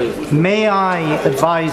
May I advise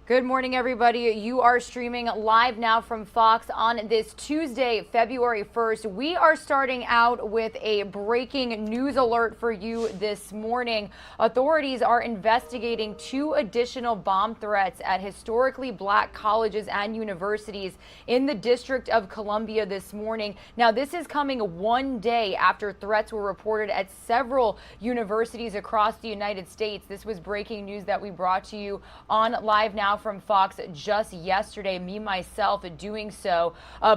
Good morning, everybody. You are streaming live now from Fox on this Tuesday, February 1st. We are starting out with a breaking news alert for you this morning. Authorities are investigating 2 additional bomb threats at historically black colleges and universities in the District of Columbia this morning. Now, this is coming one day after threats were reported at several universities across the United States. This was breaking news that we brought to you on Live Now from Fox just yesterday, me myself doing so.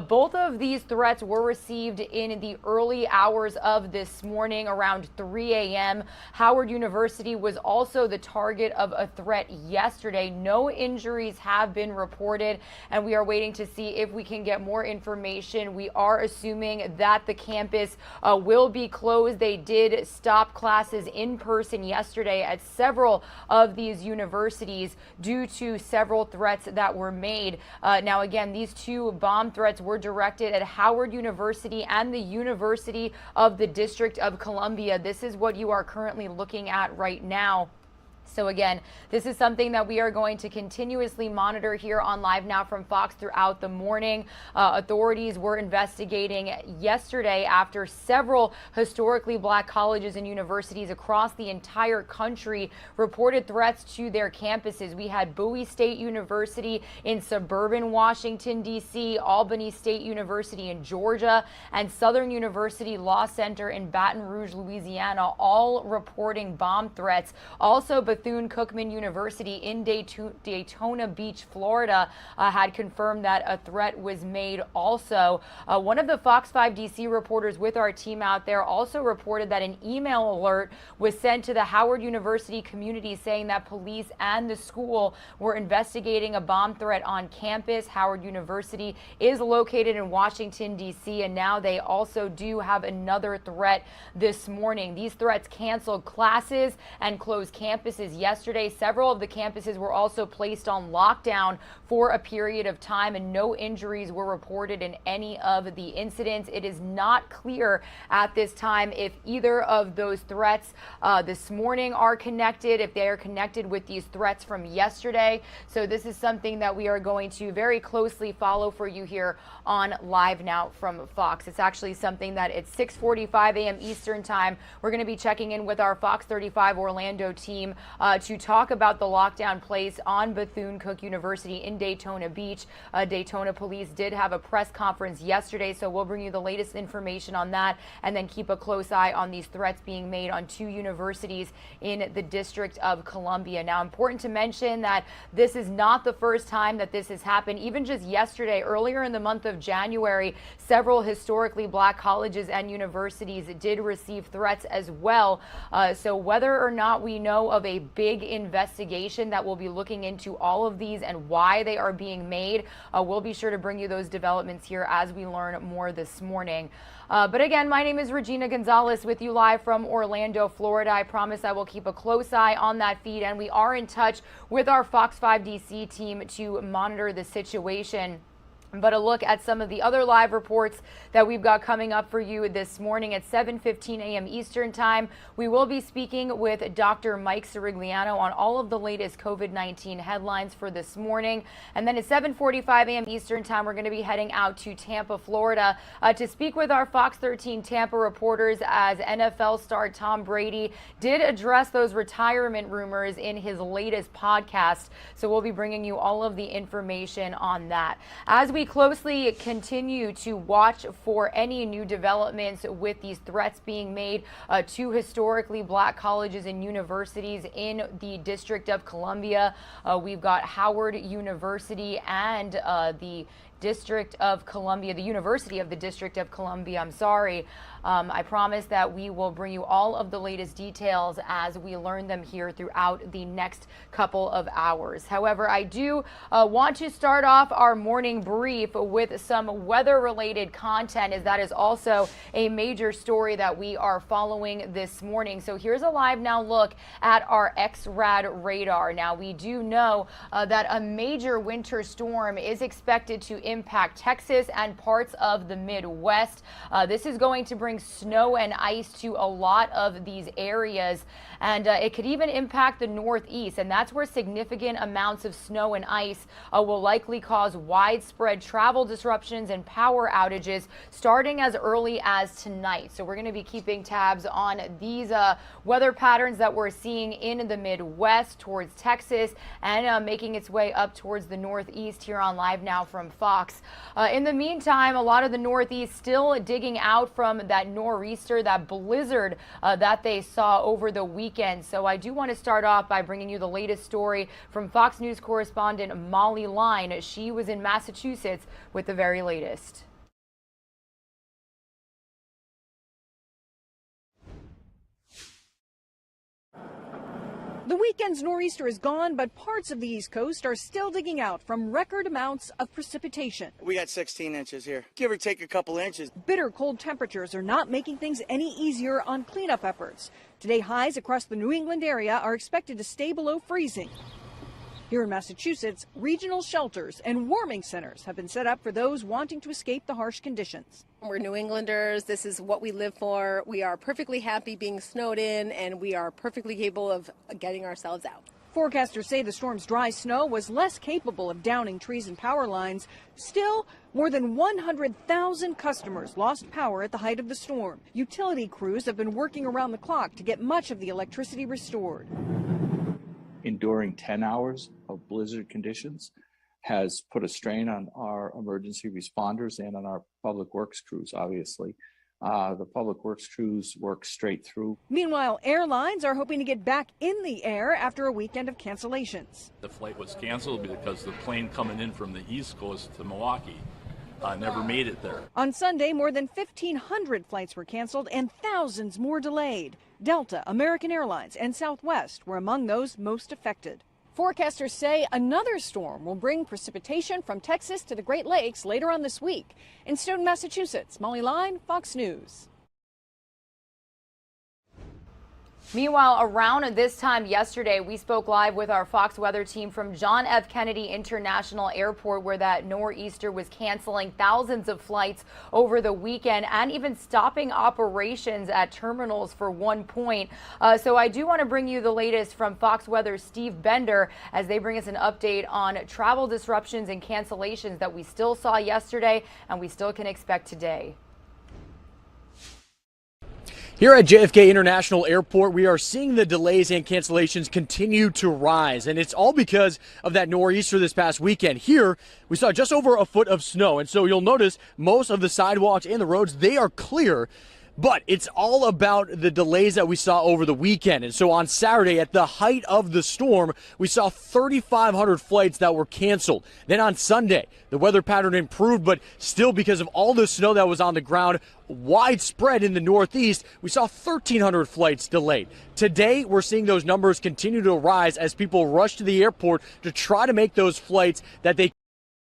Both of these threats were received in the early hours of this morning around 3 a.m. Howard University was also the target of a threat yesterday. No injuries have been reported, and we are waiting to see if we can get more information. We are assuming that the campus will be closed. They did stop classes in person yesterday at several of these universities due to several threats that were made. Now, again, these 2 bomb threats were directed at Howard University and the University of the District of Columbia. This is what you are currently looking at right now. So again, this is something that we are going to continuously monitor here on Live Now from Fox throughout the morning. Authorities were investigating yesterday after several historically black colleges and universities across the entire country reported threats to their campuses. We had Bowie State University in suburban Washington, D.C., Albany State University in Georgia, and Southern University Law Center in Baton Rouge, Louisiana, all reporting bomb threats. Also, Bethune-Cookman University in Daytona Beach, Florida, had confirmed that a threat was made also. One of the Fox 5 DC reporters with our team out there also reported that an email alert was sent to the Howard University community saying that police and the school were investigating a bomb threat on campus. Howard University is located in Washington, D.C., and now they also do have another threat this morning. These threats canceled classes and closed campuses yesterday. Several of the campuses were also placed on lockdown for a period of time, and no injuries were reported in any of the incidents. It is not clear at this time if either of those threats this morning are connected, if they are connected with these threats from yesterday. So this is something that we are going to very closely follow for you here on Live Now from Fox. It's actually something that at 6:45 a.m. Eastern time, we're going to be checking in with our Fox 35 Orlando team to talk about the lockdown placed on Bethune-Cookman University in Daytona Beach. Daytona police did have a press conference yesterday, so we'll bring you the latest information on that and then keep a close eye on these threats being made on 2 universities in the District of Columbia. Now, important to mention that this is not the first time that this has happened. Even just yesterday, earlier in the month of January, several historically black colleges and universities did receive threats as well. So whether or not we know of a big investigation that will be looking into all of these and why they are being made, we'll be sure to bring you those developments here as we learn more this morning. But again, my name is Regina Gonzalez with you live from Orlando, Florida. I promise I will keep a close eye on that feed, and we are in touch with our Fox 5 DC team to monitor the situation. But a look at some of the other live reports that we've got coming up for you this morning at 7:15 a.m. Eastern Time. We will be speaking with Dr. Mike Sirigliano on all of the latest COVID-19 headlines for this morning. And then at 7:45 a.m. Eastern Time, we're going to be heading out to Tampa, Florida, to speak with our Fox 13 Tampa reporters as NFL star Tom Brady did address those retirement rumors in his latest podcast. So we'll be bringing you all of the information on that. As we closely continue to watch for any new developments with these threats being made to historically black colleges and universities in the District of Columbia. We've got Howard University and the District of Columbia, the University of the District of Columbia, I'm sorry. I promise that we will bring you all of the latest details as we learn them here throughout the next couple of hours. However, I do want to start off our morning brief with some weather-related content, as that is also a major story that we are following this morning. So here's a LiveNOW look at our XRAD radar. Now, we do know that a major winter storm is expected to impact Texas and parts of the Midwest. This is going to bring snow and ice to a lot of these areas, and it could even impact the Northeast, and that's where significant amounts of snow and ice will likely cause widespread travel disruptions and power outages starting as early as tonight. So we're going to be keeping tabs on these weather patterns that we're seeing in the Midwest towards Texas and making its way up towards the Northeast here on LiveNOW from Fox. In the meantime, a lot of the Northeast still digging out from that nor'easter, that blizzard that they saw over the weekend. So I do want to start off by bringing you the latest story from Fox News correspondent Molly Line. She was in Massachusetts with the very latest. The weekend's nor'easter is gone, but parts of the East Coast are still digging out from record amounts of precipitation. We got 16 inches here, give or take a couple inches. Bitter cold temperatures are not making things any easier on cleanup efforts. Today, highs across the New England area are expected to stay below freezing. Here in Massachusetts, regional shelters and warming centers have been set up for those wanting to escape the harsh conditions. We're New Englanders. This is what we live for. We are perfectly happy being snowed in, and we are perfectly capable of getting ourselves out. Forecasters say the storm's dry snow was less capable of downing trees and power lines. Still, more than 100,000 customers lost power at the height of the storm. Utility crews have been working around the clock to get much of the electricity restored. Enduring 10 hours of blizzard conditions has put a strain on our emergency responders and on our public works crews, obviously. The public works crews work straight through. Meanwhile, airlines are hoping to get back in the air after a weekend of cancellations. The flight was canceled because the plane coming in from the East Coast to Milwaukee never made it there. On Sunday, more than 1,500 flights were canceled and thousands more delayed. Delta, American Airlines, and Southwest were among those most affected. Forecasters say another storm will bring precipitation from Texas to the Great Lakes later on this week. In Stoughton, Massachusetts, Molly Line, Fox News. Meanwhile, around this time yesterday, we spoke live with our Fox weather team from John F. Kennedy International Airport, where that nor'easter was canceling thousands of flights over the weekend and even stopping operations at terminals for one point. So I do want to bring you the latest from Fox Weather's Steve Bender as they bring us an update on travel disruptions and cancellations that we still saw yesterday and we still can expect today. Here at JFK International Airport, we are seeing the delays and cancellations continue to rise, and it's all because of that nor'easter this past weekend. Here, we saw just over a foot of snow, and so you'll notice most of the sidewalks and the roads, they are clear. But it's all about the delays that we saw over the weekend. And so on Saturday, at the height of the storm, we saw 3,500 flights that were canceled. Then on Sunday, the weather pattern improved, but still because of all the snow that was on the ground, widespread in the Northeast, we saw 1,300 flights delayed. Today, we're seeing those numbers continue to rise as people rush to the airport to try to make those flights that they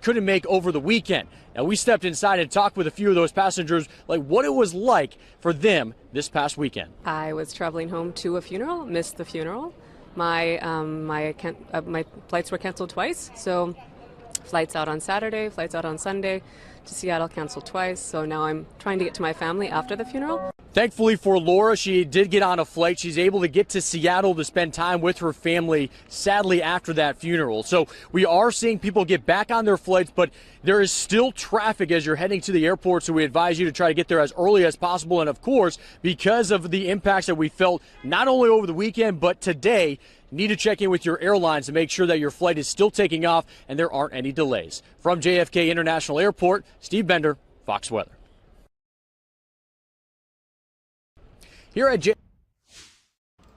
couldn't make over the weekend. Now, we stepped inside and talked with a few of those passengers, like what it was like for them this past weekend. I was traveling home to a funeral, missed the funeral. My flights were canceled twice, so flights out on Saturday, flights out on Sunday to Seattle canceled twice. So now I'm trying to get to my family after the funeral. Thankfully for Laura, she did get on a flight. She's able to get to Seattle to spend time with her family, sadly, after that funeral. So we are seeing people get back on their flights, but there is still traffic as you're heading to the airport. So we advise you to try to get there as early as possible. And of course, because of the impacts that we felt not only over the weekend, but today, need to check in with your airlines to make sure that your flight is still taking off and there aren't any delays. From JFK International Airport, Steve Bender, Fox Weather. Here at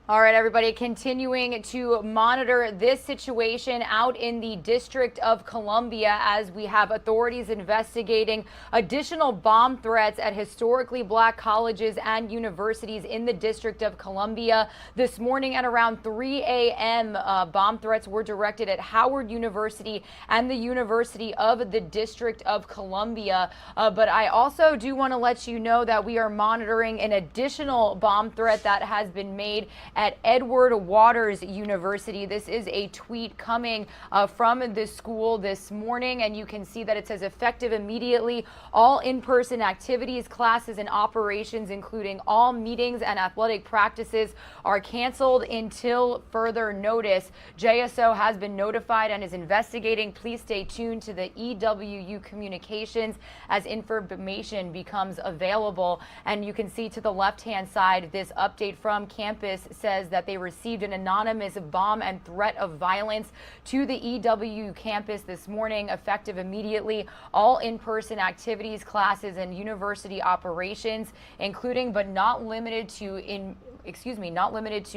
All right, everybody, continuing to monitor this situation out in the District of Columbia as we have authorities investigating additional bomb threats at historically black colleges and universities in the District of Columbia. This morning at around 3 a.m., bomb threats were directed at Howard University and the University of the District of Columbia. But I also do want to let you know that we are monitoring an additional bomb threat that has been made at Edward Waters University. This is a tweet coming from this school this morning, and you can see that it says effective immediately. All in-person activities, classes, and operations, including all meetings and athletic practices, are canceled until further notice. JSO has been notified and is investigating. Please stay tuned to the EWU communications as information becomes available. And you can see to the left-hand side, this update from campus says that they received an anonymous bomb and threat of violence to the EWU campus this morning, effective immediately. All in-person activities, classes, and university operations, including but not limited to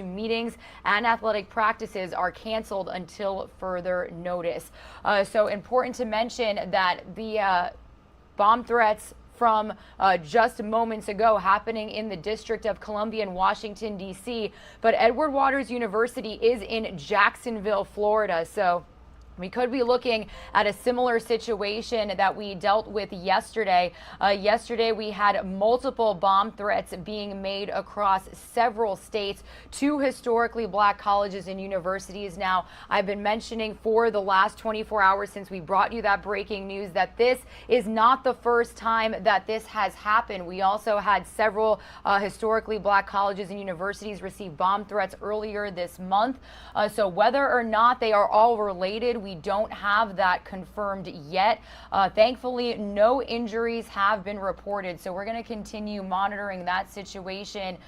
meetings and athletic practices, are canceled until further notice. So important to mention that the bomb threats from just moments ago happening in the District of Columbia in Washington, D.C. But Edward Waters University is in Jacksonville, Florida. So we could be looking at a similar situation that we dealt with yesterday. Yesterday, we had multiple bomb threats being made across several states to historically black colleges and universities. Now, I've been mentioning for the last 24 hours since we brought you that breaking news that this is not the first time that this has happened. We also had several historically black colleges and universities receive bomb threats earlier this month. So whether or not they are all related, we don't have that confirmed yet. Thankfully, no injuries have been reported. So we're going to continue monitoring that situation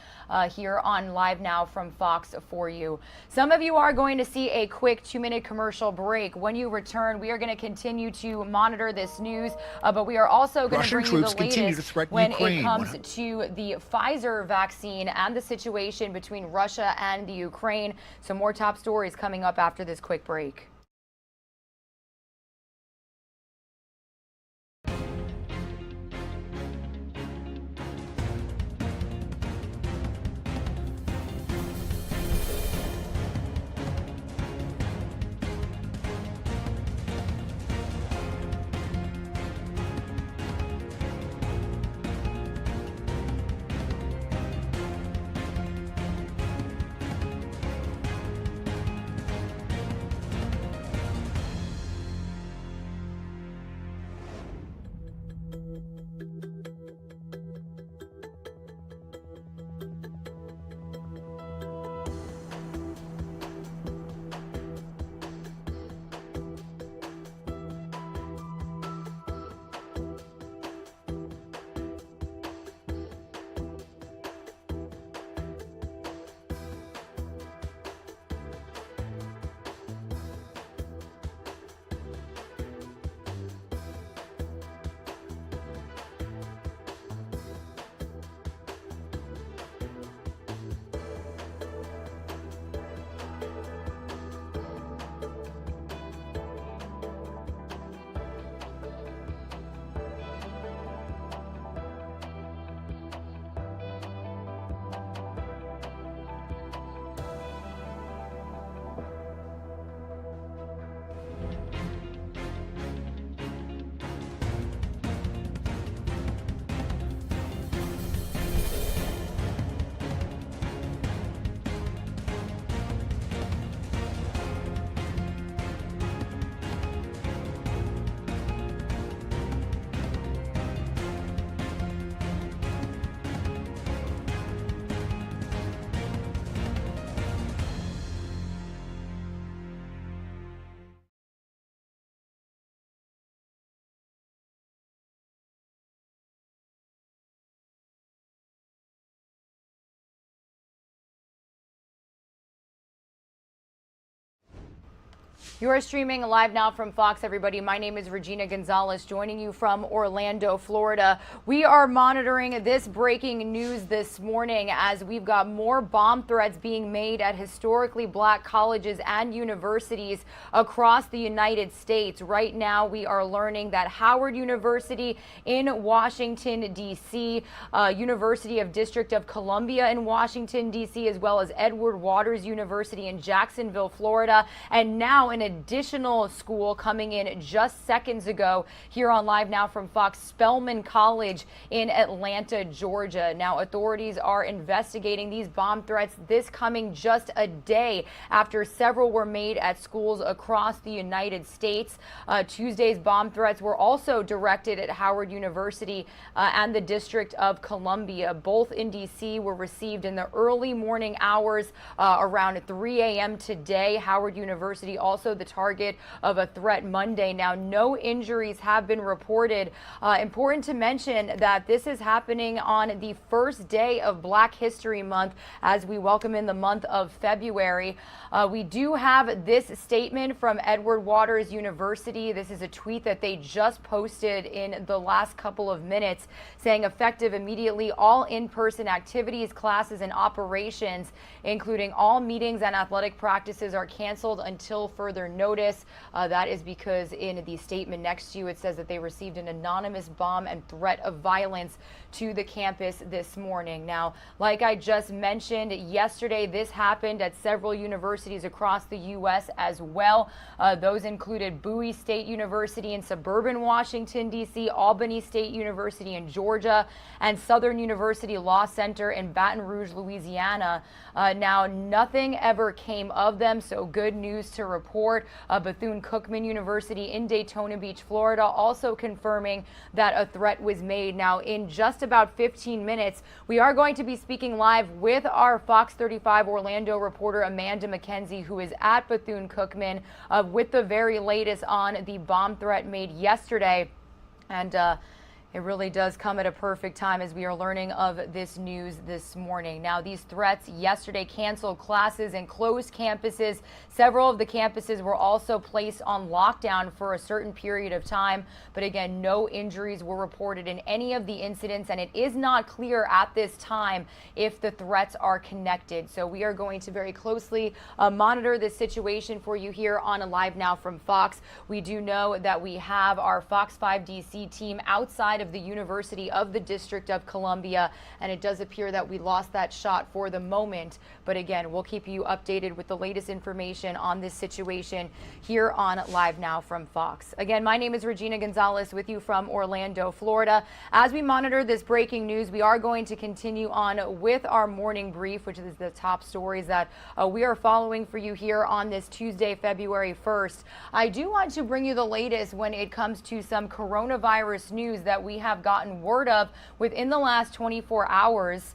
here on LiveNOW from Fox for you. Some of you are going to see a quick 2-minute commercial break. When you return, we are going to continue to monitor this news, but we are also going to bring you the latest when it comes to the Pfizer vaccine and the situation between Russia and the Ukraine. Some more top stories coming up after this quick break. You are streaming live now from Fox, everybody. My name is Regina Gonzalez, joining you from Orlando, Florida. We are monitoring this breaking news this morning as we've got more bomb threats being made at historically black colleges and universities across the United States. Right now, we are learning that Howard University in Washington, D.C., University of District of Columbia in Washington, D.C., as well as Edward Waters University in Jacksonville, Florida, and now an additional school coming in just seconds ago here on Live Now from Fox, Spelman College in Atlanta, Georgia. Now, authorities are investigating these bomb threats, this coming just a day after several were made at schools across the United States. Tuesday's bomb threats were also directed at Howard University and the District of Columbia. Both in D.C. were received in the early morning hours around 3 a.m. today. Howard University also the target of a threat Monday. Now, no injuries have been reported. Important to mention that this is happening on the first day of Black History Month as we welcome in the month of February. We do have this statement from Edward Waters University. This is a tweet that they just posted in the last couple of minutes saying effective immediately, all in-person activities, classes, and operations, including all meetings and athletic practices, are canceled until further notice. That is because in the statement next to you, it says that they received an anonymous bomb and threat of violence to the campus this morning. Now, like I just mentioned, yesterday this happened at several universities across the U.S. as well. Those included Bowie State University in suburban Washington, D.C., Albany State University in Georgia, and Southern University Law Center in Baton Rouge, Louisiana. Now, nothing ever came of them, so good news to report. Bethune-Cookman University in Daytona Beach, Florida, also confirming that a threat was made. Now, in just about 15 minutes, we are going to be speaking live with our Fox 35 Orlando reporter Amanda McKenzie, who is at Bethune-Cookman, with the very latest on the bomb threat made yesterday. And it really does come at a perfect time as we are learning of this news this morning. Now, these threats yesterday canceled classes and closed campuses. Several of the campuses were also placed on lockdown for a certain period of time. But again, no injuries were reported in any of the incidents, and it is not clear at this time if the threats are connected. So we are going to very closely monitor this situation for you here on Live Now from Fox. We do know that we have our Fox 5 DC team outside of the University of the District of Columbia, and it does appear that we lost that shot for the moment. But again, we'll keep you updated with the latest information on this situation here on Live Now from Fox. Again, my name is Regina Gonzalez with you from Orlando, Florida. As we monitor this breaking news, we are going to continue on with our morning brief, which is the top stories that we are following for you here on this Tuesday, February 1st. I do want to bring you the latest when it comes to some coronavirus news that we have gotten word of within the last 24 hours.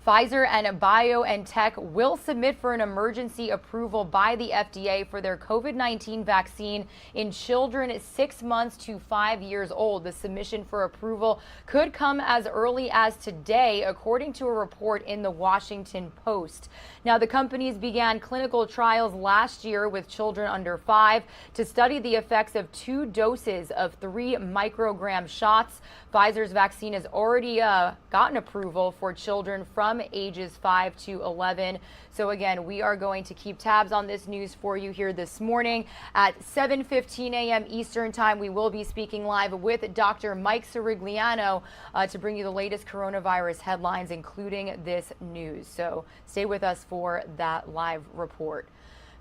Pfizer and BioNTech will submit for an emergency approval by the FDA for their COVID-19 vaccine in children 6 months to 5 years old. The submission for approval could come as early as today, according to a report in the Washington Post. Now, the companies began clinical trials last year with children under 5 to study the effects of 2 doses of 3 microgram shots. Pfizer's vaccine has already gotten approval for children from ages 5 to 11. So again, we are going to keep tabs on this news for you here this morning at 7:15 a.m. Eastern Time. We will be speaking live with Dr. Mike Sirigliano to bring you the latest coronavirus headlines, including this news. So stay with us for that live report.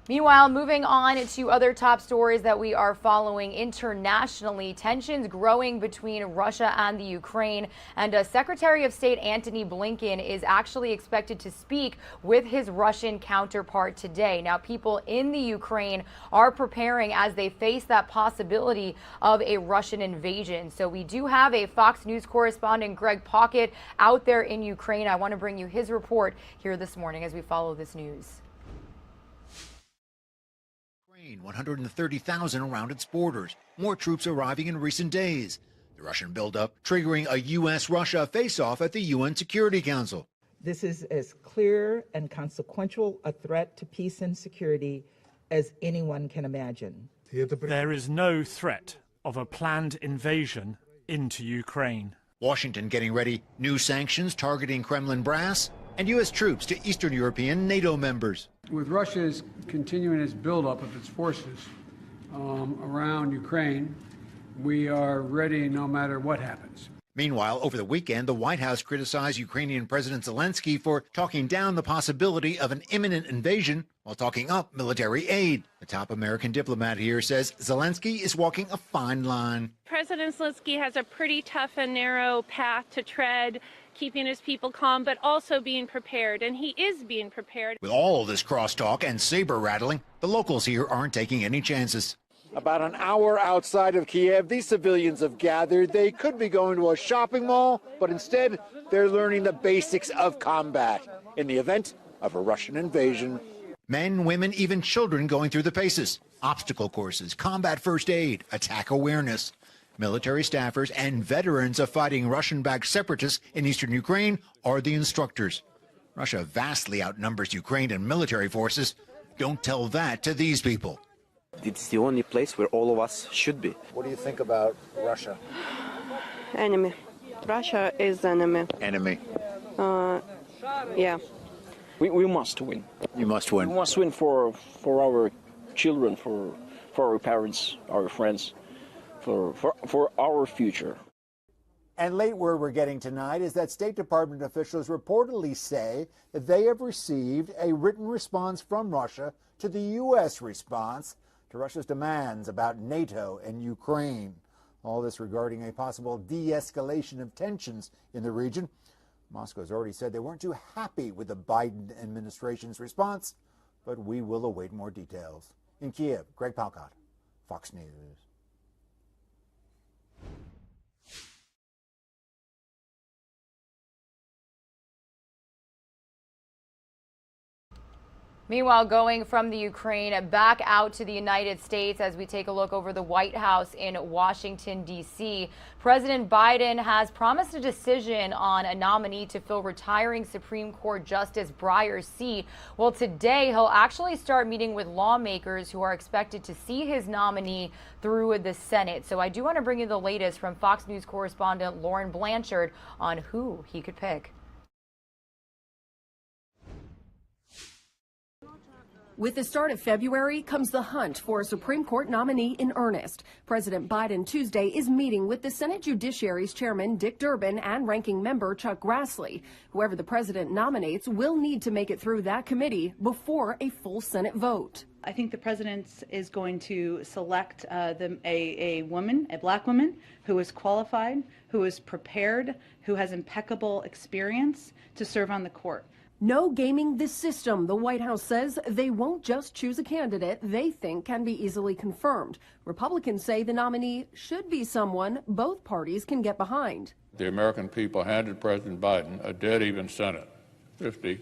Meanwhile, moving on to other top stories that we are following internationally, tensions growing between Russia and the Ukraine, and Secretary of State Antony Blinken is actually expected to speak with his Russian counterpart today. Now, people in the Ukraine are preparing as they face that possibility of a Russian invasion. So we do have a Fox News correspondent, Greg Pocket, out there in Ukraine. I want to bring you his report here this morning as we follow this news. 130,000 around its borders. More troops arriving in recent days. The Russian buildup triggering a U.S.-Russia face-off at the UN Security Council. This is as clear and consequential a threat to peace and security as anyone can imagine. There is no threat of a planned invasion into Ukraine. Washington getting ready new sanctions targeting Kremlin brass and U.S. troops to Eastern European NATO members. With Russia's continuing its buildup of its forces around Ukraine, we are ready no matter what happens. Meanwhile, over the weekend, the White House criticized Ukrainian President Zelensky for talking down the possibility of an imminent invasion while talking up military aid. The top American diplomat here says Zelensky is walking a fine line. President Zelensky has a pretty tough and narrow path to tread, keeping his people calm, but also being prepared, and he is being prepared. With all this crosstalk and saber rattling, the locals here aren't taking any chances. About an hour outside of Kiev, these civilians have gathered. They could be going to a shopping mall, but instead they're learning the basics of combat in the event of a Russian invasion. Men, women, even children going through the paces. Obstacle courses, combat first aid, attack awareness. Military staffers and veterans of fighting Russian-backed separatists in eastern Ukraine are the instructors. Russia vastly outnumbers Ukraine in military forces. Don't tell that to these people. It's the only place where all of us should be. What do you think about Russia? Enemy. Russia is enemy. Enemy. Yeah. We must win. You must win. We must win for our children, for our parents, our friends, for our future. And late word we're getting tonight is that State Department officials reportedly say that they have received a written response from Russia to the U.S. response to Russia's demands about NATO and Ukraine. All this regarding a possible de-escalation of tensions in the region. Moscow has already said they weren't too happy with the Biden administration's response, but we will await more details. In Kiev, Greg Palcott, Fox News. Meanwhile, going from the Ukraine back out to the United States as we take a look over the White House in Washington, D.C., President Biden has promised a decision on a nominee to fill retiring Supreme Court Justice Breyer's seat. Well, today he'll actually start meeting with lawmakers who are expected to see his nominee through the Senate. So I do want to bring you the latest from Fox News correspondent Lauren Blanchard on who he could pick. With the start of February comes the hunt for a Supreme Court nominee in earnest. President Biden Tuesday is meeting with the Senate Judiciary's chairman Dick Durbin and ranking member Chuck Grassley. Whoever the president nominates will need to make it through that committee before a full Senate vote. I think the president is going to select a woman, a black woman, who is qualified, who is prepared, who has impeccable experience to serve on the court. No gaming this system. The White House says they won't just choose a candidate they think can be easily confirmed. Republicans say the nominee should be someone both parties can get behind. The American people handed President Biden a dead-even Senate, 50-50.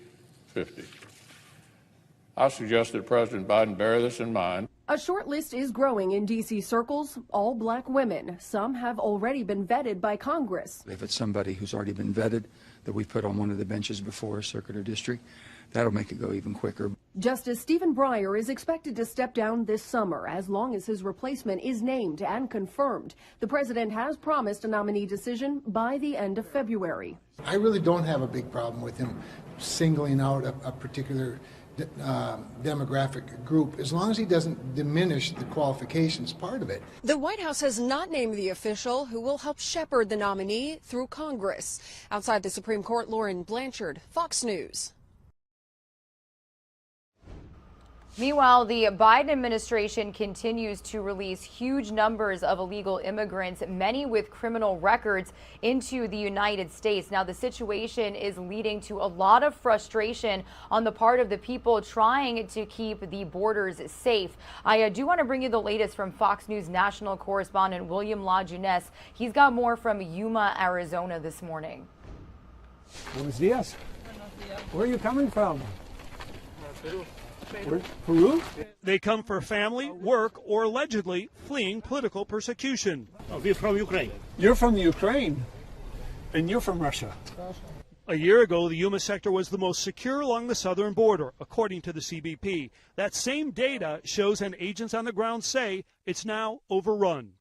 I suggest that President Biden bear this in mind. A short list is growing in D.C. circles, all black women. Some have already been vetted by Congress. If it's somebody who's already been vetted that we put on one of the benches before a circuit or district, that'll make it go even quicker. Justice Stephen Breyer is expected to step down this summer as long as his replacement is named and confirmed. The president has promised a nominee decision by the end of February. I really don't have a big problem with him singling out a particular demographic group, as long as he doesn't diminish the qualifications part of it. The White House has not named the official who will help shepherd the nominee through Congress. Outside the Supreme Court, Lauren Blanchard, Fox News. Meanwhile, the Biden administration continues to release huge numbers of illegal immigrants, many with criminal records, into the United States. Now, the situation is leading to a lot of frustration on the part of the people trying to keep the borders safe. I do want to bring you the latest from Fox News national correspondent William LaJeunesse. He's got more from Yuma, Arizona this morning. Buenos dias. Where are you coming from? Peru? They come for family, work, or allegedly fleeing political persecution. We're from Ukraine. You're from Ukraine, and you're from Russia. A year ago, the Yuma sector was the most secure along the southern border, according to the CBP. That same data shows, and agents on the ground say, it's now overrun.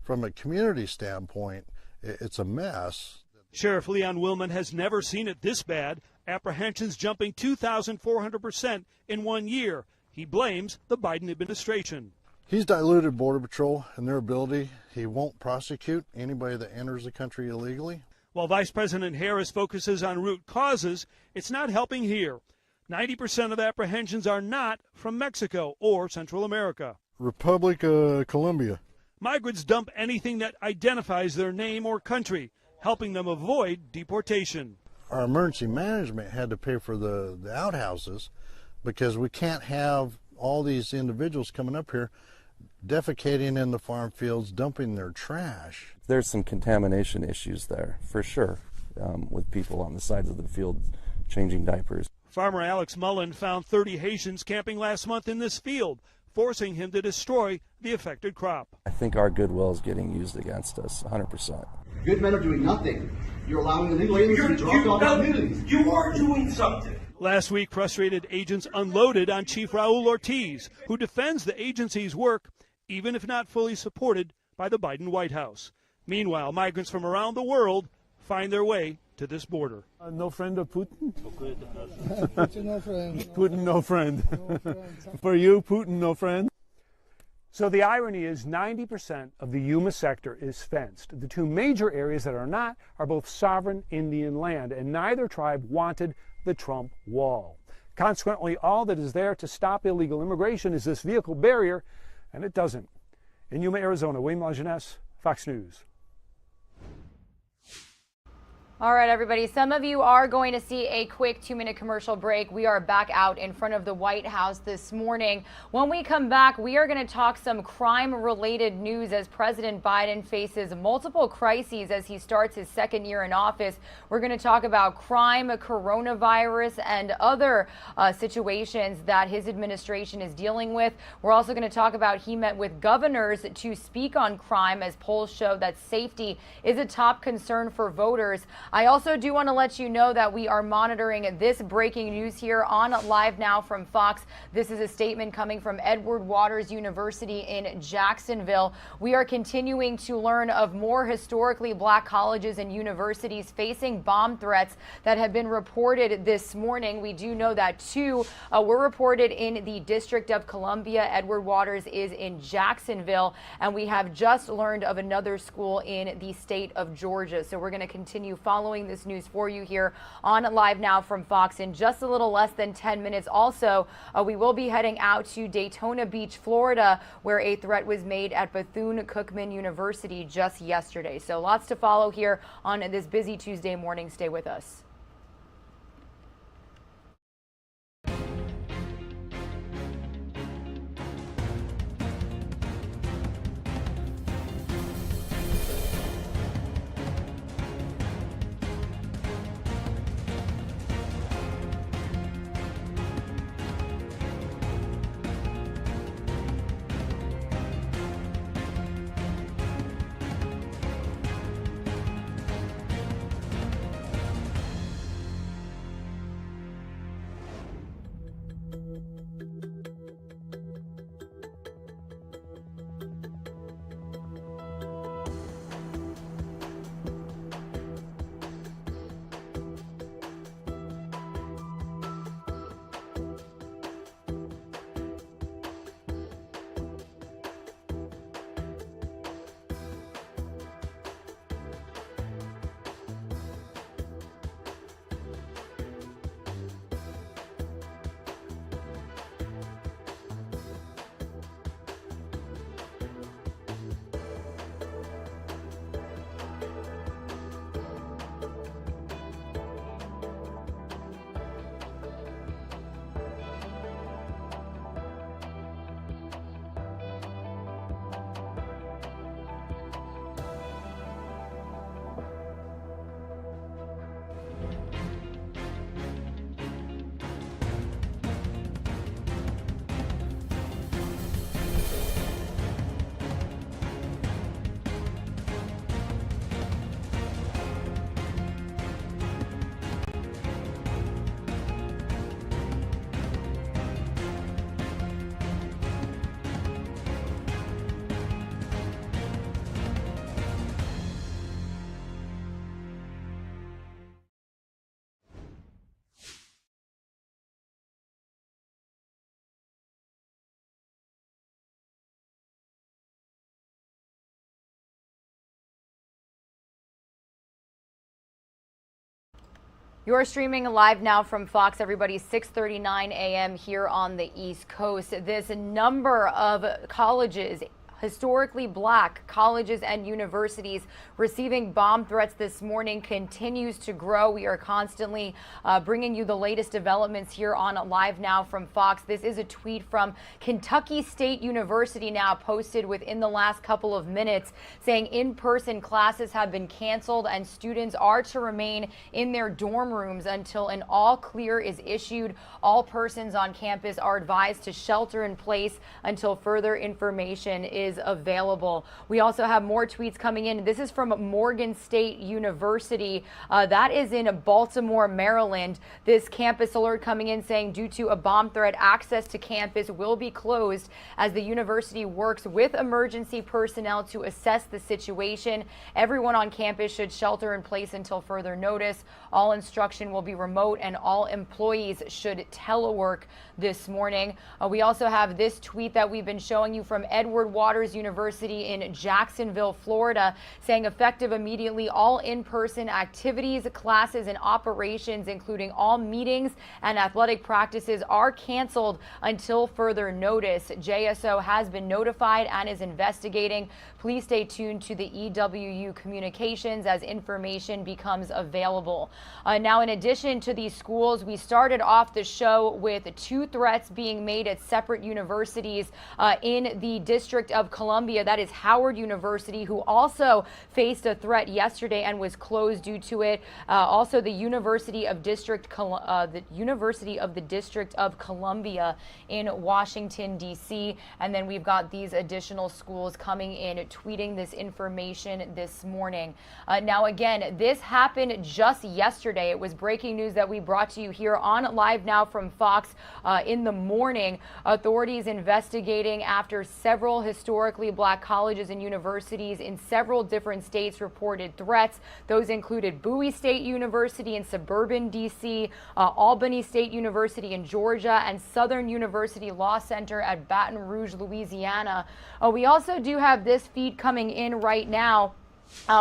From a community standpoint, it's a mess. Sheriff Leon Willman has never seen it this bad. Apprehensions jumping 2,400% in 1 year. He blames the Biden administration. He's diluted Border Patrol and their ability. He won't prosecute anybody that enters the country illegally. While Vice President Harris focuses on root causes, it's not helping here. 90% of apprehensions are not from Mexico or Central America. Republic of Colombia. Migrants dump anything that identifies their name or country, helping them avoid deportation. Our emergency management had to pay for the outhouses because we can't have all these individuals coming up here defecating in the farm fields, dumping their trash. There's some contamination issues there, for sure, with people on the sides of the field changing diapers. Farmer Alex Mullen found 30 Haitians camping last month in this field, forcing him to destroy the affected crop. I think our goodwill is getting used against us, 100%. Good men are doing nothing. You're allowing illegal aliens to be dropped off in communities. You are doing something. Last week, frustrated agents unloaded on Chief Raul Ortiz, who defends the agency's work, even if not fully supported by the Biden White House. Meanwhile, migrants from around the world find their way to this border. No friend of Putin? Putin, no friend. Putin, no friend. For you, Putin, no friend. So the irony is 90% of the Yuma sector is fenced. The two major areas that are not are both sovereign Indian land, and neither tribe wanted the Trump wall. Consequently, all that is there to stop illegal immigration is this vehicle barrier, and it doesn't. In Yuma, Arizona, Wayne Lajeunesse, Fox News. All right, everybody. Some of you are going to see a quick 2-minute commercial break. We are back out in front of the White House this morning. When we come back, we are going to talk some crime-related news as President Biden faces multiple crises as he starts his second year in office. We're going to talk about crime, coronavirus, and other situations that his administration is dealing with. We're also going to talk about he met with governors to speak on crime as polls show that safety is a top concern for voters. I also do want to let you know that we are monitoring this breaking news here on Live Now from Fox. This is a statement coming from Edward Waters University in Jacksonville. We are continuing to learn of more historically black colleges and universities facing bomb threats that have been reported this morning. We do know that 2 were reported in the District of Columbia. Edward Waters is in Jacksonville, and we have just learned of another school in the state of Georgia. So we're going to continue following this news for you here on Live Now from Fox in just a little less than 10 minutes. Also, we will be heading out to Daytona Beach, Florida, where a threat was made at Bethune-Cookman University just yesterday. So lots to follow here on this busy Tuesday morning. Stay with us. You are streaming live now from Fox, everybody, 6:39 a.m. here on the East Coast. This number of colleges, historically black colleges and universities receiving bomb threats this morning continues to grow. We are constantly bringing you the latest developments here on Live Now from Fox. This is a tweet from Kentucky State University now posted within the last couple of minutes saying in-person classes have been canceled and students are to remain in their dorm rooms until an all clear is issued. All persons on campus are advised to shelter in place until further information is available. We also have more tweets coming in. This is from Morgan State University. That is in Baltimore, Maryland. This campus alert coming in saying due to a bomb threat, access to campus will be closed as the university works with emergency personnel to assess the situation. Everyone on campus should shelter in place until further notice. All instruction will be remote and all employees should telework this morning. We also have this tweet that we've been showing you from Edward Waters University in Jacksonville, Florida, saying effective immediately all in-person activities, classes, and operations, including all meetings and athletic practices, are canceled until further notice. JSO has been notified and is investigating. Please stay tuned to the EWU communications as information becomes available. Now, in addition to these schools, we started off the show with 2 threats being made at separate universities in the District of Columbia. That is Howard University, who also faced a threat yesterday and was closed due to it. Also, the University of the District of Columbia in Washington, D.C. And then we've got these additional schools coming in, tweeting this information this morning. Now, again, this happened just yesterday. It was breaking news that we brought to you here on Live Now from Fox in the morning. Authorities investigating after several historically black colleges and universities in several different states reported threats. Those included Bowie State University in suburban D.C., Albany State University in Georgia, and Southern University Law Center at Baton Rouge, Louisiana. We also do have this feed coming in right now.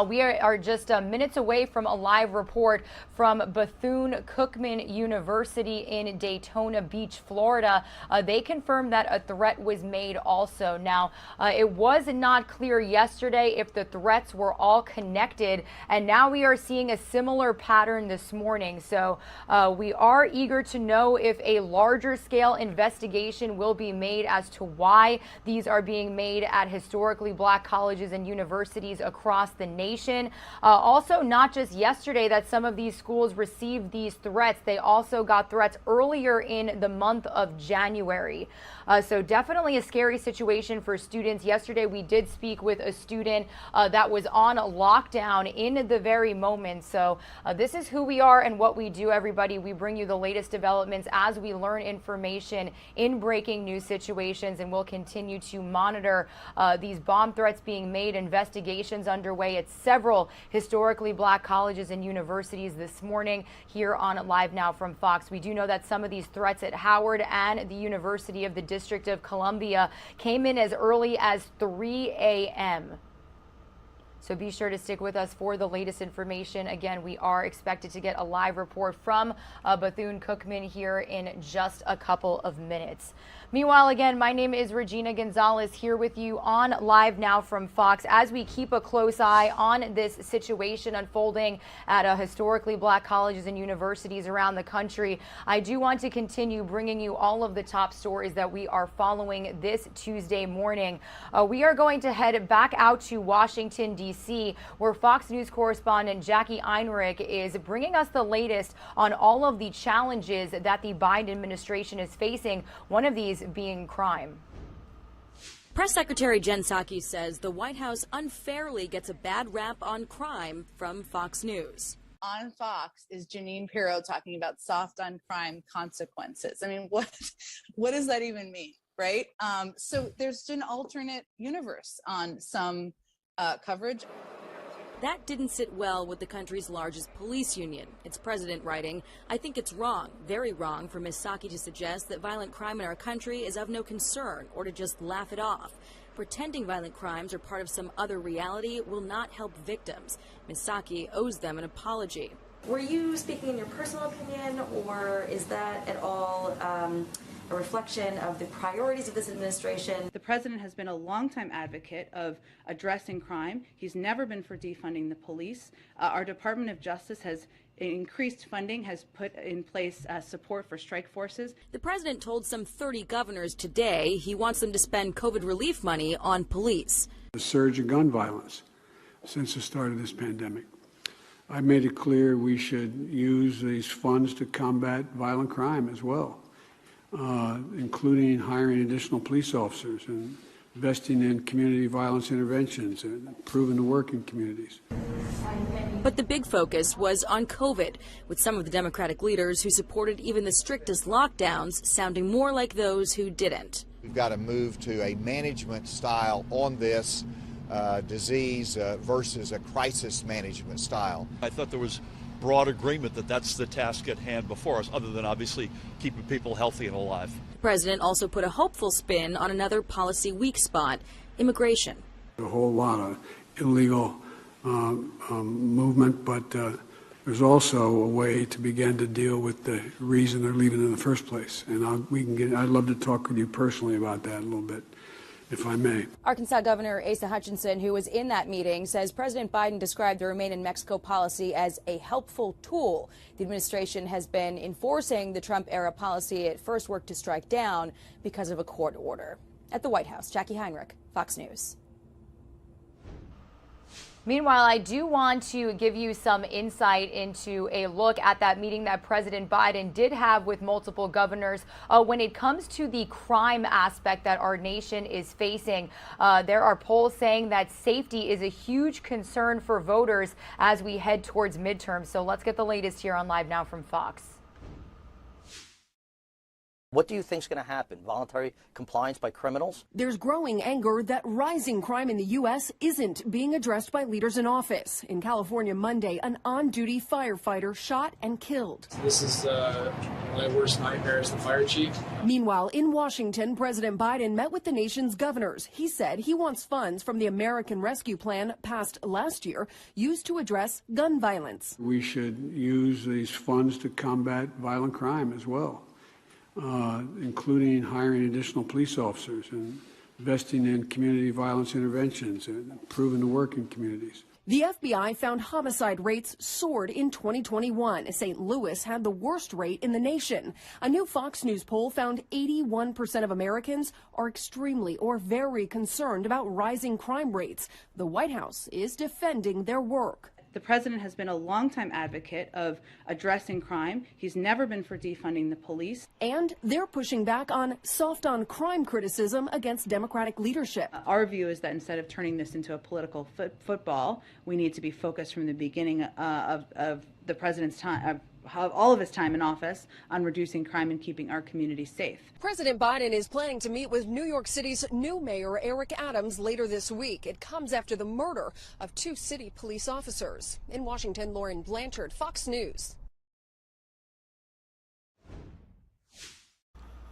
We are just minutes away from a live report from Bethune-Cookman University in Daytona Beach, Florida. They confirmed that a threat was made also. Now, it was not clear yesterday if the threats were all connected, and now we are seeing a similar pattern this morning. So we are eager to know if a larger scale investigation will be made as to why these are being made at historically black colleges and universities across the nation. Also, not just yesterday that some of these schools received these threats, they also got threats earlier in the month of January. So definitely a scary situation for students. Yesterday we did speak with a student that was on lockdown in the very moment. So this is who we are and what we do, everybody. We bring you the latest developments as we learn information in breaking news situations, and we'll continue to monitor these bomb threats being made, investigations underway at several historically black colleges and universities this morning here on Live Now from Fox. We do know that some of these threats at Howard and the University of the District of Columbia came in as early as 3 a.m. So be sure to stick with us for the latest information. Again, we are expected to get a live report from Bethune-Cookman here in just a couple of minutes. Meanwhile, again, my name is Regina Gonzalez here with you on Live Now from Fox as we keep a close eye on this situation unfolding at historically black colleges and universities around the country. I do want to continue bringing you all of the top stories that we are following this Tuesday morning. We are going to head back out to Washington, D.C., where Fox News correspondent Jackie Einrich is bringing us the latest on all of the challenges that the Biden administration is facing, one of these being crime. Press Secretary Jen Psaki says the White House unfairly gets a bad rap on crime from Fox News. On Fox is Jeanine Pirro talking about soft on crime consequences. I mean, what does that even mean, right? So there's an alternate universe on some coverage. That didn't sit well with the country's largest police union. Its president writing, "I think it's wrong, very wrong for Ms. Psaki to suggest that violent crime in our country is of no concern or to just laugh it off. Pretending violent crimes are part of some other reality will not help victims. Ms. Psaki owes them an apology." Were you speaking in your personal opinion, or is that at all a reflection of the priorities of this administration? The president has been a longtime advocate of addressing crime. He's never been for defunding the police. Our Department of Justice has increased funding, has put in place support for strike forces. The president told some 30 governors today he wants them to spend COVID relief money on police. The surge in gun violence since the start of this pandemic. I made it clear we should use these funds to combat violent crime as well, including hiring additional police officers and investing in community violence interventions and improving the work in communities. But the big focus was on COVID, with some of the Democratic leaders who supported even the strictest lockdowns sounding more like those who didn't. We've got to move to a management style on this disease versus a crisis management style. I thought there was broad agreement that that's the task at hand before us, other than obviously keeping people healthy and alive. The president also put a hopeful spin on another policy weak spot, immigration. A whole lot of illegal movement, but there's also a way to begin to deal with the reason they're leaving in the first place. And I'd love to talk with you personally about that a little bit, if I may. Arkansas Governor Asa Hutchinson, who was in that meeting, says President Biden described the Remain in Mexico policy as a helpful tool. The administration has been enforcing the Trump-era policy it first worked to strike down because of a court order. At the White House, Jackie Heinrich, Fox News. Meanwhile, I do want to give you some insight into a look at that meeting that President Biden did have with multiple governors when it comes to the crime aspect that our nation is facing. There are polls saying that safety is a huge concern for voters as we head towards midterms. So let's get the latest here on Live Now from Fox. What do you think is going to happen? Voluntary compliance by criminals? There's growing anger that rising crime in the U.S. isn't being addressed by leaders in office. In California Monday, an on-duty firefighter shot and killed. This is my worst nightmare as the fire chief. Meanwhile, in Washington, President Biden met with the nation's governors. He said he wants funds from the American Rescue Plan passed last year used to address gun violence. We should use these funds to combat violent crime as well, including hiring additional police officers and investing in community violence interventions and improving the work in communities. The FBI found homicide rates soared in 2021. St. Louis had the worst rate in the nation. A new Fox News poll found 81% of Americans are extremely or very concerned about rising crime rates. The White House is defending their work. The president has been a longtime advocate of addressing crime. He's never been for defunding the police. And they're pushing back on soft-on-crime criticism against Democratic leadership. Our view is that instead of turning this into a political football, we need to be focused from the beginning of the president's time, all of his time in office, on reducing crime and keeping our community safe. President Biden is planning to meet with New York City's new mayor, Eric Adams, later this week. It comes after the murder of 2 city police officers. In Washington, Lauren Blanchard, Fox News.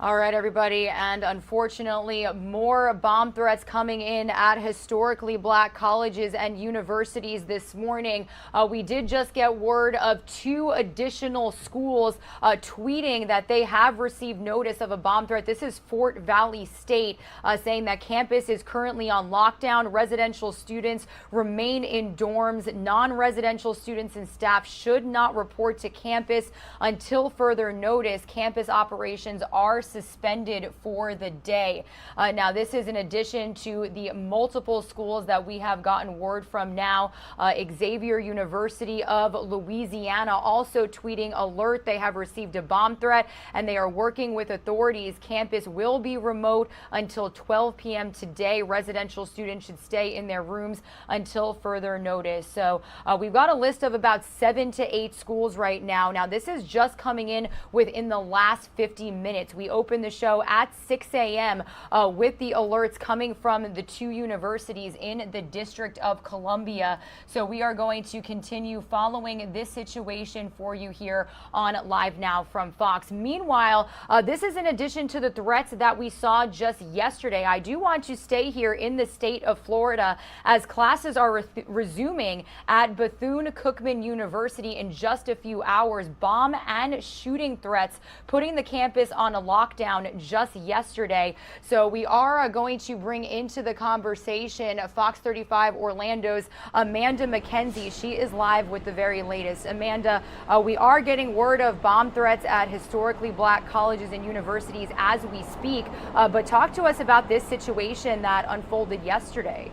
All right, everybody, and unfortunately, more bomb threats coming in at historically black colleges and universities this morning. We did just get word of 2 additional schools tweeting that they have received notice of a bomb threat. This is Fort Valley State saying that campus is currently on lockdown. Residential students remain in dorms. Non-residential students and staff should not report to campus until further notice. Campus operations are suspended for the day. Now, this is in addition to the multiple schools that we have gotten word from now. Xavier University of Louisiana also tweeting alert. They have received a bomb threat and they are working with authorities. Campus will be remote until 12 p.m. today. Residential students should stay in their rooms until further notice. So we've got a list of about 7 to 8 schools right now. Now, this is just coming in within the last 50 minutes. We opened open the show at 6 a.m. With the alerts coming from the 2 universities in the District of Columbia. So we are going to continue following this situation for you here on Live Now from Fox. Meanwhile, this is in addition to the threats that we saw just yesterday. I do want to stay here in the state of Florida as classes are resuming at Bethune-Cookman University in just a few hours. Bomb and shooting threats putting the campus on a lockdown just yesterday. So we are going to bring into the conversation Fox 35 Orlando's Amanda McKenzie. She is live with the very latest. Amanda, we are getting word of bomb threats at historically black colleges and universities as we speak, but talk to us about this situation that unfolded yesterday.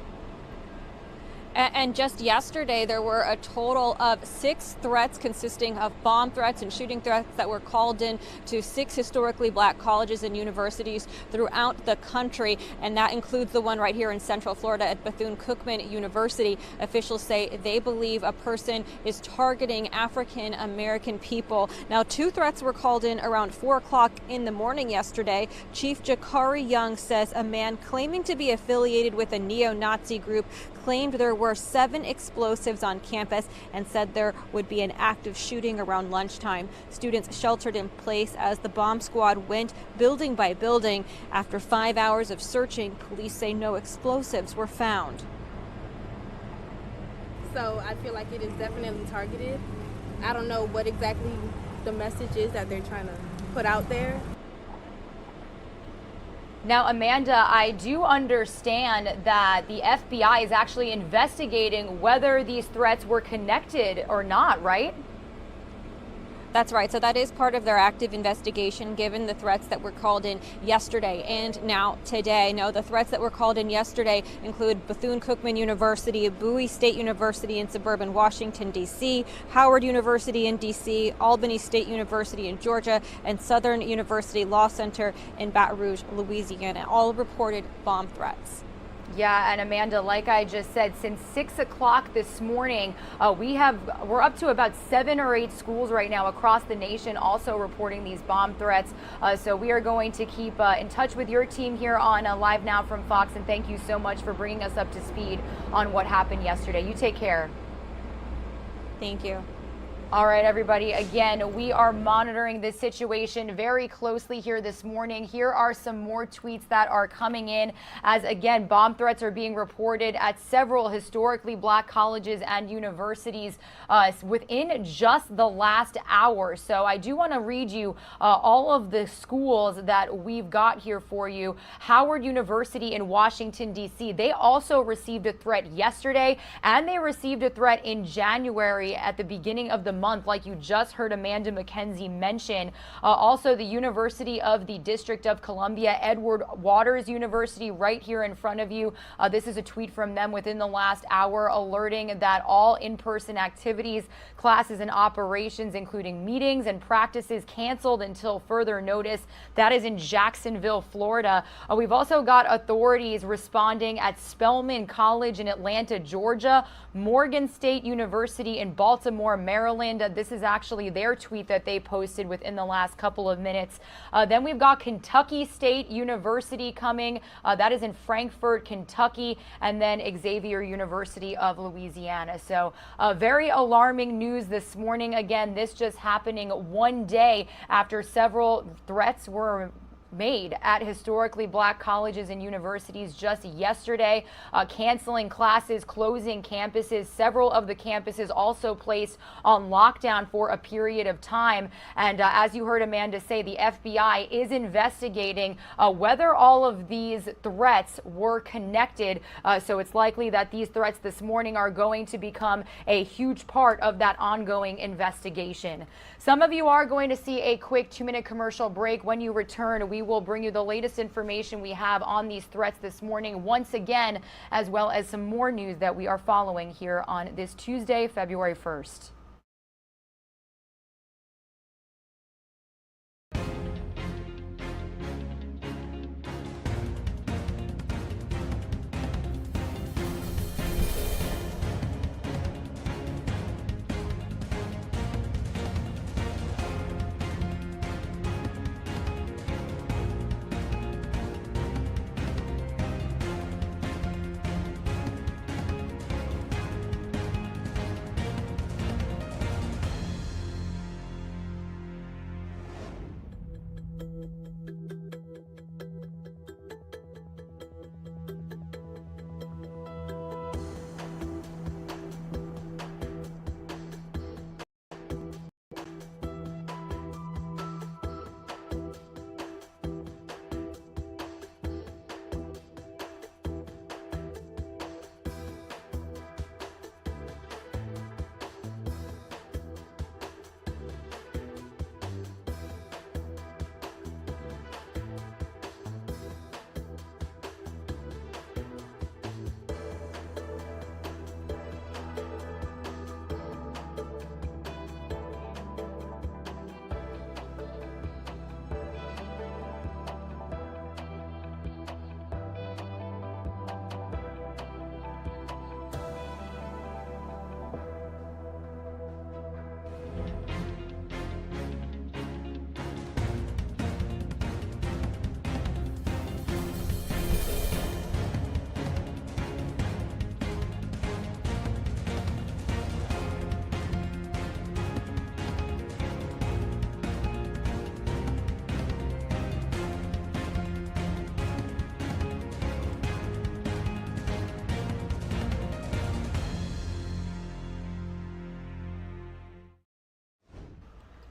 And just yesterday, there were a total of 6 threats consisting of bomb threats and shooting threats that were called in to 6 historically black colleges and universities throughout the country. And that includes the one right here in Central Florida at Bethune-Cookman University. Officials say they believe a person is targeting African American people. Now, 2 threats were called in around 4 o'clock in the morning yesterday. Chief Jakari Young says a man claiming to be affiliated with a neo-Nazi group claimed there were 7 explosives on campus and said there would be an active shooting around lunchtime. Students sheltered in place as the bomb squad went building by building. After 5 hours of searching, police say no explosives were found. So I feel like it is definitely targeted. I don't know what exactly the message is that they're trying to put out there. Now, Amanda, I do understand that the FBI is actually investigating whether these threats were connected or not, right? That's right. So that is part of their active investigation, given the threats that were called in yesterday and now today. No, the threats that were called in yesterday include Bethune-Cookman University, Bowie State University in suburban Washington, D.C., Howard University in D.C., Albany State University in Georgia, and Southern University Law Center in Baton Rouge, Louisiana. All reported bomb threats. Yeah, and Amanda, like I just said, since 6 o'clock this morning, we're up to about 7 or 8 schools right now across the nation also reporting these bomb threats. So we are going to keep in touch with your team here on Live Now from Fox, and thank you so much for bringing us up to speed on what happened yesterday. You take care. Thank you. All right, everybody. Again, we are monitoring this situation very closely here this morning. Here are some more tweets that are coming in as, again, bomb threats are being reported at several historically black colleges and universities within just the last hour. So I do want to read you all of the schools that we've got here for you. Howard University in Washington, D.C. They also received a threat yesterday, and they received a threat in January at the beginning of the month, like you just heard Amanda McKenzie mention. Also, the University of the District of Columbia, Edward Waters University, right here in front of you. This is a tweet from them within the last hour, alerting that all in-person activities, classes, and operations, including meetings and practices, canceled until further notice. That is in Jacksonville, Florida. We've also got authorities responding at Spelman College in Atlanta, Georgia, Morgan State University in Baltimore, Maryland. This is actually their tweet that they posted within the last couple of minutes. Then we've got Kentucky State University coming. That is in Frankfort, Kentucky, and then Xavier University of Louisiana. So very alarming news this morning. Again, this just happening one day after several threats were made at historically black colleges and universities just yesterday, canceling classes, closing campuses. Several of the campuses also placed on lockdown for a period of time. And as you heard Amanda say, the FBI is investigating whether all of these threats were connected. So it's likely that these threats this morning are going to become a huge part of that ongoing investigation. Some of you are going to see a quick 2-minute commercial break. When you return, we will bring you the latest information we have on these threats this morning once again, as well as some more news that we are following here on this Tuesday, February 1st.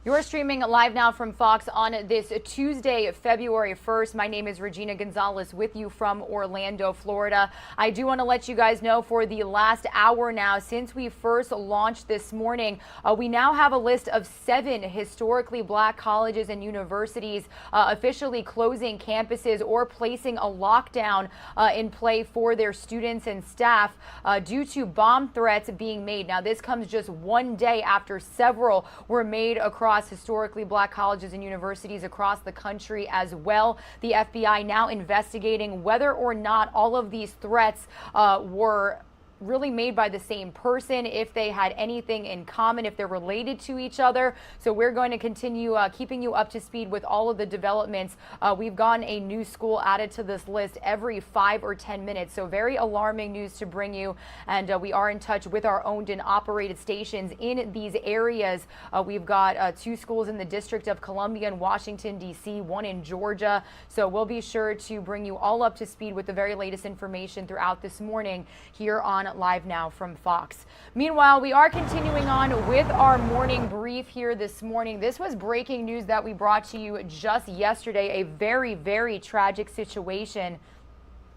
You're streaming live now from Fox on this Tuesday, February 1st. My name is Regina Gonzalez with you from Orlando, Florida. I do want to let you guys know for the last hour now, since we first launched this morning, we now have a list of 7 historically black colleges and universities officially closing campuses or placing a lockdown in play for their students and staff due to bomb threats being made. Now, this comes just one day after several were made across historically black colleges and universities across the country as well. The FBI now investigating whether or not all of these threats were really made by the same person, if they had anything in common, if they're related to each other. So we're going to continue keeping you up to speed with all of the developments. We've gotten a new school added to this list every 5 or 10 minutes. So very alarming news to bring you. And we are in touch with our owned and operated stations in these areas. We've got 2 schools in the District of Columbia in Washington, D.C., 1 in Georgia. So we'll be sure to bring you all up to speed with the very latest information throughout this morning here on Live Now from Fox. Meanwhile, we are continuing on with our morning brief here this morning. This was breaking news that we brought to you just yesterday. A very, very tragic situation.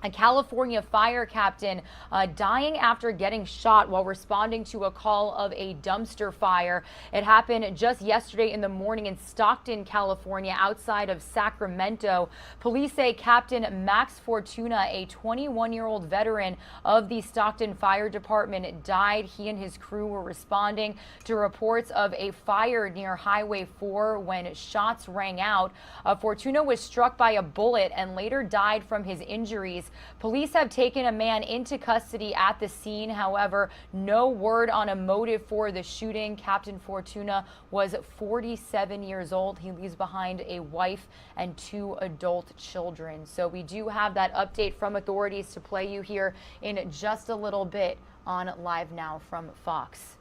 A California fire captain dying after getting shot while responding to a call of a dumpster fire. It happened just yesterday in the morning in Stockton, California, outside of Sacramento. Police say Captain Max Fortuna, a 21-year-old veteran of the Stockton Fire Department, died. He and his crew were responding to reports of a fire near Highway 4 when shots rang out. Fortuna was struck by a bullet and later died from his injuries. Police have taken a man into custody at the scene. However, no word on a motive for the shooting. Captain Fortuna was 47 years old. He leaves behind a wife and 2 adult children. So we do have that update from authorities to play you here in just a little bit on Live Now from Fox.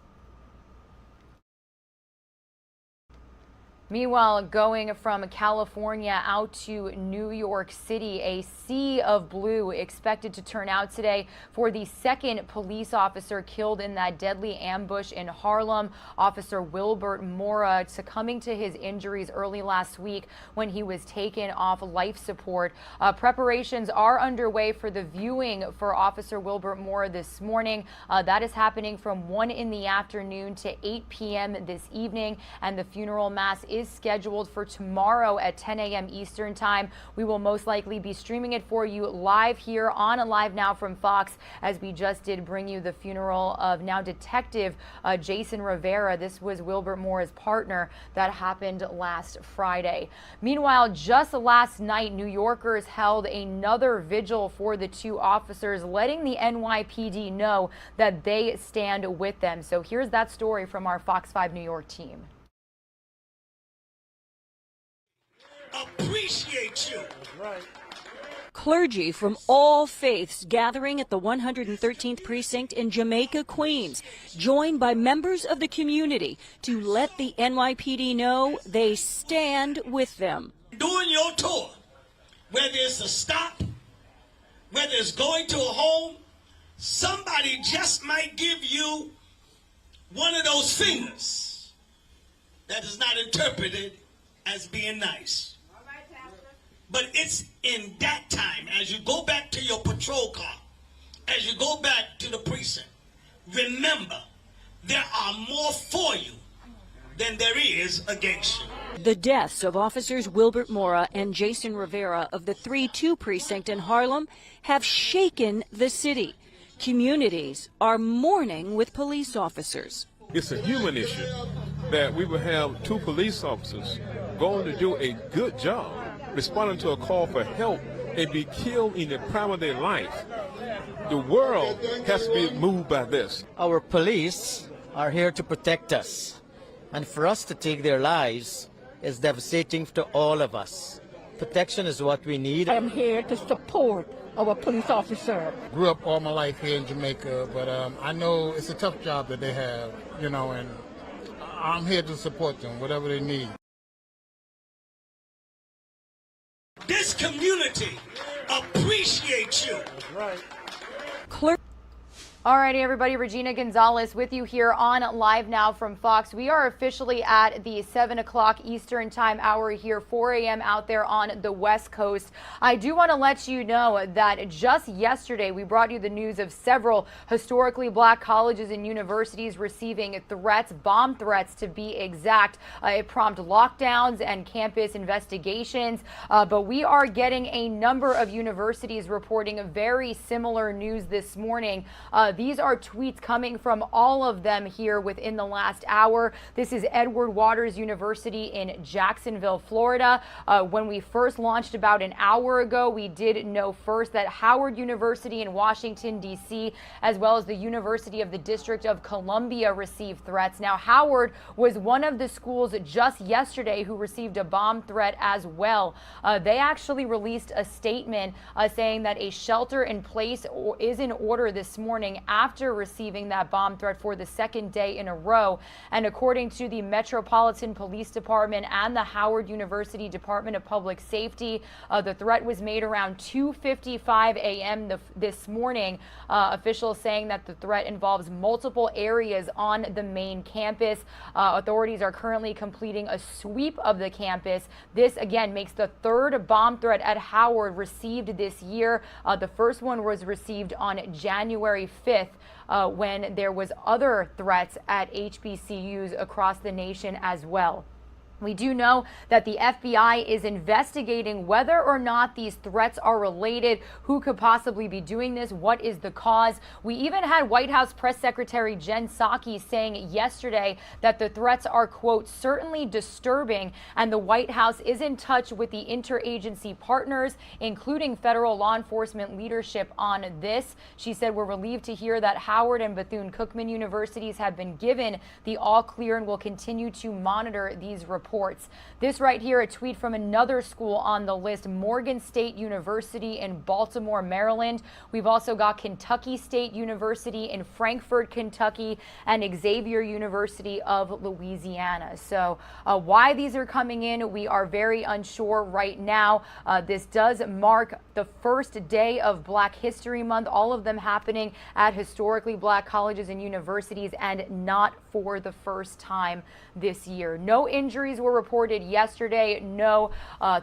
Meanwhile, going from California out to New York City, a sea of blue expected to turn out today for the 2nd police officer killed in that deadly ambush in Harlem. Officer Wilbert Mora succumbing to his injuries early last week when he was taken off life support. Preparations are underway for the viewing for Officer Wilbert Mora this morning. That is happening from 1 in the afternoon to 8 p.m. this evening, and the funeral mass is scheduled for tomorrow at 10 a.m. Eastern Time. We will most likely be streaming it for you live here on Live Now from Fox, as we just did bring you the funeral of now Detective Jason Rivera. This was Wilbert Mora's partner. That happened last Friday. Meanwhile, just last night, New Yorkers held another vigil for the 2 officers, letting the NYPD know that they stand with them. So here's that story from our Fox 5 New York team. Appreciate you. Right. Clergy from all faiths gathering at the 113th precinct in Jamaica, Queens, joined by members of the community to let the NYPD know they stand with them. During your tour, whether it's a stop, whether it's going to a home, somebody just might give you one of those fingers that is not interpreted as being nice. But it's in that time, as you go back to your patrol car, as you go back to the precinct, remember, there are more for you than there is against you. The deaths of officers Wilbert Mora and Jason Rivera of the 3-2 precinct in Harlem have shaken the city. Communities are mourning with police officers. It's a human issue that we will have 2 police officers going to do a good job responding to a call for help and be killed in the prime of their life. The world has to be moved by this. Our police are here to protect us, and for us to take their lives is devastating to all of us. Protection is what we need. I am here to support our police officer. Grew up all my life here in Jamaica, but I know it's a tough job that they have, you know, and I'm here to support them, whatever they need. This community appreciates you. Clergy Alrighty, everybody, Regina Gonzalez with you here on Live Now from Fox. We are officially at the 7 o'clock Eastern time hour here, 4 a.m. out there on the West Coast. I do want to let you know that just yesterday we brought you the news of several historically black colleges and universities receiving threats, bomb threats to be exact. It prompted lockdowns and campus investigations, but we are getting a number of universities reporting very similar news this morning. These are tweets coming from all of them here within the last hour. This is Edward Waters University in Jacksonville, Florida. When we first launched about an hour ago, we did know first that Howard University in Washington, D.C., as well as the University of the District of Columbia received threats. Now, Howard was one of the schools just yesterday who received a bomb threat as well. They actually released a statement saying that a shelter in place is in order this morning after receiving that bomb threat for the second day in a row. And according to the Metropolitan Police Department and the Howard University Department of Public Safety, the threat was made around 2:55 a.m. this morning. Officials saying that the threat involves multiple areas on the main campus. Authorities are currently completing a sweep of the campus. This again makes the third bomb threat at Howard received this year. The first one was received on January 5th. When there was other threats at HBCUs across the nation as well. We do know that the FBI is investigating whether or not these threats are related, who could possibly be doing this, what is the cause. We even had White House Press Secretary Jen Psaki saying yesterday that the threats are, quote, certainly disturbing, and the White House is in touch with the interagency partners, including federal law enforcement leadership on this. She said, we're relieved to hear that Howard and Bethune-Cookman universities have been given the all clear and will continue to monitor these reports. This right here, a tweet from another school on the list, Morgan State University in Baltimore, Maryland. We've also got Kentucky State University in Frankfort, Kentucky, and Xavier University of Louisiana. So why these are coming in, we are very unsure right now. This does mark the first day of Black History Month, all of them happening at historically black colleges and universities, and not for the first time this year. No injuries were reported yesterday. No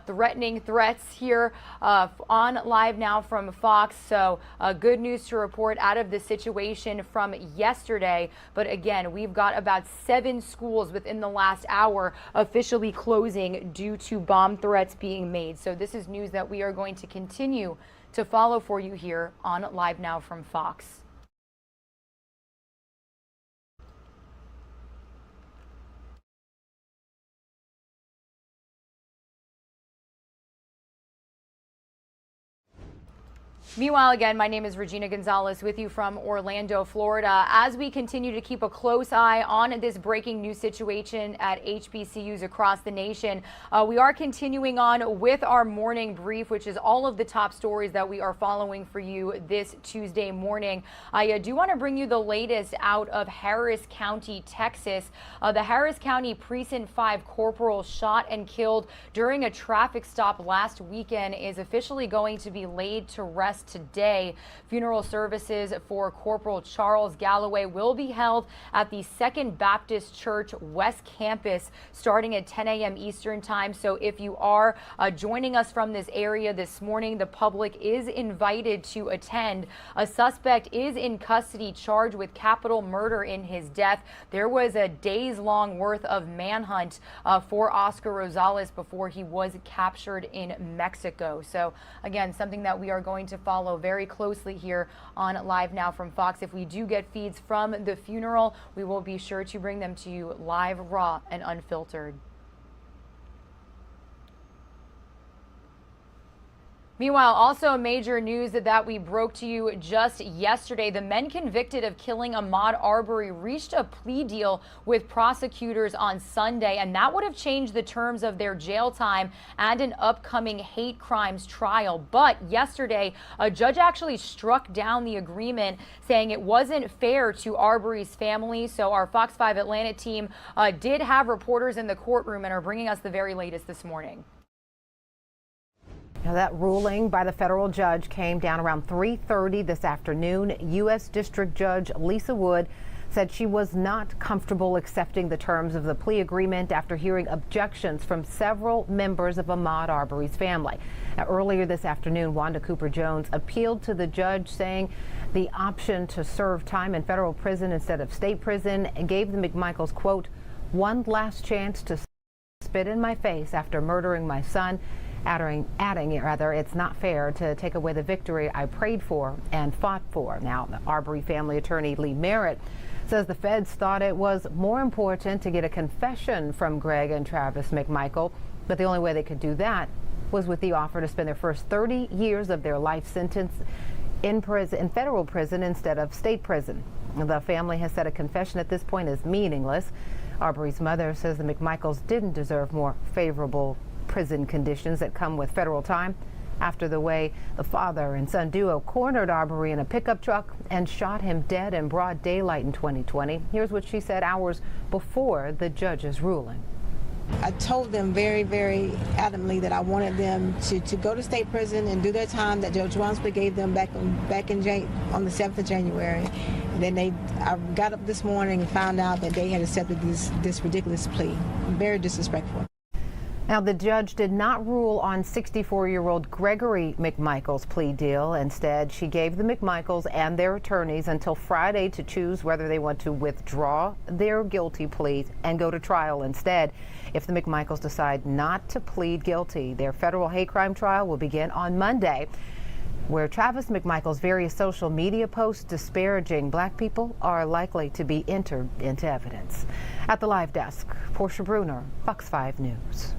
threatening threats here on Live Now from Fox. So good news to report out of the situation from yesterday. But again, we've got about 7 schools within the last hour officially closing due to bomb threats being made. So this is news that we are going to continue to follow for you here on Live Now from Fox. Meanwhile, again, my name is Regina Gonzalez with you from Orlando, Florida. As we continue to keep a close eye on this breaking news situation at HBCUs across the nation, we are continuing on with our morning brief, which is all of the top stories that we are following for you this Tuesday morning. I do want to bring you the latest out of Harris County, Texas. The Harris County Precinct 5 corporal shot and killed during a traffic stop last weekend is officially going to be laid to rest today. Funeral services for Corporal Charles Galloway will be held at the Second Baptist Church West Campus starting at 10 a.m. Eastern Time. So if you are joining us from this area this morning, the public is invited to attend. A suspect is in custody charged with capital murder in his death. There was a days-long worth of manhunt for Oscar Rosales before he was captured in Mexico. So again, something that we are going to follow very closely here on Live Now from Fox. If we do get feeds from the funeral, we will be sure to bring them to you live, raw, and unfiltered. Meanwhile, also major news that we broke to you just yesterday. The men convicted of killing Ahmaud Arbery reached a plea deal with prosecutors on Sunday, and that would have changed the terms of their jail time and an upcoming hate crimes trial. But yesterday, a judge actually struck down the agreement, saying it wasn't fair to Arbery's family. So our Fox 5 Atlanta team did have reporters in the courtroom and are bringing us the very latest this morning. Now, that ruling by the federal judge came down around 3:30 this afternoon. U.S. District Judge Lisa Wood said she was not comfortable accepting the terms of the plea agreement after hearing objections from several members of Ahmaud Arbery's family. Now, earlier this afternoon, Wanda Cooper Jones appealed to the judge, saying the option to serve time in federal prison instead of state prison gave the McMichaels, quote, one last chance to spit in my face after murdering my son. Adding, it's not fair to take away the victory I prayed for and fought for. Now, the Arbery family attorney Lee Merritt says the feds thought it was more important to get a confession from Greg and Travis McMichael, but the only way they could do that was with the offer to spend their first 30 years of their life sentence in federal prison instead of state prison. The family has said a confession at this point is meaningless. Arbery's mother says the McMichaels didn't deserve more favorable prison conditions that come with federal time after the way the father and son duo cornered Arbery in a pickup truck and shot him dead in broad daylight in 2020. Here's what she said hours before the judge's ruling. I told them very, very adamantly that I wanted them to go to state prison and do their time that Judge Wansford gave them back on the 7th of January. And then I got up this morning and found out that they had accepted this ridiculous plea. Very disrespectful. Now, the judge did not rule on 64-year-old Gregory McMichael's plea deal. Instead, she gave the McMichaels and their attorneys until Friday to choose whether they want to withdraw their guilty pleas and go to trial instead. If the McMichaels decide not to plead guilty, their federal hate crime trial will begin on Monday, where Travis McMichael's various social media posts disparaging black people are likely to be entered into evidence. At the live desk, Portia Bruner, Fox 5 News.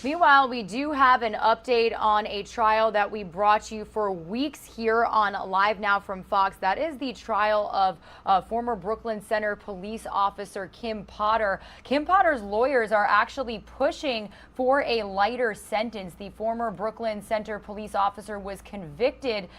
Meanwhile, we do have an update on a trial that we brought you for weeks here on Live Now from Fox. That is the trial of former Brooklyn Center police officer Kim Potter. Kim Potter's lawyers are actually pushing for a lighter sentence. The former Brooklyn Center police officer was convicted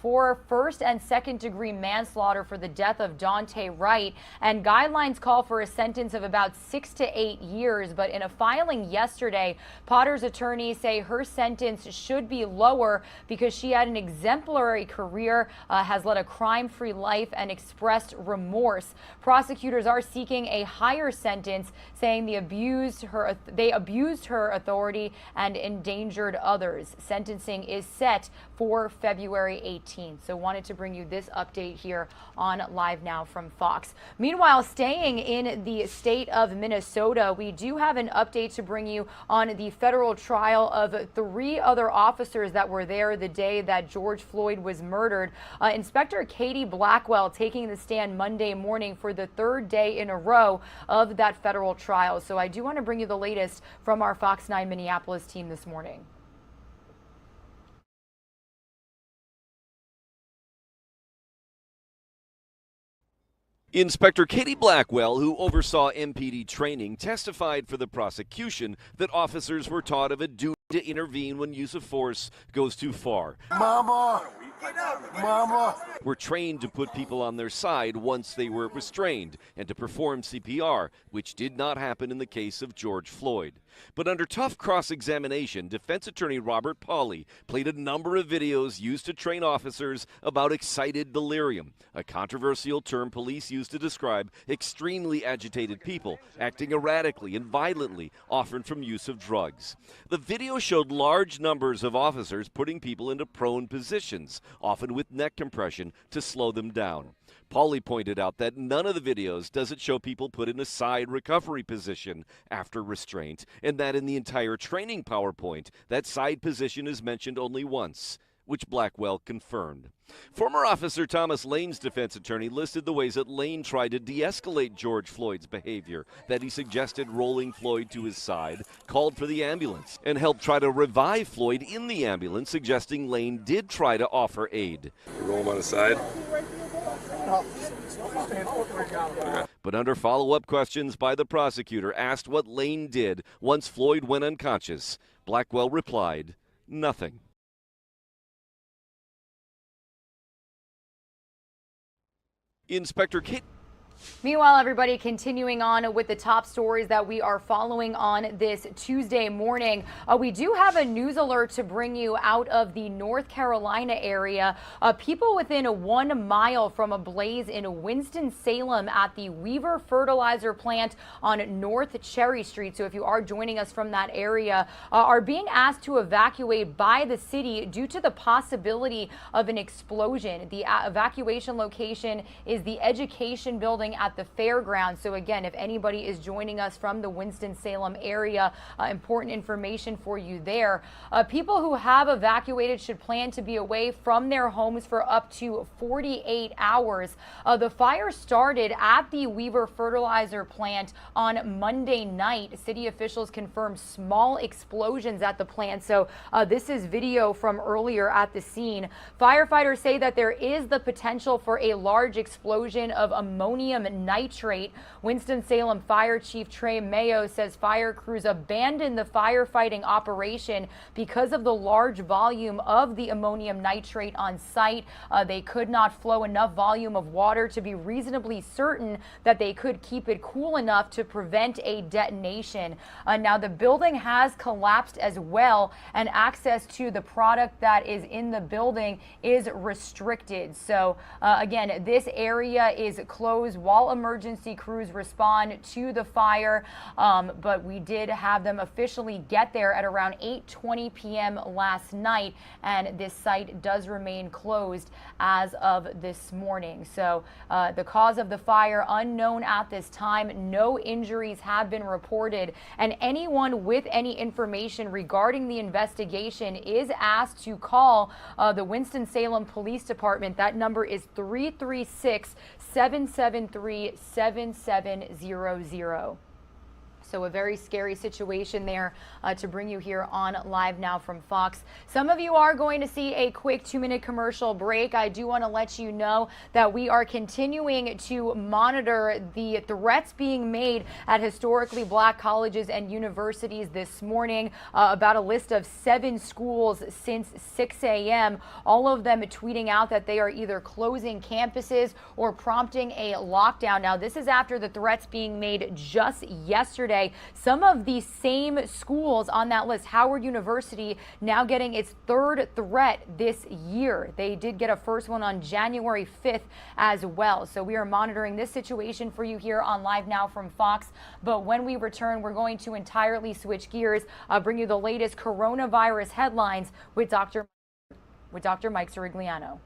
for first and second degree manslaughter for the death of Daunte Wright, and guidelines call for a sentence of about 6 to 8 years. But in a filing yesterday, Potter's attorneys say her sentence should be lower because she had an exemplary career, has led a crime-free life, and expressed remorse. Prosecutors are seeking a higher sentence, saying they abused her authority and endangered others. Sentencing is set for February 18th. So wanted to bring you this update here on Live Now from Fox. Meanwhile, staying in the state of Minnesota, we do have an update to bring you on the federal trial of 3 other officers that were there the day that George Floyd was murdered. Inspector Katie Blackwell taking the stand Monday morning for the 3rd day in a row of that federal trial. So I do want to bring you the latest from our Fox 9 Minneapolis team this morning. Inspector Katie Blackwell, who oversaw MPD training, testified for the prosecution that officers were taught of a duty to intervene when use of force goes too far. Mama! Mama! Were trained to put people on their side once they were restrained and to perform CPR, which did not happen in the case of George Floyd. But under tough cross-examination, defense attorney Robert Pauley played a number of videos used to train officers about excited delirium, a controversial term police use to describe extremely agitated people acting erratically and violently, often from use of drugs. The video showed large numbers of officers putting people into prone positions, often with neck compression, to slow them down. Pauley pointed out that none of the videos does it show people put in a side recovery position after restraint, and that in the entire training PowerPoint, that side position is mentioned only once, which Blackwell confirmed. Former Officer Thomas Lane's defense attorney listed the ways that Lane tried to de-escalate George Floyd's behavior, that he suggested rolling Floyd to his side, called for the ambulance, and helped try to revive Floyd in the ambulance, suggesting Lane did try to offer aid. Roll him on the side. But under follow-up questions by the prosecutor asked what Lane did once Floyd went unconscious, Blackwell replied, nothing. Inspector Kit. Meanwhile, everybody, continuing on with the top stories that we are following on this Tuesday morning. We do have a news alert to bring you out of the North Carolina area. People within 1 mile from a blaze in Winston-Salem at the Weaver Fertilizer Plant on North Cherry Street. So if you are joining us from that area, are being asked to evacuate by the city due to the possibility of an explosion. The evacuation location is the education building at the fairgrounds. So again, if anybody is joining us from the Winston-Salem area, important information for you there. People who have evacuated should plan to be away from their homes for up to 48 hours. The fire started at the Weaver Fertilizer Plant on Monday night. City officials confirmed small explosions at the plant. So this is video from earlier at the scene. Firefighters say that there is the potential for a large explosion of ammonium nitrate. Winston-Salem Fire Chief Trey Mayo says fire crews abandoned the firefighting operation because of the large volume of the ammonium nitrate on site. They could not flow enough volume of water to be reasonably certain that they could keep it cool enough to prevent a detonation. Now the building has collapsed as well, and access to the product that is in the building is restricted. So again, this area is closed while emergency crews respond to the fire, but we did have them officially get there at around 8:20 p.m. last night, and this site does remain closed as of this morning. So the cause of the fire unknown at this time. No injuries have been reported, and anyone with any information regarding the investigation is asked to call the Winston-Salem Police Department. That number is 336-773-7700. So a very scary situation there to bring you here on Live Now from Fox. Some of you are going to see a quick 2-minute commercial break. I do want to let you know that we are continuing to monitor the threats being made at historically black colleges and universities this morning. About a list of 7 schools since 6 a.m. All of them tweeting out that they are either closing campuses or prompting a lockdown. Now, this is after the threats being made just yesterday. Some of the same schools on that list, Howard University, now getting its 3rd threat this year. They did get a first one on January 5th as well. So we are monitoring this situation for you here on Live Now from Fox. But when we return, we're going to entirely switch gears, bring you the latest coronavirus headlines with Dr. Mike Sirigliano.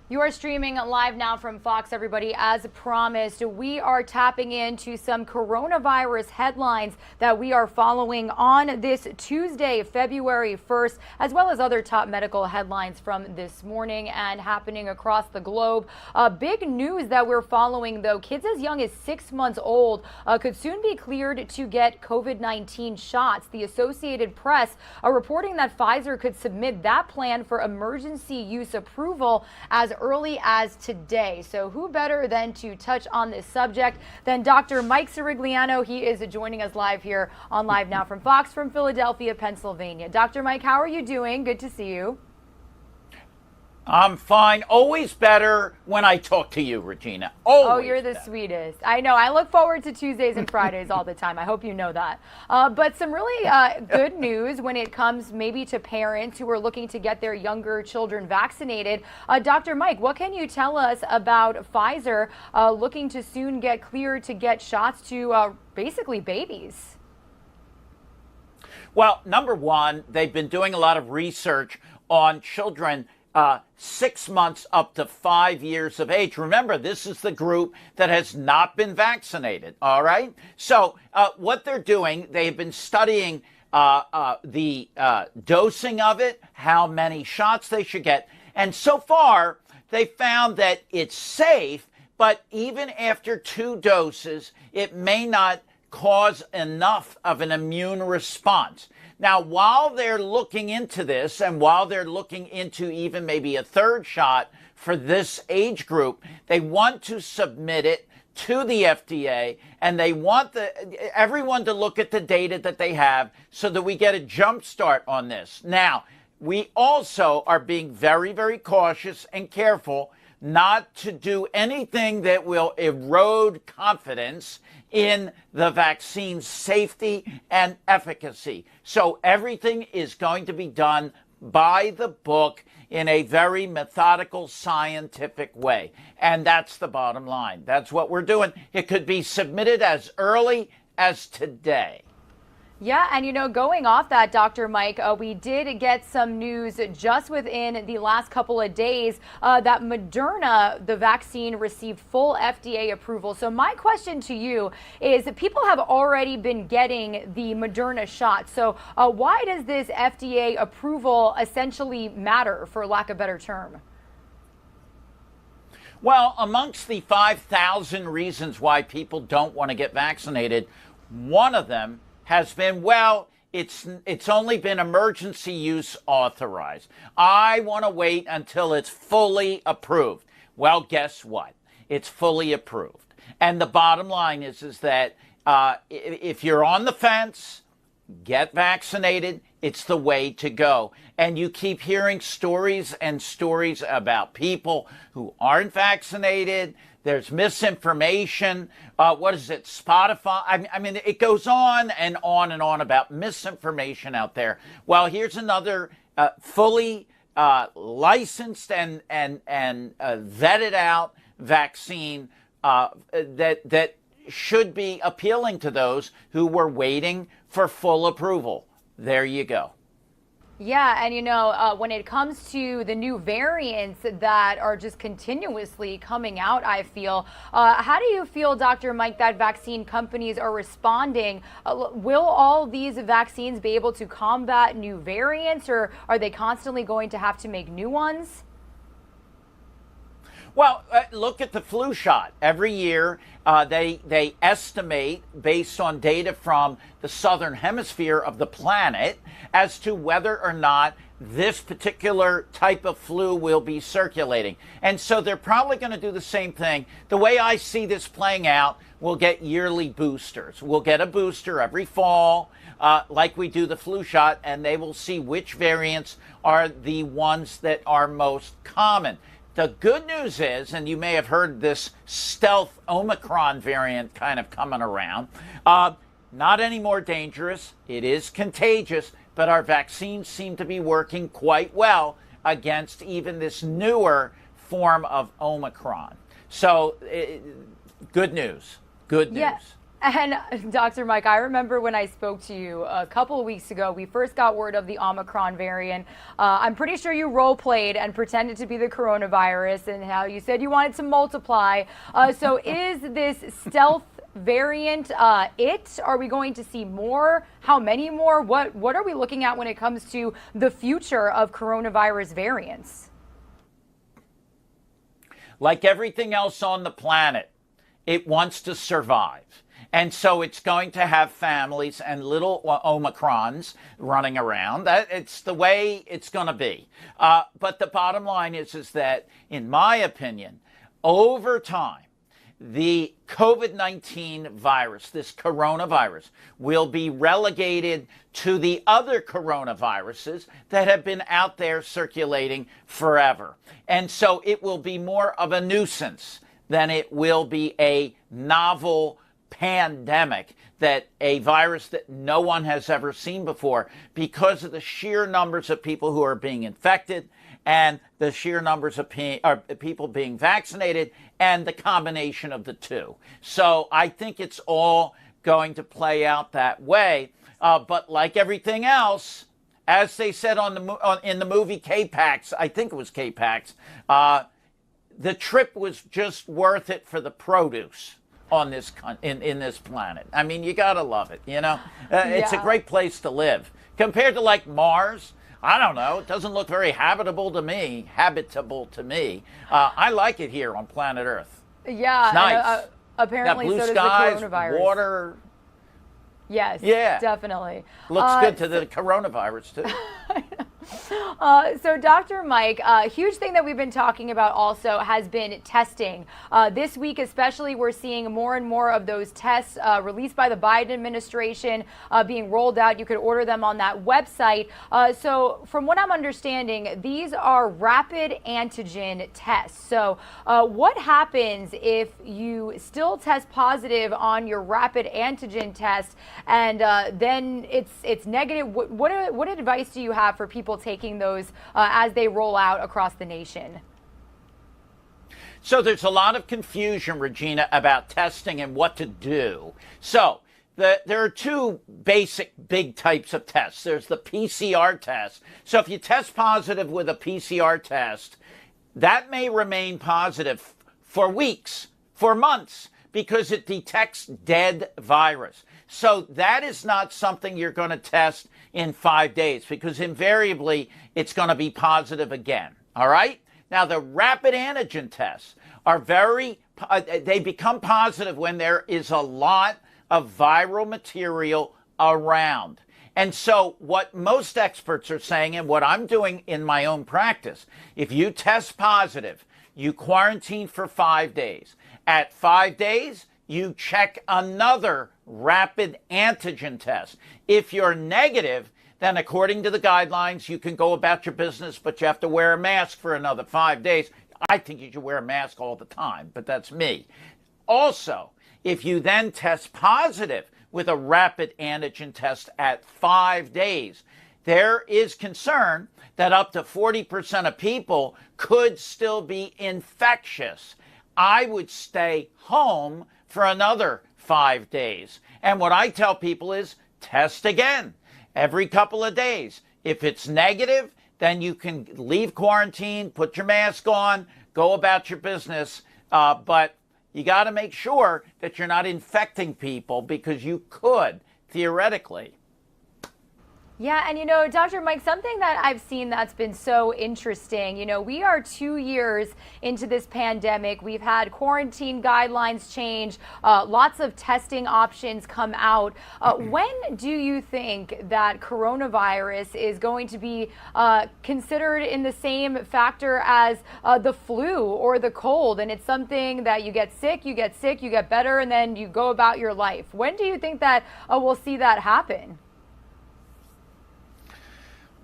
You are streaming live now from Fox, everybody. As promised, we are tapping into some coronavirus headlines that we are following on this Tuesday, February 1st, as well as other top medical headlines from this morning and happening across the globe. Big news that we're following, though. Kids as young as 6 months old could soon be cleared to get COVID-19 shots. The Associated Press are reporting that Pfizer could submit that plan for emergency use approval as early as today. So who better than to touch on this subject than Dr. Mike Sirigliano? He is joining us live here on Live Now from Fox from Philadelphia, Pennsylvania. Dr. Mike, how are you doing? Good to see you. I'm fine. Always better when I talk to you, Regina. Always. Oh, you're the sweetest. I know. I look forward to Tuesdays and Fridays all the time. I hope you know that. But some really good news when it comes maybe to parents who are looking to get their younger children vaccinated. Dr. Mike, what can you tell us about Pfizer looking to soon get cleared to get shots to basically babies? Well, number one, they've been doing a lot of research on children 6 months up to 5 years of age. Remember, this is the group that has not been vaccinated, all right? So what they're doing, they've been studying the dosing of it, how many shots they should get. And so far, they found that it's safe, but even after 2 doses, it may not cause enough of an immune response. Now, while they're looking into this and while they're looking into even maybe a 3rd shot for this age group, they want to submit it to the FDA and they want everyone to look at the data that they have so that we get a jump start on this. Now, we also are being very, very cautious and careful not to do anything that will erode confidence in the vaccine's safety and efficacy. So everything is going to be done by the book in a very methodical, scientific way. And that's the bottom line. That's what we're doing. It could be submitted as early as today. Yeah, and you know, going off that, Dr. Mike, we did get some news just within the last couple of days that Moderna, the vaccine, received full FDA approval. So my question to you is, people have already been getting the Moderna shot. So why does this FDA approval essentially matter, for lack of a better term? Well, amongst the 5,000 reasons why people don't want to get vaccinated, one of them has been, well, it's only been emergency use authorized. I want to wait until it's fully approved. Well, guess what? It's fully approved. And the bottom line is that if you're on the fence, get vaccinated. It's the way to go. And you keep hearing stories and stories about people who aren't vaccinated. There's misinformation. What is it? Spotify. I mean, it goes on and on and on about misinformation out there. Well, here's another fully licensed and vetted out vaccine that should be appealing to those who were waiting for full approval. There you go. Yeah, and you know, when it comes to the new variants that are just continuously coming out, I feel, how do you feel, Dr. Mike, that vaccine companies are responding? Will all these vaccines be able to combat new variants, or are they constantly going to have to make new ones? Well, look at the flu shot. Every year, they estimate, based on data from the southern hemisphere of the planet, as to whether or not this particular type of flu will be circulating. And so they're probably going to do the same thing. The way I see this playing out, we'll get yearly boosters. We'll get a booster every fall, like we do the flu shot, and they will see which variants are the ones that are most common. The good news is, and you may have heard this stealth Omicron variant kind of coming around, not any more dangerous. It is contagious, but our vaccines seem to be working quite well against even this newer form of Omicron. So good news. Good news. Yeah. And Dr. Mike, I remember when I spoke to you a couple of weeks ago, we first got word of the Omicron variant. I'm pretty sure you role played and pretended to be the coronavirus and how you said you wanted to multiply. So is this stealth variant it? Are we going to see more? How many more? What are we looking at when it comes to the future of coronavirus variants? Like everything else on the planet, it wants to survive. And so it's going to have families and little Omicrons running around. It's the way it's going to be. But the bottom line is that, in my opinion, over time, the COVID-19 virus, this coronavirus, will be relegated to the other coronaviruses that have been out there circulating forever. And so it will be more of a nuisance than it will be a novel pandemic, that a virus that no one has ever seen before, because of the sheer numbers of people who are being infected and the sheer numbers of people being vaccinated and the combination of the two. So I think it's all going to play out that way. But like everything else, as they said in the movie Hbcus, I think it was Hbcus, the trip was just worth it for the produce on this in this planet. I mean, you gotta love it, you know. It's a great place to live compared to like Mars. I don't know. It doesn't look very habitable to me. I like it here on planet Earth. Yeah, it's nice. Apparently, got blue so skies, does the coronavirus. water. Yes. Yeah. Definitely. Looks good to the coronavirus too. So Dr. Mike, a huge thing that we've been talking about also has been testing. This week especially, we're seeing more and more of those tests released by the Biden administration being rolled out. You could order them on that website. So from what I'm understanding, these are rapid antigen tests. So what happens if you still test positive on your rapid antigen test and then it's negative? What advice do you have for people taking those as they roll out across the nation? So there's a lot of confusion, Regina, about testing and what to do. So there are two basic big types of tests. There's the PCR test. So if you test positive with a PCR test, that may remain positive for weeks, for months, because it detects dead virus. So that is not something you're going to test in 5 days, because invariably it's going to be positive again. All right? Now, the rapid antigen tests are they become positive when there is a lot of viral material around. And so what most experts are saying, and what I'm doing in my own practice, if you test positive, you quarantine for 5 days. At 5 days, you check another rapid antigen test. If you're negative, then according to the guidelines, you can go about your business, but you have to wear a mask for another 5 days. I think you should wear a mask all the time, but that's me. Also, if you then test positive with a rapid antigen test at 5 days, there is concern that up to 40% of people could still be infectious. I would stay home for another 5 days. And what I tell people is test again every couple of days. If it's negative, then you can leave quarantine, put your mask on, go about your business. But you got to make sure that you're not infecting people, because you could, theoretically. Yeah, and Dr. Mike, something that I've seen that's been so interesting, we are 2 years into this pandemic. We've had quarantine guidelines change, lots of testing options come out. When do you think that coronavirus is going to be considered in the same factor as the flu or the cold? And it's something that you get sick, you get better, and then you go about your life. When do you think that we'll see that happen?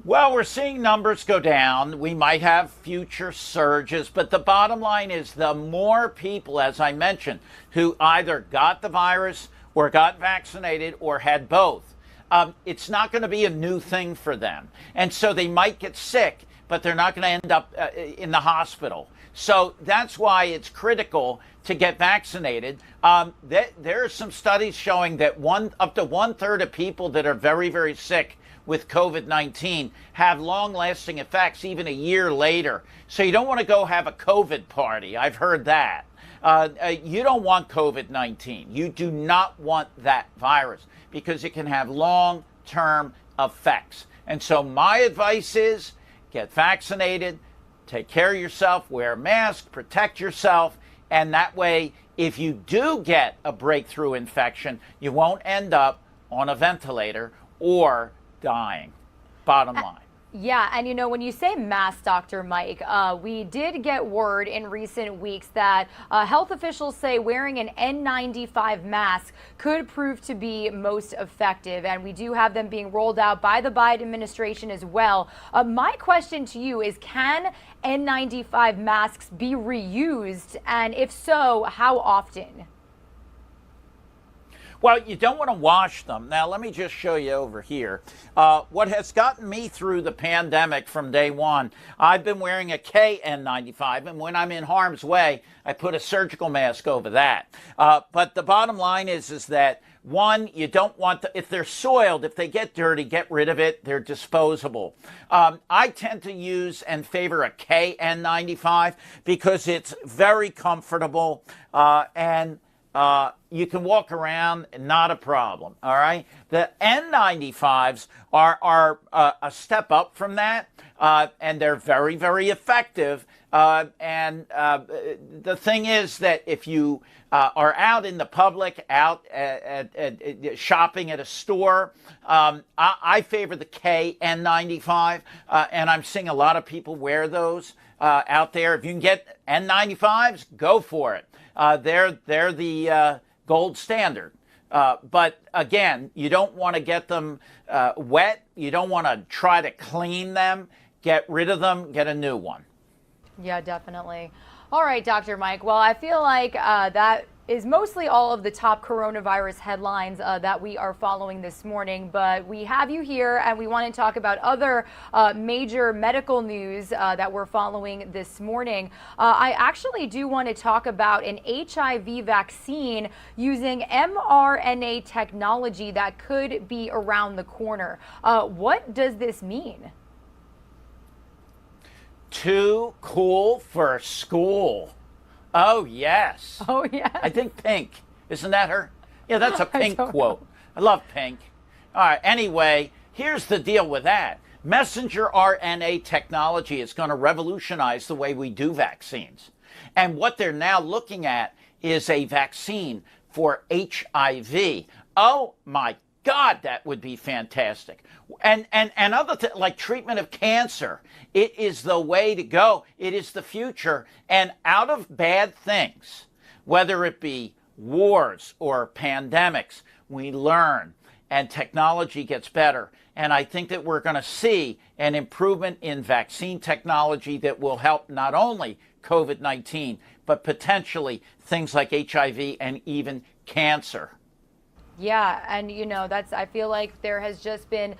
Well, we're seeing numbers go down. We might have future surges, but the bottom line is the more people, as I mentioned, who either got the virus or got vaccinated or had both, it's not going to be a new thing for them. And so they might get sick, but they're not going to end up in the hospital. So that's why it's critical to get vaccinated. There are some studies showing that up to 1/3 of people that are very, very sick with COVID-19 have long-lasting effects even a year later. So you don't want to go have a COVID party. I've heard that. You don't want COVID-19. You do not want that virus because it can have long-term effects. And so my advice is get vaccinated, take care of yourself, wear a mask, protect yourself, and that way, if you do get a breakthrough infection, you won't end up on a ventilator or dying. Bottom line. Yeah, and you know, when you say mask, Dr. Mike, we did get word in recent weeks that health officials say wearing an N95 mask could prove to be most effective, and we do have them being rolled out by the Biden administration as well. My question to you is, can N95 masks be reused, and if so, how often? Well, you don't want to wash them. Now, let me just show you over here. What has gotten me through the pandemic from day one, I've been wearing a KN95, and when I'm in harm's way, I put a surgical mask over that. But the bottom line is that, one, you don't want if they're soiled, if they get dirty, get rid of it. They're disposable. I tend to use and favor a KN95 because it's very comfortable and you can walk around, not a problem, all right? The N95s are a step up from that, and they're very, very effective. And the thing is that if you are out in the public, out at shopping at a store, I favor the KN95, and I'm seeing a lot of people wear those out there. If you can get N95s, go for it. They're the gold standard. But again, you don't want to get them wet. You don't want to try to clean them. Get rid of them. Get a new one. Yeah, definitely. All right, Dr. Mike. Well, I feel like that is mostly all of the top coronavirus headlines that we are following this morning. But we have you here, and we want to talk about other major medical news that we're following this morning. I actually do want to talk about an HIV vaccine using mRNA technology that could be around the corner. What does this mean? Too cool for school. Oh, yes. Oh, yes. I think Pink. Isn't that her? Yeah, that's a Pink quote. I love Pink. All right, anyway, here's the deal with that. Messenger RNA technology is going to revolutionize the way we do vaccines. And what they're now looking at is a vaccine for HIV. Oh, my God, that would be fantastic. And other things like treatment of cancer. It is the way to go. It is the future. And out of bad things, whether it be wars or pandemics, we learn and technology gets better. And I think that we're going to see an improvement in vaccine technology that will help not only COVID-19, but potentially things like HIV and even cancer. Yeah, and you know, I feel like there has just been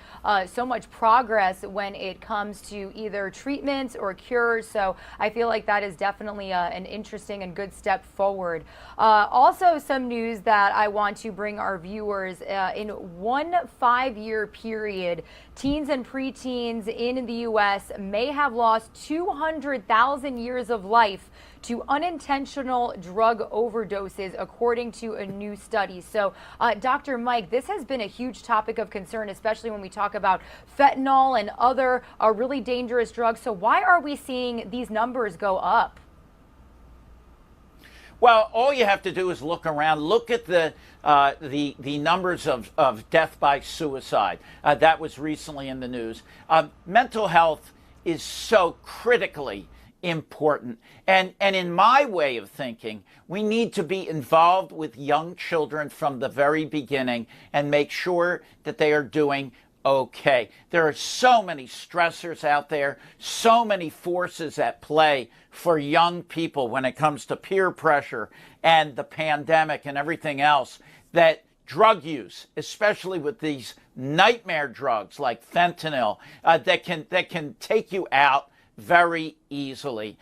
so much progress when it comes to either treatments or cures. So I feel like that is definitely an interesting and good step forward. Also, some news that I want to bring our viewers in 1 5-year period, teens and preteens in the U.S. may have lost 200,000 years of life to unintentional drug overdoses, according to a new study. So, Dr. Mike, this has been a huge topic of concern, especially when we talk about fentanyl and other really dangerous drugs. So why are we seeing these numbers go up? Well, all you have to do is look around. Look at the numbers of death by suicide. That was recently in the news. Mental health is so critically important. And in my way of thinking, we need to be involved with young children from the very beginning and make sure that they are doing okay. There are so many stressors out there, so many forces at play for young people when it comes to peer pressure and the pandemic and everything else, that drug use, especially with these nightmare drugs like fentanyl, that can take you out very easily.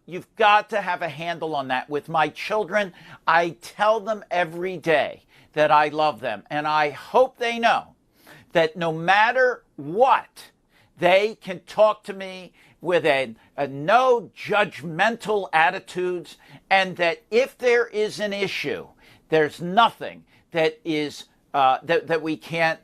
You've got to have a handle on that. With my children, I tell them every day that I love them, and I hope they know that no matter what, they can talk to me with a no judgmental attitudes, and that if there is an issue, there's nothing that is that we can't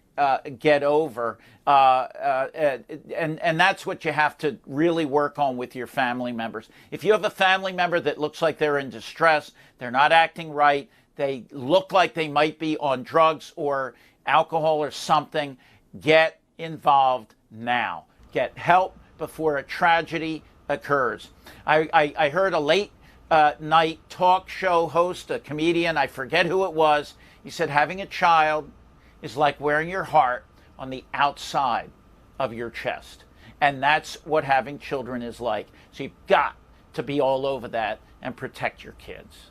get over, and that's what you have to really work on with your family members. If you have a family member that looks like they're in distress, they're not acting right, they look like they might be on drugs or alcohol or something, get involved now. Get help before a tragedy occurs. I heard a late night talk show host, a comedian, I forget who it was, he said having a child is like wearing your heart on the outside of your chest. And that's what having children is like. So you've got to be all over that and protect your kids.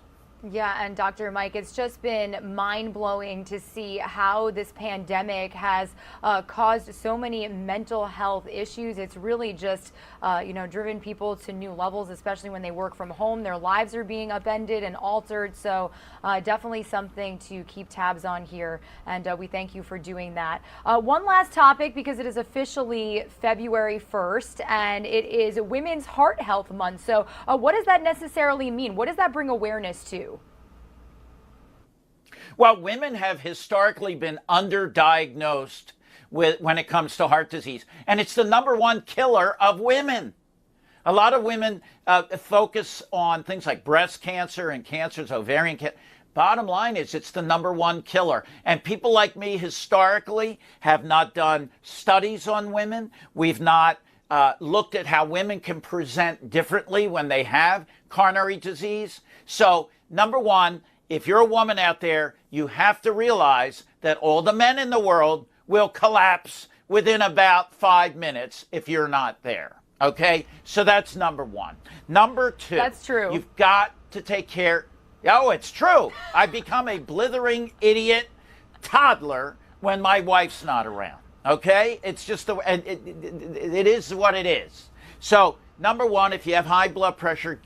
Yeah, and Dr. Mike, it's just been mind-blowing to see how this pandemic has caused so many mental health issues. It's really just, driven people to new levels, especially when they work from home. Their lives are being upended and altered. So definitely something to keep tabs on here. And we thank you for doing that. One last topic, because it is officially February 1st, and it is Women's Heart Health Month. So what does that necessarily mean? What does that bring awareness to? Well, women have historically been underdiagnosed when it comes to heart disease, and it's the #1 killer of women. A lot of women focus on things like breast cancer and cancers, ovarian cancer. Bottom line is it's the #1 killer. And people like me historically have not done studies on women. We've not looked at how women can present differently when they have coronary disease. So, #1, if you're a woman out there, you have to realize that all the men in the world will collapse within about 5 minutes if you're not there. Okay? So that's #1. #2. That's true. You've got to take care. Oh, it's true. I become a blithering idiot toddler when my wife's not around. Okay? It's just and it is what it is. So, #1, if you have high blood pressure,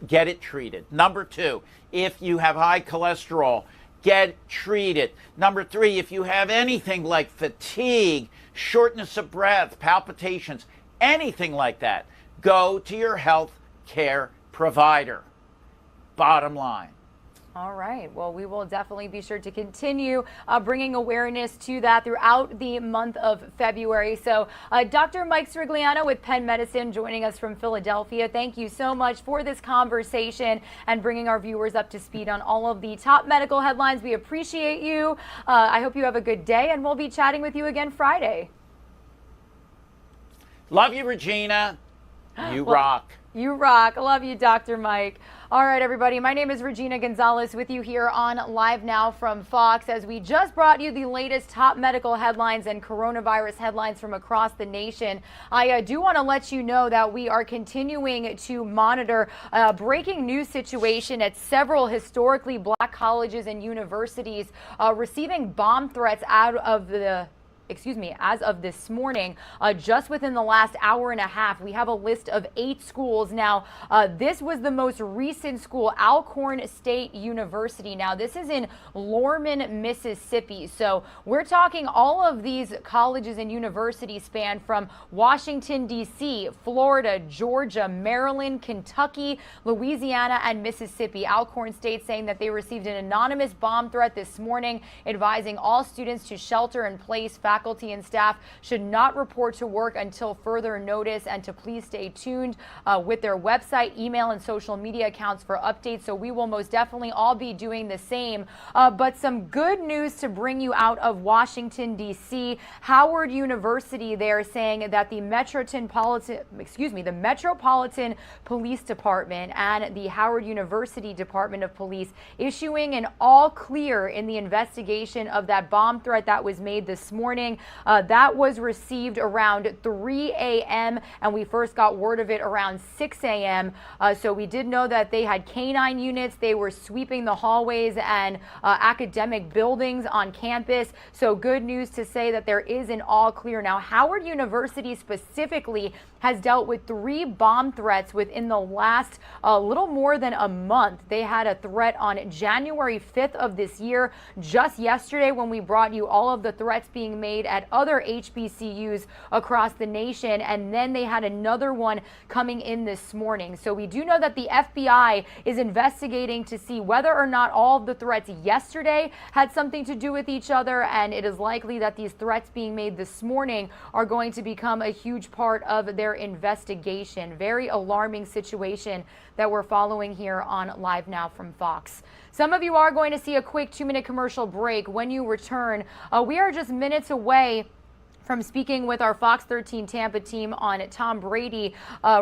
get it treated. #2, if you have high cholesterol, get treated. #3, if you have anything like fatigue, shortness of breath, palpitations, anything like that, go to your health care provider. Bottom line. All right. Well, we will definitely be sure to continue bringing awareness to that throughout the month of February. So Dr. Mike Srigliano with Penn Medicine joining us from Philadelphia. Thank you so much for this conversation and bringing our viewers up to speed on all of the top medical headlines. We appreciate you. I hope you have a good day, and we'll be chatting with you again Friday. Love you, Regina. You rock. You rock. Love you, Dr. Mike. All right, everybody. My name is Regina Gonzalez with you here on Live Now from Fox, as we just brought you the latest top medical headlines and coronavirus headlines from across the nation. I do want to let you know that we are continuing to monitor a breaking news situation at several historically black colleges and universities receiving bomb threats as of this morning, just within the last hour and a half. We have a list of 8 schools. Now, this was the most recent school, Alcorn State University. Now, this is in Lorman, Mississippi. So we're talking all of these colleges and universities span from Washington, D.C., Florida, Georgia, Maryland, Kentucky, Louisiana, and Mississippi. Alcorn State saying that they received an anonymous bomb threat this morning, advising all students to shelter in place. Faculty and staff should not report to work until further notice, and to please stay tuned with their website, email, and social media accounts for updates. So we will most definitely all be doing the same. But some good news to bring you out of Washington, D.C. Howard University, they're saying that the Metropolitan Police Department and the Howard University Department of Police issuing an all clear in the investigation of that bomb threat that was made this morning. streaming. That was received around 3 a.m. and we first got word of it around 6 a.m. So we did know that they had canine units. They were sweeping the hallways and academic buildings on campus. So good news to say that there is an all clear. Now, Howard University specifically has dealt with 3 bomb threats within the last little more than a month. They had a threat on January 5th of this year, just yesterday when we brought you all of the threats being made at other HBCUs across the nation, and then they had another one coming in this morning. So we do know that the FBI is investigating to see whether or not all of the threats yesterday had something to do with each other, and it is likely that these threats being made this morning are going to become a huge part of their investigation. Very alarming situation that we're following here on Live Now from Fox. Some of you are going to see a quick 2-minute commercial break. When you return, we are just minutes away from speaking with our Fox 13 Tampa team on Tom Brady,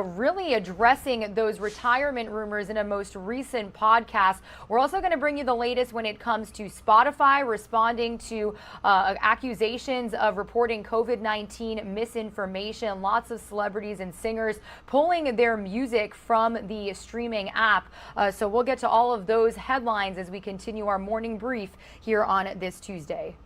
really addressing those retirement rumors in a most recent podcast. We're also going to bring you the latest when it comes to Spotify responding to accusations of reporting COVID-19 misinformation. Lots of celebrities and singers pulling their music from the streaming app. So we'll get to all of those headlines as we continue our morning brief here on this Tuesday.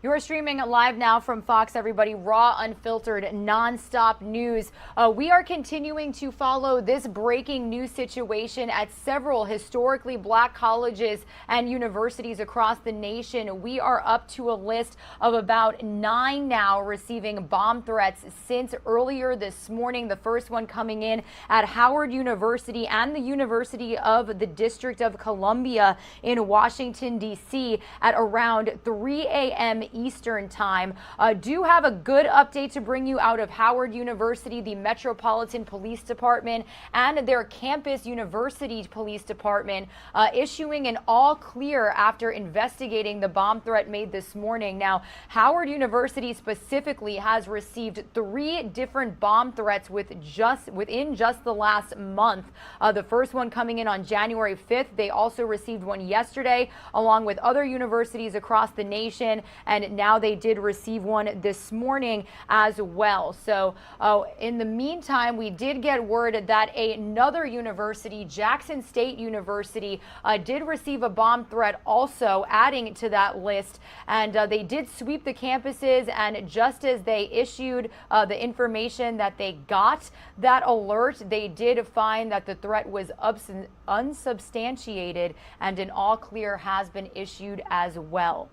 You are streaming live now from Fox, everybody. Raw, unfiltered, nonstop news. We are continuing to follow this breaking news situation at several historically black colleges and universities across the nation. We are up to a list of about 9 now receiving bomb threats since earlier this morning. The first one coming in at Howard University and the University of the District of Columbia in Washington, D.C. at around 3 a.m. Eastern time. Do have a good update to bring you out of Howard University, the Metropolitan Police Department, and their campus university police department issuing an all clear after investigating the bomb threat made this morning. Now, Howard University specifically has received 3 different bomb threats within just the last month. The first one coming in on January 5th. They also received one yesterday, along with other universities across the nation, and now they did receive one this morning as well. So in the meantime, we did get word that another university, Jackson State University, did receive a bomb threat also, adding to that list, and they did sweep the campuses, and just as they issued the information that they got that alert, they did find that the threat was unsubstantiated, and an all clear has been issued as well.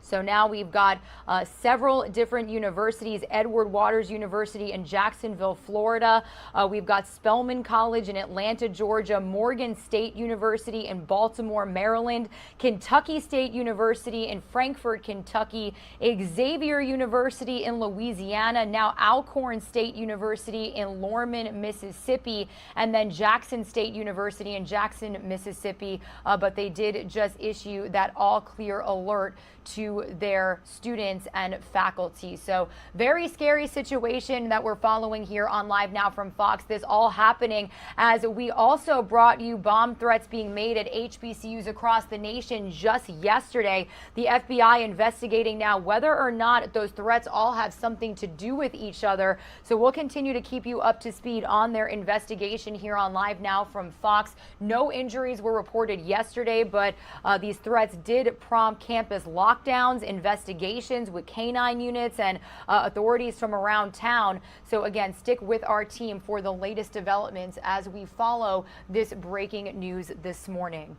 So now we've got several different universities: Edward Waters University in Jacksonville, Florida. We've got Spelman College in Atlanta, Georgia, Morgan State University in Baltimore, Maryland, Kentucky State University in Frankfort, Kentucky, Xavier University in Louisiana, now Alcorn State University in Lorman, Mississippi, and then Jackson State University in Jackson, Mississippi. But they did just issue that all clear alert to their students and faculty. So very scary situation that we're following here on Live Now from Fox. This all happening as we also brought you bomb threats being made at HBCUs across the nation just yesterday. The FBI investigating now whether or not those threats all have something to do with each other. So we'll continue to keep you up to speed on their investigation here on Live Now from Fox. No injuries were reported yesterday, but these threats did prompt campus lockdowns, investigations with canine units and authorities from around town. So again, stick with our team for the latest developments as we follow this breaking news this morning.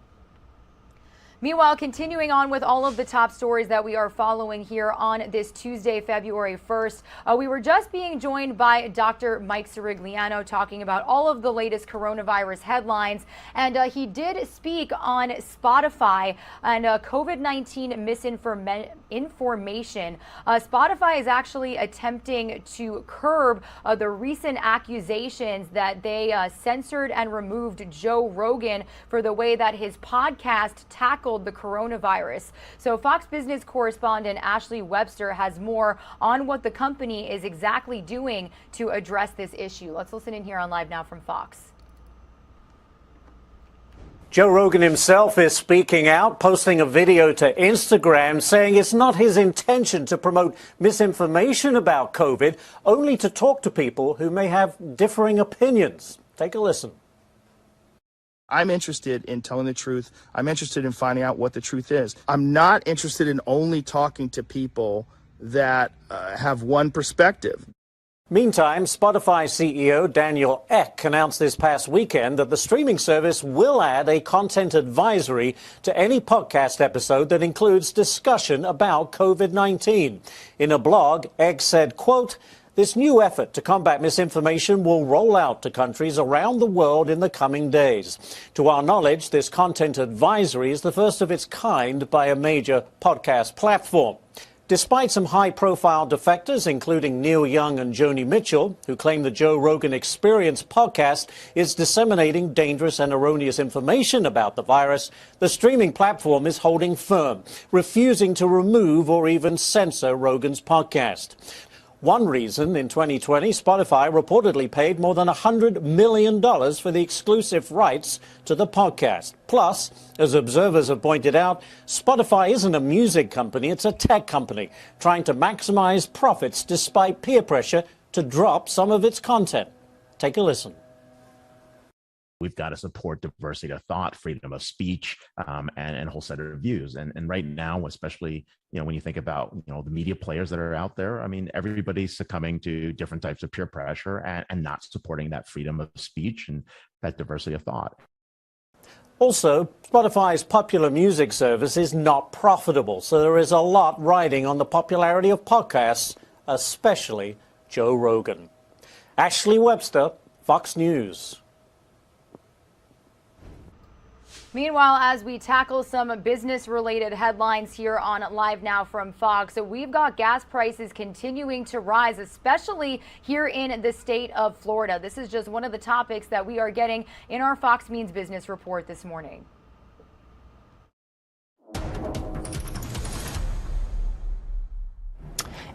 Meanwhile, continuing on with all of the top stories that we are following here on this Tuesday, February 1st, we were just being joined by Dr. Mike Sirigliano talking about all of the latest coronavirus headlines, and he did speak on Spotify and COVID-19 misinformation. Spotify is actually attempting to curb the recent accusations that they censored and removed Joe Rogan for the way that his podcast tackled the coronavirus. So Fox Business correspondent Ashley Webster has more on what the company is exactly doing to address this issue. Let's listen in here on Live Now from Fox. Joe Rogan himself is speaking out, posting a video to Instagram saying it's not his intention to promote misinformation about COVID, only to talk to people who may have differing opinions. Take a listen. I'm interested in telling the truth. I'm interested in finding out what the truth is. I'm not interested in only talking to people that have one perspective. Meantime, Spotify CEO Daniel Ek announced this past weekend that the streaming service will add a content advisory to any podcast episode that includes discussion about COVID-19. In a blog, Ek said, quote, "This new effort to combat misinformation will roll out to countries around the world in the coming days. To our knowledge, this content advisory is the first of its kind by a major podcast platform." Despite some high-profile defectors, including Neil Young and Joni Mitchell, who claim the Joe Rogan Experience podcast is disseminating dangerous and erroneous information about the virus, the streaming platform is holding firm, refusing to remove or even censor Rogan's podcast. One reason, in 2020, Spotify reportedly paid more than $100 million for the exclusive rights to the podcast. Plus, as observers have pointed out, Spotify isn't a music company, it's a tech company, trying to maximize profits despite peer pressure to drop some of its content. Take a listen. We've got to support diversity of thought, freedom of speech, and a whole set of views. And right now, especially, when you think about, the media players that are out there, I mean, everybody's succumbing to different types of peer pressure and not supporting that freedom of speech and that diversity of thought. Also, Spotify's popular music service is not profitable, so there is a lot riding on the popularity of podcasts, especially Joe Rogan. Ashley Webster, Fox News. Meanwhile, as we tackle some business-related headlines here on Live Now from Fox, we've got gas prices continuing to rise, especially here in the state of Florida. This is just one of the topics that we are getting in our Fox Means Business report this morning.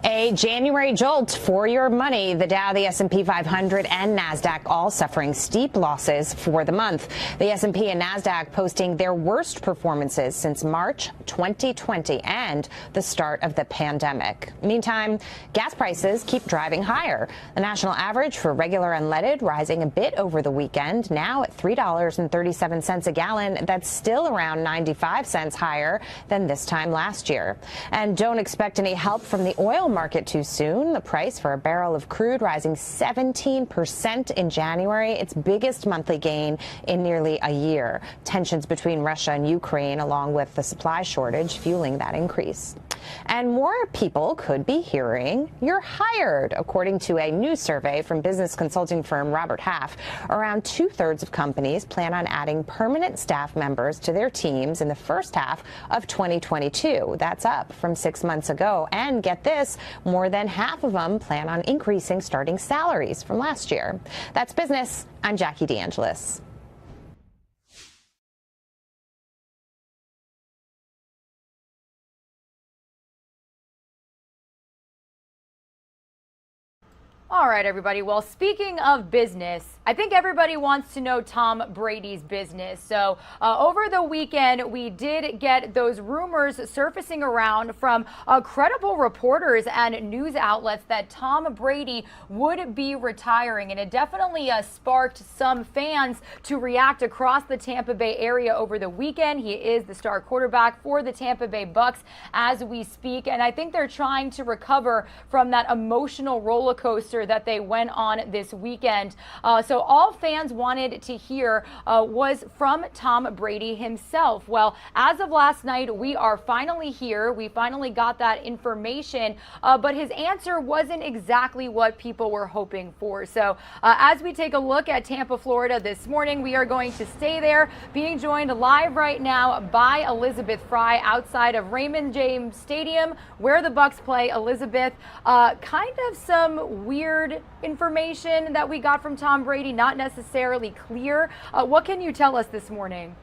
A January jolt for your money. The Dow, the S&P 500, and NASDAQ all suffering steep losses for the month. The S&P and NASDAQ posting their worst performances since March 2020 and the start of the pandemic. Meantime, gas prices keep driving higher. The national average for regular unleaded rising a bit over the weekend, now at $3.37 a gallon. That's still around 95 cents higher than this time last year. And don't expect any help from the oil market too soon. The price for a barrel of crude rising 17% in January, its biggest monthly gain in nearly a year. Tensions between Russia and Ukraine, along with the supply shortage, fueling that increase. And more people could be hearing you're hired, according to a new survey from business consulting firm Robert Half. Around 2/3 of companies plan on adding permanent staff members to their teams in the first half of 2022. That's up from 6 months ago. And get this, more than half of them plan on increasing starting salaries from last year. That's business. I'm Jackie DeAngelis. All right, everybody. Well, speaking of business, I think everybody wants to know Tom Brady's business. So over the weekend, we did get those rumors surfacing around from credible reporters and news outlets that Tom Brady would be retiring. And it definitely sparked some fans to react across the Tampa Bay area over the weekend. He is the star quarterback for the Tampa Bay Bucks as we speak. And I think they're trying to recover from that emotional roller coaster that they went on this weekend. So all fans wanted to hear was from Tom Brady himself. Well, as of last night, we are finally here. We finally got that information, but his answer wasn't exactly what people were hoping for. So as we take a look at Tampa, Florida this morning, we are going to stay there, being joined live right now by Elizabeth Fry outside of Raymond James Stadium, where the Bucks play. Elizabeth, kind of some weird information that we got from Tom Brady, not necessarily clear. What can you tell us this morning?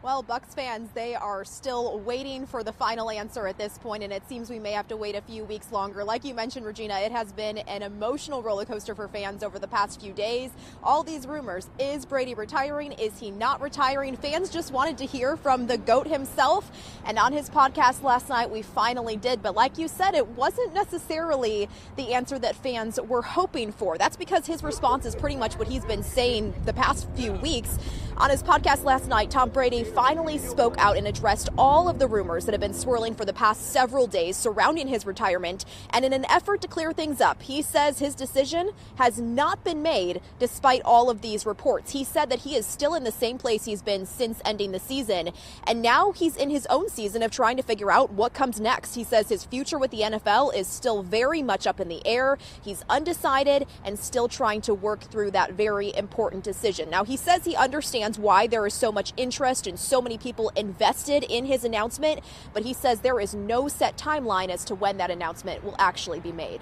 Well, Bucks fans, they are still waiting for the final answer at this point, and it seems we may have to wait a few weeks longer. Like you mentioned, Regina, it has been an emotional roller coaster for fans over the past few days. All these rumors, is Brady retiring? Is he not retiring? Fans just wanted to hear from the GOAT himself, and on his podcast last night, we finally did. But like you said, it wasn't necessarily the answer that fans were hoping for. That's because his response is pretty much what he's been saying the past few weeks. On his podcast last night, Tom Brady finally spoke out and addressed all of the rumors that have been swirling for the past several days surrounding his retirement. And in an effort to clear things up, he says his decision has not been made despite all of these reports. He said that he is still in the same place he's been since ending the season. And now he's in his own season of trying to figure out what comes next. He says his future with the NFL is still very much up in the air. He's undecided and still trying to work through that very important decision. Now, he says he understands why there is so much interest and so many people invested in his announcement, but he says there is no set timeline as to when that announcement will actually be made.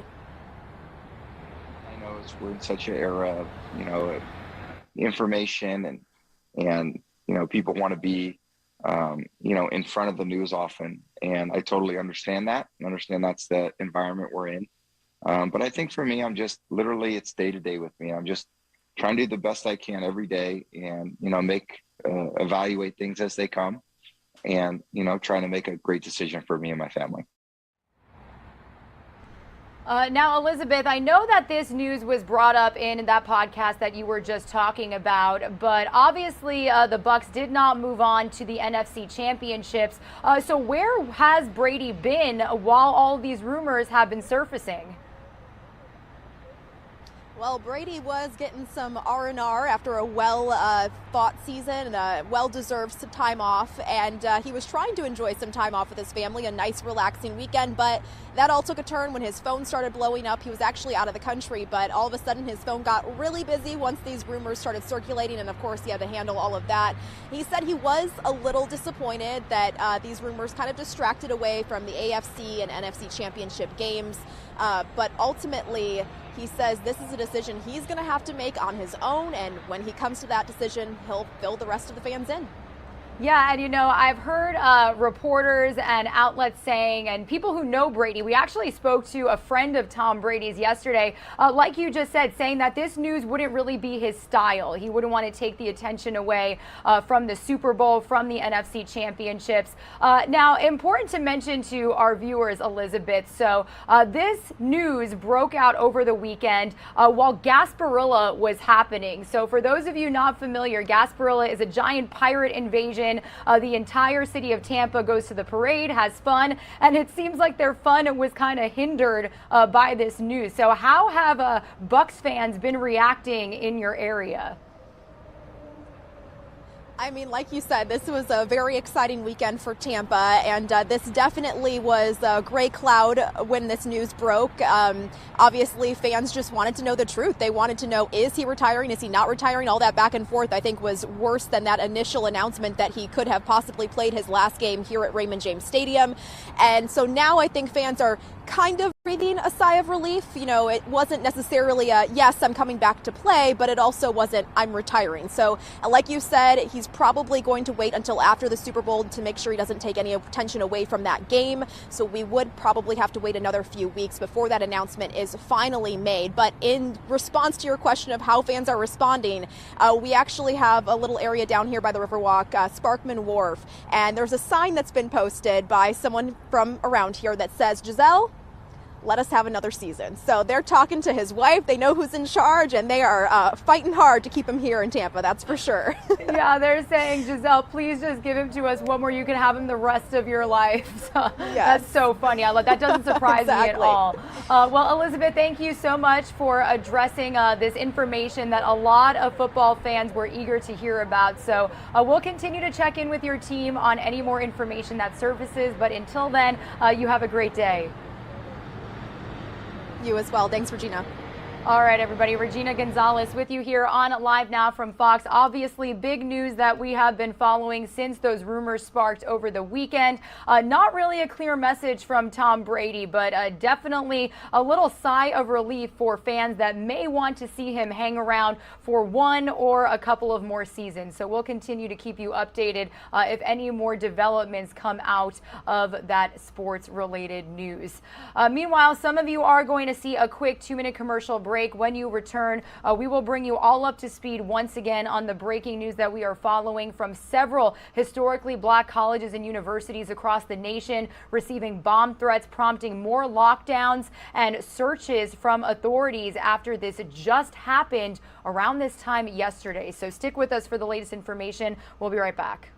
I know we're in such an era of, information and people want to be, in front of the news often. And I totally understand that. I understand that's the environment we're in. But I think for me, I'm just literally, it's day to day with me. I'm just trying to do the best I can every day and, evaluate things as they come and, trying to make a great decision for me and my family. Now, Elizabeth, I know that this news was brought up in that podcast that you were just talking about, but obviously the Bucs did not move on to the NFC Championships. So where has Brady been while all these rumors have been surfacing? Well, Brady was getting some R&R after a well-thought season and a well-deserved time off, and he was trying to enjoy some time off with his family, a nice, relaxing weekend, but that all took a turn when his phone started blowing up. He was actually out of the country, but all of a sudden his phone got really busy once these rumors started circulating, and of course he had to handle all of that. He said he was a little disappointed that these rumors kind of distracted away from the AFC and NFC championship games, but ultimately he says this is a decision he's going to have to make on his own, and when he comes to that decision, he'll fill the rest of the fans in. Yeah, and you know, I've heard reporters and outlets saying, and people who know Brady, we actually spoke to a friend of Tom Brady's yesterday, like you just said, saying that this news wouldn't really be his style. He wouldn't want to take the attention away from the Super Bowl, from the NFC Championships. Now, important to mention to our viewers, Elizabeth, so this news broke out over the weekend while Gasparilla was happening. So for those of you not familiar, Gasparilla is a giant pirate invasion. The entire city of Tampa goes to the parade, has fun, and it seems like their fun was kind of hindered by this news. So how have Bucs fans been reacting in your area? I mean, like you said, this was a very exciting weekend for Tampa, and this definitely was a gray cloud when this news broke. Obviously, fans just wanted to know the truth. They wanted to know, is he retiring? Is he not retiring? All that back and forth, I think, was worse than that initial announcement that he could have possibly played his last game here at Raymond James Stadium. And so now I think fans are kind of breathing a sigh of relief. You know, it wasn't necessarily a, yes, I'm coming back to play, but it also wasn't, I'm retiring. So like you said, he's probably going to wait until after the Super Bowl to make sure he doesn't take any attention away from that game. So we would probably have to wait another few weeks before that announcement is finally made. But in response to your question of how fans are responding, we actually have a little area down here by the Riverwalk, Sparkman Wharf, and there's a sign that's been posted by someone from around here that says, Giselle, let us have another season. So they're talking to his wife. They know who's in charge, and they are fighting hard to keep him here in Tampa. That's for sure. Yeah, they're saying, Giselle, please just give him to us one more. You can have him the rest of your life. So yes. That's so funny. That doesn't surprise me at all. Well, Elizabeth, thank you so much for addressing this information that a lot of football fans were eager to hear about. So we'll continue to check in with your team on any more information that surfaces. But until then, you have a great day. You as well. Thanks, Regina. All right, everybody. Regina Gonzalez with you here on Live Now from Fox. Obviously, big news that we have been following since those rumors sparked over the weekend. Not really a clear message from Tom Brady, but definitely a little sigh of relief for fans that may want to see him hang around for one or a couple of more seasons. So we'll continue to keep you updated if any more developments come out of that sports-related news. Meanwhile, some of you are going to see a quick 2-minute commercial break. When you return, we will bring you all up to speed once again on the breaking news that we are following from several historically black colleges and universities across the nation receiving bomb threats, prompting more lockdowns and searches from authorities after this just happened around this time yesterday. So stick with us for the latest information. We'll be right back.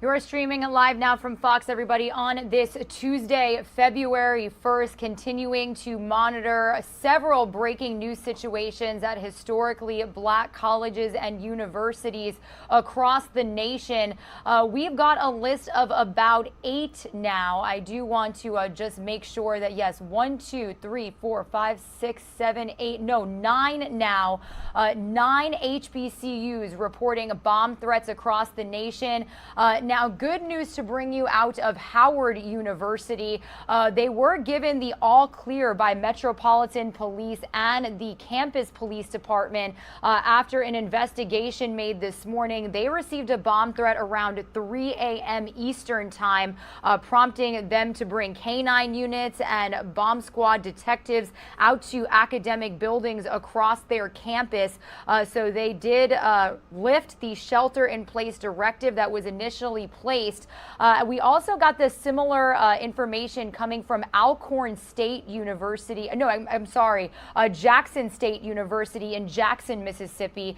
You are streaming live now from Fox, everybody, on this Tuesday, February 1st, continuing to monitor several breaking news situations at historically black colleges and universities across the nation. We've got a list of about 8 now. I do want to just make sure that, yes, 1, 2, 3, 4, 5, 6, 7, 8, no, 9 now. 9 HBCUs reporting bomb threats across the nation. Now, good news to bring you out of Howard University. They were given the all clear by Metropolitan Police and the campus police department after an investigation made this morning. They received a bomb threat around 3 a.m. Eastern time, prompting them to bring K-9 units and bomb squad detectives out to academic buildings across their campus. So they did lift the shelter-in-place directive that was initially placed. We also got this similar information coming from Alcorn State University. No, I'm sorry, Jackson State University in Jackson, Mississippi.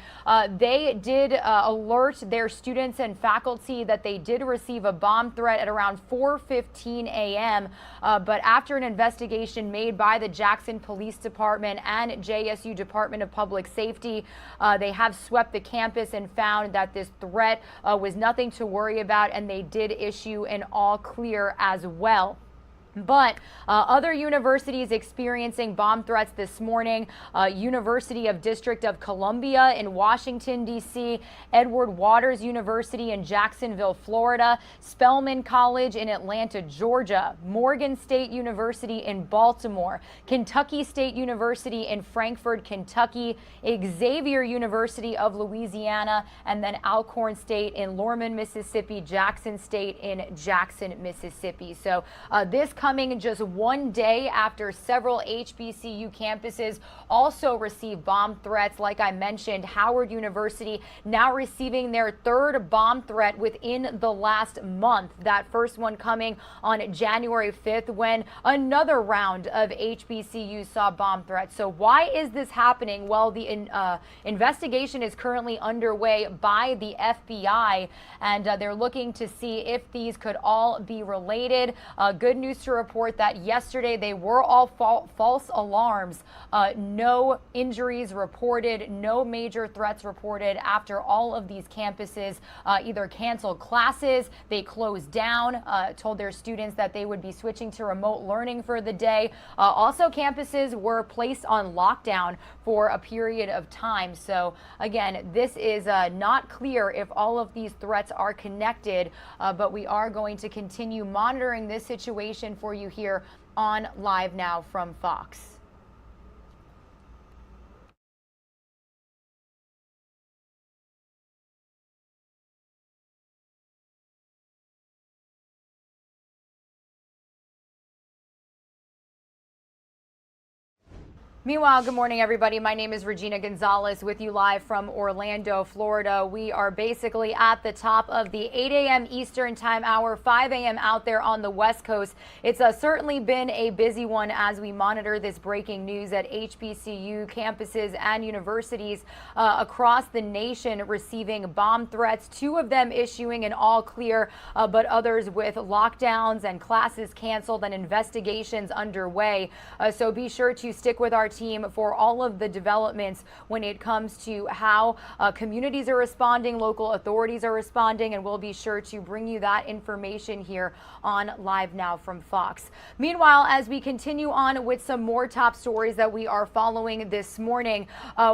They did alert their students and faculty that they did receive a bomb threat at around 4:15 a.m. But after an investigation made by the Jackson Police Department and JSU Department of Public Safety, they have swept the campus and found that this threat was nothing to worry about, and they did issue an all clear as well. But other universities experiencing bomb threats this morning: University of District of Columbia in Washington, D.C., Edward Waters University in Jacksonville, Florida, Spelman College in Atlanta, Georgia, Morgan State University in Baltimore, Kentucky State University in Frankfort, Kentucky, Xavier University of Louisiana, and then Alcorn State in Lorman, Mississippi, Jackson State in Jackson, Mississippi. So this coming just one day after several HBCU campuses also received bomb threats. Like I mentioned, Howard University now receiving their 3rd bomb threat within the last month. That first one coming on January 5th when another round of HBCUs saw bomb threats. So why is this happening? Well, the investigation is currently underway by the FBI, and they're looking to see if these could all be related. Good news to report that yesterday they were all false alarms. No injuries reported, no major threats reported after all of these campuses either canceled classes, they closed down, told their students that they would be switching to remote learning for the day. Also, campuses were placed on lockdown for a period of time. So again, this is not clear if all of these threats are connected, but we are going to continue monitoring this situation for you here on Live Now from Fox. Meanwhile, good morning, everybody. My name is Regina Gonzalez with you live from Orlando, Florida. We are basically at the top of the 8 a.m. Eastern time hour, 5 a.m. out there on the West Coast. It's certainly been a busy one as we monitor this breaking news at HBCU campuses and universities across the nation receiving bomb threats, 2 of them issuing an all clear, but others with lockdowns and classes canceled and investigations underway. So be sure to stick with our team for all of the developments when it comes to how communities are responding, local authorities are responding, and we'll be sure to bring you that information here on Live Now from Fox. Meanwhile, as we continue on with some more top stories that we are following this morning,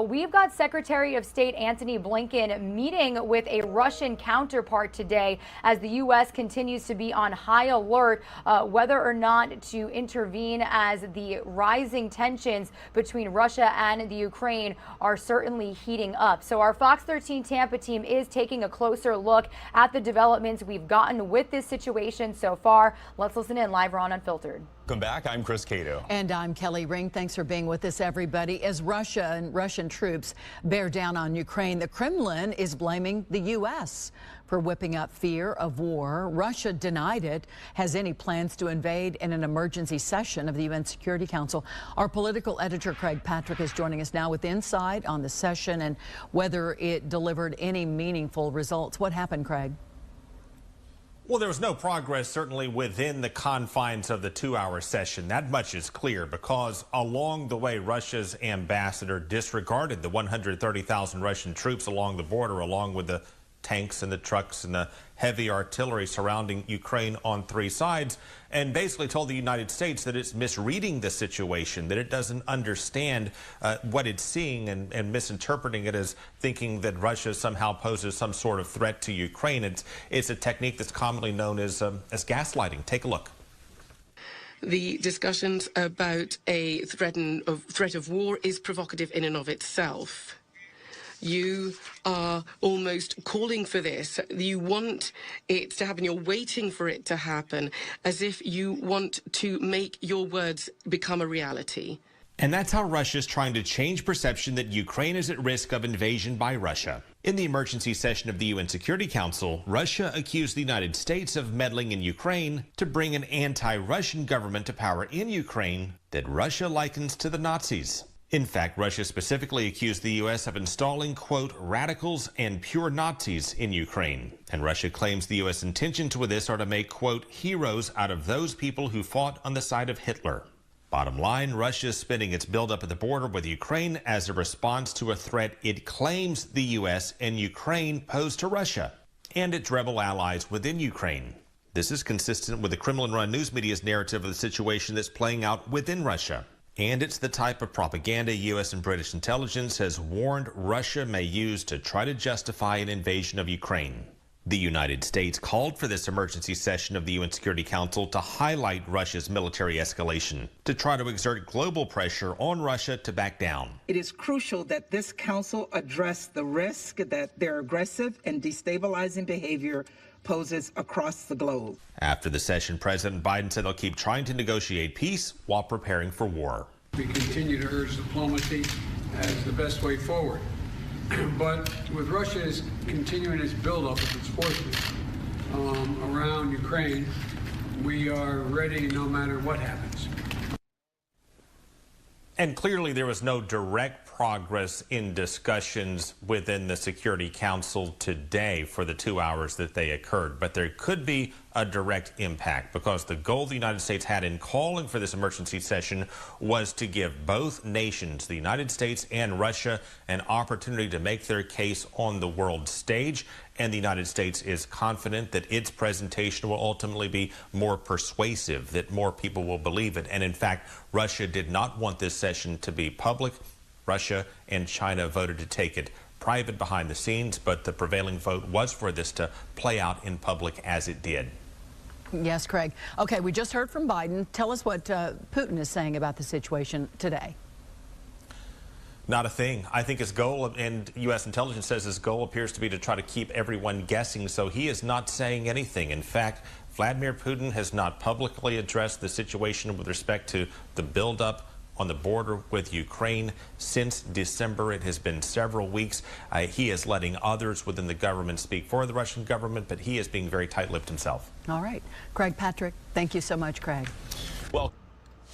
we've got Secretary of State Antony Blinken meeting with a Russian counterpart today as the U.S. continues to be on high alert whether or not to intervene, as the rising tensions between Russia and the Ukraine are certainly heating up. So our Fox 13 Tampa team is taking a closer look at the developments we've gotten with this situation so far. Let's listen in live on Unfiltered. Welcome back. I'm Chris Cato. And I'm Kelly Ring. Thanks for being with us, everybody. As Russia and Russian troops bear down on Ukraine, the Kremlin is blaming the U.S. for whipping up fear of war. Russia denied it has any plans to invade in an emergency session of the UN Security Council. Our political editor, Craig Patrick, is joining us now with insight on the session and whether it delivered any meaningful results. What happened, Craig? Well, there was no progress, certainly within the confines of the 2-hour session. That much is clear because along the way, Russia's ambassador disregarded the 130,000 Russian troops along the border, along with the tanks and the trucks and the heavy artillery surrounding Ukraine on 3 sides, and basically told the United States that it's misreading the situation, that it doesn't understand what it's seeing and misinterpreting it as thinking that Russia somehow poses some sort of threat to Ukraine. It's a technique that's commonly known as gaslighting. Take a look. The discussions about a threat of war is provocative in and of itself. You are almost calling for this. You want it to happen. You're waiting for it to happen, as if you want to make your words become a reality. And that's how Russia's trying to change perception that Ukraine is at risk of invasion by Russia. In the emergency session of the UN Security Council, Russia accused the United States of meddling in Ukraine to bring an anti-Russian government to power in Ukraine that Russia likens to the Nazis. In fact, Russia specifically accused the U.S. of installing, quote, radicals and pure Nazis in Ukraine. And Russia claims the U.S. intentions with this are to make, quote, heroes out of those people who fought on the side of Hitler. Bottom line, Russia is spinning its buildup at the border with Ukraine as a response to a threat it claims the U.S. and Ukraine pose to Russia and its rebel allies within Ukraine. This is consistent with the Kremlin-run news media's narrative of the situation that's playing out within Russia. And it's the type of propaganda U.S. and British intelligence has warned Russia may use to try to justify an invasion of Ukraine. The United States called for this emergency session of the UN Security Council to highlight Russia's military escalation, to try to exert global pressure on Russia to back down. It is crucial that this council address the risk that their aggressive and destabilizing behavior poses across the globe. After the session, President Biden said they'll keep trying to negotiate peace while preparing for war. We continue to urge diplomacy as the best way forward. But with Russia's continuing its buildup of its forces around Ukraine, we are ready no matter what happens. And clearly there was no direct progress in discussions within the Security Council today for the 2 hours that they occurred. But there could be a direct impact because the goal the United States had in calling for this emergency session was to give both nations, the United States and Russia, an opportunity to make their case on the world stage. And the United States is confident that its presentation will ultimately be more persuasive, that more people will believe it. And in fact, Russia did not want this session to be public. Russia and China voted to take it private behind the scenes, but the prevailing vote was for this to play out in public as it did. Yes, Craig. Okay, we just heard from Biden. Tell us what Putin is saying about the situation today. Not a thing. I think his goal, and U.S. intelligence says his goal appears to be to try to keep everyone guessing, so he is not saying anything. In fact, Vladimir Putin has not publicly addressed the situation with respect to the buildup on the border with Ukraine since December. It has been several weeks. He is letting others within the government speak for the Russian government, but he is being very tight-lipped himself. All right. Craig Patrick, thank you so much, Craig. Well,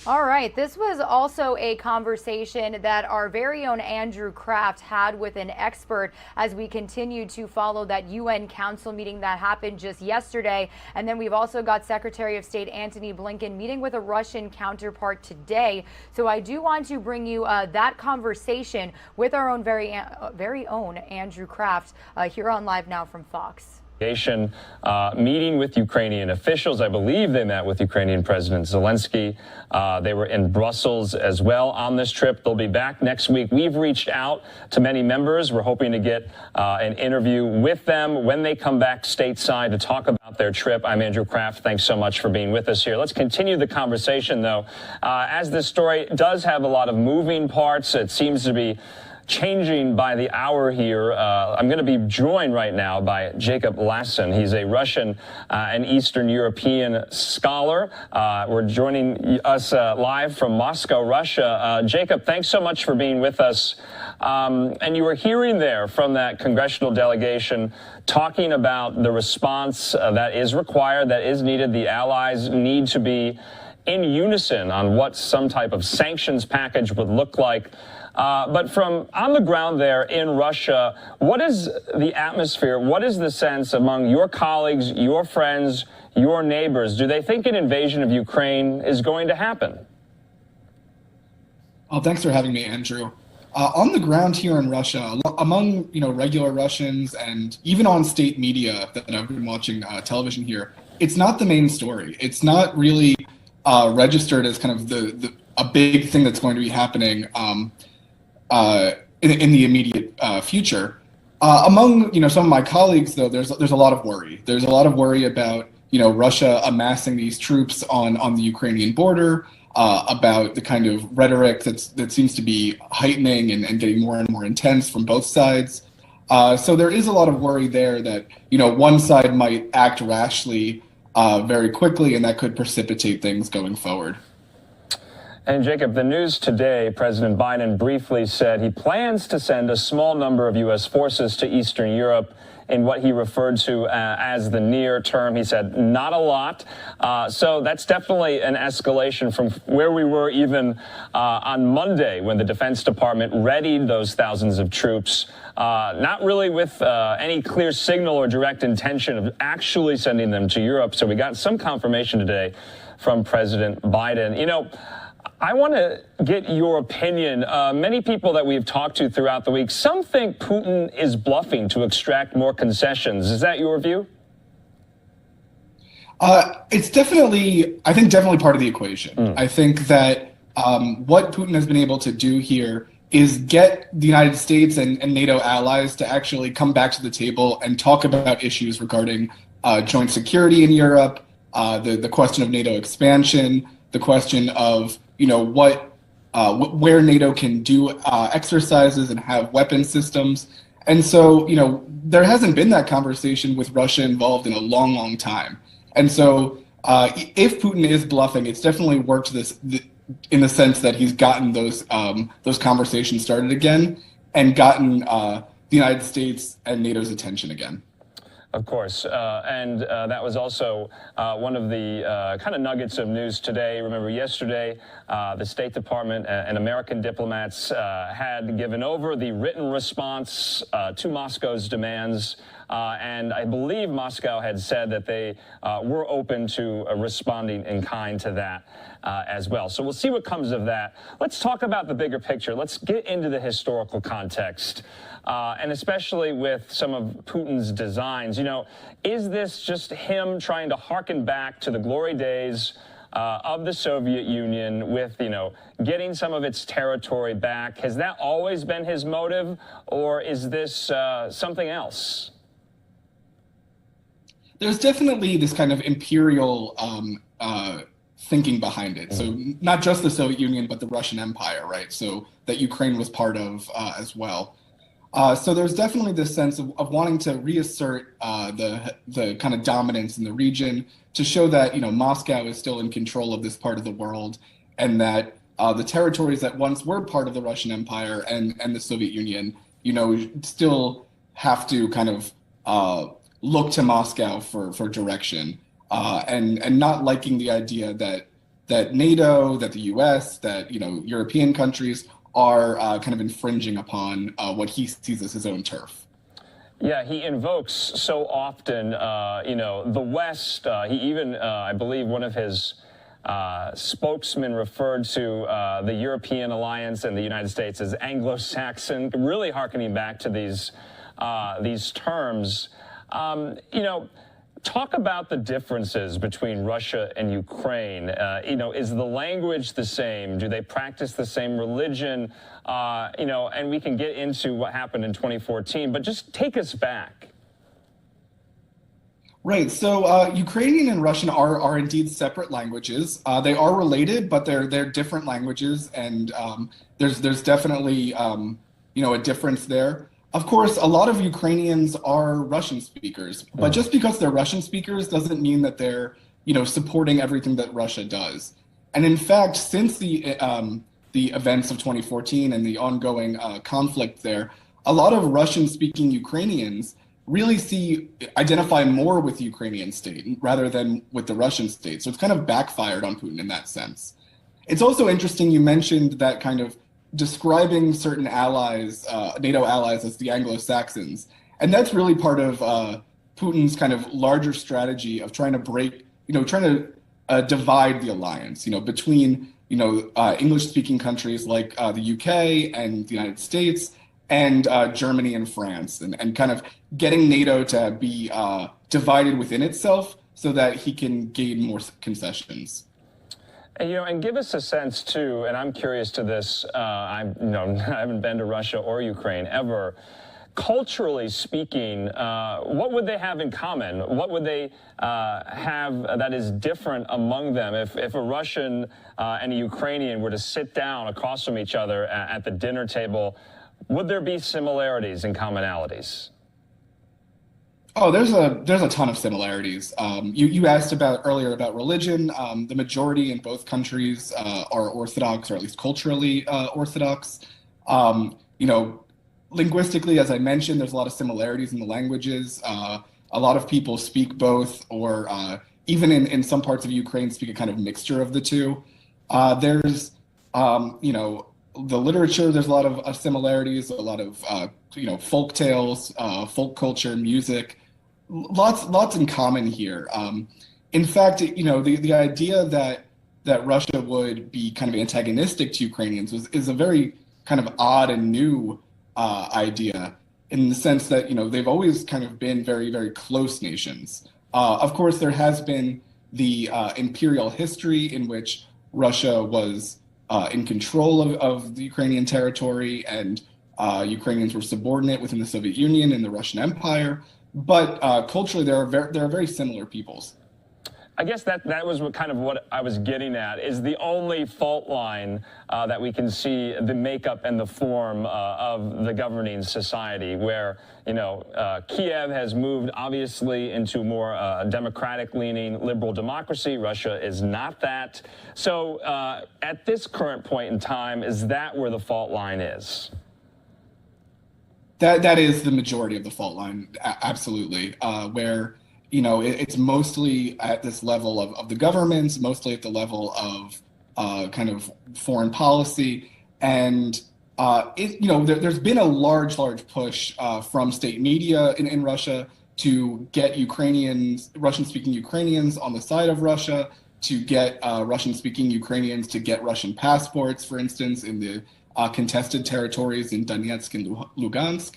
all right, this was also a conversation that our very own Andrew Kraft had with an expert as we continue to follow that UN Council meeting that happened just yesterday. And then we've also got Secretary of State Antony Blinken meeting with a Russian counterpart today. So I do want to bring you that conversation with our own very own Andrew Kraft here on Live Now from Fox. Meeting with Ukrainian officials. I believe they met with Ukrainian President Zelensky. They were in Brussels as well on this trip. They'll be back next week. We've reached out to many members. We're hoping to get an interview with them when they come back stateside to talk about their trip. I'm Andrew Kraft. Thanks so much for being with us here. Let's continue the conversation, though. As this story does have a lot of moving parts, it seems to be changing by the hour here. I'm going to be joined right now by Jacob Lassin. He's a Russian and Eastern European scholar. We're joining us live from Moscow, Russia. Jacob, thanks so much for being with us. And you were hearing there from that congressional delegation talking about the response that is required, that is needed. The allies need to be in unison on what some type of sanctions package would look like. But from on the ground there in Russia, what is the atmosphere? What is the sense among your colleagues, your friends, your neighbors? Do they think an invasion of Ukraine is going to happen? Oh, thanks for having me, Andrew. On the ground here in Russia, among regular Russians and even on state media that I've been watching television here, it's not the main story. It's not really registered as kind of a big thing that's going to be happening in the immediate future. Among some of my colleagues, though, there's a lot of worry. There's a lot of worry about Russia amassing these troops on the Ukrainian border. About the kind of rhetoric that seems to be heightening and getting more and more intense from both sides. So there is a lot of worry there that one side might act rashly very quickly, and that could precipitate things going forward. And Jacob, the news today, President Biden briefly said he plans to send a small number of U.S. forces to Eastern Europe in what he referred to as the near term. He said not a lot. So that's definitely an escalation from where we were even on Monday when the Defense Department readied those thousands of troops, not really with any clear signal or direct intention of actually sending them to Europe. So we got some confirmation today from President Biden. I want to get your opinion. Many people that we've talked to throughout the week, some think Putin is bluffing to extract more concessions. Is that your view? It's definitely part of the equation. I think that what Putin has been able to do here is get the United States and NATO allies to actually come back to the table and talk about issues regarding joint security in Europe, the question of NATO expansion, the question of where NATO can do exercises and have weapon systems. And so, there hasn't been that conversation with Russia involved in a long, long time. And so if Putin is bluffing, it's definitely worked in the sense that he's gotten those conversations started again and gotten the United States and NATO's attention again. Of course. And that was also one of the kind of nuggets of news today. Remember yesterday, the State Department and American diplomats had given over the written response to Moscow's demands. And I believe Moscow had said that they were open to responding in kind to that as well. So we'll see what comes of that. Let's talk about the bigger picture. Let's get into the historical context. And especially with some of Putin's designs, is this just him trying to harken back to the glory days of the Soviet Union with, getting some of its territory back? Has that always been his motive, or is this something else? There's definitely this kind of imperial thinking behind it. So not just the Soviet Union, but the Russian Empire, right? So that Ukraine was part of as well. So there's definitely this sense of wanting to reassert the kind of dominance in the region, to show that Moscow is still in control of this part of the world, and that the territories that once were part of the Russian Empire and the Soviet Union, still have to kind of look to Moscow for direction, and not liking the idea that NATO, that the U.S., that European countries are kind of infringing upon what he sees as his own turf. Yeah, he invokes so often, the West. He even, I believe, one of his spokesmen referred to the European alliance and the United States as Anglo-Saxon, really hearkening back to these terms. Talk about the differences between Russia and Ukraine. Is the language the same? Do they practice the same religion? And we can get into what happened in 2014, but just take us back. Right. So Ukrainian and Russian are indeed separate languages. They are related, but they're different languages, and there's definitely a difference there. Of course, a lot of Ukrainians are Russian speakers, but just because they're Russian speakers doesn't mean that they're, supporting everything that Russia does. And in fact, since the events of 2014 and the ongoing conflict there, a lot of Russian-speaking Ukrainians really identify more with the Ukrainian state rather than with the Russian state. So it's kind of backfired on Putin in that sense. It's also interesting you mentioned that kind of describing certain allies, NATO allies, as the Anglo-Saxons. And that's really part of Putin's kind of larger strategy of trying to break, trying to divide the alliance, between, English-speaking countries like the UK and the United States and Germany and France, and kind of getting NATO to be divided within itself so that he can gain more concessions. And, and give us a sense too, and I'm curious to this, I haven't been to Russia or Ukraine ever. Culturally speaking, what would they have in common? What would they have that is different among them? If a Russian and a Ukrainian were to sit down across from each other at the dinner table, would there be similarities and commonalities? Oh, there's a ton of similarities. You asked earlier about religion. The majority in both countries are Orthodox, or at least culturally Orthodox. Linguistically, as I mentioned, there's a lot of similarities in the languages. A lot of people speak both, or even in some parts of Ukraine, speak a kind of mixture of the two. There's, the literature, there's a lot of similarities, a lot of, folk tales, folk culture, music, lots in common here. In fact, the idea that Russia would be kind of antagonistic to Ukrainians is a very kind of odd and new idea, in the sense that, they've always kind of been very, very close nations. Of course, there has been the imperial history in which Russia was in control of the Ukrainian territory, and Ukrainians were subordinate within the Soviet Union and the Russian Empire. But culturally, there are very similar peoples. I guess that was what I was getting at, is the only fault line that we can see the makeup and the form of the governing society, where, Kiev has moved obviously into more democratic-leaning liberal democracy. Russia is not that. So at this current point in time, is that where the fault line is? That is the majority of the fault line, absolutely, where it's mostly at this level of the governments, mostly at the level of kind of foreign policy. And, there's been a large push from state media in Russia to get Russian-speaking Ukrainians on the side of Russia, to get Russian-speaking Ukrainians to get Russian passports, for instance, in the contested territories in Donetsk and Lugansk.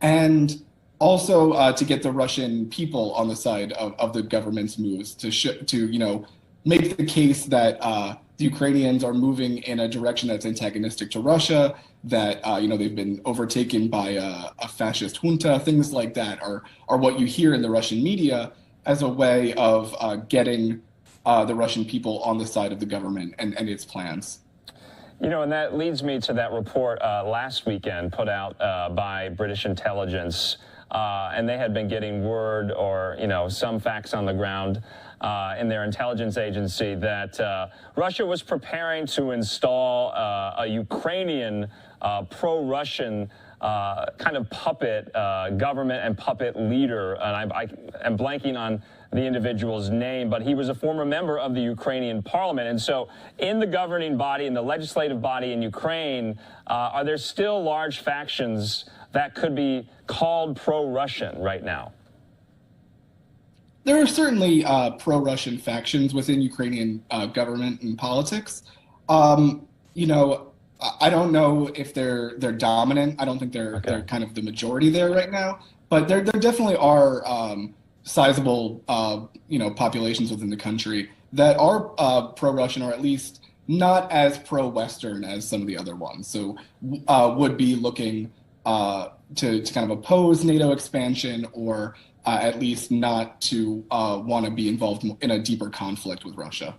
And also to get the Russian people on the side of the government's moves to make the case that the Ukrainians are moving in a direction that's antagonistic to Russia, that they've been overtaken by a fascist junta. Things like that are what you hear in the Russian media as a way of getting the Russian people on the side of the government and its plans. And that leads me to that report last weekend put out by British intelligence. And they had been getting word, or, some facts on the ground in their intelligence agency, that Russia was preparing to install a Ukrainian pro-Russian kind of puppet government and puppet leader. And I am blanking on the individual's name, but he was a former member of the Ukrainian parliament. And so in the governing body, in the legislative body in Ukraine, are there still large factions that could be called pro-Russian right now? There are certainly pro-Russian factions within Ukrainian government and politics. I don't know if they're dominant. I don't think they're kind of the majority there right now. But there definitely are sizable populations within the country that are pro-Russian, or at least not as pro-Western as some of the other ones. So would be looking to kind of oppose NATO expansion, or at least not to want to be involved in a deeper conflict with Russia.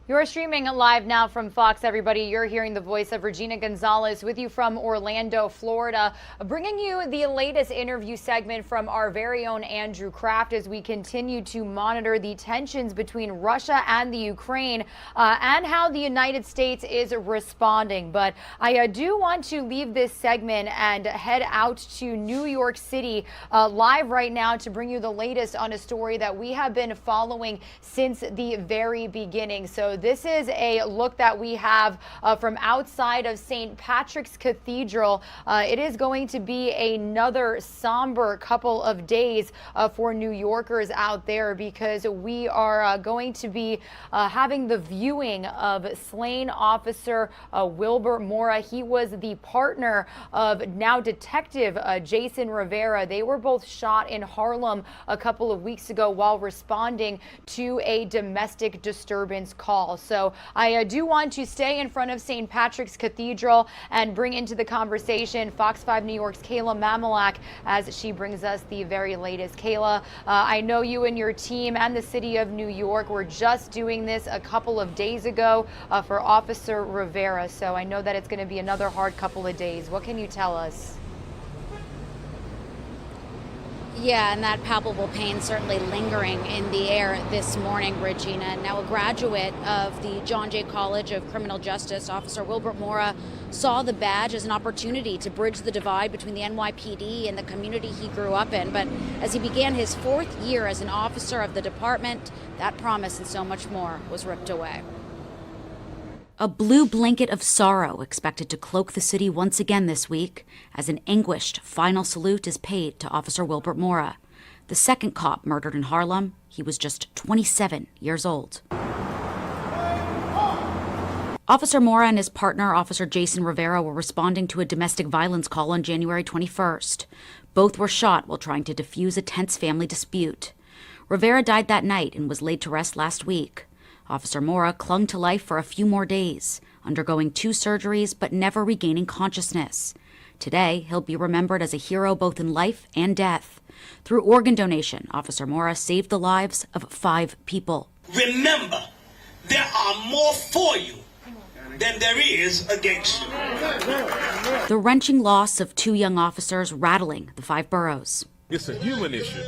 You're streaming live now from Fox, everybody. You're hearing the voice of Regina Gonzalez with you from Orlando, Florida, bringing you the latest interview segment from our very own Andrew Kraft as we continue to monitor the tensions between Russia and the Ukraine and how the United States is responding. But I do want to leave this segment and head out to New York City live right now to bring you the latest on a story that we have been following since the very beginning. So this is a look that we have from outside of St. Patrick's Cathedral. It is going to be another somber couple of days for New Yorkers out there, because we are going to be having the viewing of slain Officer Wilbert Mora. He was the partner of now Detective Jason Rivera. They were both shot in Harlem a couple of weeks ago while responding to a domestic disturbance call. So I do want to stay in front of St. Patrick's Cathedral and bring into the conversation Fox 5 New York's Kayla Mamalak as she brings us the very latest. Kayla, I know you and your team and the city of New York were just doing this a couple of days ago for Officer Rivera, so I know that it's going to be another hard couple of days. What can you tell us? Yeah, and that palpable pain certainly lingering in the air this morning, Regina. Now, a graduate of the John Jay College of Criminal Justice, Officer Wilbert Mora, saw the badge as an opportunity to bridge the divide between the NYPD and the community he grew up in. But as he began his 4th year as an officer of the department, that promise and so much more was ripped away. A blue blanket of sorrow expected to cloak the city once again this week as an anguished final salute is paid to Officer Wilbert Mora, the second cop murdered in Harlem. He was just 27 years old. Officer Mora and his partner, Officer Jason Rivera, were responding to a domestic violence call on January 21st. Both were shot while trying to defuse a tense family dispute. Rivera died that night and was laid to rest last week. Officer Mora clung to life for a few more days, undergoing 2 surgeries but never regaining consciousness. Today, he'll be remembered as a hero both in life and death. Through organ donation, Officer Mora saved the lives of 5 people. Remember, there are more for you than there is against you. The wrenching loss of 2 young officers rattling the 5 boroughs. It's a human issue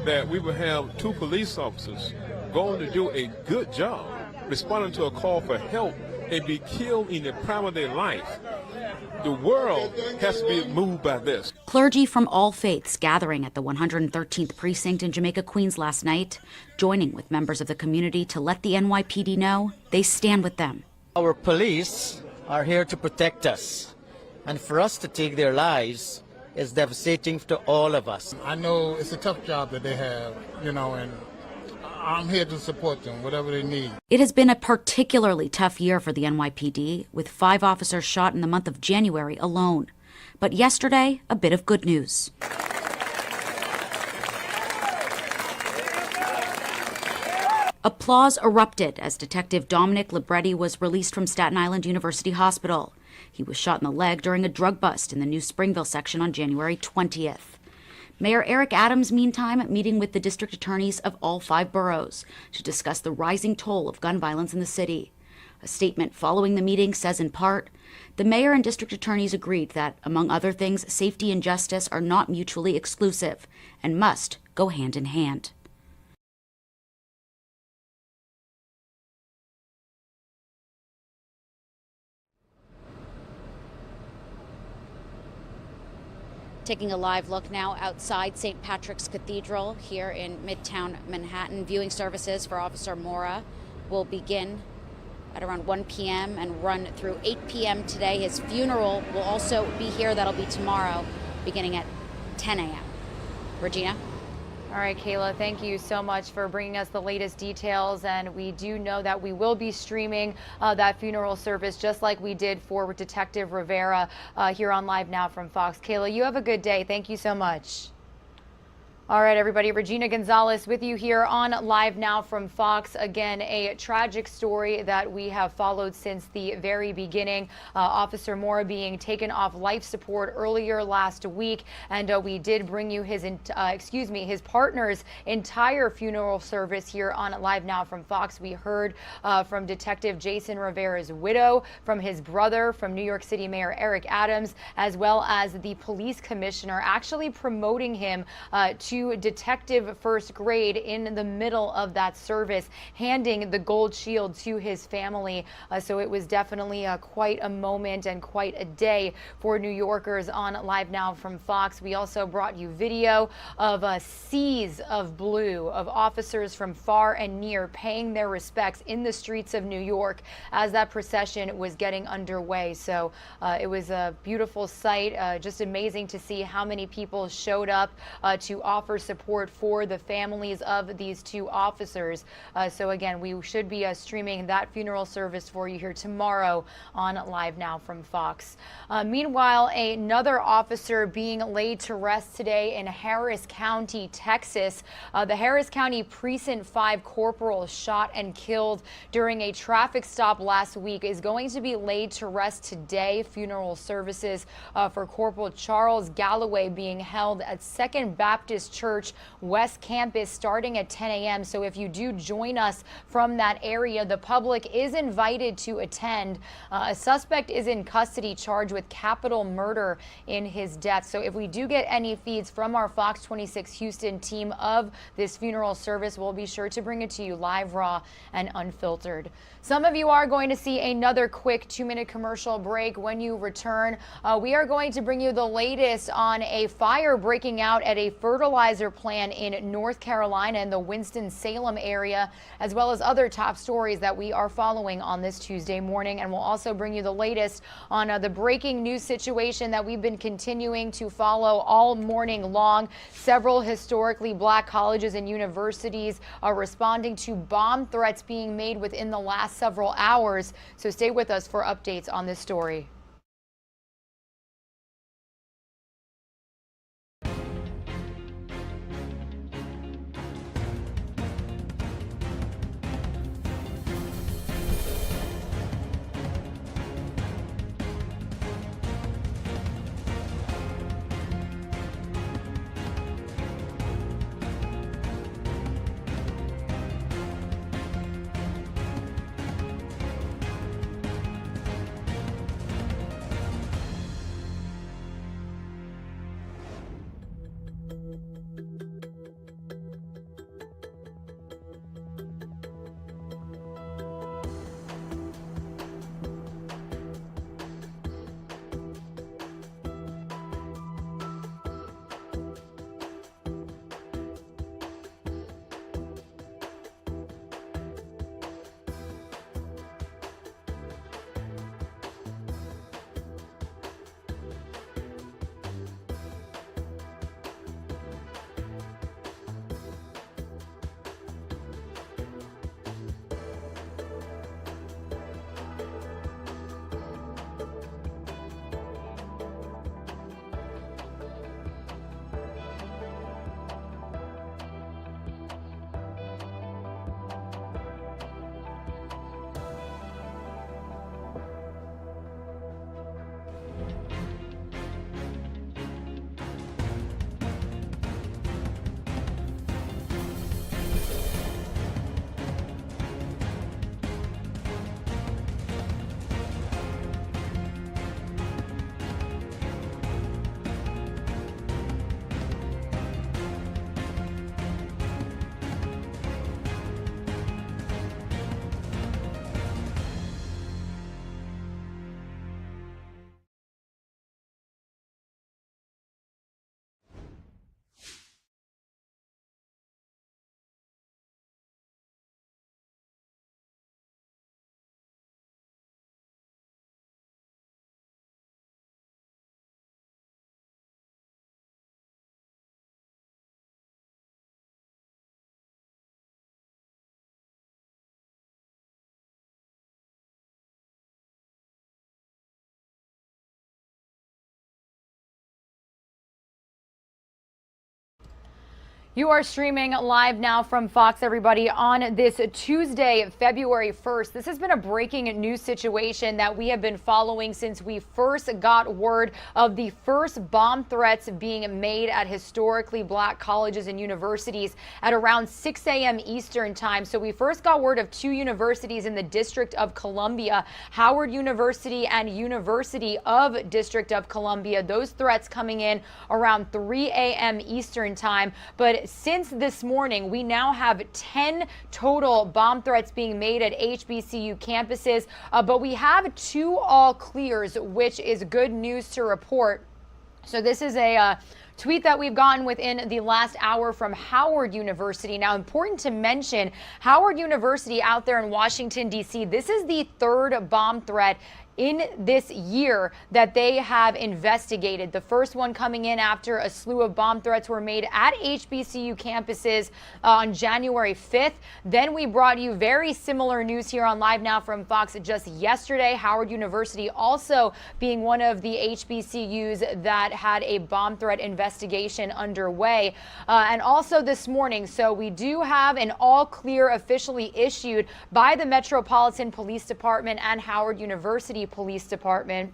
that we will have 2 police officers going to do a good job responding to a call for help and be killed in the prime of their life. The world has to be moved by this. Clergy from all faiths gathering at the 113th precinct in Jamaica, Queens last night, joining with members of the community to let the NYPD know they stand with them. Our police are here to protect us, and for us to take their lives is devastating to all of us. I know it's a tough job that they have, and I'm here to support them, whatever they need. It has been a particularly tough year for the NYPD, with 5 officers shot in the month of January alone. But yesterday, a bit of good news. Applause erupted as Detective Dominic Brady was released from Staten Island University Hospital. He was shot in the leg during a drug bust in the New Springville section on January 20th. Mayor Eric Adams, meantime, meeting with the district attorneys of all 5 boroughs to discuss the rising toll of gun violence in the city. A statement following the meeting says in part, the mayor and district attorneys agreed that, among other things, safety and justice are not mutually exclusive and must go hand in hand. Taking a live look now outside St. Patrick's Cathedral here in Midtown Manhattan. Viewing services for Officer Mora will begin at around 1 p.m. and run through 8 p.m. today. His funeral will also be here. That'll be tomorrow, beginning at 10 a.m. Regina? All right, Kayla, thank you so much for bringing us the latest details. And we do know that we will be streaming that funeral service just like we did for Detective Rivera here on Live Now from Fox. Kayla, you have a good day. Thank you so much. All right, everybody, Regina Gonzalez with you here on Live Now from Fox. Again, a tragic story that we have followed since the very beginning. Officer Mora being taken off life support earlier last week, and we did bring you his partner's entire funeral service here on Live Now from Fox. We heard from Detective Jason Rivera's widow, from his brother, from New York City Mayor Eric Adams, as well as the police commissioner, actually promoting him to to detective first grade in the middle of that service, handing the gold shield to his family. So it was definitely quite a moment and quite a day for New Yorkers. On Live Now from Fox, we also brought you video of seas of blue of officers from far and near paying their respects in the streets of New York as that procession was getting underway. So it was a beautiful sight, just amazing to see how many people showed up to offer support for the families of these two officers. So again, we should be streaming that funeral service for you here tomorrow on Live Now from Fox. Meanwhile, another officer being laid to rest today in Harris County, Texas. The Harris County Precinct 5 corporal shot and killed during a traffic stop last week is going to be laid to rest today. Funeral services for Corporal Charles Galloway being held at Second Baptist Church West Campus starting at 10 a.m. So if you do join us from that area, the public is invited to attend. A suspect is in custody charged with capital murder in his death. So if we do get any feeds from our Fox 26 Houston team of this funeral service, we'll be sure to bring it to you live, raw, and unfiltered. Some of you are going to see another quick 2-minute commercial break. When you return, we are going to bring you the latest on a fire breaking out at a fertilizer plant in North Carolina in the Winston-Salem area, as well as other top stories that we are following on this Tuesday morning. And we'll also bring you the latest on the breaking news situation that we've been continuing to follow all morning long. Several historically black colleges and universities are responding to bomb threats being made within the last several hours. So stay with us for updates on this story. You are streaming live now from Fox, everybody, on this Tuesday, February 1st. This has been a breaking news situation that we have been following since we first got word of the first bomb threats being made at historically black colleges and universities at around 6 a.m. Eastern time. So we first got word of two universities in the District of Columbia, Howard University and University of District of Columbia. Those threats coming in around 3 a.m. Eastern time. But since this morning, we now have 10 total bomb threats being made at HBCU campuses, but we have 2 all clears, which is good news to report. So this is a tweet that we've gotten within the last hour from Howard University. Now, important to mention, Howard University out there in Washington, D.C., this is the third bomb threat in this year that they have investigated. The first one coming in after a slew of bomb threats were made at HBCU campuses on January 5th. Then we brought you very similar news here on Live Now from Fox just yesterday. Howard University also being one of the HBCUs that had a bomb threat investigation underway. And also this morning, so we do have an all clear officially issued by the Metropolitan Police Department and Howard University Police Department.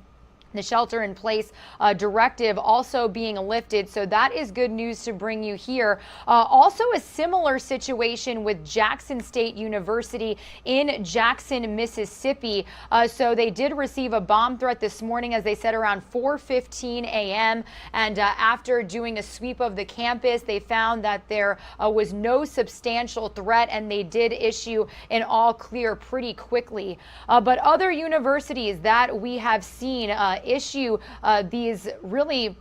The shelter-in-place directive also being lifted, so that is good news to bring you here. Also a similar situation with Jackson State University in Jackson, Mississippi. So they did receive a bomb threat this morning, as they said, around 4:15 a.m. And after doing a sweep of the campus, they found that there was no substantial threat, and they did issue an all clear pretty quickly. But other universities that we have seen issue these really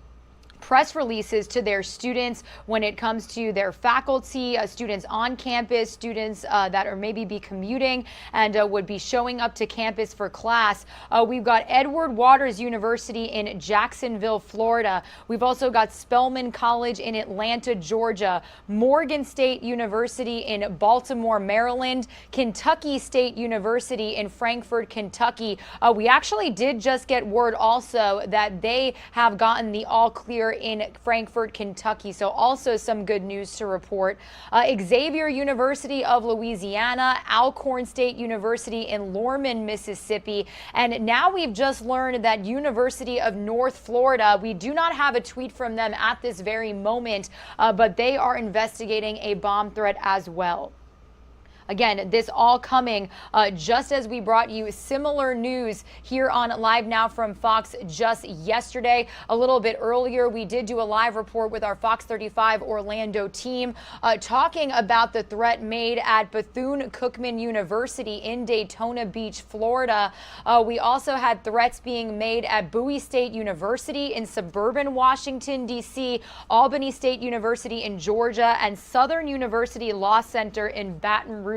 press releases to their students when it comes to their faculty, students on campus, students that are maybe be commuting and would be showing up to campus for class. We've got Edward Waters University in Jacksonville, Florida. We've also got Spelman College in Atlanta, Georgia, Morgan State University in Baltimore, Maryland, Kentucky State University in Frankfort, Kentucky. We actually did just get word also that they have gotten the all clear in Frankfort, Kentucky. So also some good news to report. Xavier University of Louisiana, Alcorn State University in Lorman, Mississippi. And now we've just learned that University of North Florida, we do not have a tweet from them at this very moment, but they are investigating a bomb threat as well. Again, this all coming just as we brought you similar news here on Live Now from Fox just yesterday. A little bit earlier, we did do a live report with our Fox 35 Orlando team talking about the threat made at Bethune-Cookman University in Daytona Beach, Florida. We also had threats being made at Bowie State University in suburban Washington, D.C., Albany State University in Georgia, and Southern University Law Center in Baton Rouge,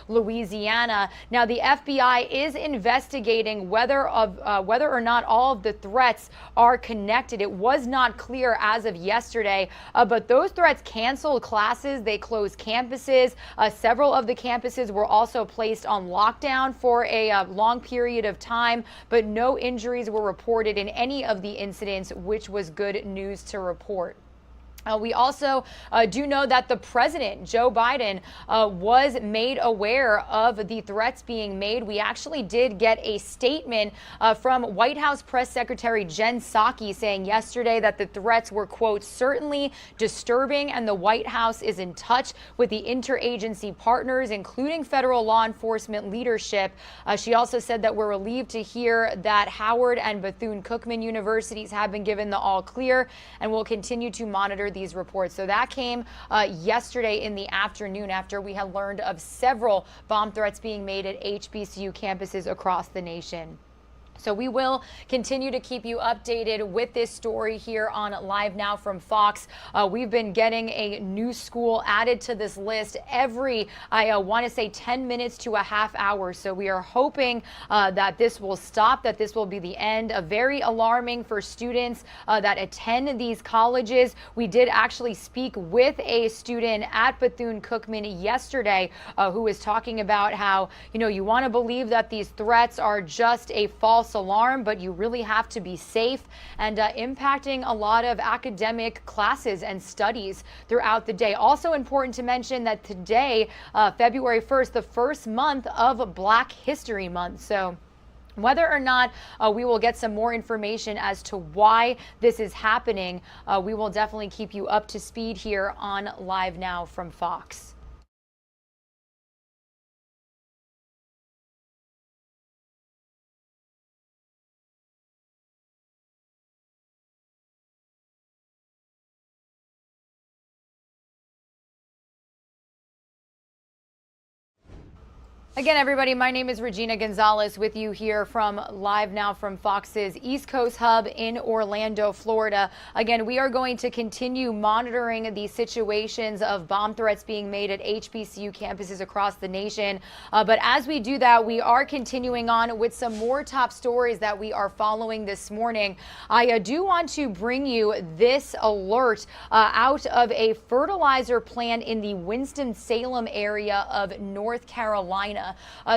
Louisiana. Now, the FBI is investigating whether or not all of the threats are connected. It was not clear as of yesterday, but those threats canceled classes. They closed campuses. Several of the campuses were also placed on lockdown for a long period of time, but no injuries were reported in any of the incidents, which was good news to report. We also do know that the president, Joe Biden, was made aware of the threats being made. We actually did get a statement from White House Press Secretary Jen Psaki saying yesterday that the threats were, quote, certainly disturbing, and the White House is in touch with the interagency partners, including federal law enforcement leadership. She also said that we're relieved to hear that Howard and Bethune-Cookman universities have been given the all clear, and will continue to monitor these reports. So that came yesterday in the afternoon after we had learned of several bomb threats being made at HBCU campuses across the nation. So we will continue to keep you updated with this story here on Live Now from Fox. We've been getting a new school added to this list every, I want to say 10 minutes to a half hour. So we are hoping that this will stop, that this will be the end. Very alarming for students that attend these colleges. We did actually speak with a student at Bethune-Cookman yesterday who was talking about how, you want to believe that these threats are just a false false alarm, but you really have to be safe, and impacting a lot of academic classes and studies throughout the day. Also important to mention that today, February 1st, the first month of Black History Month. So whether or not we will get some more information as to why this is happening, we will definitely keep you up to speed here on Live Now from Fox. Again, everybody, my name is Regina Gonzalez with you here from Live Now from Fox's East Coast Hub in Orlando, Florida. Again, we are going to continue monitoring the situations of bomb threats being made at HBCU campuses across the nation. But as we do that, we are continuing on with some more top stories that we are following this morning. I do want to bring you this alert out of a fertilizer plant in the Winston-Salem area of North Carolina.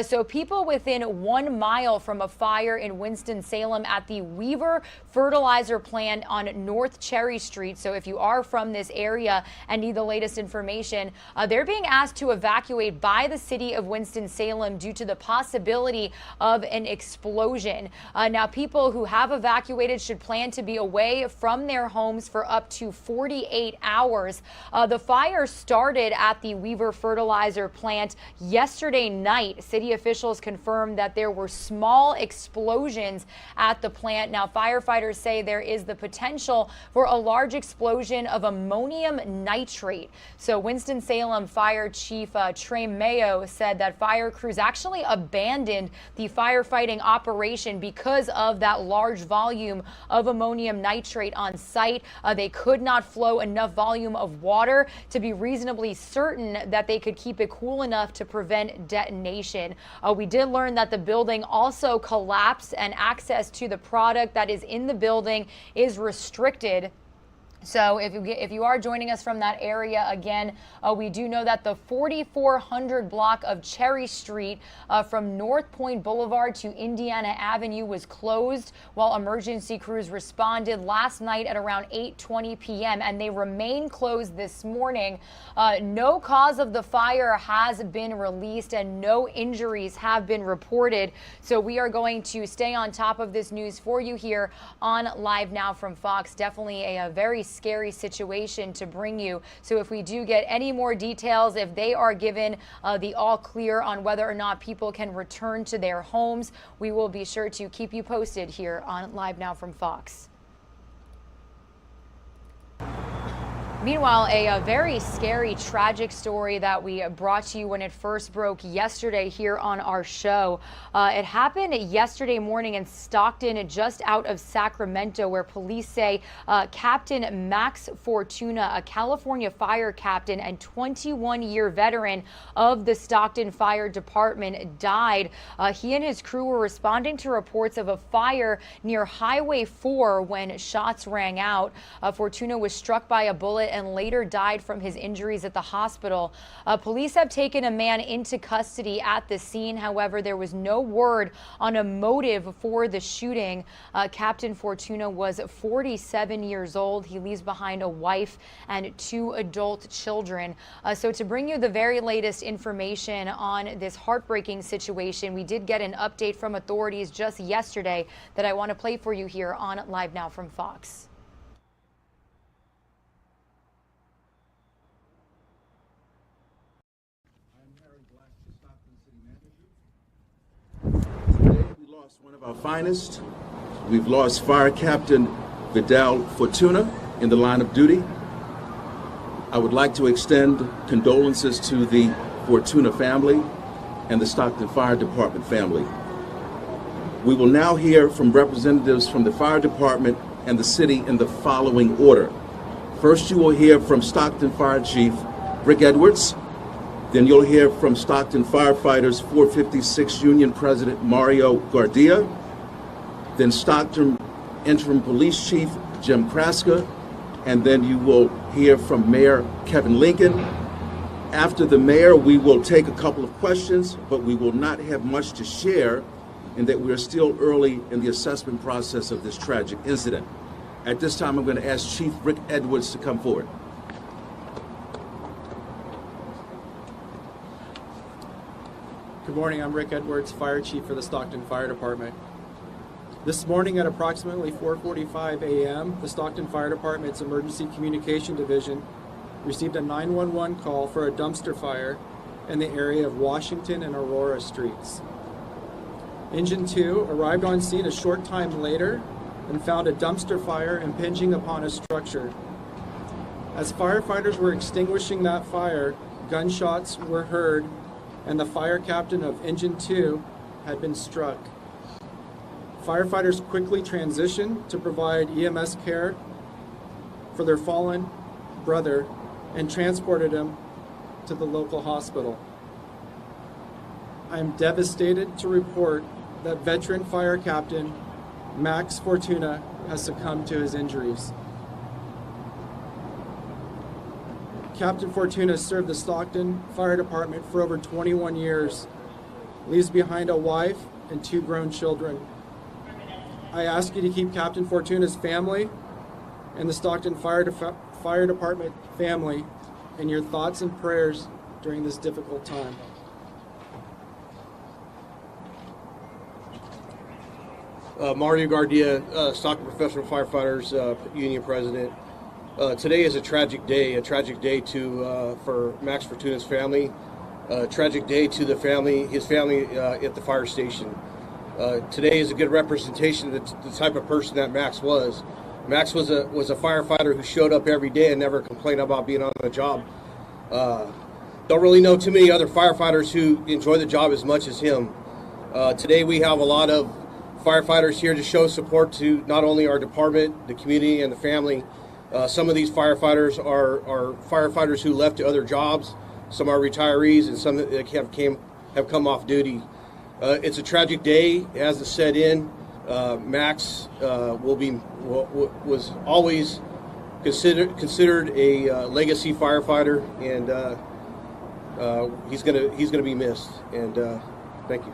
So people within 1 mile from a fire in Winston-Salem at the Weaver fertilizer plant on North Cherry Street. So if you are from this area and need the latest information, they're being asked to evacuate by the city of Winston-Salem due to the possibility of an explosion. Now, people who have evacuated should plan to be away from their homes for up to 48 hours. The fire started at the Weaver fertilizer plant yesterday night. City officials confirmed that there were small explosions at the plant. Now, firefighters say there is the potential for a large explosion of ammonium nitrate. So Winston-Salem Fire Chief Trey Mayo said that fire crews actually abandoned the firefighting operation because of that large volume of ammonium nitrate on site. They could not flow enough volume of water to be reasonably certain that they could keep it cool enough to prevent detonation. We did learn that the building also collapsed and access to the product that is in the building is restricted. So if you are joining us from that area, again, we do know that the 4400 block of Cherry Street from North Point Boulevard to Indiana Avenue was closed while emergency crews responded last night at around 8:20 p.m. and they remain closed this morning. No cause of the fire has been released and no injuries have been reported. So we are going to stay on top of this news for you here on Live Now from Fox. Definitely a very scary situation to bring you. So if we do get any more details, if they are given the all clear on whether or not people can return to their homes, we will be sure to keep you posted here on Live Now from Fox. Meanwhile, a very scary, tragic story that we brought to you when it first broke yesterday here on our show. It happened yesterday morning in Stockton, just out of Sacramento, where police say Captain Max Fortuna, a California fire captain and 21-year veteran of the Stockton Fire Department, died. He and his crew were responding to reports of a fire near Highway 4 when shots rang out. Fortuna was struck by a bullet and later died from his injuries at the hospital. Police have taken a man into custody at the scene. However, there was no word on a motive for the shooting. Captain Fortuna was 47 years old. He leaves behind a wife and 2 adult children. So to bring you the very latest information on this heartbreaking situation, we did get an update from authorities just yesterday that I want to play for you here on Live Now from Fox. Today we lost one of our finest. We've lost Fire Captain Vidal Fortuna in the line of duty. I would like to extend condolences to the Fortuna family and the Stockton Fire Department family. We will now hear from representatives from the Fire Department and the city in the following order. First, you will hear from Stockton Fire Chief Rick Edwards. Then you'll hear from Stockton Firefighters 456 Union President Mario Gardia. Then Stockton Interim Police Chief Jim Kraska. And then you will hear from Mayor Kevin Lincoln. After the mayor, we will take a couple of questions, but we will not have much to share and that we are still early in the assessment process of this tragic incident. At this time, I'm going to ask Chief Rick Edwards to come forward. Good morning, I'm Rick Edwards, Fire Chief for the Stockton Fire Department. This morning at approximately 4:45 a.m., the Stockton Fire Department's Emergency Communication Division received a 911 call for a dumpster fire in the area of Washington and Aurora Streets. Engine 2 arrived on scene a short time later and found a dumpster fire impinging upon a structure. As firefighters were extinguishing that fire, gunshots were heard and the fire captain of Engine 2 had been struck. Firefighters quickly transitioned to provide EMS care for their fallen brother and transported him to the local hospital. I am devastated to report that veteran fire captain Max Fortuna has succumbed to his injuries. Captain Fortuna served the Stockton Fire Department for over 21 years, leaves behind a wife and 2 grown children. I ask you to keep Captain Fortuna's family and the Stockton Fire Department family in your thoughts and prayers during this difficult time. Mario Gardia, Stockton Professional Firefighters Union President. Today is a tragic day for Max Fortuna's family, a tragic day to his family at the fire station. Today is a good representation of the type of person that Max was. Max was a firefighter who showed up every day and never complained about being on the job. Don't really know too many other firefighters who enjoy the job as much as him. Today we have a lot of firefighters here to show support to not only our department, the community, and the family. Some of these firefighters are firefighters who left to other jobs. Some are retirees, and some that have come off duty. It's a tragic day. It hasn't set in. Max was always considered a legacy firefighter, and he's gonna be missed. And thank you.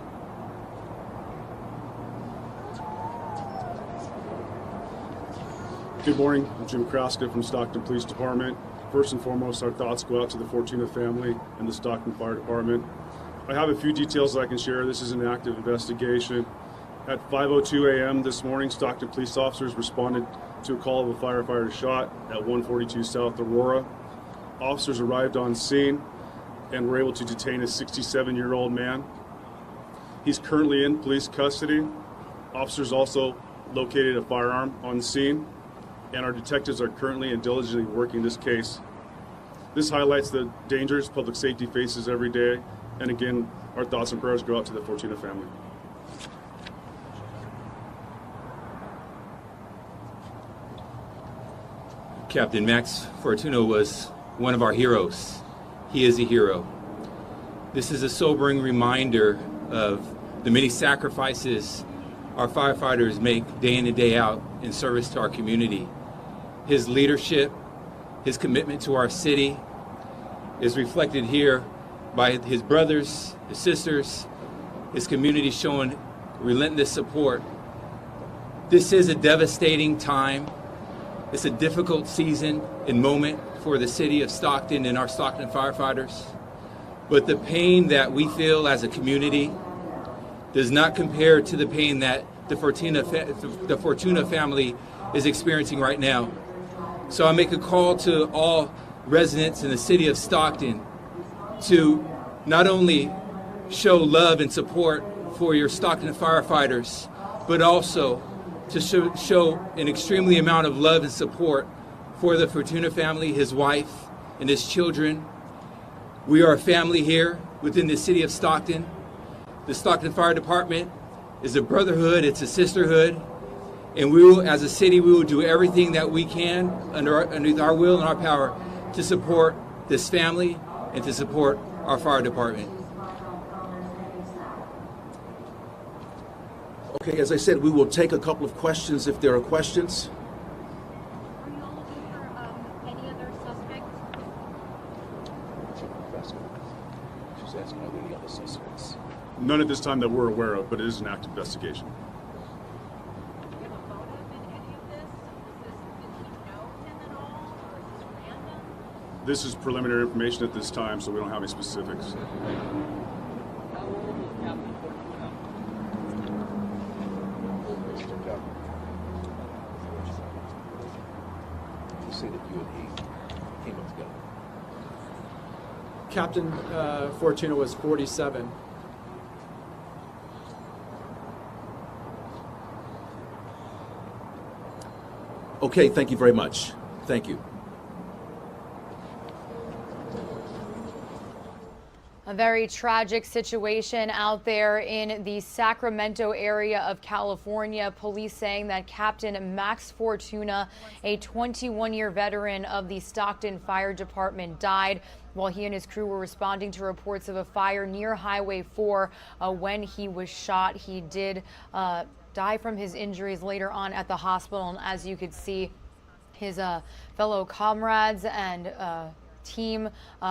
Good morning. I'm Hbcus from Stockton Police Department. First and foremost, our thoughts go out to the Fortuna family and the Stockton Fire Department. I have a few details that I can share. This is an active investigation. At 5:02 a.m. this morning, Stockton police officers responded to a call of a firefighter shot at 142 South Aurora. Officers arrived on scene and were able to detain a 67-year-old man. He's currently in police custody. Officers also located a firearm on scene, and our detectives are currently and diligently working this case. This highlights the dangers public safety faces every day, and again, our thoughts and prayers go out to the Fortuna family. Captain Max Fortuna was one of our heroes. He is a hero. This is a sobering reminder of the many sacrifices our firefighters make day in and day out in service to our community. His leadership, his commitment to our city is reflected here by his brothers, his sisters, his community showing relentless support. This is a devastating time. It's a difficult season and moment for the city of Stockton and our Stockton firefighters. But the pain that we feel as a community does not compare to the pain that the Fortuna family is experiencing right now. So I make a call to all residents in the city of Stockton to not only show love and support for your Stockton firefighters, but also to show an extremely amount of love and support for the Fortuna family, his wife, and his children. We are a family here within the city of Stockton. The Stockton Fire Department is a brotherhood, it's a sisterhood, and we will, as a city, we will do everything that we can underneath our will and our power to support this family and to support our fire department. Okay, as I said, we will take a couple of questions if there are questions. and are there any other suspects? None at this time that we're aware of, but it is an active investigation. This is preliminary information at this time, so we don't have any specifics. You say that you and he came up together. Captain Fortuna was 47. Okay, thank you very much. Thank you. A very tragic situation out there in the Sacramento area of California. Police saying that Captain Max Fortuna, a 21-year veteran of the Stockton Fire Department, died while he and his crew were responding to reports of a fire near Highway 4 when he was shot. He did die from his injuries later on at the hospital, and as you could see, his fellow comrades and team,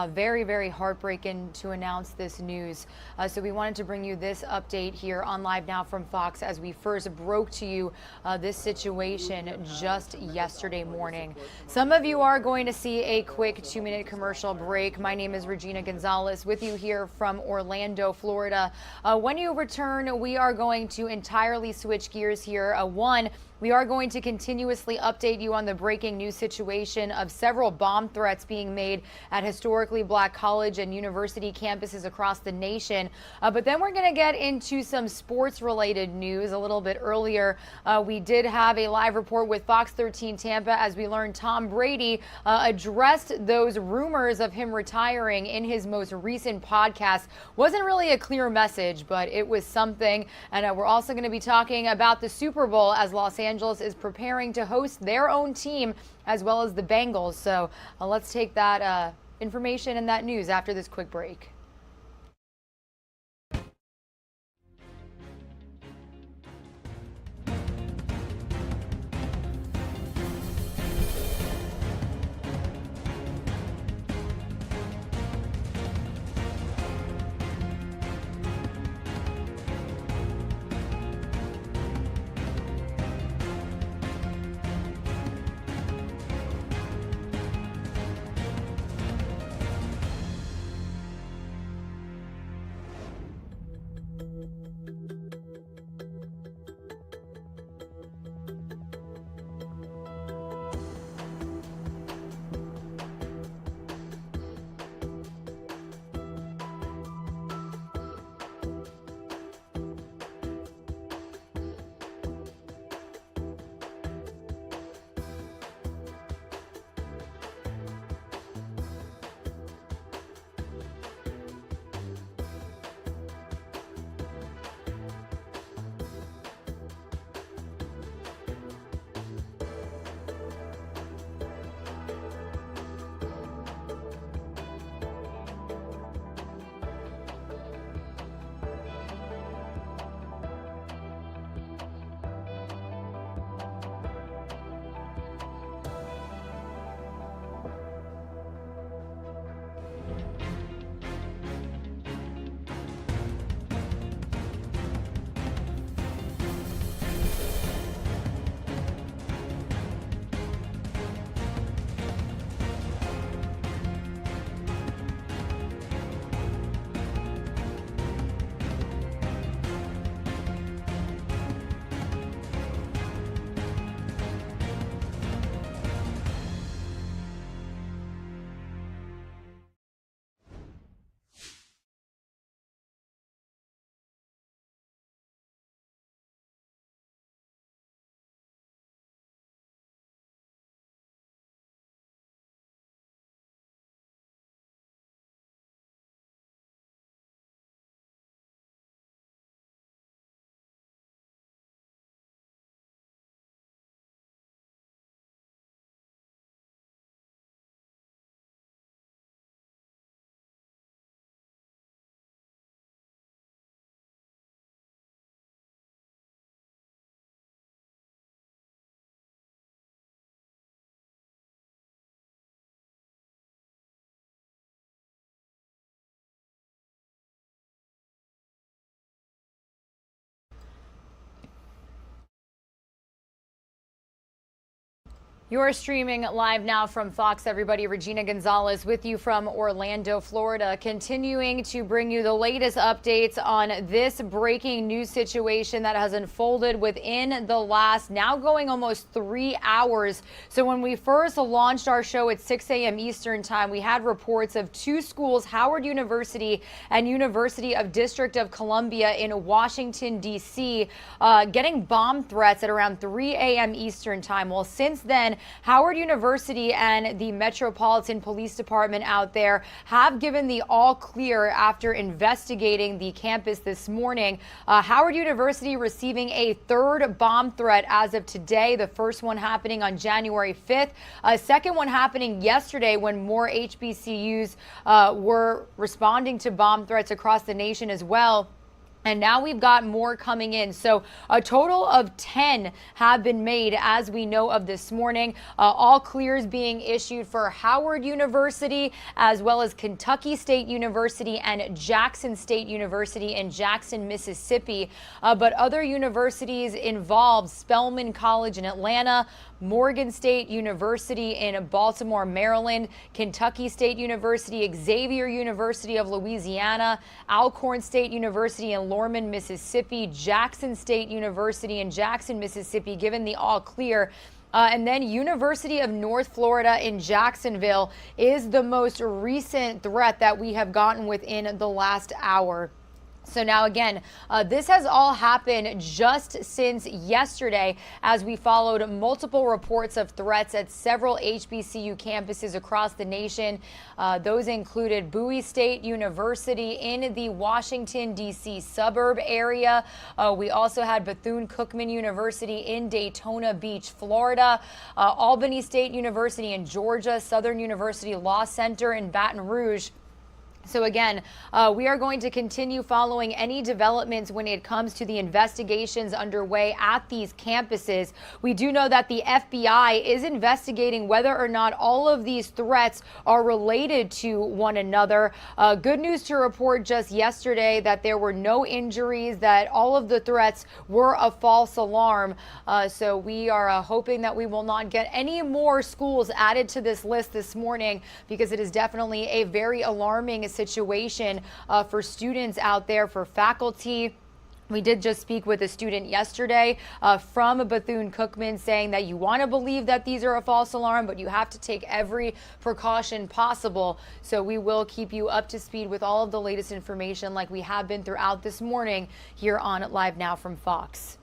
very, very heartbreaking to announce this news. So we wanted to bring you this update here on Live Now from Fox as we first broke to you this situation just yesterday morning. Some of you are going to see a quick 2-minute commercial break. My name is Regina Gonzalez with you here from Orlando, Florida. When you return, we are going to entirely switch gears here. We are going to continuously update you on the breaking news situation of several bomb threats being made at historically black college and university campuses across the nation. But then we're going to get into some sports related news a little bit earlier. We did have a live report with Fox 13 Tampa as we learned Tom Brady addressed those rumors of him retiring in his most recent podcast. Wasn't really a clear message, but it was something. And we're also going to be talking about the Super Bowl as Los Angeles is preparing to host their own team as well as the Bengals. So let's take that information and that news after this quick break. You are streaming live now from Fox, everybody. Regina Gonzalez with you from Orlando, Florida, continuing to bring you the latest updates on this breaking news situation that has unfolded within the last now going almost 3 hours. So when we first launched our show at 6 a.m. Eastern time, we had reports of two schools, Howard University and University of District of Columbia in Washington, D.C., getting bomb threats at around 3 a.m. Eastern time. Well, since then, Howard University and the Metropolitan Police Department out there have given the all clear after investigating the campus this morning. Howard University receiving a third bomb threat as of today, the first one happening on January 5th, a second one happening yesterday when more HBCUs were responding to bomb threats across the nation as well. And now we've got more coming in. So a total of 10 have been made as we know of this morning. All clears being issued for Howard University as well as Kentucky State University and Jackson State University in Jackson, Mississippi. But other universities involved, Spelman College in Atlanta, Morgan State University in Baltimore, Maryland, Kentucky State University, Xavier University of Louisiana, Alcorn State University in Lorman, Mississippi, Jackson State University in Jackson, Mississippi, given the all clear. And then University of North Florida in Jacksonville is the most recent threat that we have gotten within the last hour. So now again, this has all happened just since yesterday as we followed multiple reports of threats at several HBCU campuses across the nation. Those included Bowie State University in the Washington, D.C. suburb area. We also had Bethune-Cookman University in Daytona Beach, Florida, Albany State University in Georgia, Southern University Law Center in Baton Rouge. So again, we are going to continue following any developments when it comes to the investigations underway at these campuses. We do know that the FBI is investigating whether or not all of these threats are related to one another. Good news to report just yesterday that there were no injuries, that all of the threats were a false alarm. So we are hoping that we will not get any more schools added to this list this morning, because it is definitely a very alarming situation for students out there, for faculty. We did just speak with a student yesterday from Bethune-Cookman saying that you want to believe that these are a false alarm, but you have to take every precaution possible. So we will keep you up to speed with all of the latest information like we have been throughout this morning here on Live Now from Fox.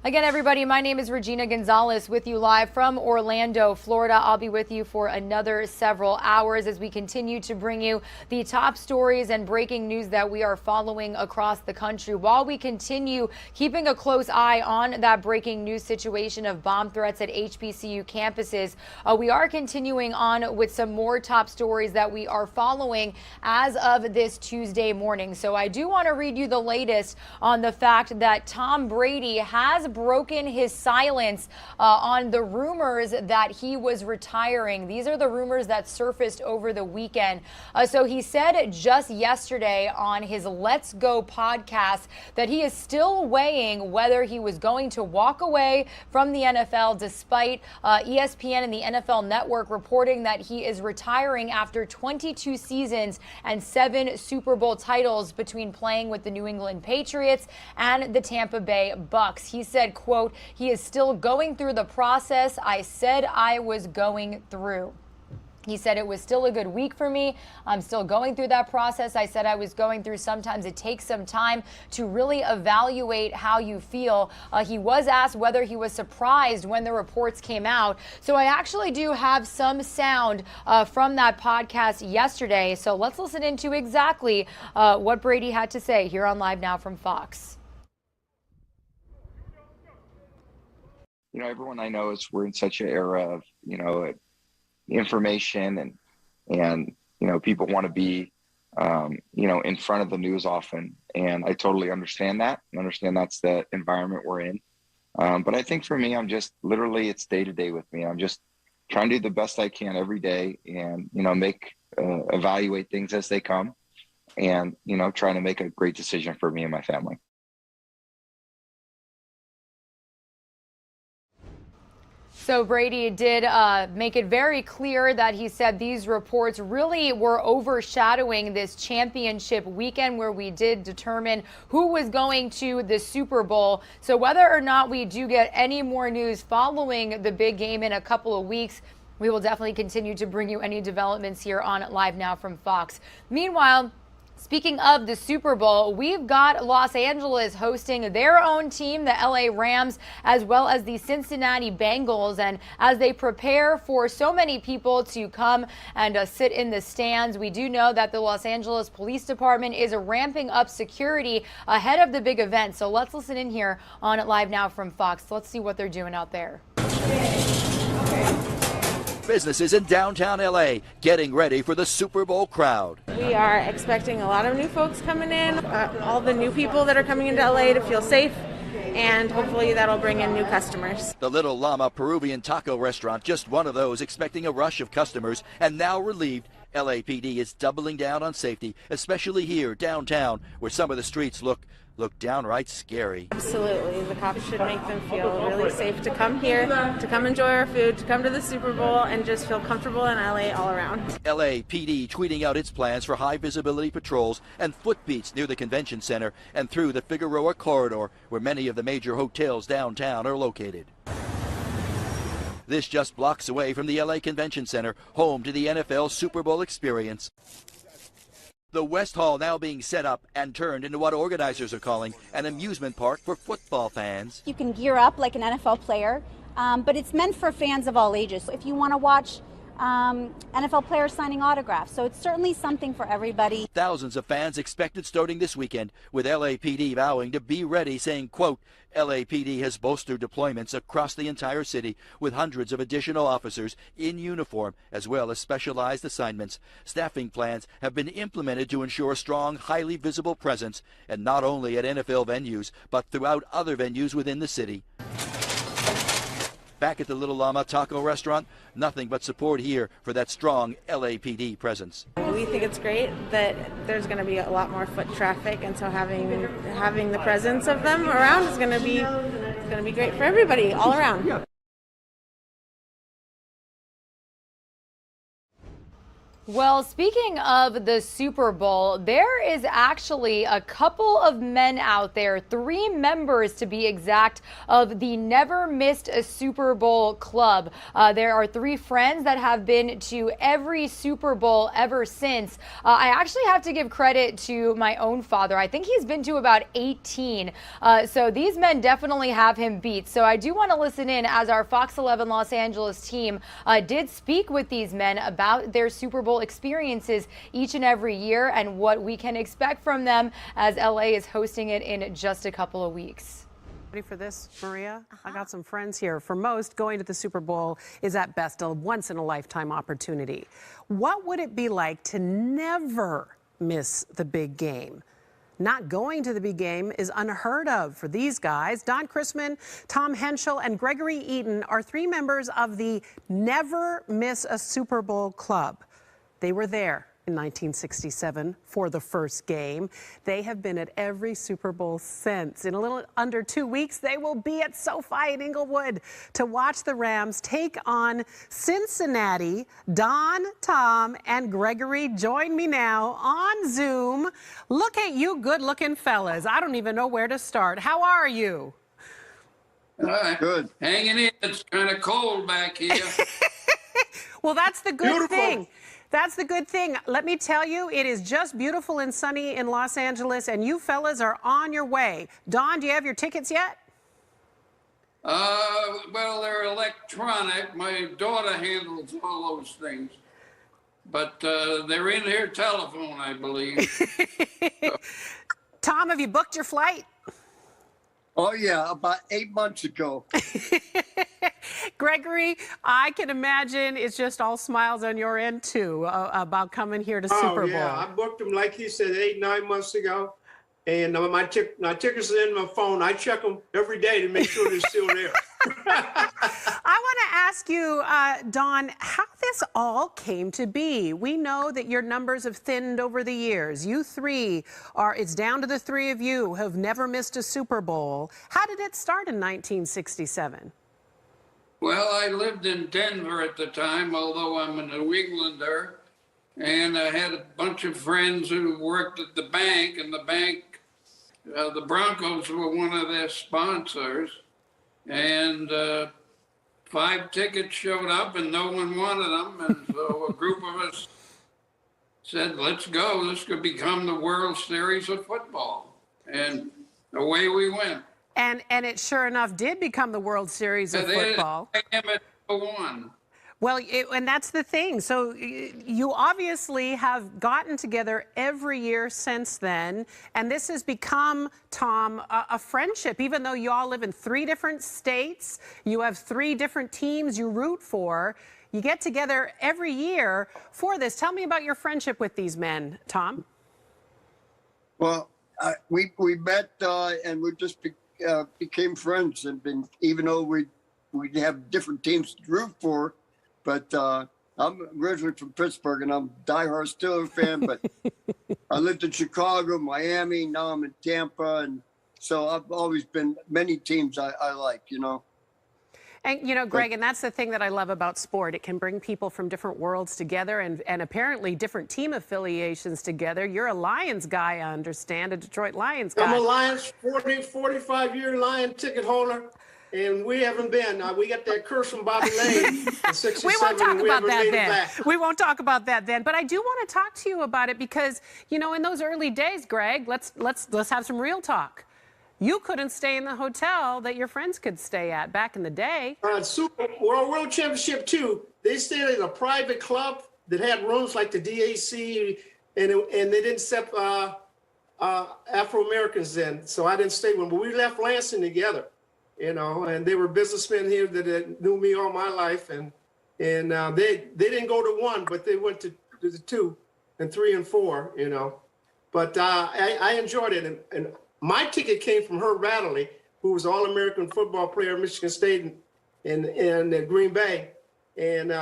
Again, everybody, my name is Regina Gonzalez with you live from Orlando, Florida. I'll be with you for another several hours as we continue to bring you the top stories and breaking news that we are following across the country, while we continue keeping a close eye on that breaking news situation of bomb threats at HBCU campuses. We are continuing on with some more top stories that we are following as of this Tuesday morning. So I do want to read you the latest on the fact that Tom Brady has broken his silence on the rumors that he was retiring. These are the rumors that surfaced over the weekend. So he said just yesterday on his Let's Go podcast that he is still weighing whether he was going to walk away from the NFL, despite ESPN and the NFL Network reporting that he is retiring after 22 seasons and 7 Super Bowl titles between playing with the New England Patriots and the Tampa Bay Bucks. He said, quote, "He is still going through the process I said I was going through." He said, "It was still a good week for me. I'm still going through that process I said I was going through. Sometimes it takes some time to really evaluate how you feel." He was asked whether he was surprised when the reports came out. So I actually do have some sound from that podcast yesterday. So let's listen into exactly what Brady had to say here on Live Now from Fox. You know, everyone I know is, we're in such an era of, you know, information and, you know, people want to be, you know, in front of the news often. And I totally understand that and understand that's the environment we're in. But I think for me, I'm just literally, it's day to day with me. I'm just trying to do the best I can every day and, you know, evaluate things as they come and, you know, trying to make a great decision for me and my family. So Brady did make it very clear that he said these reports really were overshadowing this championship weekend where we did determine who was going to the Super Bowl. So whether or not we do get any more news following the big game in a couple of weeks, we will definitely continue to bring you any developments here on Live Now from Fox. Meanwhile, speaking of the Super Bowl, we've got Los Angeles hosting their own team, the LA Rams, as well as the Cincinnati Bengals. And as they prepare for so many people to come and sit in the stands, we do know that the Los Angeles Police Department is ramping up security ahead of the big event. So let's listen in here on Live Now from Fox. Let's see what they're doing out there. Businesses in downtown LA getting ready for the Super Bowl crowd. We are expecting a lot of new folks coming in, all the new people that are coming into LA to feel safe, and hopefully that'll bring in new customers. The Little Llama Peruvian taco restaurant, just one of those, expecting a rush of customers, and now relieved LAPD is doubling down on safety, especially here downtown, where some of the streets look downright scary. Absolutely. The cops should make them feel really safe to come here, to come enjoy our food, to come to the Super Bowl, and just feel comfortable in LA all around. LAPD tweeting out its plans for high visibility patrols and footbeats near the convention center and through the Figueroa corridor, where many of the major hotels downtown are located. This just blocks away from the LA Convention Center, home to the NFL Super Bowl experience. The West Hall now being set up and turned into what organizers are calling an amusement park for football fans. You can gear up like an NFL player, but it's meant for fans of all ages. If you want to watch NFL players signing autographs, so it's certainly something for everybody. Thousands of fans expected starting this weekend, with LAPD vowing to be ready, saying, quote, LAPD has bolstered deployments across the entire city with hundreds of additional officers in uniform, as well as specialized assignments. Staffing plans have been implemented to ensure a strong, highly visible presence, and not only at NFL venues, but throughout other venues within the city. Back at the Little Llama Taco restaurant, nothing but support here for that strong LAPD presence. We think it's great that there's going to be a lot more foot traffic, and so having the presence of them around is going to be great for everybody all around. Well, speaking of the Super Bowl, there is actually a couple of men out there, 3 members to be exact, of the Never Missed a Super Bowl Club. There are 3 friends that have been to every Super Bowl ever since. I actually have to give credit to my own father. I think he's been to about 18. So these men definitely have him beat. So I do want to listen in as our Fox 11 Los Angeles team did speak with these men about their Super Bowl experiences each and every year and what we can expect from them as LA is hosting it in just a couple of weeks. Ready for this, Maria? I got some friends here. For most, going to the Super Bowl is at best a once-in-a-lifetime opportunity. What would it be like to never miss the big game? Not going to the big game is unheard of for these guys. Don Chrisman, Tom Henschel, and Gregory Eaton are 3 members of the Never Miss a Super Bowl Club. They were there in 1967 for the first game. They have been at every Super Bowl since. In a little under 2 weeks, they will be at SoFi in Inglewood to watch the Rams take on Cincinnati. Don, Tom, and Gregory join me now on Zoom. Look at you good-looking fellas. I don't even know where to start. How are you? Good. Hanging in. It's kind of cold back here. Well, that's the good thing. That's the good thing. Let me tell you, it is just beautiful and sunny in Los Angeles, and you fellas are on your way. Don, do you have your tickets yet? Well, they're electronic. My daughter handles all those things. But they're in her telephone, I believe. Tom, have you booked your flight? Oh, yeah, about 8 months ago. Gregory, I can imagine it's just all smiles on your end, too, about coming here to Super Bowl. Yeah, I booked them, like he said, 8, 9 months ago. And my tickets are in my phone. I check them every day to make sure they're still there. I want to ask you, Don, how this all came to be. We know that your numbers have thinned over the years. You 3 it's down to the 3 of you who have never missed a Super Bowl. How did it start in 1967? Well, I lived in Denver at the time, although I'm a New Englander. And I had a bunch of friends who worked at the bank, and the Broncos were one of their sponsors. And 5 tickets showed up and no one wanted them. And so a group of us said, let's go. This could become the World Series of football. And away we went. And it sure enough did become the World Series of football. One. Well, and that's the thing. So you obviously have gotten together every year since then, and this has become, Tom, a friendship. Even though you all live in 3 different states, you have 3 different teams you root for, you get together every year for this. Tell me about your friendship with these men, Tom. Well, we met and we just became friends, and even though we have different teams to root for. But I'm originally from Pittsburgh, and I'm a diehard Steelers fan. But I lived in Chicago, Miami. Now I'm in Tampa, and so I've always been many teams I like. And Greg, and that's the thing that I love about sport. It can bring people from different worlds together, and apparently different team affiliations together. You're a Lions guy, I understand, a Detroit Lions guy. I'm a Lions 45-year Lion ticket holder. And we haven't been. We got that curse from Bobby Lane in 67. We won't talk about that then. We won't talk about that then. But I do want to talk to you about it because, in those early days, Greg, let's have some real talk. You couldn't stay in the hotel that your friends could stay at back in the day. Super World Championship 2, they stayed in a private club that had rooms like the DAC, and they didn't accept Afro-Americans then. So I didn't stay with them. But we left Lansing together. And they were businessmen here that knew me all my life, and they didn't go to 1, but they went to the 2 and 3 and 4, But I enjoyed it, and my ticket came from Herb Adderley, who was an All-American football player at Michigan State and Green Bay, and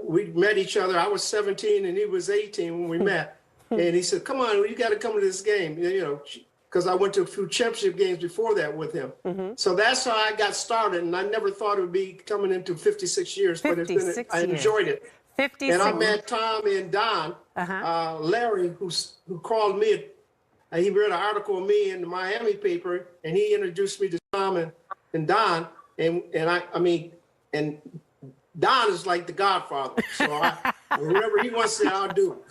we met each other. I was 17 and he was 18 when we met, and he said, "Come on, you got to come to this game," because I went to a few championship games before that with him. So that's how I got started, and I never thought it would be coming into 56 years, but I enjoyed it. 56. And I met Tom and Don, Larry, who called me. He read an article of me in the Miami paper, and he introduced me to Tom and Don, and Don is like the Godfather, so whatever he wants to, I'll do.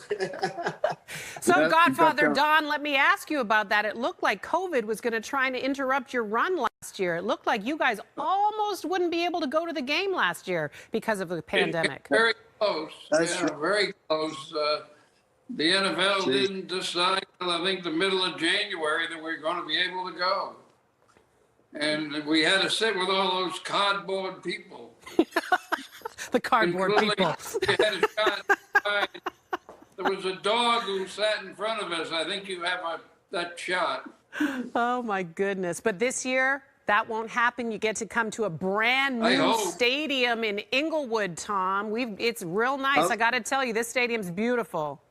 So, Godfather Don, let me ask you about that. It looked like COVID was going to try to interrupt your run last year. It looked like you guys almost wouldn't be able to go to the game last year because of the pandemic. Very close. Very close. The NFL didn't decide until I think the middle of January that we were going to be able to go. And we had to sit with all those cardboard people. The cardboard people. There was a dog who sat in front of us. I think you have that shot. Oh, my goodness. But this year, that won't happen. You get to come to a brand new stadium in Inglewood, Tom. It's real nice. I got to tell you, this stadium's beautiful.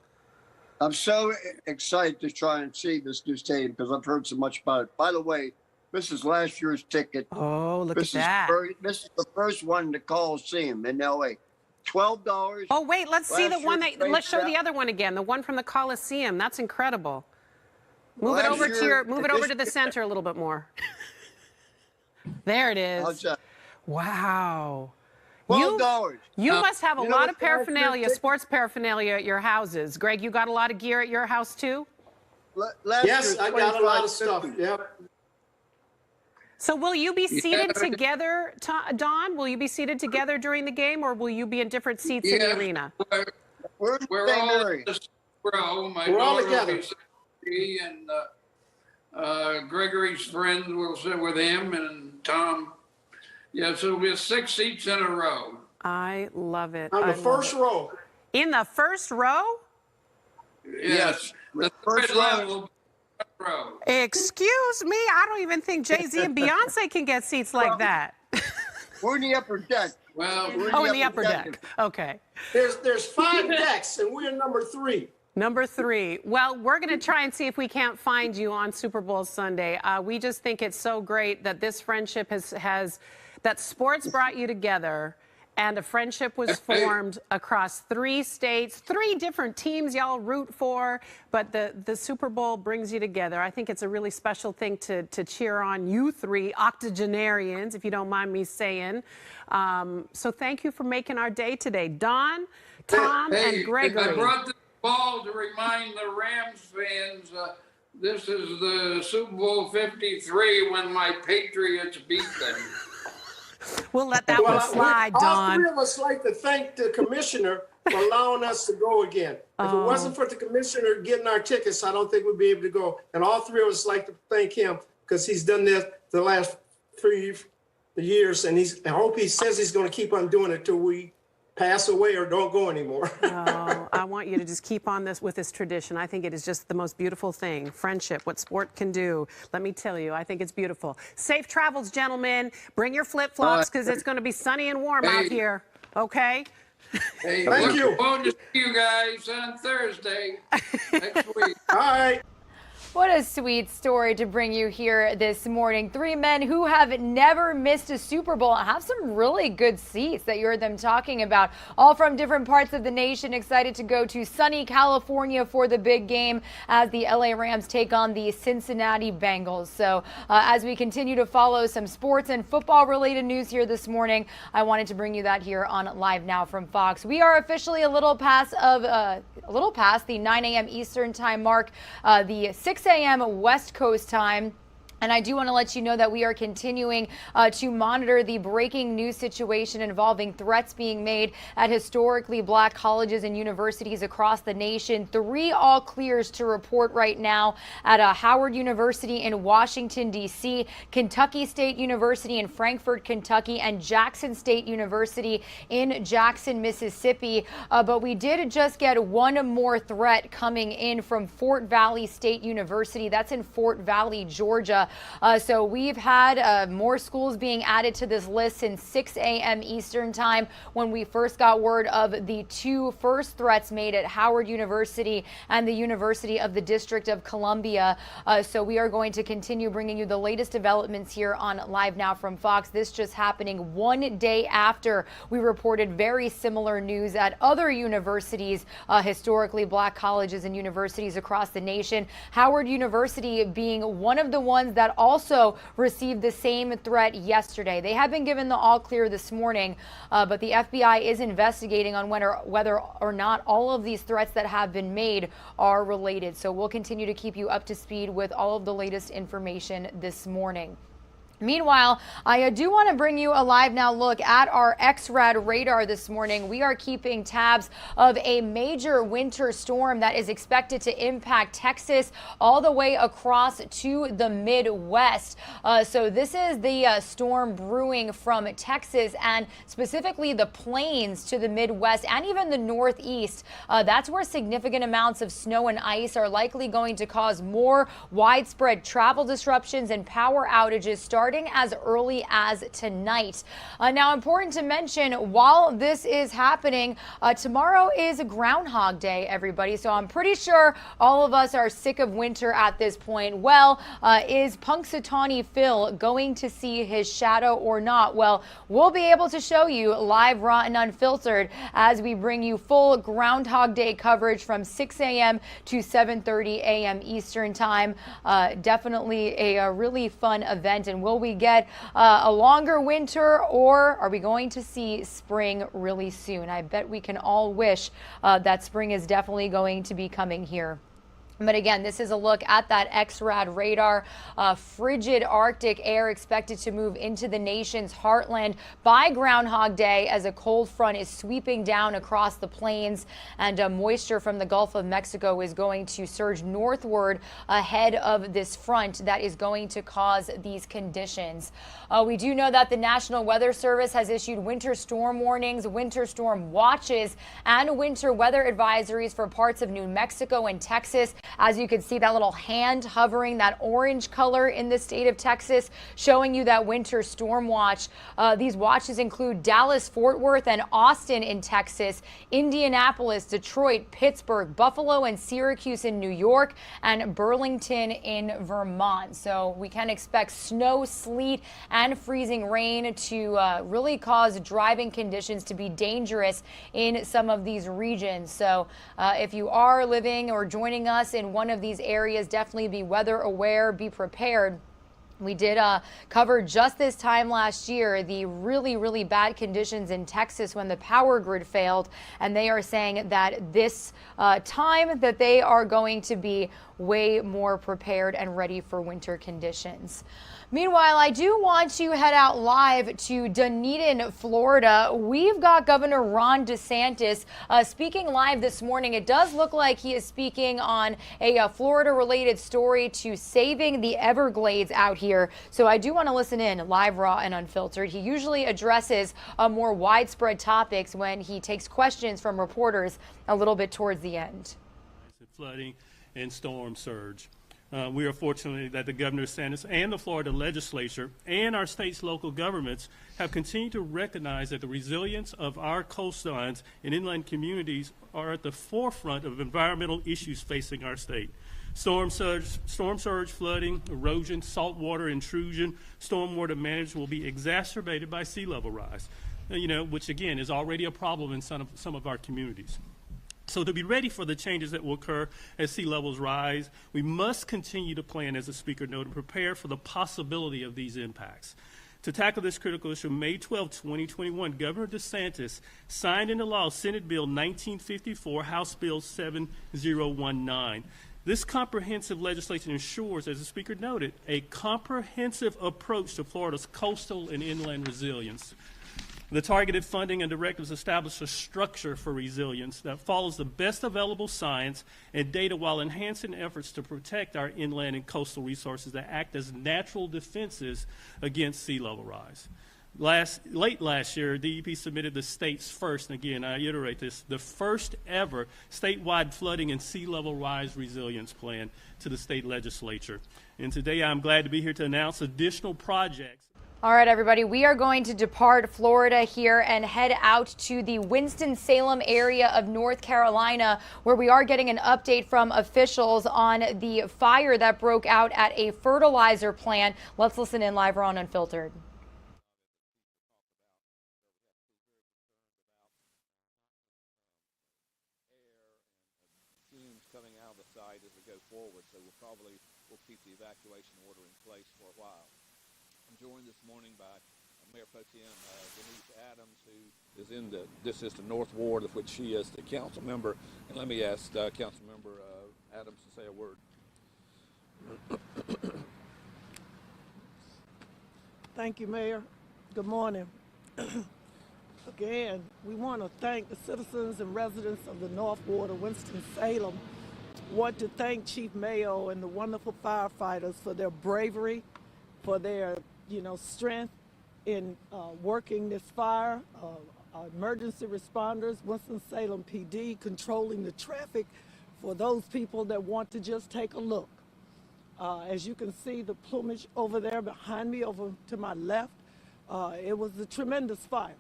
I'm so excited to try and see this new stadium because I've heard so much about it. By the way, this is last year's ticket. Oh, look at that. This is the first one in the Coliseum in L.A. $12. Oh, wait, let's see the one let's show the other one again, the one from the Coliseum. That's incredible. Move it over to the center a little bit more. There it is. Wow. $12. You must have a lot of paraphernalia, sports paraphernalia at your houses. Greg, you got a lot of gear at your house too? Yes, I got a lot of stuff. Yep. So will you be seated together, Don? Will you be seated together during the game, or will you be in different seats in the arena? We're all in this row. My daughter will be sitting, and Gregory's friends will sit with him, and Tom. Yeah, so we're 6 seats in a row. I love it. On the first row. In the first row? Yes. The first level. Row. Excuse me, I don't even think Jay-Z and Beyonce can get seats like that. We're in the upper deck. Well, in the upper deck. Okay. There's 5 decks, and we're number 3. Number 3. Well, we're going to try and see if we can't find you on Super Bowl Sunday. We just think it's so great that this friendship has that sports brought you together and a friendship was formed across 3 states, 3 different teams y'all root for, but the Super Bowl brings you together. I think it's a really special thing to cheer on you 3 octogenarians, if you don't mind me saying. So thank you for making our day today. Don, Tom, and Gregory. I brought this ball to remind the Rams fans this is the Super Bowl 53 when my Patriots beat them. We'll let that one slide, Don. All 3 of us like to thank the commissioner for allowing us to go again. If it wasn't for the commissioner getting our tickets, I don't think we'd be able to go. And all 3 of us like to thank him because he's done this the last 3 years, and I hope he says he's going to keep on doing it till we pass away or don't go anymore. I want you to just keep on with this tradition. I think it is just the most beautiful thing. Friendship, what sport can do. Let me tell you, I think it's beautiful. Safe travels, gentlemen. Bring your flip-flops because it's going to be sunny and warm out here. Okay? Hey, thank you. Look forward to see you guys on Thursday next week. All right. What a sweet story to bring you here this morning. 3 men who have never missed a Super Bowl have some really good seats that you heard them talking about, all from different parts of the nation. Excited to go to sunny California for the big game as the LA Rams take on the Cincinnati Bengals. So as we continue to follow some sports and football related news here this morning, I wanted to bring you that here on Live Now from Fox. We are officially a little past the 9 a.m. Eastern time mark, the 6 a.m. West Coast time. And I do want to let you know that we are continuing to monitor the breaking news situation involving threats being made at historically black colleges and universities across the nation. 3 all clears to report right now at Howard University in Washington, D.C., Kentucky State University in Frankfort, Kentucky, and Jackson State University in Jackson, Mississippi. But we did just get one more threat coming in from Fort Valley State University. That's in Fort Valley, Georgia. So we've had more schools being added to this list since 6 a.m. Eastern time when we first got word of the 2 first threats made at Howard University and the University of the District of Columbia. So we are going to continue bringing you the latest developments here on Live Now from Fox. This just happening 1 day after we reported very similar news at other universities, historically black colleges and universities across the nation. Howard University being one of the ones that also received the same threat yesterday. They have been given the all clear this morning, but the FBI is investigating on whether or not all of these threats that have been made are related. So we'll continue to keep you up to speed with all of the latest information this morning. Meanwhile, I do want to bring you a Live Now look at our XRAD radar this morning. We are keeping tabs of a major winter storm that is expected to impact Texas all the way across to the Midwest. So this is the storm brewing from Texas and specifically the plains to the Midwest and even the Northeast. That's where significant amounts of snow and ice are likely going to cause more widespread travel disruptions and power outages starting as early as tonight. Now, important to mention, while this is happening, tomorrow is Groundhog Day, everybody. So I'm pretty sure all of us are sick of winter at this point. Well, is Punxsutawney Phil going to see his shadow or not? Well, we'll be able to show you live, raw, and unfiltered as we bring you full Groundhog Day coverage from 6 a.m. to 7:30 a.m. Eastern time. Definitely a really fun event. And will we get a longer winter, or are we going to see spring really soon? I bet we can all wish that spring is definitely going to be coming here. But again, this is a look at that XRAD radar. Frigid Arctic air expected to move into the nation's heartland by Groundhog Day as a cold front is sweeping down across the plains, and moisture from the Gulf of Mexico is going to surge northward ahead of this front that is going to cause these conditions. We do know that the National Weather Service has issued winter storm warnings, winter storm watches, and winter weather advisories for parts of New Mexico and Texas. As you can see, that little hand hovering, that orange color in the state of Texas, showing you that winter storm watch. These watches include Dallas, Fort Worth, and Austin in Texas, Indianapolis, Detroit, Pittsburgh, Buffalo, and Syracuse in New York, and Burlington in Vermont. So we can expect snow, sleet, and freezing rain to really cause driving conditions to be dangerous in some of these regions. So if you are living or joining us in one of these areas, definitely be weather aware, be prepared. We did cover just this time last year the really, really bad conditions in Texas when the power grid failed, and they are saying that this time that they are going to be way more prepared and ready for winter conditions. Meanwhile, I do want to head out live to Dunedin, Florida. We've got Governor Ron DeSantis speaking live this morning. It does look like he is speaking on a Florida-related story to saving the Everglades out here. So I do want to listen in live, raw, and unfiltered. He usually addresses more widespread topics when he takes questions from reporters a little bit towards the end. Flooding and storm surge. We are fortunate that the Governor DeSantis and the Florida legislature and our state's local governments have continued to recognize that the resilience of our coastlines and inland communities are at the forefront of environmental issues facing our state. Storm surge, flooding, erosion, saltwater intrusion, stormwater management will be exacerbated by sea level rise, which again is already a problem in some of our communities. So to be ready for the changes that will occur as sea levels rise, we must continue to plan, as the speaker noted, prepare for the possibility of these impacts. To tackle this critical issue, May 12, 2021, Governor DeSantis signed into law Senate Bill 1954, House Bill 7019. This comprehensive legislation ensures, as the speaker noted, a comprehensive approach to Florida's coastal and inland resilience. The targeted funding and directives establish a structure for resilience that follows the best available science and data while enhancing efforts to protect our inland and coastal resources that act as natural defenses against sea level rise. Late last year, DEP submitted the state's first, and again, I iterate this, the first ever statewide flooding and sea level rise resilience plan to the state legislature. And today I'm glad to be here to announce additional projects. All right, everybody, we are going to depart Florida here and head out to the Winston-Salem area of North Carolina, where we are getting an update from officials on the fire that broke out at a fertilizer plant. Let's listen in live, raw, and unfiltered. Fumes coming out of the site as we go forward, so we'll keep the evacuation order in place for a while. I'm joined this morning by Mayor Pro Tem Denise Adams, who is in this is the North Ward, of which she is the council member. And let me ask Council Member Adams to say a word. Thank you, Mayor. Good morning. Again, we want to thank the citizens and residents of the North Ward of Winston-Salem. Want to thank Chief Mayo and the wonderful firefighters for their bravery, for their strength in working this fire, our emergency responders, Winston-Salem PD, controlling the traffic for those people that want to just take a look. As you can see, the plumage over there behind me, over to my left, it was a tremendous fire.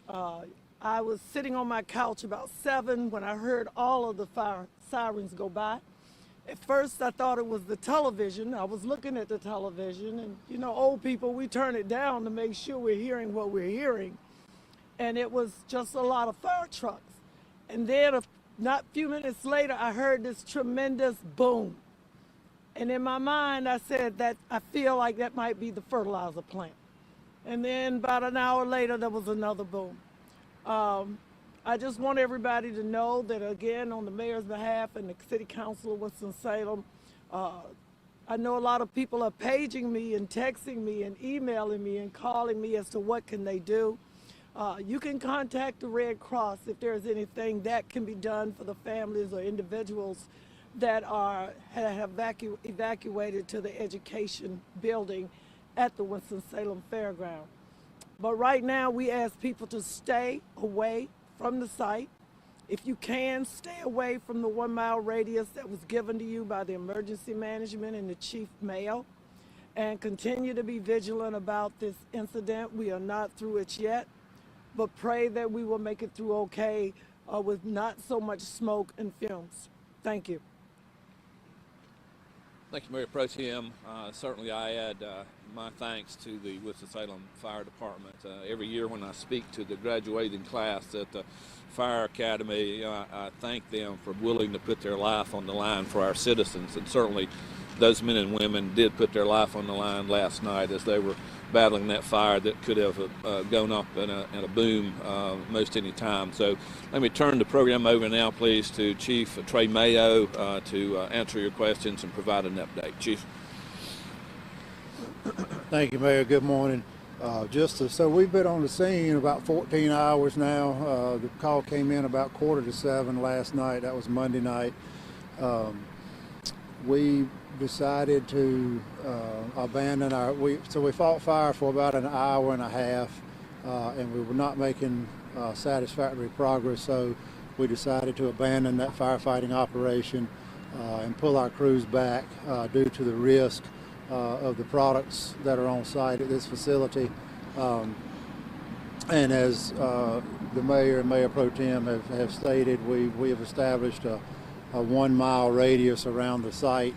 I was sitting on my couch about 7 when I heard all of the fire sirens go by. At first, I thought it was the television. I was looking at the television, and old people, we turn it down to make sure we're hearing what we're hearing. And it was just a lot of fire trucks. And then not a few minutes later, I heard this tremendous boom. And in my mind, I said that I feel like that might be the fertilizer plant. And then about an hour later, there was another boom. I just want everybody to know that, again, on the mayor's behalf and the city council of Winston-Salem, I know a lot of people are paging me and texting me and emailing me and calling me as to what can they do. You can contact the Red Cross if there's anything that can be done for the families or individuals that have evacuated to the education building at the Winston-Salem Fairground. But right now, we ask people to stay away from the site. If you can, stay away from the 1 mile radius that was given to you by the emergency management and the chief mayo, and continue to be vigilant about this incident. We are not through it yet, but pray that we will make it through okay with not so much smoke and fumes. Thank you. Thank you, Mayor Pro Tem. Certainly I add my thanks to the Winston-Salem Fire Department. Every year when I speak to the graduating class at the Fire Academy, I thank them for willing to put their life on the line for our citizens. And certainly those men and women did put their life on the line last night as they were battling that fire that could have gone up in a boom most any time. So let me turn the program over now, please, to Chief Trey Mayo to answer your questions and provide an update. Chief. Thank you, Mayor. Good morning. So we've been on the scene about 14 hours now. The call came in about 6:45 last night. That was Monday night. We decided to abandon we fought fire for about an hour and a half, and we were not making satisfactory progress, so we decided to abandon that firefighting operation and pull our crews back due to the risk of the products that are on site at this facility. And as the mayor and Mayor Pro Tem have stated, we have established a 1 mile radius around the site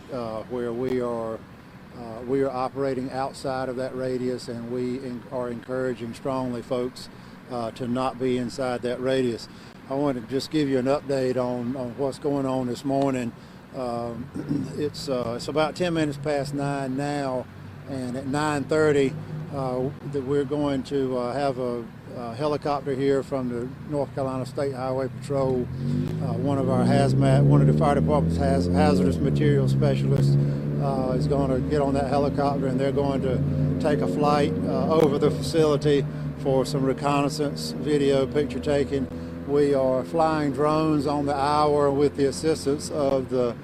where we are operating outside of that radius, and we are encouraging strongly folks to not be inside that radius. I want to just give you an update on what's going on this morning. It's about 10 minutes past 9 now, and at 9:30 we're going to have a helicopter here from the North Carolina State Highway Patrol. One of the fire department's hazardous materials specialists is going to get on that helicopter, and they're going to take a flight over the facility for some reconnaissance video picture taking. We are flying drones on the hour with the assistance of the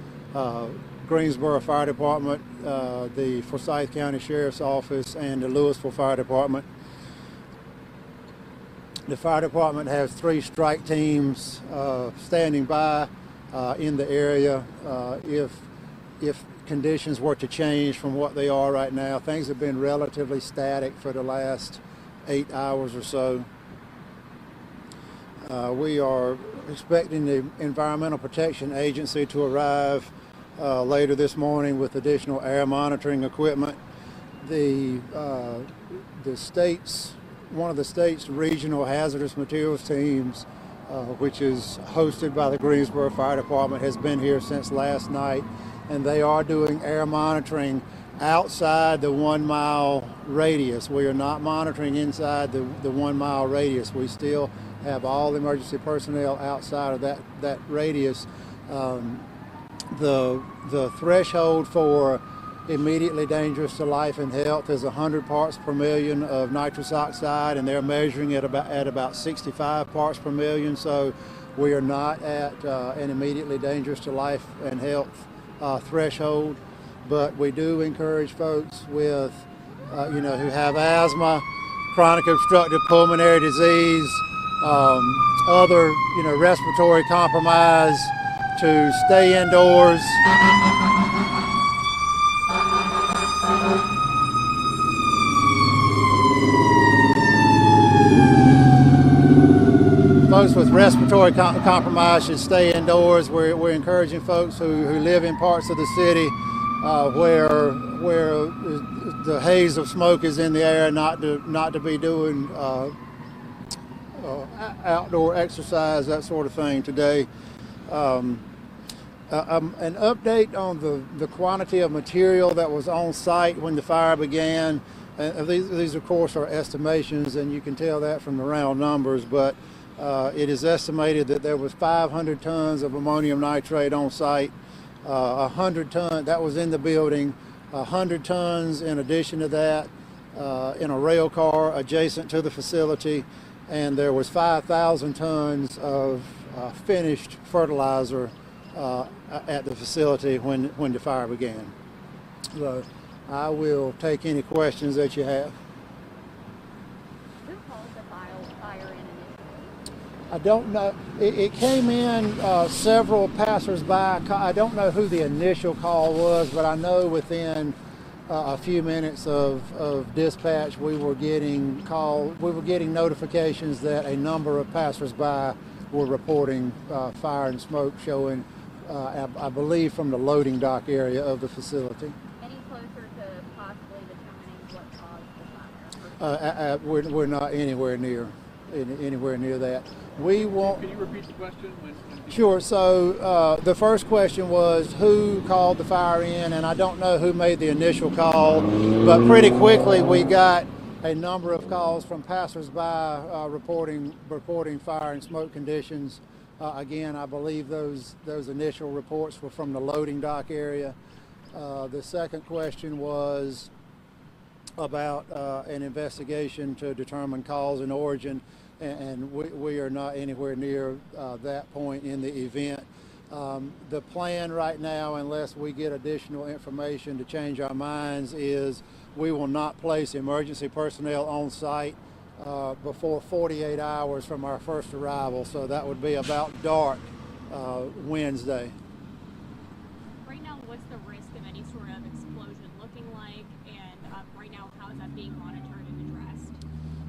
Greensboro Fire Department, the Forsyth County Sheriff's Office, and the Louisville Fire Department. The fire department has 3 strike teams standing by in the area. If conditions were to change from what they are right now, things have been relatively static for the last 8 hours or so. We are expecting the Environmental Protection Agency to arrive later this morning with additional air monitoring equipment. One of the state's regional hazardous materials teams, which is hosted by the Greensboro Fire Department, has been here since last night, and they are doing air monitoring outside the 1 mile radius. We are not monitoring inside the 1 mile radius. We still have all emergency personnel outside of that radius. The threshold for immediately dangerous to life and health is 100 parts per million of nitrous oxide, and they're measuring it at about 65 parts per million. So we are not at an immediately dangerous to life and health threshold, but we do encourage folks with, who have asthma, chronic obstructive pulmonary disease, other, respiratory compromise, to stay indoors. Folks with respiratory compromise should stay indoors. We're encouraging folks who live in parts of the city where the haze of smoke is in the air not to be doing outdoor exercise, that sort of thing today. An update on the quantity of material that was on site when the fire began. These of course are estimations, and you can tell that from the round numbers, but it is estimated that there was 500 tons of ammonium nitrate on site, 100 tons, that was in the building, 100 tons in addition to that in a rail car adjacent to the facility, and there was 5,000 tons of finished fertilizer at the facility when the fire began. So I will take any questions that you have. Who caused the fire initially? I don't know. It came in several passersby. I don't know who the initial call was, but I know within a few minutes of dispatch, we were getting notifications that a number of passersby were reporting fire and smoke showing, I believe, from the loading dock area of the facility. Any closer to possibly determining what caused the fire? We're not anywhere near that. We want. Can you repeat the question? Sure. So the first question was who called the fire in, and I don't know who made the initial call, but pretty quickly we got a number of calls from passersby reporting fire and smoke conditions. Again, I believe those initial reports were from the loading dock area. The second question was about an investigation to determine cause and origin, and we are not anywhere near that point in the event. The plan right now, unless we get additional information to change our minds, is we will not place emergency personnel on site before 48 hours from our first arrival, so that would be about dark Wednesday. Right now, what's the risk of any sort of explosion looking like, and right now, how is that being monitored and addressed?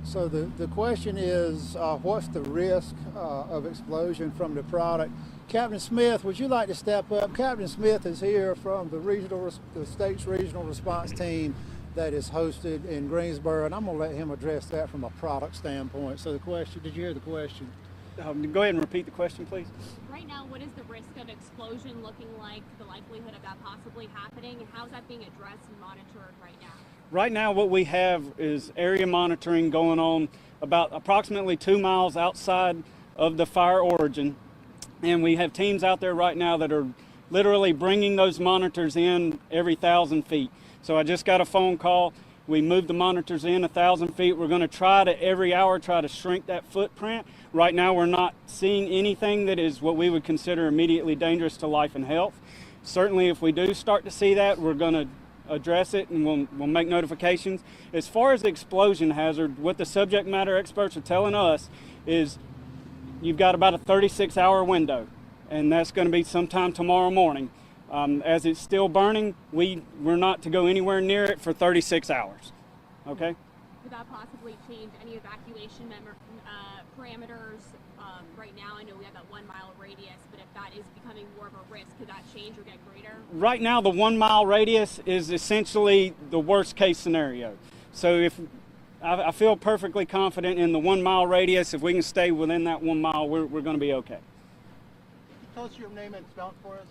So the question is, what's the risk of explosion from the product? Captain Smith, would you like to step up? Captain Smith is here from the state's regional response team that is hosted in Greensboro, and I'm going to let him address that from a product standpoint. So the question, did you hear the question? Go ahead and repeat the question, please. Right now, what is the risk of explosion looking like, the likelihood of that possibly happening, and how is that being addressed and monitored right now? Right now, what we have is area monitoring going on about approximately 2 miles outside of the fire origin. And we have teams out there right now that are literally bringing those monitors in every 1,000 feet. So I just got a phone call. We moved the monitors in 1,000 feet. We're going to try to every hour try to shrink that footprint. Right now, we're not seeing anything that is what we would consider immediately dangerous to life and health. Certainly, if we do start to see that, we're going to address it and we'll make notifications. As far as the explosion hazard, what the subject matter experts are telling us is you've got about a 36-hour window, and that's going to be sometime tomorrow morning. As it's still burning, we're not to go anywhere near it for 36 hours. Okay? Could that possibly change any evacuation parameters? Right now, I know we have that 1 mile radius, but if that is becoming more of a risk, could that change or get greater? Right now, the 1 mile radius is essentially the worst case scenario. So if I feel perfectly confident in the 1 mile radius, if we can stay within that 1 mile, we're going to be okay. Tell us your name and spell it for us.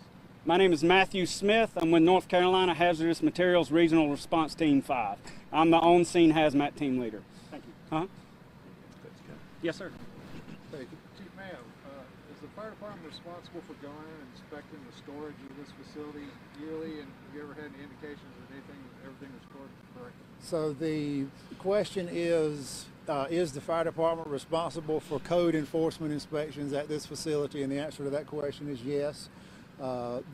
My name is Matthew Smith. I'm with North Carolina Hazardous Materials Regional Response Team 5. I'm the on-scene hazmat team leader. Thank you. Huh? Yes, sir. Thank you. Chief Mayo, is the fire department responsible for going in and inspecting the storage of this facility yearly? And have you ever had any indications that everything was stored correctly? So the question is the fire department responsible for code enforcement inspections at this facility? And the answer to that question is yes.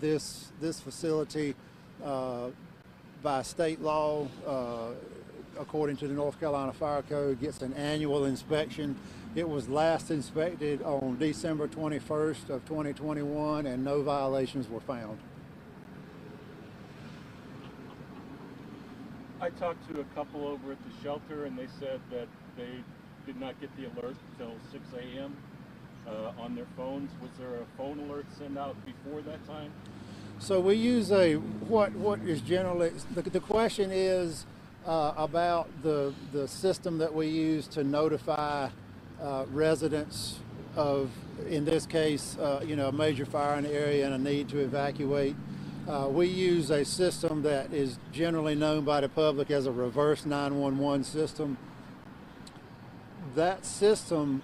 This facility, by state law, according to the North Carolina Fire Code, gets an annual inspection. It was last inspected on December 21st of 2021, and no violations were found. I talked to a couple over at the shelter, and they said that they did not get the alert until 6 a.m. On their phones. Was there a phone alert sent out before that time? So we use what is generally, the question is about the system that we use to notify residents of, in this case, a major fire in the area and a need to evacuate. We use a system that is generally known by the public as a reverse 911 system. That system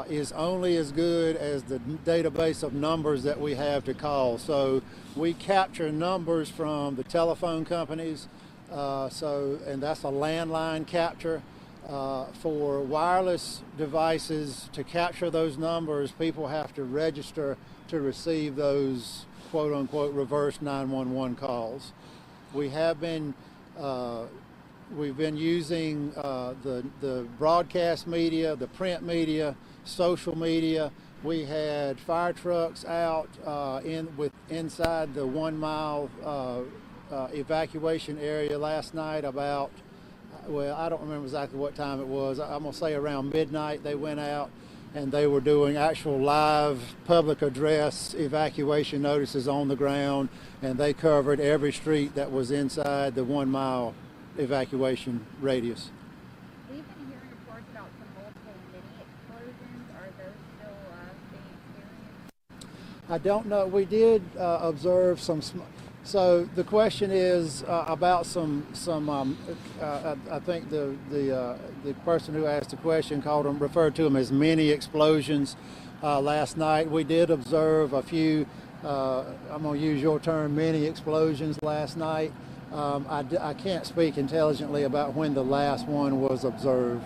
is only as good as the database of numbers that we have to call. So we capture numbers from the telephone companies, and that's a landline capture. For wireless devices, to capture those numbers, people have to register to receive those quote-unquote reverse 911 calls. We have been we've been using the broadcast media, the print media, social media. We had fire trucks out inside the 1 mile evacuation area last night about, well, I don't remember exactly what time it was. I'm gonna say around midnight they went out and they were doing actual live public address evacuation notices on the ground, and they covered every street that was inside the 1 mile evacuation radius. We've been hearing reports about some multiple mini explosions. Are those still being experienced? I don't know. We did observe some. So the question is about some. I think the person who asked the question referred to them as mini explosions last night. We did observe a few. I'm going to use your term, mini explosions last night. I can't speak intelligently about when the last one was observed.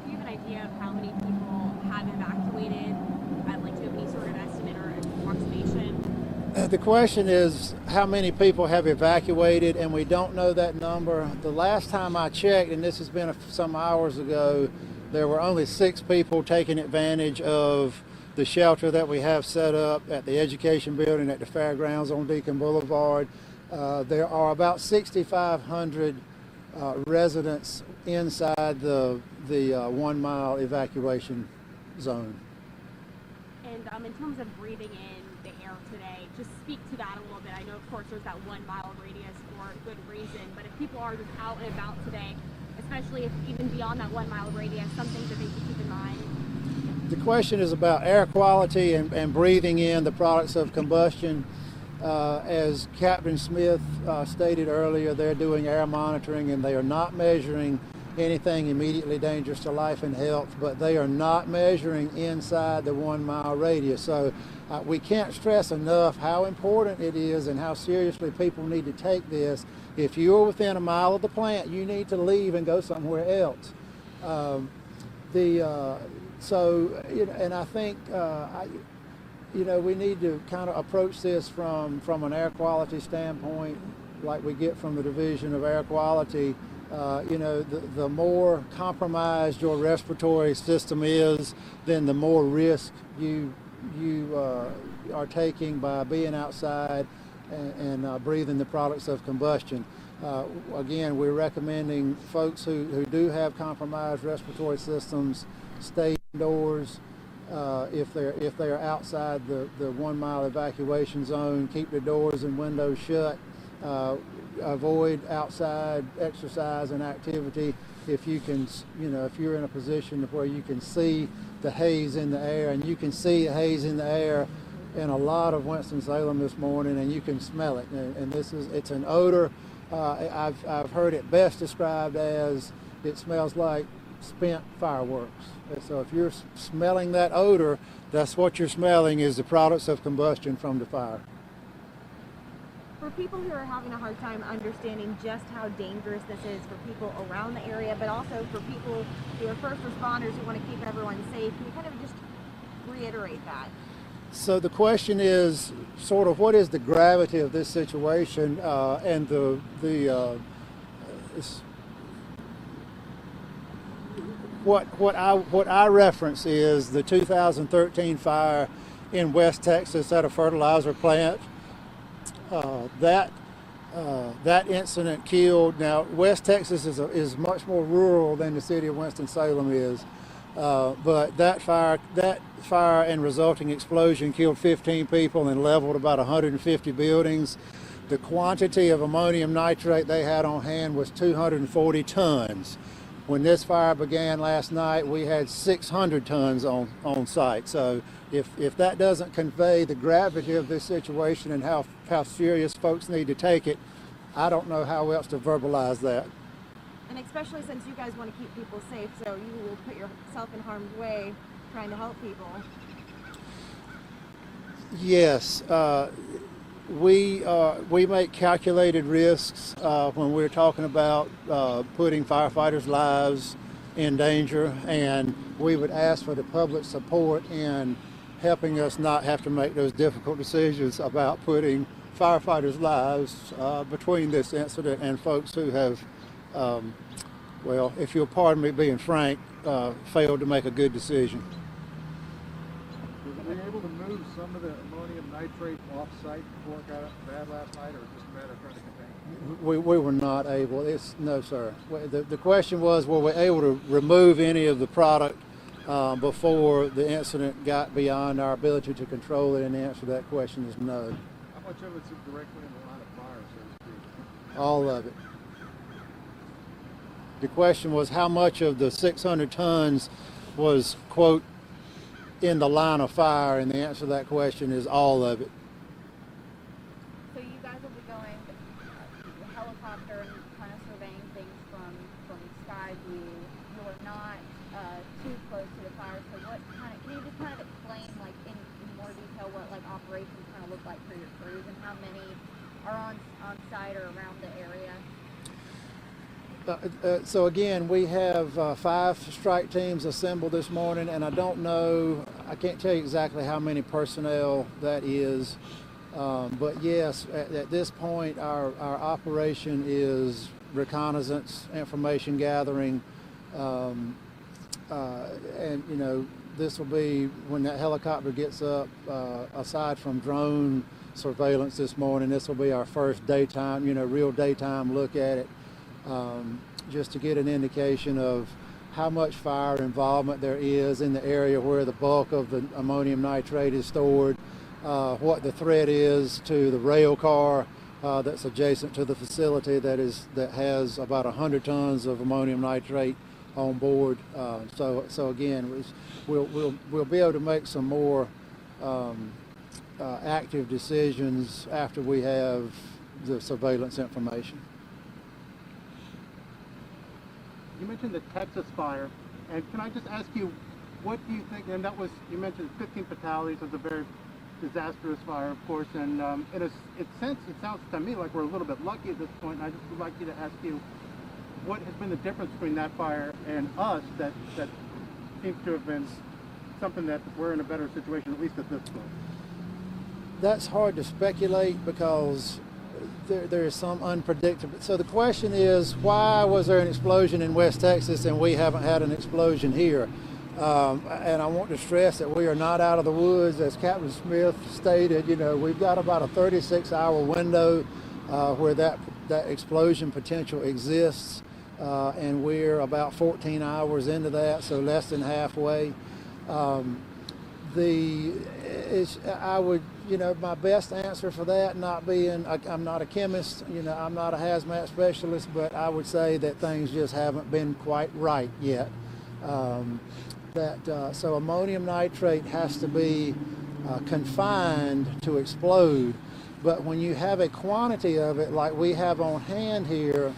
Do you have an idea of how many people have evacuated? I'd like to have any sort of estimate or approximation. The question is how many people have evacuated, and we don't know that number. The last time I checked, and this has been some hours ago, there were only 6 people taking advantage of the shelter that we have set up at the education building at the fairgrounds on Deacon Boulevard. There are about 6,500 residents inside the 1 mile evacuation zone. And in terms of breathing in the air today, just speak to that a little bit. I know, of course, there's that 1 mile radius for good reason, but if people are just out and about today, especially if even beyond that 1 mile radius, some things that they should keep in mind. The question is about air quality and breathing in the products of combustion. As Captain Smith stated earlier, they're doing air monitoring and they are not measuring anything immediately dangerous to life and health, but they are not measuring inside the 1 mile radius. So we can't stress enough how important it is and how seriously people need to take this. If you're within a mile of the plant, you need to leave and go somewhere else. And I think we need to kind of approach this from an air quality standpoint, like we get from the Division of Air Quality. The more compromised your respiratory system is, then the more risk you are taking by being outside and breathing the products of combustion. Again, we're recommending folks who do have compromised respiratory systems stay indoors. If they're outside the 1 mile evacuation zone, keep the doors and windows shut. Avoid outside exercise and activity if you can, if you're in a position where you can see the haze in the air, and you can see the haze in the air in a lot of Winston-Salem this morning, and you can smell it. And it's an odor. I've heard it best described as it smells like spent fireworks. And so if you're smelling that odor, that's what you're smelling is the products of combustion from the fire. For people who are having a hard time understanding just how dangerous this is for people around the area, but also for people who are first responders who want to keep everyone safe, can you kind of just reiterate that? So the question is sort of what is the gravity of this situation, and what I reference is the 2013 fire in West Texas at a fertilizer plant. That incident killed. Now, West Texas is much more rural than the city of Winston-Salem is, but that fire and resulting explosion killed 15 people and leveled about 150 buildings. The quantity of ammonium nitrate they had on hand was 240 tons. When this fire began last night, we had 600 tons on site. So if that doesn't convey the gravity of this situation and how serious folks need to take it, I don't know how else to verbalize that. And especially since you guys want to keep people safe, so you will put yourself in harm's way trying to help people. Yes, we make calculated risks when we're talking about putting firefighters' lives in danger, and we would ask for the public support in helping us not have to make those difficult decisions about putting firefighters' lives between this incident and folks who have, well, if you'll pardon me being frank, failed to make a good decision. Were you able to move some of the ammonium nitrate off-site before it got bad last night, or just a matter of trying to contain it? We were not able. No, sir. The question was, were we able to remove any of the product before the incident got beyond our ability to control it? And the answer to that question is no. How much of it's directly in the line of fire, so to speak? All of it. The question was how much of the 600 tons was, quote, in the line of fire, and the answer to that question is all of it. So you guys will be going helicopter and kind of surveying things from sky view. You are not too close to the fire. So what kind of, can you just kind of explain like in more detail what like operations kind of look like for your crews and how many are on site or around the area? So again, we have 5 strike teams assembled this morning, and I don't know, I can't tell you exactly how many personnel that is, but yes, at this point our operation is reconnaissance, information gathering, and you know, this will be when that helicopter gets up, aside from drone surveillance this morning, this will be our first daytime, you know, real daytime look at it. Just to get an indication of how much fire involvement there is in the area where the bulk of the ammonium nitrate is stored, what the threat is to the rail car that's adjacent to the facility that has about 100 tons of ammonium nitrate on board. So again, we'll be able to make some more active decisions after we have the surveillance information. You mentioned the Texas fire, and can I just ask you, what do you think, and that was, you mentioned 15 fatalities, was a very disastrous fire, of course, and in a sense, it sounds to me like we're a little bit lucky at this point, and I just would like you to ask you, what has been the difference between that fire and us that seems to have been something that we're in a better situation, at least at this point? That's hard to speculate because there is some unpredictable. So the question is, why was there an explosion in West Texas and we haven't had an explosion here? And I want to stress that we are not out of the woods. As Captain Smith stated, you know, we've got about a 36-hour window where that explosion potential exists, and we're about 14 hours into that, so less than halfway. I would, you know, my best answer for that, not being, I'm not a chemist, you know, I'm not a hazmat specialist, but I would say that things just haven't been quite right yet. So ammonium nitrate has to be confined to explode, but when you have a quantity of it like we have on hand here,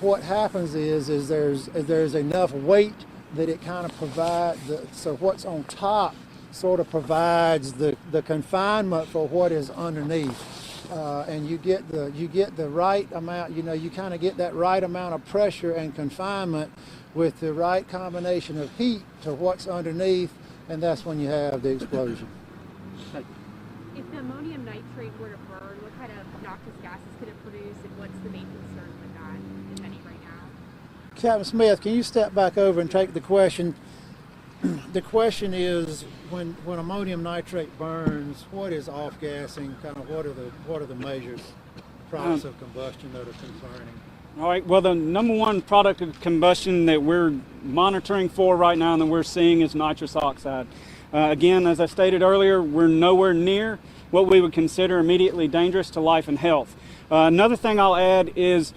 what happens is there's enough weight that it kind of provides, so what's on top sort of provides the confinement for what is underneath, and you get the right amount. You know, you kind of get that right amount of pressure and confinement with the right combination of heat to what's underneath, and that's when you have the explosion. If the ammonium nitrate were to burn, what kind of noxious gases could it produce, and what's the main concern with that, if any, right now? Captain Smith, can you step back over and take the question? The question is, when ammonium nitrate burns, what is off-gassing? Kind of what are the major products of combustion that are concerning? All right. Well, the number one product of combustion that we're monitoring for right now and that we're seeing is nitrous oxide. Again, as I stated earlier, we're nowhere near what we would consider immediately dangerous to life and health. Another thing I'll add is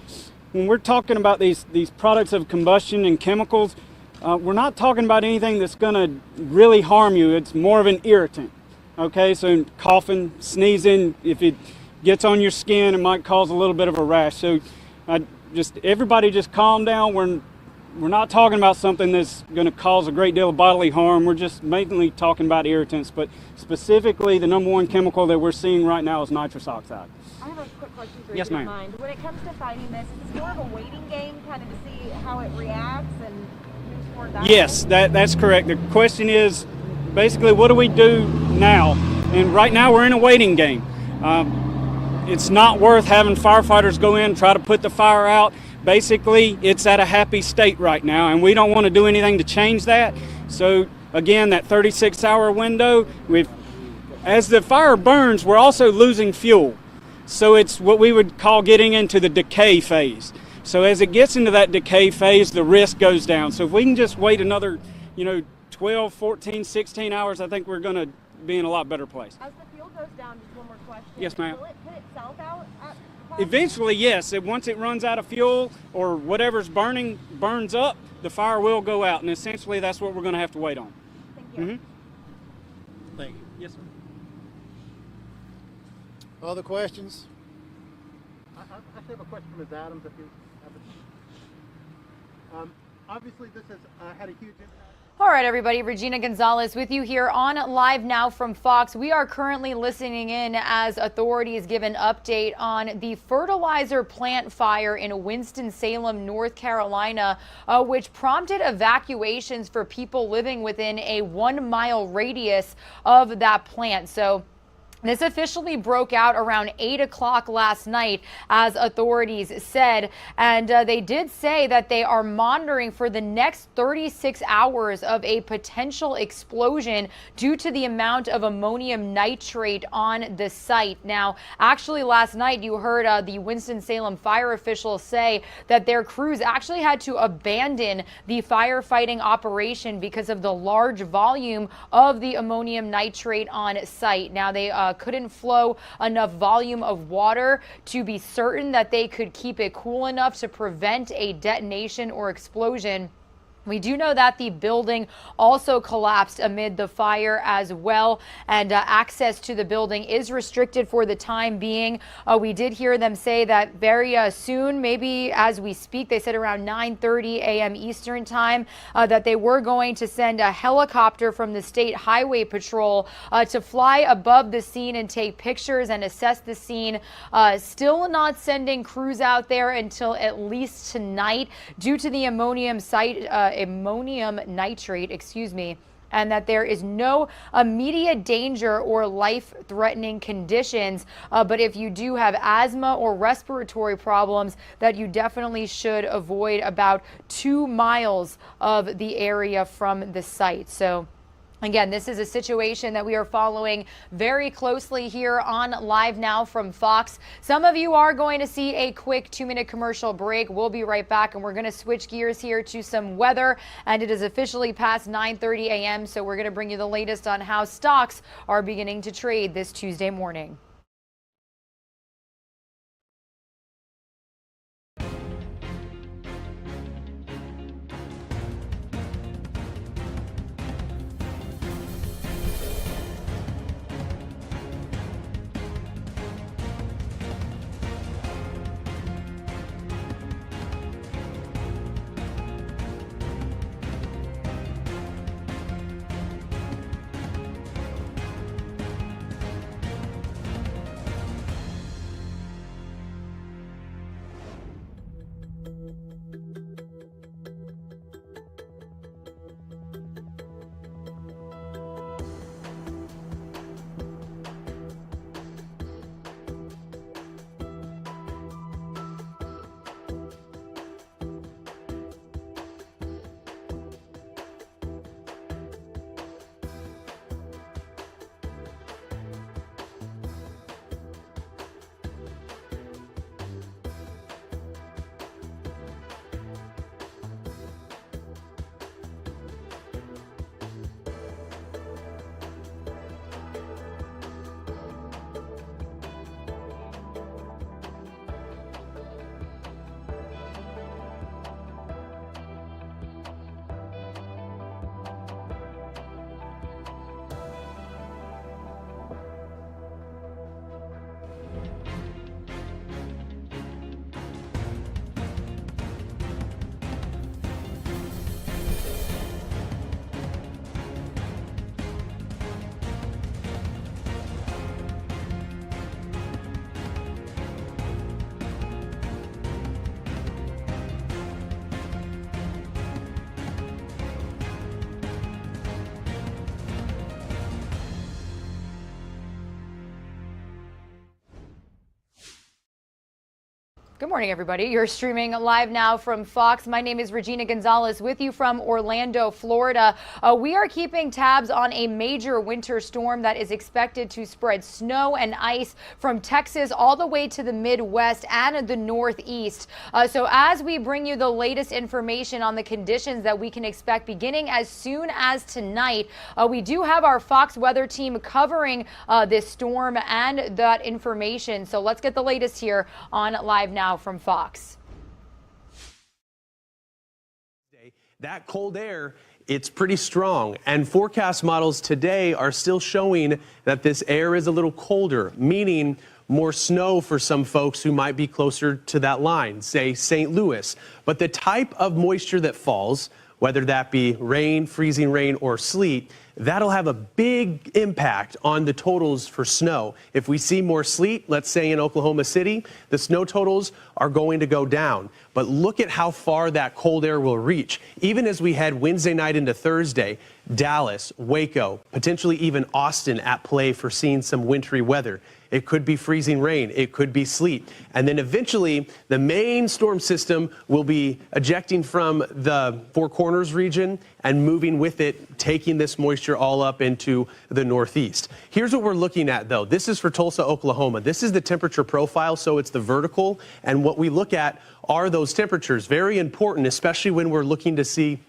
when we're talking about these products of combustion and chemicals, we're not talking about anything that's going to really harm you. It's more of an irritant. Okay, so coughing, sneezing, if it gets on your skin, it might cause a little bit of a rash. So everybody just calm down. We're not talking about something that's going to cause a great deal of bodily harm. We're just mainly talking about irritants, but specifically the number one chemical that we're seeing right now is nitrous oxide. I have a quick question for you. Yes, if you don't ma'am. mind. When it comes to fighting this, is this more of a waiting game, kind of to see how it reacts and moves toward that? Yes, that's correct. The question is basically what do we do now? And right now we're in a waiting game. it's not worth having firefighters go in and try to put the fire out. Basically, it's at a happy state right now, and we don't want to do anything to change that. So again, that 36-hour window, as the fire burns, we're also losing fuel. So it's what we would call getting into the decay phase. So as it gets into that decay phase, the risk goes down. So if we can just wait another, 12, 14, 16 hours, I think we're going to be in a lot better place. As the fuel goes down, just one more question. Yes, ma'am. Will it put itself out? Eventually, yes. Once it runs out of fuel or whatever's burning burns up, the fire will go out. And essentially, that's what we're going to have to wait on. Thank you. Mm-hmm. Thank you. Yes, sir. Other questions? I actually have a question for Ms. Adams, if you have it. Obviously, this has had a huge impact. All right, everybody. Regina Gonzalez with you here on Live Now from Fox. We are currently listening in as authorities give an update on the fertilizer plant fire in Winston-Salem, North Carolina, which prompted evacuations for people living within a 1-mile radius of that plant. So this officially broke out around 8 o'clock last night, as authorities said, and they did say that they are monitoring for the next 36 hours of a potential explosion due to the amount of ammonium nitrate on the site. Now, actually last night you heard the Winston-Salem fire officials say that their crews actually had to abandon the firefighting operation because of the large volume of the ammonium nitrate on site. Now, they couldn't flow enough volume of water to be certain that they could keep it cool enough to prevent a detonation or explosion. We do know that the building also collapsed amid the fire as well, and access to the building is restricted for the time being. We did hear them say that very soon, maybe as we speak, they said around 9:30 a.m. Eastern time, that they were going to send a helicopter from the State Highway Patrol to fly above the scene and take pictures and assess the scene. Still not sending crews out there until at least tonight due to the ammonium nitrate, and that there is no immediate danger or life-threatening conditions. But if you do have asthma or respiratory problems, that you definitely should avoid about 2 miles of the area from the site. So again, this is a situation that we are following very closely here on Live Now from Fox. Some of you are going to see a quick 2-minute commercial break. We'll be right back, and we're going to switch gears here to some weather. And it is officially past 9:30 a.m., so we're going to bring you the latest on how stocks are beginning to trade this Tuesday morning. Good morning, everybody. You're streaming live now from Fox. My name is Regina Gonzalez with you from Orlando, Florida. We are keeping tabs on a major winter storm that is expected to spread snow and ice from Texas all the way to the Midwest and the Northeast. So as we bring you the latest information on the conditions that we can expect beginning as soon as tonight, we do have our Fox weather team covering this storm and that information. So let's get the latest here on Live Now from Fox. That cold air, it's pretty strong, and forecast models today are still showing that this air is a little colder, meaning more snow for some folks who might be closer to that line, say St. Louis. But the type of moisture that falls, whether that be rain, freezing rain, or sleet, that'll have a big impact on the totals for snow. If we see more sleet, let's say in Oklahoma City, the snow totals are going to go down. But look at how far that cold air will reach. Even as we head Wednesday night into Thursday, Dallas, Waco, potentially even Austin at play for seeing some wintry weather. It could be freezing rain. It could be sleet. And then eventually, the main storm system will be ejecting from the Four Corners region and moving with it, taking this moisture all up into the Northeast. Here's what we're looking at, though. This is for Tulsa, Oklahoma. This is the temperature profile, so it's the vertical. And what we look at are those temperatures. Very important, especially when we're looking to see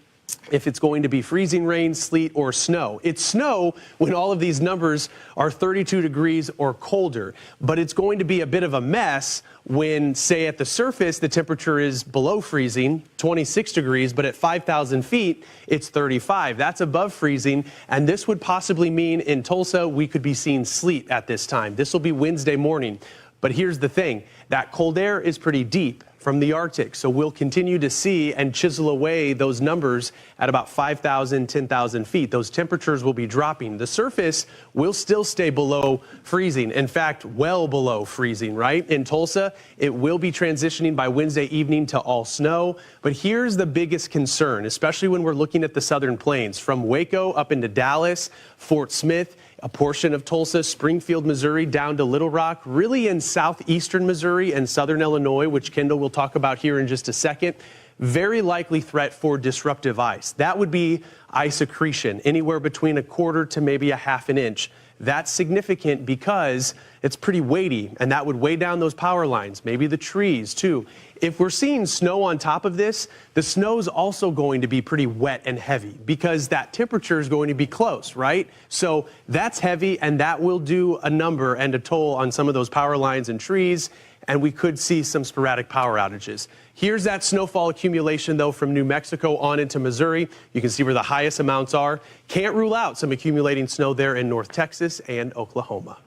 if it's going to be freezing rain, sleet, or snow. It's snow when all of these numbers are 32 degrees or colder, but it's going to be a bit of a mess when, say, at the surface, the temperature is below freezing, 26 degrees, but at 5,000 feet, it's 35. That's above freezing, and this would possibly mean in Tulsa, we could be seeing sleet at this time. This will be Wednesday morning. But here's the thing, that cold air is pretty deep from the Arctic, so we'll continue to see and chisel away those numbers at about 5,000, 10,000 feet. Those temperatures will be dropping. The surface will still stay below freezing, in fact, well below freezing, right? In Tulsa, it will be transitioning by Wednesday evening to all snow, but here's the biggest concern, especially when we're looking at the southern plains, from Waco up into Dallas, Fort Smith, a portion of Tulsa, Springfield, Missouri, down to Little Rock, really in southeastern Missouri and southern Illinois, which Kendall will talk about here in just a second. Very likely threat for disruptive ice. That would be ice accretion, anywhere between a quarter to maybe a half an inch. That's significant because it's pretty weighty, and that would weigh down those power lines, maybe the trees too. If we're seeing snow on top of this, the snow's also going to be pretty wet and heavy because that temperature is going to be close, right? So that's heavy, and that will do a number and a toll on some of those power lines and trees, and we could see some sporadic power outages. Here's that snowfall accumulation, though, from New Mexico on into Missouri. You can see where the highest amounts are. Can't rule out some accumulating snow there in North Texas and Oklahoma.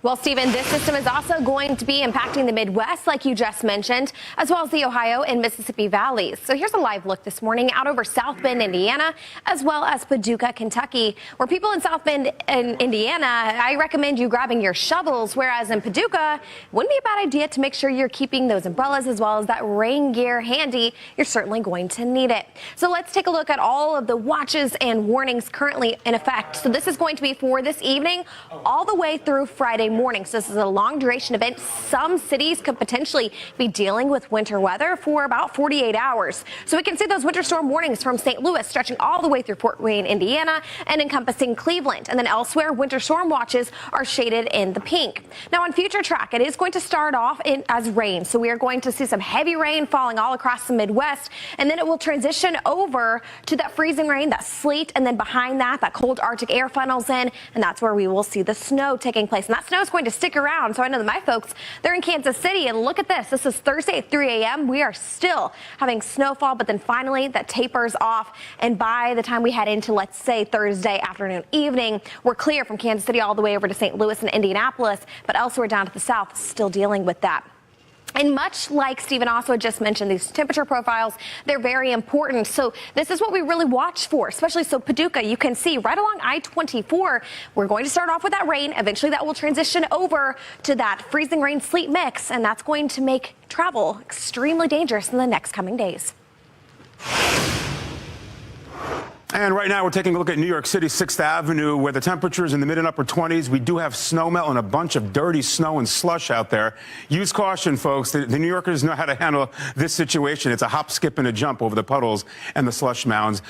Well, Stephen, this system is also going to be impacting the Midwest, like you just mentioned, as well as the Ohio and Mississippi valleys. So here's a live look this morning out over South Bend, Indiana, as well as Paducah, Kentucky, where people in South Bend, Indiana, I recommend you grabbing your shovels, whereas in Paducah, it wouldn't be a bad idea to make sure you're keeping those umbrellas as well as that rain gear handy. You're certainly going to need it. So let's take a look at all of the watches and warnings currently in effect. So this is going to be for this evening all the way through Friday morning. So this is a long duration event. Some cities could potentially be dealing with winter weather for about 48 hours. So we can see those winter storm warnings from St. Louis stretching all the way through Fort Wayne, Indiana, and encompassing Cleveland. And then elsewhere, winter storm watches are shaded in the pink. Now on future track, it is going to start off as rain. So we are going to see some heavy rain falling all across the Midwest, and then it will transition over to that freezing rain, that sleet, and then behind that, that cold Arctic air funnels in, and that's where we will see the snow taking place. And that snow is going to stick around. So I know that my folks, they're in Kansas City, and look at this. This is Thursday at 3 a.m. We are still having snowfall, but then finally that tapers off. And by the time we head into, let's say, Thursday afternoon, evening, we're clear from Kansas City all the way over to St. Louis and Indianapolis, but elsewhere down to the south, still dealing with that. And much like Stephen also just mentioned, these temperature profiles, they're very important. So this is what we really watch for, especially so Paducah, you can see right along I-24, we're going to start off with that rain. Eventually that will transition over to that freezing rain sleet mix, and that's going to make travel extremely dangerous in the next coming days. And right now we're taking a look at New York City, 6th Avenue, where the temperature is in the mid and upper 20s. We do have snow melt and a bunch of dirty snow and slush out there. Use caution, folks. The New Yorkers know how to handle this situation. It's a hop, skip, and a jump over the puddles and the slush mounds.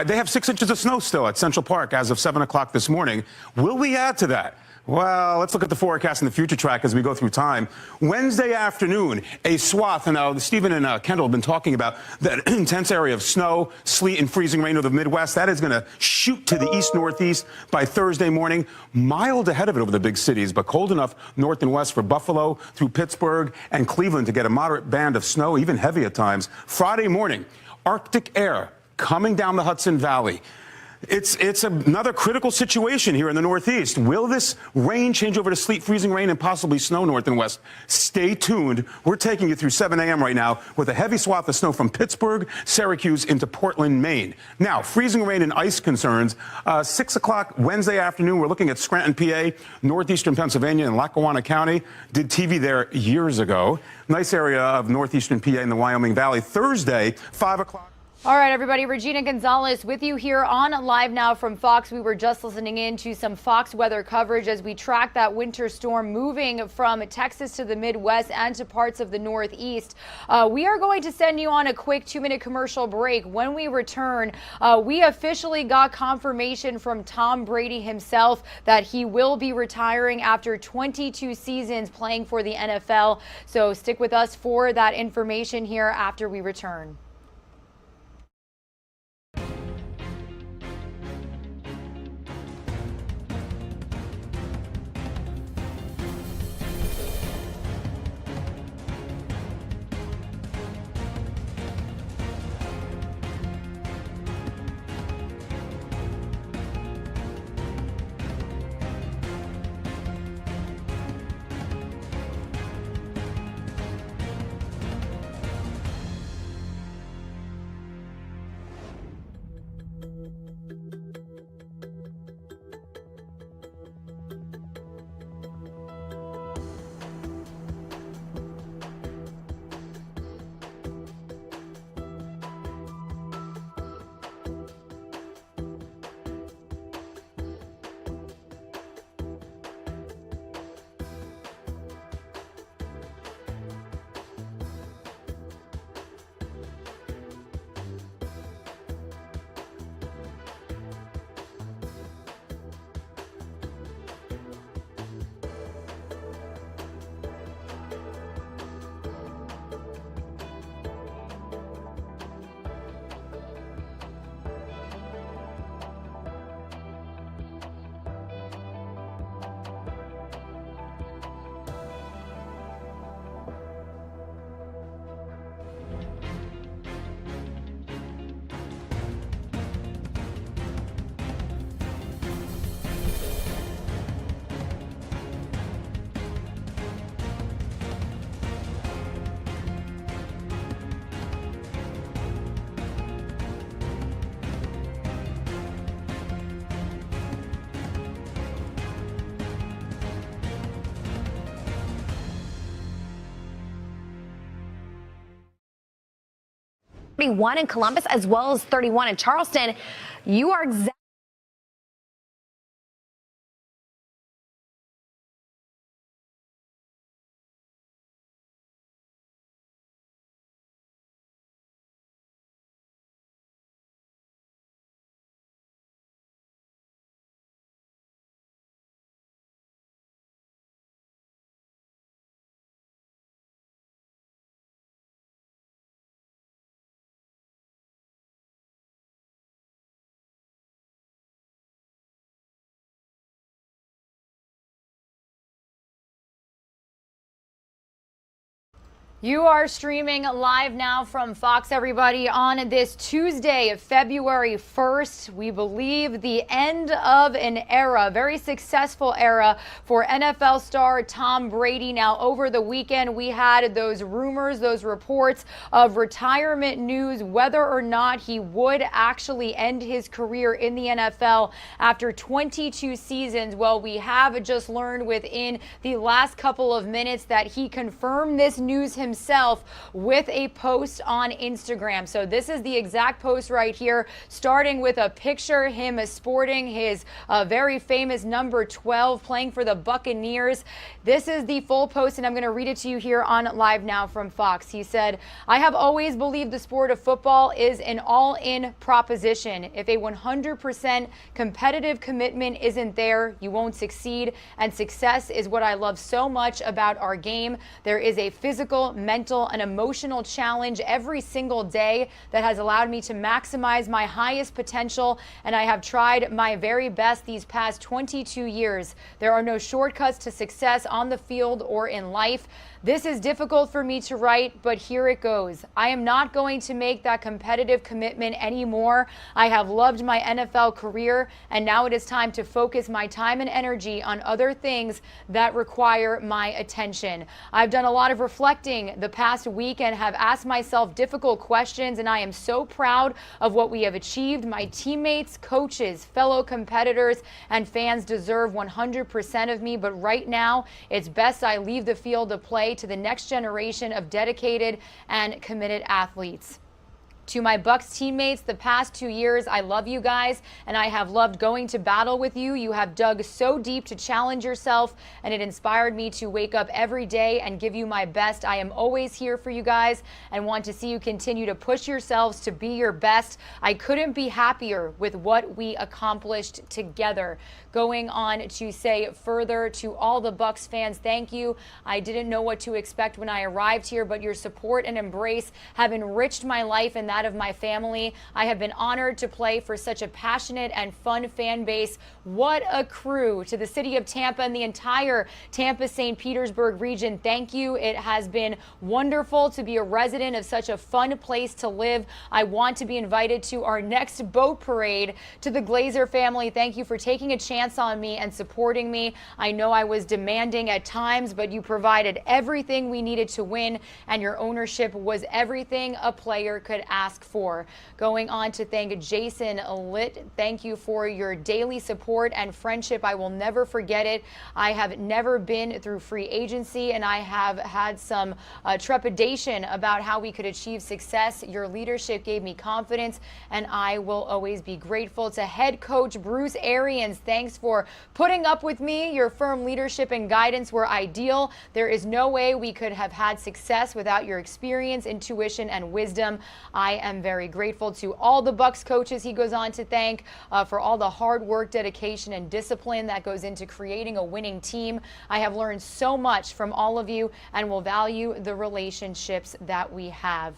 They have 6 inches of snow still at Central Park as of 7 o'clock this morning. Will we add to that? Well, let's look at the forecast and the future track as we go through time. Wednesday afternoon, a swath, and Stephen and Kendall have been talking about that intense area of snow, sleet, and freezing rain over the Midwest. That is going to shoot to the east-northeast by Thursday morning. Mild ahead of it over the big cities, but cold enough north and west for Buffalo through Pittsburgh and Cleveland to get a moderate band of snow, even heavy at times. Friday morning, Arctic air coming down the Hudson Valley. It's another critical situation here in the Northeast. Will this rain change over to sleet, freezing rain, and possibly snow north and west? Stay tuned. We're taking you through 7 a.m. right now with a heavy swath of snow from Pittsburgh, Syracuse into Portland, Maine. Now, freezing rain and ice concerns. 6 o'clock Wednesday afternoon, we're looking at Scranton, PA, northeastern Pennsylvania, and Lackawanna County. Did TV there years ago. Nice area of northeastern PA in the Wyoming Valley. Thursday, 5 o'clock. All right, everybody. Regina Gonzalez with you here on Live Now from Fox. We were just listening in to some Fox weather coverage as we track that winter storm moving from Texas to the Midwest and to parts of the Northeast. We are going to send you on a quick 2-minute commercial break. When we return, we officially got confirmation from Tom Brady himself that he will be retiring after 22 seasons playing for the NFL. So stick with us for that information here after we return. In Columbus as well as 31 in Charleston. You are exactly You are streaming live now from Fox, everybody, on this Tuesday, February 1st. We believe the end of an era, very successful era for NFL star Tom Brady. Now, over the weekend, we had those rumors, those reports of retirement news, whether or not he would actually end his career in the NFL after 22 seasons. Well, we have just learned within the last couple of minutes that he confirmed this news himself himself with a post on Instagram. So this is the exact post right here, starting with a picture, him sporting his very famous number 12, playing for the Buccaneers. This is the full post, and I'm going to read it to you here on Live Now from Fox. He said, "I have always believed the sport of football is an all-in proposition. If a 100% competitive commitment isn't there, you won't succeed, and success is what I love so much about our game. There is a physical, mental, and emotional challenge every single day that has allowed me to maximize my highest potential, and I have tried my very best these past 22 years. There are no shortcuts to success on the field or in life. This is difficult for me to write, but here it goes. I am not going to make that competitive commitment anymore. I have loved my NFL career, and now it is time to focus my time and energy on other things that require my attention. I've done a lot of reflecting the past week and have asked myself difficult questions, and I am so proud of what we have achieved. My teammates, coaches, fellow competitors, and fans deserve 100% of me, but right now it's best I leave the field to play to the next generation of dedicated and committed athletes. To my Bucs teammates, the past 2 years, I love you guys, and I have loved going to battle with you. You have dug so deep to challenge yourself, and it inspired me to wake up every day and give you my best. I am always here for you guys and want to see you continue to push yourselves to be your best. I couldn't be happier with what we accomplished together." Going on to say further to all the Bucs fans, thank you. I didn't know what to expect when I arrived here, but your support and embrace have enriched my life and that of my family. I have been honored to play for such a passionate and fun fan base. What a crew. To the city of Tampa and the entire Tampa-St. Petersburg region, thank you. It has been wonderful to be a resident of such a fun place to live. I want to be invited to our next boat parade. To the Glazer family, thank you for taking a chance on me and supporting me. I know I was demanding at times, but you provided everything we needed to win, and your ownership was everything a player could ask for. Going on to thank Jason Litt. Thank you for your daily support and friendship. I will never forget it. I have never been through free agency, and I have had some trepidation about how we could achieve success. Your leadership gave me confidence, and I will always be grateful. To head coach Bruce Arians, thanks for putting up with me. Your firm leadership and guidance were ideal. There is no way we could have had success without your experience, intuition, and wisdom. I am very grateful to all the Bucs coaches, he goes on to thank, for all the hard work, dedication, and discipline that goes into creating a winning team. I have learned so much from all of you and will value the relationships that we have.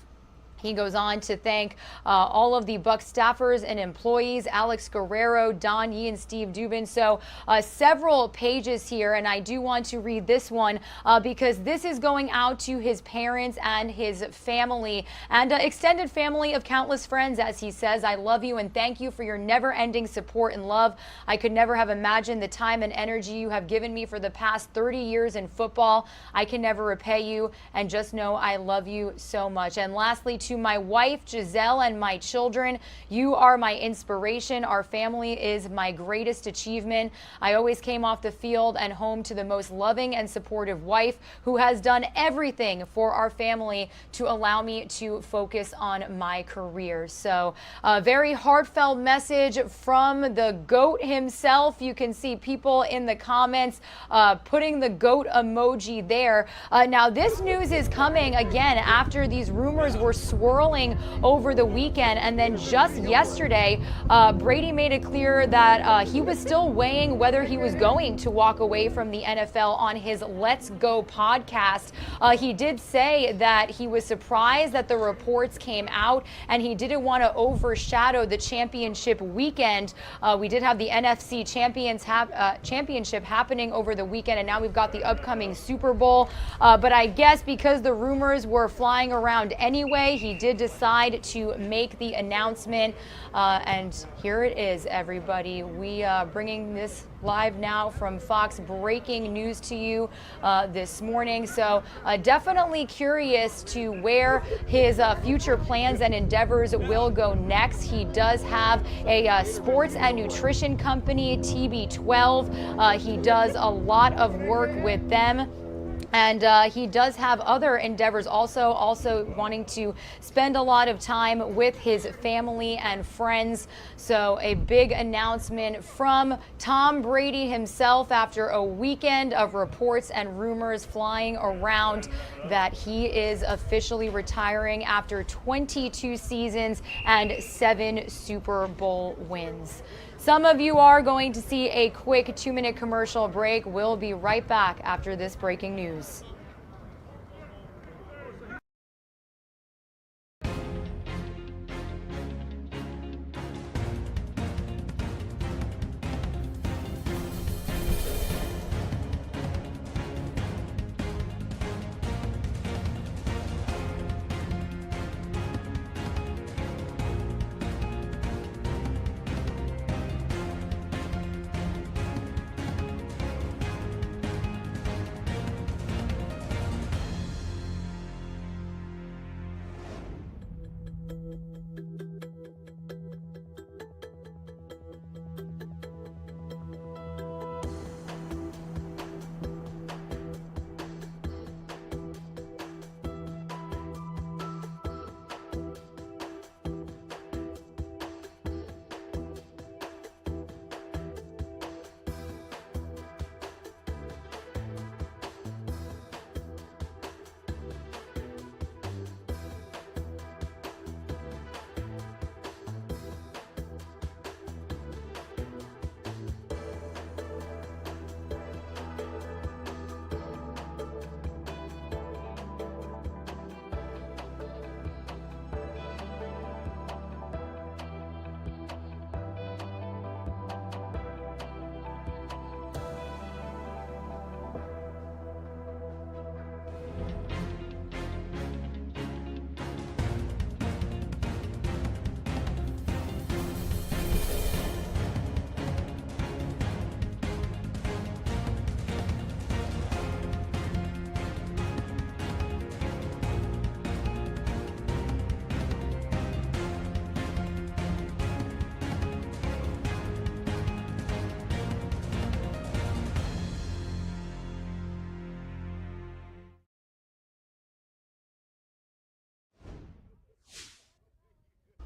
He goes on to thank all of the Bucs staffers and employees, Alex Guerrero, Don Yee, and Steve Dubin. So several pages here, and I do want to read this one because this is going out to his parents and his family and extended family of countless friends. As he says, I love you and thank you for your never-ending support and love. I could never have imagined the time and energy you have given me for the past 30 years in football. I can never repay you, and just know I love you so much. And lastly, to my wife, Giselle, and my children, you are my inspiration. Our family is my greatest achievement. I always came off the field and home to the most loving and supportive wife who has done everything for our family to allow me to focus on my career. So a very heartfelt message from the GOAT himself. You can see people in the comments putting the GOAT emoji there. Now, this news is coming again after these rumors were swirling over the weekend, and then just yesterday, Brady made it clear that he was still weighing whether he was going to walk away from the NFL on his Let's Go podcast. He did say that he was surprised that the reports came out, and he didn't want to overshadow the championship weekend. We did have the NFC championship happening over the weekend, and now we've got the upcoming Super Bowl. But I guess because the rumors were flying around anyway, he did decide to make the announcement, and here it is, everybody. We bringing this live now from Fox, breaking news to you this morning. So definitely curious to where his future plans and endeavors will go next. He does have a sports and nutrition company, TB12. He does a lot of work with them. And he does have other endeavors also wanting to spend a lot of time with his family and friends. So a big announcement from Tom Brady himself after a weekend of reports and rumors flying around that he is officially retiring after 22 seasons and 7 Super Bowl wins. Some of you are going to see a quick 2-minute commercial break. We'll be right back after this breaking news.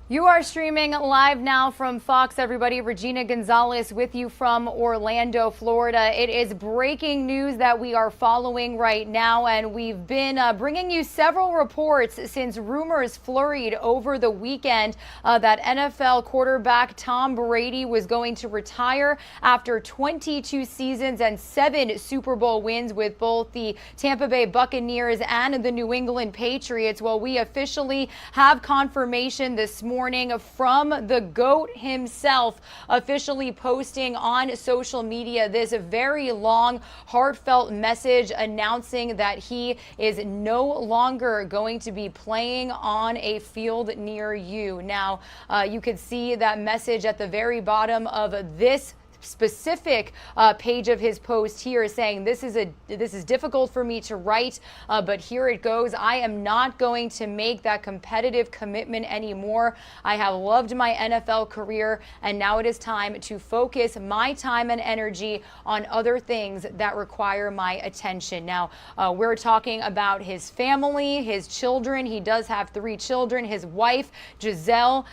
You are streaming live now from Fox, everybody. Regina Gonzalez with you from Orlando, Florida. It is breaking news that we are following right now, and we've been bringing you several reports since rumors flurried over the weekend that NFL quarterback Tom Brady was going to retire after 22 seasons and 7 Super Bowl wins with both the Tampa Bay Buccaneers and the New England Patriots. Well, we officially have confirmation this morning from the GOAT himself, officially posting on social media this very long, heartfelt message announcing that he is no longer going to be playing on a field near you. Now, you could see that message at the very bottom of this specific page of his post here, saying this is difficult for me to write, but here it goes. I am not going to make that competitive commitment anymore. I have loved my NFL career, and now it is time to focus my time and energy on other things that require my attention. Now, we're talking about his family, his children. He does have 3 children, his wife, Giselle.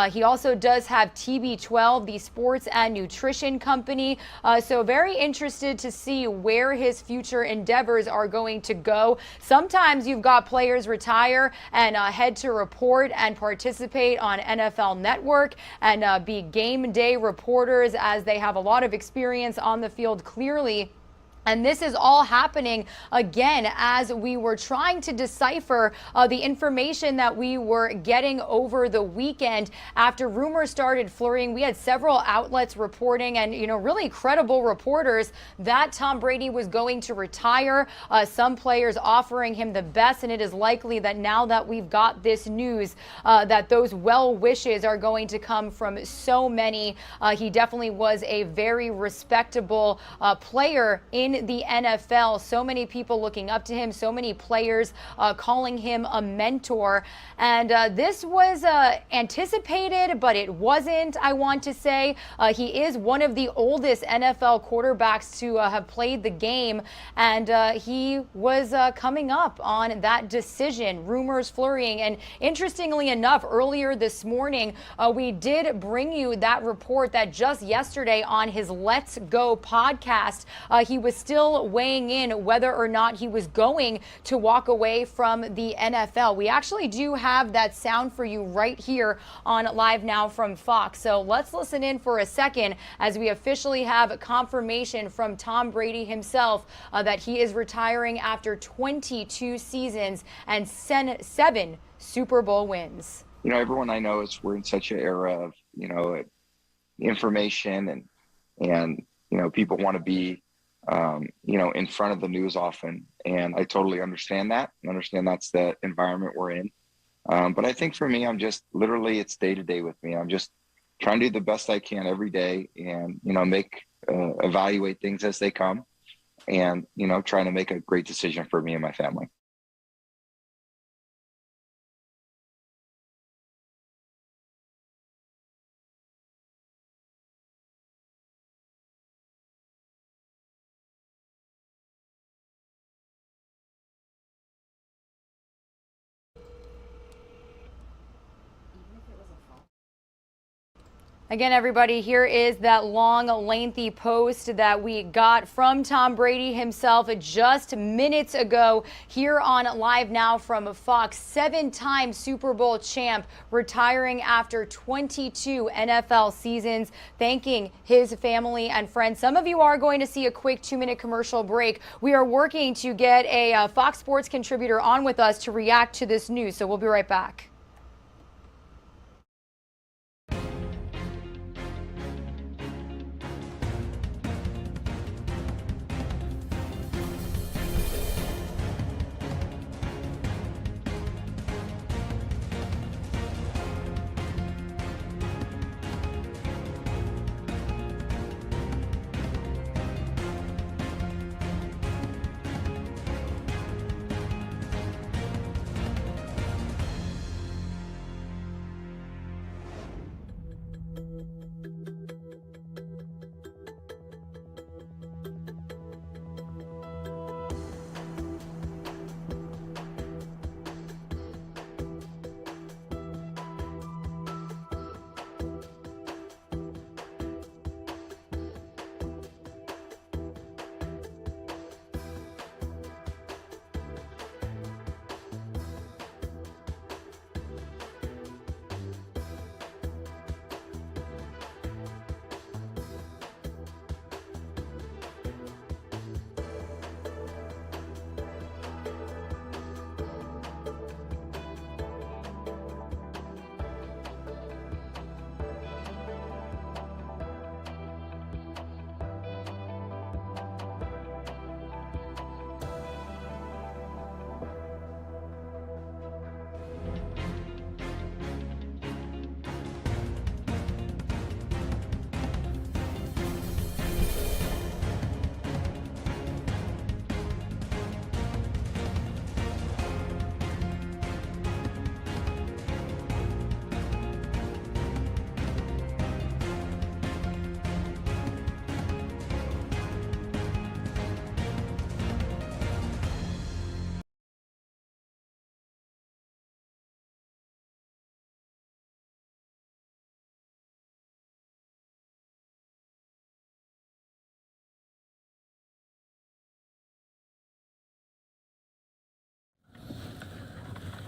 He also does have TB12, the sports and nutrition company. So very interested to see where his future endeavors are going to go. Sometimes you've got players retire and head to report and participate on NFL Network and be game day reporters, as they have a lot of experience on the field clearly. And this is all happening again as we were trying to decipher the information that we were getting over the weekend after rumors started flurrying. We had several outlets reporting, and really credible reporters, that Tom Brady was going to retire. Some players offering him the best, and it is likely that now that we've got this news, that those well wishes are going to come from so many. He definitely was a very respectable player in in the NFL. So many people looking up to him, so many players calling him a mentor. And this was anticipated, but it wasn't, I want to say. He is one of the oldest NFL quarterbacks to have played the game, and he was coming up on that decision, rumors flurrying. And interestingly enough, earlier this morning, we did bring you that report that just yesterday on his Let's Go podcast, he was still weighing in whether or not he was going to walk away from the NFL. We actually do have that sound for you right here on Live Now from Fox. So let's listen in for a second as we officially have confirmation from Tom Brady himself that he is retiring after 22 seasons and 7 Super Bowl wins. You know, everyone I know we're in such an era of, information and people want to be, in front of the news often. And I totally understand that. I understand that's the environment we're in. But I think for me, I'm just literally, it's day to day with me. I'm just trying to do the best I can every day and, evaluate things as they come and, trying to make a great decision for me and my family. Again, everybody, here is that long, lengthy post that we got from Tom Brady himself just minutes ago here on Live Now from Fox. 7-time Super Bowl champ, retiring after 22 NFL seasons, thanking his family and friends. Some of you are going to see a quick 2-minute commercial break. We are working to get a Fox Sports contributor on with us to react to this news, so we'll be right back.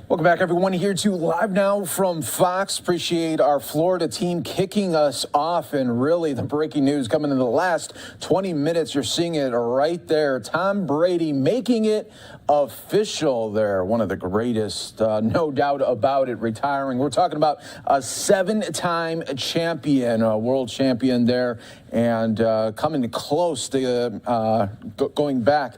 Welcome back, everyone, here to Live Now from Fox. Appreciate our Florida team kicking us off, and really the breaking news coming in the last 20 minutes. You're seeing it right there. Tom Brady making it official there. One of the greatest, no doubt about it, retiring. We're talking about a 7-time champion, a world champion there, and coming close to going back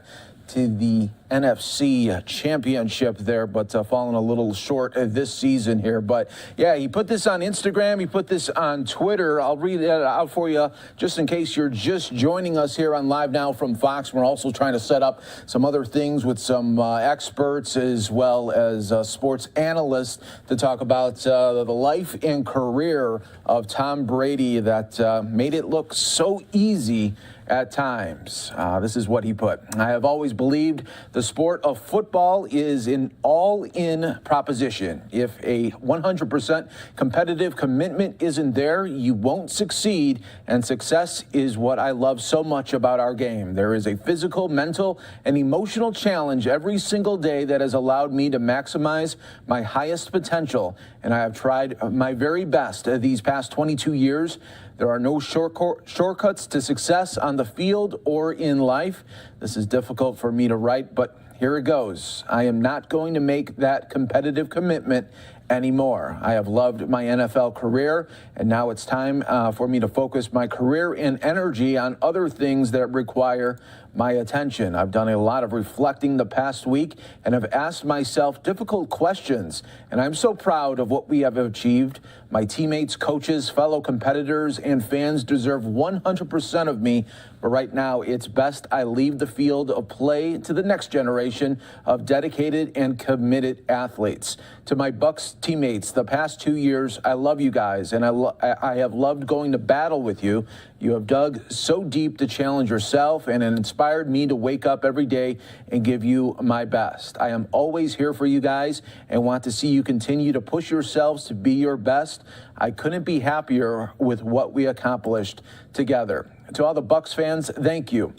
to the NFC championship there, but falling a little short this season here. But yeah, he put this on Instagram. He put this on Twitter. I'll read it out for you just in case you're just joining us here on Live Now from Fox. We're also trying to set up some other things with some experts as well as sports analysts to talk about the life and career of Tom Brady that made it look so easy at times. This is what he put. I have always believed the sport of football is an all-in proposition. If a 100% competitive commitment isn't there, you won't succeed, and success is what I love so much about our game. There is a physical, mental, and emotional challenge every single day that has allowed me to maximize my highest potential, and I have tried my very best these past 22 years. There are no shortcuts to success on the field or in life. This is difficult for me to write, but here it goes. I am not going to make that competitive commitment anymore. I have loved my NFL career, and now it's time for me to focus my career and energy on other things that require my attention. I've done a lot of reflecting the past week and have asked myself difficult questions, and I'm so proud of what we have achieved. My teammates, coaches, fellow competitors, and fans deserve 100% of me, but right now it's best I leave the field of play to the next generation of dedicated and committed athletes. To my Bucs teammates, the past 2 years, I love you guys, and I have loved going to battle with you. You have dug so deep to challenge yourself, and it inspired me to wake up every day and give you my best. I am always here for you guys and want to see you continue to push yourselves to be your best. I couldn't be happier with what we accomplished together. To all the Bucs fans, thank you.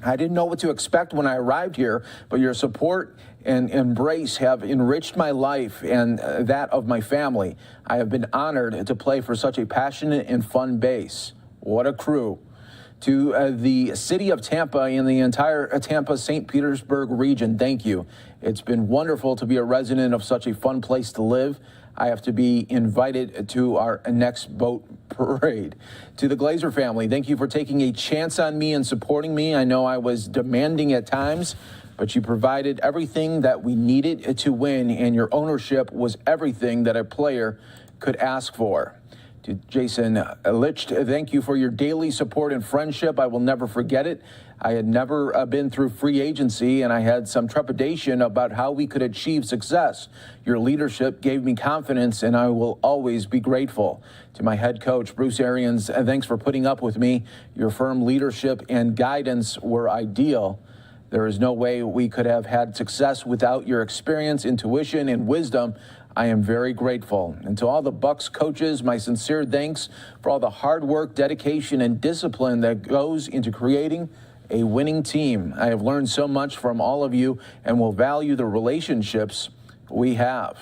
I didn't know what to expect when I arrived here, but your support and embrace have enriched my life and that of my family. I have been honored to play for such a passionate and fun base. What a crew. To the city of Tampa and the entire Tampa, St. Petersburg region, thank you. It's been wonderful to be a resident of such a fun place to live. I have to be invited to our next boat parade. To the Glazer family, thank you for taking a chance on me and supporting me. I know I was demanding at times, but you provided everything that we needed to win, and your ownership was everything that a player could ask for. To Jason Licht, thank you for your daily support and friendship. I will never forget it. I had never been through free agency, and I had some trepidation about how we could achieve success. Your leadership gave me confidence, and I will always be grateful. To my head coach, Bruce Arians, thanks for putting up with me. Your firm leadership and guidance were ideal. There is no way we could have had success without your experience, intuition, and wisdom. I am very grateful. And to all the Bucs coaches, my sincere thanks for all the hard work, dedication, and discipline that goes into creating a winning team. I have learned so much from all of you and will value the relationships we have.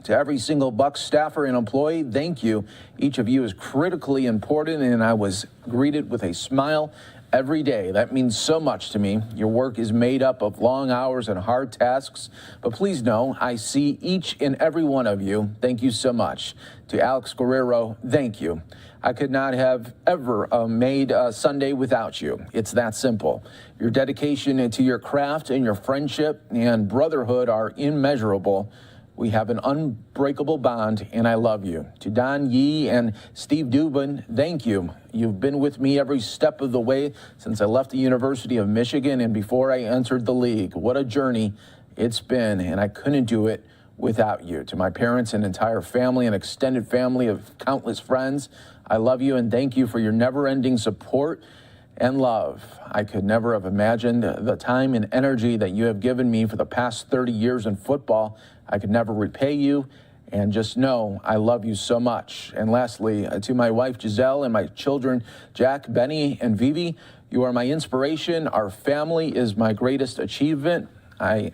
To every single Bucs staffer and employee, thank you. Each of you is critically important, and I was greeted with a smile every day. That means so much to me. Your work is made up of long hours and hard tasks, but please know I see each and every one of you. Thank you so much. To Alex Guerrero, thank you. I could not have ever made Sunday without you. It's that simple. Your dedication to your craft and your friendship and brotherhood are immeasurable. We have an unbreakable bond, and I love you. To Don Yee and Steve Dubin, thank you. You've been with me every step of the way since I left the University of Michigan and before I entered the league. What a journey it's been, and I couldn't do it without you. To my parents and entire family and extended family of countless friends, I love you and thank you for your never-ending support and love. I could never have imagined the time and energy that you have given me for the past 30 years in football. I could never repay you, and just know I love you so much. And lastly, to my wife Giselle and my children Jack, Benny, and Vivi, you are my inspiration. Our family is my greatest achievement. I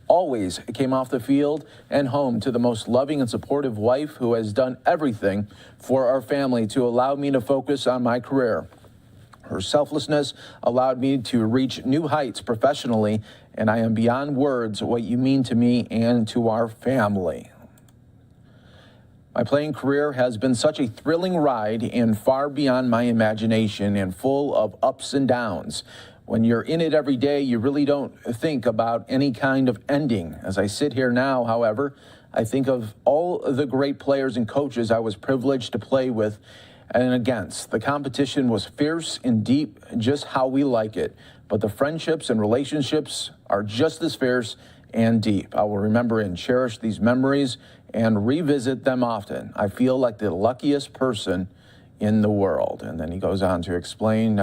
always came off the field and home to the most loving and supportive wife who has done everything for our family to allow me to focus on my career. Her selflessness allowed me to reach new heights professionally, and I am beyond words what you mean to me and to our family. My playing career has been such a thrilling ride and far beyond my imagination and full of ups and downs. when you're in it every day, you really don't think about any kind of ending. As I sit here now, however, I think of all the great players and coaches I was privileged to play with and against. The competition was fierce and deep, just how we like it. But the friendships and relationships are just as fierce and deep. I will remember and cherish these memories and revisit them often. I feel like the luckiest person in the world. And then he goes on to explain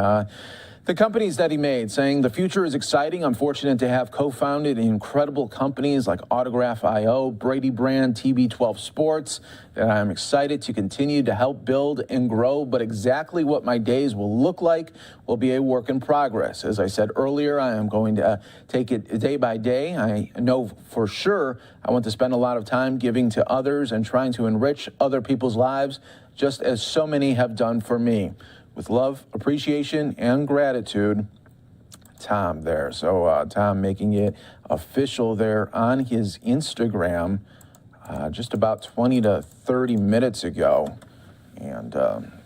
the companies that he made, saying the future is exciting. I'm fortunate to have co-founded incredible companies like Autograph.io, Brady Brand, TB12 Sports, that I'm excited to continue to help build and grow. But exactly what my days will look like will be a work in progress. As I said earlier, I am going to take it day by day. I know for sure I want to spend a lot of time giving to others and trying to enrich other people's lives, just as so many have done for me. With love, appreciation, and gratitude, Tom there. So Tom making it official there on his Instagram just about 20 to 30 minutes ago. And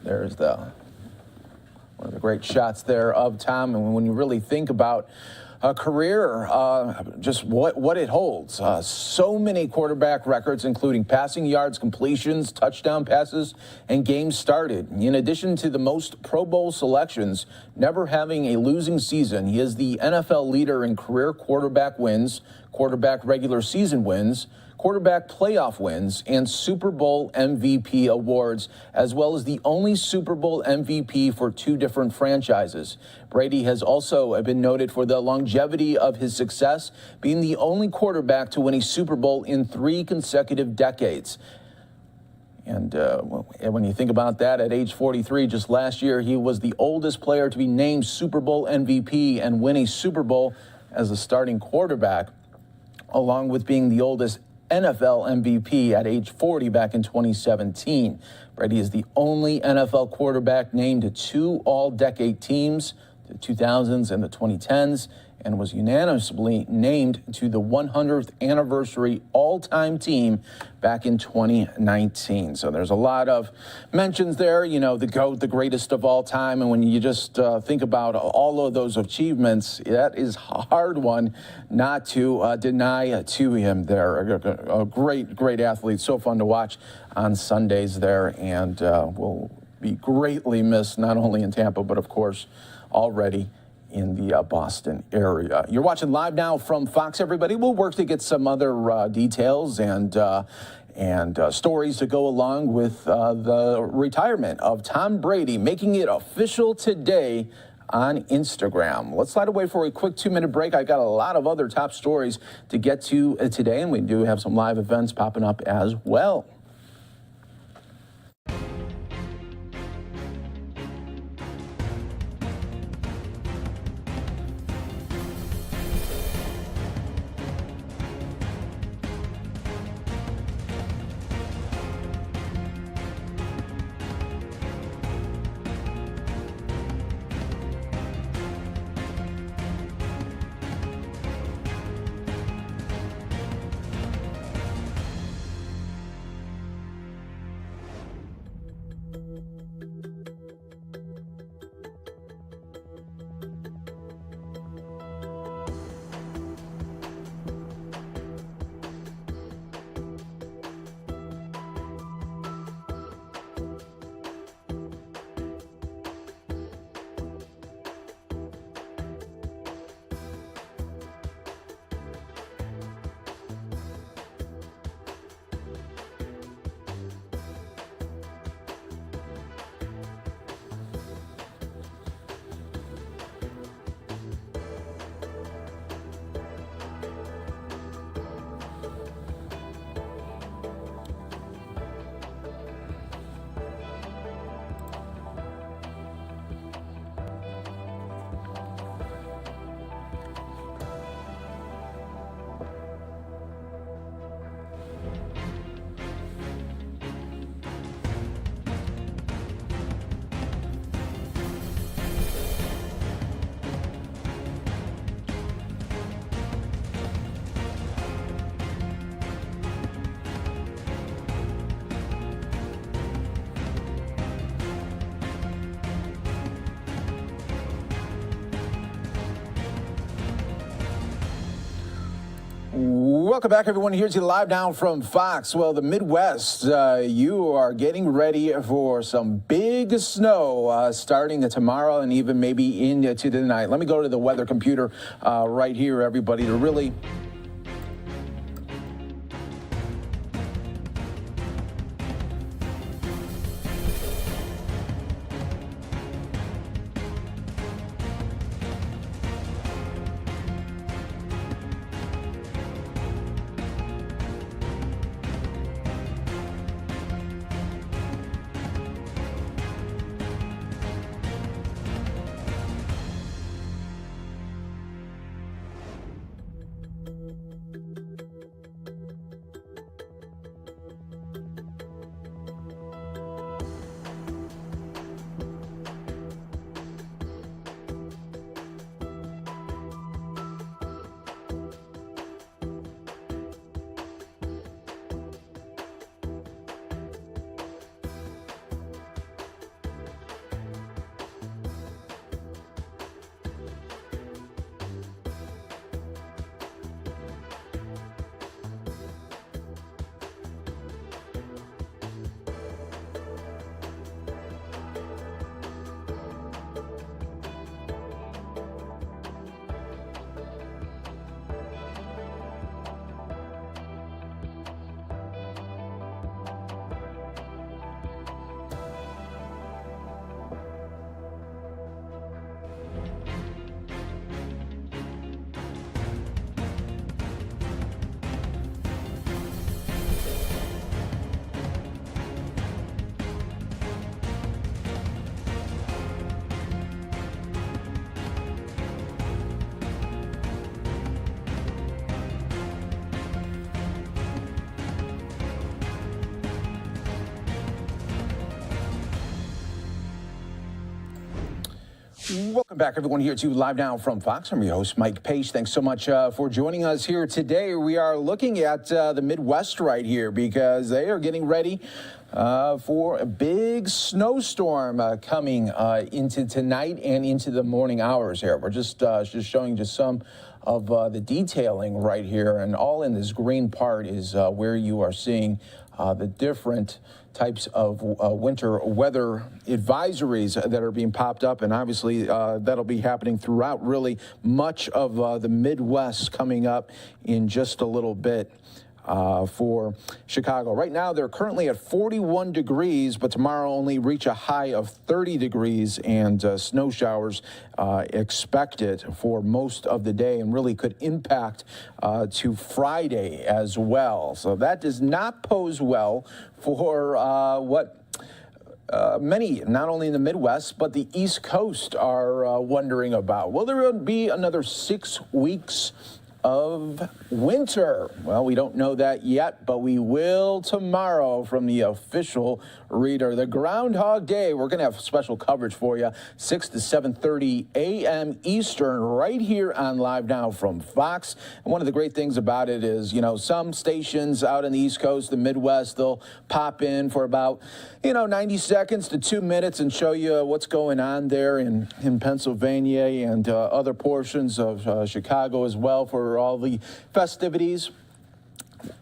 there's one of the great shots there of Tom. And when you really think about a career, just what it holds. So many quarterback records, including passing yards, completions, touchdown passes, and games started. In addition to the most Pro Bowl selections, never having a losing season, he is the NFL leader in career quarterback wins, quarterback regular season wins, quarterback playoff wins, and Super Bowl MVP awards, as well as the only Super Bowl MVP for 2 different franchises. Brady has also been noted for the longevity of his success, being the only quarterback to win a Super Bowl in 3 consecutive decades. And when you think about that, at age 43, just last year, he was the oldest player to be named Super Bowl MVP and win a Super Bowl as a starting quarterback, along with being the oldest NFL MVP at age 40 back in 2017. Brady is the only NFL quarterback named to 2 all-decade teams, the 2000s and the 2010s, and was unanimously named to the 100th anniversary all-time team back in 2019. So there's a lot of mentions there, you know, the GOAT, the greatest of all time. And when you just think about all of those achievements, that is a hard one not to deny to him there. A great athlete, so fun to watch on Sundays there, and will be greatly missed, not only in Tampa, but of course already in the Boston area. You're watching Live Now from Fox, everybody. We'll work to get some other details and stories to go along with the retirement of Tom Brady, making it official today on Instagram. Let's slide away for a quick 2-minute break. I got a lot of other top stories to get to today, and we do have some live events popping up as well. Welcome back, everyone. Here's you live now from Fox. Well, the Midwest, you are getting ready for some big snow starting tomorrow and even maybe into the night. Let me go to the weather computer right here, everybody, to really... Welcome back, everyone, here to Live Now from Fox. I'm your host, Mike Page. Thanks so much for joining us here today. We are looking at the Midwest right here because they are getting ready for a big snowstorm coming into tonight and into the morning hours here. We're just showing just some of the detailing right here, and all in this green part is where you are seeing the different types of winter weather advisories that are being popped up, and obviously that'll be happening throughout really much of the Midwest coming up in just a little bit. For Chicago. Right now, they're currently at 41 degrees, but tomorrow only reach a high of 30 degrees and snow showers expected for most of the day and really could impact to Friday as well. So that does not pose well for what many, not only in the Midwest, but the East Coast are wondering about. Will there be another 6 weeks of winter? Well, we don't know that yet, but we will tomorrow from the official reader. The Groundhog Day, we're going to have special coverage for you, 6 to 7:30 a.m. Eastern, right here on Live Now from Fox. And one of the great things about it is, you know, some stations out in the East Coast, the Midwest, they'll pop in for about, 90 seconds to 2 minutes and show you what's going on there in Pennsylvania and other portions of Chicago as well for all the festivities.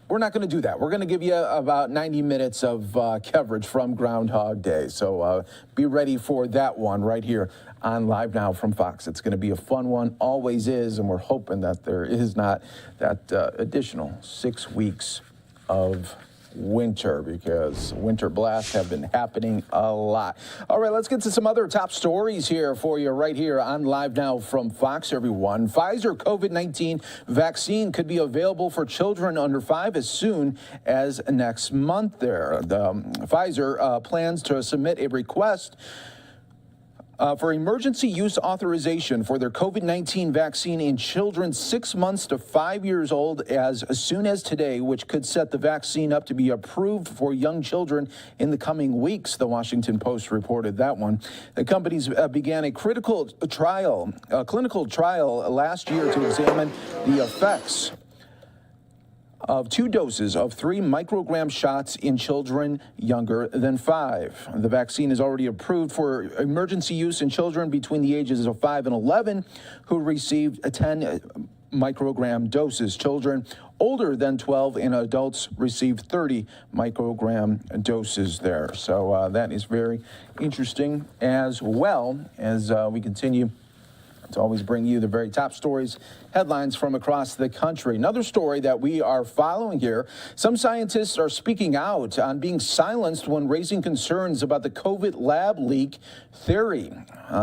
We're not going to do that. We're going to give you about 90 minutes of coverage from Groundhog Day. So be ready for that one right here on Live Now from Fox. It's going to be a fun one, always is, and we're hoping that there is not that additional 6 weeks of winter, because winter blasts have been happening a lot. All right, let's get to some other top stories here for you right here on Live Now from Fox, everyone. Pfizer COVID-19 vaccine could be available for children under 5 as soon as next month there. Pfizer plans to submit a request for emergency use authorization for their COVID-19 vaccine in children 6 months to 5 years old as soon as today, which could set the vaccine up to be approved for young children in the coming weeks. The Washington Post reported that one. The companies began a clinical trial last year to examine the effects of 2 doses of 3 microgram shots in children younger than 5. The vaccine is already approved for emergency use in children between the ages of 5 and 11 who received 10 microgram doses. Children older than 12 and adults receive 30 microgram doses there. So that is very interesting, as well as we continue to always bring you the very top stories, headlines from across the country. Another story that we are following here, some scientists are speaking out on being silenced when raising concerns about the COVID lab leak theory.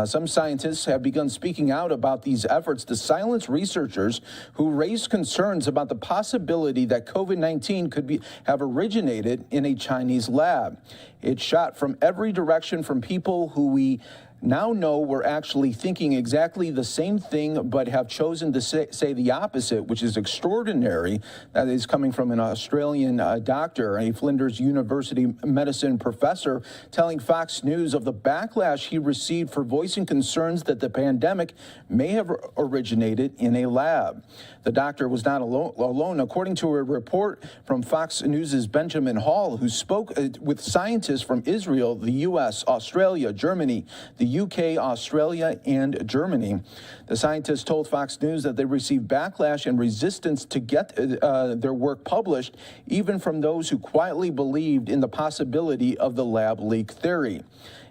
Some scientists have begun speaking out about these efforts to silence researchers who raised concerns about the possibility that COVID-19 could have originated in a Chinese lab. It's shot from every direction from people who we now know we're actually thinking exactly the same thing, but have chosen to say the opposite, which is extraordinary. That is coming from an Australian doctor, a Flinders University medicine professor, telling Fox News of the backlash he received for voicing concerns that the pandemic may have originated in a lab. The doctor was not alone. According to a report from Fox News' Benjamin Hall, who spoke with scientists from Israel, the U.S., Australia, Germany, the UK, Australia, and Germany. The scientists told Fox News that they received backlash and resistance to get their work published, even from those who quietly believed in the possibility of the lab leak theory.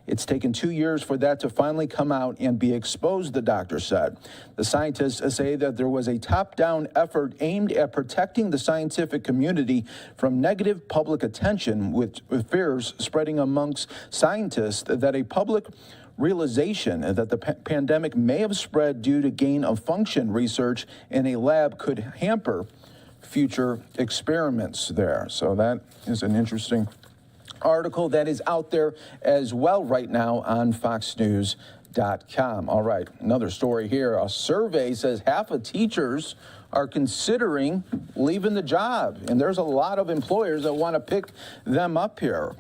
It's taken 2 years for that to finally come out and be exposed, the doctor said. The scientists say that there was a top-down effort aimed at protecting the scientific community from negative public attention, with fears spreading amongst scientists that a public realization that the pandemic may have spread due to gain-of-function research in a lab could hamper future experiments there. So that is an interesting article that is out there as well right now on foxnews.com. All right, another story here. A survey says half of teachers are considering leaving the job, and there's a lot of employers that want to pick them up here.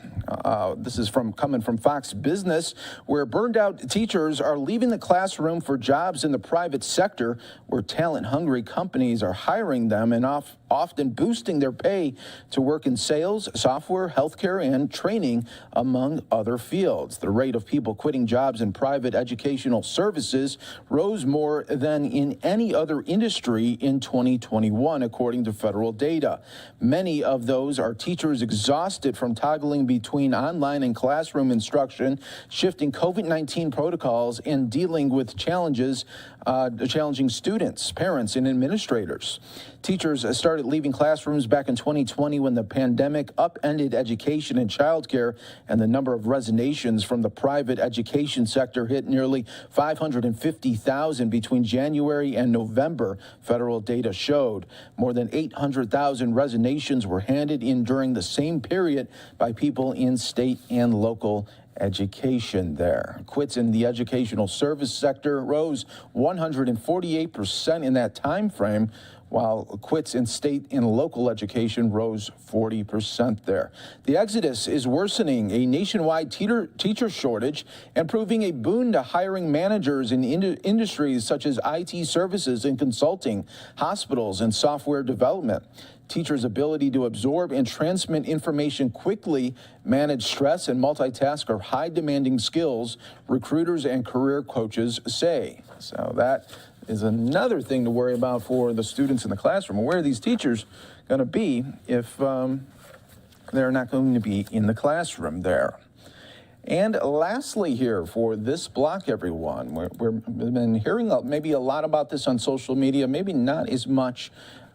This is coming from Fox Business, where burned out teachers are leaving the classroom for jobs in the private sector, where talent-hungry companies are hiring them and often boosting their pay to work in sales, software, healthcare, and training, among other fields. The rate of people quitting jobs in private educational services rose more than in any other industry in 2021, according to federal data. Many of those are teachers exhausted from toggling between online and classroom instruction, shifting COVID-19 protocols, and dealing with challenging students, parents, and administrators. Teachers started leaving classrooms back in 2020 when the pandemic upended education and childcare, and the number of resignations from the private education sector hit nearly 550,000 between January and November, federal data showed. More than 800,000 resignations were handed in during the same period by people in state and local education there. Quits in the educational service sector rose 148% in that time frame, while quits in state and local education rose 40% there. The exodus is worsening a nationwide teacher shortage and proving a boon to hiring managers in industries such as IT services and consulting, hospitals, and software development. Teachers' ability to absorb and transmit information quickly, manage stress, and multitask are high demanding skills, recruiters and career coaches say. So that is another thing to worry about for the students in the classroom. Where are these teachers going to be if they're not going to be in the classroom there? And lastly here for this block, everyone, we've been hearing maybe a lot about this on social media, maybe not as much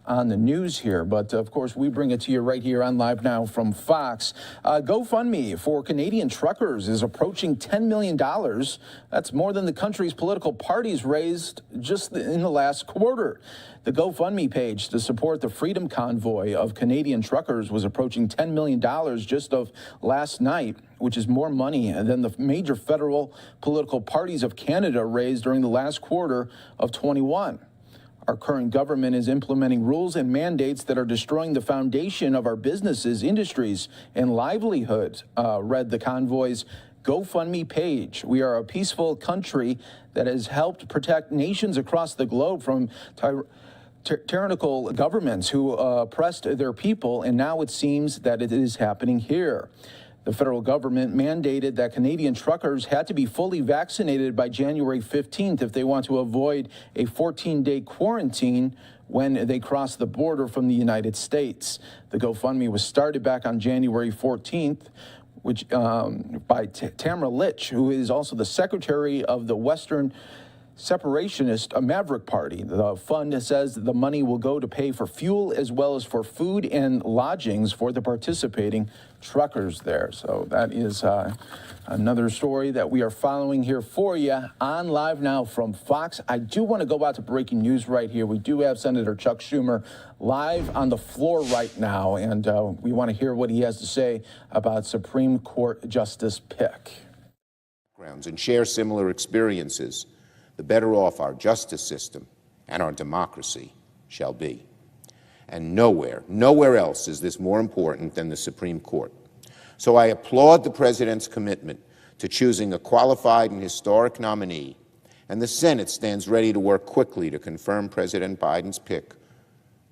on the news here, but of course we bring it to you right here on Live Now from Fox. GoFundMe for Canadian truckers is approaching $10 million. That's more than the country's political parties raised just in the last quarter. The GoFundMe page to support the Freedom Convoy of Canadian truckers was approaching $10 million just of last night, which is more money than the major federal political parties of Canada raised during the last quarter of 21. Our current government is implementing rules and mandates that are destroying the foundation of our businesses, industries, and livelihoods, read the convoy's GoFundMe page. We are a peaceful country that has helped protect nations across the globe from tyrannical governments who oppressed their people, and now it seems that it is happening here. The federal government mandated that Canadian truckers had to be fully vaccinated by January 15th if they want to avoid a 14-day quarantine when they cross the border from the United States. The GoFundMe was started back on January 14th, which by Tamara Litch, who is also the secretary of the Western Separationist Maverick Party. The fund says the money will go to pay for fuel as well as for food and lodgings for the participating truckers there. So that is another story that we are following here for you on Live Now from Fox. I do want to go out to breaking news right here. We do have Senator Chuck Schumer live on the floor right now, and we want to hear what he has to say about Supreme Court Justice Pick. And share similar experiences, the better off our justice system and our democracy shall be. And nowhere else is this more important than the Supreme Court. So I applaud the President's commitment to choosing a qualified and historic nominee, and the Senate stands ready to work quickly to confirm President Biden's pick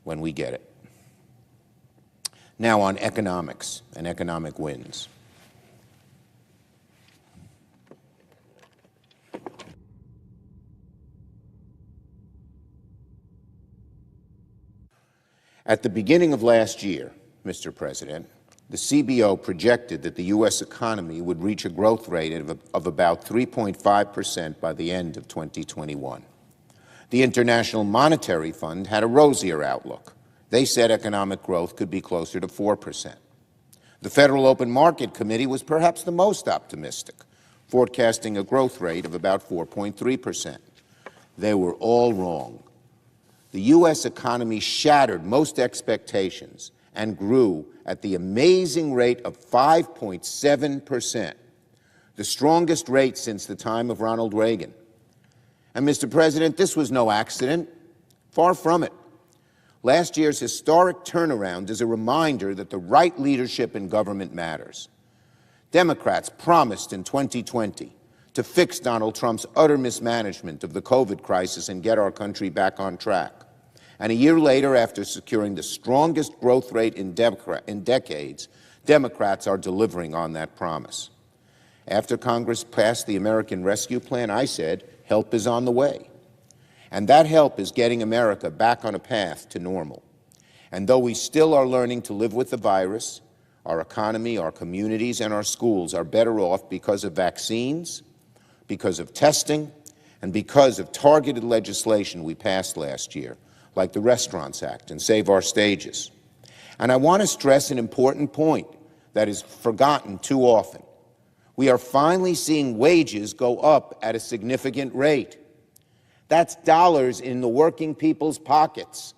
when we get it. Now on economics and economic wins. At the beginning of last year, Mr. President, the CBO projected that the U.S. economy would reach a growth rate of about 3.5% by the end of 2021. The International Monetary Fund had a rosier outlook. They said economic growth could be closer to 4%. The Federal Open Market Committee was perhaps the most optimistic, forecasting a growth rate of about 4.3%. They were all wrong. The U.S. economy shattered most expectations and grew at the amazing rate of 5.7%, the strongest rate since the time of Ronald Reagan. And, Mr. President, this was no accident. Far from it. Last year's historic turnaround is a reminder that the right leadership in government matters. Democrats promised in 2020 to fix Donald Trump's utter mismanagement of the COVID crisis and get our country back on track. And a year later, after securing the strongest growth rate in decades, Democrats are delivering on that promise. After Congress passed the American Rescue Plan, I said, help is on the way. And that help is getting America back on a path to normal. And though we still are learning to live with the virus, our economy, our communities, and our schools are better off because of vaccines, because of testing, and because of targeted legislation we passed last year, like the Restaurants Act and Save Our Stages. And I want to stress an important point that is forgotten too often. We are finally seeing wages go up at a significant rate. That's dollars in the working people's pockets.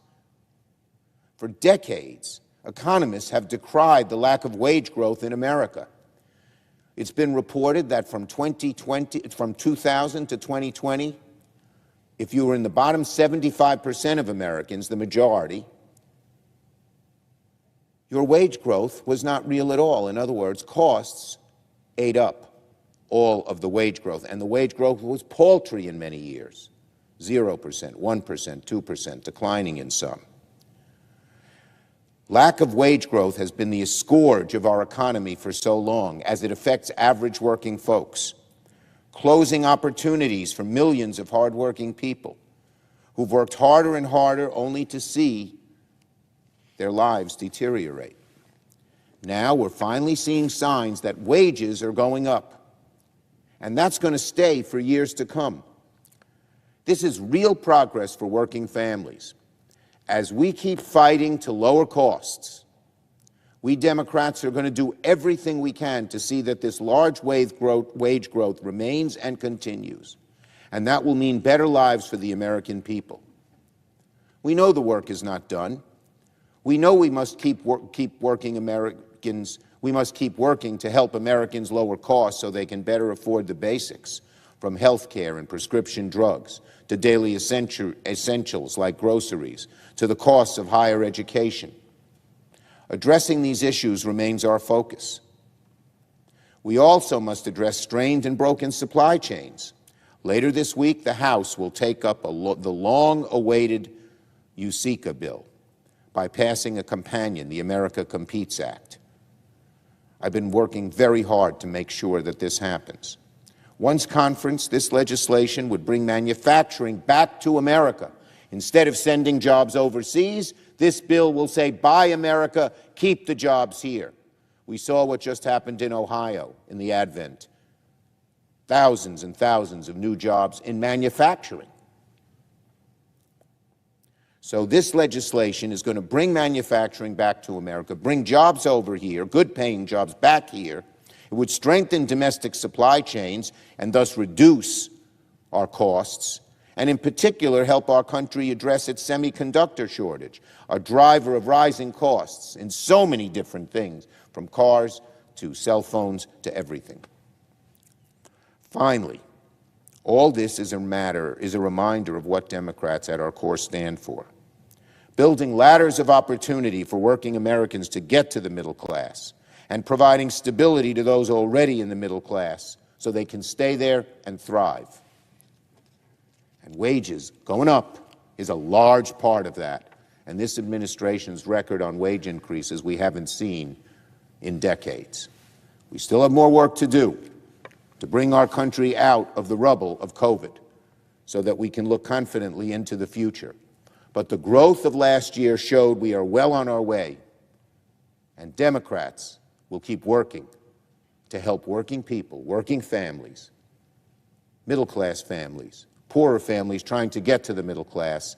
For decades, economists have decried the lack of wage growth in America. It's been reported that from 2000 to 2020, if you were in the bottom 75% of Americans, the majority, your wage growth was not real at all. In other words, costs ate up all of the wage growth, and the wage growth was paltry in many years, 0%, 1%, 2%, declining in some. Lack of wage growth has been the scourge of our economy for so long, as it affects average working folks, closing opportunities for millions of hardworking people who've worked harder and harder only to see their lives deteriorate. Now we're finally seeing signs that wages are going up, and that's going to stay for years to come. This is real progress for working families. As we keep fighting to lower costs, we Democrats are going to do everything we can to see that this large wage growth remains and continues, and that will mean better lives for the American people. We know the work is not done. We know we must keep working to help Americans lower costs so they can better afford the basics, from health care and prescription drugs to daily essentials like groceries, to the costs of higher education. Addressing these issues remains our focus. We also must address strained and broken supply chains. Later this week, the House will take up the long-awaited Hbcus bill by passing a companion, the America Competes Act. I've been working very hard to make sure that this happens. Once conferenced, this legislation would bring manufacturing back to America Instead of sending jobs overseas, this bill will say, buy America, keep the jobs here. We saw what just happened in Ohio in the advent. Thousands and thousands of new jobs in manufacturing. So this legislation is going to bring manufacturing back to America, bring jobs over here, good-paying jobs back here. It would strengthen domestic supply chains and thus reduce our costs, and in particular help our country address its semiconductor shortage, a driver of rising costs in so many different things, from cars to cell phones to everything. Finally, all this is a reminder of what Democrats at our core stand for. Building ladders of opportunity for working Americans to get to the middle class, and providing stability to those already in the middle class so they can stay there and thrive. And wages going up is a large part of that. And this administration's record on wage increases we haven't seen in decades. We still have more work to do to bring our country out of the rubble of COVID so that we can look confidently into the future. But the growth of last year showed we are well on our way, and Democrats will keep working to help working people, working families, middle-class families, poorer families trying to get to the middle class,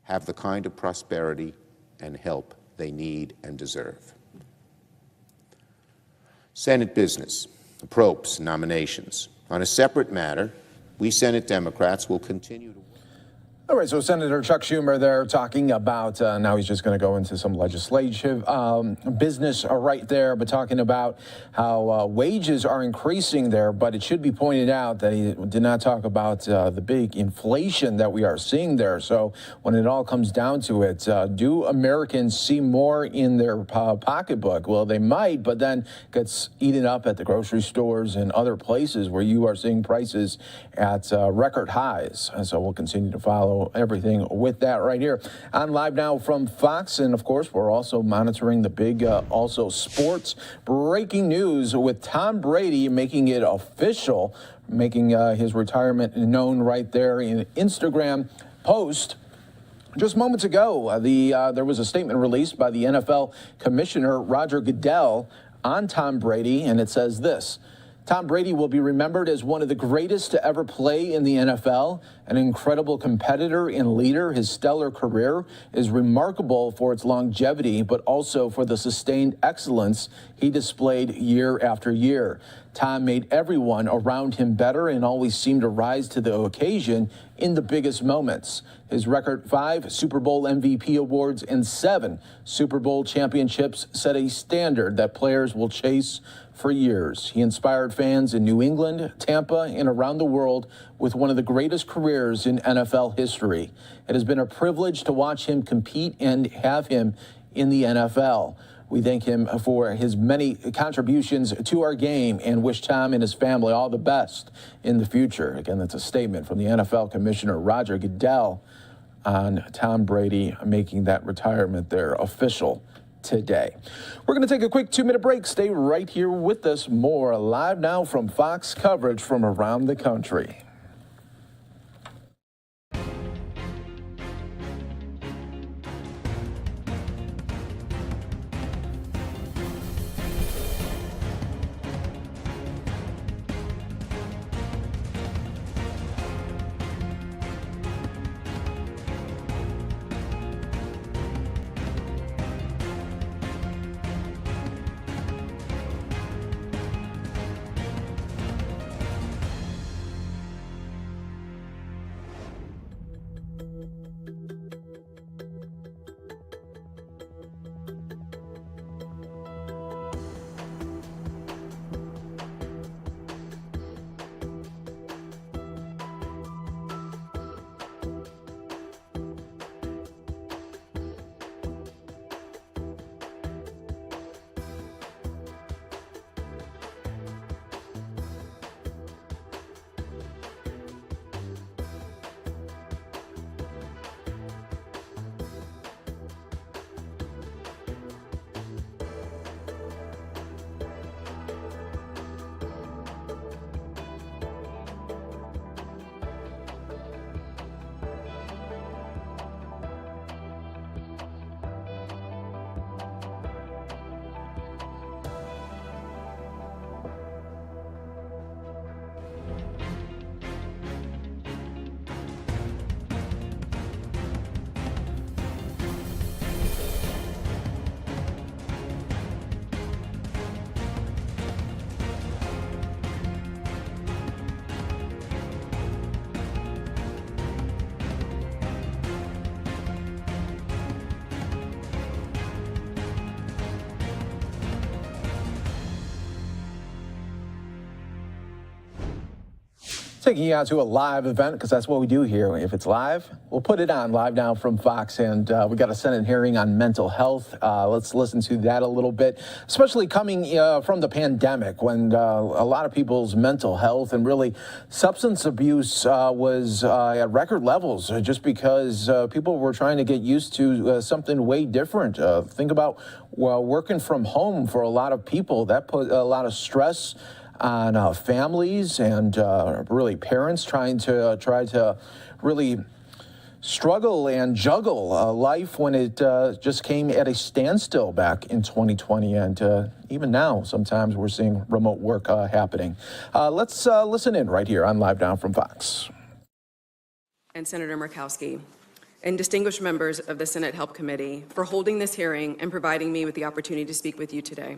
have the kind of prosperity and help they need and deserve. Senate business, the probes, nominations. On a separate matter, we Senate Democrats will continue to. All right, so Senator Chuck Schumer there talking about, now he's just going to go into some legislative business right there, but talking about how wages are increasing there. But it should be pointed out that he did not talk about the big inflation that we are seeing there. So when it all comes down to it, do Americans see more in their pocketbook? Well, they might, but then gets eaten up at the grocery stores and other places where you are seeing prices at record highs. And so we'll continue to follow everything with that right here on Live Now from Fox. And of course, we're also monitoring the big also sports breaking news with Tom Brady making it official, making his retirement known right there in an Instagram post. Just moments ago, there was a statement released by the NFL Commissioner Roger Goodell on Tom Brady, and it says this: Tom Brady will be remembered as one of the greatest to ever play in the NFL, an incredible competitor and leader. His stellar career is remarkable for its longevity, but also for the sustained excellence he displayed year after year. Tom made everyone around him better and always seemed to rise to the occasion in the biggest moments. His record 5 Super Bowl MVP awards and 7 Super Bowl championships set a standard that players will chase for years. He inspired fans in New England, Tampa, and around the world with one of the greatest careers in NFL history. It has been a privilege to watch him compete and have him in the NFL. We thank him for his many contributions to our game and wish Tom and his family all the best in the future. Again, that's a statement from the NFL Commissioner Roger Goodell on Tom Brady making that retirement there official today. We're going to take a quick 2-minute break. Stay right here with us. More Live Now from Fox coverage from around the country. Taking you out to a live event, because that's what we do here. If it's live, we'll put it on live now from Fox. And we got a Senate hearing on mental health. Let's listen to that a little bit, especially coming from the pandemic, when a lot of people's mental health and really substance abuse was at record levels, just because people were trying to get used to something way different. Think about working from home for a lot of people. That put a lot of stress on families and really parents trying to really struggle and juggle life when it just came at a standstill back in 2020. And even now, sometimes we're seeing remote work happening. Let's listen in right here on Live Now from Fox. And Senator Murkowski, and distinguished members of the Senate Help Committee for holding this hearing and providing me with the opportunity to speak with you today.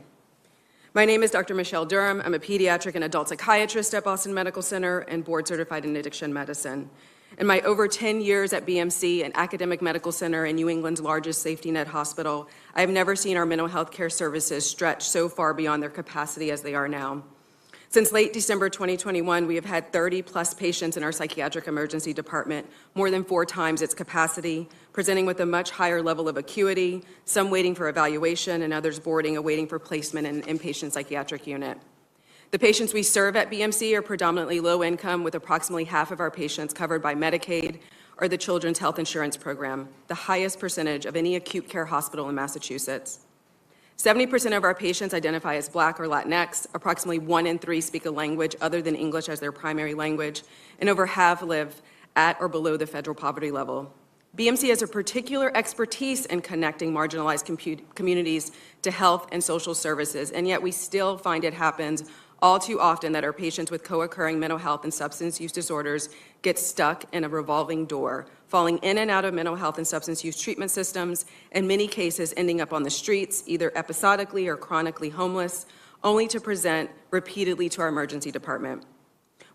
My name is Dr. Michelle Durham. I'm a pediatric and adult psychiatrist at Boston Medical Center and board certified in addiction medicine. In my over 10 years at BMC, an academic medical center in New England's largest safety net hospital, I have never seen our mental health care services stretch so far beyond their capacity as they are now. Since late December 2021, we have had 30-plus patients in our psychiatric emergency department, more than 4 times its capacity, presenting with a much higher level of acuity, some waiting for evaluation and others boarding awaiting for placement in an inpatient psychiatric unit. The patients we serve at BMC are predominantly low income, with approximately half of our patients covered by Medicaid or the Children's Health Insurance Program, the highest percentage of any acute care hospital in Massachusetts. 70% of our patients identify as Black or Latinx, approximately 1 in 3 speak a language other than English as their primary language, and over half live at or below the federal poverty level. BMC has a particular expertise in connecting marginalized communities to health and social services, and yet we still find it happens all too often that our patients with co-occurring mental health and substance use disorders get stuck in a revolving door, falling in and out of mental health and substance use treatment systems, in many cases ending up on the streets, either episodically or chronically homeless, only to present repeatedly to our emergency department.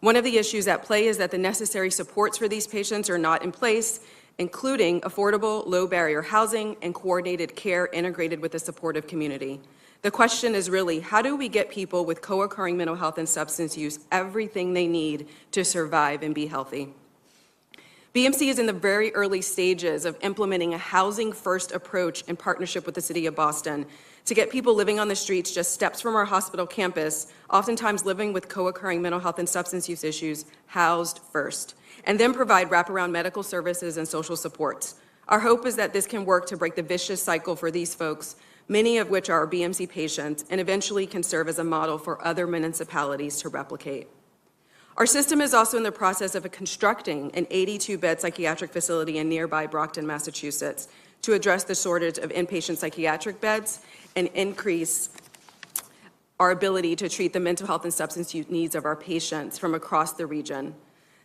One of the issues at play is that the necessary supports for these patients are not in place, including affordable, low-barrier housing and coordinated care integrated with a supportive community. The question is really, how do we get people with co-occurring mental health and substance use everything they need to survive and be healthy? BMC is in the very early stages of implementing a housing-first approach in partnership with the City of Boston to get people living on the streets just steps from our hospital campus, oftentimes living with co-occurring mental health and substance use issues, housed first, and then provide wraparound medical services and social supports. Our hope is that this can work to break the vicious cycle for these folks, many of which are BMC patients, and eventually can serve as a model for other municipalities to replicate. Our system is also in the process of constructing an 82-bed psychiatric facility in nearby Brockton, Massachusetts, to address the shortage of inpatient psychiatric beds and increase our ability to treat the mental health and substance use needs of our patients from across the region.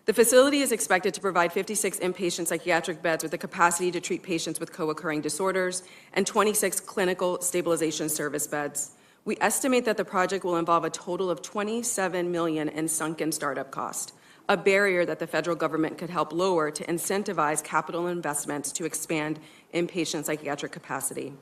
The facility is expected to provide 56 inpatient psychiatric beds with the capacity to treat patients with co-occurring disorders and 26 clinical stabilization service beds. We estimate that the project will involve a total of $27 million in sunken startup cost, a barrier that the federal government could help lower to incentivize capital investments to expand inpatient psychiatric capacity.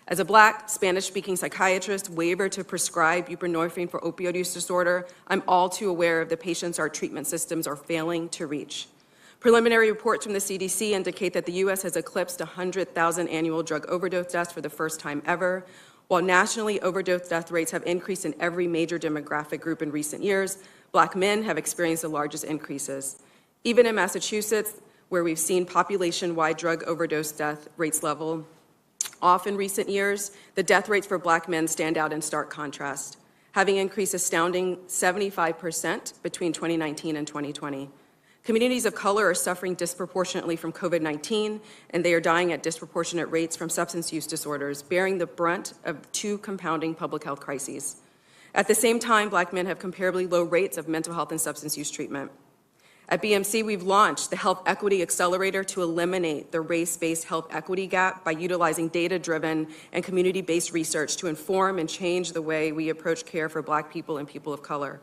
As a Black, Spanish-speaking psychiatrist, waiver to prescribe buprenorphine for opioid use disorder, I'm all too aware of the patients our treatment systems are failing to reach. Preliminary reports from the CDC indicate that the U.S. has eclipsed 100,000 annual drug overdose deaths for the first time ever. While nationally overdose death rates have increased in every major demographic group in recent years, Black men have experienced the largest increases. Even in Massachusetts, where we've seen population-wide drug overdose death rates level off in recent years, the death rates for Black men stand out in stark contrast, having increased astounding 75% between 2019 and 2020. Communities of color are suffering disproportionately from COVID-19, and they are dying at disproportionate rates from substance use disorders, bearing the brunt of 2 compounding public health crises. At the same time, Black men have comparably low rates of mental health and substance use treatment. At BMC, we've launched the Health Equity Accelerator to eliminate the race-based health equity gap by utilizing data-driven and community-based research to inform and change the way we approach care for Black people and people of color.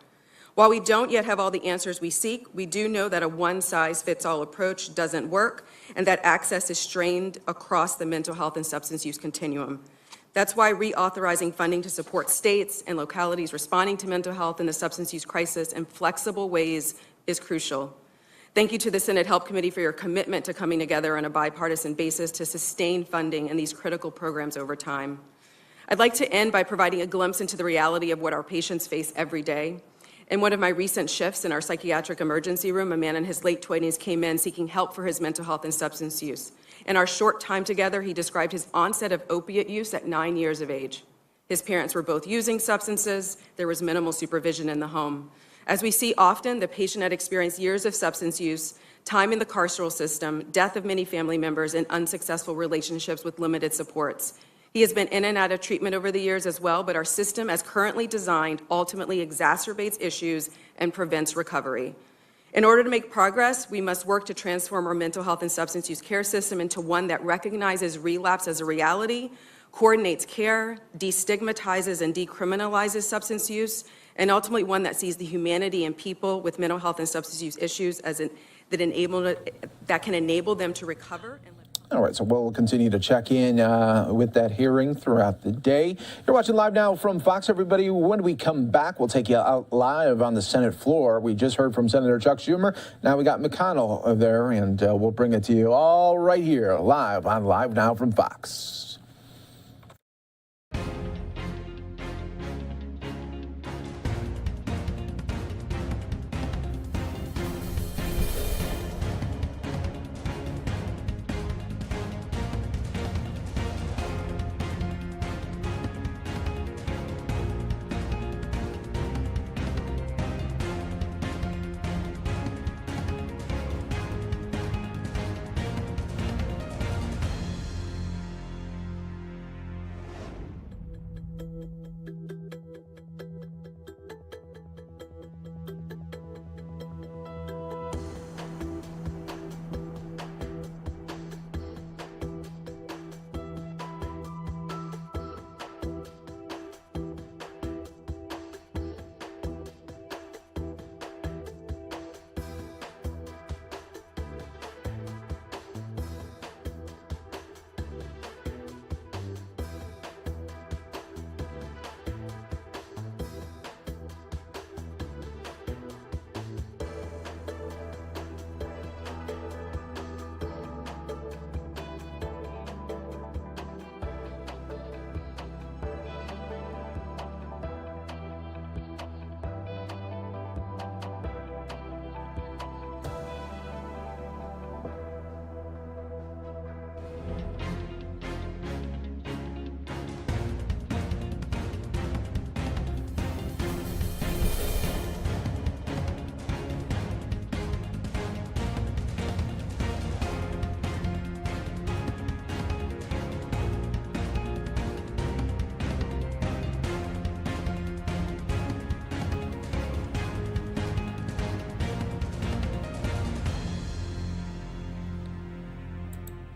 While we don't yet have all the answers we seek, we do know that a one-size-fits-all approach doesn't work and that access is strained across the mental health and substance use continuum. That's why reauthorizing funding to support states and localities responding to mental health and the substance use crisis in flexible ways is crucial. Thank you to the Senate Help Committee for your commitment to coming together on a bipartisan basis to sustain funding in these critical programs over time. I'd like to end by providing a glimpse into the reality of what our patients face every day. In one of my recent shifts in our psychiatric emergency room, a man in his late 20s came in seeking help for his mental health and substance use. In our short time together, he described his onset of opiate use at 9 years of age. His parents were both using substances. There was minimal supervision in the home. As we see often, the patient had experienced years of substance use, time in the carceral system, death of many family members, and unsuccessful relationships with limited supports. He has been in and out of treatment over the years as well, but our system, as currently designed, ultimately exacerbates issues and prevents recovery. In order to make progress, we must work to transform our mental health and substance use care system into one that recognizes relapse as a reality, coordinates care, destigmatizes and decriminalizes substance use, and ultimately one that sees the humanity in people with mental health and substance use issues as that can enable them to recover. All right, so we'll continue to check in with that hearing throughout the day. You're watching Live Now from Fox, everybody. When we come back, we'll take you out live on the Senate floor. We just heard from Senator Chuck Schumer. Now we got McConnell there, and we'll bring it to you all right here, live on Live Now from Fox.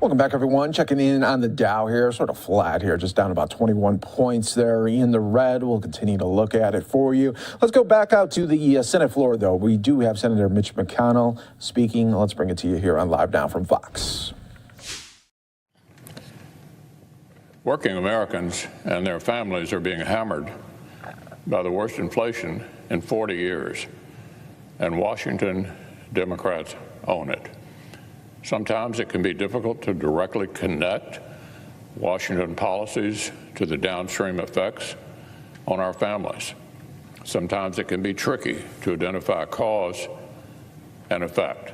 Welcome back, everyone. Checking in on the Dow here, sort of flat here, just down about 21 points there in the red. We'll continue to look at it for you. Let's go back out to the Senate floor, though. We do have Senator Mitch McConnell speaking. Let's bring it to you here on Live Now from Fox. Working Americans and their families are being hammered by the worst inflation in 40 years, and Washington Democrats own it. Sometimes it can be difficult to directly connect Washington policies to the downstream effects on our families. Sometimes it can be tricky to identify cause and effect,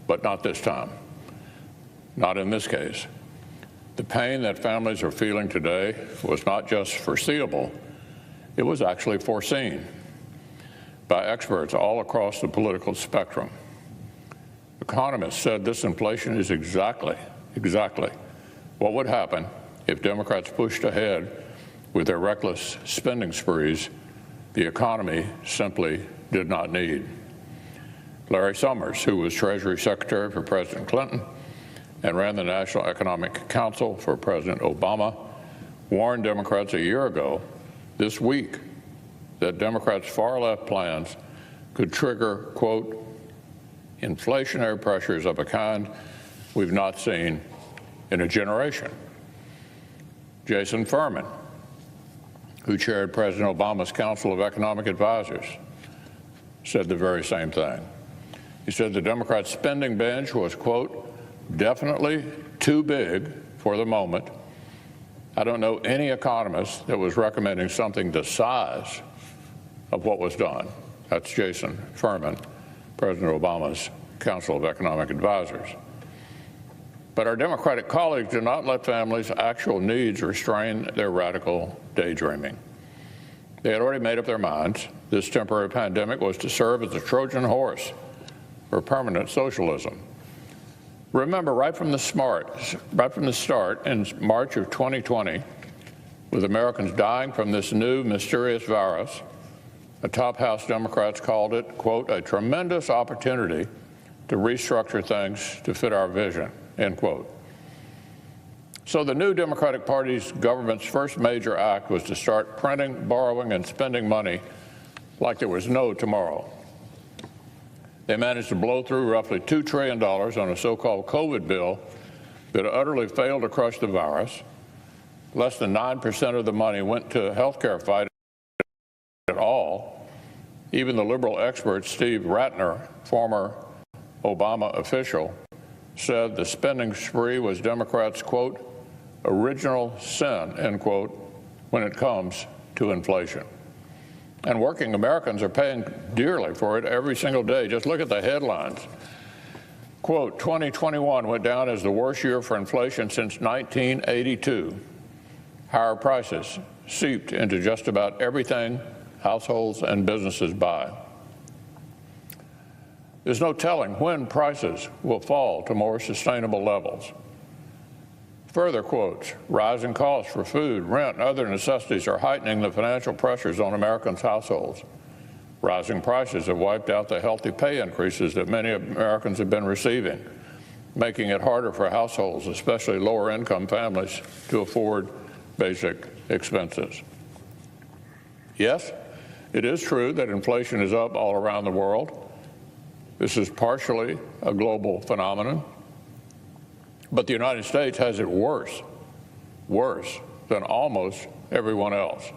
but not this time, not in this case. The pain that families are feeling today was not just foreseeable, it was actually foreseen by experts all across the political spectrum. Economists said this inflation is exactly what would happen if Democrats pushed ahead with their reckless spending sprees the economy simply did not need. Larry Summers, who was Treasury Secretary for President Clinton and ran the National Economic Council for President Obama, warned Democrats a year ago this week that Democrats' far-left plans could trigger, quote, inflationary pressures of a kind we've not seen in a generation. Jason Furman, who chaired President Obama's Council of Economic Advisors, said the very same thing. He said the Democrats' spending binge was, quote, definitely too big for the moment. I don't know any economist that was recommending something the size of what was done. That's Jason Furman, President Obama's Council of Economic Advisors. But our Democratic colleagues do not let families' actual needs restrain their radical daydreaming. They had already made up their minds. This temporary pandemic was to serve as a Trojan horse for permanent socialism. Remember, right from the start in March of 2020, with Americans dying from this new mysterious virus, the top House Democrats called it, quote, a tremendous opportunity to restructure things to fit our vision, end quote. So the new Democratic Party's government's first major act was to start printing, borrowing, and spending money like there was no tomorrow. They managed to blow through roughly $2 trillion on a so-called COVID bill that utterly failed to crush the virus. Less than 9% of the money went to health care fight at all. Even the liberal expert Steve Ratner, former Obama official, said the spending spree was Democrats', quote, original sin, end quote, when it comes to inflation. And working Americans are paying dearly for it every single day. Just look at the headlines. Quote, 2021 went down as the worst year for inflation since 1982. Higher prices seeped into just about everything households and businesses buy. There's no telling when prices will fall to more sustainable levels. Further quotes, rising costs for food, rent, and other necessities are heightening the financial pressures on Americans' households. Rising prices have wiped out the healthy pay increases that many Americans have been receiving, making it harder for households, especially lower-income families, to afford basic expenses. Yes, it is true that inflation is up all around the world. This is partially a global phenomenon. But the United States has it worse than almost everyone else.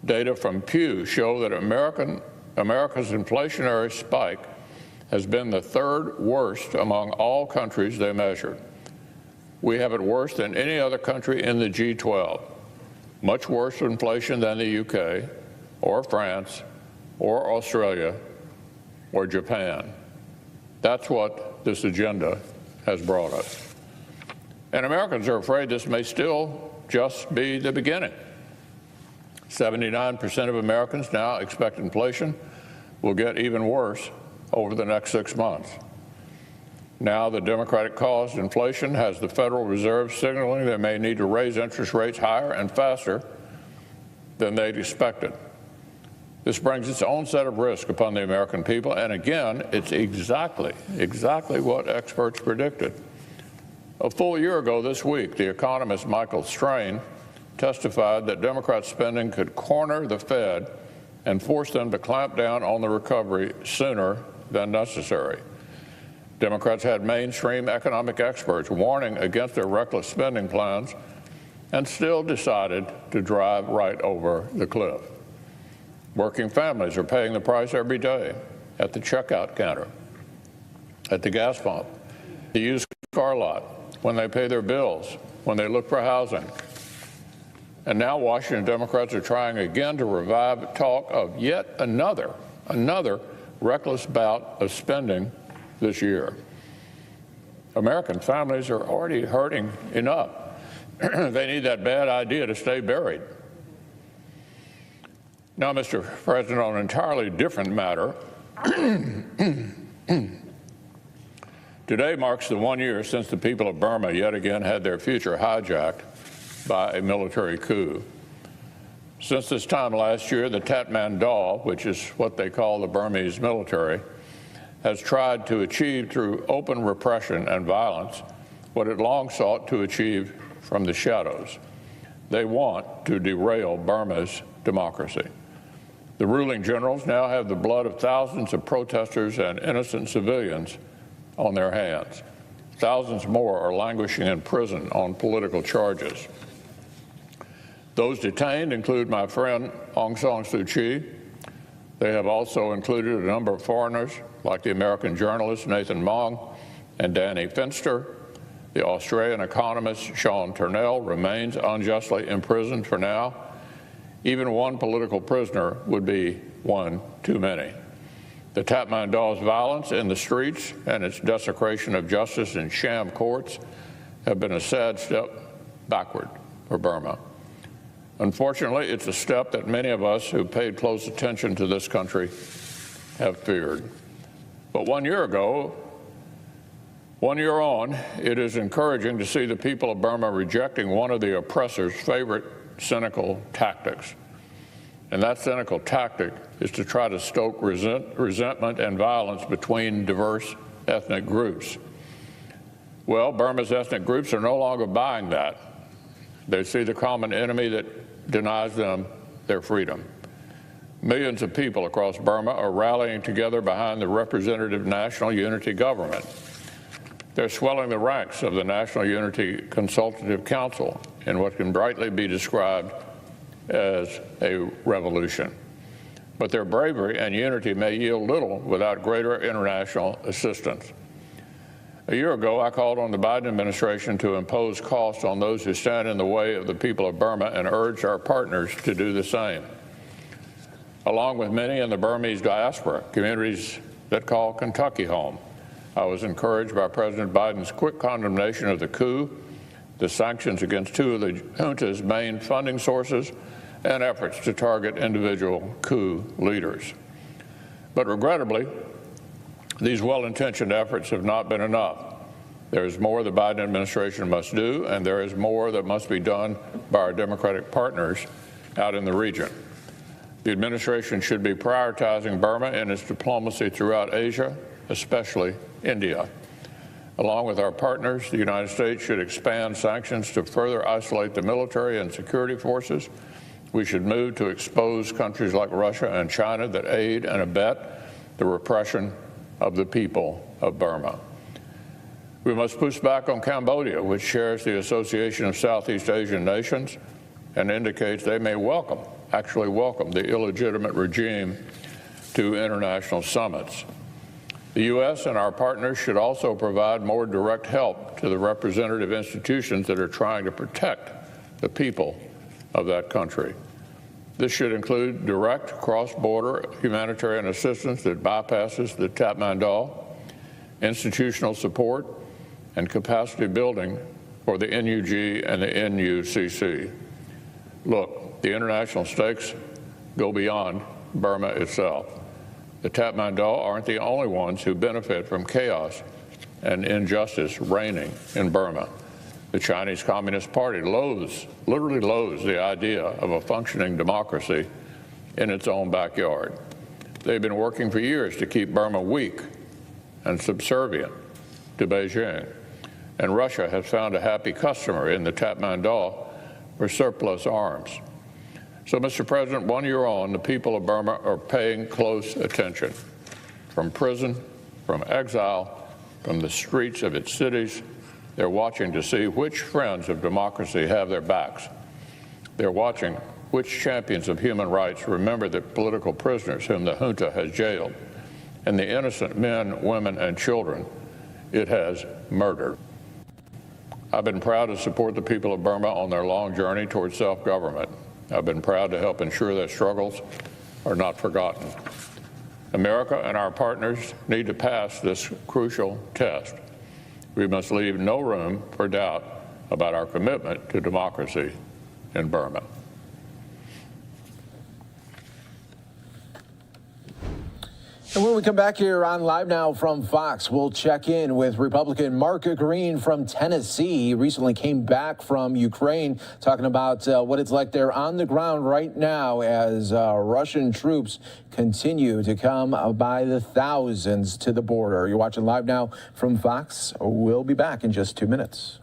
Data from Pew show that America's inflationary spike has been the third worst among all countries they measured. We have it worse than any other country in the G12. Much worse inflation than the UK, or France, or Australia, or Japan. That's what this agenda has brought us. And Americans are afraid this may still just be the beginning. 79% of Americans now expect inflation will get even worse over the next 6 months. Now the Democratic-caused inflation has the Federal Reserve signaling they may need to raise interest rates higher and faster than they'd expected. This brings its own set of risk upon the American people, and again, it's exactly what experts predicted. A full year ago this week, the economist Michael Strain testified that Democrat spending could corner the Fed and force them to clamp down on the recovery sooner than necessary. Democrats had mainstream economic experts warning against their reckless spending plans and still decided to drive right over the cliff. Working families are paying the price every day at the checkout counter, at the gas pump, the used car lot, when they pay their bills, when they look for housing. And now Washington Democrats are trying again to revive talk of yet another reckless bout of spending this year. American families are already hurting enough. They need that bad idea to stay buried. Now, Mr. President, on an entirely different matter, today marks the 1 year since the people of Burma yet again had their future hijacked by a military coup. Since this time last year, the Tatmadaw, which is what they call the Burmese military, has tried to achieve through open repression and violence what it long sought to achieve from the shadows. They want to derail Burma's democracy. The ruling generals now have the blood of thousands of protesters and innocent civilians on their hands. Thousands more are languishing in prison on political charges. Those detained include my friend Aung San Suu Kyi, They have also included a number of foreigners, like the American journalist Nathan Mong and Danny Finster. The Australian economist Sean Turnell remains unjustly imprisoned for now. Even one political prisoner would be one too many. The Tatmandaw's violence in the streets and its desecration of justice in sham courts have been a sad step backward for Burma. Unfortunately, it's a step that many of us who paid close attention to this country have feared. But 1 year ago, 1 year on, it is encouraging to see the people of Burma rejecting one of the oppressor's favorite cynical tactics. And that cynical tactic is to try to stoke resentment and violence between diverse ethnic groups. Well, Burma's ethnic groups are no longer buying that. They see the common enemy that denies them their freedom. Millions of people across Burma are rallying together behind the representative National Unity Government. They're swelling the ranks of the National Unity Consultative Council in what can rightly be described as a revolution. But their bravery and unity may yield little without greater international assistance. A year ago, I called on the Biden administration to impose costs on those who stand in the way of the people of Burma and urged our partners to do the same. Along with many in the Burmese diaspora, communities that call Kentucky home, I was encouraged by President Biden's quick condemnation of the coup, the sanctions against two of the junta's main funding sources, and efforts to target individual coup leaders. But regrettably, these well-intentioned efforts have not been enough. There is more the Biden administration must do, and there is more that must be done by our Democratic partners out in the region. The administration should be prioritizing Burma in its diplomacy throughout Asia, especially India. Along with our partners, the United States should expand sanctions to further isolate the military and security forces. We should move to expose countries like Russia and China that aid and abet the repression of the people of Burma. We must push back on Cambodia, which shares the Association of Southeast Asian Nations and indicates they may actually welcome the illegitimate regime to international summits. The U.S. and our partners should also provide more direct help to the representative institutions that are trying to protect the people of that country. This should include direct cross-border humanitarian assistance that bypasses the Tatmadaw, institutional support, and capacity building for the NUG and the NUCC. Look, the international stakes go beyond Burma itself. The Tatmadaw aren't the only ones who benefit from chaos and injustice reigning in Burma. The Chinese Communist Party literally loathes the idea of a functioning democracy in its own backyard. They've been working for years to keep Burma weak and subservient to Beijing. And Russia has found a happy customer in the Tatmadaw for surplus arms. So, Mr. President, 1 year on, the people of Burma are paying close attention. From prison, from exile, from the streets of its cities, they're watching to see which friends of democracy have their backs. They're watching which champions of human rights remember the political prisoners whom the junta has jailed and the innocent men, women, and children it has murdered. I've been proud to support the people of Burma on their long journey towards self-government. I've been proud to help ensure their struggles are not forgotten. America and our partners need to pass this crucial test. We must leave no room for doubt about our commitment to democracy in Burma. And when we come back here on Live Now from Fox, we'll check in with Republican Mark Green from Tennessee. He recently came back from Ukraine, talking about what it's like there on the ground right now as Russian troops continue to come by the thousands to the border. You're watching Live Now from Fox. We'll be back in just 2 minutes.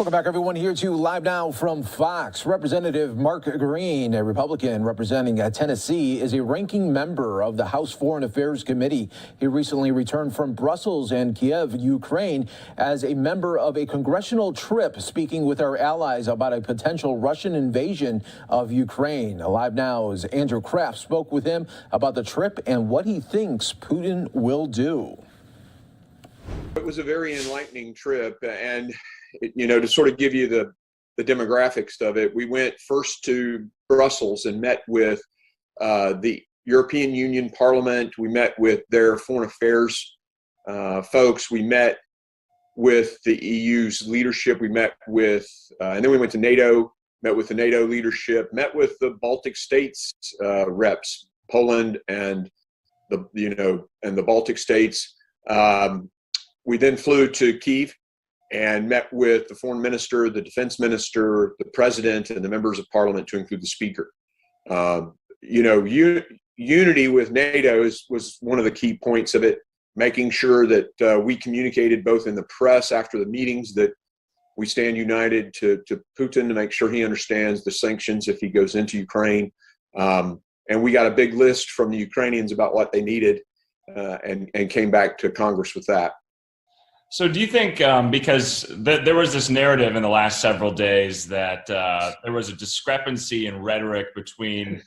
Welcome back, everyone, here to Live Now from Fox. Representative Mark Green, a Republican representing Tennessee, is a ranking member of the House Foreign Affairs Committee. He recently returned from Brussels and Kiev, Ukraine, as a member of a congressional trip, speaking with our allies about a potential Russian invasion of Ukraine. Live Now's Andrew Kraft spoke with him about the trip and what he thinks Putin will do. It was a very enlightening trip, and to sort of give you the demographics of it, we went first to Brussels and met with the European Union Parliament. We met with their foreign affairs folks. We met with the EU's leadership. We met with, and then we went to NATO, met with the NATO leadership, met with the Baltic states reps, Poland and the Baltic states. We then flew to Kyiv and met with the foreign minister, the defense minister, the president, and the members of parliament, to include the speaker. Unity with NATO was one of the key points of it, making sure that we communicated both in the press after the meetings that we stand united to Putin to make sure he understands the sanctions if he goes into Ukraine. And we got a big list from the Ukrainians about what they needed and came back to Congress with that. So do you think, because there was this narrative in the last several days that there was a discrepancy in rhetoric between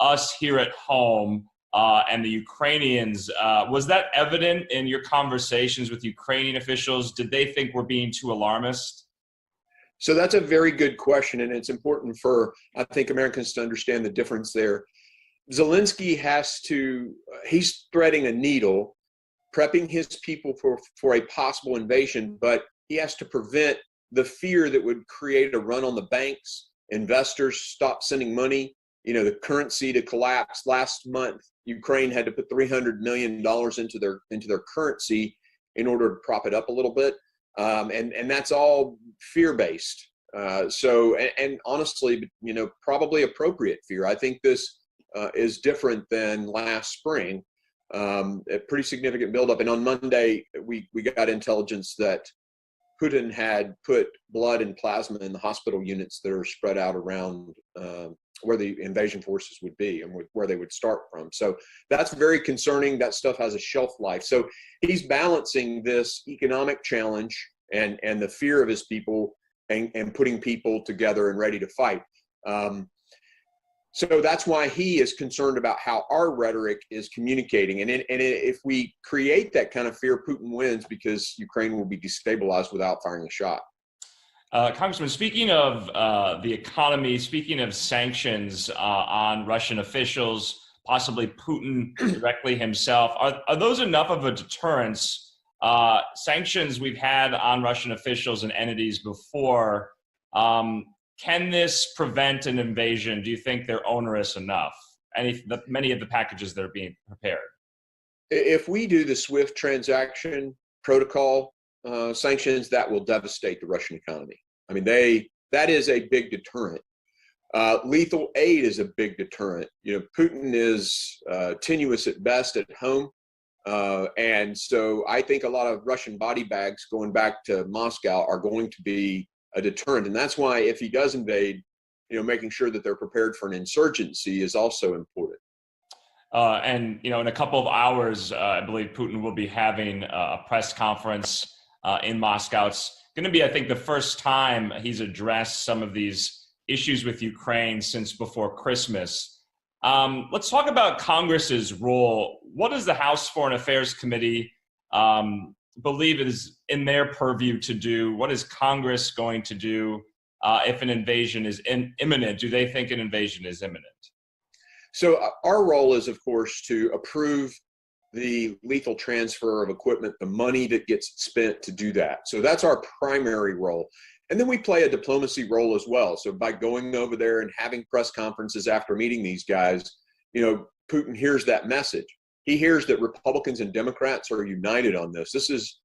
us here at home and the Ukrainians, was that evident in your conversations with Ukrainian officials? Did they think we're being too alarmist? So that's a very good question, and it's important for, I think, Americans to understand the difference there. Zelensky he's threading a needle, prepping his people for a possible invasion, but he has to prevent the fear that would create a run on the banks, investors stop sending money, the currency to collapse. Last month, Ukraine had to put $300 million into their currency in order to prop it up a little bit. And that's all fear-based. And honestly, probably appropriate fear. I think this is different than last spring. A pretty significant buildup. And on Monday, we got intelligence that Putin had put blood and plasma in the hospital units that are spread out around where the invasion forces would be and where they would start from. So that's very concerning. That stuff has a shelf life. So he's balancing this economic challenge and the fear of his people and putting people together and ready to fight. So that's why he is concerned about how our rhetoric is communicating. And if we create that kind of fear, Putin wins because Ukraine will be destabilized without firing a shot. Congressman, speaking of the economy, speaking of sanctions on Russian officials, possibly Putin directly himself, are those enough of a deterrence? Sanctions we've had on Russian officials and entities before, can this prevent an invasion? Do you think they're onerous enough? Many of the packages that are being prepared. If we do the SWIFT transaction protocol sanctions, that will devastate the Russian economy. I mean, that is a big deterrent. Lethal aid is a big deterrent. Putin is tenuous at best at home. And so I think a lot of Russian body bags going back to Moscow are going to be a deterrent. And that's why if he does invade, making sure that they're prepared for an insurgency is also important. And in a couple of hours, I believe Putin will be having a press conference in Moscow. It's going to be, I think, the first time he's addressed some of these issues with Ukraine since before Christmas. Let's talk about Congress's role. What does the House Foreign Affairs Committee believe it is in their purview to do? What is Congress going to do if an invasion is imminent? Do they think an invasion is imminent? So our role is, of course, to approve the lethal transfer of equipment, the money that gets spent to do that. So that's our primary role. And then we play a diplomacy role as well. So by going over there and having press conferences after meeting these guys, Putin hears that message. He hears that Republicans and Democrats are united on this. This has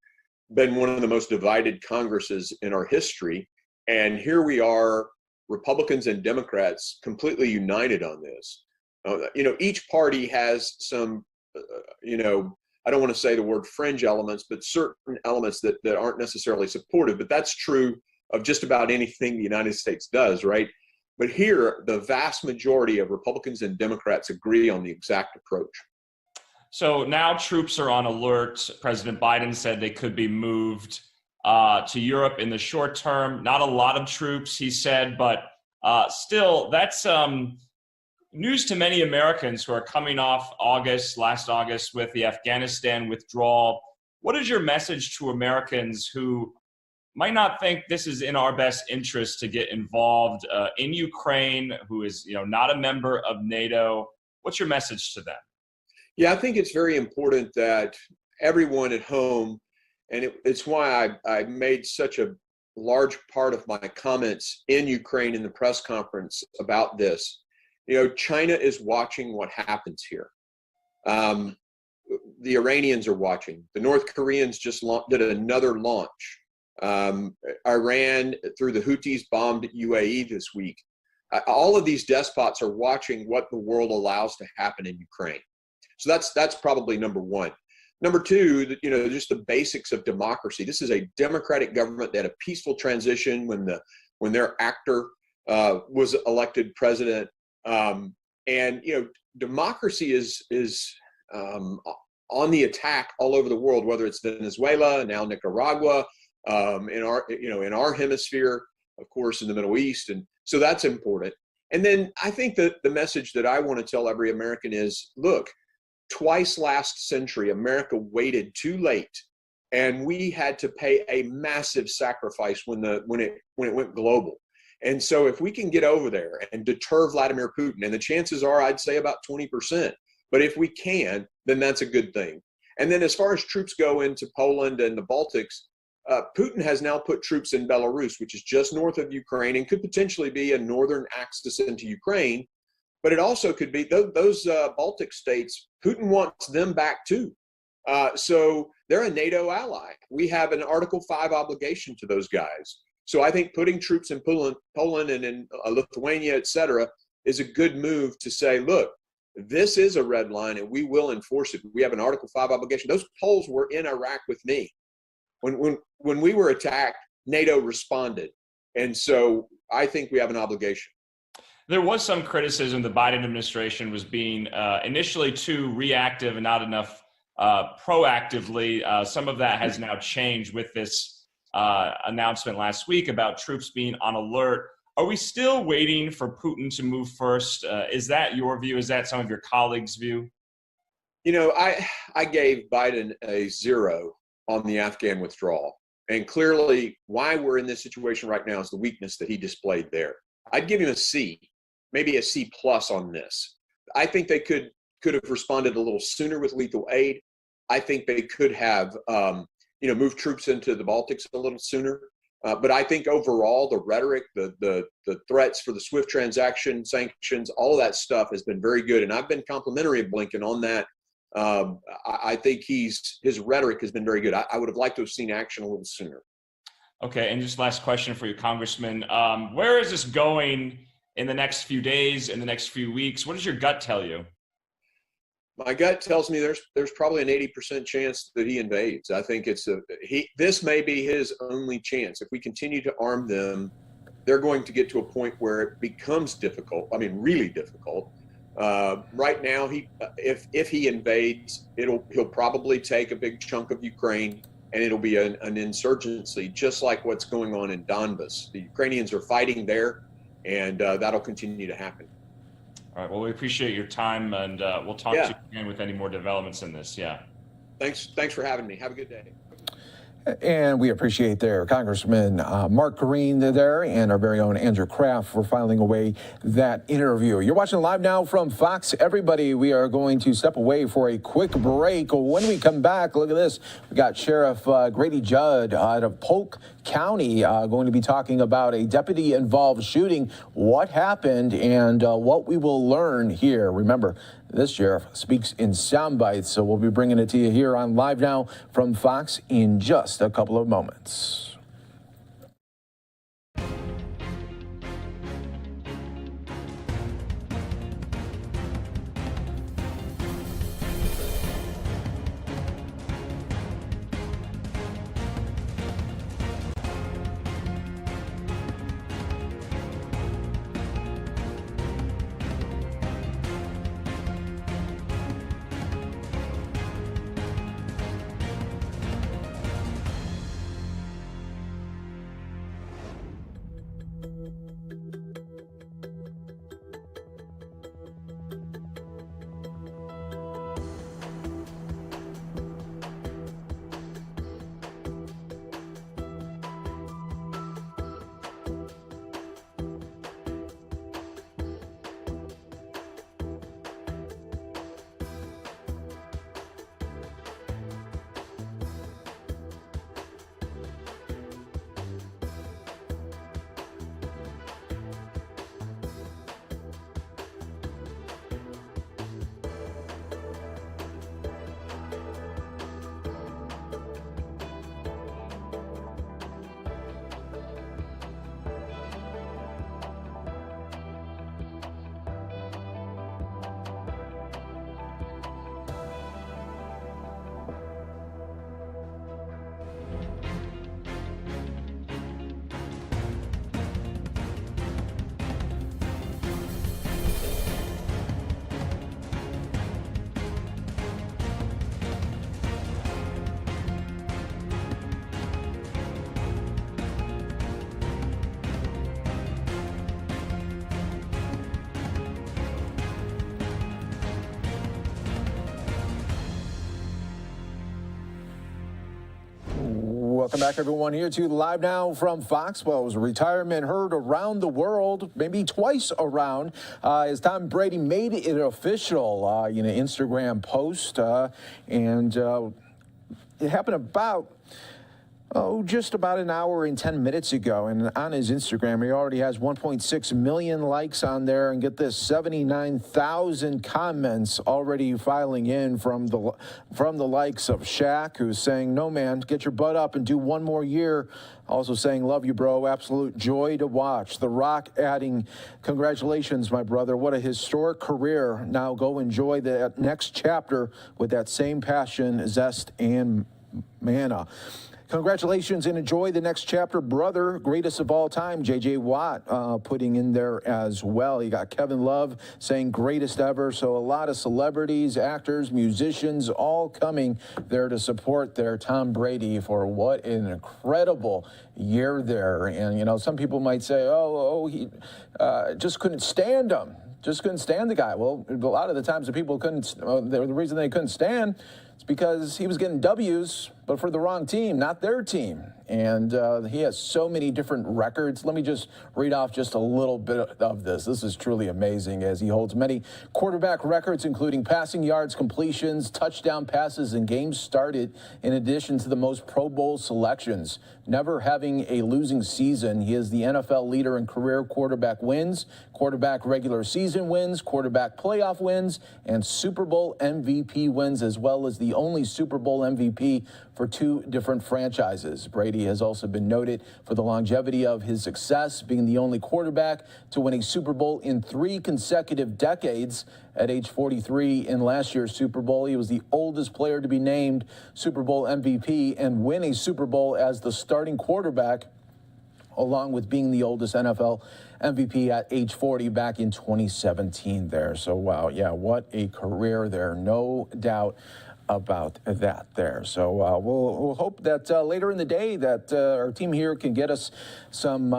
been one of the most divided Congresses in our history. And here we are, Republicans and Democrats completely united on this. Each party has some, I don't want to say the word fringe elements, but certain elements that aren't necessarily supportive. But that's true of just about anything the United States does, right? But here, the vast majority of Republicans and Democrats agree on the exact approach. So now troops are on alert. President Biden said they could be moved to Europe in the short term. Not a lot of troops, he said, but still, that's news to many Americans who are coming off last August with the Afghanistan withdrawal. What is your message to Americans who might not think this is in our best interest to get involved in Ukraine, who is not a member of NATO? What's your message to them? Yeah, I think it's very important that everyone at home, and it's why I made such a large part of my comments in Ukraine in the press conference about this. China is watching what happens here. The Iranians are watching. The North Koreans just did another launch. Iran, through the Houthis, bombed UAE this week. All of these despots are watching what the world allows to happen in Ukraine. So that's probably number one. Number two, just the basics of democracy. This is a democratic government. They had a peaceful transition when their actor was elected president. And democracy is on the attack all over the world, whether it's Venezuela, now Nicaragua, in our hemisphere, of course, in the Middle East. And so that's important. And then I think that the message that I want to tell every American is, look, twice last century, America waited too late, and we had to pay a massive sacrifice when it went global. And so if we can get over there and deter Vladimir Putin, and the chances are, I'd say about 20%, but if we can, then that's a good thing. And then as far as troops go into Poland and the Baltics, Putin has now put troops in Belarus, which is just north of Ukraine and could potentially be a northern axis into Ukraine. But it also could be those Baltic states, Putin wants them back too. So they're a NATO ally. We have an Article 5 obligation to those guys. So I think putting troops in Poland and in Lithuania, et cetera, is a good move to say, look, this is a red line and we will enforce it. We have an Article 5 obligation. Those Poles were in Iraq with me. When we were attacked, NATO responded. And so I think we have an obligation. There was some criticism the Biden administration was being initially too reactive and not enough proactively. Some of that has now changed with this announcement last week about troops being on alert. Are we still waiting for Putin to move first? Is that your view? Is that some of your colleagues' view? I gave Biden a 0 on the Afghan withdrawal. And clearly why we're in this situation right now is the weakness that he displayed there. I'd give him a C, maybe a C+ on this. I think they could have responded a little sooner with lethal aid. I think they could have, moved troops into the Baltics a little sooner. But I think overall, the rhetoric, the threats for the SWIFT transaction, sanctions, all of that stuff has been very good. And I've been complimentary of Blinken on that. I think his rhetoric has been very good. I would have liked to have seen action a little sooner. Okay, and just last question for you, Congressman. Where is this going in the next few days, in the next few weeks? What does your gut tell you? My gut tells me there's probably an 80% chance that he invades. I think this may be his only chance. If we continue to arm them, they're going to get to a point where it becomes difficult. I mean, really difficult. Right now, if he invades, he'll probably take a big chunk of Ukraine, and it'll be an insurgency, just like what's going on in Donbas. The Ukrainians are fighting there, and that'll continue to happen. All right. Well, we appreciate your time, and we'll talk to you again with any more developments in this. Yeah. Thanks for having me. Have a good day. And we appreciate their Congressman Mark Green there and our very own Andrew Kraft for filing away that interview. You're watching Live Now from Fox. Everybody, we are going to step away for a quick break. When we come back, look at this. We got Sheriff Brady Judd out of Polk County going to be talking about a deputy-involved shooting, what happened, and what we will learn here. Remember, this sheriff speaks in sound bites, so we'll be bringing it to you here on Live Now from Fox in just a couple of moments. Welcome back, everyone, here to Live Now from Fox. Well, it was a retirement heard around the world, maybe twice around, as Tom Brady made it official in an Instagram post. It happened about just about an hour and 10 minutes ago. And on his Instagram, he already has 1.6 million likes on there. And get this, 79,000 comments already filing in from the likes of Shaq, who's saying, no, man, get your butt up and do one more year. Also saying, love you, bro. Absolute joy to watch. The Rock adding, congratulations, my brother. What a historic career. Now go enjoy the next chapter with that same passion, zest, and mana. Congratulations and enjoy the next chapter, brother. Greatest of all time, J.J. Watt putting in there as well. You got Kevin Love saying greatest ever. So a lot of celebrities, actors, musicians, all coming there to support their Tom Brady for what an incredible year there. And, you know, some people might say, he just couldn't stand him. Just couldn't stand the guy. Well, a lot of the times the people couldn't, the reason they couldn't stand is because he was getting W's, but for the wrong team, not their team. And he has so many different records. Let me just read off just a little bit of this. This is truly amazing, as he holds many quarterback records, including passing yards, completions, touchdown passes, and games started, in addition to the most Pro Bowl selections. Never having a losing season, he is the NFL leader in career quarterback wins, quarterback regular season wins, quarterback playoff wins, and Super Bowl MVP wins, as well as the only Super Bowl MVP for two different franchises. Brady has also been noted for the longevity of his success, being the only quarterback to win a Super Bowl in 3 consecutive decades. At age 43 in last year's Super Bowl, he was the oldest player to be named Super Bowl MVP and win a Super Bowl as the starting quarterback, along with being the oldest NFL MVP at age 40 back in 2017 there. So, wow, yeah, what a career there, no doubt about that there. So we'll hope that later in the day that our team here can get us some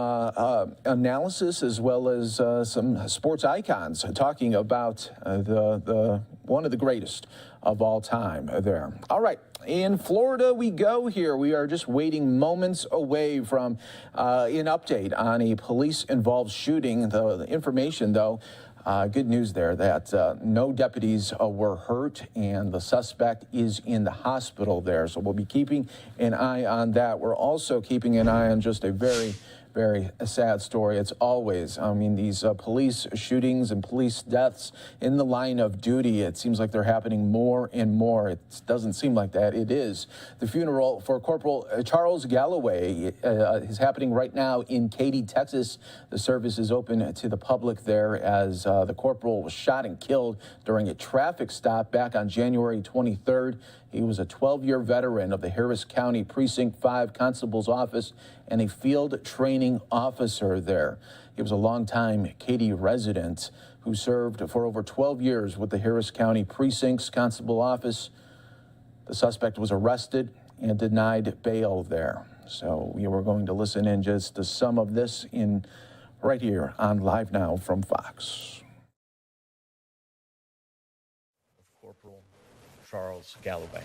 analysis, as well as some sports icons talking about the one of the greatest of all time there. All right. In Florida we go here. We are just waiting moments away from an update on a police-involved shooting. The information, though, good news there that no deputies were hurt, and the suspect is in the hospital there. So we'll be keeping an eye on that. We're also keeping an eye on just a very, very sad story. It's always, I mean, these police shootings and police deaths in the line of duty, it seems like they're happening more and more. It doesn't seem like that. It is. The funeral for Corporal Charles Galloway is happening right now in Katy, Texas. The service is open to the public there, as the corporal was shot and killed during a traffic stop back on January 23rd. He was a 12-year veteran of the Harris County Precinct 5 Constable's Office and a field training officer there. He was a longtime Katy resident who served for over 12 years with the Harris County Precinct's Constable Office. The suspect was arrested and denied bail there. So we were going to listen in just to some of this in right here on Live Now from Fox. Corporal Charles Galloway.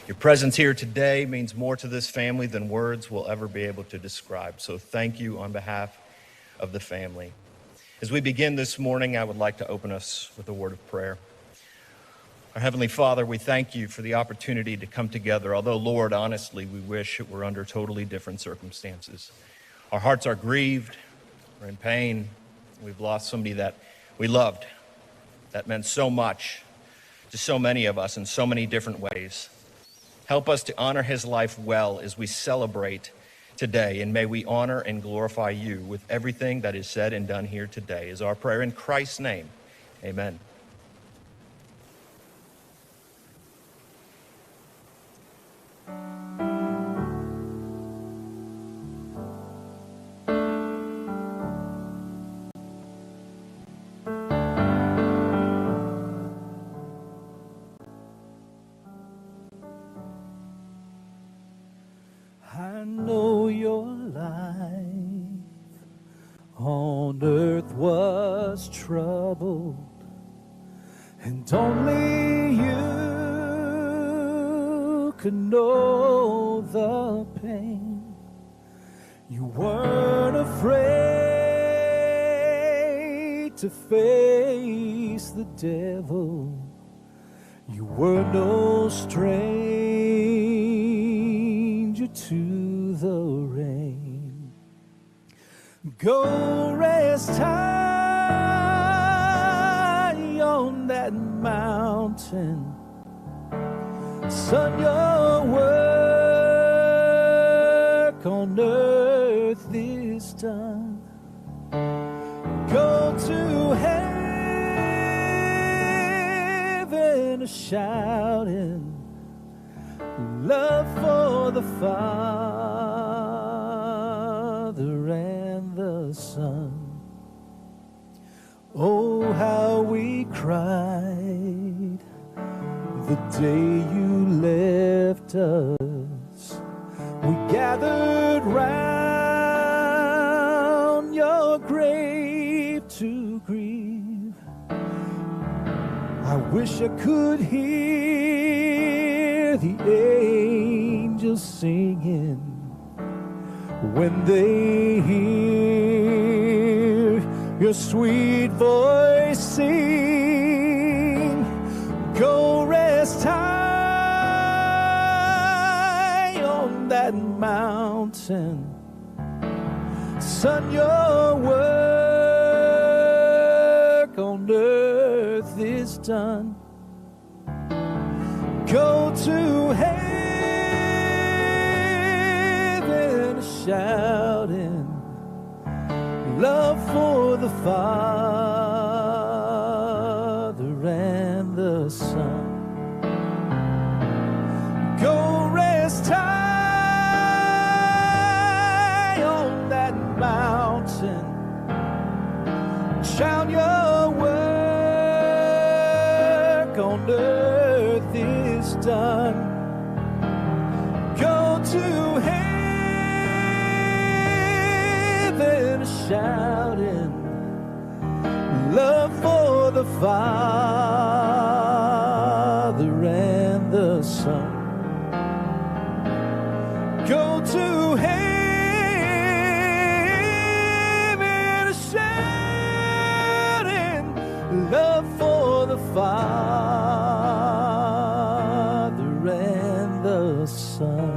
Your presence here today means more to this family than words will ever be able to describe. So thank you on behalf of the family. As we begin this morning, I would like to open us with a word of prayer. Our Heavenly Father, we thank you for the opportunity to come together. Although, Lord, honestly, we wish it were under totally different circumstances. Our hearts are grieved, we're in pain. We've lost somebody that we loved, that meant so much to so many of us in so many different ways. Help us to honor his life well as we celebrate today, and may we honor and glorify you with everything that is said and done here today, is our prayer in Christ's name. Amen. I know your life on earth was troubled, and only you could know the pain. You weren't afraid to face the devil. You were no stranger to the rain. Go rest high on that mountain. Son, your work on earth is done. Go to heaven a-shouting love for the Father and the Son. Oh, how we cried the day you left us. We gathered round your grave to grieve. I wish I could hear the angels singing when they hear your sweet voice sing. Go rest high on that mountain. Son, your work on earth is done. Go to heaven shouting love for the Father and the Son. Go rest high on that mountain. Shout your work on earth is done. Go to heaven shouting love for the Father and the Son. Go to heaven shouting love for the Father and the Son.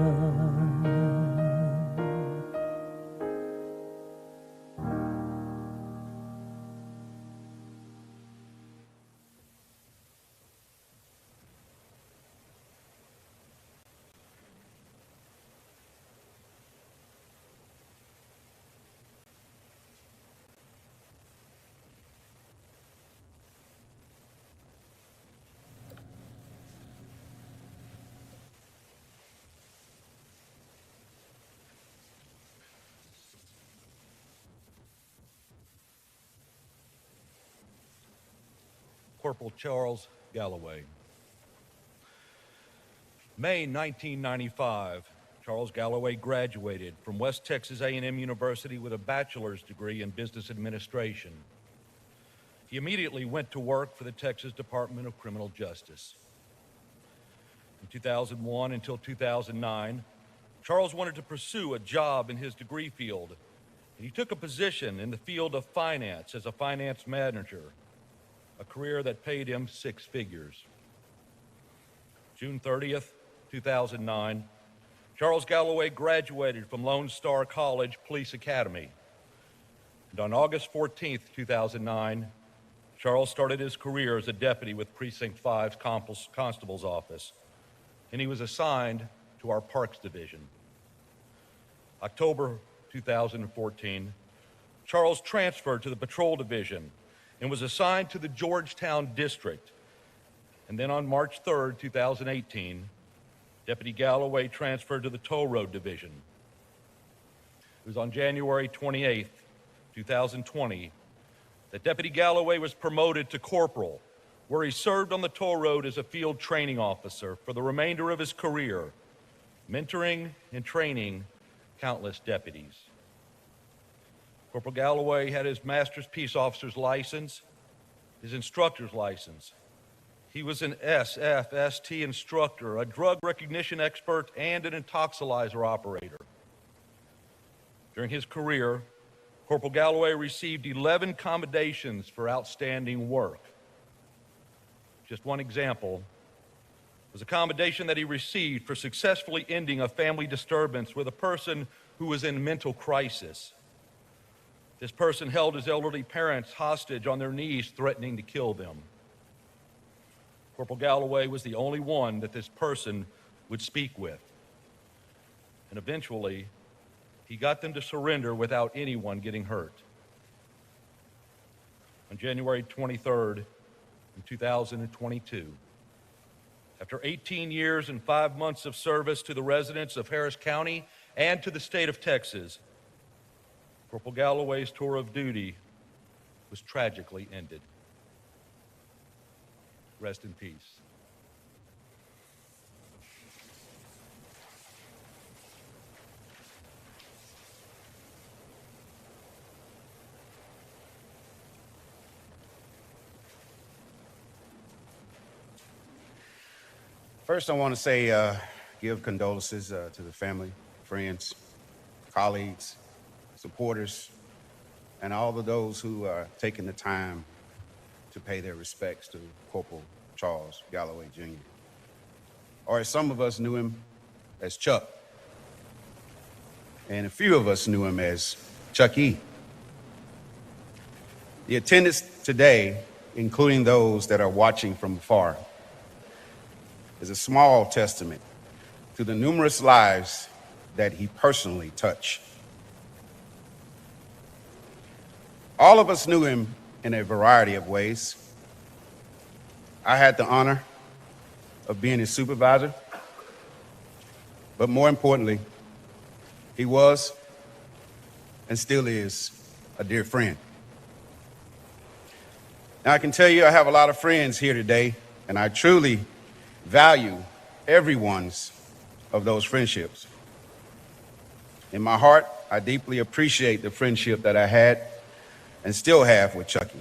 Corporal Charles Galloway. May 1995, Charles Galloway graduated from West Texas A&M University with a bachelor's degree in business administration. He immediately went to work for the Texas Department of Criminal Justice. From 2001 until 2009, Charles wanted to pursue a job in his degree field. He took a position in the field of finance as a finance manager, a career that paid him 6 figures. June 30th, 2009, Charles Galloway graduated from Lone Star College Police Academy. And on August 14th, 2009, Charles started his career as a deputy with Precinct 5's Constable's Office, and he was assigned to our Parks Division. October 2014, Charles transferred to the Patrol Division and was assigned to the Georgetown District. And then on March 3rd, 2018, Deputy Galloway transferred to the Toll Road Division. It was on January 28th, 2020, that Deputy Galloway was promoted to corporal, where he served on the toll road as a field training officer for the remainder of his career, mentoring and training countless deputies. Corporal Galloway had his Master's Peace Officer's license, his instructor's license. He was an SFST instructor, a drug recognition expert, and an intoxilizer operator. During his career, Corporal Galloway received 11 commendations for outstanding work. Just one example was a commendation that he received for successfully ending a family disturbance with a person who was in mental crisis. This person held his elderly parents hostage on their knees, threatening to kill them. Corporal Galloway was the only one that this person would speak with. And eventually, he got them to surrender without anyone getting hurt. On January 23rd, in 2022, after 18 years and 5 months of service to the residents of Harris County and to the state of Texas, Corporal Galloway's tour of duty was tragically ended. Rest in peace. First, I want to say, give condolences to the family, friends, colleagues, supporters, and all of those who are taking the time to pay their respects to Corporal Charles Galloway Jr. Or as some of us knew him as Chuck, and a few of us knew him as Chuck E. The attendance today, including those that are watching from afar, is a small testament to the numerous lives that he personally touched. All of us knew him in a variety of ways. I had the honor of being his supervisor, but more importantly, he was and still is a dear friend. Now, I can tell you I have a lot of friends here today, and I truly value every one's of those friendships. In my heart, I deeply appreciate the friendship that I had and still have with Chucky.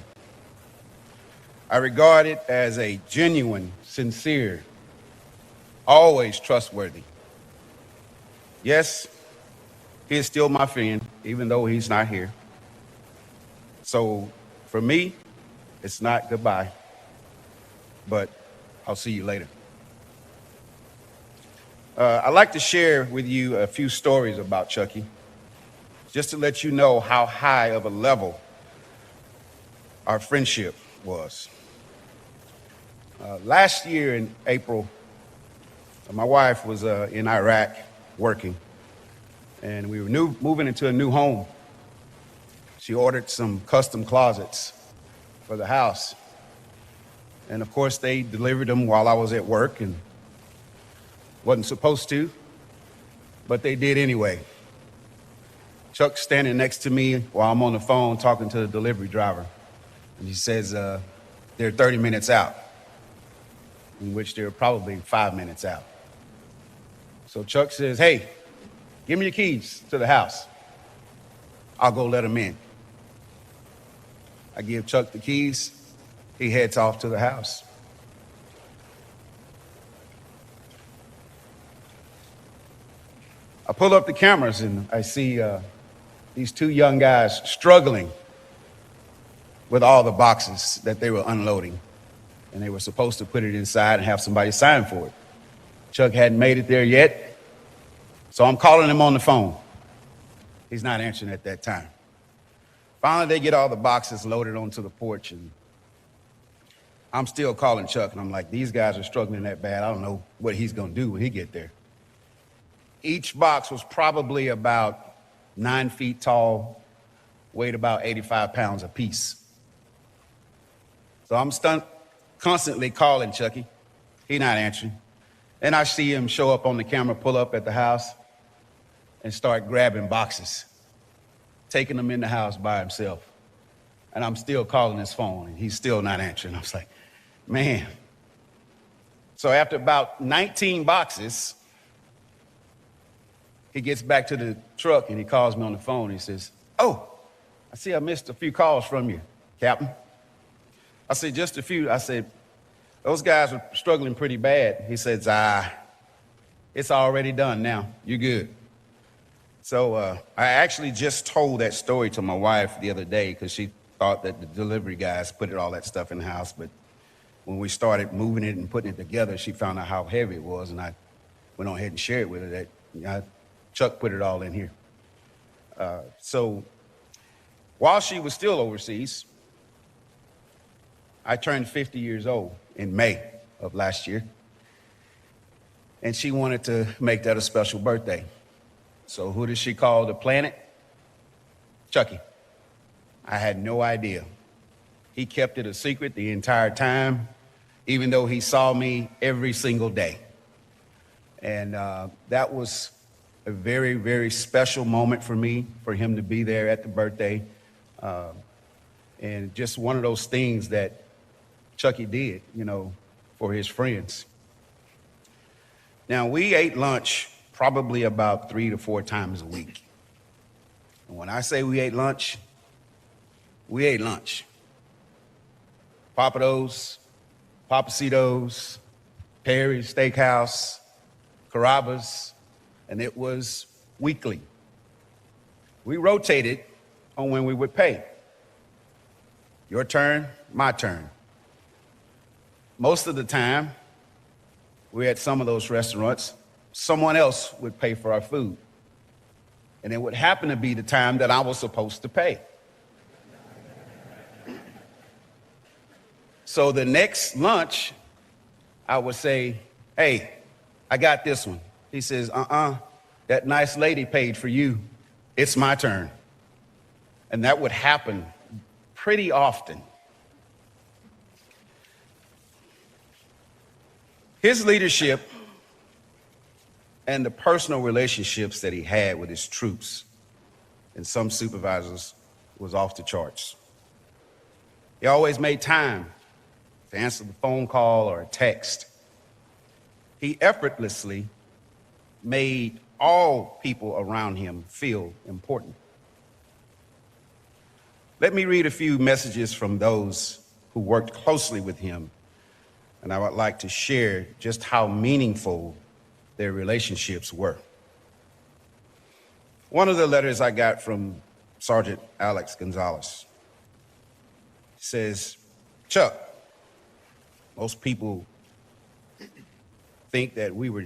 I regard it as a genuine, sincere, always trustworthy. Yes, he is still my friend, even though he's not here. So for me, it's not goodbye, but I'll see you later. I'd like to share with you a few stories about Chucky, just to let you know how high of a level our friendship was. Last year in April, my wife was in Iraq working, and we were moving into a new home. She ordered some custom closets for the house. And of course, they delivered them while I was at work and wasn't supposed to, but they did anyway. Chuck's standing next to me while I'm on the phone talking to the delivery driver. And he says, they're 30 minutes out, in which they're probably 5 minutes out. So Chuck says, hey, give me your keys to the house. I'll go let them in. I give Chuck the keys. He heads off to the house. I pull up the cameras and I see these two young guys struggling with all the boxes that they were unloading. And they were supposed to put it inside and have somebody sign for it. Chuck hadn't made it there yet, so I'm calling him on the phone. He's not answering at that time. Finally, they get all the boxes loaded onto the porch, and I'm still calling Chuck, and I'm like, these guys are struggling that bad. I don't know what he's gonna do when he get there. Each box was probably about 9 feet tall, weighed about 85 pounds apiece. So I'm constantly calling Chucky. He's not answering. And I see him show up on the camera, pull up at the house, and start grabbing boxes, taking them in the house by himself. And I'm still calling his phone, and he's still not answering. I was like, man. So after about 19 boxes, he gets back to the truck, and he calls me on the phone. He says, oh, I see I missed a few calls from you, Captain. I said, just a few. I said, those guys were struggling pretty bad. He says, it's already done now. You're good. So I actually just told that story to my wife the other day because she thought that the delivery guys put all that stuff in the house. But when we started moving it and putting it together, she found out how heavy it was, and I went on ahead and shared with her that Chuck put it all in here. So while she was still overseas, I turned 50 years old in May of last year, and she wanted to make that a special birthday. So who did she call to plan it? Chucky. I had no idea. He kept it a secret the entire time, even though he saw me every single day. And that was a very, very special moment for me, for him to be there at the birthday. And just one of those things that Chucky did, for his friends. Now, we ate lunch probably about 3 to 4 times a week. And when I say we ate lunch, we ate lunch. Papados, Papacitos, Perry's Steakhouse, Carrabba's, and it was weekly. We rotated on when we would pay. Your turn, my turn. Most of the time, we're at some of those restaurants, someone else would pay for our food. And it would happen to be the time that I was supposed to pay. So the next lunch, I would say, hey, I got this one. He says, that nice lady paid for you. It's my turn. And that would happen pretty often. His leadership and the personal relationships that he had with his troops and some supervisors was off the charts. He always made time to answer the phone call or a text. He effortlessly made all people around him feel important. Let me read a few messages from those who worked closely with him, and I would like to share just how meaningful their relationships were. One of the letters I got from Sergeant Alex Gonzalez says, Chuck, most people think that we were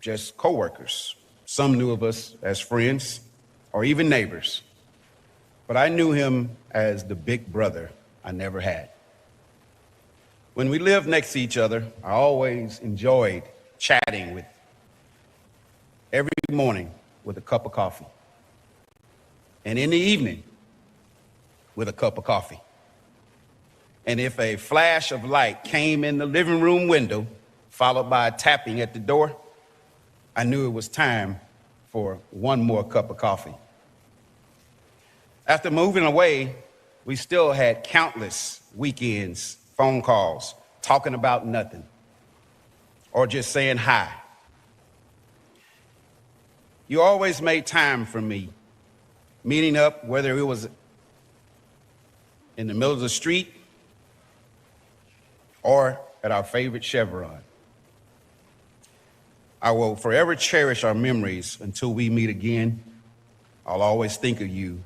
just coworkers. Some knew of us as friends or even neighbors, but I knew him as the big brother I never had. When we lived next to each other, I always enjoyed chatting with every morning with a cup of coffee, and in the evening with a cup of coffee. And if a flash of light came in the living room window, followed by a tapping at the door, I knew it was time for one more cup of coffee. After moving away, we still had countless weekends, phone calls, talking about nothing, or just saying hi. You always made time for me, meeting up, whether it was in the middle of the street or at our favorite Chevron. I will forever cherish our memories until we meet again. I'll always think of you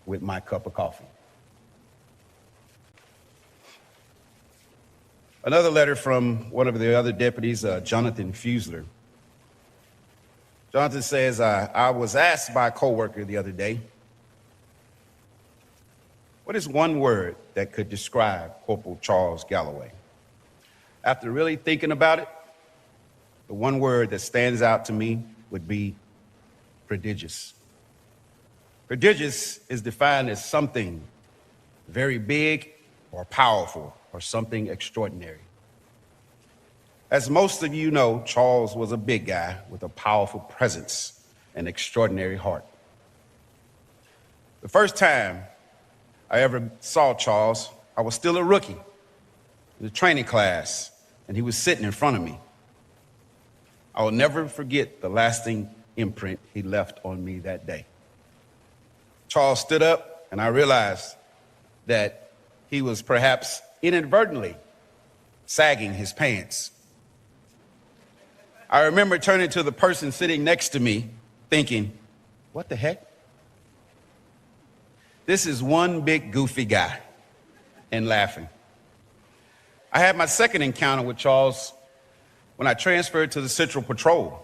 with my cup of coffee. Another letter from one of the other deputies, Jonathan Fusler. Jonathan says, I was asked by a coworker the other day, what is one word that could describe Corporal Charles Galloway? After really thinking about it, the one word that stands out to me would be prodigious. Prodigious is defined as something very big or powerful or something extraordinary. As most of you know, Charles was a big guy with a powerful presence and extraordinary heart. The first time I ever saw Charles, I was still a rookie in the training class, and he was sitting in front of me. I will never forget the lasting imprint he left on me that day. Charles stood up, and I realized that he was perhaps inadvertently sagging his pants. I remember turning to the person sitting next to me, thinking, what the heck? This is one big goofy guy, and laughing. I had my second encounter with Charles when I transferred to the Central Patrol.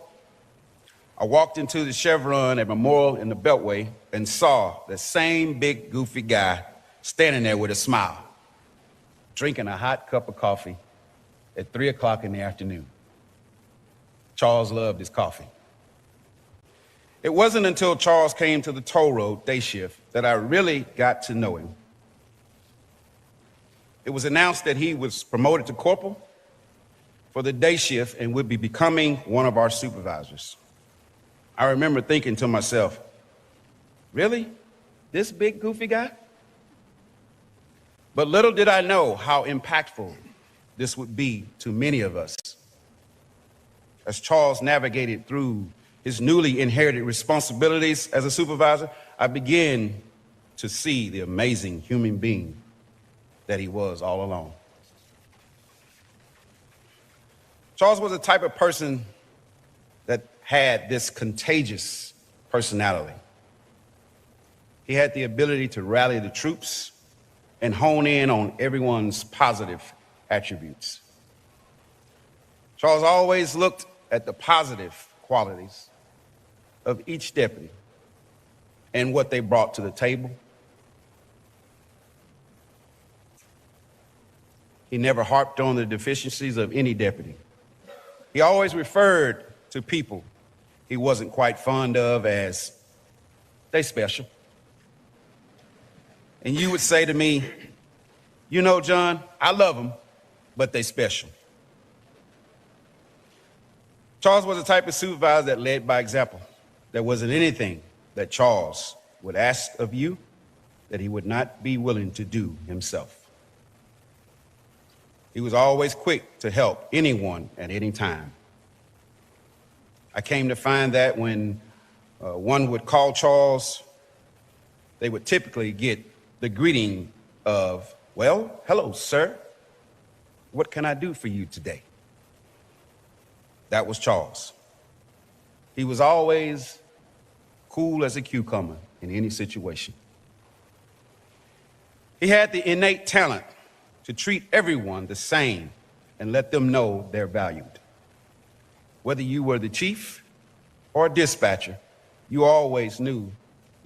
I walked into the Chevron at Memorial in the Beltway and saw the same big goofy guy standing there with a smile, drinking a hot cup of coffee at 3 o'clock in the afternoon. Charles loved his coffee. It wasn't until Charles came to the toll road day shift that I really got to know him. It was announced that he was promoted to corporal for the day shift and would be becoming one of our supervisors. I remember thinking to myself, really? This big goofy guy? But little did I know how impactful this would be to many of us. As Charles navigated through his newly inherited responsibilities as a supervisor, I began to see the amazing human being that he was all along. Charles was the type of person that had this contagious personality. He had the ability to rally the troops and hone in on everyone's positive attributes. Charles always looked at the positive qualities of each deputy and what they brought to the table. He never harped on the deficiencies of any deputy. He always referred to people he wasn't quite fond of as they special. And you would say to me, you know, John, I love them, but they special. Charles was the type of supervisor that led by example. There wasn't anything that Charles would ask of you that he would not be willing to do himself. He was always quick to help anyone at any time. I came to find that when one would call Charles, they would typically get the greeting of, well, hello, sir. What can I do for you today? That was Charles. He was always cool as a cucumber in any situation. He had the innate talent to treat everyone the same and let them know they're valued. Whether you were the chief or a dispatcher, you always knew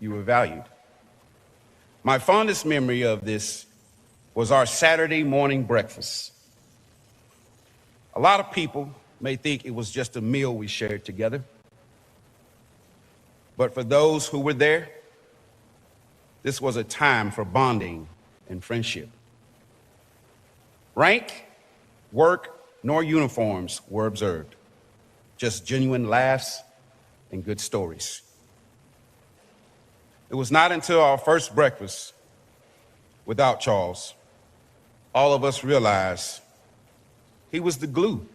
you were valued. My fondest memory of this was our Saturday morning breakfast. A lot of people may think it was just a meal we shared together. But for those who were there, this was a time for bonding and friendship. Rank, work, nor uniforms were observed. Just genuine laughs and good stories. It was not until our first breakfast without Charles, all of us realized he was the glue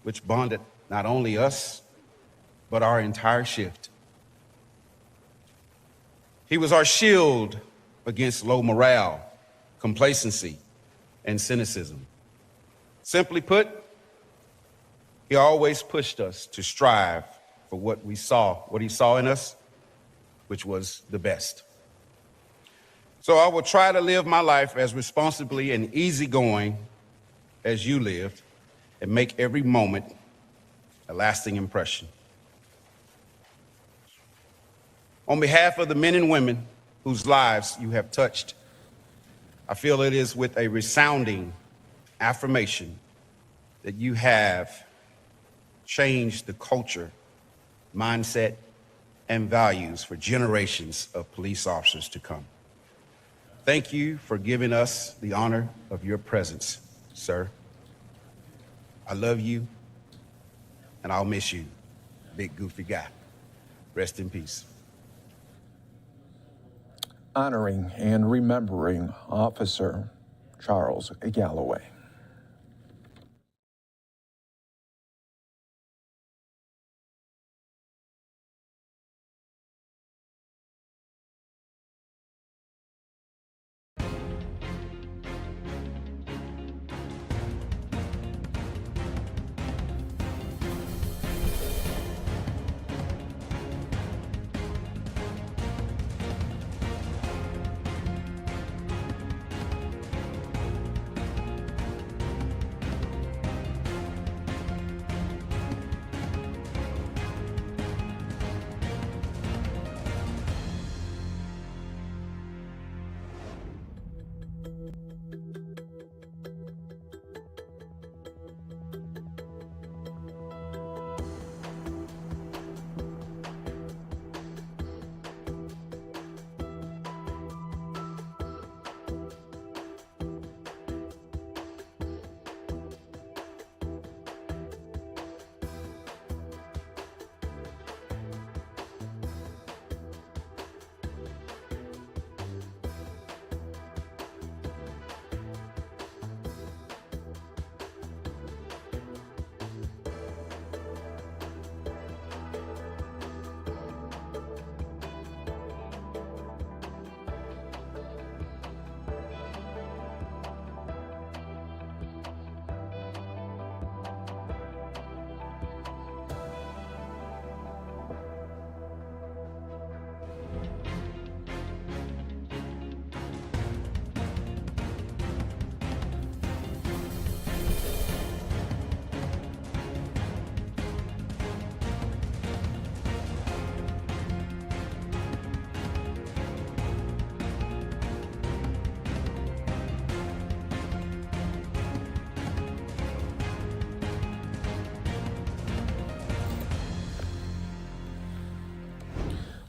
which bonded not only us, but our entire shift. He was our shield against low morale, complacency, and cynicism. Simply put, he always pushed us to strive for what he saw in us, which was the best. So I will try to live my life as responsibly and easygoing as you lived, and make every moment a lasting impression. On behalf of the men and women whose lives you have touched, I feel it is with a resounding affirmation that you have changed the culture, mindset, and values for generations of police officers to come. Thank you for giving us the honor of your presence, sir. I love you, and I'll miss you, big goofy guy. Rest in peace. Honoring and remembering Officer Charles Galloway.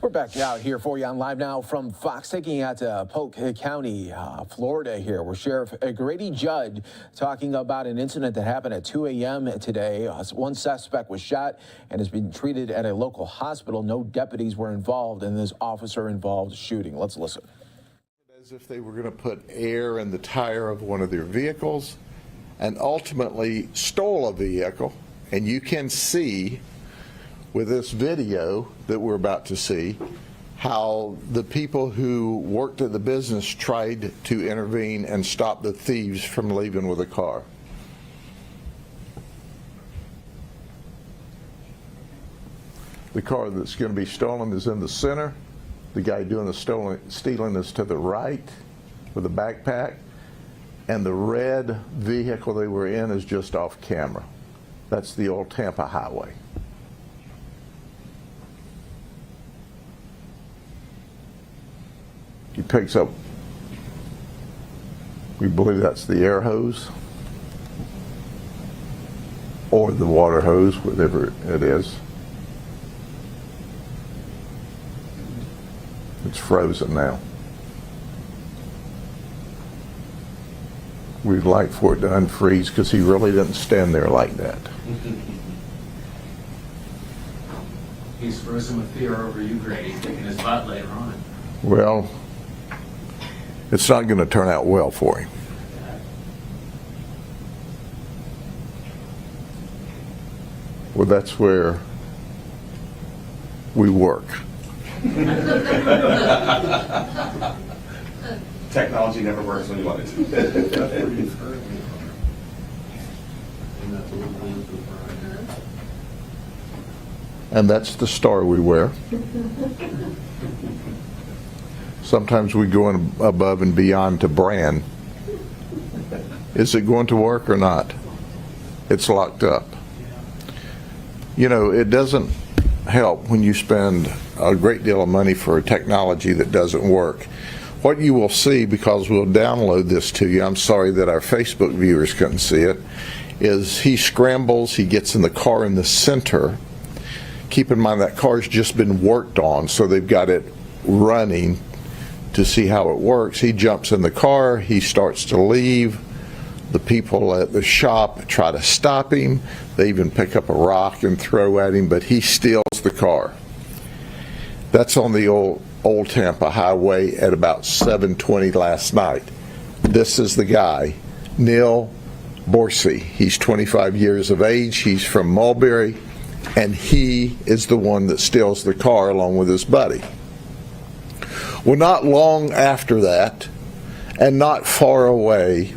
We're back out here for you on Live Now from Fox, taking you out to Polk County, Florida here, where Sheriff Brady Judd talking about an incident that happened at 2 a.m. today. One suspect was shot and has been treated at a local hospital. No deputies were involved in this officer-involved shooting. Let's listen. As if they were going to put air in the tire of one of their vehicles and ultimately stole a vehicle. And you can see with this video that we're about to see how the people who worked at the business tried to intervene and stop the thieves from leaving with a car. The car that's going to be stolen is in the center. The guy doing the stealing is to the right with a backpack. And the red vehicle they were in is just off camera. That's the old Tampa highway. He picks up, we believe that's the air hose or the water hose, whatever it is. It's frozen now. We'd like for it to unfreeze because he really didn't stand there like that. He's frozen with fear over you, Grady, kicking his butt later on. Well, it's not going to turn out well for him. Well, that's where we work. Technology never works when you want it to. And that's the star we wear. Sometimes we go in above and beyond to brand. Is it going to work or not? It's locked up. You know, it doesn't help when you spend a great deal of money for a technology that doesn't work. What you will see, because we'll download this to you, I'm sorry that our Facebook viewers couldn't see it, is he scrambles, he gets in the car in the center. Keep in mind that car's just been worked on, so they've got it running to see how it works. He jumps in the car, he starts to leave. The people at the shop try to stop him. They even pick up a rock and throw at him, but he steals the car. That's on the old Tampa highway at about 7:20 last night. This is the guy, Neil Borsey. He's 25 years of age. He's from Mulberry, and he is the one that steals the car along with his buddy. Well, not long after that, and not far away,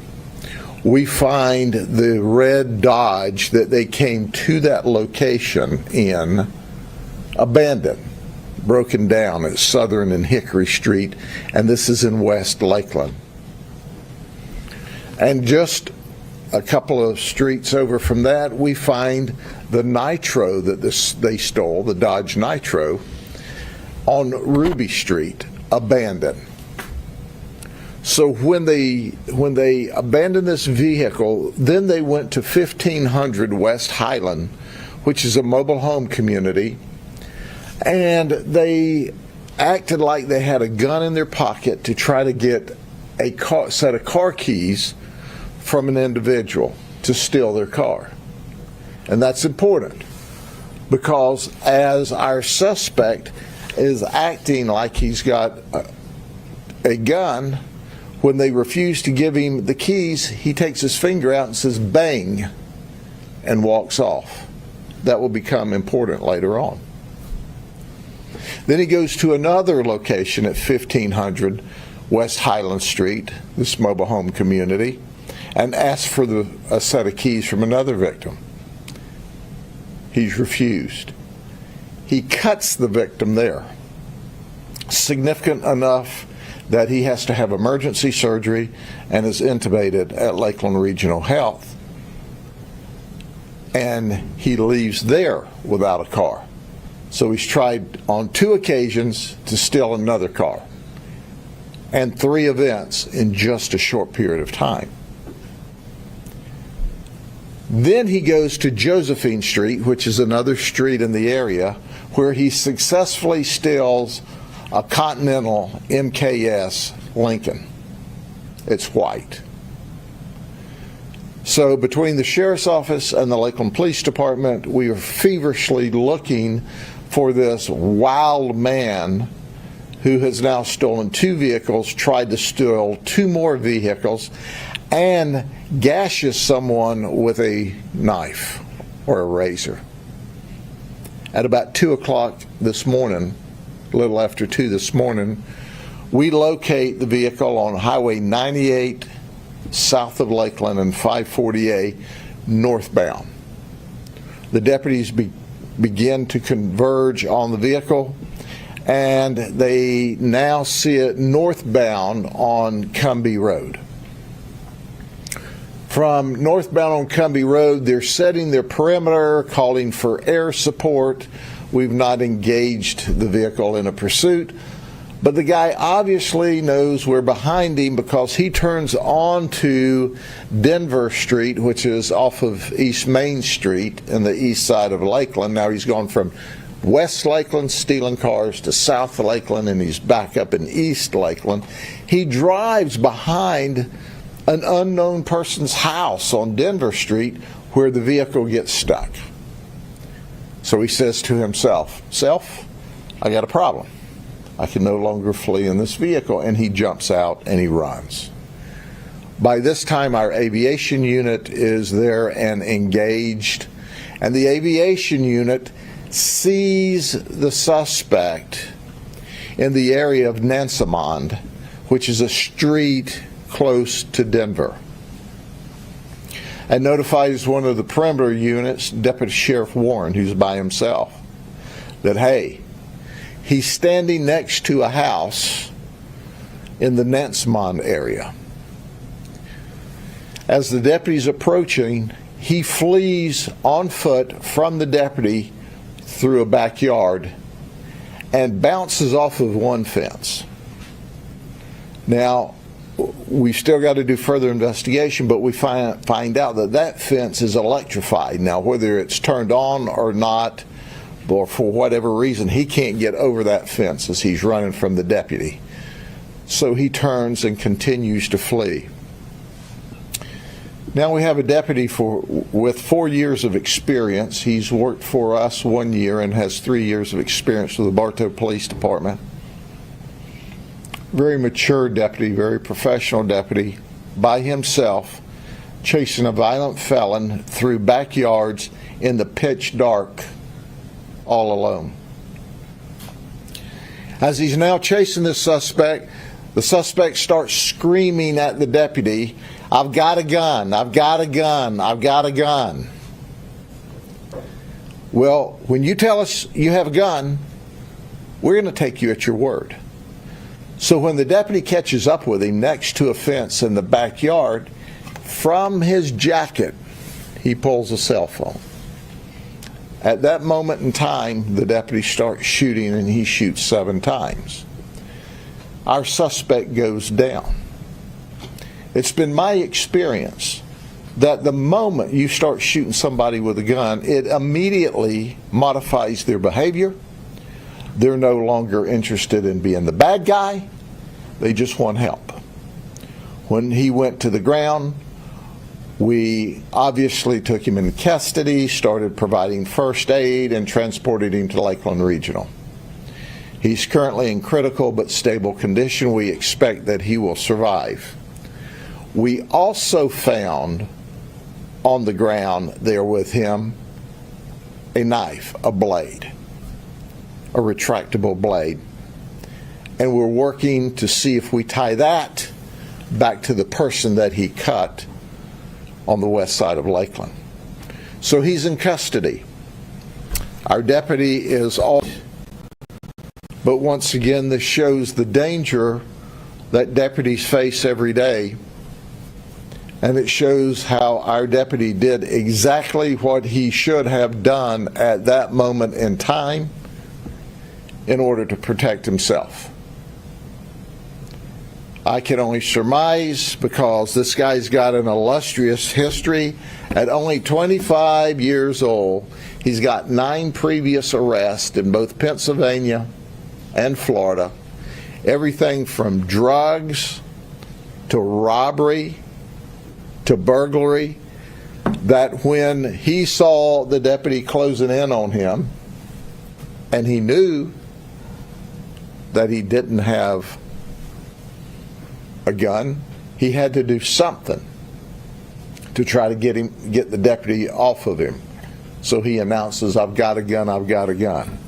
we find the red Dodge that they came to that location in abandoned, broken down at Southern and Hickory Street, and this is in West Lakeland. And just a couple of streets over from that, we find the Nitro that they stole, the Dodge Nitro, on Ruby Street, abandoned. So when they abandoned this vehicle, then they went to 1500 West Highland, which is a mobile home community, and they acted like they had a gun in their pocket to try to get a set of car keys from an individual to steal their car. And that's important because as our suspect is acting like he's got a gun, when they refuse to give him the keys, he takes his finger out and says bang and walks off. That will become important later on. Then he goes to another location at 1500 West Highland Street, this mobile home community, and asks for a set of keys from another victim. He's refused. He cuts the victim there. Significant enough that he has to have emergency surgery and is intubated at Lakeland Regional Health. And he leaves there without a car. So he's tried on 2 occasions to steal another car, and 3 events in just a short period of time. Then he goes to Josephine Street, which is another street in the area, where he successfully steals a Continental MKS Lincoln. It's white. So between the Sheriff's Office and the Lakeland Police Department, we are feverishly looking for this wild man who has now stolen 2 vehicles, tried to steal 2 more vehicles, and gashes someone with a knife or a razor. At about 2 o'clock this morning, a little after 2 this morning, we locate the vehicle on Highway 98 south of Lakeland and 540A northbound. The deputies begin to converge on the vehicle, and they now see it northbound on Cumbie Road. From northbound on Cumbie Road, they're setting their perimeter, calling for air support. We've not engaged the vehicle in a pursuit, but the guy obviously knows we're behind him because he turns onto Denver Street, which is off of East Main Street in the east side of Lakeland. Now he's gone from West Lakeland stealing cars to South Lakeland, and he's back up in East Lakeland. He drives behind an unknown person's house on Denver Street where the vehicle gets stuck. So he says to himself, "Self, I got a problem. I can no longer flee in this vehicle," and he jumps out and he runs. By this time, our aviation unit is there and engaged, and the aviation unit sees the suspect in the area of Nansemond, which is a street close to Denver, and notifies one of the perimeter units, Deputy Sheriff Warren, who's by himself, that, hey, he's standing next to a house in the Nansemond area. As the deputy's approaching, he flees on foot from the deputy through a backyard and bounces off of one fence. Now, we've still got to do further investigation, but we find out that that fence is electrified. Now, whether it's turned on or not, or for whatever reason, he can't get over that fence as he's running from the deputy. So he turns and continues to flee. Now we have a deputy with 4 years of experience. He's worked for us 1 year and has 3 years of experience with the Bartow Police Department. Very mature deputy, very professional deputy, by himself, chasing a violent felon through backyards in the pitch dark, all alone. As he's now chasing this suspect, the suspect starts screaming at the deputy, "I've got a gun, I've got a gun, I've got a gun." Well, when you tell us you have a gun, we're going to take you at your word. So when the deputy catches up with him next to a fence in the backyard, from his jacket, he pulls a cell phone. At that moment in time, the deputy starts shooting, and he shoots 7 times. Our suspect goes down. It's been my experience that the moment you start shooting somebody with a gun, it immediately modifies their behavior. They're no longer interested in being the bad guy. They just want help. When he went to the ground, we obviously took him into custody, started providing first aid, and transported him to Lakeland Regional. He's currently in critical but stable condition. We expect that he will survive. We also found on the ground there with him a knife, a blade, a retractable blade. And we're working to see if we tie that back to the person that he cut on the west side of Lakeland. So he's in custody. Our deputy is all, but once again, this shows the danger that deputies face every day. And it shows how our deputy did exactly what he should have done at that moment in time in order to protect himself. I can only surmise, because this guy's got an illustrious history. At only 25 years old, he's got 9 previous arrests in both Pennsylvania and Florida. Everything from drugs to robbery to burglary, that when he saw the deputy closing in on him and he knew that he didn't have a gun, he had to do something to try to get the deputy off of him. So he announces, "I've got a gun, I've got a gun."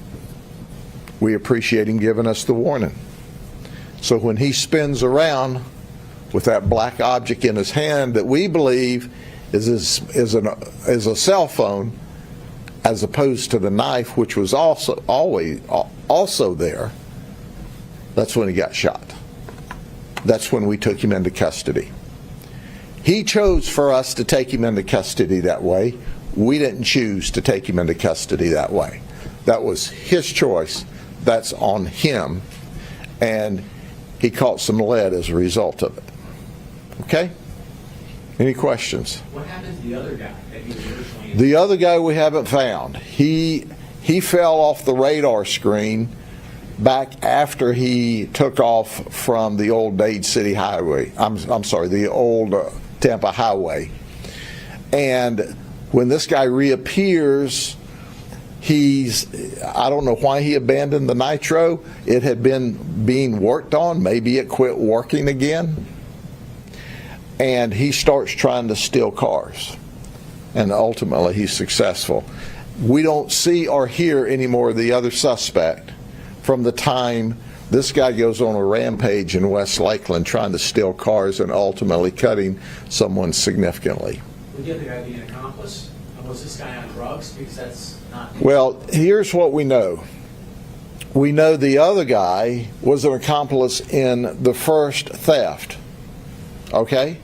We appreciate him giving us the warning. So when he spins around with that black object in his hand that we believe is a cell phone, as opposed to the knife, which was also there, that's when he got shot. That's when we took him into custody. He chose for us to take him into custody that way. We didn't choose to take him into custody that way. That was his choice. That's on him. And he caught some lead as a result of it. Okay? Any questions? What happened to the other guy that he was originally in? The other guy we haven't found. He fell off the radar screen back after he took off from the old Dade City Highway. I'm sorry, the old Tampa Highway. And when this guy reappears, I don't know why he abandoned the nitro. It had been being worked on. Maybe it quit working again. And he starts trying to steal cars. And ultimately he's successful. We don't see or hear any more of the other suspect from the time this guy goes on a rampage in West Lakeland trying to steal cars and ultimately cutting someone significantly. Would the other guy be an accomplice? Was this guy on drugs? Because that's not... Well, here's what we know. We know the other guy was an accomplice in the first theft. Okay?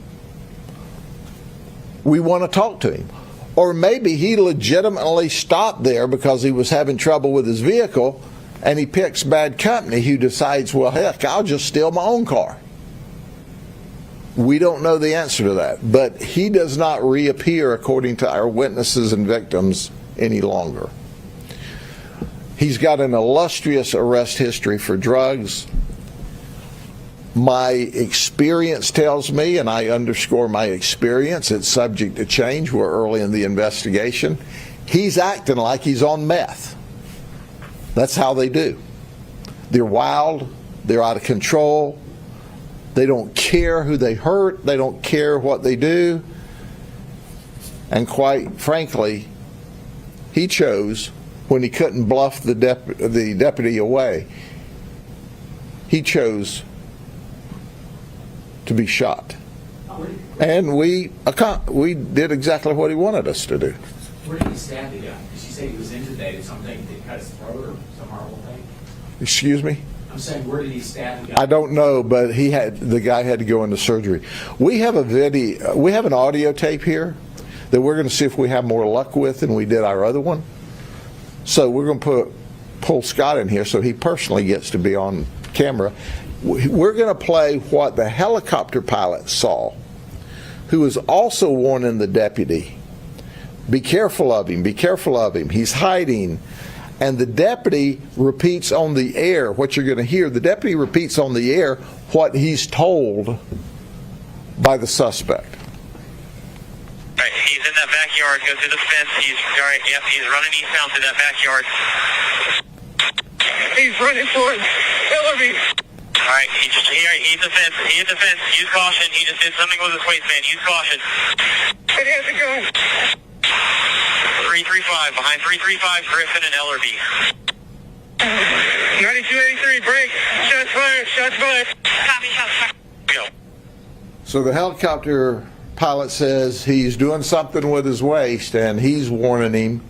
We want to talk to him. Or maybe he legitimately stopped there because he was having trouble with his vehicle and he picks bad company who decides, well, heck, I'll just steal my own car. We don't know the answer to that, but he does not reappear, according to our witnesses and victims, any longer. He's got an illustrious arrest history for drugs. My experience tells me, and I underscore my experience, it's subject to change. We're early in the investigation. He's acting like he's on meth. That's how they do. They're wild. They're out of control. They don't care who they hurt. They don't care what they do. And quite frankly, he chose, when he couldn't bluff the deputy away, he chose to be shot. And we did exactly what he wanted us to do. Where did he stab the guy? Did you say he was intubated? Something that cut his throat or some horrible thing? Excuse me? I'm saying, where did he stab the guy? I don't know, but the guy had to go into surgery. We have an audio tape here that we're going to see if we have more luck with than we did our other one. So we're going to pull Scott in here so he personally gets to be on camera. We're going to play what the helicopter pilot saw, who was also warning the deputy, be careful of him, be careful of him. He's hiding. And the deputy repeats on the air what you're going to hear. The deputy repeats on the air what he's told by the suspect. All right, he's in that backyard. Go through the fence. He's running eastbound through that backyard. He's running towards Hillary. All right, he's the fence. He hit the fence. Use caution. He just did something with his waistband. Use caution. And he has to go. 335, behind 335, Griffin and Ellerby. 9283, break. Shots fired, shots fired. Copy, shots fired. Go. So the helicopter pilot says he's doing something with his waist, and he's warning him,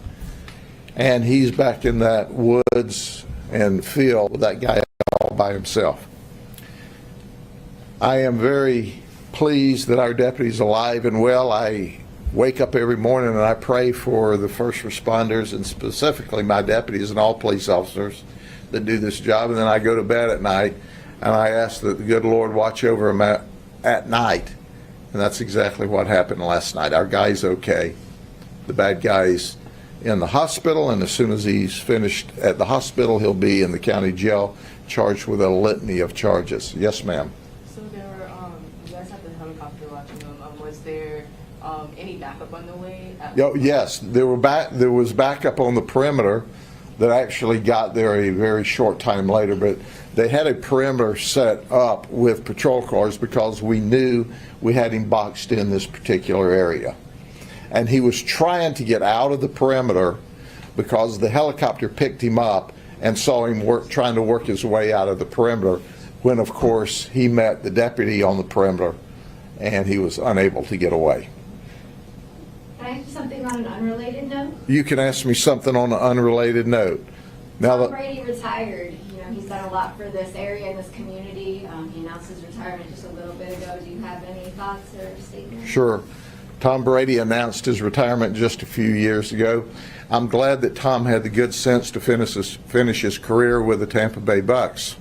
and he's back in that woods and field with that guy all by himself. I am very pleased that our deputy's alive and well. I wake up every morning and I pray for the first responders, and specifically my deputies and all police officers that do this job, and then I go to bed at night and I ask that the good Lord watch over him at night. And that's exactly what happened last night. Our guy's okay. The bad guy's in the hospital, and as soon as he's finished at the hospital, he'll be in the county jail, charged with a litany of charges. Yes, ma'am. So there were, you guys had the helicopter watching them. Was there any backup on the way? Yes, there was backup on the perimeter that actually got there a very short time later, but they had a perimeter set up with patrol cars because we knew we had him boxed in this particular area. And he was trying to get out of the perimeter because the helicopter picked him up and saw him trying to work his way out of the perimeter, when of course he met the deputy on the perimeter and he was unable to get away. Can I ask you something on an unrelated note? You can ask me something on an unrelated note. Now Tom that Brady retired. You know, he's done a lot for this area and this community. He announced his retirement just a little bit ago. Do you have any thoughts or statements? Sure. Tom Brady announced his retirement just a few years ago. I'm glad that Tom had the good sense to finish his career with the Tampa Bay Bucks.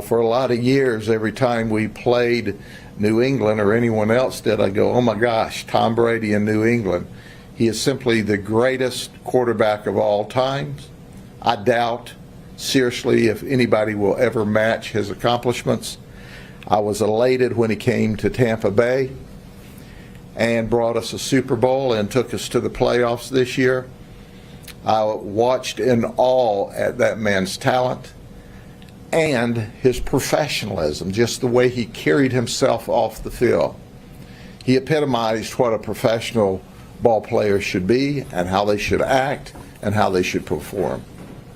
For a lot of years, every time we played New England or anyone else did, I go, oh my gosh, Tom Brady in New England. He is simply the greatest quarterback of all times. I doubt seriously if anybody will ever match his accomplishments. I was elated when he came to Tampa Bay and brought us a Super Bowl and took us to the playoffs this year. I watched in awe at that man's talent and his professionalism, just the way he carried himself off the field. He epitomized what a professional ball player should be and how they should act and how they should perform.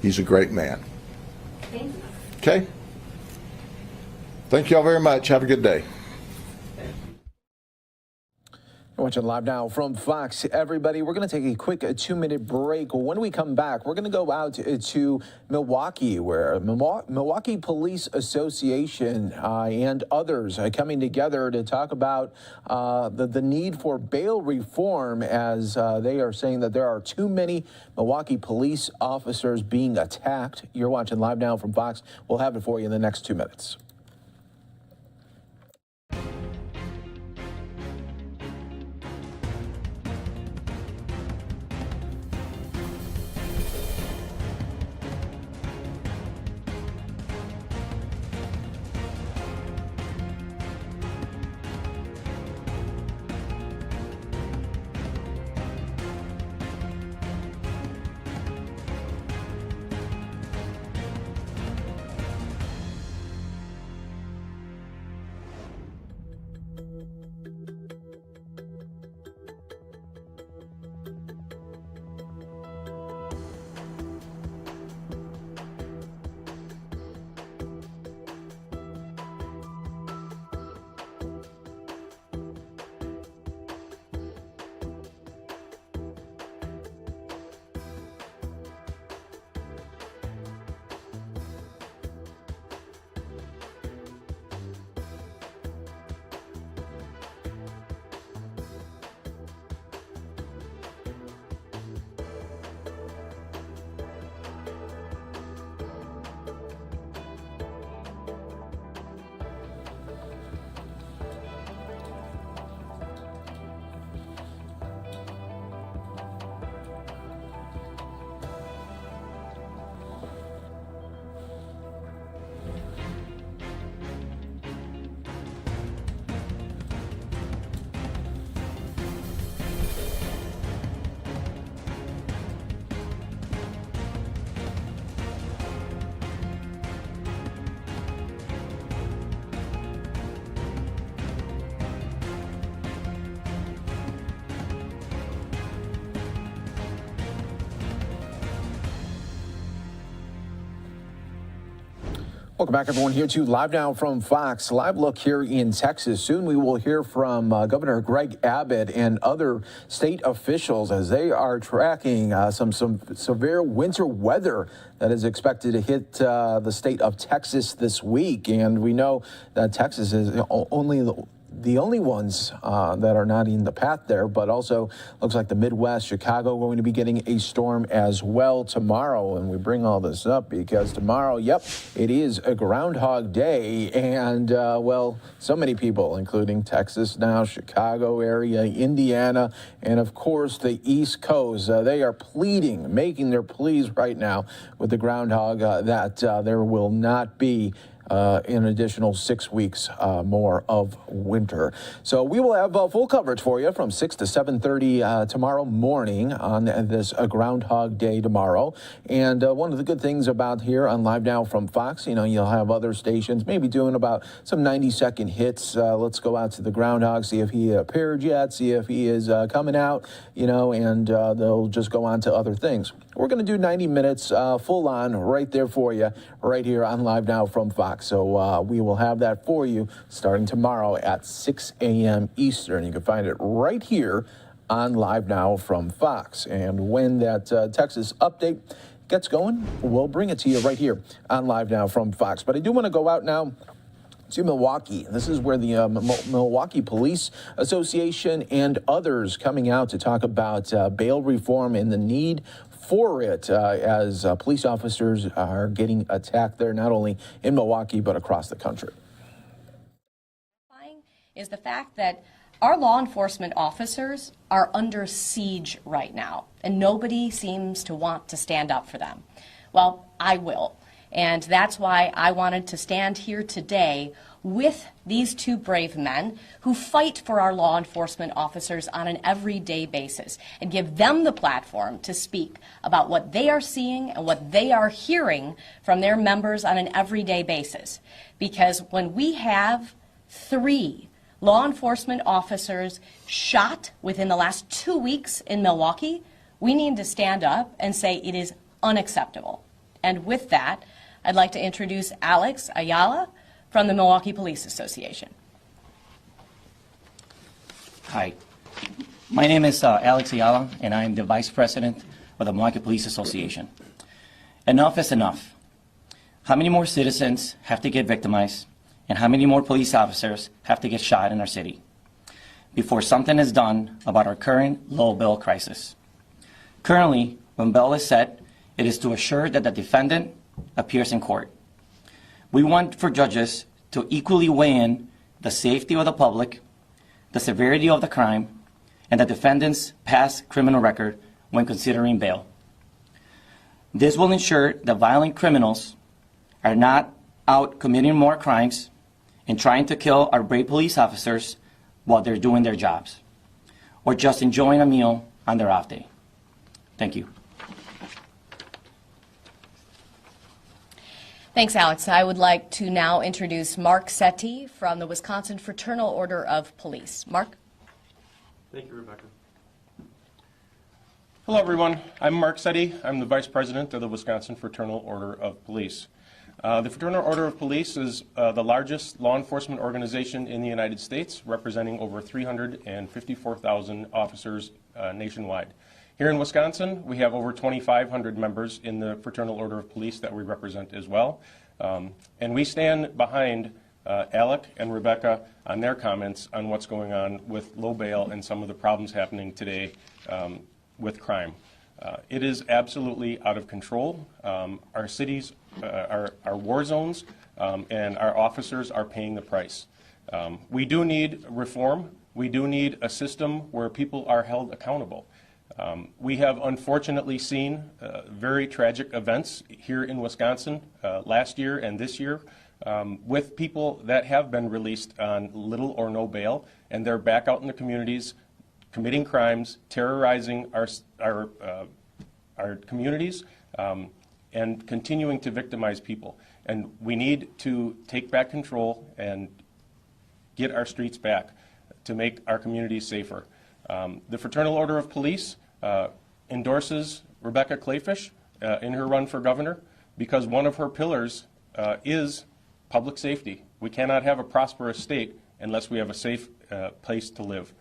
He's a great man. Thank you. Okay? Thank you all very much. Have a good day. Watching live now from Fox, everybody. We're going to take a quick 2-minute break. When we come back, we're going to go out to Milwaukee, where Milwaukee Police Association and others are coming together to talk about the need for bail reform, as they are saying that there are too many Milwaukee police officers being attacked. You're watching live now from Fox. We'll have it for you in the next 2 minutes. Welcome back, everyone, here to Live Now from Fox. Live look here in Texas. Soon we will hear from Governor Greg Abbott and other state officials as they are tracking some severe winter weather that is expected to hit the state of Texas this week. And we know that Texas is only the only ones that are not in the path there, but also looks like the Midwest, Chicago, going to be getting a storm as well tomorrow. And we bring all this up because tomorrow, yep, it is a Groundhog Day. And, well, so many people, including Texas now, Chicago area, Indiana, and of course the East Coast, they are pleading, making their pleas right now with the groundhog that there will not be an additional 6 weeks more of winter. So we will have full coverage for you from 6 to 7:30 tomorrow morning on this Groundhog Day tomorrow. And one of the good things about here on Live Now from Fox, you know, you'll have other stations maybe doing about some 90-second hits. Let's go out to the groundhog, see if he appeared yet, see if he is coming out, you know, and they'll just go on to other things. We're going to do 90 minutes full on right there for you right here on Live Now from Fox. So we will have that for you starting tomorrow at 6 a.m. Eastern. You can find it right here on Live Now from Fox. And when that Texas update gets going, we'll bring it to you right here on Live Now from Fox. But I do want to go out now to Milwaukee. This is where the Milwaukee Police Association and others coming out to talk about bail reform and the need for it as police officers are getting attacked there, not only in Milwaukee, but across the country. Is the fact that our law enforcement officers are under siege right now, and nobody seems to want to stand up for them. Well, I will. And that's why I wanted to stand here today with these two brave men who fight for our law enforcement officers on an everyday basis and give them the platform to speak about what they are seeing and what they are hearing from their members on an everyday basis. Because when we have 3 law enforcement officers shot within the last 2 weeks in Milwaukee, we need to stand up and say it is unacceptable. And with that, I'd like to introduce Alex Ayala from the Milwaukee Police Association. Hi, my name is Alex Ayala, and I am the Vice President of the Milwaukee Police Association. Enough is enough. How many more citizens have to get victimized, and how many more police officers have to get shot in our city before something is done about our current low bail crisis? Currently, when bail is set, it is to assure that the defendant appears in court. We want for judges to equally weigh in the safety of the public, the severity of the crime, and the defendant's past criminal record when considering bail. This will ensure that violent criminals are not out committing more crimes and trying to kill our brave police officers while they're doing their jobs, or just enjoying a meal on their off day. Thank you. Thanks, Alex. I would like to now introduce Mark Setti from the Wisconsin Fraternal Order of Police. Mark? Thank you, Rebecca. Hello, everyone. I'm Mark Setti. I'm the Vice President of the Wisconsin Fraternal Order of Police. The Fraternal Order of Police is the largest law enforcement organization in the United States, representing over 354,000 officers nationwide. Here in Wisconsin, we have over 2,500 members in the Fraternal Order of Police that we represent as well. And we stand behind Alec and Rebecca on their comments on what's going on with low bail and some of the problems happening today with crime. It is absolutely out of control. Our cities are war zones, and our officers are paying the price. We do need reform. We do need a system where people are held accountable. We have unfortunately seen very tragic events here in Wisconsin last year and this year with people that have been released on little or no bail, and they're back out in the communities committing crimes, terrorizing our communities, and continuing to victimize people. And we need to take back control and get our streets back to make our communities safer. The Fraternal Order of Police endorses Rebecca Kleefisch in her run for governor because one of her pillars is public safety. We cannot have a prosperous state unless we have a safe place to live.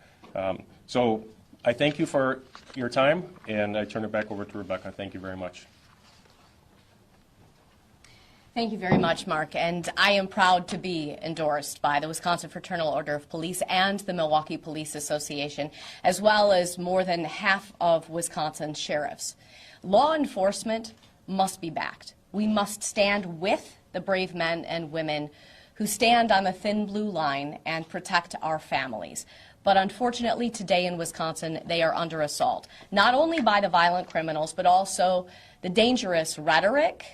So I thank you for your time, and I turn it back over to Rebecca. Thank you very much. Thank you very much, Mark. And I am proud to be endorsed by the Wisconsin Fraternal Order of Police and the Milwaukee Police Association, as well as more than half of Wisconsin sheriffs. Law enforcement must be backed. We must stand with the brave men and women who stand on the thin blue line and protect our families. But unfortunately, today in Wisconsin, they are under assault, not only by the violent criminals, but also the dangerous rhetoric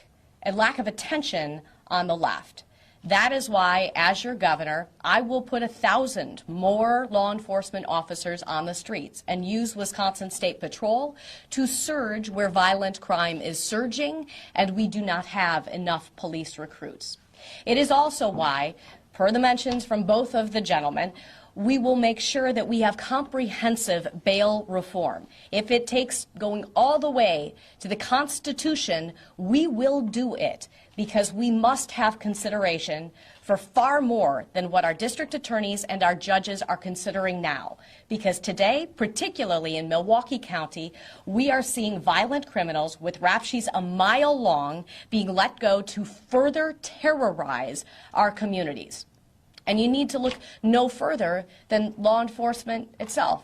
and lack of attention on the left. That is why, as your governor, I will put 1,000 more law enforcement officers on the streets and use Wisconsin State Patrol to surge where violent crime is surging and we do not have enough police recruits. It is also why, per the mentions from both of the gentlemen, we will make sure that we have comprehensive bail reform. If it takes going all the way to the Constitution, we will do it, because we must have consideration for far more than what our district attorneys and our judges are considering now. Because today, particularly in Milwaukee County, we are seeing violent criminals with rap sheets a mile long being let go to further terrorize our communities. And you need to look no further than law enforcement itself.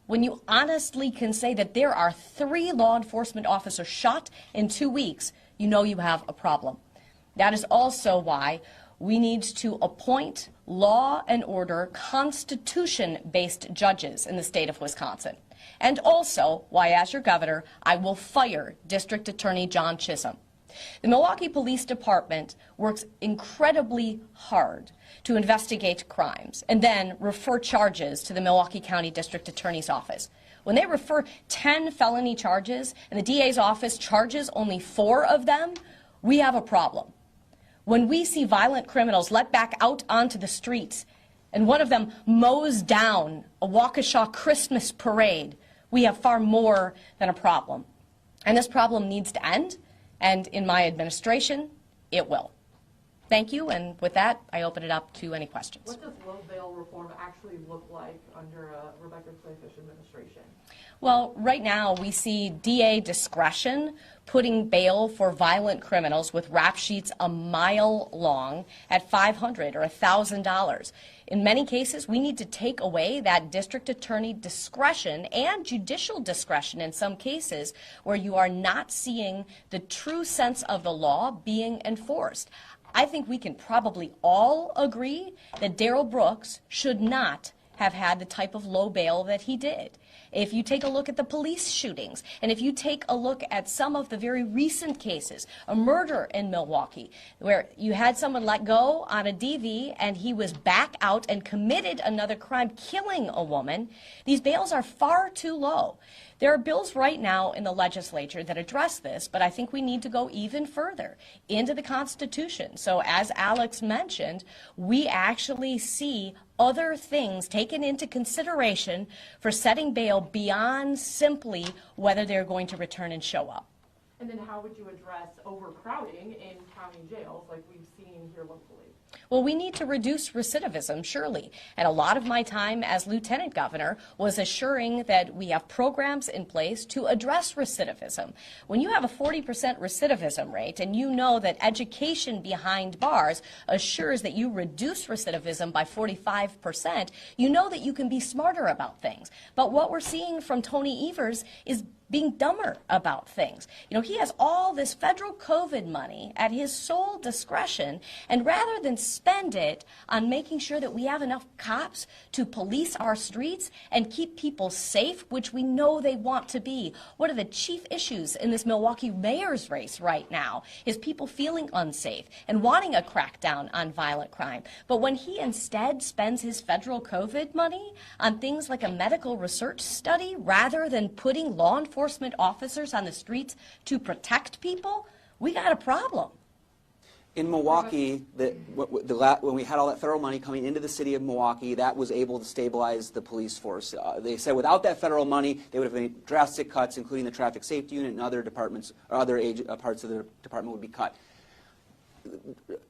When you honestly can say that there are 3 law enforcement officers shot in 2 weeks, you know you have a problem. That is also why we need to appoint law and order, constitution-based judges in the state of Wisconsin. And also why, as your governor, I will fire District Attorney John Chisholm. The Milwaukee Police Department works incredibly hard to investigate crimes and then refer charges to the Milwaukee County District Attorney's Office. When they refer 10 felony charges and the DA's office charges only 4 of them, we have a problem. When we see violent criminals let back out onto the streets and one of them mows down a Waukesha Christmas parade, we have far more than a problem. And this problem needs to end. And in my administration, it will. Thank you, and with that, I open it up to any questions. What does low bail reform actually look like under Rebecca Clayfish administration? Well, right now we see DA discretion putting bail for violent criminals with rap sheets a mile long at $500 or $1,000. In many cases, we need to take away that district attorney discretion and judicial discretion in some cases where you are not seeing the true sense of the law being enforced. I think we can probably all agree that Darrell Brooks should not have had the type of low bail that he did. If you take a look at the police shootings, and if you take a look at some of the very recent cases, a murder in Milwaukee, where you had someone let go on a DV and he was back out and committed another crime, killing a woman, these bails are far too low. There are bills right now in the legislature that address this, but I think we need to go even further into the Constitution. So as Alex mentioned, we actually see other things taken into consideration for setting bail beyond simply whether they're going to return and show up. And then how would you address overcrowding in county jails like we've seen here locally? Well, we need to reduce recidivism, surely. And a lot of my time as lieutenant governor was assuring that we have programs in place to address recidivism. When you have a 40% recidivism rate and you know that education behind bars assures that you reduce recidivism by 45%, you know that you can be smarter about things. But what we're seeing from Tony Evers is being dumber about things. You know, he has all this federal COVID money at his sole discretion, and rather than spend it on making sure that we have enough cops to police our streets and keep people safe, which we know they want to be. One of the chief issues in this Milwaukee mayor's race right now is people feeling unsafe and wanting a crackdown on violent crime. But when he instead spends his federal COVID money on things like a medical research study rather than putting law enforcement officers on the streets to protect people, we got a problem. In Milwaukee, when we had all that federal money coming into the city of Milwaukee, that was able to stabilize the police force. They said without that federal money, they would have made drastic cuts, including the traffic safety unit and other departments, or other parts of the department would be cut.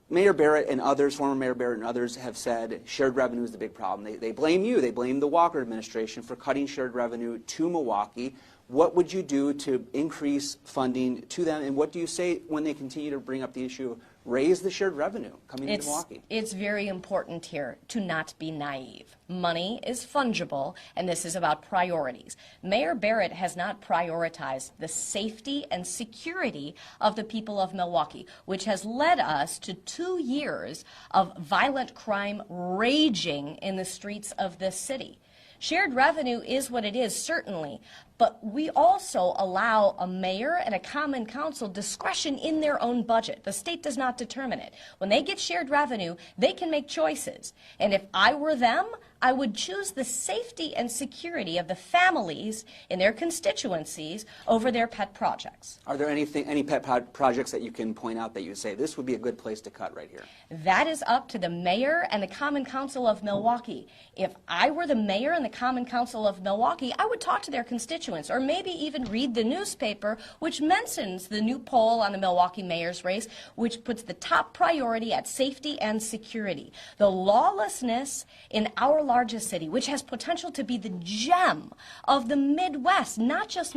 Mayor Barrett and others, former Mayor Barrett and others, have said shared revenue is the big problem. They blame you. They blame the Walker administration for cutting shared revenue to Milwaukee. What would you do to increase funding to them, and what do you say when they continue to bring up the issue of raise the shared revenue coming into Milwaukee. It's very important here to not be naive. Money is fungible, and this is about priorities. Mayor Barrett has not prioritized the safety and security of the people of Milwaukee, which has led us to 2 years of violent crime raging in the streets of this city. Shared revenue is what it is, certainly, but we also allow a mayor and a common council discretion in their own budget. The state does not determine it. When they get shared revenue, they can make choices. And if I were them, I would choose the safety and security of the families in their constituencies over their pet projects. Are there any pet projects that you can point out that you say this would be a good place to cut right here? That is up to the mayor and the Common Council of Milwaukee. If I were the mayor and the Common Council of Milwaukee, I would talk to their constituents, or maybe even read the newspaper, which mentions the new poll on the Milwaukee mayor's race, which puts the top priority at safety and security. The lawlessness in our largest city, which has potential to be the gem of the Midwest, not just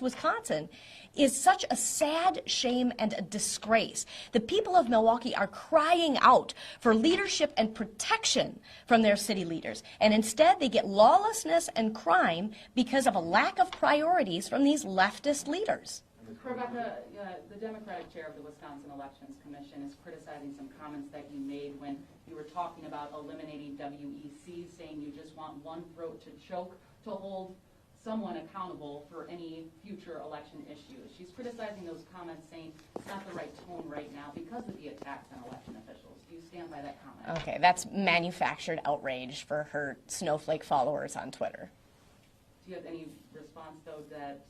Wisconsin, is such a sad shame and a disgrace. The people of Milwaukee are crying out for leadership and protection from their city leaders, and instead they get lawlessness and crime because of a lack of priorities from these leftist leaders. Rebecca, the Democratic chair of the Wisconsin Elections Commission is criticizing some comments that you made when you were talking about eliminating WEC, saying you just want one throat to choke to hold someone accountable for any future election issues. She's criticizing those comments, saying it's not the right tone right now because of the attacks on election officials. Do you stand by that comment? Okay, that's manufactured outrage for her snowflake followers on Twitter. Do you have any response, though, that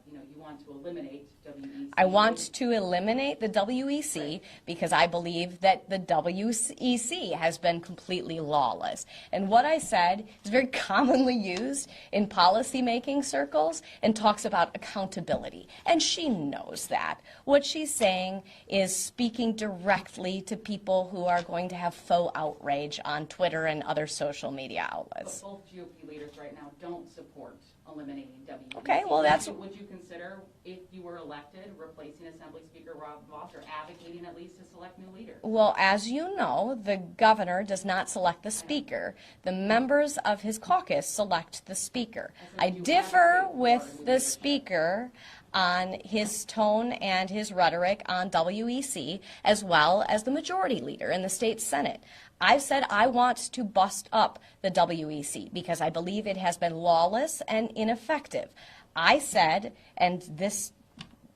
you want to eliminate WEC? I want to eliminate the WEC because I believe that the WEC has been completely lawless. And what I said is very commonly used in policymaking circles and talks about accountability. And she knows that. What she's saying is speaking directly to people who are going to have faux outrage on Twitter and other social media outlets. But both GOP leaders right now don't support eliminating WEC. Okay, well, that's... Would you consider, if you were elected, replacing Assembly Speaker Rob Voss, or advocating at least to select new leaders? Well, as you know, the governor does not select the speaker. The members of his caucus select the speaker. I differ with the speaker on his tone and his rhetoric on WEC, as well as the majority leader in the state Senate. I've said I want to bust up the WEC because I believe it has been lawless and ineffective. I said, and this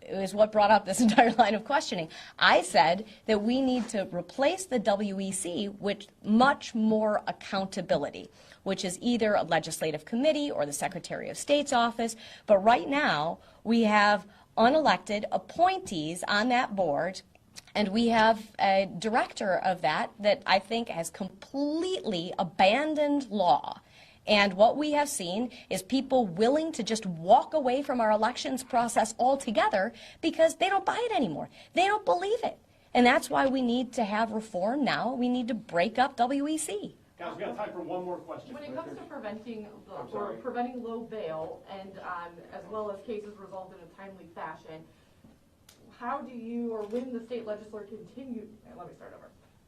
is what brought up this entire line of questioning, I said that we need to replace the WEC with much more accountability, which is either a legislative committee or the Secretary of State's office. But right now, we have unelected appointees on that board, and we have a director of that I think has completely abandoned law. And what we have seen is people willing to just walk away from our elections process altogether because they don't buy it anymore. They don't believe it. And that's why we need to have reform now. We need to break up WEC. Guys, we got time for one more question. When it comes to preventing low bail and as well as cases resolved in a timely fashion, how do you, or when the state legislature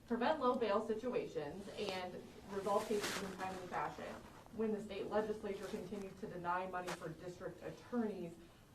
prevent low bail situations and resolve cases in a timely fashion, when the state legislature continues to deny money for district attorneys'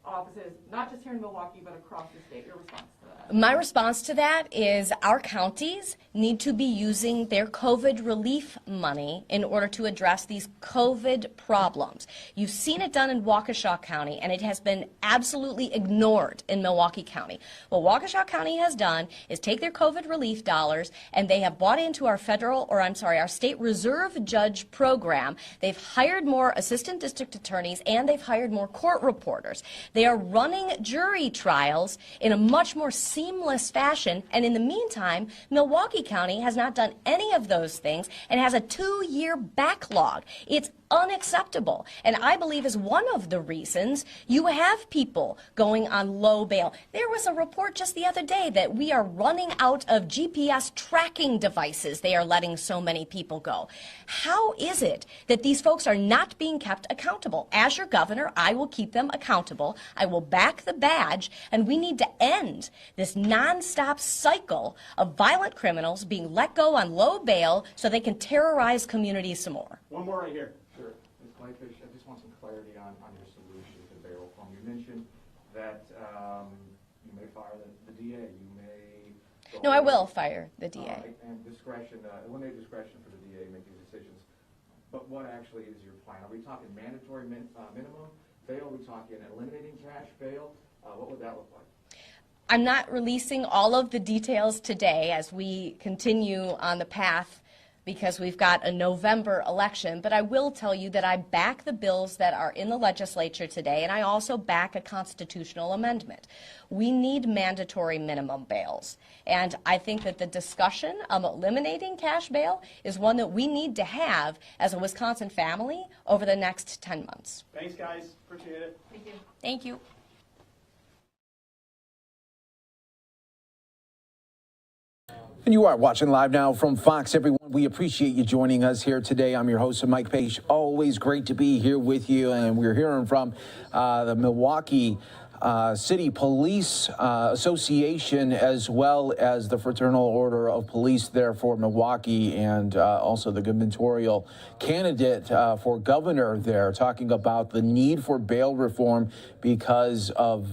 offices, not just here in Milwaukee, but across the state? Your response to that? My response to that is our counties need to be using their COVID relief money in order to address these COVID problems. You've seen it done in Waukesha County, and it has been absolutely ignored in Milwaukee County. What Waukesha County has done is take their COVID relief dollars, and they have bought into our our state reserve judge program. They've hired more assistant district attorneys, and they've hired more court reporters. They are running jury trials in a much more seamless fashion, and in the meantime, Milwaukee County has not done any of those things and has a 2-year backlog. It's unacceptable. And I believe is one of the reasons you have people going on low bail. There was a report just the other day that we are running out of GPS tracking devices. They are letting so many people go. How is it that these folks are not being kept accountable? As your governor, I will keep them accountable. I will back the badge, and we need to end this nonstop cycle of violent criminals being let go on low bail so they can terrorize communities some more. One more right here. Sure. Ms. Whitefish, I just want some clarity on your solution to bail reform. You mentioned that you may fire the DA. You may... No, I will fire the DA. And discretion, eliminate discretion for the DA making decisions. But what actually is your plan? Are we talking mandatory minimum bail? Are we talking eliminating cash bail? What would that look like? I'm not releasing all of the details today as we continue on the path because we've got a November election, but I will tell you that I back the bills that are in the legislature today, and I also back a constitutional amendment. We need mandatory minimum bails, and I think that the discussion of eliminating cash bail is one that we need to have as a Wisconsin family over the next 10 months. Thanks, guys. Appreciate it. Thank you. Thank you. And you are watching Live Now from Fox, everyone. We appreciate you joining us here today. I'm your host, Hbcus. Always great to be here with you. And we're hearing from the Milwaukee City Police Association, as well as the Fraternal Order of Police there for Milwaukee, and also the gubernatorial candidate for governor there, talking about the need for bail reform because of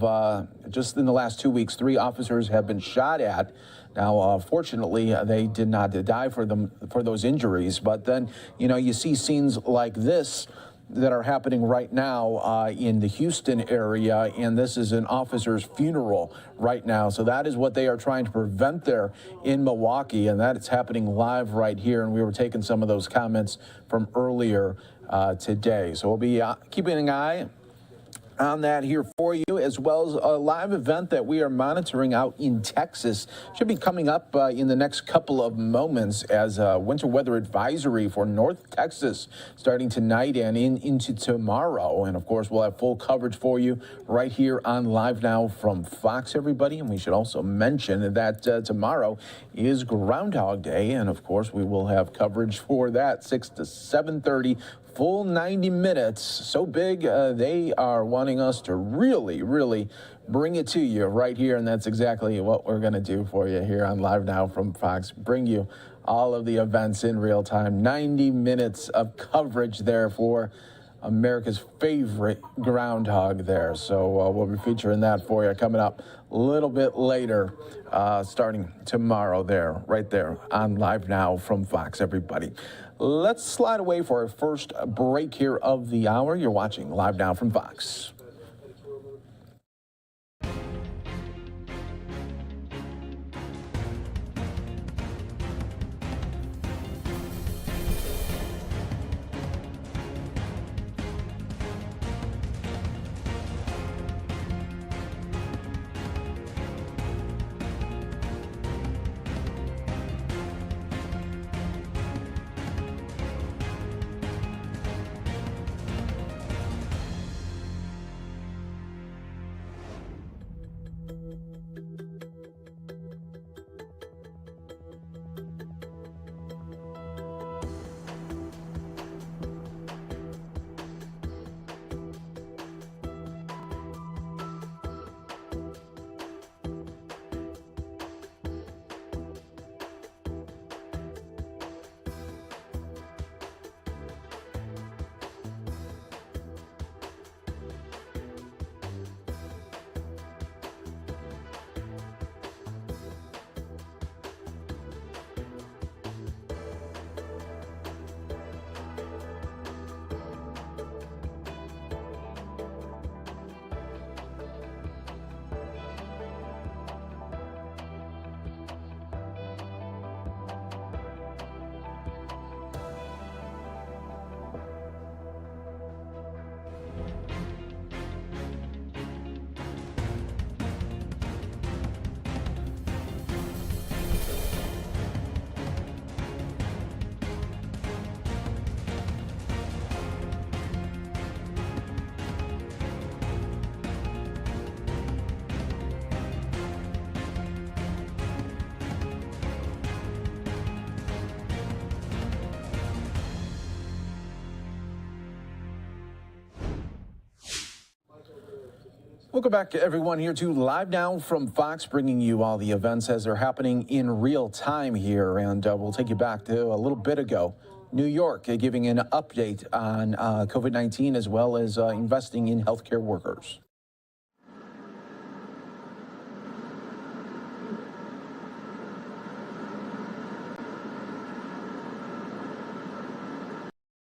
just in the last 2 weeks, 3 officers have been shot at. Now, fortunately, they did not die for those injuries. But then, you know, you see scenes like this that are happening right now in the Houston area, and this is an officer's funeral right now. So that is what they are trying to prevent there in Milwaukee, and that is happening live right here. And we were taking some of those comments from earlier today. So we'll be keeping an eye on that here for you, as well as a live event that we are monitoring out in Texas. Should be coming up in the next couple of moments as a winter weather advisory for North Texas starting tonight and into tomorrow. And of course, we'll have full coverage for you right here on Live Now from Fox, everybody. And we should also mention that tomorrow is Groundhog Day. And of course, we will have coverage for that 6 to 7:30. Full 90 minutes. So big, they are wanting us to really, really bring it to you right here. And that's exactly what we're going to do for you here on Live Now from Fox. Bring you all of the events in real time. 90 minutes of coverage there for America's favorite groundhog there. So we'll be featuring that for you coming up a little bit later, starting tomorrow there, right there on Live Now from Fox, everybody. Let's slide away for our first break here of the hour. You're watching Live Now from Fox. Welcome back, everyone, here to Live Now from Fox, bringing you all the events as they're happening in real time here. And we'll take you back to a little bit ago. New York giving an update on COVID-19 as well as investing in healthcare workers.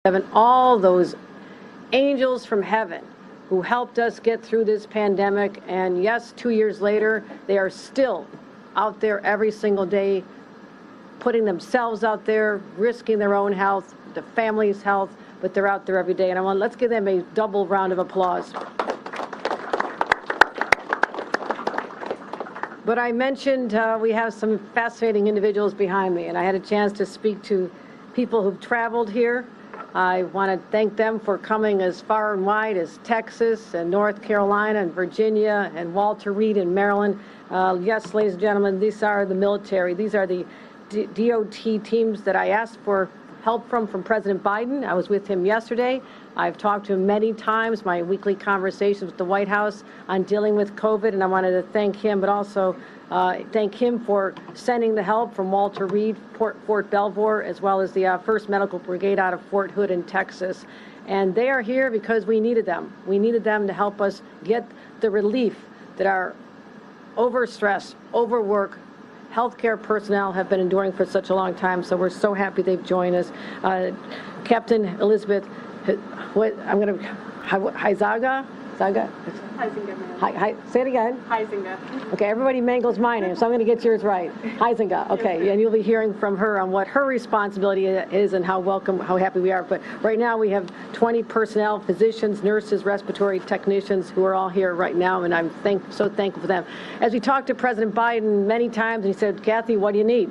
And all those angels from heaven who helped us get through this pandemic. And yes, 2 years later, they are still out there every single day, putting themselves out there, risking their own health, the family's health, but they're out there every day. And let's give them a double round of applause. But I mentioned we have some fascinating individuals behind me, and I had a chance to speak to people who've traveled here. I want to thank them for coming as far and wide as Texas and North Carolina and Virginia and Walter Reed in Maryland. Yes, ladies and gentlemen, these are the military. These are the DOT teams that I asked for help from President Biden. I was with him yesterday. I've talked to him many times, my weekly conversations with the White House on dealing with COVID, and I wanted to thank him, but also thank him for sending the help from Walter Reed, Fort Belvoir, as well as the 1st Medical Brigade out of Fort Hood in Texas. And they are here because we needed them. We needed them to help us get the relief that our overstressed, overworked healthcare personnel have been enduring for such a long time. So we're so happy they've joined us. Captain Elizabeth, Hbcus? Say it again. Hbcus. Okay, everybody mangles my name, so I'm going to get yours right. Hbcus. Okay, and you'll be hearing from her on what her responsibility is and how happy we are. But right now we have 20 personnel, physicians, nurses, respiratory technicians who are all here right now, and I'm so thankful for them. As we talked to President Biden many times, and he said, Kathy, what do you need?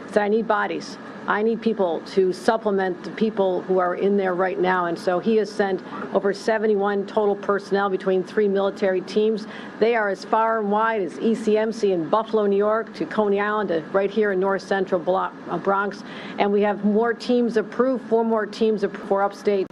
I said, I need bodies. I need people to supplement the people who are in there right now. And so he has sent over 71 total personnel between 3 military teams. They are as far and wide as ECMC in Buffalo, New York, to Coney Island, to right here in North Central Bronx. And we have more teams approved, 4 more teams for upstate.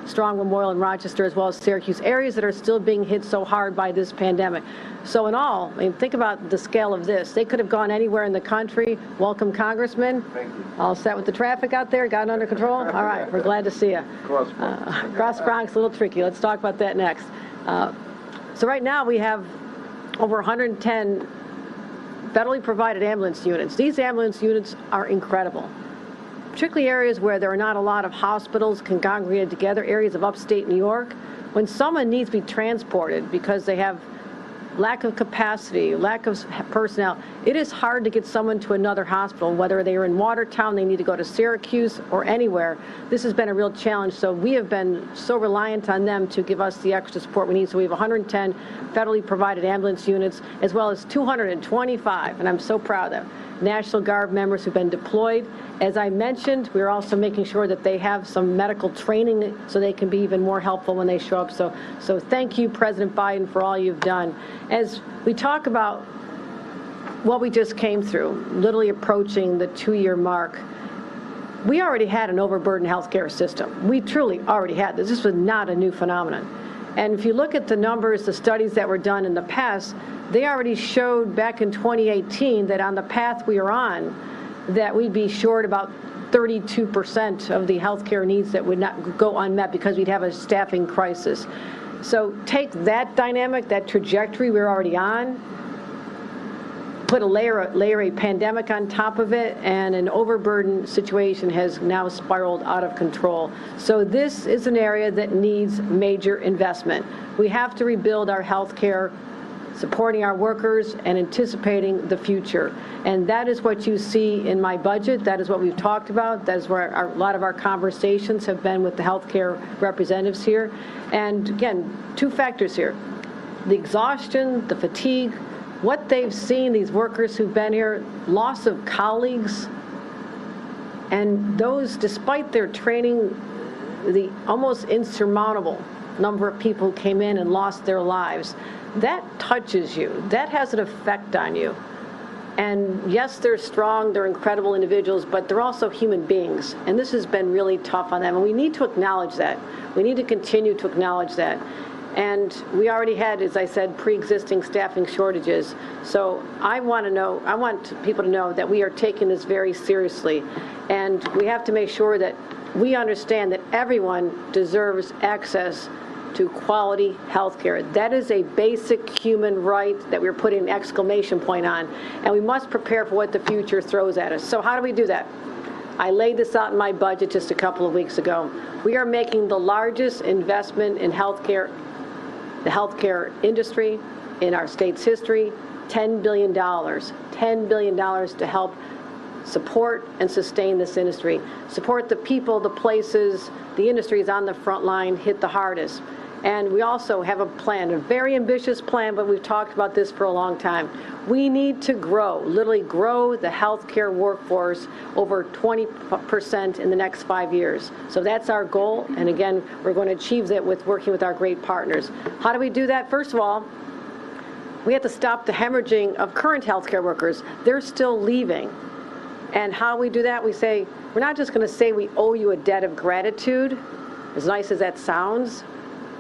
Strong Memorial in Rochester, as well as Syracuse, areas that are still being hit so hard by this pandemic. So in all, I mean, think about the scale of this. They could have gone anywhere in the country. Welcome, Congressman. Thank you. All set with the traffic out there? Got it under control? All right, we're glad to see you. Cross Bronx, a little tricky. Let's talk about that next. So right now we have over 110 federally provided ambulance units. These ambulance units are incredible. Particularly areas where there are not a lot of hospitals congregated together, areas of upstate New York. When someone needs to be transported because they have lack of capacity, lack of personnel, it is hard to get someone to another hospital, whether they are in Watertown, they need to go to Syracuse or anywhere. This has been a real challenge, so we have been so reliant on them to give us the extra support we need. So we have 110 federally provided ambulance units, as well as 225, and I'm so proud of them, National Guard members who've been deployed. As I mentioned, we're also making sure that they have some medical training so they can be even more helpful when they show up. So thank you, President Biden, for all you've done. As we talk about what we just came through, literally approaching the 2-year mark, we already had an overburdened healthcare system. We truly already had this. This was not a new phenomenon. And if you look at the numbers, the studies that were done in the past, they already showed back in 2018 that on the path we are on, that we'd be short about 32% of the healthcare needs that would not go unmet because we'd have a staffing crisis. So take that dynamic, that trajectory we're already on, put layer a pandemic on top of it, and an overburdened situation has now spiraled out of control. So this is an area that needs major investment. We have to rebuild our healthcare, supporting our workers and anticipating the future. And that is what you see in my budget. That is what we've talked about. That is where a lot of our conversations have been with the healthcare representatives here. And again, 2 factors here: the exhaustion, the fatigue, what they've seen, these workers who've been here, loss of colleagues, and those, despite their training, the almost insurmountable number of people who came in and lost their lives. That touches you. That has an effect on you. And yes, they're strong, they're incredible individuals, but they're also human beings. And this has been really tough on them. And we need to acknowledge that. We need to continue to acknowledge that. And we already had, as I said, pre-existing staffing shortages. So I want people to know that we are taking this very seriously. And we have to make sure that we understand that everyone deserves access to quality health care. That is a basic human right that we're putting an exclamation point on. And we must prepare for what the future throws at us. So how do we do that? I laid this out in my budget just a couple of weeks ago. We are making the largest investment in healthcare, the healthcare industry in our state's history, $10 billion. $10 billion to help support and sustain this industry. Support the people, the places, the industries on the front line hit the hardest. And we also have a plan, a very ambitious plan, but we've talked about this for a long time. We need to grow, literally grow the healthcare workforce over 20% in the next 5 years. So that's our goal, and again, we're going to achieve that with working with our great partners. How do we do that? First of all, we have to stop the hemorrhaging of current healthcare workers. They're still leaving. And how we do that, we say, we're not just going to say we owe you a debt of gratitude, as nice as that sounds.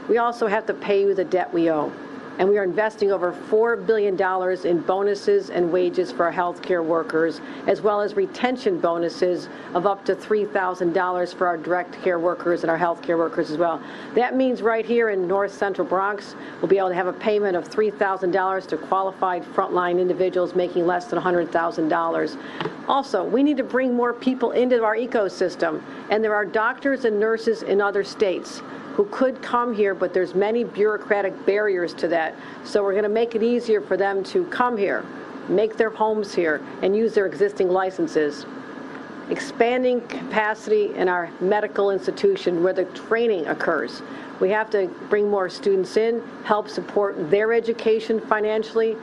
We also have to pay you the debt we owe. And we are investing over $4 billion in bonuses and wages for our healthcare workers, as well as retention bonuses of up to $3,000 for our direct care workers and our healthcare workers as well. That means right here in North Central Bronx, we'll be able to have a payment of $3,000 to qualified frontline individuals making less than $100,000. Also, we need to bring more people into our ecosystem, and there are doctors and nurses in other states who could come here, but there's many bureaucratic barriers to that. So we're going to make it easier for them to come here, make their homes here, and use their existing licenses. Expanding capacity in our medical institution where the training occurs. We have to bring more students in, help support their education financially,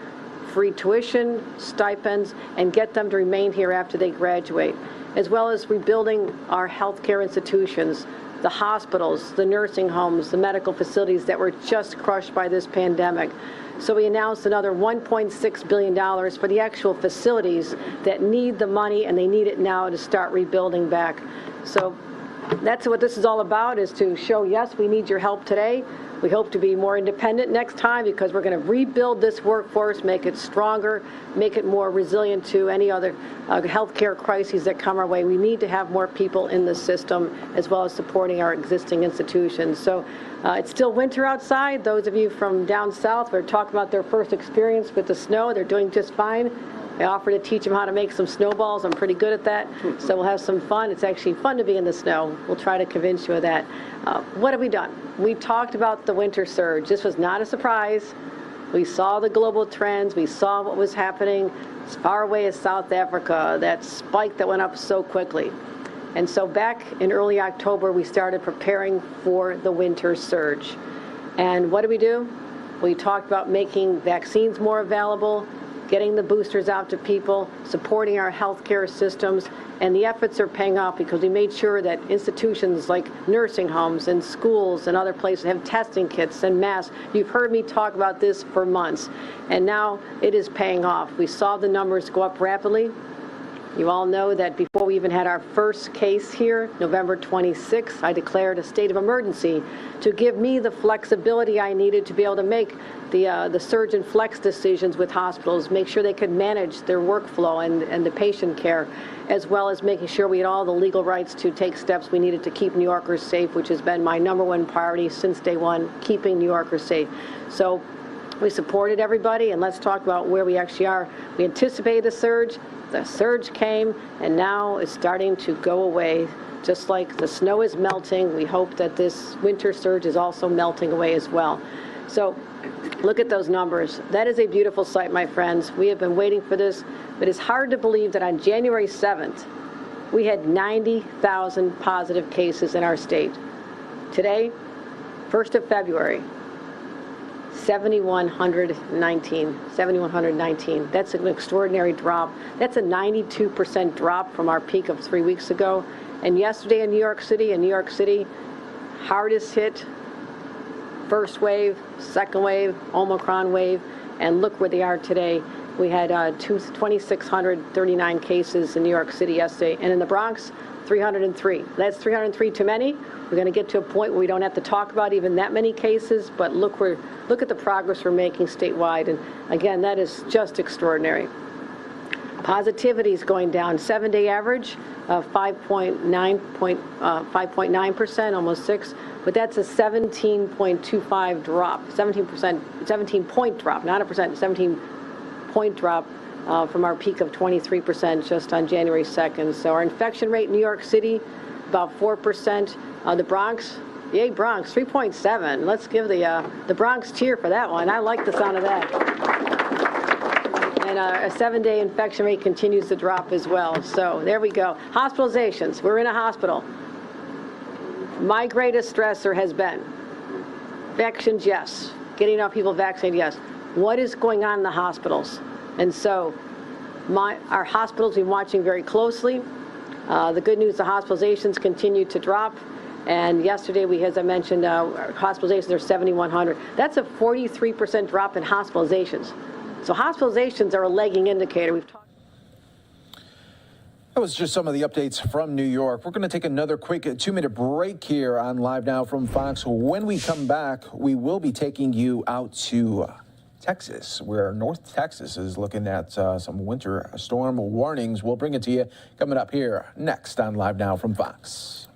free tuition, stipends, and get them to remain here after they graduate, as well as rebuilding our healthcare institutions, the hospitals, the nursing homes, the medical facilities that were just crushed by this pandemic. So we announced another $1.6 billion for the actual facilities that need the money, and they need it now to start rebuilding back. So that's what this is all about, is to show, yes, we need your help today. We hope to be more independent next time because we're going to rebuild this workforce, make it stronger, make it more resilient to any other healthcare crises that come our way. We need to have more people in the system as well as supporting our existing institutions. So it's still winter outside. Those of you from down south are talking about their first experience with the snow. They're doing just fine. I offer to teach them how to make some snowballs. I'm pretty good at that. So we'll have some fun. It's actually fun to be in the snow. We'll try to convince you of that. What have we done? We talked about the winter surge. This was not a surprise. We saw the global trends. We saw what was happening as far away as South Africa, that spike that went up so quickly. And so back in early October, we started preparing for the winter surge. And what did we do? We talked about making vaccines more available, getting the boosters out to people, supporting our healthcare systems, and the efforts are paying off because we made sure that institutions like nursing homes and schools and other places have testing kits and masks. You've heard me talk about this for months, and now it is paying off. We saw the numbers go up rapidly. You all know that before we even had our first case here, November 26th, I declared a state of emergency to give me the flexibility I needed to be able to make the surge and flex decisions with hospitals, make sure they could manage their workflow and the patient care, as well as making sure we had all the legal rights to take steps we needed to keep New Yorkers safe, which has been my #1 priority since day one, keeping New Yorkers safe. So we supported everybody, and let's talk about where we actually are. We anticipated the surge came, and now it's starting to go away. Just like the snow is melting, we hope that this winter surge is also melting away as well. So look at those numbers. That is a beautiful sight, my friends. We have been waiting for this, but it's hard to believe that on January 7th, we had 90,000 positive cases in our state. Today, 1st of February, 7,119. That's an extraordinary drop. That's a 92% drop from our peak of 3 weeks ago. And yesterday in New York City, hardest hit, first wave, second wave, Omicron wave, and look where they are today. We had 2,639 cases in New York City yesterday, and in the Bronx, 303. That's 303 too many. We're going to get to a point where we don't have to talk about even that many cases, but look at the progress we're making statewide. And again, that is just extraordinary. Positivity is going down. 7-day average of 5.9%, almost 6, but that's a 17.25 drop, 17-point drop, not a percent, 17-point drop from our peak of 23% just on January 2nd. So our infection rate in New York City, about 4%. The Bronx, yay Bronx, 3.7. Let's give the Bronx cheer for that one. I like the sound of that. And a 7-day infection rate continues to drop as well. So there we go. Hospitalizations. We're in a hospital. My greatest stressor has been vaccinations, yes. Getting enough people vaccinated, yes. What is going on in the hospitals? And so our hospitals we've been watching very closely. The good news, the hospitalizations continue to drop. And yesterday, as I mentioned, hospitalizations are 7,100. That's a 43% drop in hospitalizations. So hospitalizations are a lagging indicator. That was just some of the updates from New York. We're going to take another quick 2-minute break here on Live Now from Fox. When we come back, we will be taking you out to Texas, where North Texas is looking at some winter storm warnings. We'll bring it to you coming up here next on Live Now from Fox.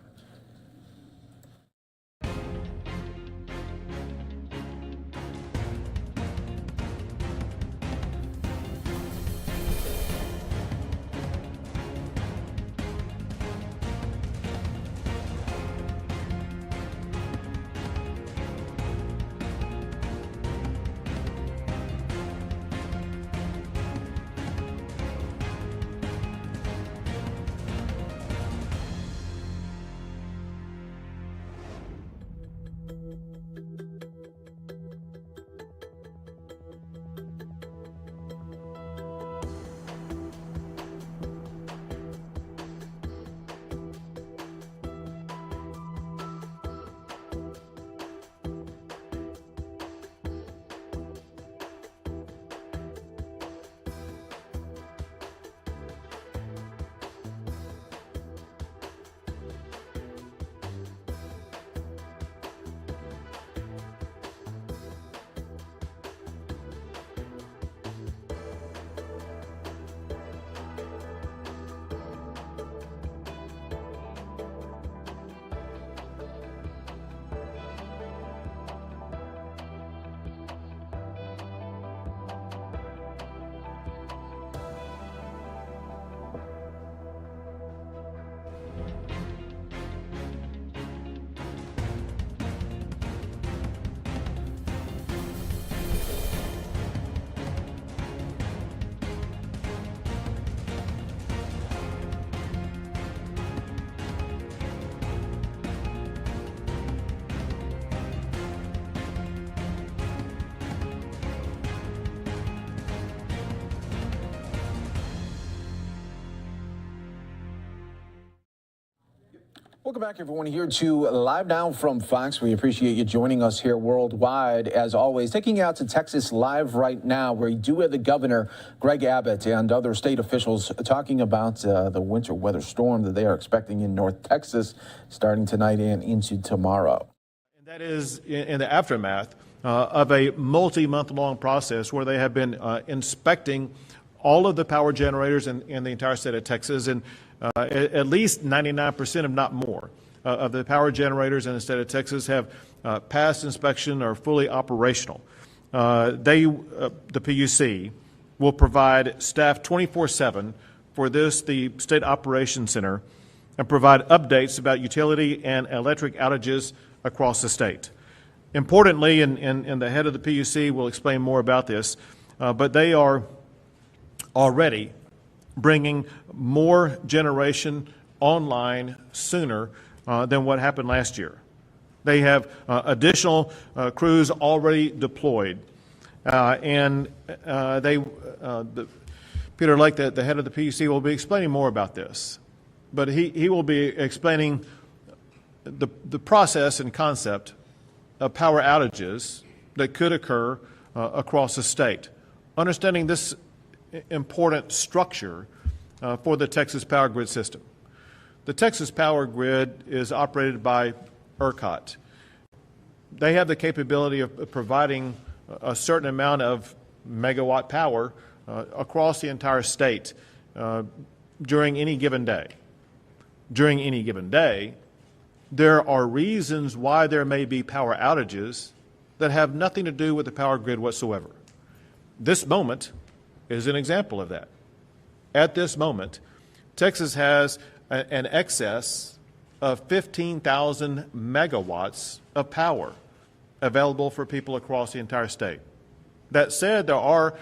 Welcome back, everyone, here to Live Now from Fox. We appreciate you joining us here worldwide, as always. Taking you out to Texas live right now, where you do have the governor, Greg Abbott, and other state officials talking about the winter weather storm that they are expecting in North Texas starting tonight and into tomorrow. And that is in the aftermath of a multi-month-long process where they have been inspecting all of the power generators in the entire state of Texas, and at least 99%, if not more, of the power generators in the state of Texas have passed inspection or are fully operational. The PUC, will provide staff 24/7 for the State Operations Center, and provide updates about utility and electric outages across the state. Importantly, and the head of the PUC will explain more about this, but they are already bringing more generation online sooner than what happened last year. They have additional crews already deployed, and Peter Lake, the head of the PUC, will be explaining more about this. But he will be explaining the process and concept of power outages that could occur across the state. Understanding this important structure for the Texas power grid system. The Texas power grid is operated by ERCOT. They have the capability of providing a certain amount of megawatt power across the entire state during any given day. During any given day, there are reasons why there may be power outages that have nothing to do with the power grid whatsoever. This moment is an example of that. At this moment, Texas has an excess of 15,000 megawatts of power available for people across the entire state. That said, there are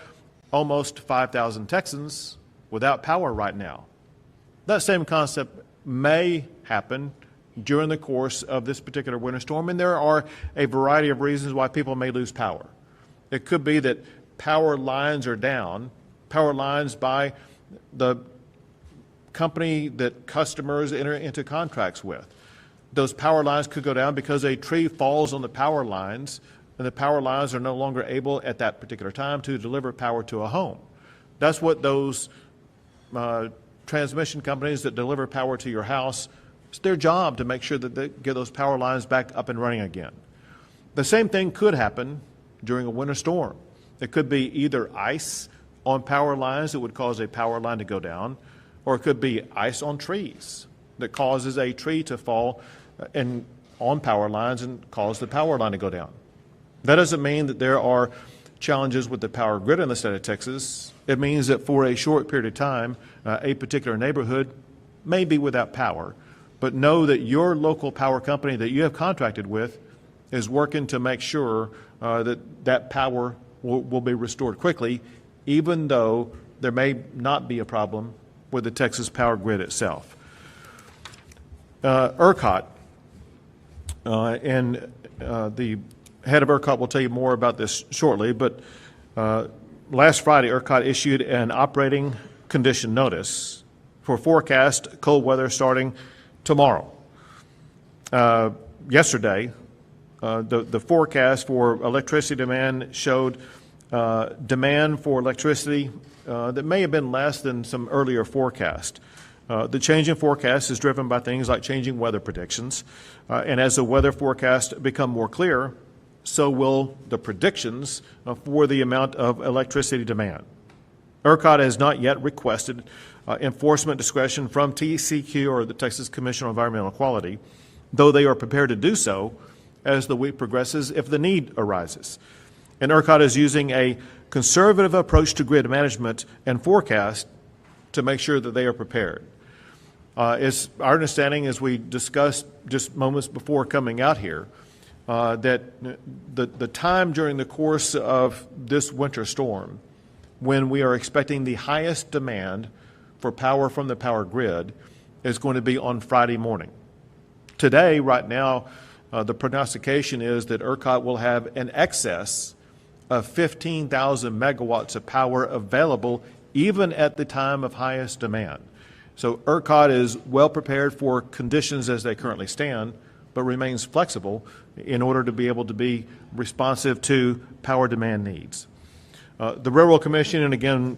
almost 5,000 Texans without power right now. That same concept may happen during the course of this particular winter storm, and there are a variety of reasons why people may lose power. It could be that power lines are down, power lines by the company that customers enter into contracts with. Those power lines could go down because a tree falls on the power lines, and the power lines are no longer able at that particular time to deliver power to a home. That's what those transmission companies that deliver power to your house, it's their job to make sure that they get those power lines back up and running again. The same thing could happen during a winter storm. It could be either ice on power lines that would cause a power line to go down, or it could be ice on trees that causes a tree to fall and on power lines and cause the power line to go down. That doesn't mean that there are challenges with the power grid in the state of Texas. It means that for a short period of time, a particular neighborhood may be without power, but know that your local power company that you have contracted with is working to make sure that power will be restored quickly, even though there may not be a problem with the Texas power grid itself. ERCOT, and the head of ERCOT will tell you more about this shortly, but last Friday, ERCOT issued an operating condition notice for forecast cold weather starting tomorrow. Yesterday, the forecast for electricity demand showed demand for electricity that may have been less than some earlier forecast. The change in forecast is driven by things like changing weather predictions, and as the weather forecasts become more clear, so will the predictions for the amount of electricity demand. ERCOT has not yet requested enforcement discretion from TCEQ or the Texas Commission on Environmental Quality, though they are prepared to do so as the week progresses if the need arises. And ERCOT is using a conservative approach to grid management and forecast to make sure that they are prepared. It's our understanding, as we discussed just moments before coming out here, that the time during the course of this winter storm when we are expecting the highest demand for power from the power grid is going to be on Friday morning. Today, right now, the prognostication is that ERCOT will have an excess of 15,000 megawatts of power available even at the time of highest demand. So ERCOT is well prepared for conditions as they currently stand, but remains flexible in order to be able to be responsive to power demand needs. The Railroad Commission, and again,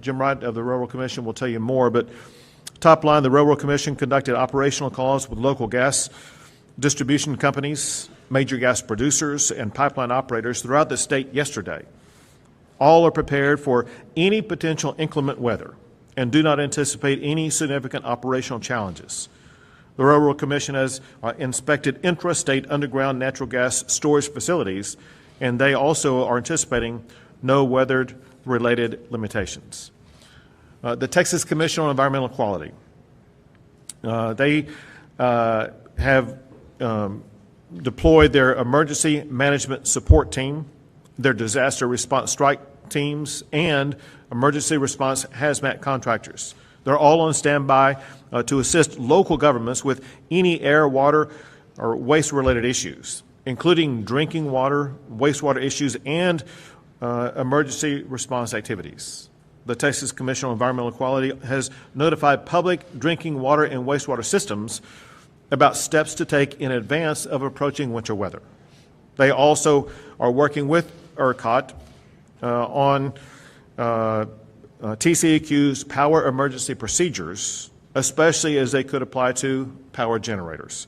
Jim Wright of the Railroad Commission will tell you more, but top line, the Railroad Commission conducted operational calls with local gas distribution companies, major gas producers, and pipeline operators throughout the state yesterday. All are prepared for any potential inclement weather and do not anticipate any significant operational challenges. The Railroad Commission has inspected intrastate underground natural gas storage facilities, and they also are anticipating no weather-related limitations. The Texas Commission on Environmental Quality, they have deployed their emergency management support team, their disaster response strike teams, and emergency response hazmat contractors. They're all on standby to assist local governments with any air, water, or waste-related issues, including drinking water, wastewater issues, and emergency response activities. The Texas Commission on Environmental Quality has notified public drinking water and wastewater systems about steps to take in advance of approaching winter weather. They also are working with ERCOT on TCEQ's power emergency procedures especially as they could apply to power generators.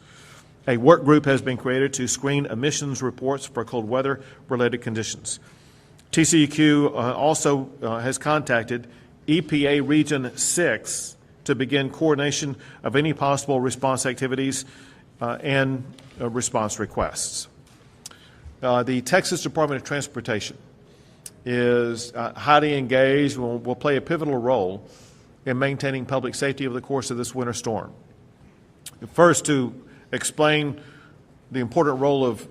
A work group has been created to screen emissions reports for cold weather-related conditions. TCEQ also has contacted EPA Region 6 to begin coordination of any possible response activities and response requests. The Texas Department of Transportation is highly engaged and will play a pivotal role in maintaining public safety over the course of this winter storm. First, to explain the important role of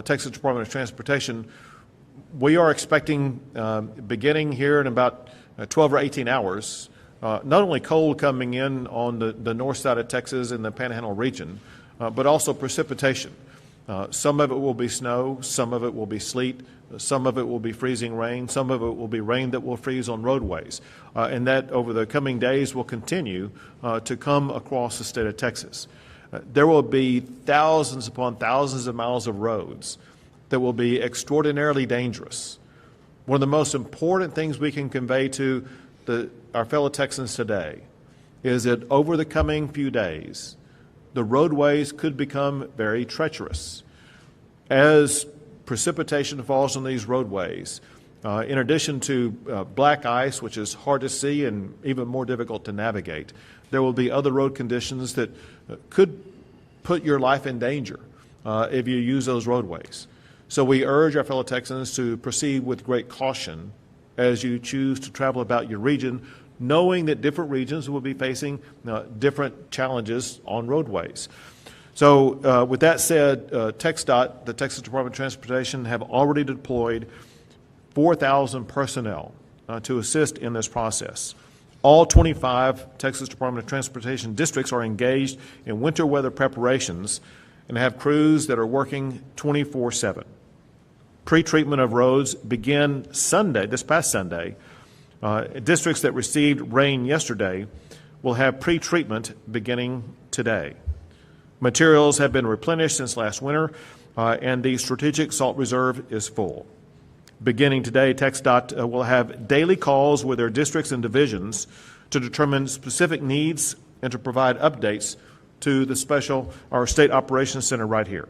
Texas Department of Transportation, we are expecting, beginning here in about 12 or 18 hours, not only cold coming in on the north side of Texas in the Panhandle region, but also precipitation. Some of it will be snow, some of it will be sleet, some of it will be freezing rain, some of it will be rain that will freeze on roadways. And that over the coming days will continue to come across the state of Texas. There will be thousands upon thousands of miles of roads that will be extraordinarily dangerous. One of the most important things we can convey to our fellow Texans today is that over the coming few days, the roadways could become very treacherous. As precipitation falls on these roadways, in addition to black ice, which is hard to see and even more difficult to navigate, there will be other road conditions that could put your life in danger if you use those roadways. So we urge our fellow Texans to proceed with great caution as you choose to travel about your region, knowing that different regions will be facing different challenges on roadways. So with that said, TxDOT, the Texas Department of Transportation, have already deployed 4,000 personnel to assist in this process. All 25 Texas Department of Transportation districts are engaged in winter weather preparations and have crews that are working 24/7. Pre-treatment of roads began Sunday, this past Sunday. Districts that received rain yesterday will have pre-treatment beginning today. Materials have been replenished since last winter, and the strategic salt reserve is full. Beginning today, TxDOT will have daily calls with their districts and divisions to determine specific needs and to provide updates to the State Operations Center right here.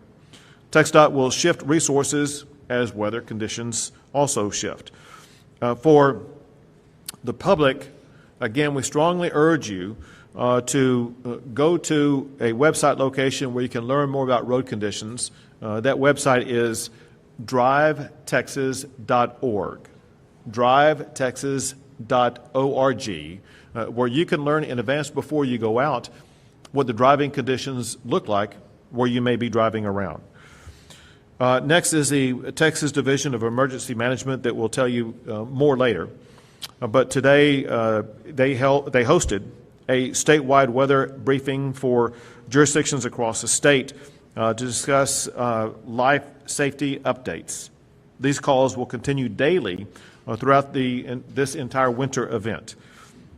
TxDOT will shift resources as weather conditions also shift. For the public, again, we strongly urge you to go to a website location where you can learn more about road conditions. That website is drivetexas.org, drivetexas.org, where you can learn in advance before you go out what the driving conditions look like where you may be driving around. Next is the Texas Division of Emergency Management that will tell you more later. But today they hosted a statewide weather briefing for jurisdictions across the state to discuss life safety updates. These calls will continue daily throughout this entire winter event.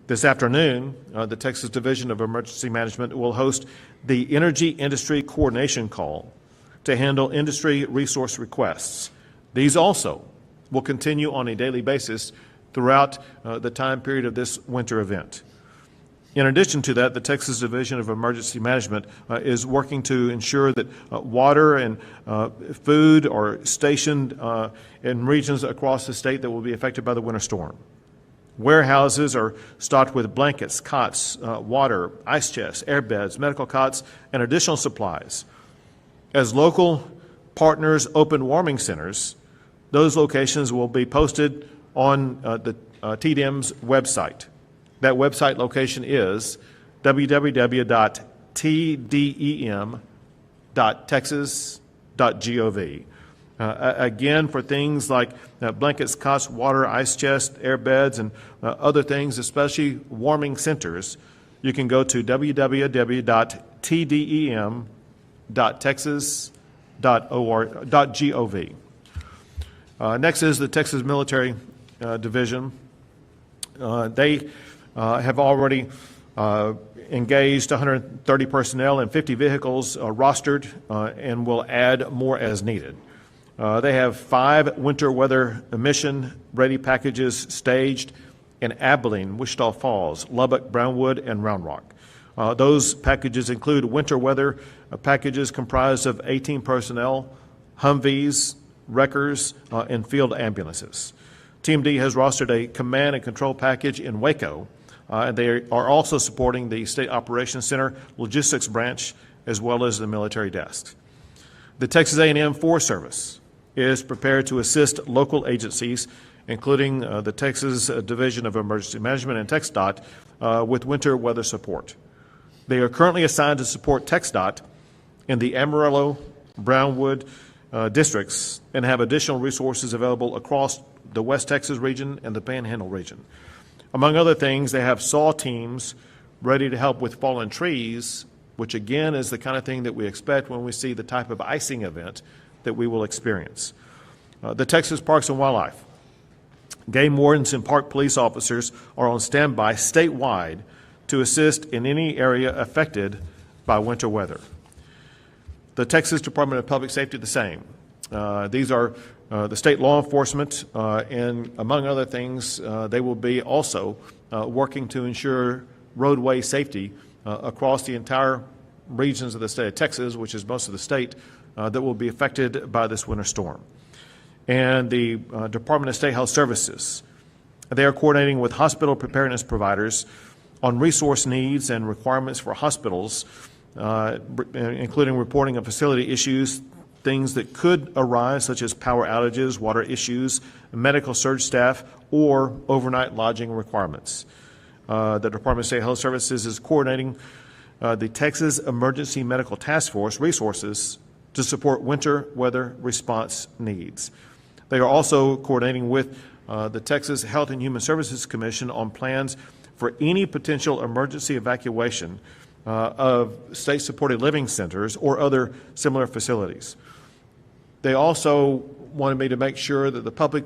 This afternoon, the Texas Division of Emergency Management will host the Energy Industry Coordination Call to handle industry resource requests. These also will continue on a daily basis throughout the time period of this winter event. In addition to that, the Texas Division of Emergency Management is working to ensure that water and food are stationed in regions across the state that will be affected by the winter storm. Warehouses are stocked with blankets, cots, water, ice chests, air beds, medical cots, and additional supplies. As local partners open warming centers, those locations will be posted on the TDM's website. That website location is www.tdem.texas.gov. Again, for things like blankets, cots, water, ice chests, air beds, and other things, especially warming centers, you can go to www.tdem.texas.gov. Next is the Texas Military Division. They have already engaged 130 personnel and 50 vehicles rostered and will add more as needed. They have 5 winter weather mission ready packages staged in Abilene, Wichita Falls, Lubbock, Brownwood, and Round Rock. Those packages include winter weather packages comprised of 18 personnel, Humvees, wreckers, and field ambulances. Team D has rostered a command and control package in Waco, and they are also supporting the State Operations Center logistics branch as well as the military desk. The Texas A&M Forest Service is prepared to assist local agencies, including the Texas Division of Emergency Management and TxDOT, with winter weather support. They are currently assigned to support TxDOT in the Amarillo, Brownwood districts and have additional resources available across the West Texas region and the Panhandle region. Among other things, they have saw teams ready to help with fallen trees, which again is the kind of thing that we expect when we see the type of icing event that we will experience. The Texas Parks and Wildlife, game wardens and park police officers are on standby statewide to assist in any area affected by winter weather. The Texas Department of Public Safety, the same. These are the state law enforcement, and among other things, they will be also working to ensure roadway safety across the entire regions of the state of Texas, which is most of the state, that will be affected by this winter storm. And the Department of State Health Services, they are coordinating with hospital preparedness providers on resource needs and requirements for hospitals, including reporting of facility issues, things that could arise, such as power outages, water issues, medical surge staff, or overnight lodging requirements. The Department of State Health Services is coordinating the Texas Emergency Medical Task Force resources to support winter weather response needs. They are also coordinating with the Texas Health and Human Services Commission on plans for any potential emergency evacuation of state-supported living centers or other similar facilities. They also wanted me to make sure that the public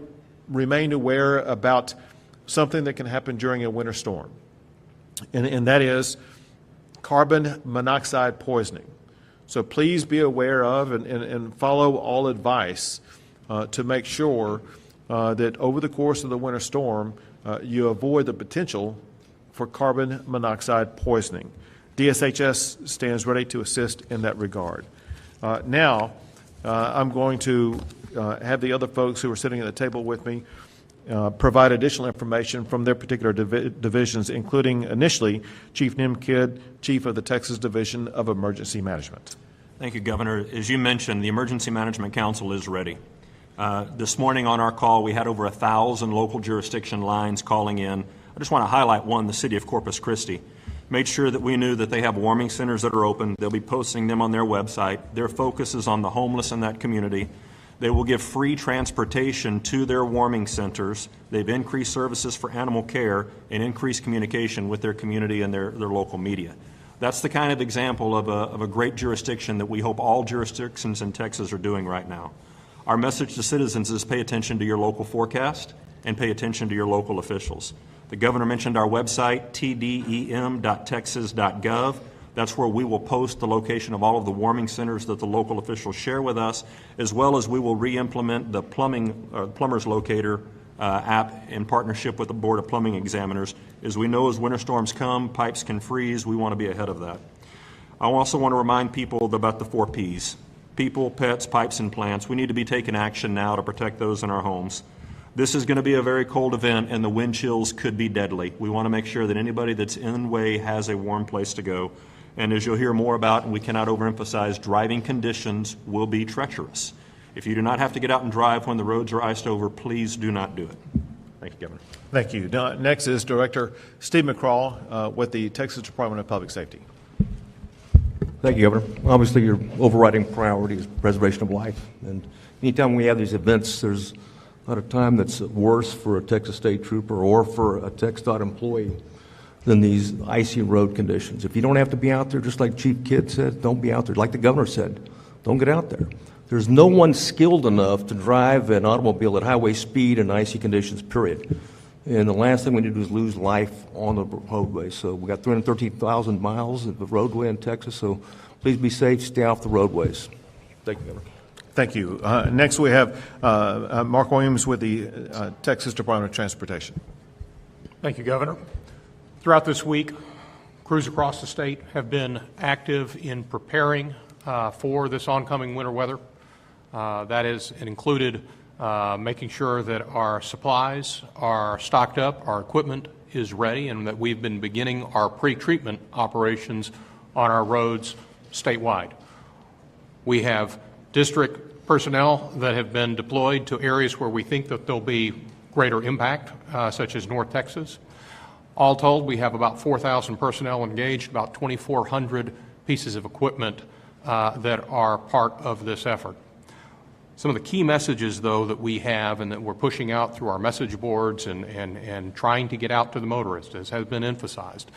remained aware about something that can happen during a winter storm, and that is carbon monoxide poisoning. So please be aware of and follow all advice to make sure that over the course of the winter storm, you avoid the potential for carbon monoxide poisoning. DSHS stands ready to assist in that regard. Now, I'm going to have the other folks who are sitting at the table with me provide additional information from their particular divisions, including initially Chief Nim Kidd, Chief of the Texas Division of Emergency Management. Thank you, Governor. As you mentioned, the Emergency Management Council is ready. This morning on our call, we had over 1,000 local jurisdiction lines calling in. I just want to highlight one, the city of Corpus Christi. Made sure that we knew that they have warming centers that are open. They'll be posting them on their website. Their focus is on the homeless in that community. They will give free transportation to their warming centers. They've increased services for animal care and increased communication with their community and their local media. That's the kind of example of a great jurisdiction that we hope all jurisdictions in Texas are doing right now. Our message to citizens is pay attention to your local forecast and pay attention to your local officials. The governor mentioned our website, tdem.texas.gov. That's where we will post the location of all of the warming centers that the local officials share with us, as well as we will re-implement the plumber's locator app in partnership with the Board of Plumbing Examiners. As we know, as winter storms come, pipes can freeze. We want to be ahead of that. I also want to remind people about the 4 Ps. People, pets, pipes, and plants. We need to be taking action now to protect those in our homes. This is going to be a very cold event, and the wind chills could be deadly. We want to make sure that anybody that's in the way has a warm place to go. And as you'll hear more about, and we cannot overemphasize, driving conditions will be treacherous. If you do not have to get out and drive when the roads are iced over, please do not do it. Thank you, Governor. Thank you. Next is Director Steve McCraw with the Texas Department of Public Safety. Thank you, Governor. Obviously, your overriding priority is preservation of life. And anytime we have these events, there's not a time that's worse for a Texas State Trooper or for a TxDOT employee than these icy road conditions. If you don't have to be out there, just like Chief Kidd said, don't be out there. Like the governor said, don't get out there. There's no one skilled enough to drive an automobile at highway speed in icy conditions, period. And the last thing we need to do is lose life on the roadway. So we got 313,000 miles of the roadway in Texas, so please be safe, stay off the roadways. Thank you, Governor. Thank you. Next we have Mark Williams with the Texas Department of Transportation. Thank you, Governor. Throughout this week, Crews across the state have been active in preparing for this oncoming winter weather. That is, it included making sure that our supplies are stocked up, our equipment is ready, and that we've been beginning our pre-treatment operations on our roads statewide. We have district personnel that have been deployed to areas where we think that there'll be greater impact, such as North Texas. All told, we have about 4,000 personnel engaged, about 2,400 pieces of equipment that are part of this effort. Some of the key messages, though, that we have and that we're pushing out through our message boards and trying to get out to the motorist, as has been emphasized,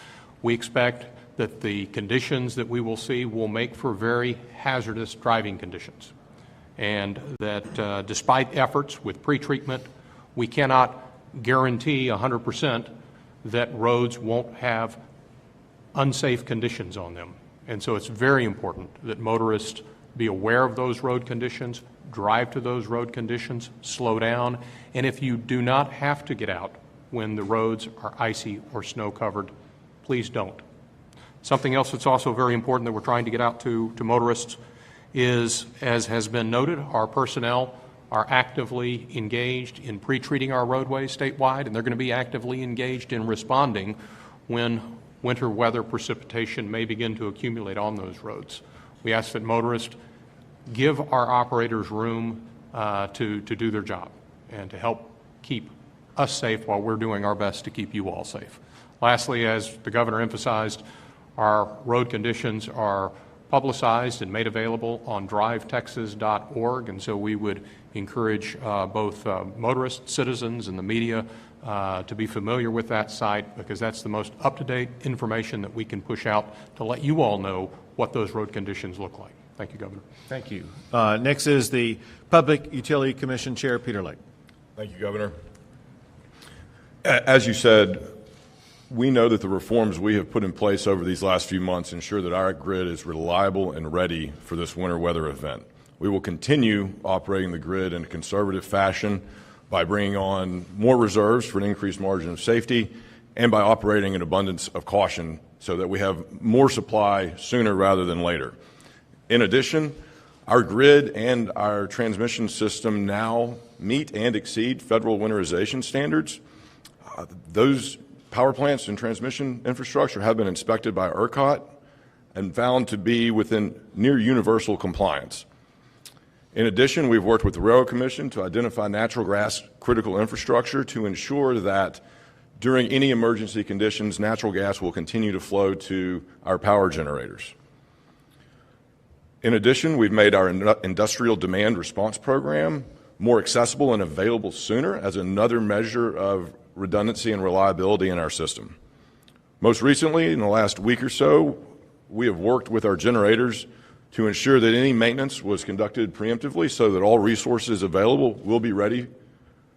we expect that the conditions that we will see will make for very hazardous driving conditions. And that despite efforts with pre-treatment, we cannot guarantee 100% that roads won't have unsafe conditions on them. And so it's very important that motorists be aware of those road conditions, drive to those road conditions, slow down, and if you do not have to get out when the roads are icy or snow covered, please don't. Something else that's also very important that we're trying to get out to motorists is, as has been noted, our personnel are actively engaged in pre-treating our roadways statewide, and they're going to be actively engaged in responding when winter weather precipitation may begin to accumulate on those roads. We ask that motorists give our operators room to do their job and to help keep us safe while we're doing our best to keep you all safe. Lastly, as the governor emphasized, our road conditions are publicized and made available on drivetexas.org, and so we would encourage both motorists, citizens, and the media to be familiar with that site, because that's the most up-to-date information that we can push out to let you all know what those road conditions look like. Thank you, Governor. Thank you. Next is the Public Utility Commission Chair, Peter Lake. Thank you, Governor. As you said, we know that the reforms we have put in place over these last few months ensure that our grid is reliable and ready for this winter weather event. We will continue operating the grid in a conservative fashion by bringing on more reserves for an increased margin of safety and by operating an abundance of caution so that we have more supply sooner rather than later. In addition, our grid and our transmission system now meet and exceed federal winterization standards. Those power plants and transmission infrastructure have been inspected by ERCOT and found to be within near universal compliance. In addition, we've worked with the Railroad Commission to identify natural gas critical infrastructure to ensure that during any emergency conditions, natural gas will continue to flow to our power generators. In addition, we've made our industrial demand response program more accessible and available sooner as another measure of redundancy and reliability in our system. Most recently, in the last week or so, we have worked with our generators to ensure that any maintenance was conducted preemptively so that all resources available will be ready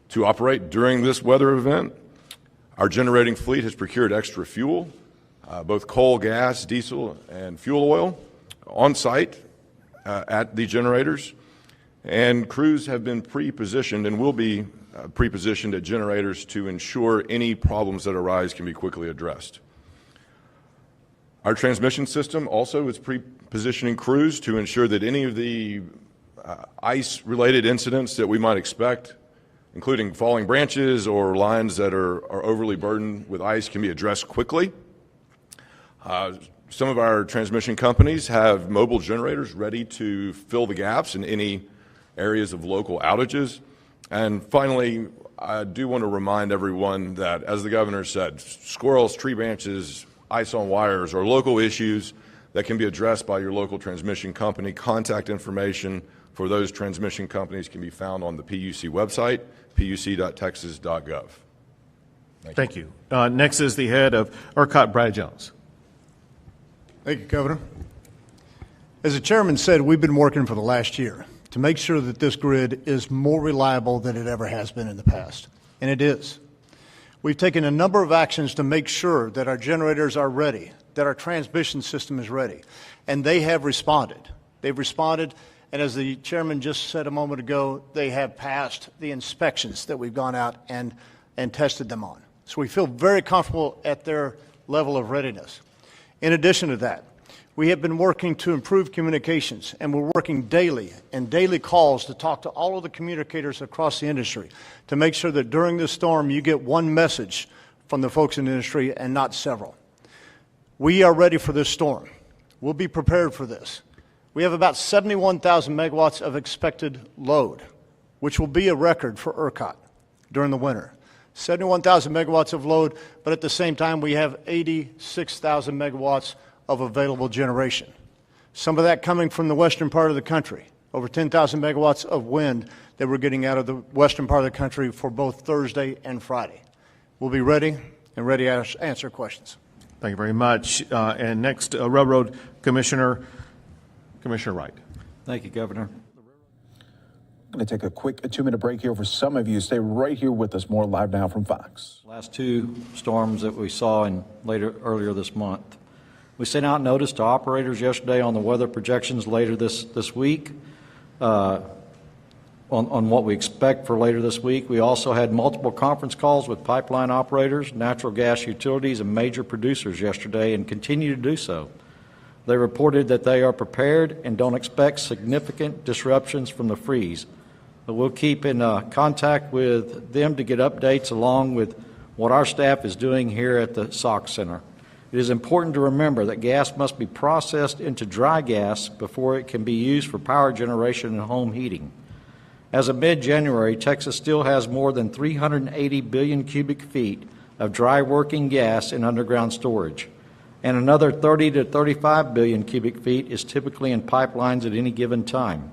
to operate during this weather event. Our generating fleet has procured extra fuel, both coal, gas, diesel, and fuel oil on site at the generators, and crews have been pre-positioned and will be pre-positioned at generators to ensure any problems that arise can be quickly addressed. Our transmission system also is pre-positioning crews to ensure that any of the ice-related incidents that we might expect, including falling branches or lines that are overly burdened with ice, can be addressed quickly. Some of our transmission companies have mobile generators ready to fill the gaps in any areas of local outages. And finally, I do want to remind everyone that, as the governor said, squirrels, tree branches, ice on wires are local issues that can be addressed by your local transmission company. Contact information for those transmission companies can be found on the PUC website, puc.texas.gov. Thank you. Next is the head of ERCOT, Brad Jones. Thank you, Governor. As the chairman said, we've been working for the last year to make sure that this grid is more reliable than it ever has been in the past, and it is. We've taken a number of actions to make sure that our generators are ready, that our transmission system is ready, and they have responded. They've responded, and as the chairman just said a moment ago, they have passed the inspections that we've gone out and tested them on. So we feel very comfortable at their level of readiness. In addition to that, we have been working to improve communications, and we're working daily and daily calls to talk to all of the communicators across the industry to make sure that during this storm you get one message from the folks in the industry and not several. We are ready for this storm. We'll be prepared for this. We have about 71,000 megawatts of expected load, which will be a record for ERCOT during the winter. 71,000 megawatts of load, but at the same time we have 86,000 megawatts of available generation. Some of that coming from the western part of the country, over 10,000 megawatts of wind that we're getting out of the western part of the country for both Thursday and Friday. We'll be ready and ready to answer questions. Thank you very much. And next, Railroad Commissioner Wright. Thank you, Governor. I'm going to take a quick 2-minute break here for some of you. Stay right here with us. More Live Now from Fox. Last two storms that we saw earlier this month. We sent out notice to operators yesterday on the weather projections later this week, on what we expect for later this week. We also had multiple conference calls with pipeline operators, natural gas utilities, and major producers yesterday and continue to do so. They reported that they are prepared and don't expect significant disruptions from the freeze. But we'll keep in contact with them to get updates along with what our staff is doing here at the SOC Center. It is important to remember that gas must be processed into dry gas before it can be used for power generation and home heating. As of mid-January, Texas still has more than 380 billion cubic feet of dry working gas in underground storage, and another 30 to 35 billion cubic feet is typically in pipelines at any given time.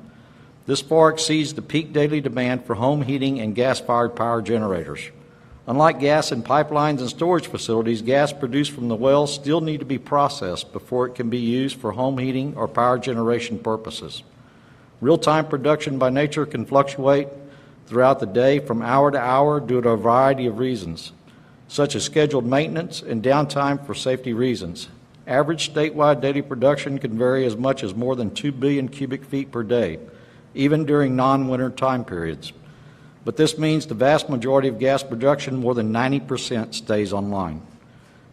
This far exceeds the peak daily demand for home heating and gas-fired power generators. Unlike gas in pipelines and storage facilities, gas produced from the wells still need to be processed before it can be used for home heating or power generation purposes. Real-time production by nature can fluctuate throughout the day from hour to hour due to a variety of reasons, such as scheduled maintenance and downtime for safety reasons. Average statewide daily production can vary as much as more than 2 billion cubic feet per day, even during non-winter time periods. But this means the vast majority of gas production, more than 90%, stays online.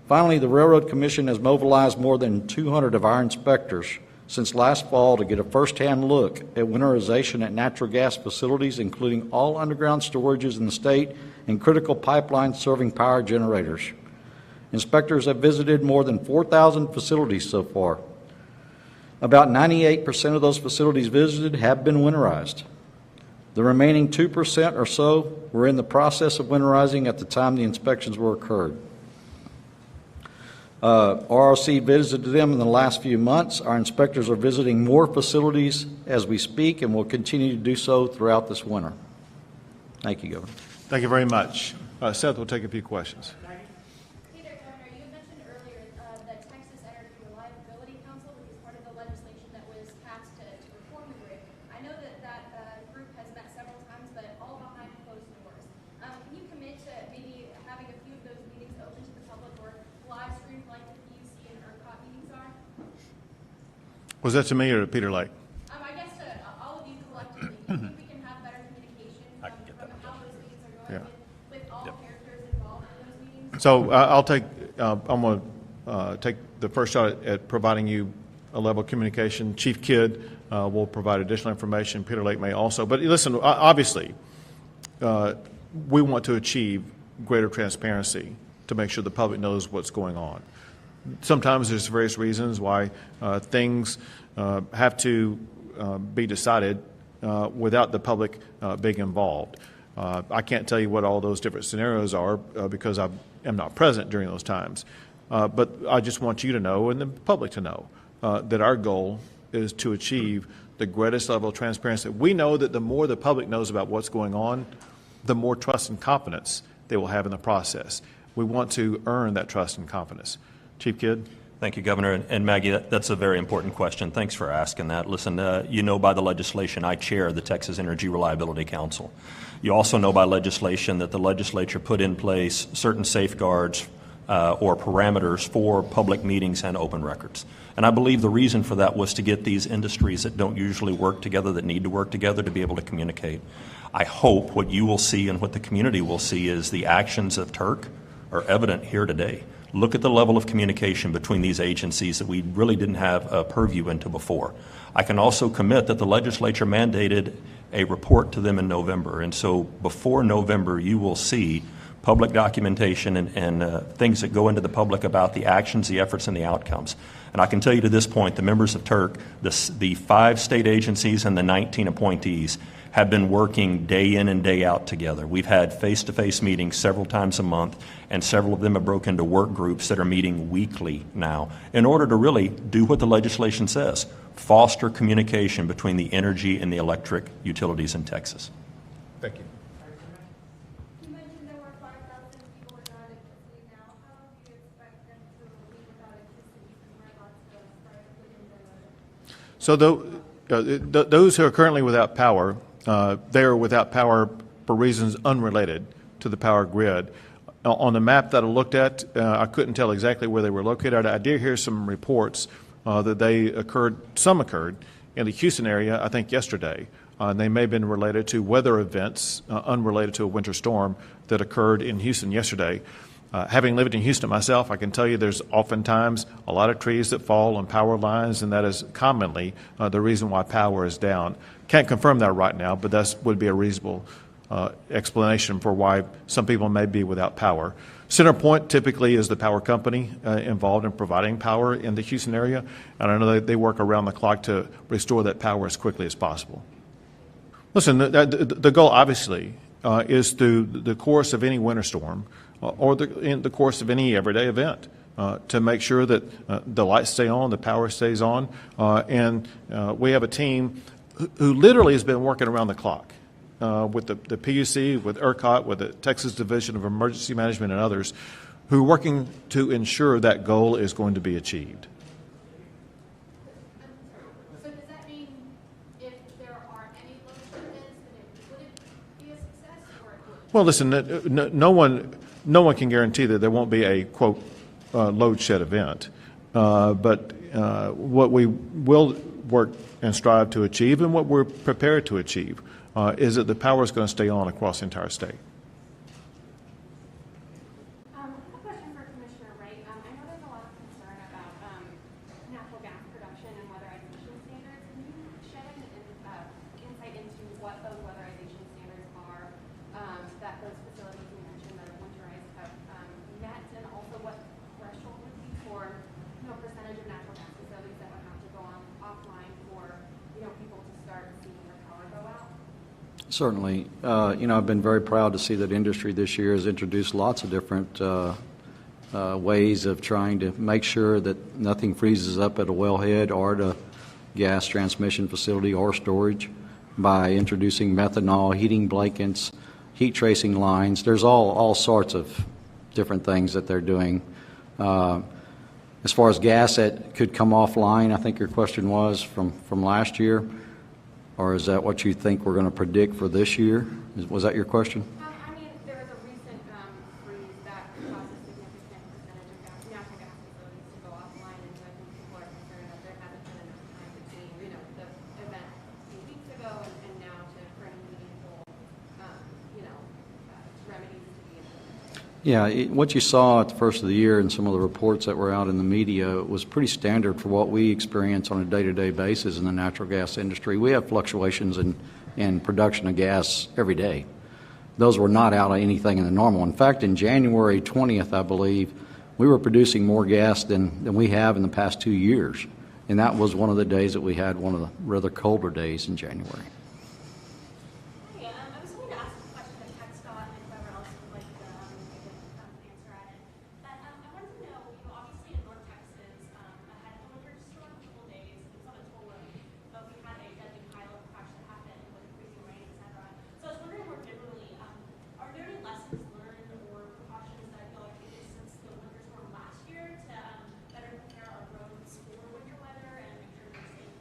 Finally, the Railroad Commission has mobilized more than 200 of our inspectors since last fall to get a first-hand look at winterization at natural gas facilities, including all underground storages in the state and critical pipelines serving power generators. Inspectors have visited more than 4,000 facilities so far. About 98% of those facilities visited have been winterized. The remaining 2% or so were in the process of winterizing at the time the inspections were occurred. RRC visited them in the last few months. Our inspectors are visiting more facilities as we speak and will continue to do so throughout this winter. Thank you, Governor. Thank you very much. Seth will take a few questions. Hey there, Governor. You mentioned earlier that Texas Energy Reliability Council, which is part of the legislation that was passed to reform the grid. I know that group has met several times, but all behind closed doors. Can you commit to maybe having a few of those meetings open to the public or live streamed like the PUC and ERCOT meetings are? Was that to me or to Peter Lake? I guess to all of you collectively. Do you think we can have better communication from how those meetings are going with all characters involved in those meetings? So I'm going to take the first shot at providing you a level of communication. Chief Kidd will provide additional information. Peter Lake may also. But listen, obviously, we want to achieve greater transparency to make sure the public knows what's going on. Sometimes there's various reasons why things have to be decided without the public being involved. I can't tell you what all those different scenarios are because I am not present during those times. But I just want you to know and the public to know that our goal is to achieve the greatest level of transparency. We know that the more the public knows about what's going on, the more trust and confidence they will have in the process. We want to earn that trust and confidence. Chief Kidd? Thank you, Governor. And Maggie, that's a very important question. Thanks for asking that. Listen, you know by the legislation, I chair the Texas Energy Reliability Council. You also know by legislation that the legislature put in place certain safeguards or parameters for public meetings and open records. And I believe the reason for that was to get these industries that don't usually work together, that need to work together, to be able to communicate. I hope what you will see and what the community will see is the actions of Turk are evident here today. Look at the level of communication between these agencies that we really didn't have a purview into before. I can also commit that the legislature mandated a report to them in November, and so before November you will see public documentation and things that go into the public about the actions, the efforts, and the outcomes. And I can tell you to this point, the members of Turk, the 5 state agencies and the 19 appointees have been working day in and day out together. We've had face-to-face meetings several times a month, and several of them have broken into work groups that are meeting weekly now in order to really do what the legislation says, foster communication between the energy and the electric utilities in Texas. Thank you. You mentioned there were 5,000 people without electricity now. How do you expect them to leave without electricity from where lots of started within the... So those who are currently without power, they are without power for reasons unrelated to the power grid. On the map that I looked at, I couldn't tell exactly where they were located. I did hear some reports that some occurred in the Houston area, I think yesterday. And they may have been related to weather events unrelated to a winter storm that occurred in Houston yesterday. Having lived in Houston myself, I can tell you there's oftentimes a lot of trees that fall on power lines, and that is commonly the reason why power is down. Can't confirm that right now, but that would be a reasonable explanation for why some people may be without power. CenterPoint typically is the power company involved in providing power in the Houston area, and I know they work around the clock to restore that power as quickly as possible. Listen, the goal obviously is through the course of any winter storm or in the course of any everyday event to make sure that the lights stay on, the power stays on, and we have a team who literally has been working around the clock with the PUC, with ERCOT, with the Texas Division of Emergency Management and others, who are working to ensure that goal is going to be achieved. So does that mean if there are any load shut-ins, then it wouldn't be a success, or it would? Well, listen, no one can guarantee that there won't be a, quote, load shed event. But what we will work and strive to achieve, and what we're prepared to achieve, is that the power is going to stay on across the entire state. A question for Commissioner Wright. I know there's a lot of concern about natural gas production and weatherization standards. Can you shed any insight into what those weatherization standards are that those facilities you mentioned that are winterized have met, and also what threshold would be for percentage of natural gas facilities that would have to go offline for people to start seeing their power go out? Certainly. I've been very proud to see that industry this year has introduced lots of different ways of trying to make sure that nothing freezes up at a wellhead or at a gas transmission facility or storage by introducing methanol, heating blankets, heat tracing lines. There's all sorts of different things that they're doing. As far as gas that could come offline, I think your question was from last year. Or is that what you think we're going to predict for this year? Was that your question? I mean, there was a recent freeze that caused a significant percentage of natural gas facilities to go offline, and so I think people are concerned that there hasn't been enough time between, the event a few weeks ago and now for any meaningful, remedies to be implemented. Yeah, what you saw at the first of the year and some of the reports that were out in the media was pretty standard for what we experience on a day-to-day basis in the natural gas industry. We have fluctuations in production of gas every day. Those were not out of anything in the normal. In fact, in January 20th, I believe, we were producing more gas than we have in the past 2 years. And that was one of the days that we had one of the rather colder days in January. I was going to ask a question of TxDOT and whoever else would like to answer at it. But I wanted to know, obviously in North Texas, ahead of the winter storm, a couple of days, it was on a toll road, but we had a deadly pilot crash that happened with freezing rain, etc. So I was wondering more generally, are there any lessons learned or precautions that y'all have taken since the winter storm last year to better prepare our roads for winter weather and make sure they're safe,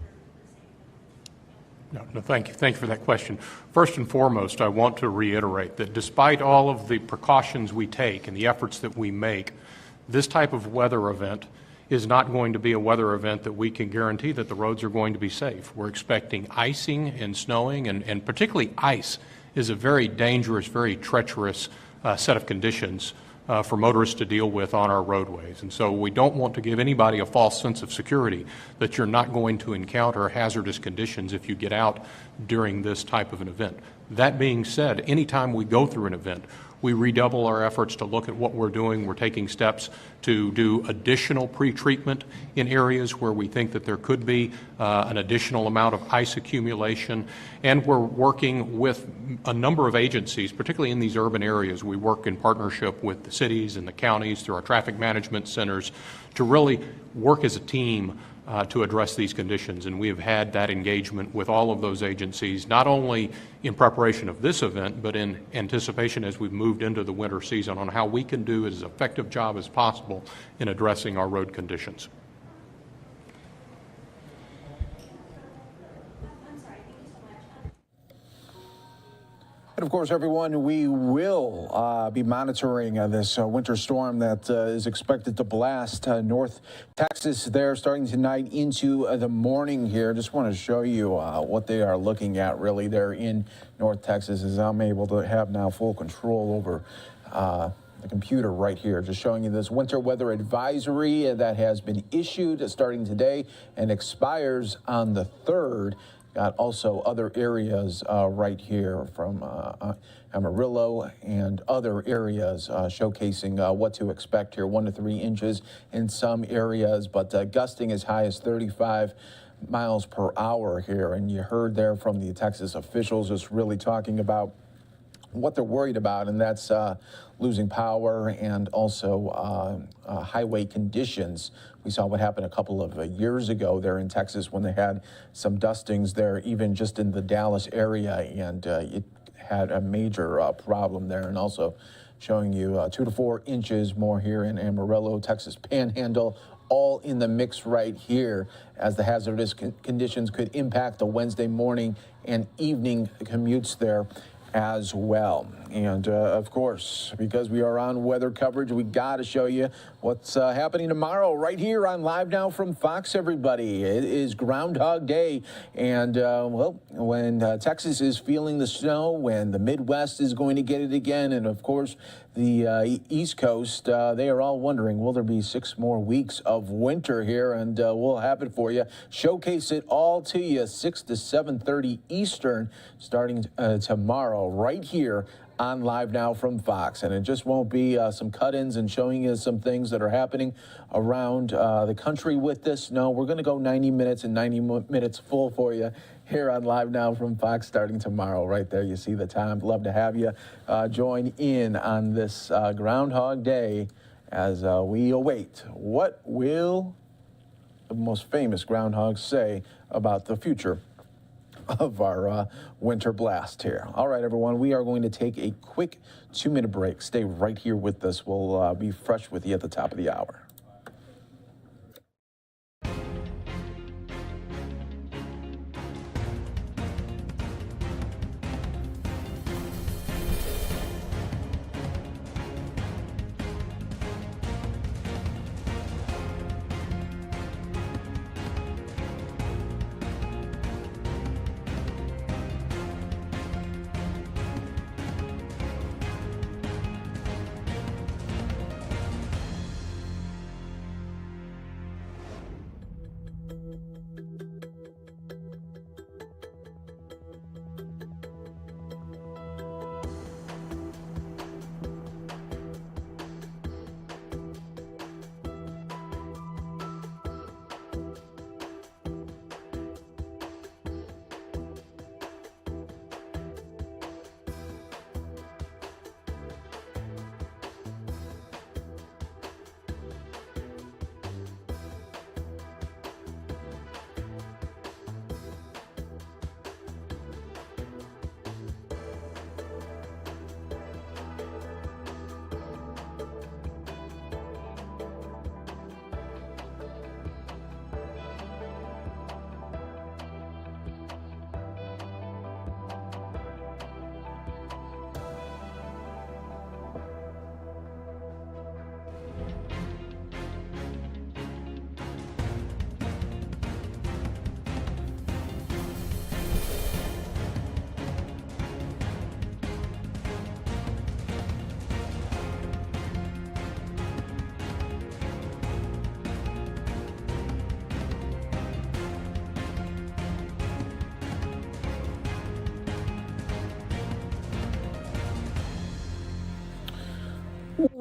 they're safe? No, thank you. Thank you for that question. First and foremost, I want to reiterate that despite all of the precautions we take and the efforts that we make, this type of weather event is not going to be a weather event that we can guarantee that the roads are going to be safe. We're expecting icing and snowing, and particularly ice is a very dangerous, very treacherous set of conditions for motorists to deal with on our roadways. And so we don't want to give anybody a false sense of security that you're not going to encounter hazardous conditions if you get out during this type of an event. That being said, anytime we go through an event, we redouble our efforts to look at what we're doing. We're taking steps to do additional pre-treatment in areas where we think that there could be an additional amount of ice accumulation. And we're working with a number of agencies, particularly in these urban areas. We work in partnership with the cities and the counties through our traffic management centers to really work as a team to address these conditions. And we have had that engagement with all of those agencies, not only in preparation of this event, but in anticipation as we've moved into the winter season on how we can do as effective job as possible in addressing our road conditions. And of course, everyone, we will be monitoring this winter storm that is expected to blast North Texas there starting tonight into the morning here. Just want to show you what they are looking at really there in North Texas, as I'm able to have now full control over the computer right here. Just showing you this winter weather advisory that has been issued starting today and expires on the 3rd. Got also other areas right here from Amarillo and other areas showcasing what to expect here, 1 to 3 inches in some areas, but gusting as high as 35 miles per hour here. And you heard there from the Texas officials just really talking about what they're worried about, and that's losing power and also highway conditions. We saw what happened a couple of years ago there in Texas when they had some dustings there, even just in the Dallas area, and it had a major problem there. And also showing you 2 to 4 inches more here in Amarillo, Texas Panhandle, all in the mix right here, as the hazardous conditions could impact the Wednesday morning and evening commutes there as well. And of course, because we are on weather coverage, we got to show you what's happening tomorrow right here on Live Now from Fox, everybody. It is Groundhog Day. And well, when Texas is feeling the snow, when the Midwest is going to get it again, and of course, the East Coast, they are all wondering, will there be 6 more weeks of winter here? And we'll have it for you. Showcase it all to you, 6 to 7:30 Eastern, starting tomorrow right here on Live Now from Fox. And it just won't be some cut-ins and showing you some things that are happening around the country with this. No, we're going to go 90 minutes and 90 minutes full for you here on Live Now from Fox starting tomorrow. Right there, you see the time. Love to have you join in on this Groundhog Day as we await what will the most famous groundhogs say about the future of our winter blast here. All right, everyone, we are going to take a quick 2-minute break. Stay right here with us. We'll be fresh with you at the top of the hour.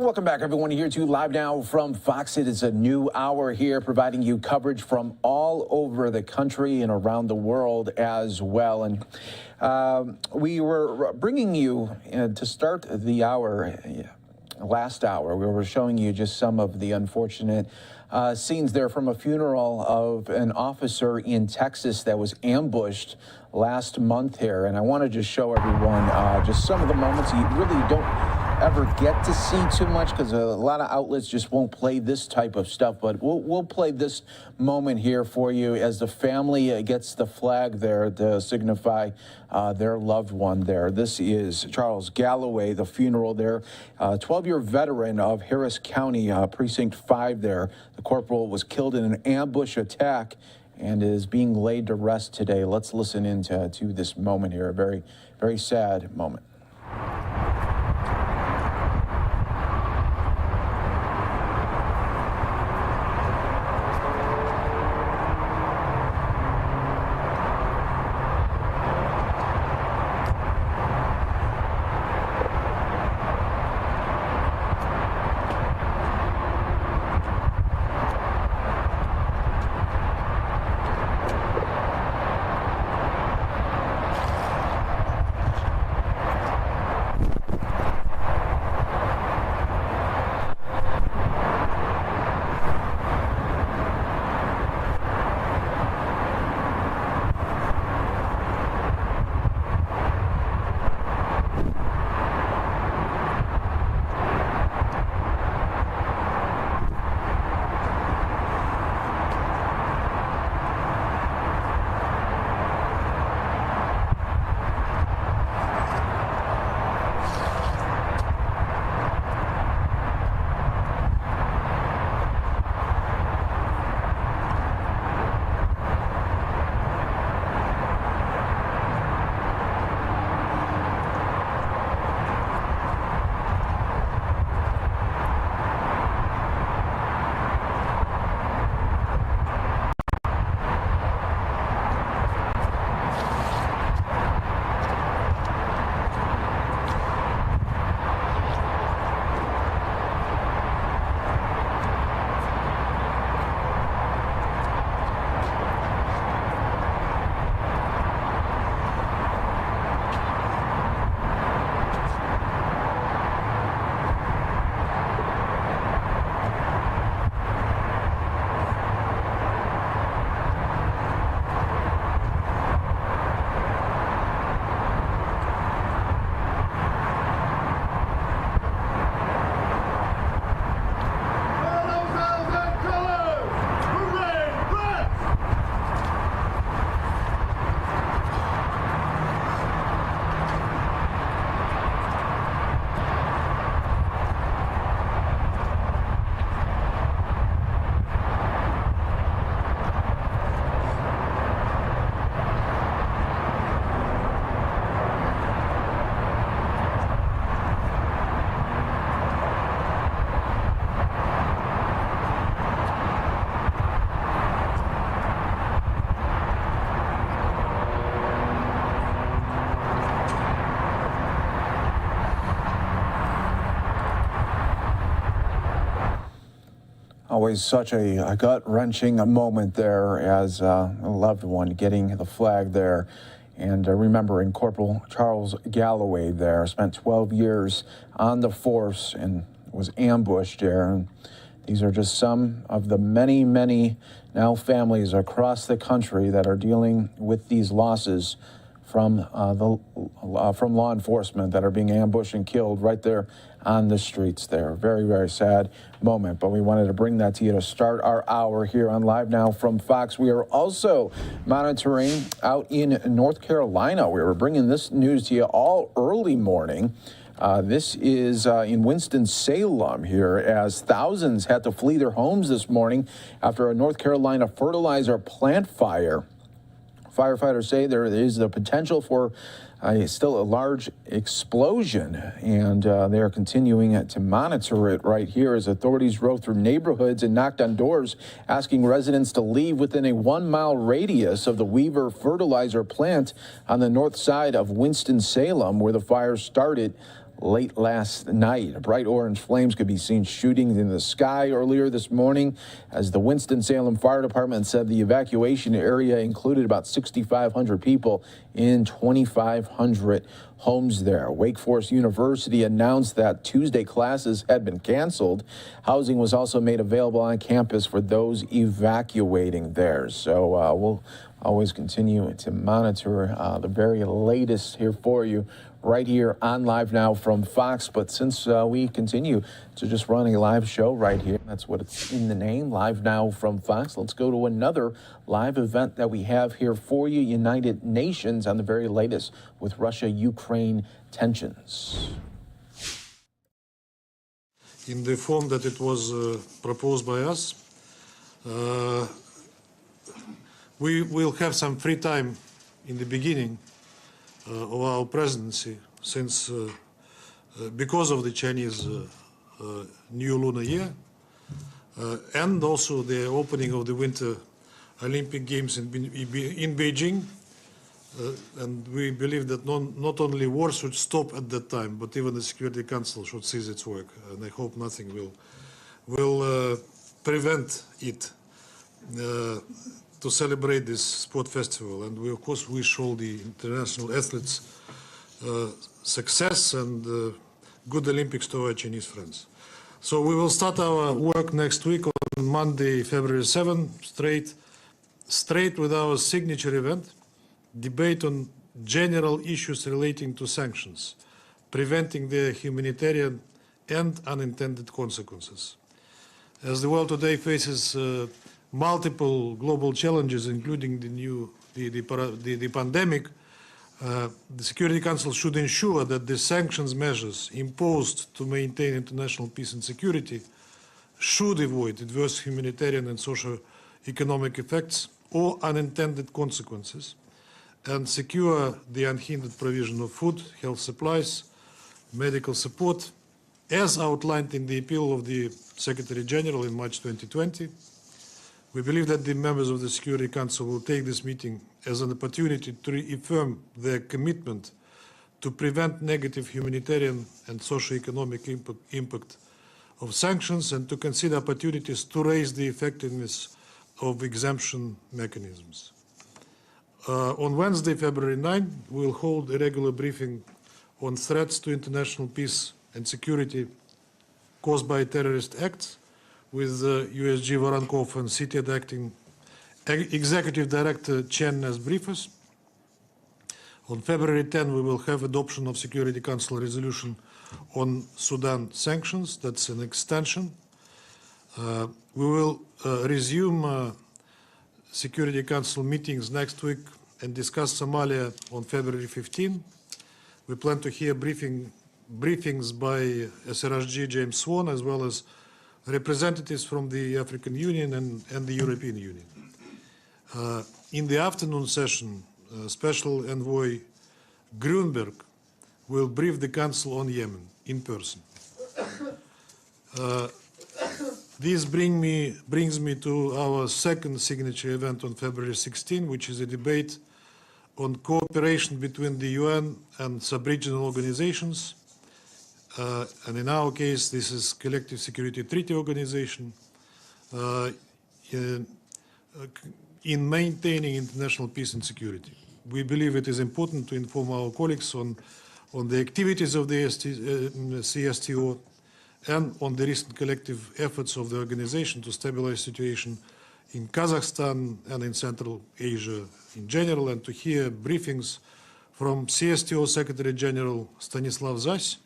Welcome back, everyone, here to Live Now from Fox. It is a new hour here, providing you coverage from all over the country and around the world as well. And we were bringing you, to start the hour, last hour, we were showing you just some of the unfortunate scenes there from a funeral of an officer in Texas that was ambushed last month here. And I want to just show everyone just some of the moments you really don't ever get to see too much, because a lot of outlets just won't play this type of stuff. But we'll play this moment here for you as the family gets the flag there to signify their loved one there. This is Charles Galloway, the funeral there, 12-year veteran of Harris County, Precinct 5 there. The corporal was killed in an ambush attack and is being laid to rest today. Let's listen into this moment here, a very, very sad moment. Always such a gut-wrenching moment there as a loved one getting the flag there. And remembering Corporal Charles Galloway there, spent 12 years on the force and was ambushed there. And these are just some of the many, many now families across the country that are dealing with these losses from law enforcement that are being ambushed and killed right there on the streets there. Very, very sad moment, but we wanted to bring that to you to start our hour here on Live Now from Fox. We are also monitoring out in North Carolina. We were bringing this news to you all early morning. This is in Winston-Salem here, as thousands had to flee their homes this morning after a North Carolina fertilizer plant fire. Firefighters say there is the potential for still a large explosion, and they are continuing to monitor it right here as authorities rode through neighborhoods and knocked on doors asking residents to leave within a 1-mile radius of the Weaver fertilizer plant on the north side of Winston-Salem, where the fire started late last night. Bright orange flames could be seen shooting in the sky earlier this morning, as the Winston-Salem Fire Department said the evacuation area included about 6,500 people in 2,500 homes there. Wake Forest University announced that Tuesday classes had been canceled. Housing was also made available on campus for those evacuating there. So we'll always continue to monitor the very latest here for you right here on Live Now from Fox. But since we continue to just run a live show right here, that's what it's in the name, Live Now from Fox, let's go to another live event that we have here for you. United Nations on the very latest with Russia-Ukraine tensions. In the form that it was proposed by us, we will have some free time in the beginning of our presidency, since because of the Chinese New Lunar Year and also the opening of the Winter Olympic Games in Beijing, and we believe that not only war should stop at that time, but even the Security Council should cease its work, and I hope nothing will prevent it to celebrate this sport festival. And we of course wish all the international athletes success and good Olympics to our Chinese friends. So we will start our work next week on Monday, February 7, straight with our signature event, debate on general issues relating to sanctions, preventing their humanitarian and unintended consequences. As the world today faces multiple global challenges, including the pandemic, the Security Council should ensure that the sanctions measures imposed to maintain international peace and security should avoid adverse humanitarian and socio-economic effects or unintended consequences, and secure the unhindered provision of food, health supplies, medical support, as outlined in the appeal of the Secretary General in March 2020. We believe that the members of the Security Council will take this meeting as an opportunity to reaffirm their commitment to prevent negative humanitarian and socio-economic impact of sanctions, and to consider opportunities to raise the effectiveness of exemption mechanisms. On Wednesday, February 9, we will hold a regular briefing on threats to international peace and security caused by terrorist acts, with USG Voronkov and CITED acting Executive Director Chen as briefers. On February 10, we will have adoption of Security Council resolution on Sudan sanctions. That's an extension. We will resume Security Council meetings next week and discuss Somalia on February 15. We plan to hear briefings by SRSG James Swan, as well as representatives from the African Union and the European Union. In the afternoon session, Special Envoy Grunberg will brief the Council on Yemen in person. This brings me to our second signature event on February 16, which is a debate on cooperation between the UN and sub-regional organizations. And in our case, this is Collective Security Treaty Organization, in maintaining international peace and security. We believe it is important to inform our colleagues on the activities of the CSTO and on the recent collective efforts of the organization to stabilize the situation in Kazakhstan and in Central Asia in general, and to hear briefings from CSTO Secretary General Stanislav Zась.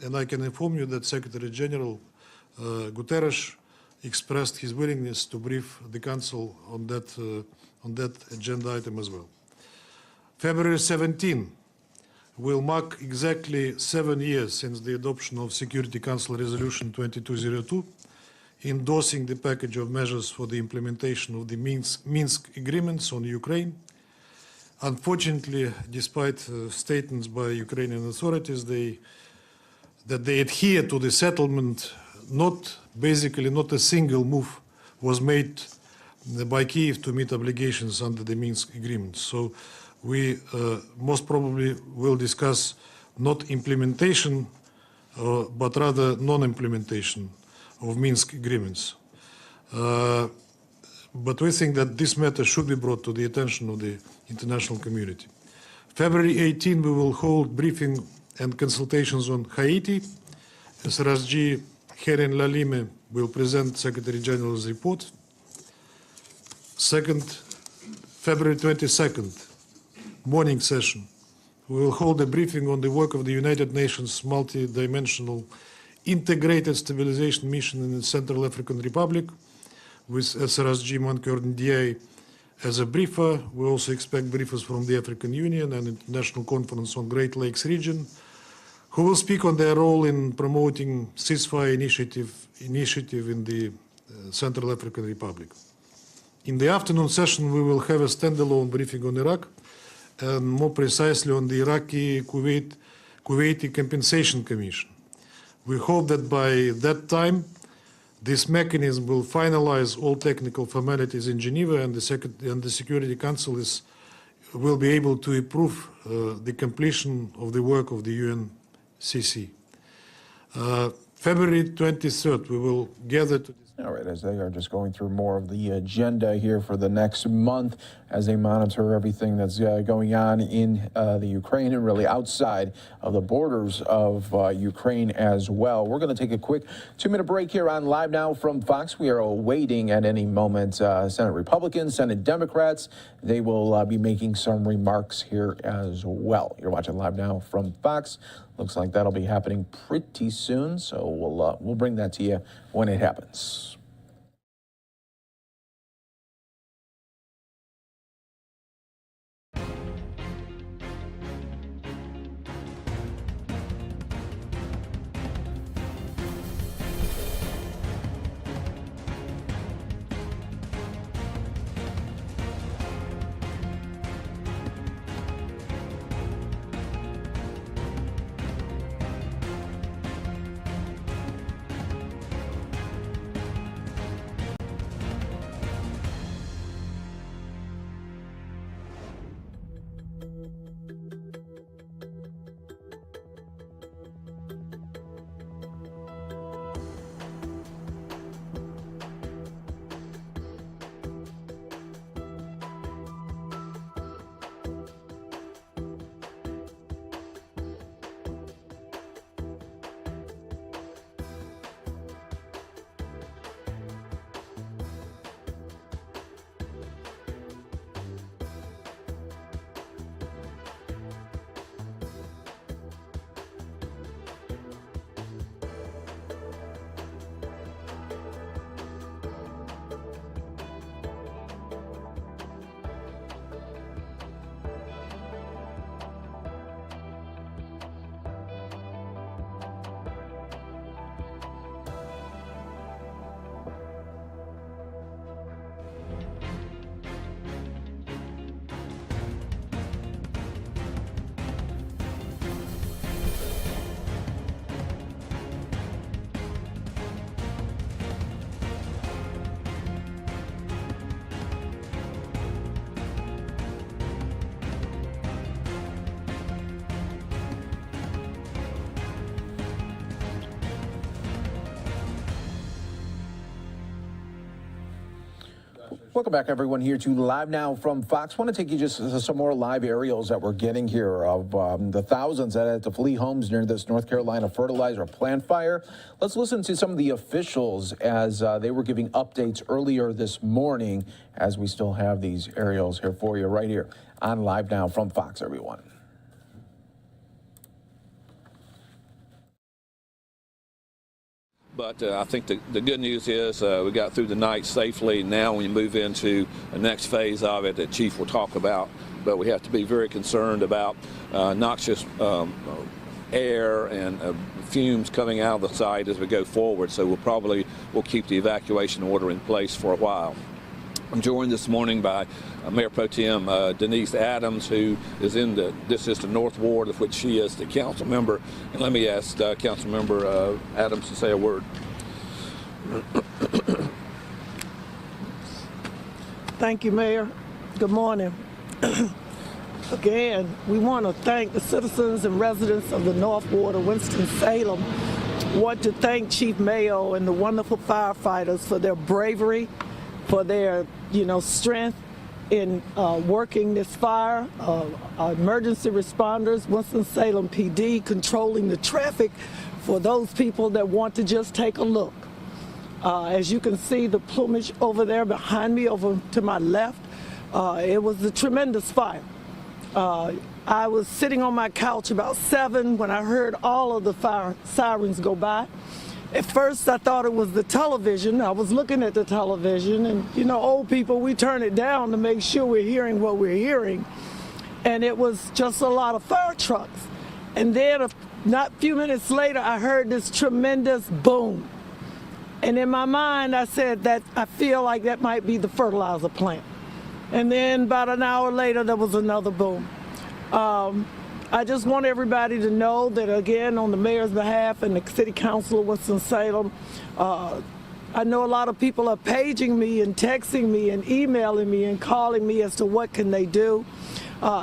And I can inform you that Secretary General Guterres expressed his willingness to brief the Council on that agenda item as well. February 17 will mark exactly 7 years since the adoption of Security Council Resolution 2202, endorsing the package of measures for the implementation of the Minsk agreements on Ukraine. Unfortunately, despite statements by Ukrainian authorities that they adhere to the settlement, not a single move was made by Kyiv to meet obligations under the Minsk agreement. So we most probably will discuss not implementation, but rather non-implementation of Minsk agreements. But we think that this matter should be brought to the attention of the international community. February 18, we will hold briefing and consultations on Haiti. SRSG Herin Lalime will present Secretary General's report. Second, February 22nd, morning session. We will hold a briefing on the work of the United Nations multi-dimensional integrated stabilization mission in the Central African Republic with SRSG Mancourne as a briefer. We also expect briefers from the African Union and International Conference on Great Lakes region, who will speak on their role in promoting ceasefire initiative in the Central African Republic. In the afternoon session, we will have a standalone briefing on Iraq, and more precisely on the Iraqi-Kuwaiti Compensation Commission. We hope that by that time, this mechanism will finalize all technical formalities in Geneva, and the Security Council will be able to approve the completion of the work of the UNCC. February 23rd, we will gather to... All right, as they are just going through more of the agenda here for the next month as they monitor everything that's going on in the Ukraine and really outside of the borders of Ukraine as well. We're going to take a quick 2-minute break here on Live Now from Fox. We are awaiting at any moment Senate Republicans, Senate Democrats. They will be making some remarks here as well. You're watching Live Now from Fox. Looks like that'll be happening pretty soon, so we'll bring that to you when it happens. Welcome back, everyone, here to Live Now from Fox. I want to take you just to some more live aerials that we're getting here of the thousands that had to flee homes near this North Carolina fertilizer plant fire. Let's listen to some of the officials as they were giving updates earlier this morning, as we still have these aerials here for you right here on Live Now from Fox, everyone. But I think the good news is we got through the night safely. Now we move into the next phase of it that Chief will talk about. But we have to be very concerned about noxious air and fumes coming out of the site as we go forward. So we'll keep the evacuation order in place for a while. I'm joined this morning by Mayor Pro Tem Denise Adams, who is this is the North Ward, of which she is the council member. And let me ask Council Member Adams to say a word. Thank you, Mayor. Good morning. Again, we want to thank the citizens and residents of the North Ward of Winston-Salem. Want to thank Chief Mayo and the wonderful firefighters for their bravery, for their, strength in working this fire. Emergency responders, Winston-Salem PD, controlling the traffic for those people that want to just take a look. As you can see, the plumage over there behind me, over to my left, it was a tremendous fire. I was sitting on my couch about 7 when I heard all of the fire sirens go by. At first, I thought it was the television. I was looking at the television, and old people, we turn it down to make sure we're hearing what we're hearing. And it was just a lot of fire trucks. And then, not a few minutes later, I heard this tremendous boom. And in my mind, I said that I feel like that might be the fertilizer plant. And then about an hour later, there was another boom. I just want everybody to know that, again, on the mayor's behalf and the city council of Winston-Salem, I know a lot of people are paging me and texting me and emailing me and calling me as to what can they do.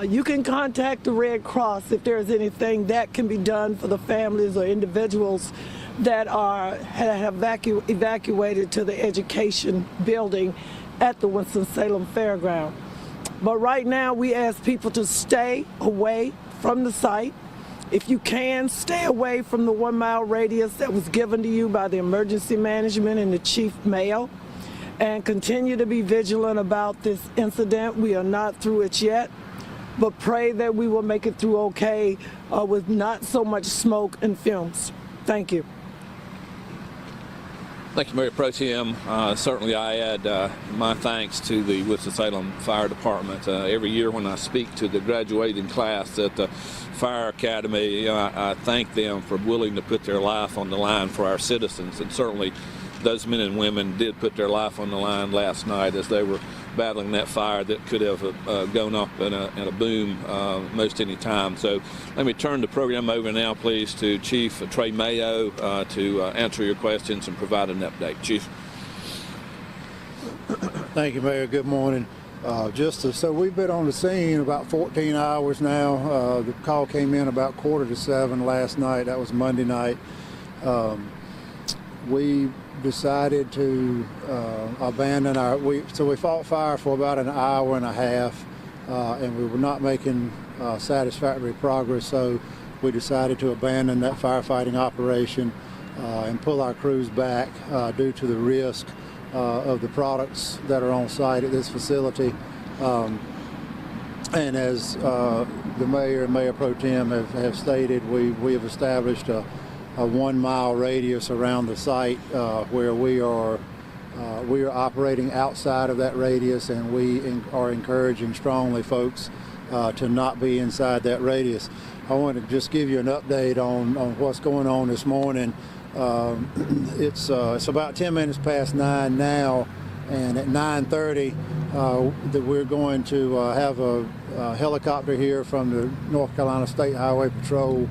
You can contact the Red Cross if there's anything that can be done for the families or individuals that have evacuated to the education building at the Winston-Salem Fairground. But right now, we ask people to stay away from the site. If you can, stay away from the 1 mile radius that was given to you by the emergency management and the chief mayo, and continue to be vigilant about this incident. We are not through it yet, but pray that we will make it through okay with not so much smoke and fumes. Thank you. Thank you, Mayor Pro Tem. Certainly I add my thanks to the Winston-Salem Fire Department. Every year when I speak to the graduating class at the Fire Academy, I thank them for willing to put their life on the line for our citizens. And certainly those men and women did put their life on the line last night as they were battling that fire that could have gone up in a boom most any time. So let me turn the program over now, please, to Chief Trey Mayo to answer your questions and provide an update. Chief. Thank you, Mayor. Good morning. So we've been on the scene about 14 hours now. The call came in about 6:45 last night. That was Monday night. We decided to abandon we fought fire for about an hour and a half, and we were not making satisfactory progress, so we decided to abandon that firefighting operation and pull our crews back due to the risk of the products that are on site at this facility. And as the mayor and Mayor Pro Tem have stated, we have established a 1 mile radius around the site where we are operating outside of that radius, and we are encouraging strongly folks to not be inside that radius. I want to just give you an update on what's going on this morning. It's about 10 minutes past 9 now, and at 9:30 we're going to have a helicopter here from the North Carolina State Highway Patrol.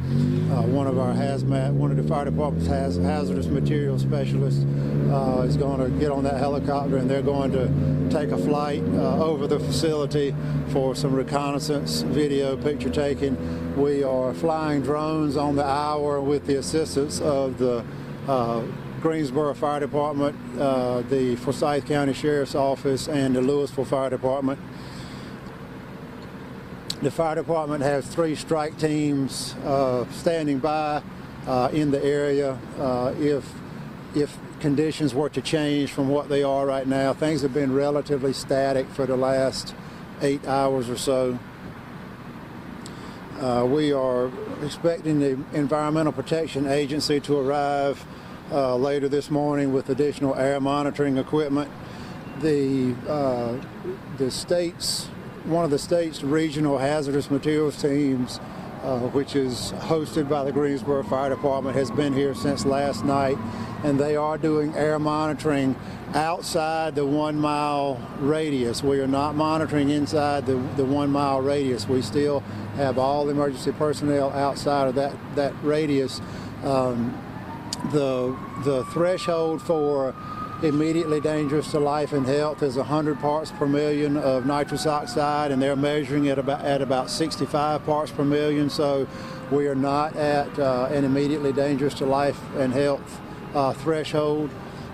One of the fire department's hazardous materials specialists is going to get on that helicopter, and they're going to take a flight over the facility for some reconnaissance video picture taking. We are flying drones on the hour with the assistance of the Greensboro Fire Department, the Forsyth County Sheriff's Office, and the Louisville Fire Department. The fire department has 3 strike teams standing by in the area. If conditions were to change from what they are right now, things have been relatively static for the last 8 hours or so. We are expecting the Environmental Protection Agency to arrive later this morning with additional air monitoring equipment. One of the state's regional hazardous materials teams, which is hosted by the Greensboro Fire Department, has been here since last night, and they are doing air monitoring outside the 1 mile radius. We are not monitoring inside the 1 mile radius. We still have all the emergency personnel outside of that radius. The threshold for immediately dangerous to life and health is 100 parts per million of nitrous oxide, and they're measuring it at about 65 parts per million. So we are not at an immediately dangerous to life and health threshold.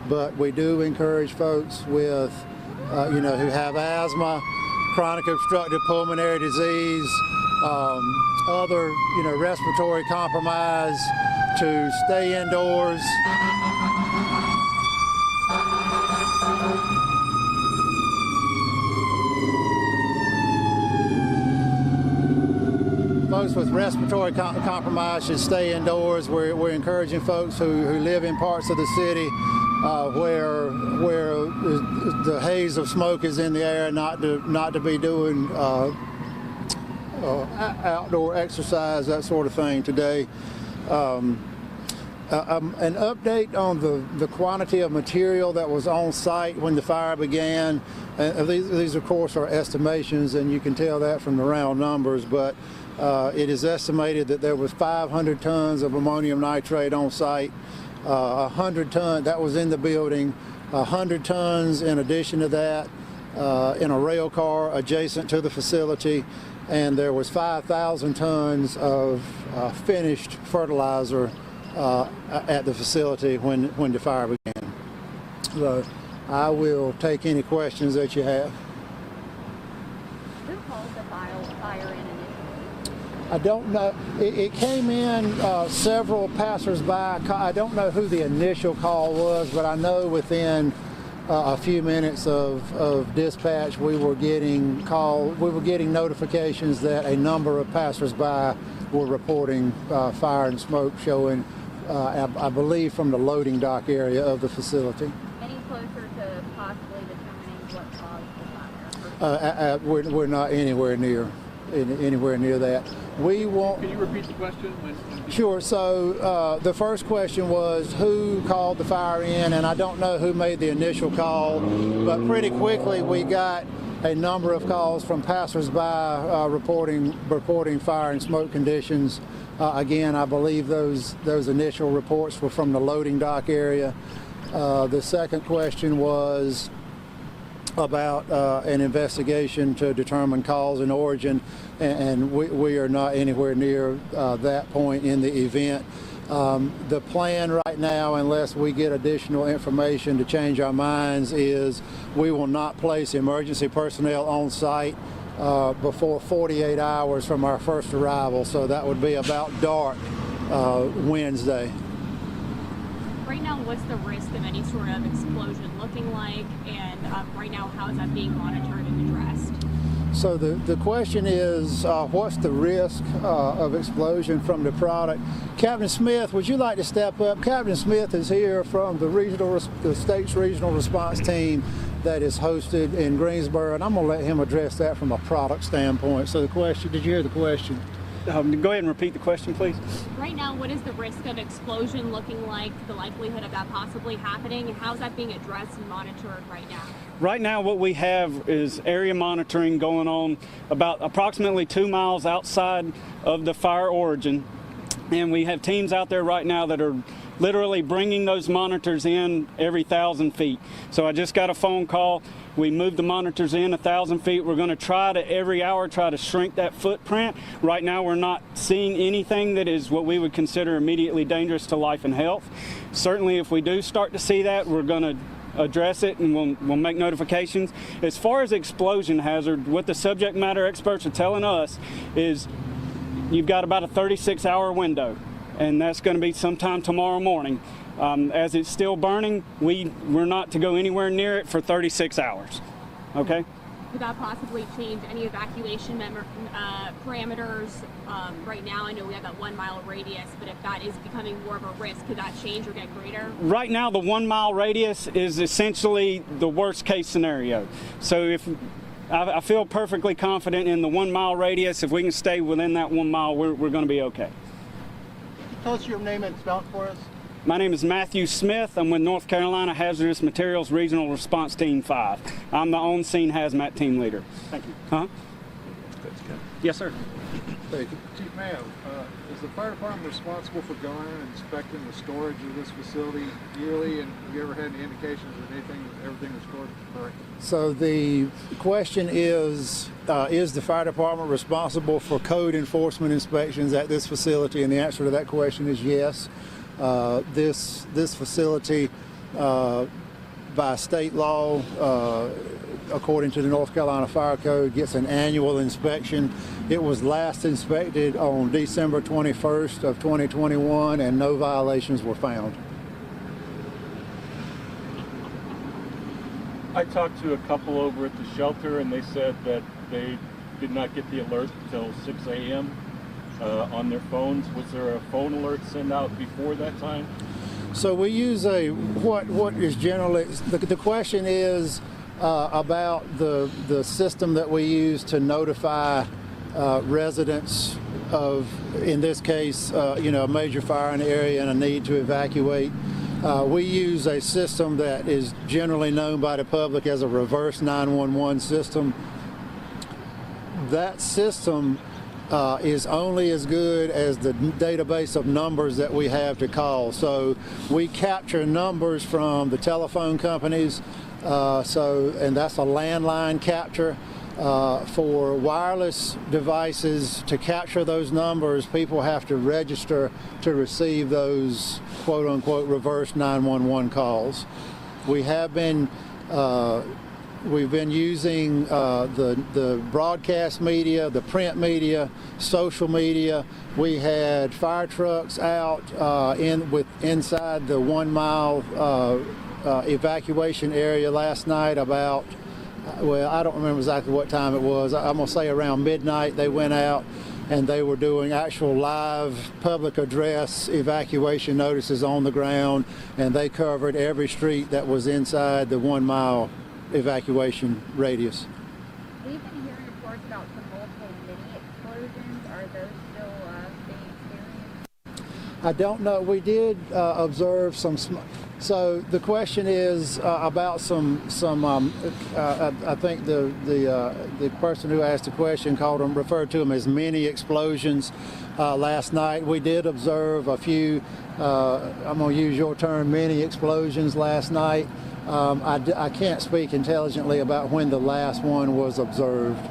But we do encourage folks with, who have asthma, chronic obstructive pulmonary disease, other, respiratory compromise, to stay indoors. Folks with respiratory compromise should stay indoors. We're encouraging folks who live in parts of the city where the haze of smoke is in the air not to be doing outdoor exercise, that sort of thing today. An update on the quantity of material that was on site when the fire began. These of course are estimations, and you can tell that from the round numbers, but it is estimated that there was 500 tons of ammonium nitrate on site, 100 tons, that was in the building, 100 tons in addition to that in a rail car adjacent to the facility, and there was 5,000 tons of finished fertilizer at the facility when the fire began. So I will take any questions that you have. Who caused the fire in initially? I don't know. It came in several passersby. I don't know who the initial call was, but I know within a few minutes of dispatch, we were getting notifications that a number of passersby were reporting fire and smoke showing, I believe, from the loading dock area of the facility. Any closer to possibly determining what caused the fire? We're not anywhere near that. Can you repeat the question? Sure. So the first question was who called the fire in, and I don't know who made the initial call, but pretty quickly we got a number of calls from passersby reporting fire and smoke conditions. Again, I believe those initial reports were from the loading dock area. The second question was about an investigation to determine cause and origin, and we are not anywhere near that point in the event. The plan right now, unless we get additional information to change our minds, is we will not place emergency personnel on site before 48 hours from our first arrival, so that would be about dark Wednesday. Right now, what's the risk of any sort of explosion looking like, and right now, how is that being monitored and addressed? So the question is, what's the risk of explosion from the product? Captain Smith, would you like to step up? Captain Smith is here from the state's regional response team that is hosted in Greensboro, and I'm going to let him address that from a product standpoint. So the question, did you hear the question? Go ahead and repeat the question, please. Right now, what is the risk of explosion looking like, the likelihood of that possibly happening, and how is that being addressed and monitored right now? Right now, what we have is area monitoring going on about approximately 2 miles outside of the fire origin, and we have teams out there right now that are literally bringing those monitors in every 1,000 feet. So I just got a phone call. We moved the monitors in 1,000 feet. We're going to try to every hour try to shrink that footprint. Right now we're not seeing anything that is what we would consider immediately dangerous to life and health. Certainly if we do start to see that, we're going to address it and we'll make notifications. As far as explosion hazard, what the subject matter experts are telling us is you've got about a 36-hour window, and that's going to be sometime tomorrow morning. As it's still burning, we're not to go anywhere near it for 36 hours. Okay? Could that possibly change any evacuation parameters? Right now, I know we have that 1 mile radius, but if that is becoming more of a risk, could that change or get greater? Right now, the 1 mile radius is essentially the worst case scenario. So if I feel perfectly confident in the 1 mile radius, if we can stay within that 1 mile, we're going to be okay. Tell us your name and spell for us. My name is Matthew Smith. I'm with North Carolina Hazardous Materials Regional Response Team 5. I'm the on-scene hazmat team leader. Thank you. Yes, sir. Hey, Chief Mayo, is the fire department responsible for going and inspecting the storage of this facility yearly? And have you ever had any indications that everything was stored correctly? So the question is the fire department responsible for code enforcement inspections at this facility? And the answer to that question is yes. This facility, by state law, according to the North Carolina Fire Code, gets an annual inspection. It was last inspected on December 21st of 2021, and no violations were found. I talked to a couple over at the shelter, and they said that they did not get the alert until 6 a.m. On their phones. Was there a phone alert sent out before that time? So we use what is generally, the question is about the system that we use to notify residents of, in this case, a major fire in the area and a need to evacuate. We use a system that is generally known by the public as a reverse 911 system. That system is only as good as the database of numbers that we have to call. So we capture numbers from the telephone companies, and that's a landline capture. For wireless devices, to capture those numbers, people have to register to receive those quote-unquote reverse 911 calls. We've been using the broadcast media, the print media, social media. We had fire trucks out inside the 1 mile evacuation area last night about, well, I don't remember exactly what time it was. I'm going to say around midnight they went out and they were doing actual live public address evacuation notices on the ground, and they covered every street that was inside the 1 mile evacuation radius. We've been hearing reports about some multiple mini explosions. Are those still being experienced? I don't know. We did observe some. So the question is about some. I think the person who asked the question referred to them as mini explosions last night. We did observe a few. I'm going to use your term, mini explosions last night. I can't speak intelligently about when the last one was observed. Do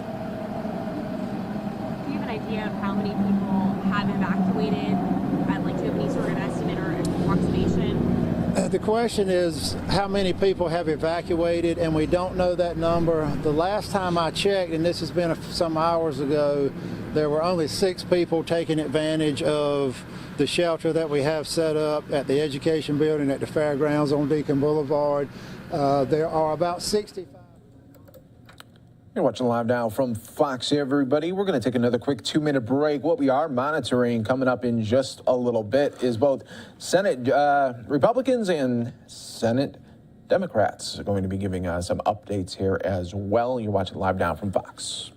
you have an idea of how many people have evacuated? Do you have any sort of estimate or approximation? The question is how many people have evacuated, and we don't know that number. The last time I checked, and this has been some hours ago, there were only 6 people taking advantage of the shelter that we have set up at the education building at the fairgrounds on Deacon Boulevard. There are about 65. You're watching Live Now from Fox, everybody. We're going to take another quick 2-minute break. What we are monitoring coming up in just a little bit is both Senate Republicans and Senate Democrats are going to be giving us some updates here as well. You're watching Live Now from Fox.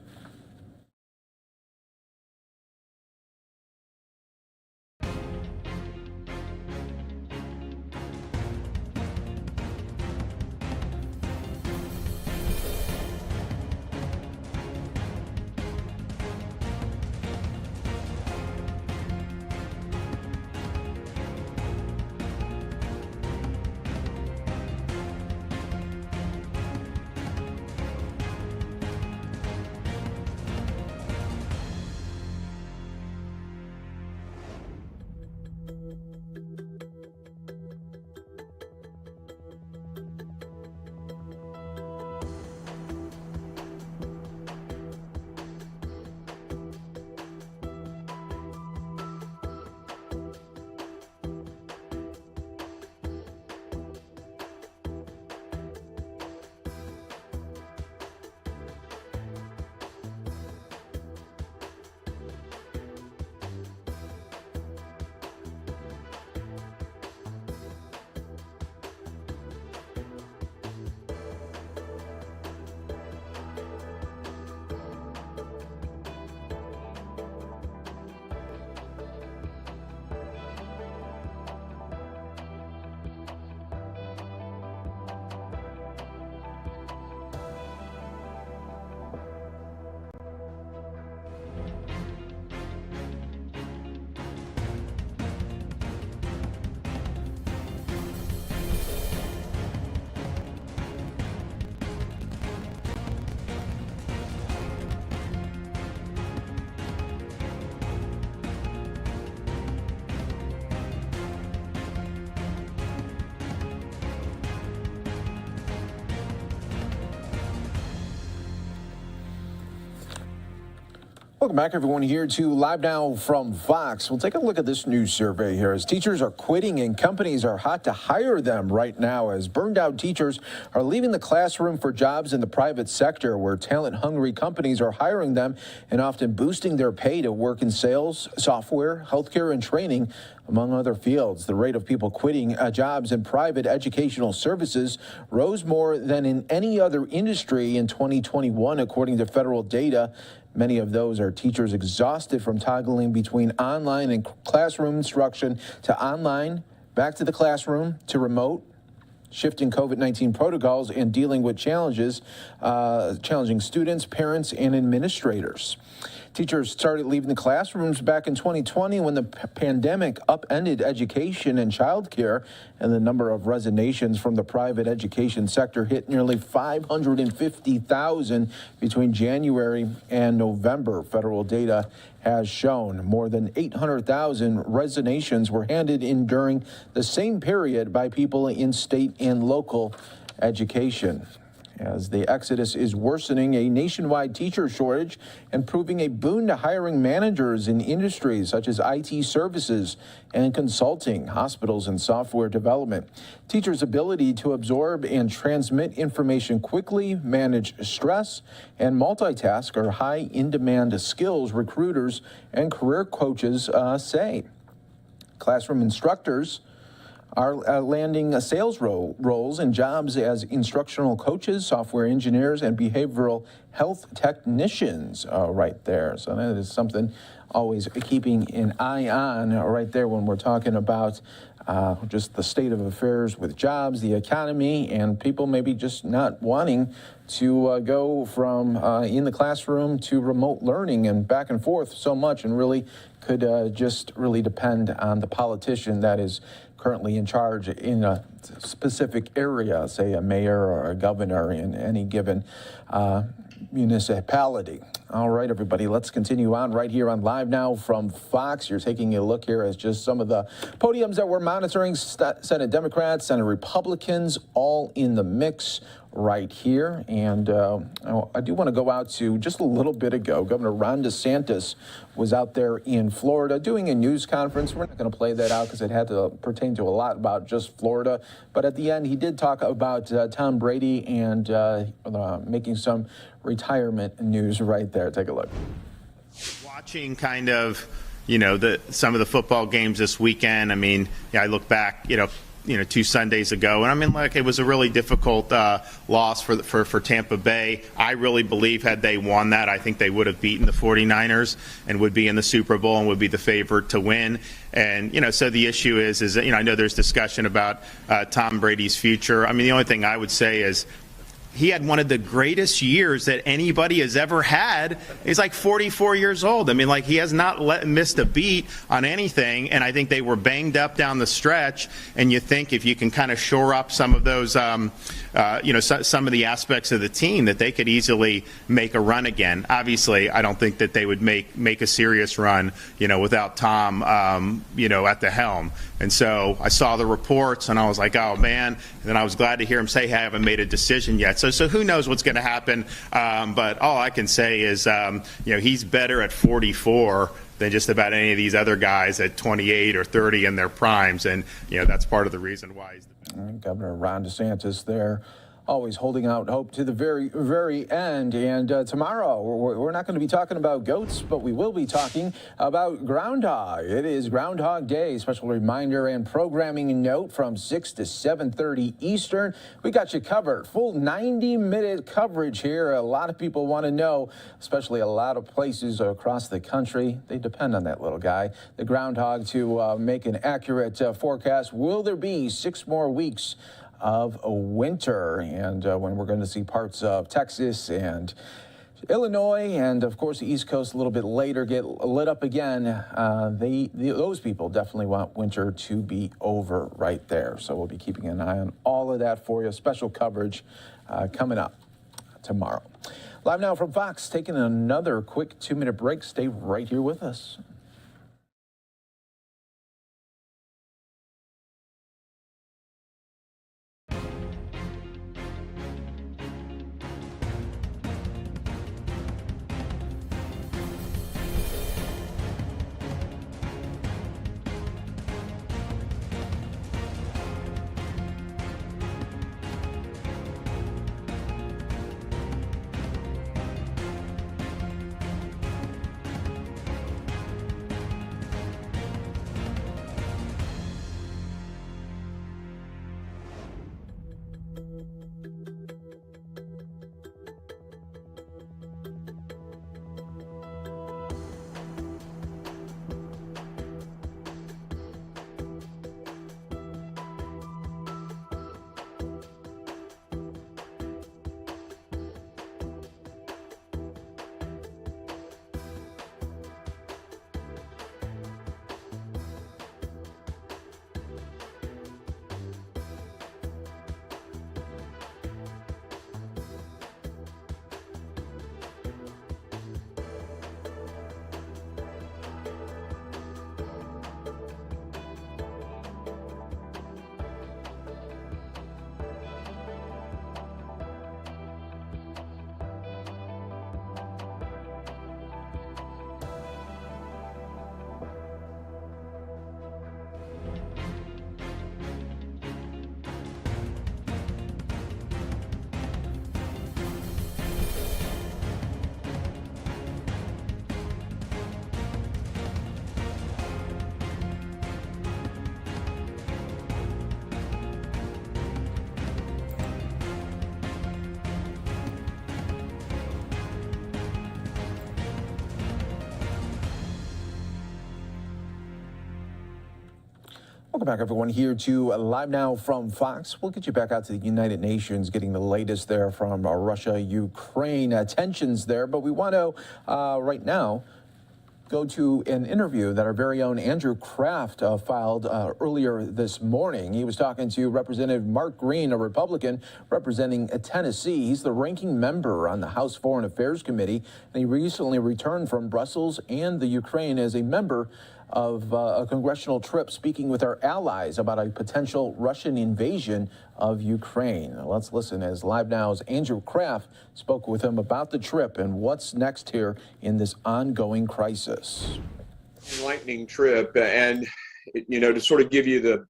Welcome back, everyone, here to Live Now from Fox. We'll take a look at this news survey here. As teachers are quitting and companies are hot to hire them right now, as burned out teachers are leaving the classroom for jobs in the private sector, where talent-hungry companies are hiring them and often boosting their pay to work in sales, software, healthcare, and training, among other fields. The rate of people quitting jobs in private educational services rose more than in any other industry in 2021, according to federal data. Many of those are teachers exhausted from toggling between online and classroom instruction to online, back to the classroom, to remote, shifting COVID-19 protocols and dealing with challenges, challenging students, parents, and administrators. Teachers started leaving the classrooms back in 2020 when the pandemic upended education and childcare, and the number of resignations from the private education sector hit nearly 550,000 between January and November. Federal data has shown more than 800,000 resignations were handed in during the same period by people in state and local education. As the exodus is worsening, a nationwide teacher shortage and proving a boon to hiring managers in industries such as IT services and consulting, hospitals, and software development. Teachers' ability to absorb and transmit information quickly, manage stress, and multitask are high in-demand skills, recruiters and career coaches say. Classroom instructors are landing sales roles and jobs as instructional coaches, software engineers, and behavioral health technicians right there. So that is something always keeping an eye on right there when we're talking about just the state of affairs with jobs, the economy, and people maybe just not wanting to go from in the classroom to remote learning and back and forth so much, and really could just really depend on the politician that is currently in charge in a specific area, say a mayor or a governor in any given municipality. All right, everybody, let's continue on right here on Live Now from Fox. You're taking a look here as just some of the podiums that we're monitoring. Senate Democrats, Senate Republicans, all in the mix right here. And I do want to go out to just a little bit ago. Governor Ron DeSantis was out there in Florida doing a news conference. We're not going to play that out because it had to pertain to a lot about just Florida. But at the end, he did talk about Tom Brady and making some retirement news right there. Take a look. Watching kind of, some of the football games this weekend. I mean, I look back, 2 Sundays ago, and I mean, it was a really difficult loss for Tampa Bay. I really believe had they won that, I think they would have beaten the 49ers and would be in the Super Bowl and would be the favorite to win. And, so the issue is I know there's discussion about Tom Brady's future. I mean, the only thing I would say is, he had one of the greatest years that anybody has ever had. He's like 44 years old. I mean, he has not missed a beat on anything. And I think they were banged up down the stretch. And you think if you can kind of shore up some of those, some of the aspects of the team, that they could easily make a run again. Obviously, I don't think that they would make a serious run, without Tom, at the helm. And so I saw the reports and I was like, oh man. And then I was glad to hear him say, hey, I haven't made a decision yet. So who knows what's going to happen. But all I can say is, he's better at 44 than just about any of these other guys at 28 or 30 in their primes. And, that's part of the reason why he's the best. Governor Ron DeSantis there, always holding out hope to the very, very end. And tomorrow, we're not going to be talking about goats, but we will be talking about groundhog. It is Groundhog Day. Special reminder and programming note from 6 to 7:30 Eastern. We got you covered. Full 90-minute coverage here. A lot of people want to know, especially a lot of places across the country. They depend on that little guy, the groundhog, to make an accurate forecast. Will there be 6 more weeks of a winter, and when we're going to see parts of Texas and Illinois and, of course, the East Coast a little bit later get lit up again? Those people definitely want winter to be over right there. So we'll be keeping an eye on all of that for you. Special coverage coming up tomorrow. Live Now from Fox, taking another quick 2-minute break. Stay right here with us. Welcome back, everyone, here to Live Now from Fox. We'll get you back out to the United Nations, getting the latest there from Russia, Ukraine, tensions there. But we want to, right now, go to an interview that our very own Andrew Kraft filed earlier this morning. He was talking to Representative Mark Green, a Republican representing Tennessee. He's the ranking member on the House Foreign Affairs Committee, and he recently returned from Brussels and the Ukraine as a member of a congressional trip, speaking with our allies about a potential Russian invasion of Ukraine. Now, let's listen as Live Now's Andrew Kraft spoke with him about the trip and what's next here in this ongoing crisis. Enlightening trip, and to sort of give you the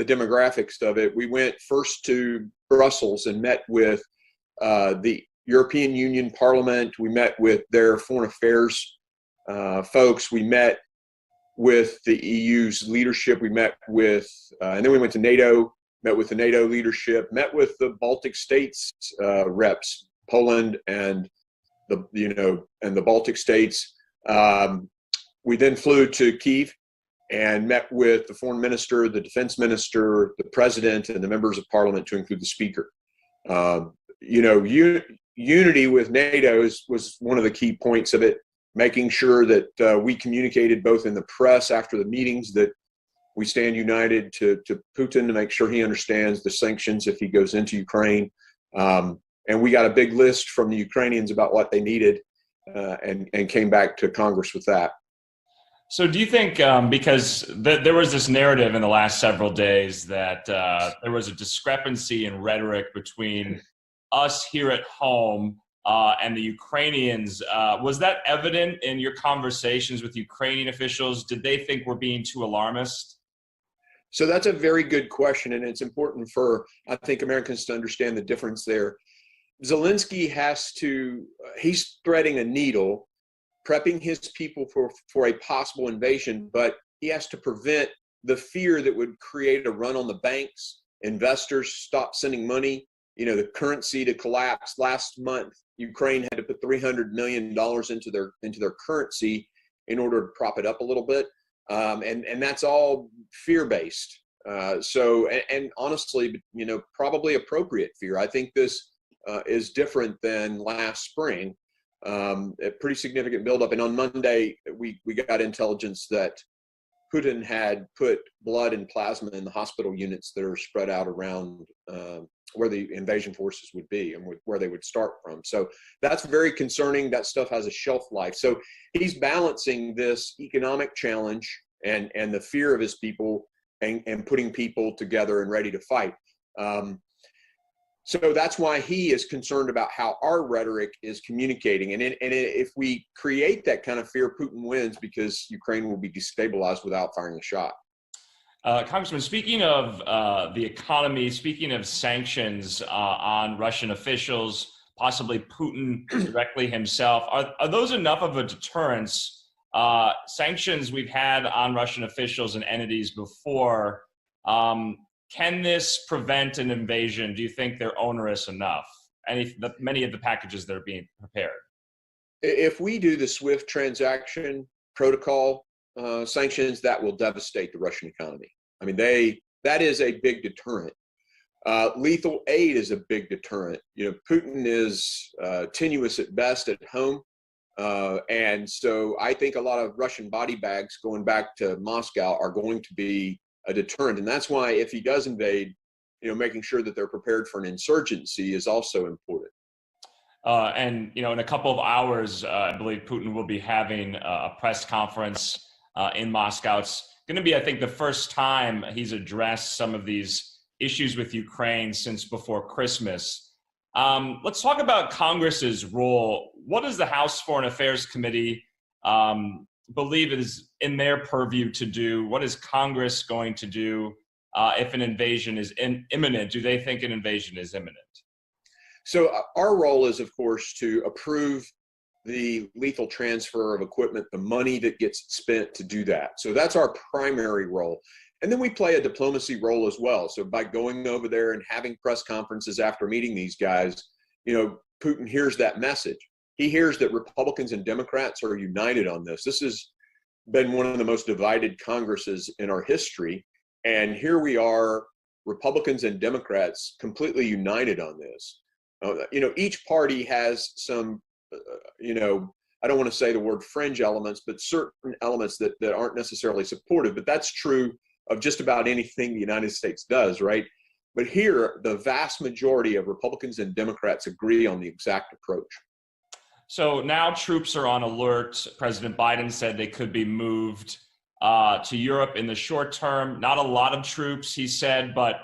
demographics of it, we went first to Brussels and met with the European Union Parliament. We met with their foreign affairs folks. We met with the EU's leadership. We met with, and then we went to NATO, met with the NATO leadership, met with the Baltic states reps, Poland and the Baltic states. We then flew to Kyiv and met with the foreign minister, the defense minister, the president, and the members of parliament, to include the speaker. Unity with NATO was one of the key points of it. Making sure that we communicated both in the press after the meetings that we stand united to Putin to make sure he understands the sanctions if he goes into Ukraine. And we got a big list from the Ukrainians about what they needed and came back to Congress with that. So do you think, because there was this narrative in the last several days that there was a discrepancy in rhetoric between us here at home and the Ukrainians, was that evident in your conversations with Ukrainian officials? Did they think we're being too alarmist? So that's a very good question, and it's important for, I think, Americans to understand the difference there. Zelensky he's threading a needle, prepping his people for a possible invasion, but he has to prevent the fear that would create a run on the banks, investors stop sending money, the currency to collapse. Last month, Ukraine had to put $300 million into their currency in order to prop it up a little bit, and that's all fear-based. And honestly, probably appropriate fear. I think this is different than last spring. A pretty significant buildup, and on Monday we got intelligence that Putin had put blood and plasma in the hospital units that are spread out around where the invasion forces would be and where they would start from. So that's very concerning. That stuff has a shelf life. So he's balancing this economic challenge and the fear of his people and putting people together and ready to fight. So that's why he is concerned about how our rhetoric is communicating. And if we create that kind of fear, Putin wins, because Ukraine will be destabilized without firing a shot. Congressman, speaking of the economy, speaking of sanctions on Russian officials, possibly Putin directly himself, are those enough of a deterrence? Sanctions we've had on Russian officials and entities before, can this prevent an invasion? Do you think they're onerous enough? Many of the packages that are being prepared. If we do the SWIFT transaction protocol sanctions, that will devastate the Russian economy. I mean, that is a big deterrent. Lethal aid is a big deterrent. Putin is tenuous at best at home. And so I think a lot of Russian body bags going back to Moscow are going to be a deterrent. And that's why if he does invade, making sure that they're prepared for an insurgency is also important. And in a couple of hours, I believe Putin will be having a press conference in Moscow. It's going to be, I think, the first time he's addressed some of these issues with Ukraine since before Christmas. Let's talk about Congress's role. What does the House Foreign Affairs Committee believe is in their purview to do? What is Congress going to do if an invasion is imminent? Do they think an invasion is imminent? So our role is, of course, to approve the lethal transfer of equipment, the money that gets spent to do that. So that's our primary role. And then we play a diplomacy role as well. So by going over there and having press conferences after meeting these guys, Putin hears that message. He hears that Republicans and Democrats are united on this. This has been one of the most divided Congresses in our history. And here we are, Republicans and Democrats completely united on this. Each party has some, I don't want to say the word fringe elements, but certain elements that aren't necessarily supportive. But that's true of just about anything the United States does, right? But here, the vast majority of Republicans and Democrats agree on the exact approach. So now troops are on alert. President Biden said they could be moved to Europe in the short term. Not a lot of troops, he said, but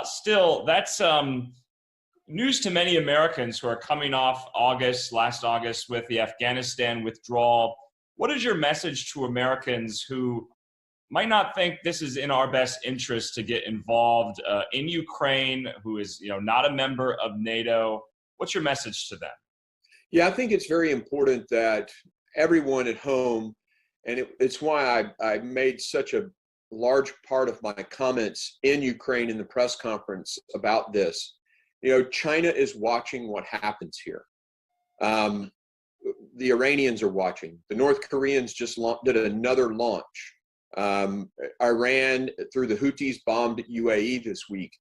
still, that's news to many Americans who are coming off last August with the Afghanistan withdrawal. What is your message to Americans who might not think this is in our best interest to get involved in Ukraine, who is not a member of NATO? What's your message to them? Yeah, I think it's very important that everyone at home, and it's why I made such a large part of my comments in Ukraine in the press conference about this. China is watching what happens here. The Iranians are watching. The North Koreans just did another launch. Iran, through the Houthis, bombed UAE this week.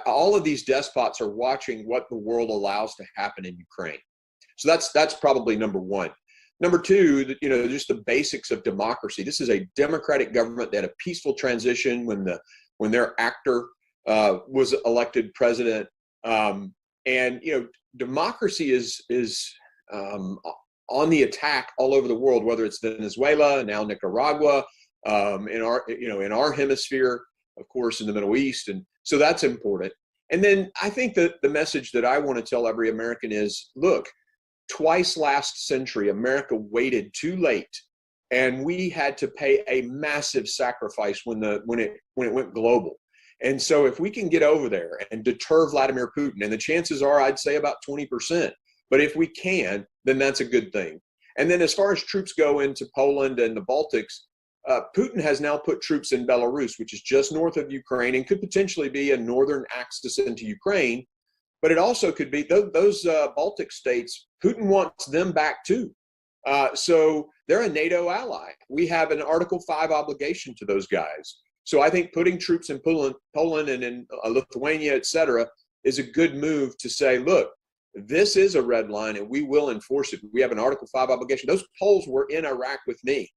All of these despots are watching what the world allows to happen in Ukraine. So that's probably number one. Number two, just the basics of democracy. This is a democratic government that had a peaceful transition when their actor was elected president. And democracy is on the attack all over the world, whether it's Venezuela, now Nicaragua, in our hemisphere, of course, in the Middle East. And so that's important. And then I think that the message that I want to tell every American is, look, twice last century, America waited too late, and we had to pay a massive sacrifice when it went global. And so if we can get over there and deter Vladimir Putin, and the chances are I'd say about 20%, but if we can, then that's a good thing. And then as far as troops go into Poland and the Baltics, Putin has now put troops in Belarus, which is just north of Ukraine and could potentially be a northern axis into Ukraine. But it also could be those Baltic states, Putin wants them back too. So they're a NATO ally. We have an Article 5 obligation to those guys. So I think putting troops in Poland and in Lithuania, et cetera, is a good move to say, look, this is a red line and we will enforce it. We have an Article 5 obligation. Those Poles were in Iraq with me.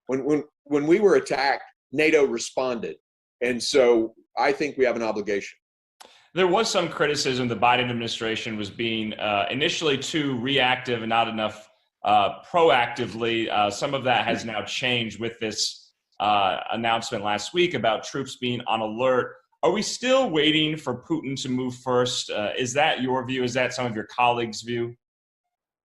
When we were attacked, NATO responded. And so I think we have an obligation. There was some criticism the Biden administration was being initially too reactive and not enough proactively. Some of that has now changed with this announcement last week about troops being on alert. Are we still waiting for Putin to move first? Is that your view? Is that some of your colleagues' view?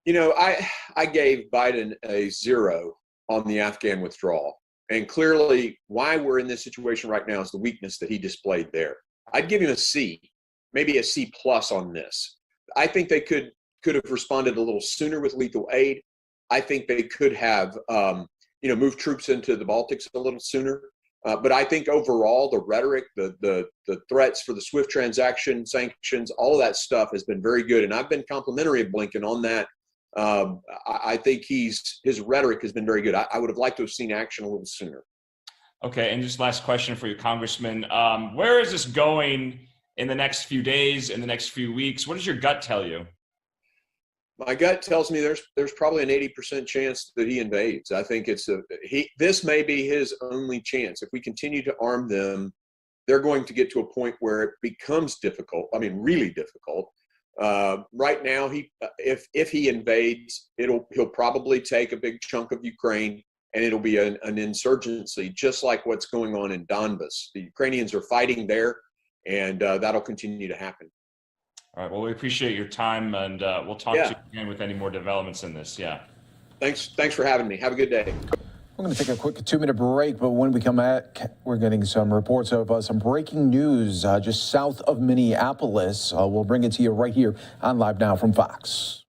I gave Biden a 0 on the Afghan withdrawal. And clearly why we're in this situation right now is the weakness that he displayed there. I'd give him a C, maybe a C+ on this. I think they could have responded a little sooner with lethal aid. I think they could have, moved troops into the Baltics a little sooner. But I think overall, the rhetoric, the threats for the SWIFT transaction, sanctions, all of that stuff has been very good. And I've been complimentary of Blinken on that. I think his rhetoric has been very good. I would have liked to have seen action a little sooner. Okay, and just last question for you, Congressman. Where is this going in the next few days, in the next few weeks? What does your gut tell you? My gut tells me there's probably an 80% chance that he invades. I think this may be his only chance. If we continue to arm them, they're going to get to a point where it becomes difficult. I mean, really difficult. Right now, if he invades, he'll probably take a big chunk of Ukraine, and it'll be an insurgency, just like what's going on in Donbas. The Ukrainians are fighting there, and that'll continue to happen. All right. Well, we appreciate your time, and we'll talk to you again with any more developments in this. Yeah. Thanks for having me. Have a good day. We're going to take a quick 2-minute break, but when we come back, we're getting some reports of some breaking news just south of Minneapolis. We'll bring it to you right here on Live Now from Fox.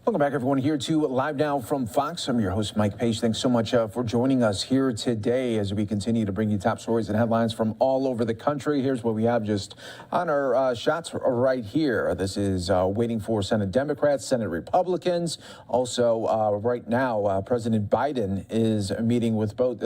Welcome back, everyone, here to Live Now from Fox. I'm your host, Mike Page. Thanks so much for joining us here today as we continue to bring you top stories and headlines from all over the country. Here's what we have just on our shots right here. This is waiting for Senate Democrats, Senate Republicans. Also, right now, President Biden is meeting with both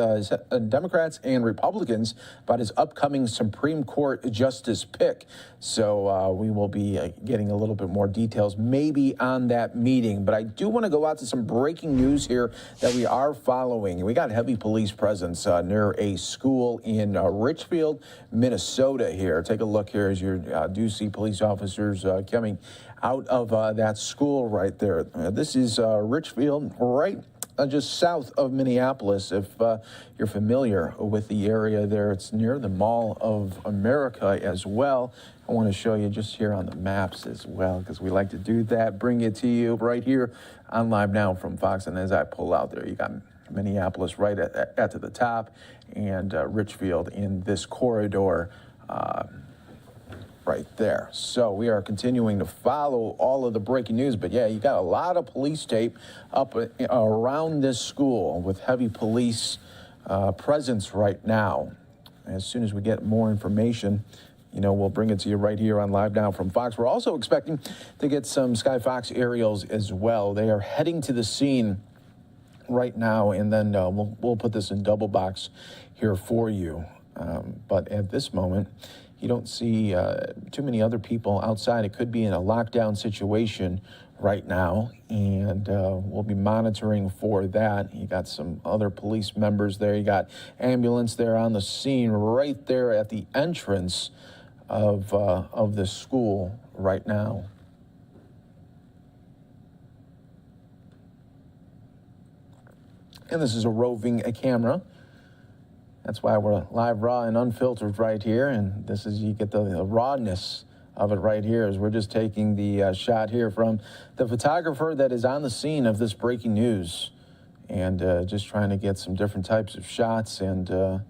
Democrats and Republicans about his upcoming Supreme Court justice pick. So we will be getting a little bit more details maybe on that meeting. But I do want to go out to some breaking news here that we are following. We got heavy police presence near a school in Richfield, Minnesota here. Take a look here as you do see police officers coming out of that school right there. This is Richfield, right just south of Minneapolis. If you're familiar with the area there, it's near the Mall of America as well. I want to show you just here on the maps as well, because we like to do that, bring it to you right here on Live Now from Fox. And as I pull out there, you got Minneapolis right at the top, and Richfield in this corridor right there. So we are continuing to follow all of the breaking news. But yeah, you got a lot of police tape up around this school with heavy police presence right now. As soon as we get more information, we'll bring it to you right here on Live Now from Fox. We're also expecting to get some Sky Fox aerials as well. They are heading to the scene right now, and then we'll put this in double box here for you. But at this moment, you don't see too many other people outside. It could be in a lockdown situation right now, and we'll be monitoring for that. You got some other police members there. You got ambulance there on the scene right there at the entrance of the school right now. And this is a roving camera. That's why we're live, raw, and unfiltered right here. And this is, you get the rawness of it right here, as we're just taking the shot here from the photographer that is on the scene of this breaking news, and just trying to get some different types of shots and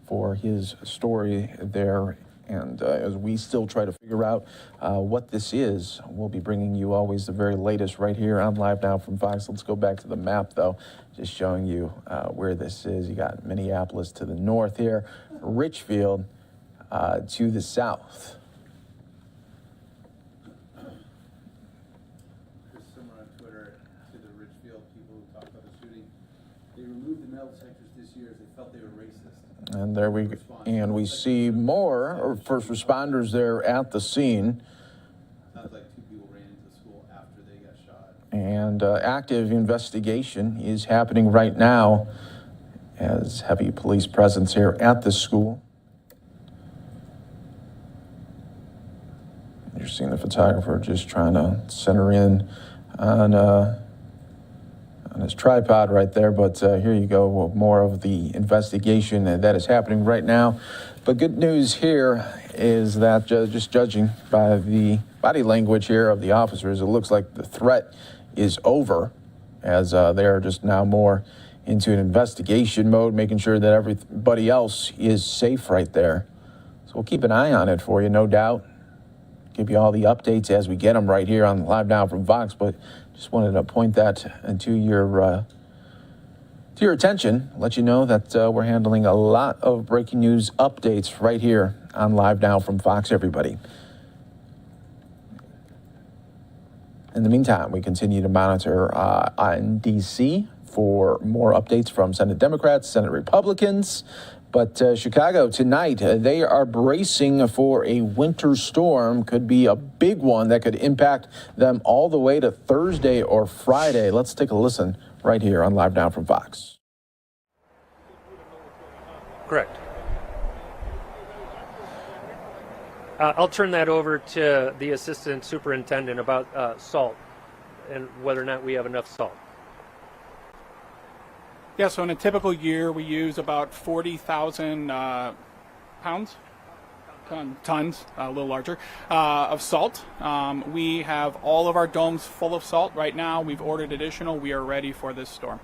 for his story there. And as we still try to figure out what this is, we'll be bringing you always the very latest right here on Live Now from Fox. Let's go back to the map, though, just showing you where this is. You got Minneapolis to the north here, Richfield to the south. Chris Simmer on Twitter to the Richfield people who talked about the shooting. They removed the metal detectors this year as they felt they were racist. And there we see more first responders there at the scene. Sounds like 2 people ran into the school after they got shot. And active investigation is happening right now as heavy police presence here at the school. You're seeing the photographer just trying to center in on his tripod right there, but here you go, more of the investigation that is happening right now. But good news here is that just judging by the body language here of the officers, it looks like the threat is over, as they are just now more into an investigation mode, making sure that everybody else is safe right there. So we'll keep an eye on it for you, no doubt. Give you all the updates as we get them right here on Live Now from Fox, but just wanted to point that to your attention, let you know that we're handling a lot of breaking news updates right here on Live Now from Fox, everybody. In the meantime, we continue to monitor in D.C. for more updates from Senate Democrats, Senate Republicans. But Chicago tonight, they are bracing for a winter storm. Could be a big one that could impact them all the way to Thursday or Friday. Let's take a listen right here on Live Now from Fox. Correct. I'll turn that over to the assistant superintendent about salt and whether or not we have enough salt. Yeah, so in a typical year, we use about 40,000 tons, a little larger, of salt. We have all of our domes full of salt right now. We've ordered additional. We are ready for this storm.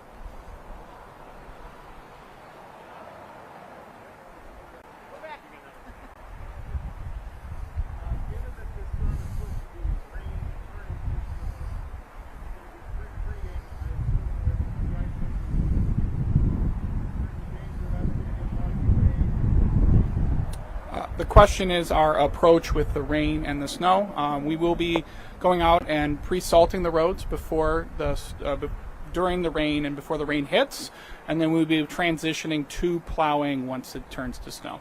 The question is our approach with the rain and the snow. We will be going out and pre-salting the roads before during the rain and before the rain hits, and then we'll be transitioning to plowing once it turns to snow.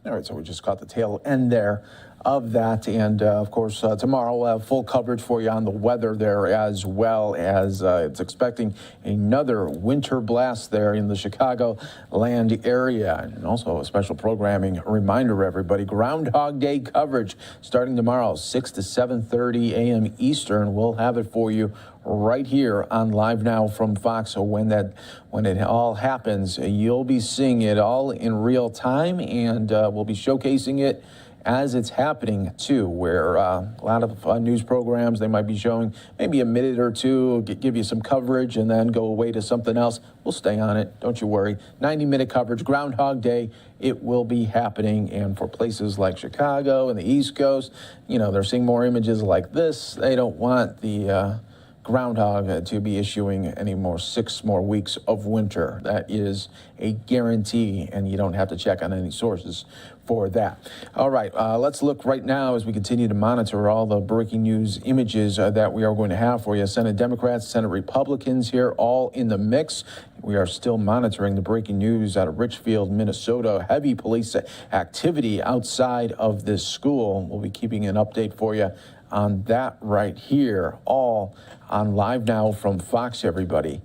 All right, so we just caught the tail end there of that. And of course, tomorrow we'll have full coverage for you on the weather there, as well as it's expecting another winter blast there in the Chicagoland area. And also a special programming reminder, everybody, Groundhog Day coverage starting tomorrow, 6 to 7:30 a.m. Eastern. We'll have it for you right here on Live Now from Fox. So when it all happens, you'll be seeing it all in real time, and we'll be showcasing it as it's happening too, where a lot of news programs, they might be showing maybe a minute or two, give you some coverage, and then go away to something else. We'll stay on it, don't you worry. 90-minute coverage, Groundhog Day, it will be happening. And for places like Chicago and the East Coast, you know, they're seeing more images like this. They don't want the groundhog to be issuing any more 6 more weeks of winter. That is a guarantee, and you don't have to check on any sources for that. All right, let's look right now as we continue to monitor all the breaking news images that we are going to have for you. Senate Democrats, Senate Republicans here, all in the mix. We are still monitoring the breaking news out of Richfield, Minnesota. Heavy police activity outside of this school. We'll be keeping an update for you on that right here, all on Live Now from Fox, everybody.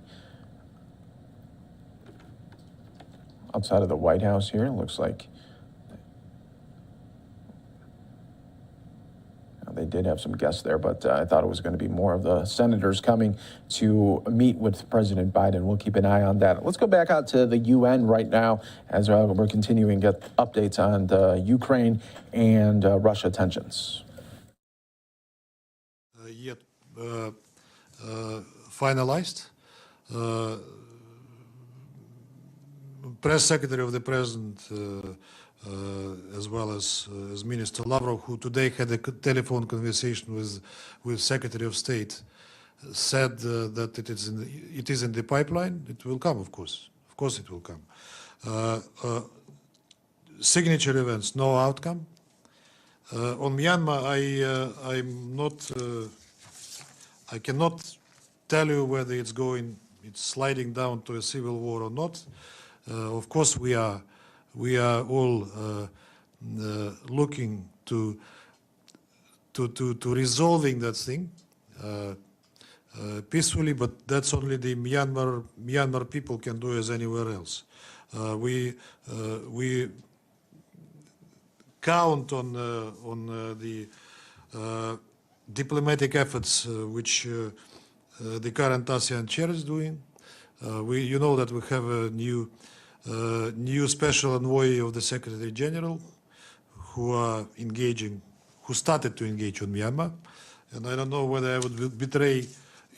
Outside of the White House here, it looks like they did have some guests there, but I thought it was going to be more of the senators coming to meet with President Biden. We'll keep an eye on that. Let's go back out to the UN right now as we're continuing to get updates on the Ukraine and Russia tensions. Yet finalized. Press Secretary of the President, as well as Minister Lavrov, who today had a telephone conversation with Secretary of State, said that it is in the pipeline. It will come, of course. Of course, it will come. Signature events, no outcome. On Myanmar, I cannot tell you whether it's sliding down to a civil war or not. Of course, we are all looking to resolving that thing peacefully, but that's only the Myanmar people can do as anywhere else. We count on the diplomatic efforts which the current ASEAN chair is doing. You know that we have a new special envoy of the Secretary General who started to engage on Myanmar. And I don't know whether I would betray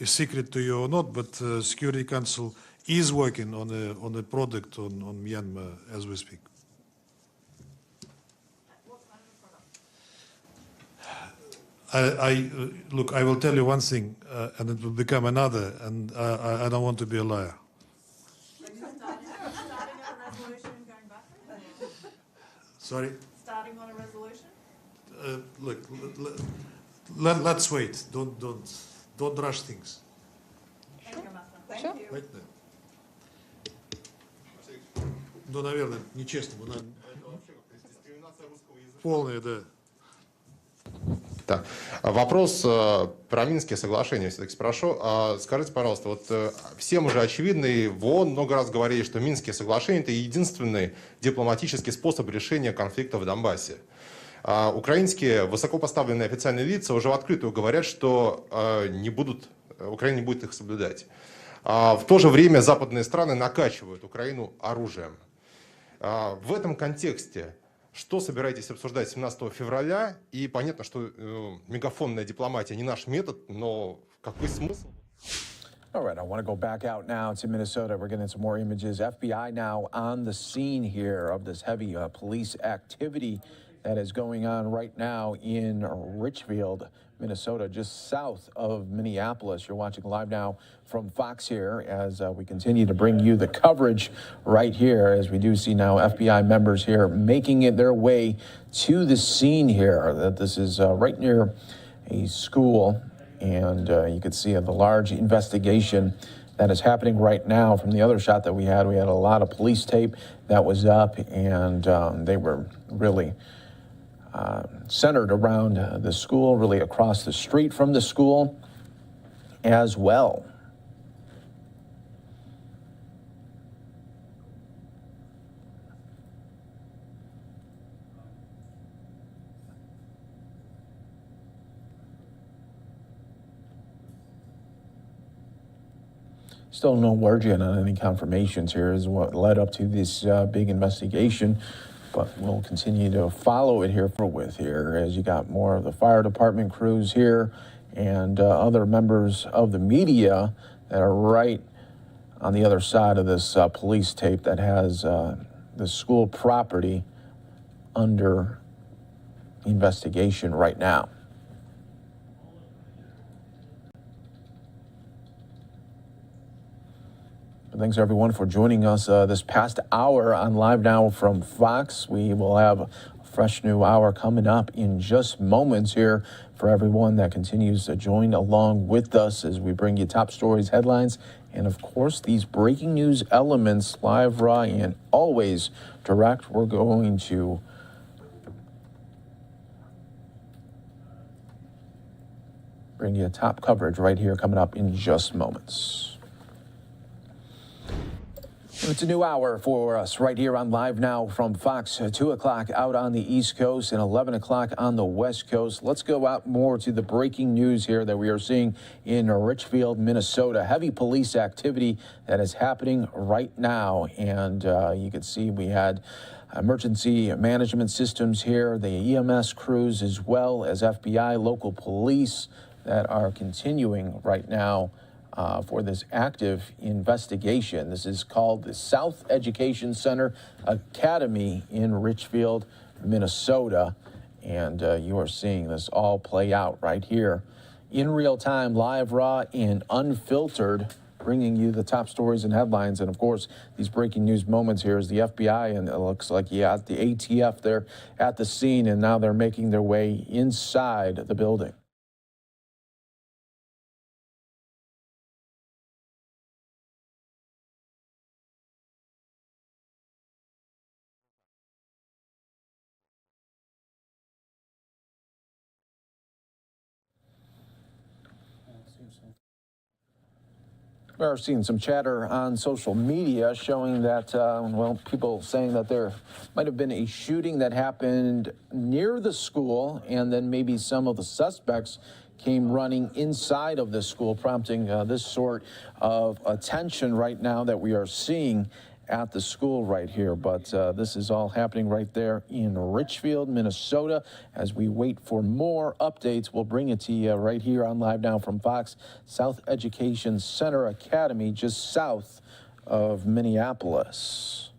a secret to you or not, but Security Council is working on a product on Myanmar as we speak. Look, I will tell you one thing, and it will become another, and I don't want to be a liar. Sorry? Starting on a resolution? Look, let's wait. Don't rush things. Thank you. Right now. Ну, наверное, нечестно. Полная, да. Так. Вопрос про Минские соглашения все-таки спрошу. Скажите, пожалуйста, вот всем уже очевидно, и в ООН много раз говорили, что Минские соглашения – это единственный дипломатический способ решения конфликта в Донбассе. Украинские высокопоставленные официальные лица уже в открытую говорят, что Украина не будет их соблюдать. В то же время западные страны накачивают Украину оружием. В этом контексте что собираетесь обсуждать 17 февраля? И понятно, что мегафонная дипломатия не наш метод, но какой смысл? All right, I want to go back out now to Minnesota. We're getting some more images. FBI now on the scene here of this heavy police activity that is going on right now in Richfield, Minnesota, just south of Minneapolis. You're watching live now from Fox here as we continue to bring you the coverage right here, as we do see now FBI members here making it their way to the scene here. That this is right near a school. And you could see the large investigation that is happening right now. From the other shot that we had a lot of police tape that was up, and they were really centered around the school, really across the street from the school as well. Still no word yet on any confirmations here is what led up to this big investigation, but we'll continue to follow it here as you got more of the fire department crews here and other members of the media that are right on the other side of this police tape that has the school property under investigation right now. Thanks, everyone, for joining us this past hour on Live Now from Fox. We will have a fresh new hour coming up in just moments here for everyone that continues to join along with us as we bring you top stories, headlines, and, of course, these breaking news elements, live, raw, and always direct. We're going to bring you top coverage right here coming up in just moments. It's a new hour for us right here on Live Now from Fox. 2 o'clock out on the East Coast and 11 o'clock on the West Coast. Let's go out more to the breaking news here that we are seeing in Richfield, Minnesota. Heavy police activity that is happening right now. And you can see we had emergency management systems here, the EMS crews, as well as FBI, local police that are continuing right now for this active investigation. This is called the South Education Center Academy in Richfield, Minnesota. And you are seeing this all play out right here in real time, live, raw, and unfiltered, bringing you the top stories and headlines. And, of course, these breaking news moments here is the FBI, and it looks like, the ATF there at the scene, and now they're making their way inside the building. We're seeing some chatter on social media showing that, people saying that there might have been a shooting that happened near the school, and then maybe some of the suspects came running inside of the school, prompting this sort of attention right now that we are seeing at the school right here. But this is all happening right there in Richfield, Minnesota. As we wait for more updates, we'll bring it to you right here on Live Now from Fox. South Education Center Academy, just south of Minneapolis.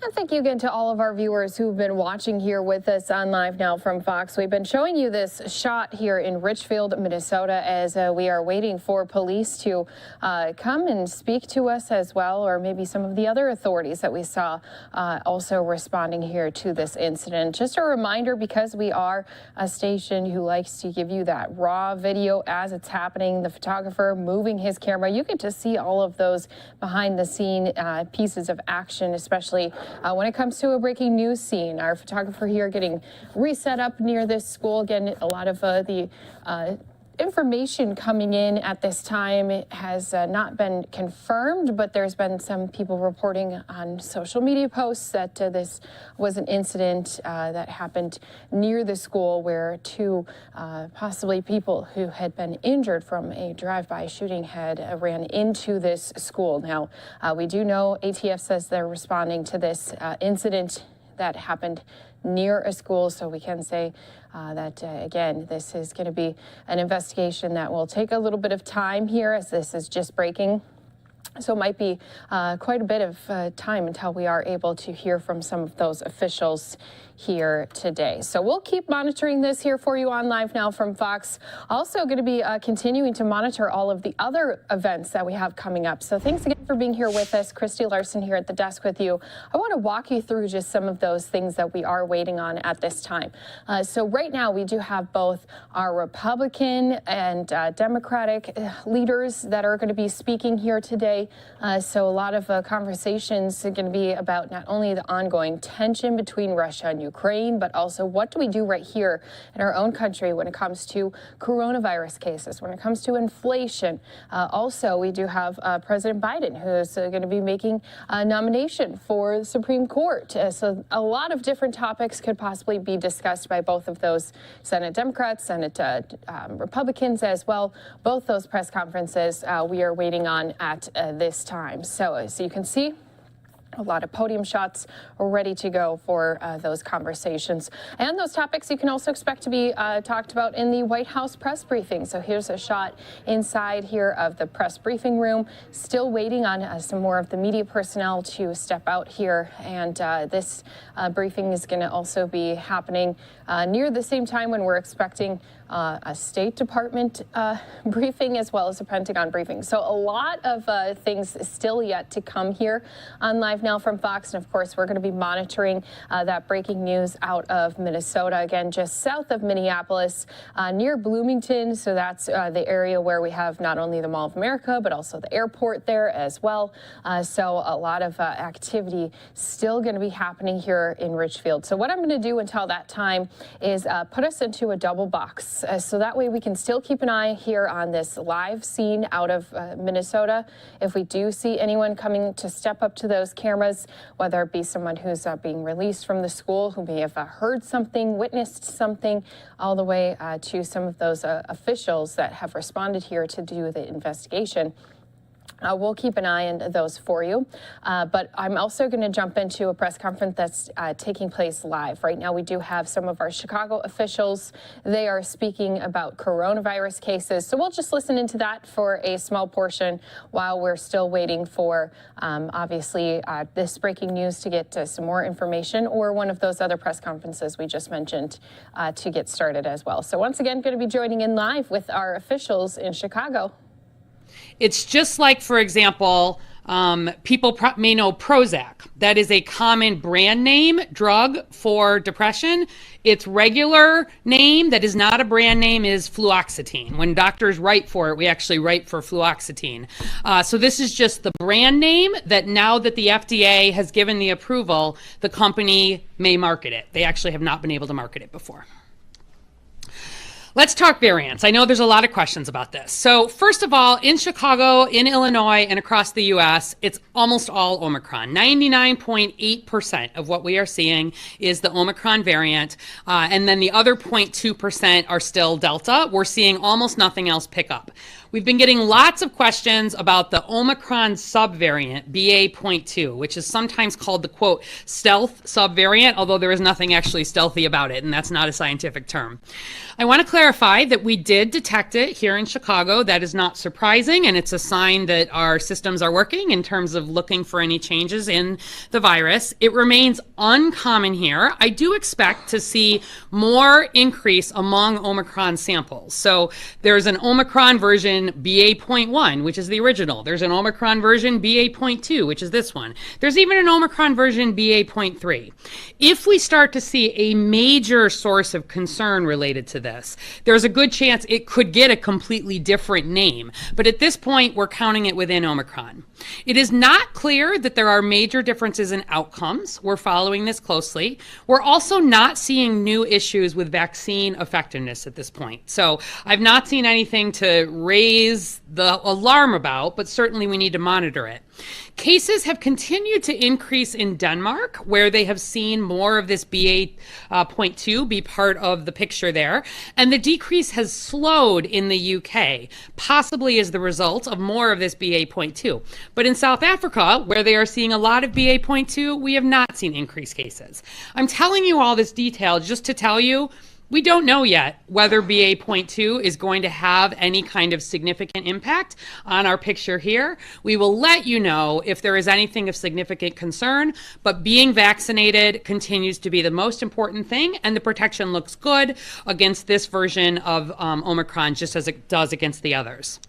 And thank you again to all of our viewers who've been watching here with us on Live Now from Fox. We've been showing you this shot here in Richfield, Minnesota, as we are waiting for police to come and speak to us as well, or maybe some of the other authorities that we saw also responding here to this incident. Just a reminder, because we are a station who likes to give you that raw video as it's happening, the photographer moving his camera, you get to see all of those behind the scene pieces of action, especially when it comes to a breaking news scene. Our photographer here getting reset up near this school. Again, a lot of the information coming in at this time has not been confirmed, but there's been some people reporting on social media posts that this was an incident that happened near the school where two possibly people who had been injured from a drive-by shooting had ran into this school. Now, we do know ATF says they're responding to this incident that happened near a school, so we can say that, again, this is going to be an investigation that will take a little bit of time here, as this is just breaking. So it might be quite a bit of time until we are able to hear from some of those officials here today. So we'll keep monitoring this here for you on Live Now from Fox. Also going to be continuing to monitor all of the other events that we have coming up. So thanks again for being here with us. Christy Larson here at the desk with you. I want to walk you through just some of those things that we are waiting on at this time. So right now we do have both our Republican and Democratic leaders that are going to be speaking here today. So a lot of conversations are going to be about not only the ongoing tension between Russia and Ukraine, but also what do we do right here in our own country when it comes to coronavirus cases, when it comes to inflation. Also, we do have President Biden, who is going to be making a nomination for the Supreme Court. So a lot of different topics could possibly be discussed by both of those Senate Democrats, Senate Republicans as well. Both those press conferences we are waiting on at this time. So you can see a lot of podium shots ready to go for those conversations. And those topics you can also expect to be talked about in the White House press briefing. So here's a shot inside here of the press briefing room. Still waiting on some more of the media personnel to step out here. And this briefing is going to also be happening near the same time when we're expecting a State Department briefing as well as a Pentagon briefing. So a lot of things still yet to come here on Live Now from Fox. And of course, we're going to be monitoring that breaking news out of Minnesota, again, just south of Minneapolis, near Bloomington. So that's the area where we have not only the Mall of America, but also the airport there as well. So a lot of activity still going to be happening here in Richfield. So what I'm going to do until that time is put us into a double box. So that way we can still keep an eye here on this live scene out of Minnesota. If we do see anyone coming to step up to those cameras, whether it be someone who's being released from the school, who may have heard something, witnessed something, all the way to some of those officials that have responded here to do the investigation. We'll keep an eye on those for you. But I'm also going to jump into a press conference that's taking place live. Right now, we do have some of our Chicago officials. They are speaking about coronavirus cases. So we'll just listen into that for a small portion while we're still waiting for, obviously, this breaking news to get some more information, or one of those other press conferences we just mentioned to get started as well. So once again, going to be joining in live with our officials in Chicago. It's just like, for example, people may know Prozac. That is a common brand name drug for depression. Its regular name, that is not a brand name, is fluoxetine. When doctors write for it, we actually write for fluoxetine. So this is just the brand name that now that the FDA has given the approval, the company may market it. They actually have not been able to market it before. Let's talk variants. I know there's a lot of questions about this. So first of all, in Chicago, in Illinois, and across the U.S., it's almost all Omicron. 99.8% of what we are seeing is the Omicron variant. And then the other 0.2% are still Delta. We're seeing almost nothing else pick up. We've been getting lots of questions about the Omicron subvariant BA.2, which is sometimes called the quote stealth subvariant, although there is nothing actually stealthy about it, and that's not a scientific term. I want to clarify that we did detect it here in Chicago. That is not surprising, and it's a sign that our systems are working in terms of looking for any changes in the virus. It remains uncommon here. I do expect to see more increase among Omicron samples. So there's an Omicron version BA.1, which is the original. There's an Omicron version BA.2, which is this one. There's even an Omicron version BA.3. If we start to see a major source of concern related to this, there's a good chance it could get a completely different name. But at this point, we're counting it within Omicron. It is not clear that there are major differences in outcomes. We're following this closely. We're also not seeing new issues with vaccine effectiveness at this point. So I've not seen anything to raise the alarm about, but certainly we need to monitor it. Cases have continued to increase in Denmark, where they have seen more of this BA.2 be part of the picture there. And the decrease has slowed in the UK, possibly as the result of more of this BA.2. But in South Africa, where they are seeing a lot of BA.2, we have not seen increased cases. I'm telling you all this detail just to tell you we don't know yet whether BA.2 is going to have any kind of significant impact on our picture here. We will let you know if there is anything of significant concern, but being vaccinated continues to be the most important thing, and the protection looks good against this version of Omicron, just as it does against the others.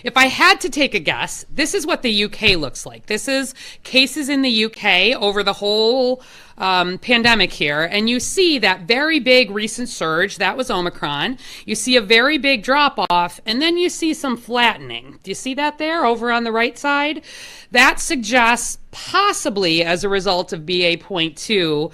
If I had to take a guess, this is what the UK looks like. This is cases in the UK over the whole pandemic here, and you see that very big recent surge, that was Omicron. You see a very big drop off, and then you see some flattening. Do you see that there over on the right side? That suggests possibly as a result of BA.2,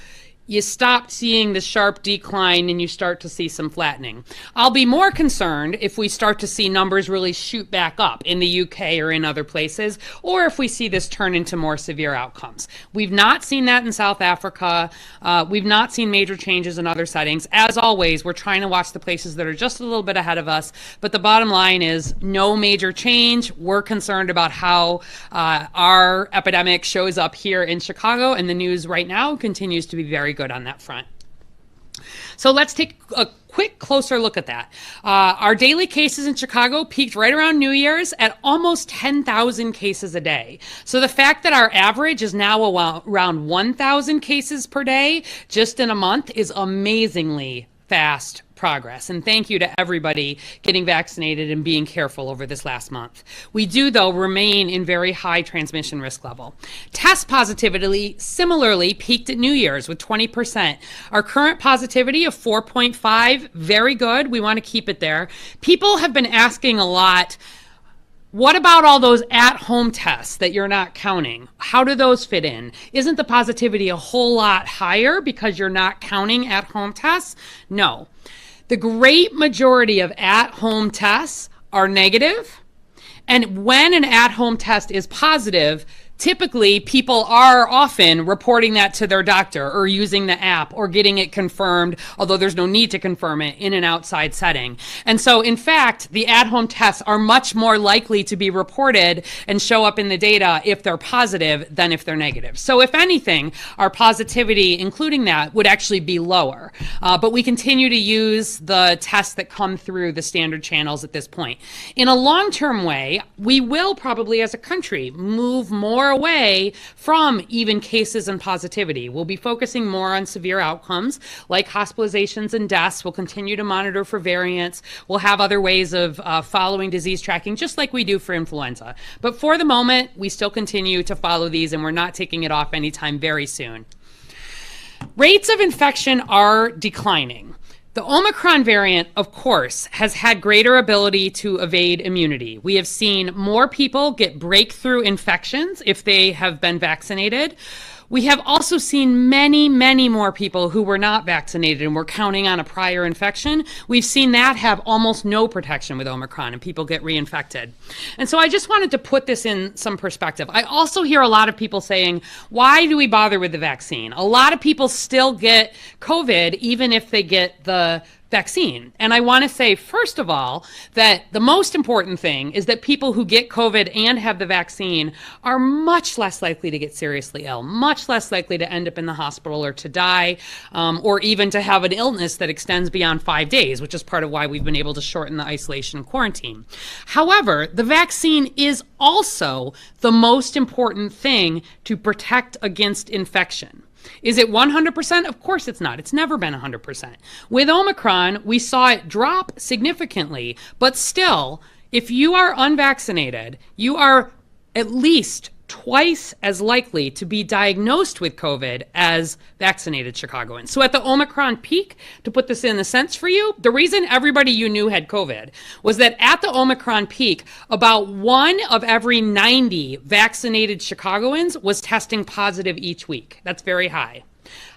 you stop seeing the sharp decline and you start to see some flattening. I'll be more concerned if we start to see numbers really shoot back up in the UK or in other places, or if we see this turn into more severe outcomes. We've not seen that in South Africa. We've not seen major changes in other settings. As always, we're trying to watch the places that are just a little bit ahead of us, but the bottom line is no major change. We're concerned about how our epidemic shows up here in Chicago, and the news right now continues to be very good on that front. So let's take a quick closer look at that. Our daily cases in Chicago peaked right around New Year's at almost 10,000 cases a day. So the fact that our average is now around 1,000 cases per day just in a month is amazingly fast progress. And thank you to everybody getting vaccinated and being careful over this last month. We do, though, remain in very high transmission risk level. Test positivity similarly peaked at New Year's with 20%. Our current positivity of 4.5, very good. We want to keep it there. People have been asking a lot, what about all those at-home tests that you're not counting? How do those fit in? Isn't the positivity a whole lot higher because you're not counting at-home tests? No. The great majority of at-home tests are negative, and when an at-home test is positive, typically people are often reporting that to their doctor or using the app or getting it confirmed, although there's no need to confirm it in an outside setting. And so, in fact, the at-home tests are much more likely to be reported and show up in the data if they're positive than if they're negative. So if anything, our positivity, including that, would actually be lower. But we continue to use the tests that come through the standard channels at this point. In a long-term way, we will probably as a country move more away from even cases and positivity. We'll be focusing more on severe outcomes like hospitalizations and deaths. We'll continue to monitor for variants. We'll have other ways of following disease tracking, just like we do for influenza. But for the moment, we still continue to follow these, and we're not taking it off anytime very soon. Rates of infection are declining. The Omicron variant, of course, has had greater ability to evade immunity. We have seen more people get breakthrough infections if they have been vaccinated. We have also seen many, many more people who were not vaccinated and were counting on a prior infection. We've seen that have almost no protection with Omicron, and people get reinfected. And so I just wanted to put this in some perspective. I also hear a lot of people saying, why do we bother with the vaccine? A lot of people still get COVID even if they get the vaccine. And I want to say, first of all, that the most important thing is that people who get COVID and have the vaccine are much less likely to get seriously ill, much less likely to end up in the hospital or to die, or even to have an illness that extends beyond 5 days, which is part of why we've been able to shorten the isolation and quarantine. However, the vaccine is also the most important thing to protect against infection. Is it 100%? Of course it's not. It's never been 100%. With Omicron, we saw it drop significantly, but still, if you are unvaccinated, you are at least twice as likely to be diagnosed with COVID as vaccinated Chicagoans. So at the Omicron peak, to put this in the sense for you, the reason everybody you knew had COVID was that at the Omicron peak, about 1 of every 90 vaccinated Chicagoans was testing positive each week. That's very high.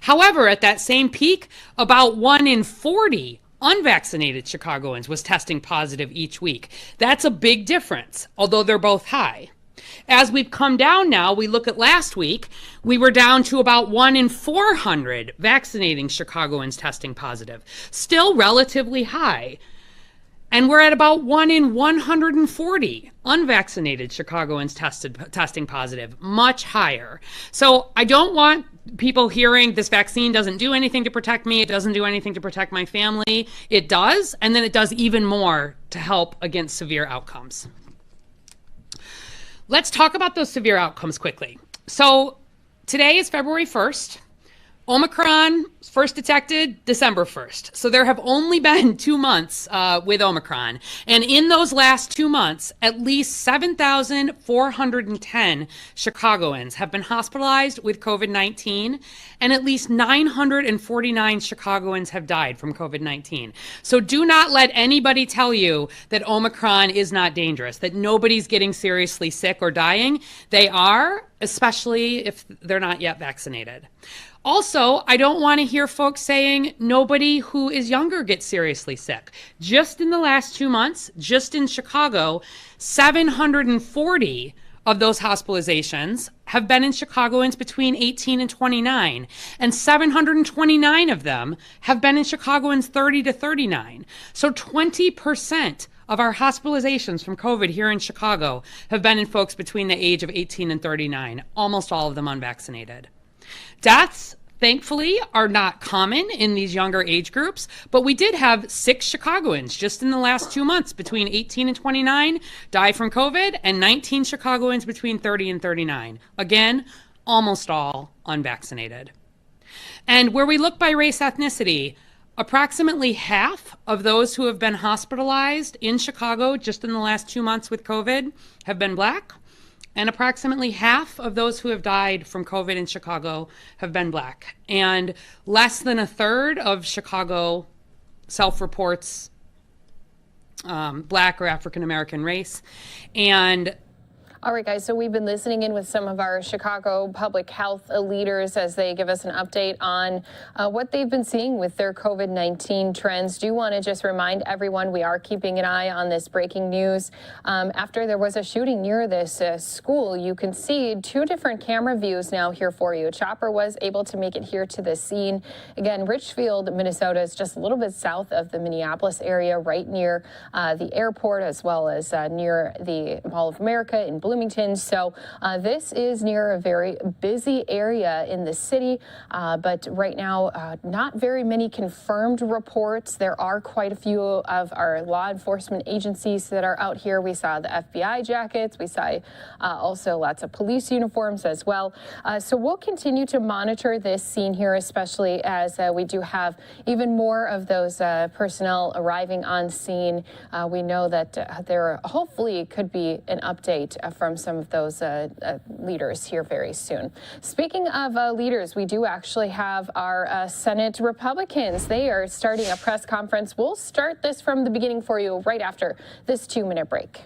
However, at that same peak, about 1 in 40 unvaccinated Chicagoans was testing positive each week. That's a big difference, although they're both high. As we've come down now, we look at last week, we were down to about 1 in 400 vaccinating Chicagoans testing positive. Still relatively high. And we're at about 1 in 140 unvaccinated Chicagoans testing positive, much higher. So I don't want people hearing this vaccine doesn't do anything to protect me, it doesn't do anything to protect my family. It does, and then it does even more to help against severe outcomes. Let's talk about those severe outcomes quickly. So today is February 1st. Omicron first detected December 1st. So there have only been 2 months with Omicron. And in those last 2 months, at least 7,410 Chicagoans have been hospitalized with COVID-19, and at least 949 Chicagoans have died from COVID-19. So do not let anybody tell you that Omicron is not dangerous, that nobody's getting seriously sick or dying. They are, especially if they're not yet vaccinated. Also, I don't want to hear folks saying nobody who is younger gets seriously sick. Just in the last 2 months, just in Chicago, 740 of those hospitalizations have been in Chicagoans between 18 and 29, and 729 of them have been in Chicagoans 30 to 39. So 20% of our hospitalizations from COVID here in Chicago have been in folks between the age of 18 and 39, almost all of them unvaccinated. Deaths, thankfully, are not common in these younger age groups, but we did have 6 Chicagoans just in the last 2 months between 18 and 29 die from COVID, and 19 Chicagoans between 30 and 39. Again, almost all unvaccinated. And where we look by race ethnicity, approximately half of those who have been hospitalized in Chicago just in the last 2 months with COVID have been Black. And approximately half of those who have died from COVID in Chicago have been Black. And less than a third of Chicago self-reports Black or African American race. And all right, guys, so we've been listening in with some of our Chicago public health leaders as they give us an update on what they've been seeing with their COVID-19 trends. Do want to just remind everyone we are keeping an eye on this breaking news. After there was a shooting near this school, you can see 2 different camera views now here for you. A chopper was able to make it here to the scene. Again, Richfield, Minnesota is just a little bit south of the Minneapolis area, right near the airport, as well as near the Mall of America in Bloomington. So this is near a very busy area in the city, but right now not very many confirmed reports. There are quite a few of our law enforcement agencies that are out here. We saw the FBI jackets. We saw also lots of police uniforms as well. So we'll continue to monitor this scene here, especially as we do have even more of those personnel arriving on scene. We know that there hopefully could be an update from some of those leaders here very soon. Speaking of leaders, we do actually have our Senate Republicans. They are starting a press conference. We'll start this from the beginning for you right after this 2-minute break.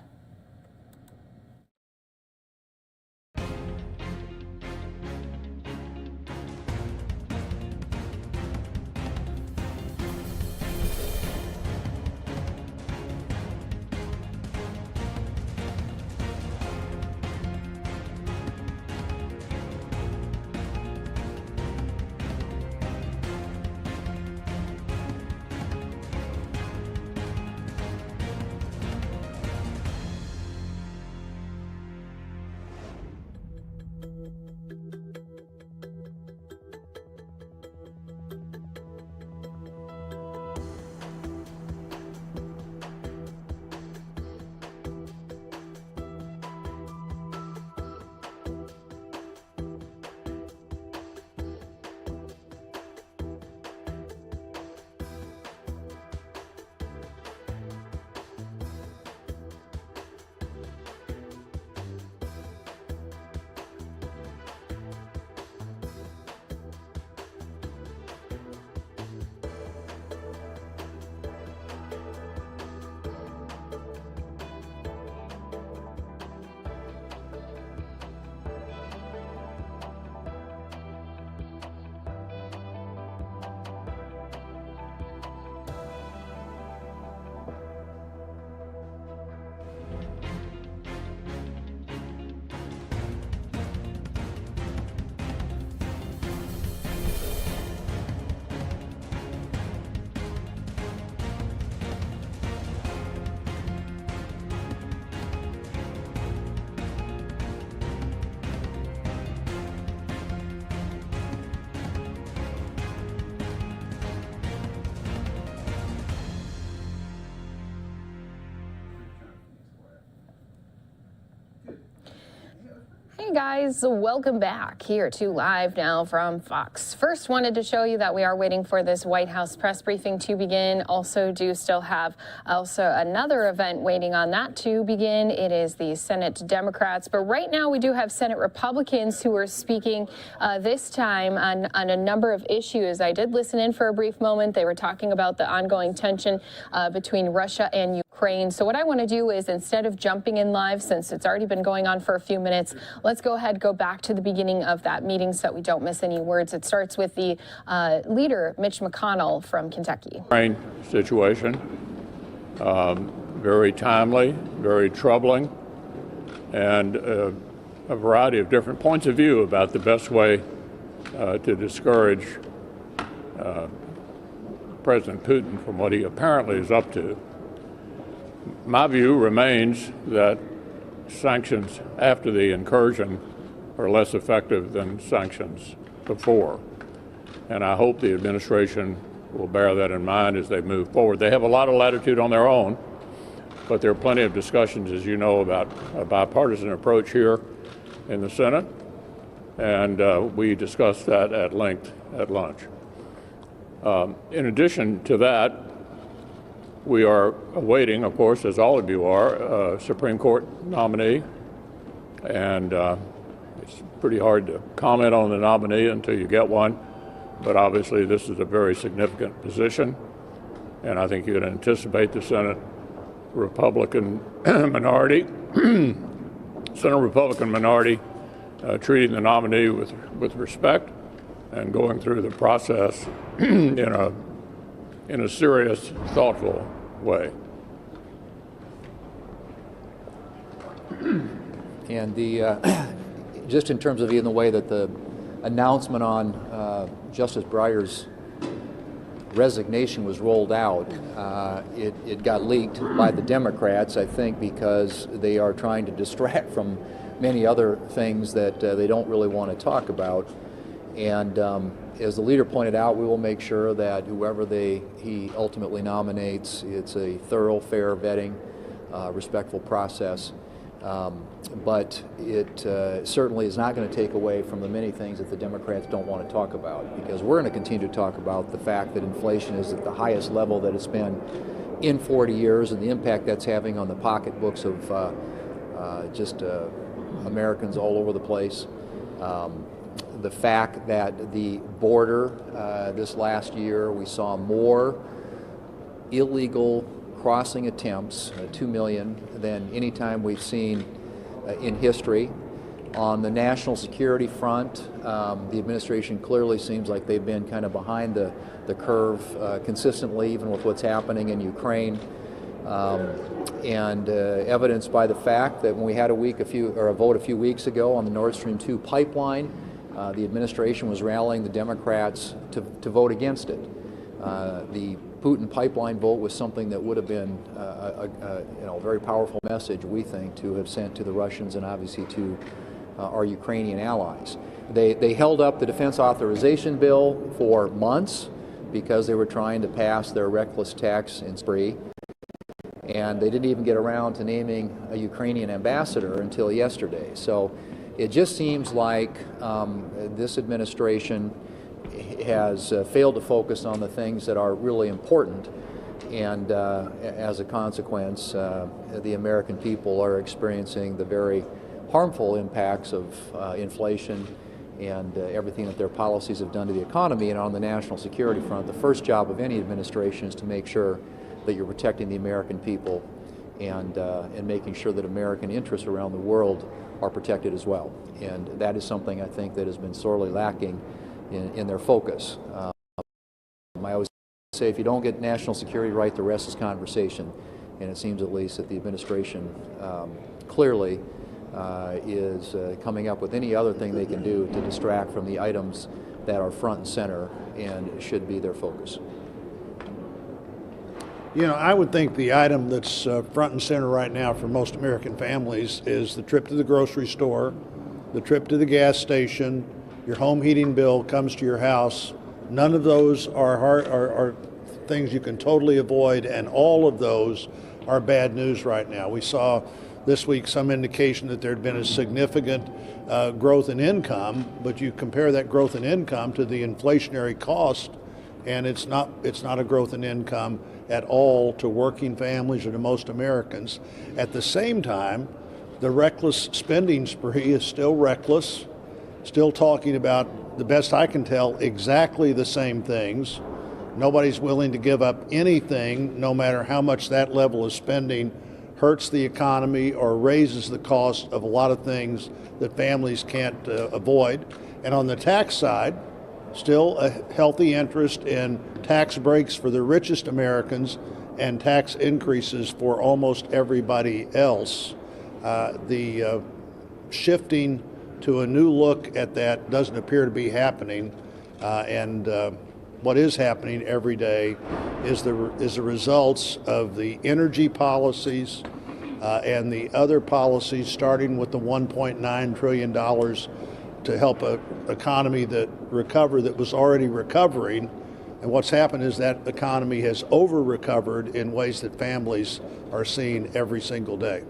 Hey guys, welcome back here to Live Now from Fox. First, wanted to show you that we are waiting for this White House press briefing to begin. Also do still have another event waiting on that to begin. It is the Senate Democrats, but right now we do have Senate Republicans who are speaking this time on a number of issues. I did listen in for a brief moment. They were talking about the ongoing tension between Russia and Ukraine. So what I want to do is, instead of jumping in live, since it's already been going on for a few minutes, let's go back to the beginning of that meeting so that we don't miss any words. It starts with the leader, Mitch McConnell from Kentucky. Ukraine situation, very timely, very troubling, and a variety of different points of view about the best way to discourage President Putin from what he apparently is up to. My view remains that sanctions after the incursion are less effective than sanctions before. And I hope the administration will bear that in mind as they move forward. They have a lot of latitude on their own, but there are plenty of discussions, as you know, about a bipartisan approach here in the Senate, and we discussed that at length at lunch. In addition to that, we are awaiting, of course, as all of you are, a Supreme Court nominee, and it's pretty hard to comment on the nominee until you get one, but obviously this is a very significant position, and I think you can anticipate the Senate Republican minority, treating the nominee with respect and going through the process in a serious, thoughtful way. And just in terms of even the way that the announcement on Justice Breyer's resignation was rolled out, it got leaked by the Democrats, I think, because they are trying to distract from many other things that they don't really want to talk about. And as the leader pointed out, we will make sure that whoever he ultimately nominates, it's a thorough, fair vetting, respectful process. But it certainly is not going to take away from the many things that the Democrats don't want to talk about, because we're going to continue to talk about the fact that inflation is at the highest level that it's been in 40 years and the impact that's having on the pocketbooks of Americans all over the place. The fact that the border this last year, we saw more illegal crossing attempts, 2 million, than any time we've seen in history. On the national security front, the administration clearly seems like they've been kind of behind the curve consistently, even with what's happening in Ukraine. And evidenced by the fact that when we had a vote a few weeks ago on the Nord Stream 2 pipeline, the administration was rallying the Democrats to vote against it. The Putin pipeline vote was something that would have been a very powerful message, we think, to have sent to the Russians and obviously to our Ukrainian allies. They held up the defense authorization bill for months because they were trying to pass their reckless tax spree. And they didn't even get around to naming a Ukrainian ambassador until yesterday. So it just seems like this administration has failed to focus on the things that are really important. And as a consequence, the American people are experiencing the very harmful impacts of inflation and everything that their policies have done to the economy. And on the national security front, the first job of any administration is to make sure that you're protecting the American people and making sure that American interests around the world are protected as well. And that is something I think that has been sorely lacking in their focus. I always say, if you don't get national security right, the rest is conversation. And it seems at least that the administration clearly is coming up with any other thing they can do to distract from the items that are front and center and should be their focus. You know, I would think the item that's front and center right now for most American families is the trip to the grocery store, the trip to the gas station, your home heating bill comes to your house. None of those are things you can totally avoid, and all of those are bad news right now. We saw this week some indication that there had been a significant growth in income, but you compare that growth in income to the inflationary cost, and it's not a growth in income at all to working families or to most Americans. At the same time, the reckless spending spree is still reckless, still talking about, the best I can tell, exactly the same things. Nobody's willing to give up anything, no matter how much that level of spending hurts the economy or raises the cost of a lot of things that families can't avoid. And on the tax side, still a healthy interest in tax breaks for the richest Americans and tax increases for almost everybody else. The shifting to a new look at that doesn't appear to be happening, and what is happening every day is the results of the energy policies and the other policies, starting with the $1.9 trillion to help an economy that was already recovering. And what's happened is that economy has over-recovered in ways that families are seeing every single day.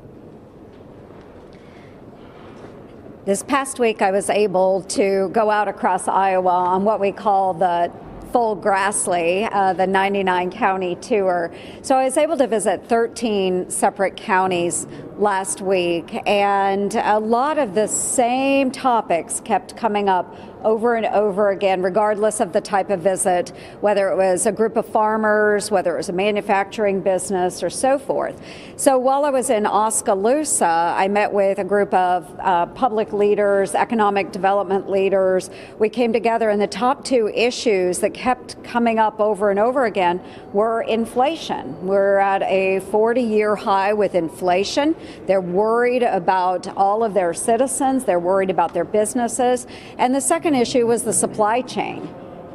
This past week, I was able to go out across Iowa on what we call the full Grassley, the 99 county tour. So I was able to visit 13 separate counties last week, and a lot of the same topics kept coming up over and over again, regardless of the type of visit, whether it was a group of farmers, whether it was a manufacturing business, or so forth. So while I was in Oskaloosa, I met with a group of public leaders, economic development leaders. We came together, and the top two issues that kept coming up over and over again were inflation. We're at a 40-year high with inflation. They're worried about all of their citizens. They're worried about their businesses. And the second issue was the supply chain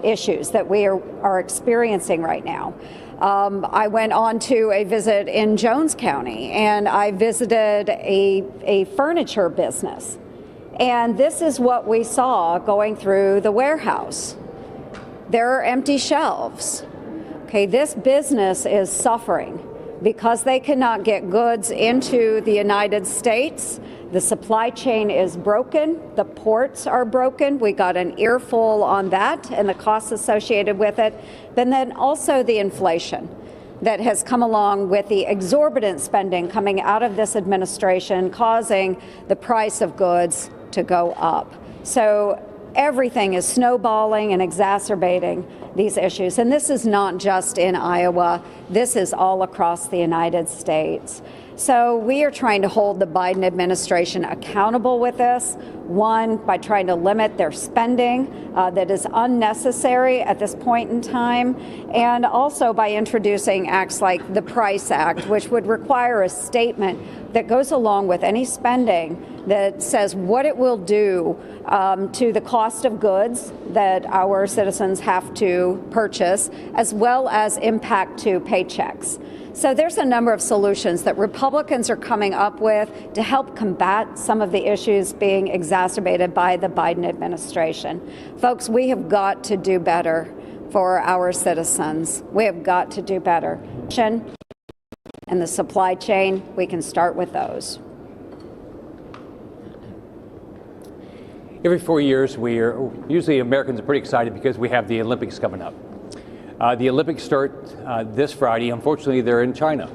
issues that we are experiencing right now. I went on to a visit in Jones County, and I visited a furniture business. And this is what we saw going through the warehouse. There are empty shelves. Okay, this business is suffering because they cannot get goods into the United States. The supply chain is broken. The ports are broken. We got an earful on that and the costs associated with it. But then also the inflation that has come along with the exorbitant spending coming out of this administration, causing the price of goods to go up. So everything is snowballing and exacerbating these issues. And this is not just in Iowa. This is all across the United States. So we are trying to hold the Biden administration accountable with this. One, by trying to limit their spending that is unnecessary at this point in time, and also by introducing acts like the Price Act, which would require a statement that goes along with any spending that says what it will do to the cost of goods that our citizens have to purchase, as well as impact to paychecks. So there's a number of solutions that Republicans are coming up with to help combat some of the issues being exacerbated by the Biden administration. Folks, we have got to do better for our citizens. We have got to do better. And the supply chain, we can start with those. Every 4 years, usually Americans are pretty excited because we have the Olympics coming up. The Olympics start this Friday. Unfortunately, they're in China.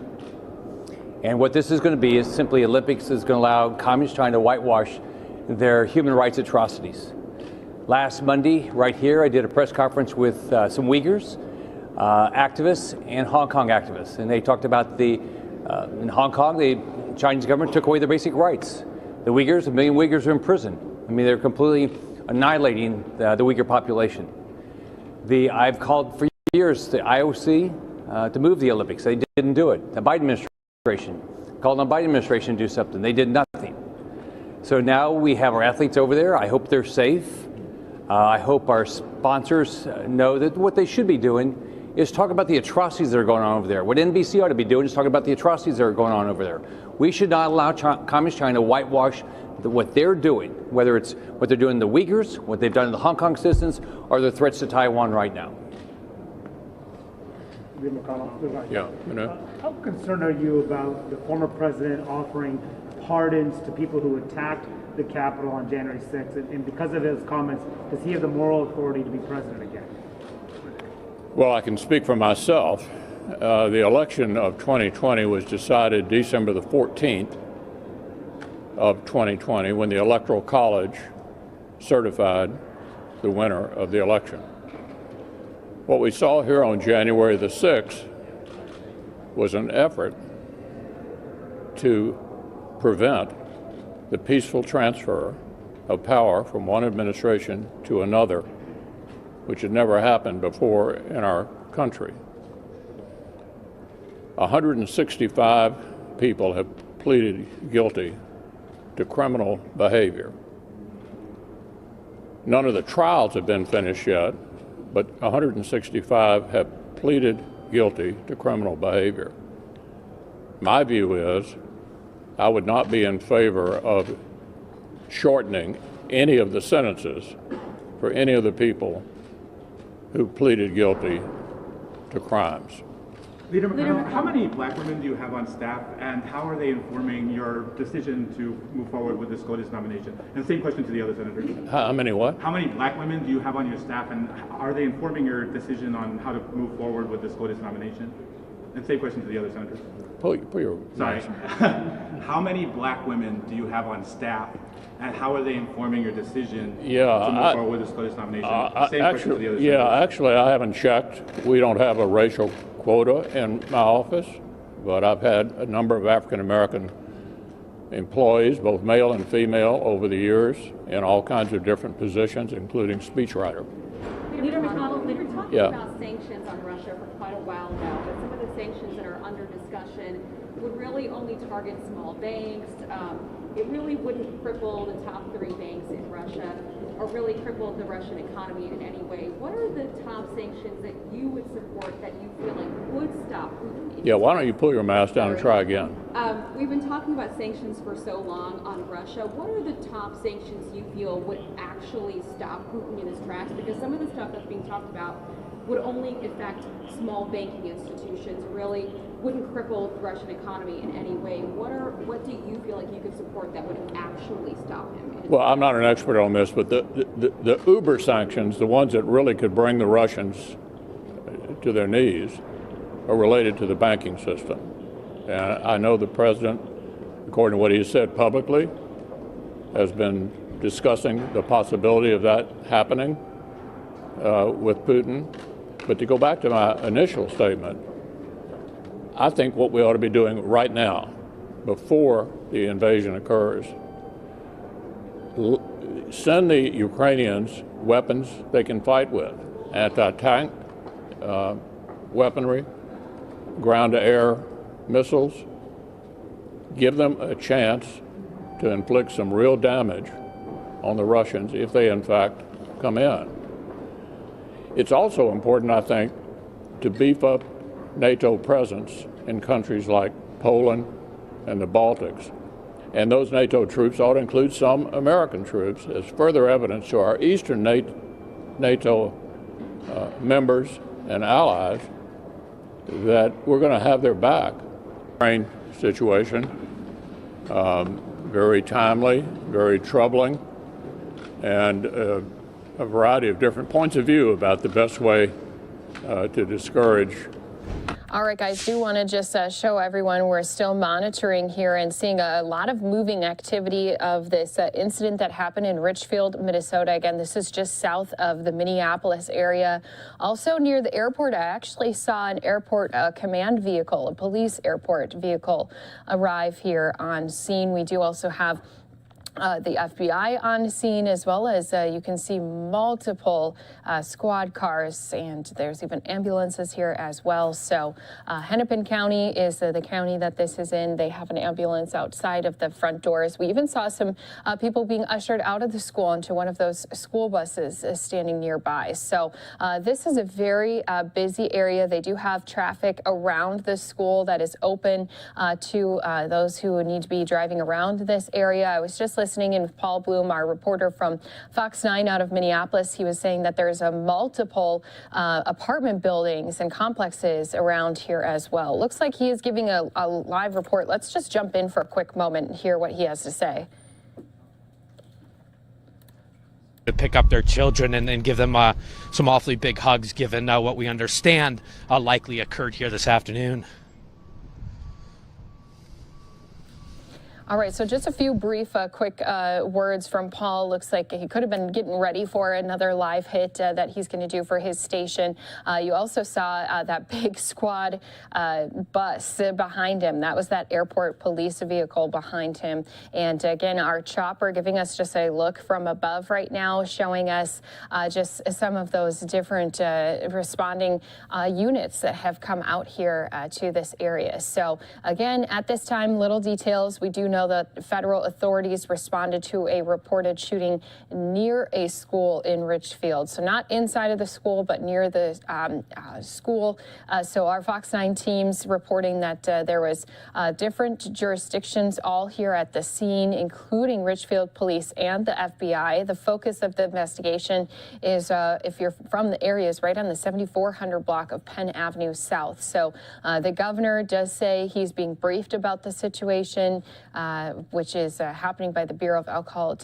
And what this is going to be is simply Olympics is going to allow Communist China to whitewash their human rights atrocities. Last Monday, right here, I did a press conference with some Uyghurs, activists, and Hong Kong activists. And they talked about in Hong Kong, the Chinese government took away their basic rights. The Uyghurs, 1 million Uyghurs are in prison. I mean, they're completely annihilating the Uyghur population. I've called for years the IOC to move the Olympics. They didn't do it. The Biden administration called on the Biden administration to do something. They did nothing. So now we have our athletes over there. I hope they're safe. I hope our sponsors know that what they should be doing is talk about the atrocities that are going on over there. What NBC ought to be doing is talking about the atrocities that are going on over there. We should not allow Communist China to whitewash what they're doing, whether it's what they're doing to the Uyghurs, what they've done to the Hong Kong citizens, or the threats to Taiwan right now. How concerned are you about the former president offering pardons to people who attacked the Capitol on January 6th? And because of his comments, does he have the moral authority to be president again? Well, I can speak for myself. The election of 2020 was decided December the 14th of 2020 when the Electoral College certified the winner of the election. What we saw here on January the 6th was an effort to prevent the peaceful transfer of power from one administration to another, which had never happened before in our country. 165 people have pleaded guilty to criminal behavior. None of the trials have been finished yet, but 165 have pleaded guilty to criminal behavior. My view is I would not be in favor of shortening any of the sentences for any of the people who pleaded guilty to crimes. Leader McConnell, how many black women do you have on staff, and how are they informing your decision to move forward with the SCOTUS nomination? And same question to the other senators. How many what? How many black women do you have on your staff, and are they informing your decision on how to move forward with the SCOTUS nomination? And same question to the other senators. Put your Sorry. How many black women do you have on staff, and how are they informing your decision to move forward with the SCOTUS nomination? Same question to the other senators. Actually, I haven't checked. We don't have a racial quota in my office, but I've had a number of African American employees, both male and female, over the years in all kinds of different positions, including speechwriter. Leader McConnell, they've been talking Yeah. about sanctions on Russia for quite a while now, but some of the sanctions that are under discussion would really only target small banks. It really wouldn't cripple the top 3 banks in Russia or really cripple the Russian economy in any way. What are the top sanctions that you would support that you feel like would stop Putin? Yeah, why don't you pull your mask down and try again? We've been talking about sanctions for so long on Russia. What are the top sanctions you feel would actually stop Putin in his tracks? Because some of the stuff that's being talked about would only affect small banking institutions, really wouldn't cripple the Russian economy in any way. What do you feel like you could support that would actually stop him? Well, I'm not an expert on this, but the uber sanctions, the ones that really could bring the Russians to their knees, are related to the banking system. And I know the president, according to what he has said publicly, has been discussing the possibility of that happening with Putin. But to go back to my initial statement, I think what we ought to be doing right now, before the invasion occurs, send the Ukrainians weapons they can fight with, anti-tank weaponry, ground-to-air missiles. Give them a chance to inflict some real damage on the Russians if they, in fact, come in. It's also important, I think, to beef up NATO presence in countries like Poland and the Baltics. And those NATO troops ought to include some American troops as further evidence to our eastern NATO members and allies that we're going to have their back. Ukraine situation, very timely, very troubling, and a variety of different points of view about the best way to discourage. All right, guys, do want to just show everyone we're still monitoring here and seeing a lot of moving activity of this incident that happened in Richfield, Minnesota. Again, this is just south of the Minneapolis area. Also near the airport, I actually saw an airport command vehicle, a police airport vehicle, arrive here on scene. We do also have the FBI on scene, as well as you can see multiple squad cars, and there's even ambulances here as well. So Hennepin County is the county that this is in. They have an ambulance outside of the front doors. We even saw some people being ushered out of the school into one of those school buses standing nearby. So this is a very busy area. They do have traffic around the school that is open to those who need to be driving around this area. I was just listening in with Paul Bloom, our reporter from Fox 9 out of Minneapolis. He was saying that there's a multiple apartment buildings and complexes around here as well. Looks like he is giving a live report. Let's just jump in for a quick moment and hear what he has to say. To pick up their children and give them some awfully big hugs, given what we understand likely occurred here this afternoon. All right, so just a few brief, quick words from Paul. Looks like he could have been getting ready for another live hit that he's going to do for his station. You also saw that big squad bus behind him. That was that airport police vehicle behind him. And again, our chopper giving us just a look from above right now, showing us just some of those different responding units that have come out here to this area. So again, at this time, little details. We do know that federal authorities responded to a reported shooting near a school in Richfield. So not inside of the school, but near the school. So our Fox 9 teams reporting that there was different jurisdictions all here at the scene, including Richfield Police and the FBI. The focus of the investigation is, if you're from the area, is right on the 7400 block of Penn Avenue South. So the governor does say he's being briefed about the situation, which is happening by the Bureau of Alcohol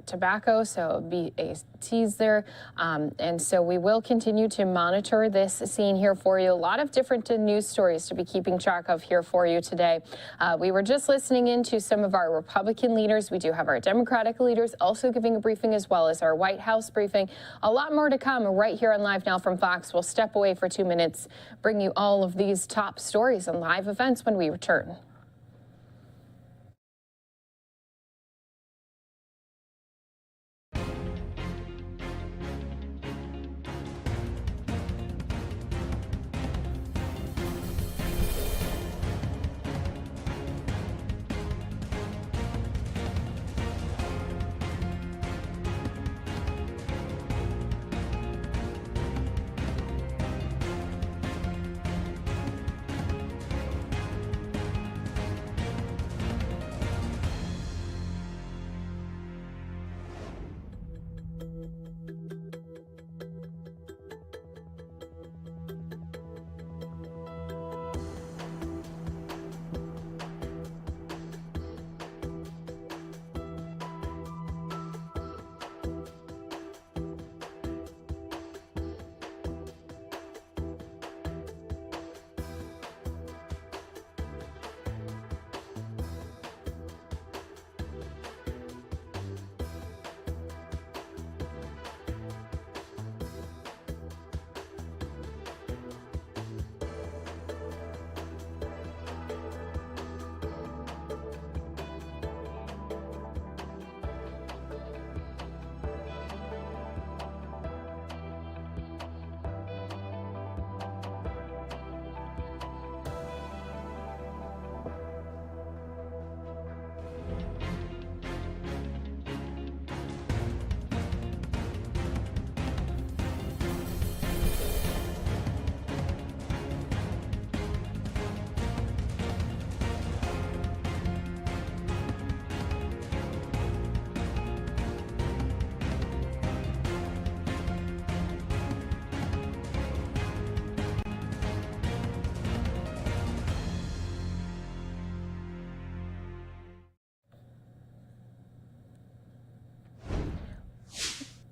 Tobacco, so BAT's there. And so we will continue to monitor this scene here for you. A lot of different news stories to be keeping track of here for you today. We were just listening in to some of our Republican leaders. We do have our Democratic leaders also giving a briefing, as well as our White House briefing. A lot more to come right here on Live Now from Fox. We'll step away for 2 minutes, bring you all of these top stories and live events when we return.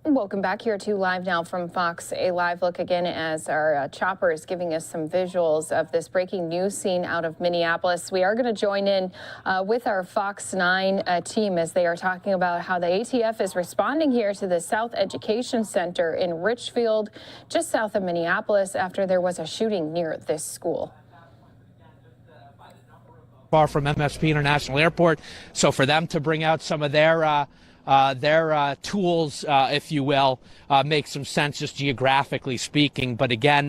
Welcome back here to Live Now from Fox. A live look again as our chopper is giving us some visuals of this breaking news scene out of Minneapolis. We are going to join in with our Fox 9 team as they are talking about how the ATF is responding here to the South Education Center in Richfield, just south of Minneapolis, after there was a shooting near this school. Far from MSP International Airport, so for them to bring out some of their tools, if you will, makes some sense just geographically speaking. But again,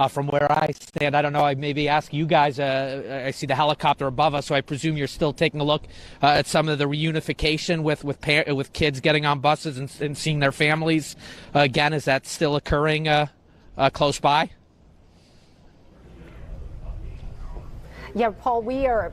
from where I stand, I don't know, I maybe ask you guys, I see the helicopter above us, so I presume you're still taking a look at some of the reunification with kids getting on buses and seeing their families. Again, is that still occurring close by? Yeah, Paul, we are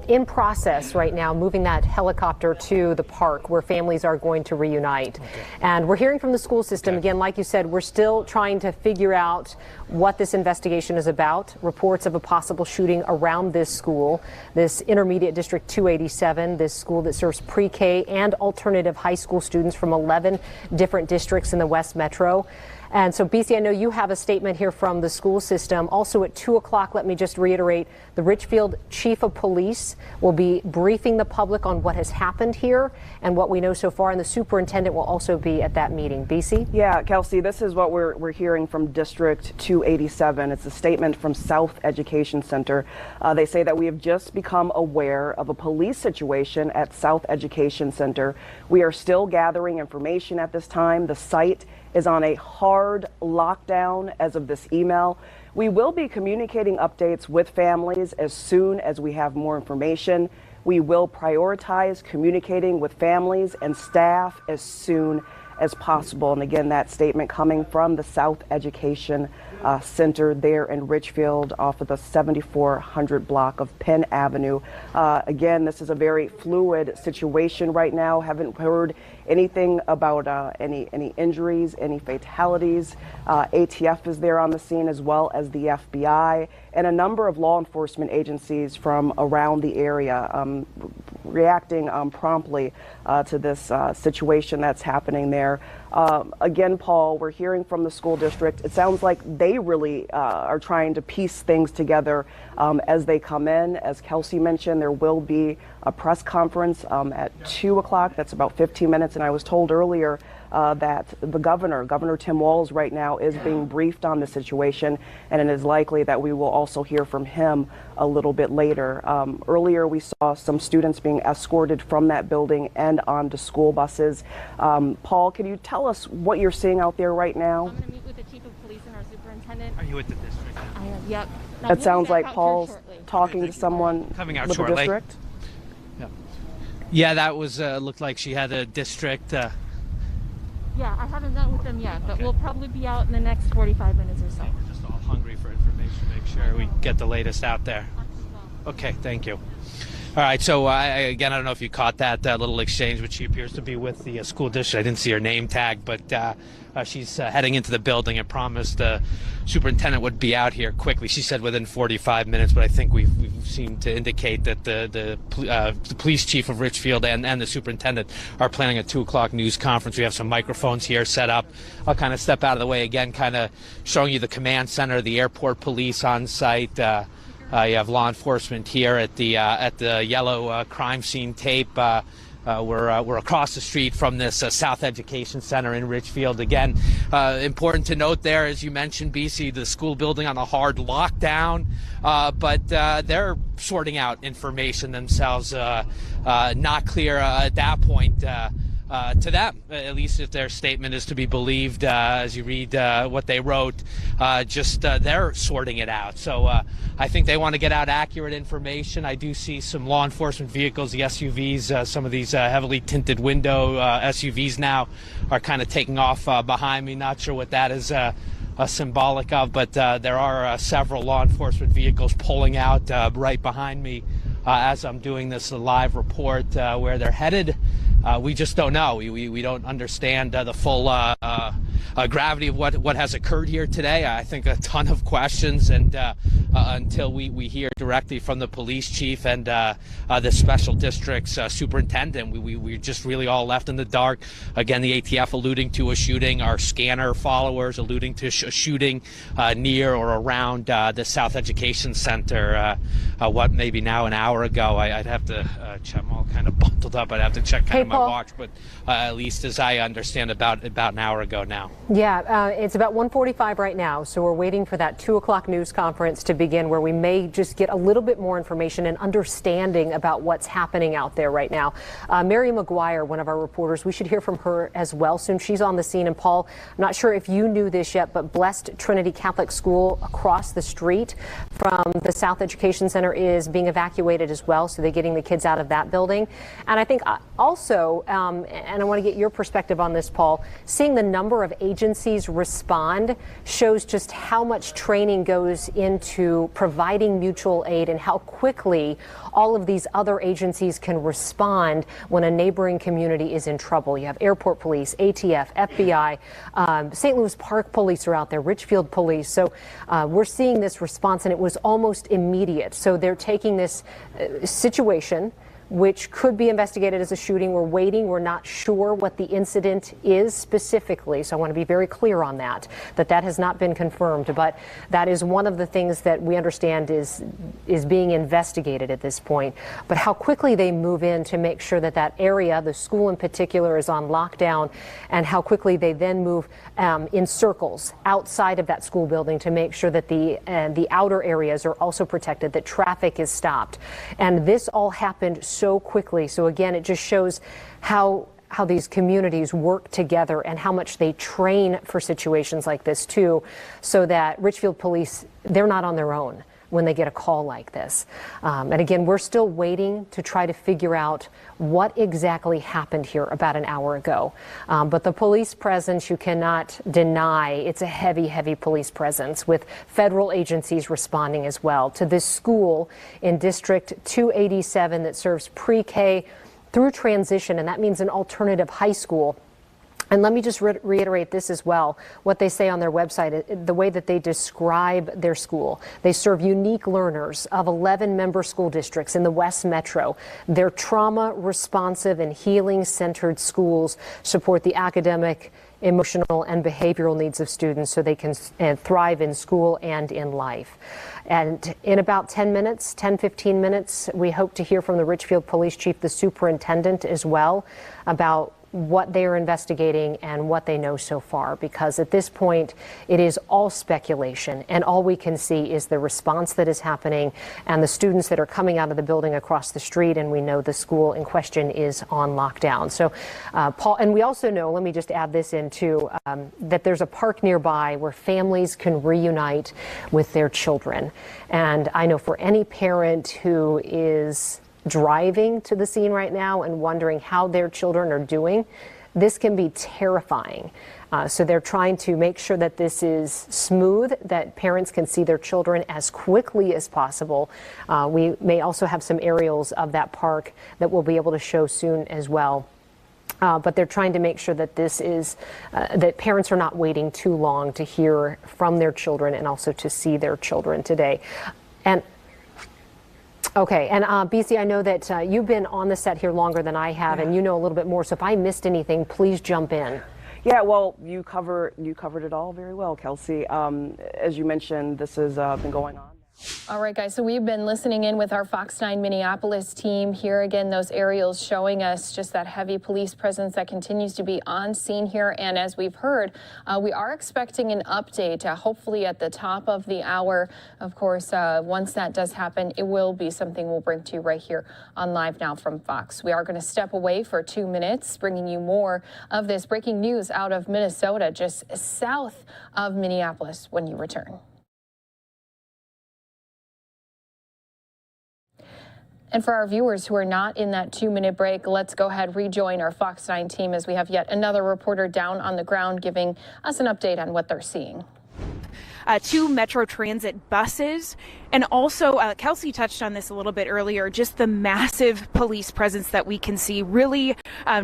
in process right now moving that helicopter to the park where families are going to reunite. Okay. And we're hearing from the school system. Okay. Again, like you said, we're still trying to figure out what this investigation is about. Reports of a possible shooting around this school, this Intermediate District 287, this school that serves pre-K and alternative high school students from 11 different districts in the West Metro. And so, BC, I know you have a statement here from the school system. Also at 2 o'clock, let me just reiterate, the Richfield Chief of Police will be briefing the public on what has happened here and what we know so far, and the superintendent will also be at that meeting. BC? Yeah, Kelsey, this is what we're hearing from District 287. It's a statement from South Education Center. They say that we have just become aware of a police situation at South Education Center. We are still gathering information at this time. The site is on a hard lockdown as of this email. We will be communicating updates with families as soon as we have more information. We will prioritize communicating with families and staff as soon as possible. And again, that statement coming from the South Education Center there in Richfield off of the 7400 block of Penn Avenue. Again, this is a very fluid situation right now. Haven't heard anything about any injuries, any fatalities. ATF is there on the scene as well as the FBI and a number of law enforcement agencies from around the area reacting promptly to this situation that's happening there. Again, Paul, we're hearing from the school district. It sounds like they really are trying to piece things together as they come in. As Kelsey mentioned, there will be a press conference at 2 o'clock. That's about 15 minutes. And I was told earlier that the Governor Tim Walz right now is being briefed on the situation, and it is likely that we will also hear from him a little bit later. Earlier, we saw some students being escorted from that building and onto school buses. Paul, can you tell us what you're seeing out there right now? I'm going to meet with the Chief of Police and our superintendent. Are you with the district? I am, yep. It sounds like Paul's talking to someone coming out with shortly. the district. Yeah, that was looked like she had a district. Yeah, I haven't met with them yet, but we'll probably be out in the next 45 minutes or so. We're just all hungry for information, make sure we get the latest out there. Okay, thank you. All right, so again, I don't know if you caught that little exchange, which she appears to be with the school district. I didn't see her name tag, but she's heading into the building and promised the superintendent would be out here quickly. She said within 45 minutes, but I think we've seemed to indicate that the police chief of Richfield and the superintendent are planning a 2 o'clock news conference. We have some microphones here set up. I'll kind of step out of the way again, kind of showing you the command center, the airport police on site. You have law enforcement here at the yellow crime scene tape. We're across the street from this South Education Center in Richfield. Again, important to note there, as you mentioned, BC, the school building on a hard lockdown, but they're sorting out information themselves. Not clear at that point to them, at least if their statement is to be believed, as you read what they wrote. They're sorting it out. So I think they want to get out accurate information. I do see some law enforcement vehicles, the SUVs, some of these heavily tinted window SUVs now are kind of taking off behind me. Not sure what that is symbolic of, but there are several law enforcement vehicles pulling out right behind me as I'm doing this live report. Where they're headed, we just don't know. We don't understand the full gravity of what has occurred here today. I think a ton of questions, and until we hear directly from the police chief and the special district's superintendent, we're just really all left in the dark. Again, the ATF alluding to a shooting, our scanner followers alluding to a shooting near or around the South Education Center. What, maybe now an hour ago? I'd have to check. I'm all kind of bundled up. I'd have to check kind of my watch, but at least as I understand, about an hour ago now. Yeah, it's about 1:45 right now, so we're waiting for that 2 o'clock news conference to begin, where we may just get a little bit more information and understanding about what's happening out there right now. Mary McGuire, one of our reporters, we should hear from her as well soon. She's on the scene. And Paul, I'm not sure if you knew this yet, but Blessed Trinity Catholic School across the street from the South Education Center is being evacuated as well, so they're getting the kids out of that building. And I think also, and I want to get your perspective on this, Paul, seeing the number of agencies respond shows just how much training goes into providing mutual aid and how quickly all of these other agencies can respond when a neighboring community is in trouble. You have airport police, ATF, FBI, St. Louis Park police are out there, Richfield police. So we're seeing this response, and it was almost immediate. So they're taking this situation, which could be investigated as a shooting. We're waiting. We're not sure what the incident is specifically. So I want to be very clear on that has not been confirmed. But that is one of the things that we understand is being investigated at this point. But how quickly they move in to make sure that that area, the school in particular, is on lockdown, and how quickly they then move in circles outside of that school building to make sure that the outer areas are also protected, that traffic is stopped. And this all happened so quickly. So again, it just shows how these communities work together and how much they train for situations like this too, so that Richfield police, they're not on their own when they get a call like this. And again, we're still waiting to try to figure out what exactly happened here about an hour ago. But the police presence, you cannot deny, it's a heavy, heavy police presence with federal agencies responding as well to this school in District 287 that serves pre-K through transition, and that means an alternative high school. And let me just reiterate this as well, what they say on their website, the way that they describe their school. They serve unique learners of 11 member school districts in the West Metro. Their trauma responsive and healing centered schools support the academic, emotional, and behavioral needs of students so they can thrive in school and in life. And in about 10 minutes, 15 minutes, we hope to hear from the Richfield Police Chief, the superintendent as well, about what they are investigating and what they know so far, because at this point it is all speculation, and all we can see is the response that is happening and the students that are coming out of the building across the street, and we know the school in question is on lockdown. So Paul, and we also know, let me just add this in too, that there's a park nearby where families can reunite with their children. And I know for any parent who is driving to the scene right now and wondering how their children are doing, this can be terrifying. So they're trying to make sure that this is smooth, that parents can see their children as quickly as possible. We may also have some aerials of that park that we'll be able to show soon as well. But they're trying to make sure that this is, that parents are not waiting too long to hear from their children and also to see their children today. And okay, and BC, I know that you've been on the set here longer than I have, and you know a little bit more. So if I missed anything, please jump in. Yeah, well, you covered it all very well, Kelsey. As you mentioned, this has been going on. All right, guys, so we've been listening in with our Fox 9 Minneapolis team. Here again, those aerials showing us just that heavy police presence that continues to be on scene here. And as we've heard, we are expecting an update, hopefully at the top of the hour. Of course, once that does happen, it will be something we'll bring to you right here on Live Now from Fox. We are going to step away for 2 minutes, bringing you more of this breaking news out of Minnesota, just south of Minneapolis, when you return. And for our viewers who are not in that 2-minute break, let's go ahead, rejoin our Fox 9 team as we have yet another reporter down on the ground giving us an update on what they're seeing. 2 Metro Transit buses. And also, Kelsey touched on this a little bit earlier, just the massive police presence that we can see. Really,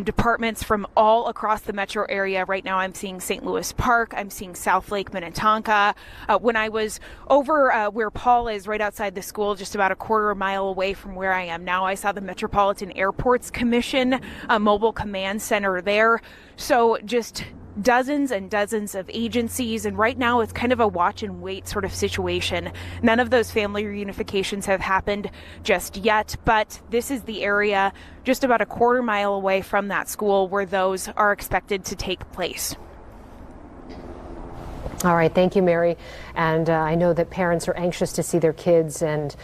departments from all across the metro area. Right now, I'm seeing St. Louis Park. I'm seeing South Lake Minnetonka. When I was over where Paul is, right outside the school, just about a quarter mile away from where I am now, I saw the Metropolitan Airports Commission, a mobile command center there. So just dozens and dozens of agencies, and right now it's kind of a watch and wait sort of situation. None of those family reunifications have happened just yet, but this is the area just about a quarter mile away from that school where those are expected to take place. All right, thank you, Mary. And I know that parents are anxious to see their kids, and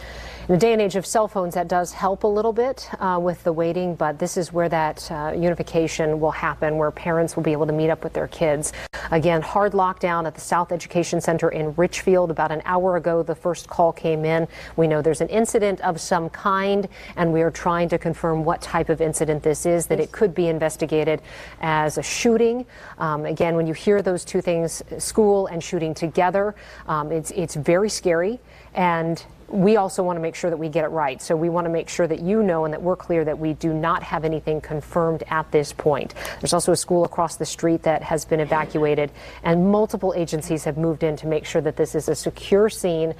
In the day and age of cell phones, that does help a little bit with the waiting, but this is where that unification will happen, where parents will be able to meet up with their kids. Again, hard lockdown at the South Education Center in Richfield. About an hour ago, the first call came in. We know there's an incident of some kind, and we are trying to confirm what type of incident this is, that it could be investigated as a shooting. Again, when you hear those two things, school and shooting together, it's very scary, and we also want to make sure that we get it right. So we want to make sure that you know and that we're clear that we do not have anything confirmed at this point. There's also a school across the street that has been evacuated, and multiple agencies have moved in to make sure that this is a secure scene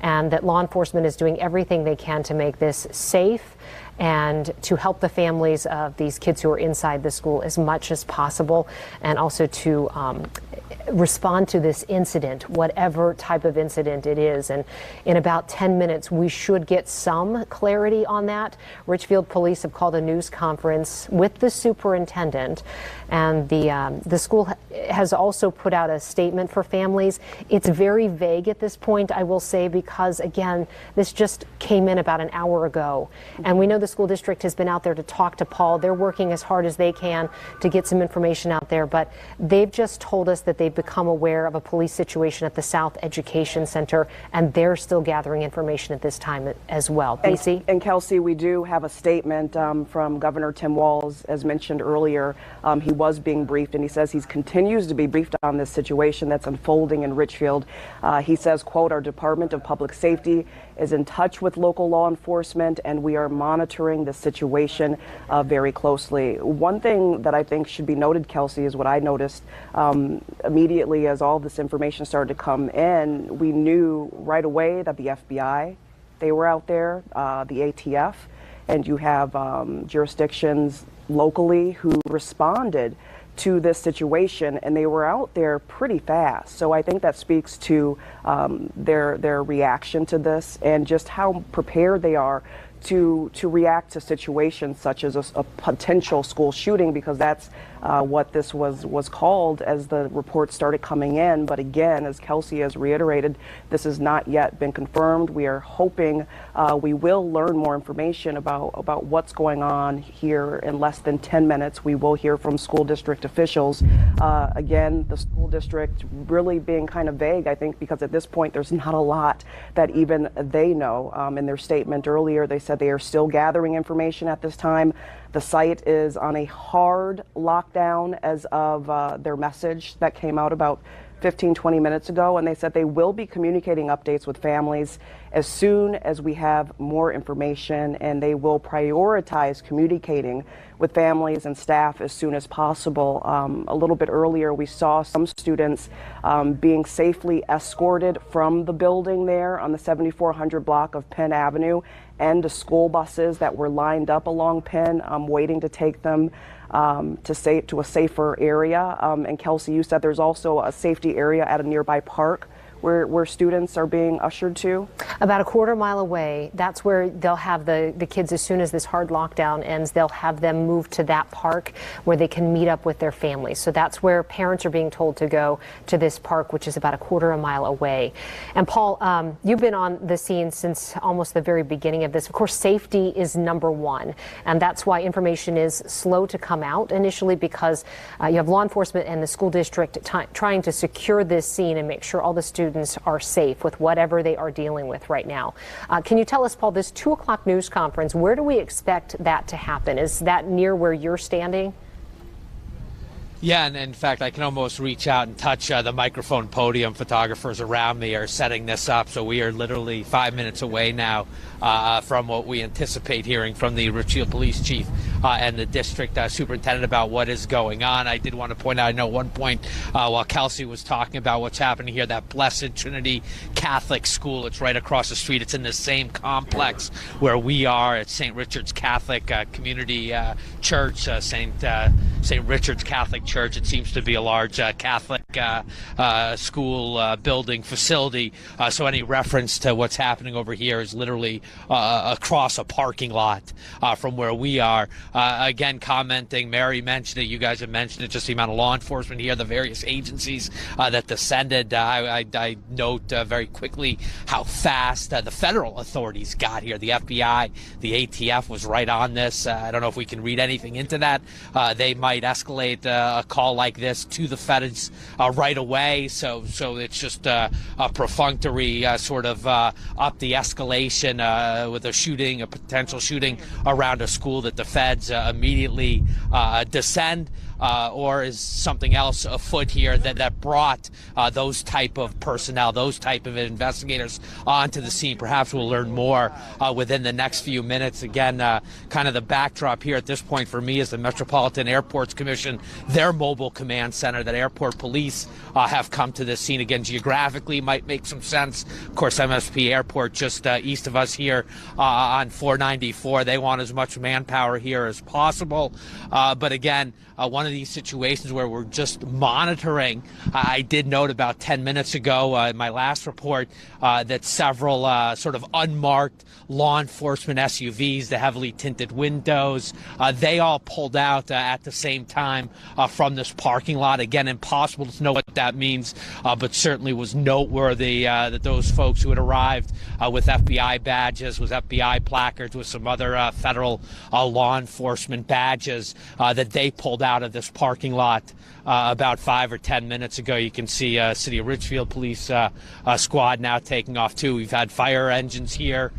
and that law enforcement is doing everything they can to make this safe and to help the families of these kids who are inside the school as much as possible, and also to respond to this incident, whatever type of incident it is. And in about 10 minutes, we should get some clarity on that. Richfield Police have called a news conference with the superintendent, and the school has also put out a statement for families. It's very vague at this point, I will say, because again, this just came in about an hour ago, and we know the school district has been out there to talk to Paul. They're working as hard as they can to get some information out there, but they've just told us that they've become aware of a police situation at the South Education Center, and they're still gathering information at this time as well. BC? And Kelsey, we do have a statement from Governor Tim Walz, as mentioned earlier. He was being briefed, and he says he continues to be briefed on this situation that's unfolding in Richfield. He says, quote, "Our Department of Public Safety is in touch with local law enforcement, and we are monitoring the situation very closely." One thing that I think should be noted, Kelsey, is what I noticed immediately as all this information started to come in. We knew right away that the FBI, they were out there, the ATF, and you have jurisdictions locally who responded to this situation, and they were out there pretty fast. So I think that speaks to their reaction to this and just how prepared they are to react to situations such as a potential school shooting, because that's what this was called as the reports started coming in. But again, as Kelsey has reiterated, this has not yet been confirmed. We are hoping we will learn more information about what's going on here in less than 10 minutes. We will hear from school district officials. Again, the school district really being kind of vague, I think, because at this point there's not a lot that even they know. In their statement earlier, they said they are still gathering information at this time. The site is on a hard lockdown as of their message that came out about 15-20 minutes ago, and they said they will be communicating updates with families as soon as we have more information, and they will prioritize communicating with families and staff as soon as possible. A little bit earlier, we saw some students being safely escorted from the building there on the 7400 block of Penn Avenue, and to school buses that were lined up along Penn, waiting to take them to a safer area. And Kelsey, you said there's also a safety area at a nearby park where students are being ushered to? About a quarter mile away, that's where they'll have the kids, as soon as this hard lockdown ends, they'll have them move to that park where they can meet up with their families. So that's where parents are being told to go, to this park, which is about a quarter of a mile away. And Paul, you've been on the scene since almost the very beginning of this. Of course, safety is number one, and that's why information is slow to come out initially, because you have law enforcement and the school district trying to secure this scene and make sure all the students are safe with whatever they are dealing with right now. Can you tell us, Paul, this 2 o'clock news conference, where do we expect that to happen? Is that near where you're standing? Yeah, and in fact, I can almost reach out and touch the microphone podium. Photographers around me are setting this up, so we are literally 5 minutes away now from what we anticipate hearing from the Richfield Police Chief and the district superintendent about what is going on. I did want to point out, I know one point while Kelsey was talking about what's happening here, that Blessed Trinity Catholic School, it's right across the street. It's in the same complex where we are at St. Richard's Catholic Community Church, St. St. Richard's Catholic Church. It seems to be a large Catholic school building facility. So any reference to what's happening over here is literally across a parking lot from where we are. Again, commenting, Mary mentioned it, you guys have mentioned it, just the amount of law enforcement here, the various agencies that descended. I note very quickly how fast the federal authorities got here. The FBI, the ATF was right on this. I don't know if we can read anything into that. They might escalate a call like this to the feds right away. So it's just a perfunctory sort of up the escalation with a potential shooting around a school that the feds immediately descend. Or is something else afoot here that brought those type of personnel, those type of investigators onto the scene? Perhaps we'll learn more within the next few minutes. Again, kind of the backdrop here at this point for me is the Metropolitan Airports Commission, their mobile command center, that airport police have come to this scene. Again, geographically might make some sense. Of course, MSP Airport just east of us here on 494. They want as much manpower here as possible. But again, one of these situations where we're just monitoring. I did note about 10 minutes ago in my last report that several sort of unmarked law enforcement SUVs, the heavily tinted windows, they all pulled out at the same time from this parking lot. Again, impossible to know what that means, but certainly was noteworthy that those folks who had arrived with FBI badges, with FBI placards, with some other federal law enforcement badges, that they pulled out of this parking lot about 5 or 10 minutes ago. You can see City of Richfield Police squad now taking off too. We've had fire engines here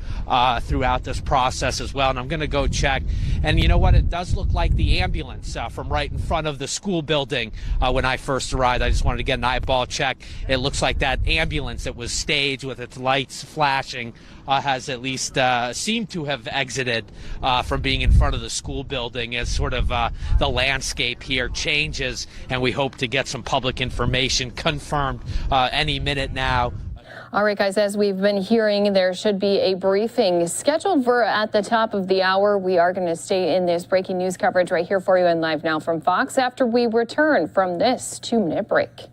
throughout this process as well, and I'm going to go check. And you know what? It does look like the ambulance from right in front of the school building when I first arrived. I just wanted to get an eyeball check. It looks like that ambulance that was staged with its lights flashing has at least seemed to have exited from being in front of the school building as sort of the landscape here changes, and we hope to get some public information confirmed any minute now. All right, guys, as we've been hearing, there should be a briefing scheduled for at the top of the hour. We are going to stay in this breaking news coverage right here for you in Live Now from Fox after we return from this 2-minute break.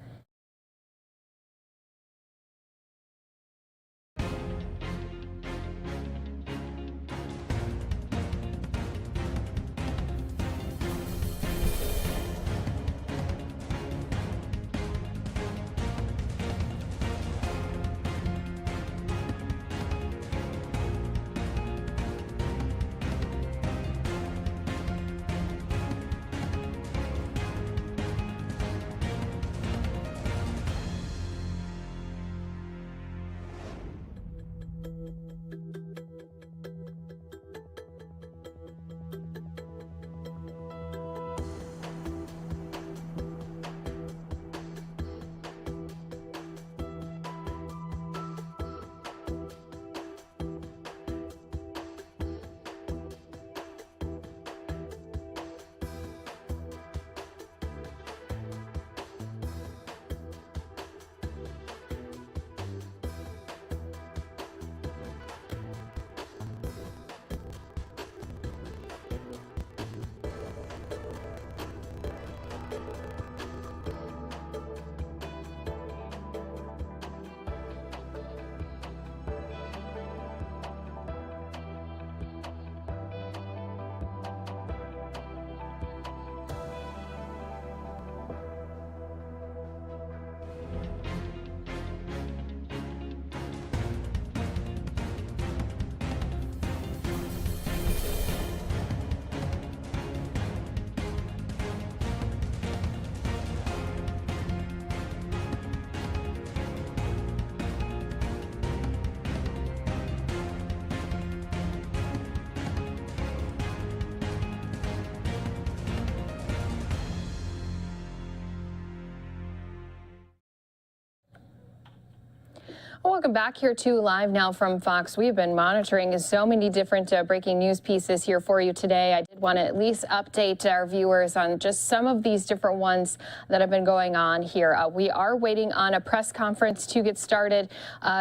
Welcome back here to Live Now from Fox. We've been monitoring so many different breaking news pieces here for you today. I did Want to at least update our viewers on just some of these different ones that have been going on here. We are waiting on a press conference to get started.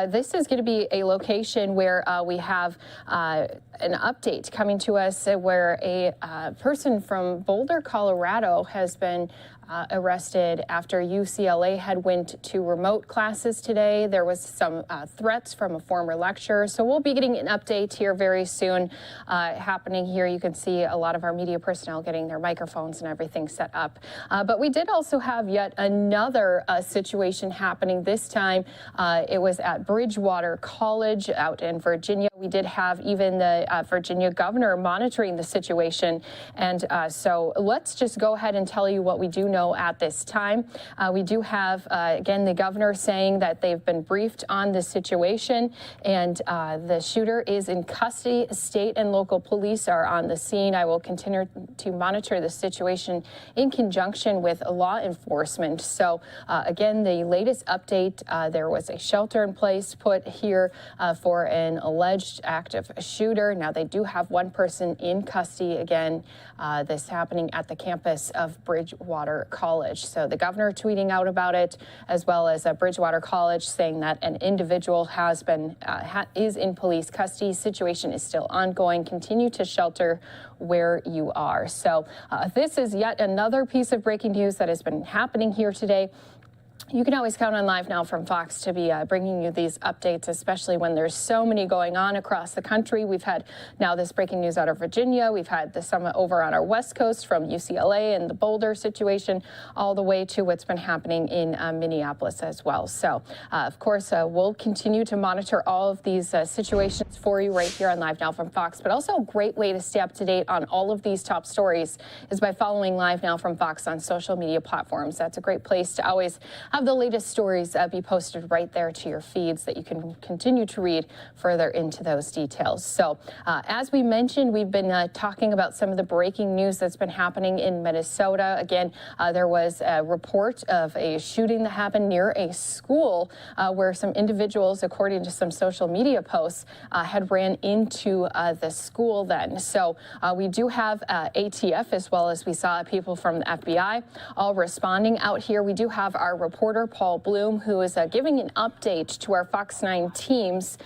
This is going to be a location where we have an update coming to us where a person from Boulder, Colorado has been arrested after UCLA had went to remote classes today. There was some threats from a former lecturer. So we'll be getting an update here very soon happening here. You can see a lot of our media personnel getting their microphones and everything set up. But we did also have yet another situation happening. This time it was at Bridgewater College out in Virginia. We did have even the Virginia governor monitoring the situation. And so let's just go ahead and tell you what we do know at this time. We do have, again, the governor saying that they've been briefed on this situation, and the shooter is in custody. State and local police are on the scene. I will continue to monitor the situation in conjunction with law enforcement. So, again, the latest update, there was a shelter in place put here for an alleged active shooter. Now, they do have one person in custody. Again, this happening at the campus of Bridgewater College. So the governor tweeting out about it, as well as Bridgewater College saying that an individual has been is in police custody. Situation is still ongoing. Continue to shelter where you are. So this is yet another piece of breaking news that has been happening here today. You can always count on LiveNOW from Fox to be bringing you these updates, especially when there's so many going on across the country. We've had now this breaking news out of Virginia. We've had the summit over on our West Coast from UCLA and the Boulder situation, all the way to what's been happening in Minneapolis as well. So, of course, we'll continue to monitor all of these situations for you right here on LiveNOW from Fox. But also a great way to stay up to date on all of these top stories is by following LiveNOW from Fox on social media platforms. That's a great place to always have the latest stories be posted right there to your feeds that you can continue to read further into those details. So as we mentioned, we've been talking about some of the breaking news that's been happening in Minnesota. Again, there was a report of a shooting that happened near a school where some individuals, according to some social media posts, had ran into the school then. So we do have ATF, as well as we saw people from the FBI all responding out here. We do have our reporter Paul Bloom, who is giving an update to our Fox 9 teams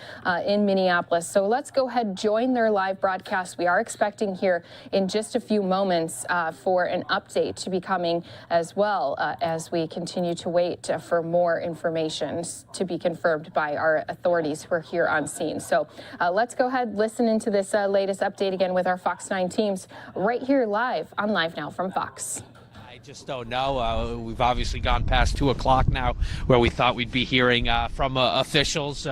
in Minneapolis. So let's go ahead and join their live broadcast. We are expecting here in just a few moments for an update to be coming as well as we continue to wait for more information to be confirmed by our authorities who are here on scene. So let's go ahead and listen into this latest update again with our Fox 9 teams right here live on LiveNOW from Fox. Just don't know. We've obviously gone past 2 o'clock now, where we thought we'd be hearing from officials.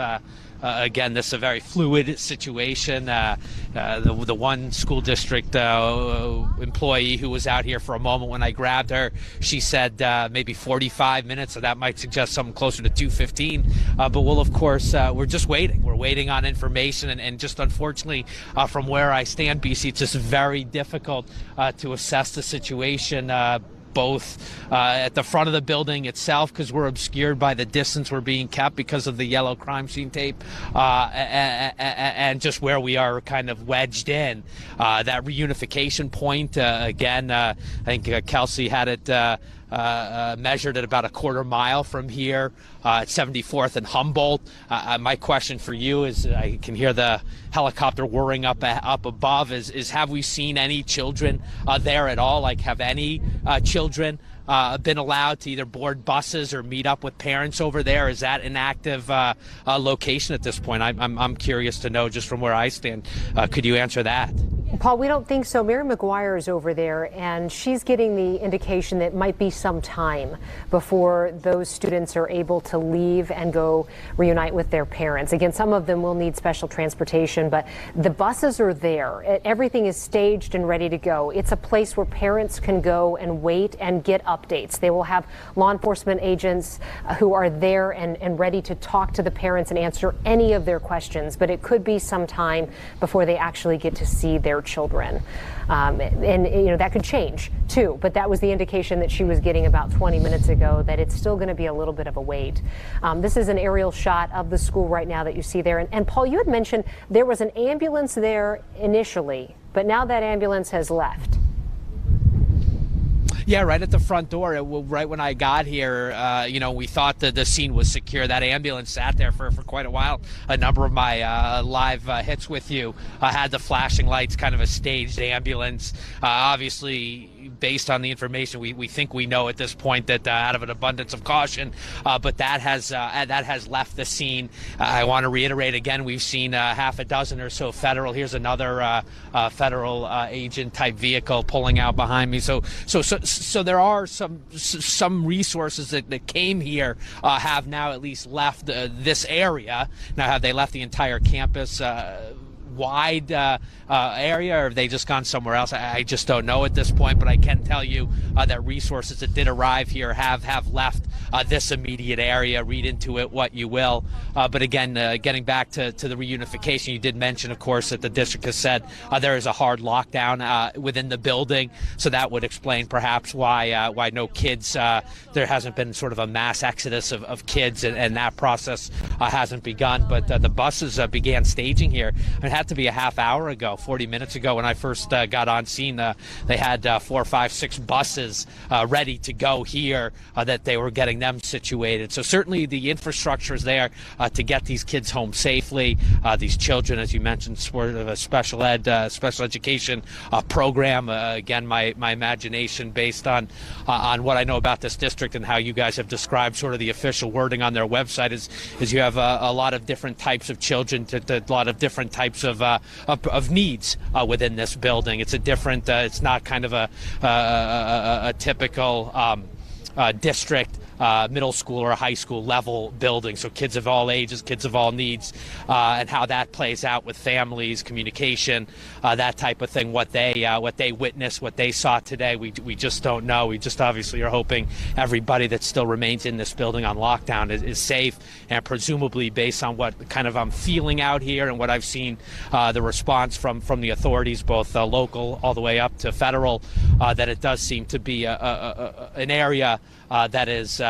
Again, this is a very fluid situation. The one school district employee who was out here for a moment when I grabbed her, she said maybe 45 minutes, so that might suggest something closer to 2:15. But we'll, of course, we're just waiting. We're waiting on information, and just unfortunately, from where I stand, BC, it's just very difficult to assess the situation. Both at the front of the building itself, because we're obscured by the distance we're being kept because of the yellow crime scene tape, and just where we are kind of wedged in. That reunification point, again, I think Kelsey had it measured at about a quarter mile from here at 74th and Humboldt. My question for you is, I can hear the helicopter whirring up above, is have we seen any children there at all? Like, have any children been allowed to either board buses or meet up with parents over there? Is that an active location at this point? I'm curious to know, just from where I stand. Could you answer that? Paul, we don't think so. Mary McGuire is over there, and she's getting the indication that it might be some time before those students are able to leave and go reunite with their parents. Again, some of them will need special transportation, but the buses are there. Everything is staged and ready to go. It's a place where parents can go and wait and get updates. They will have law enforcement agents who are there and ready to talk to the parents and answer any of their questions, but it could be some time before they actually get to see their children. And you know, that could change too, but that was the indication that she was getting about 20 minutes ago, that it's still going to be a little bit of a wait. This is an aerial shot of the school right now that you see there. And Paul, you had mentioned there was an ambulance there initially, but but now that ambulance has left. Yeah, right at the front door. Right when I got here, we thought that the scene was secure. That ambulance sat there for quite a while. A number of my live hits with you had the flashing lights, kind of a staged ambulance. Obviously, based on the information we think we know at this point, that out of an abundance of caution, but that has left the scene. I want to reiterate again, we've seen half a dozen or so federal. Here's another federal agent type vehicle pulling out behind me. So there are some resources that came here have now at least left this area. Now, have they left the entire campus wide area, or have they just gone somewhere else? I just don't know at this point, but I can tell you that resources that did arrive here have left this immediate area. Read into it what you will. But again, getting back to the reunification, you did mention, of course, that the district has said there is a hard lockdown within the building, so that would explain perhaps why no kids, there hasn't been sort of a mass exodus of kids, and that process hasn't begun. But the buses began staging here. It had to be a half hour ago, 40 minutes ago, when I first got on scene. They had 4, 5, 6 buses ready to go here, that they were getting them situated. So certainly the infrastructure is there to get these kids home safely. These children, as you mentioned, sort of a special education program. Again, my imagination based on what I know about this district and how you guys have described sort of the official wording on their website is you have a lot of different types of children, a lot of different types of needs within this building. It's a different, it's not kind of a typical district middle school or high school level building. So kids of all ages, kids of all needs, and how that plays out with families, communication, that type of thing. What they witnessed, what they saw today, we just don't know. We just obviously are hoping everybody that still remains in this building on lockdown is safe, and presumably based on what kind of I'm feeling out here and what I've seen, the response from the authorities, both local all the way up to federal, that it does seem to be an area that is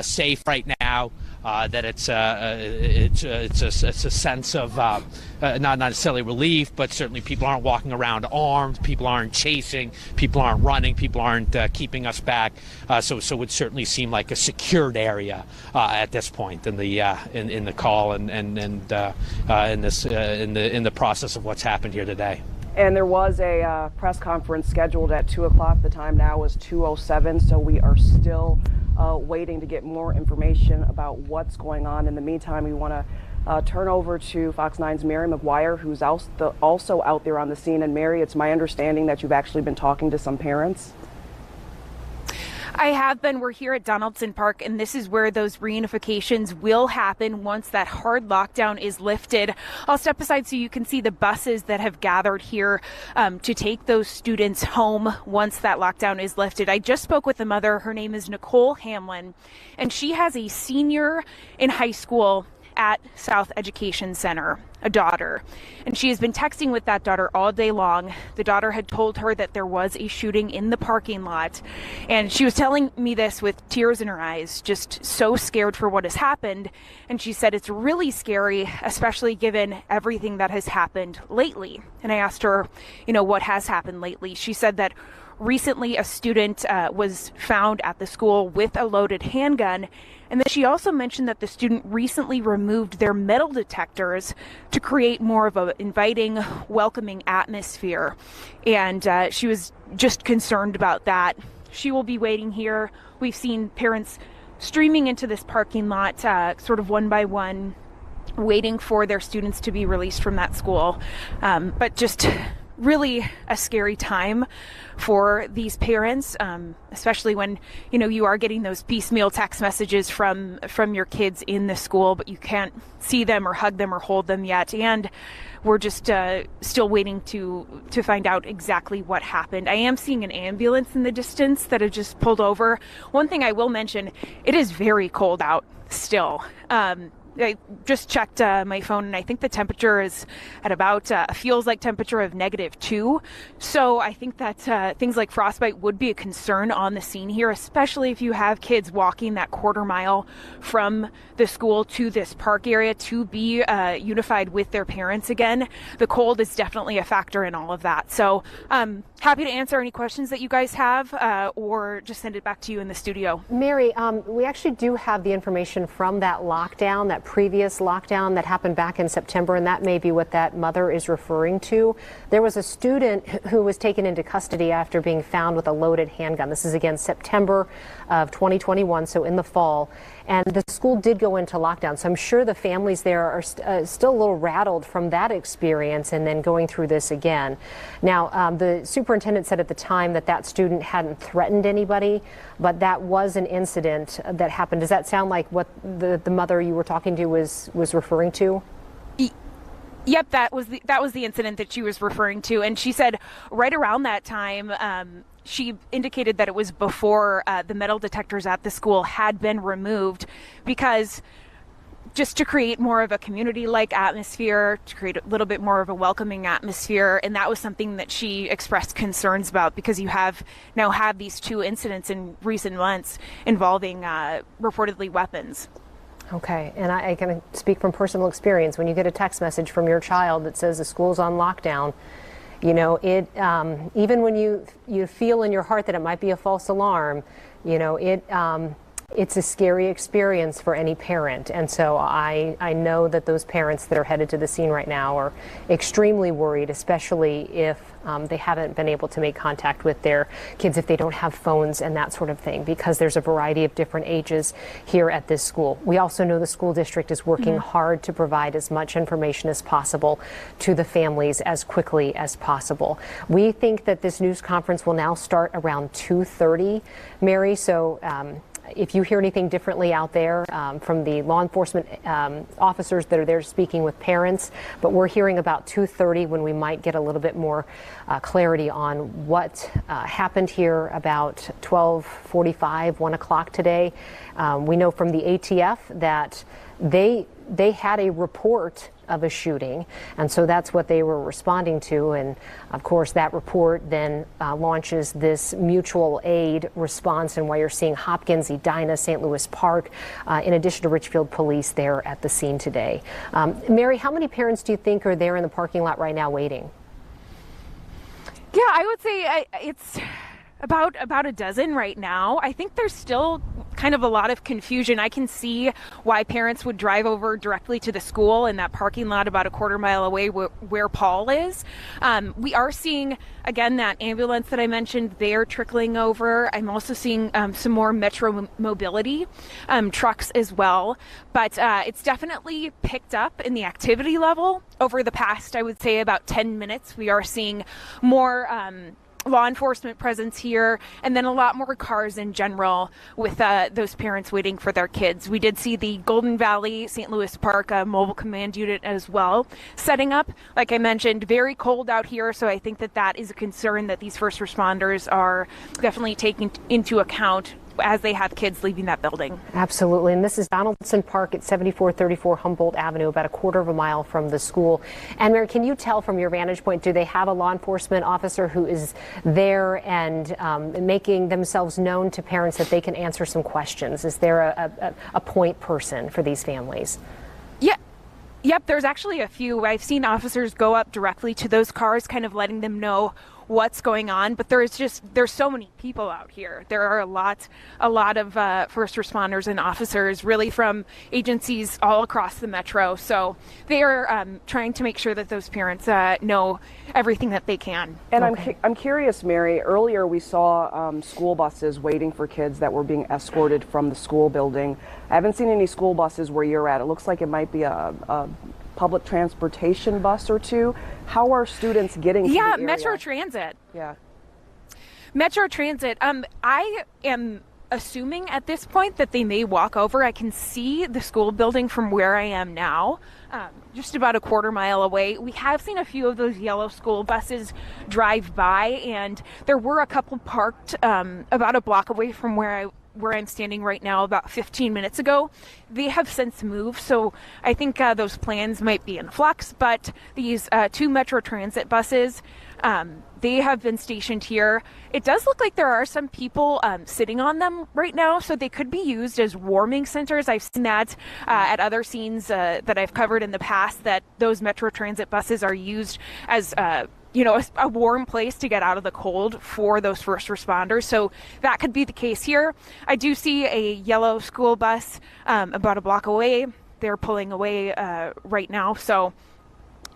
safe right now. That it's a sense of not necessarily relief, but certainly people aren't walking around armed, people aren't chasing, people aren't running, people aren't keeping us back. So it would certainly seem like a secured area at this point in the call and in the process of what's happened here today. And there was a press conference scheduled at 2 o'clock. The time now is 2:07, so we are still waiting to get more information about what's going on. In the meantime, we want to turn over to Fox 9's Mary McGuire, who's also out there on the scene. And Mary, it's my understanding that you've actually been talking to some parents. I have been. We're here at Donaldson Park, and this is where those reunifications will happen once that hard lockdown is lifted. I'll step aside so you can see the buses that have gathered here to take those students home once that lockdown is lifted. I just spoke with the mother. Her name is Nicole Hamlin, and she has a senior in high school at South Education Center, a daughter, and she has been texting with that daughter all day long. The daughter had told her that there was a shooting in the parking lot, and she was telling me this with tears in her eyes, just so scared for what has happened. And she said it's really scary, especially given everything that has happened lately. And I asked her, what has happened lately? She said that recently a student was found at the school with a loaded handgun. And then she also mentioned that the student recently removed their metal detectors to create more of an inviting, welcoming atmosphere. And she was just concerned about that. She will be waiting here. We've seen parents streaming into this parking lot, sort of one by one, waiting for their students to be released from that school. But just really a scary time for these parents, especially when you are getting those piecemeal text messages from your kids in the school, but you can't see them or hug them or hold them yet. And we're just still waiting to find out exactly what happened. I am seeing an ambulance in the distance that had just pulled over. One thing I will mention, it is very cold out still. I just checked my phone, and I think the temperature is at about feels like temperature of -2. So I think that things like frostbite would be a concern on the scene here, especially if you have kids walking that quarter mile from the school to this park area to be unified with their parents again. The cold is definitely a factor in all of that. So happy to answer any questions that you guys have, or just send it back to you in the studio. Mary, we actually do have the information from that lockdown, that previous lockdown that happened back in September, and that may be what that mother is referring to. There was a student who was taken into custody after being found with a loaded handgun. This is again September of 2021, so in the fall. And the school did go into lockdown, so I'm sure the families there are still a little rattled from that experience and then going through this again. Now, the superintendent said at the time that that student hadn't threatened anybody, but that was an incident that happened. Does that sound like what the mother you were talking to was referring to? Yep, that was the incident that she was referring to, and she said right around that time, she indicated that it was before the metal detectors at the school had been removed, because just to create more of a community-like atmosphere, to create a little bit more of a welcoming atmosphere, and that was something that she expressed concerns about, because you have now had these 2 incidents in recent months involving reportedly weapons. Okay, and I can speak from personal experience. When you get a text message from your child that says the school's on lockdown, you know, it even when you feel in your heart that it might be a false alarm, you know, it's a scary experience for any parent. And so I know that those parents that are headed to the scene right now are extremely worried, especially if they haven't been able to make contact with their kids, if they don't have phones and that sort of thing, because there's a variety of different ages here at this school. We also know the school district is working hard to provide as much information as possible to the families as quickly as possible. We think that this news conference will now start around 2:30, Mary, so if you hear anything differently out there from the law enforcement officers that are there speaking with parents, but we're hearing about 2:30 when we might get a little bit more clarity on what happened here about 12:45, 1 o'clock today. We know from the ATF that they had a report of a shooting, and so that's what they were responding to, and of course that report then launches this mutual aid response, and why you're seeing Hbcus, Edina, St. Louis Park, in addition to Richfield Police there at the scene today. Mary, how many parents do you think are there in the parking lot right now waiting? Yeah, I would say it's about a dozen right now. I think there's still kind of a lot of confusion. I can see why parents would drive over directly to the school in that parking lot about a quarter mile away where Paul is. We are seeing, again, that ambulance that I mentioned, they're trickling over. I'm also seeing some more Metro mobility trucks as well. But it's definitely picked up in the activity level over the past, I would say, about 10 minutes. We are seeing more law enforcement presence here, and then a lot more cars in general with those parents waiting for their kids. We did see the Golden Valley St. Louis Park mobile command unit as well setting up. Like I mentioned, very cold out here, so I think that is a concern that these first responders are definitely taking into account as they have kids leaving that building. Absolutely, and this is Donaldson Park at 7434 Humboldt Avenue, about a quarter of a mile from the school. And Mary, can you tell from your vantage point, do they have a law enforcement officer who is there and making themselves known to parents that they can answer some questions? Is there a point person for these families? Yeah. Yep, there's actually a few. I've seen officers go up directly to those cars, kind of letting them know what's going on, but there's so many people out here. There are a lot of first responders and officers, really from agencies all across the metro. So they are trying to make sure that those parents know everything that they can. And I'm curious, Mary. Earlier we saw school buses waiting for kids that were being escorted from the school building. I haven't seen any school buses where you're at. It looks like it might be a public transportation bus or two. How are students getting to the area? Metro Transit. Yeah. Metro Transit. I am assuming at this point that they may walk over. I can see the school building from where I am now, just about a quarter mile away. We have seen a few of those yellow school buses drive by, and there were a couple parked about a block away from where I'm standing right now about 15 minutes ago. they have since moved, so I think those plans might be in flux. But these 2 Metro Transit buses, they have been stationed here. It does look like there are some people sitting on them right now, so they could be used as warming centers. I've seen that at other scenes that I've covered in the past, that those Metro Transit buses are used as a warm place to get out of the cold for those first responders. So that could be the case here. I do see a yellow school bus about a block away. They're pulling away right now. So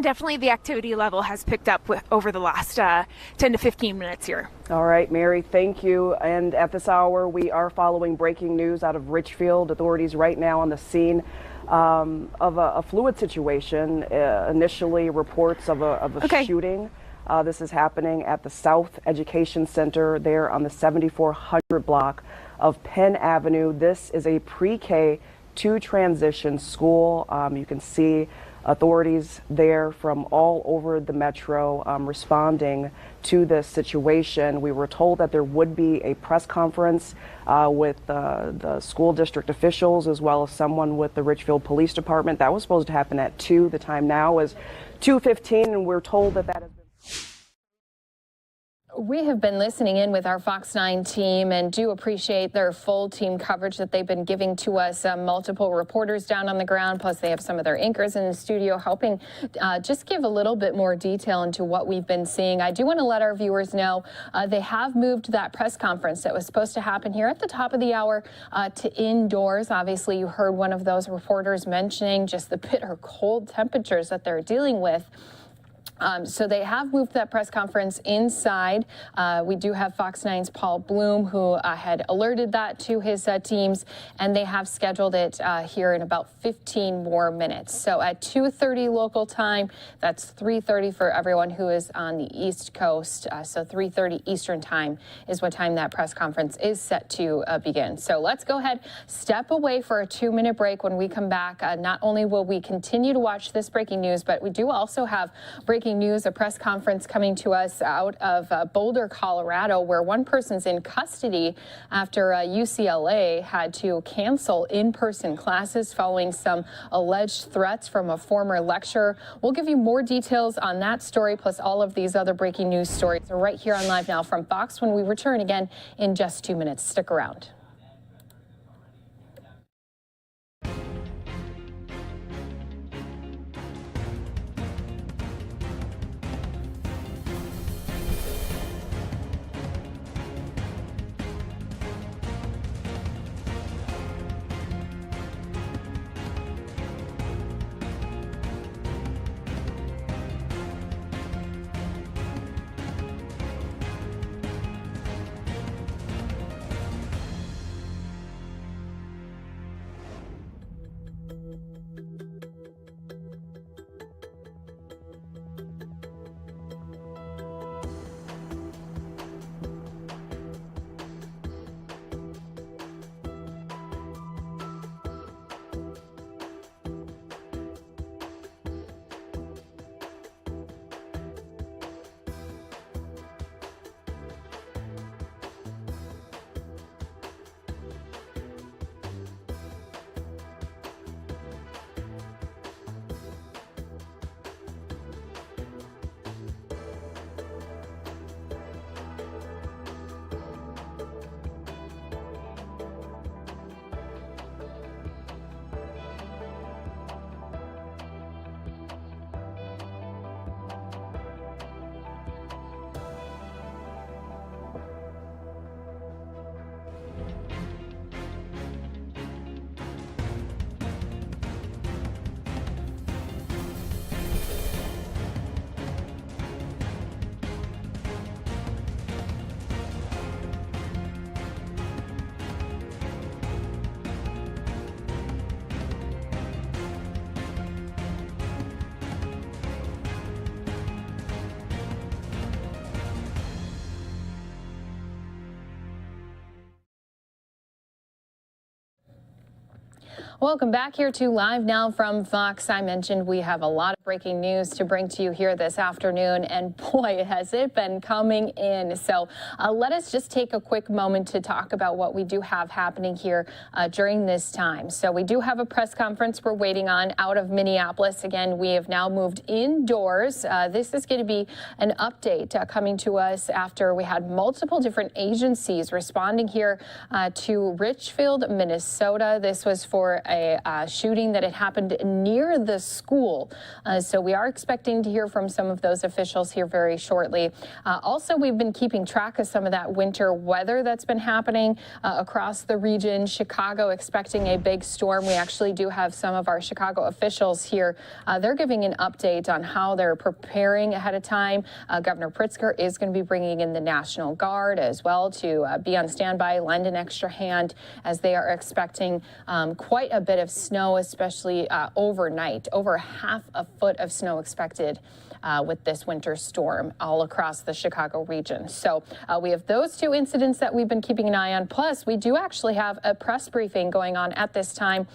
definitely the activity level has picked up over the last 10 to 15 minutes here. All right, Mary, thank you. And at this hour, we are following breaking news out of Richfield. Authorities right now on the scene of a fluid situation. Initially, reports of a shooting. This is happening at the South Education Center there on the 7400 block of Penn Avenue. This is a pre-K to transition school. You can see authorities there from all over the metro responding to this situation. We were told that there would be a press conference with the school district officials as well as someone with the Richfield Police Department. That was supposed to happen at 2. The time now is 2:15, and we're told that has been. We have been listening in with our Fox 9 team and do appreciate their full team coverage that they've been giving to us. Multiple reporters down on the ground, plus they have some of their anchors in the studio helping just give a little bit more detail into what we've been seeing. I do want to let our viewers know they have moved that press conference that was supposed to happen here at the top of the hour to indoors. Obviously, you heard one of those reporters mentioning just the bitter cold temperatures that they're dealing with. So they have moved that press conference inside. We do have Fox 9's Paul Bloom, who had alerted that to his teams, and they have scheduled it here in about 15 more minutes. So at 2:30 local time, that's 3:30 for everyone who is on the East Coast. So 3:30 Eastern time is what time that press conference is set to begin. So let's go ahead, step away for a 2-minute break. When we come back, not only will we continue to watch this breaking news, but we do also have breaking news, a press conference coming to us out of Boulder, Colorado, where one person's in custody after UCLA had to cancel in-person classes following some alleged threats from a former lecturer. We'll give you more details on that story, plus all of these other breaking news stories right here on Live Now from Fox when we return again in just 2 minutes. Stick around. Welcome back here to Live Now from Fox. I mentioned we have a lot of breaking news to bring to you here this afternoon, and boy, has it been coming in. So let us just take a quick moment to talk about what we do have happening here during this time. So we do have a press conference we're waiting on out of Minneapolis. Again, we have now moved indoors. This is going to be an update coming to us after we had multiple different agencies responding here to Richfield, Minnesota. This was for a shooting that had happened near the school. So we are expecting to hear from some of those officials here very shortly. Also, we've been keeping track of some of that winter weather that's been happening across the region. Chicago expecting a big storm. We actually do have some of our Chicago officials here. They're giving an update on how they're preparing ahead of time. Governor Pritzker is going to be bringing in the National Guard as well to be on standby, lend an extra hand, as they are expecting quite a bit of snow, especially overnight. Over half a foot of snow expected with this winter storm all across the Chicago region. So we have those two incidents that we've been keeping an eye on. Plus, we do actually have a press briefing going on at this time.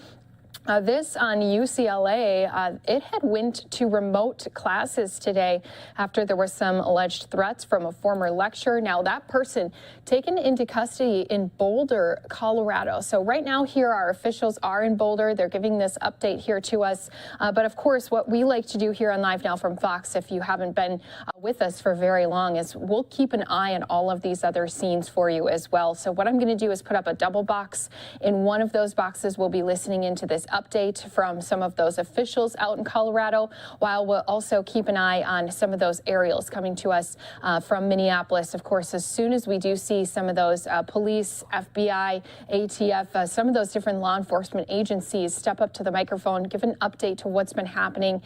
This on UCLA, it had went to remote classes today after there were some alleged threats from a former lecturer. Now that person taken into custody in Boulder, Colorado. So right now here our officials are in Boulder. They're giving this update here to us. But of course, what we like to do here on Live Now from Fox, if you haven't been with us for very long, is we'll keep an eye on all of these other scenes for you as well. So what I'm going to do is put up a double box. In one of those boxes, we'll be listening into this update from some of those officials out in Colorado, while we'll also keep an eye on some of those aerials coming to us from Minneapolis. Of course, as soon as we do see some of those police, FBI, ATF, some of those different law enforcement agencies step up to the microphone, give an update to what's been happening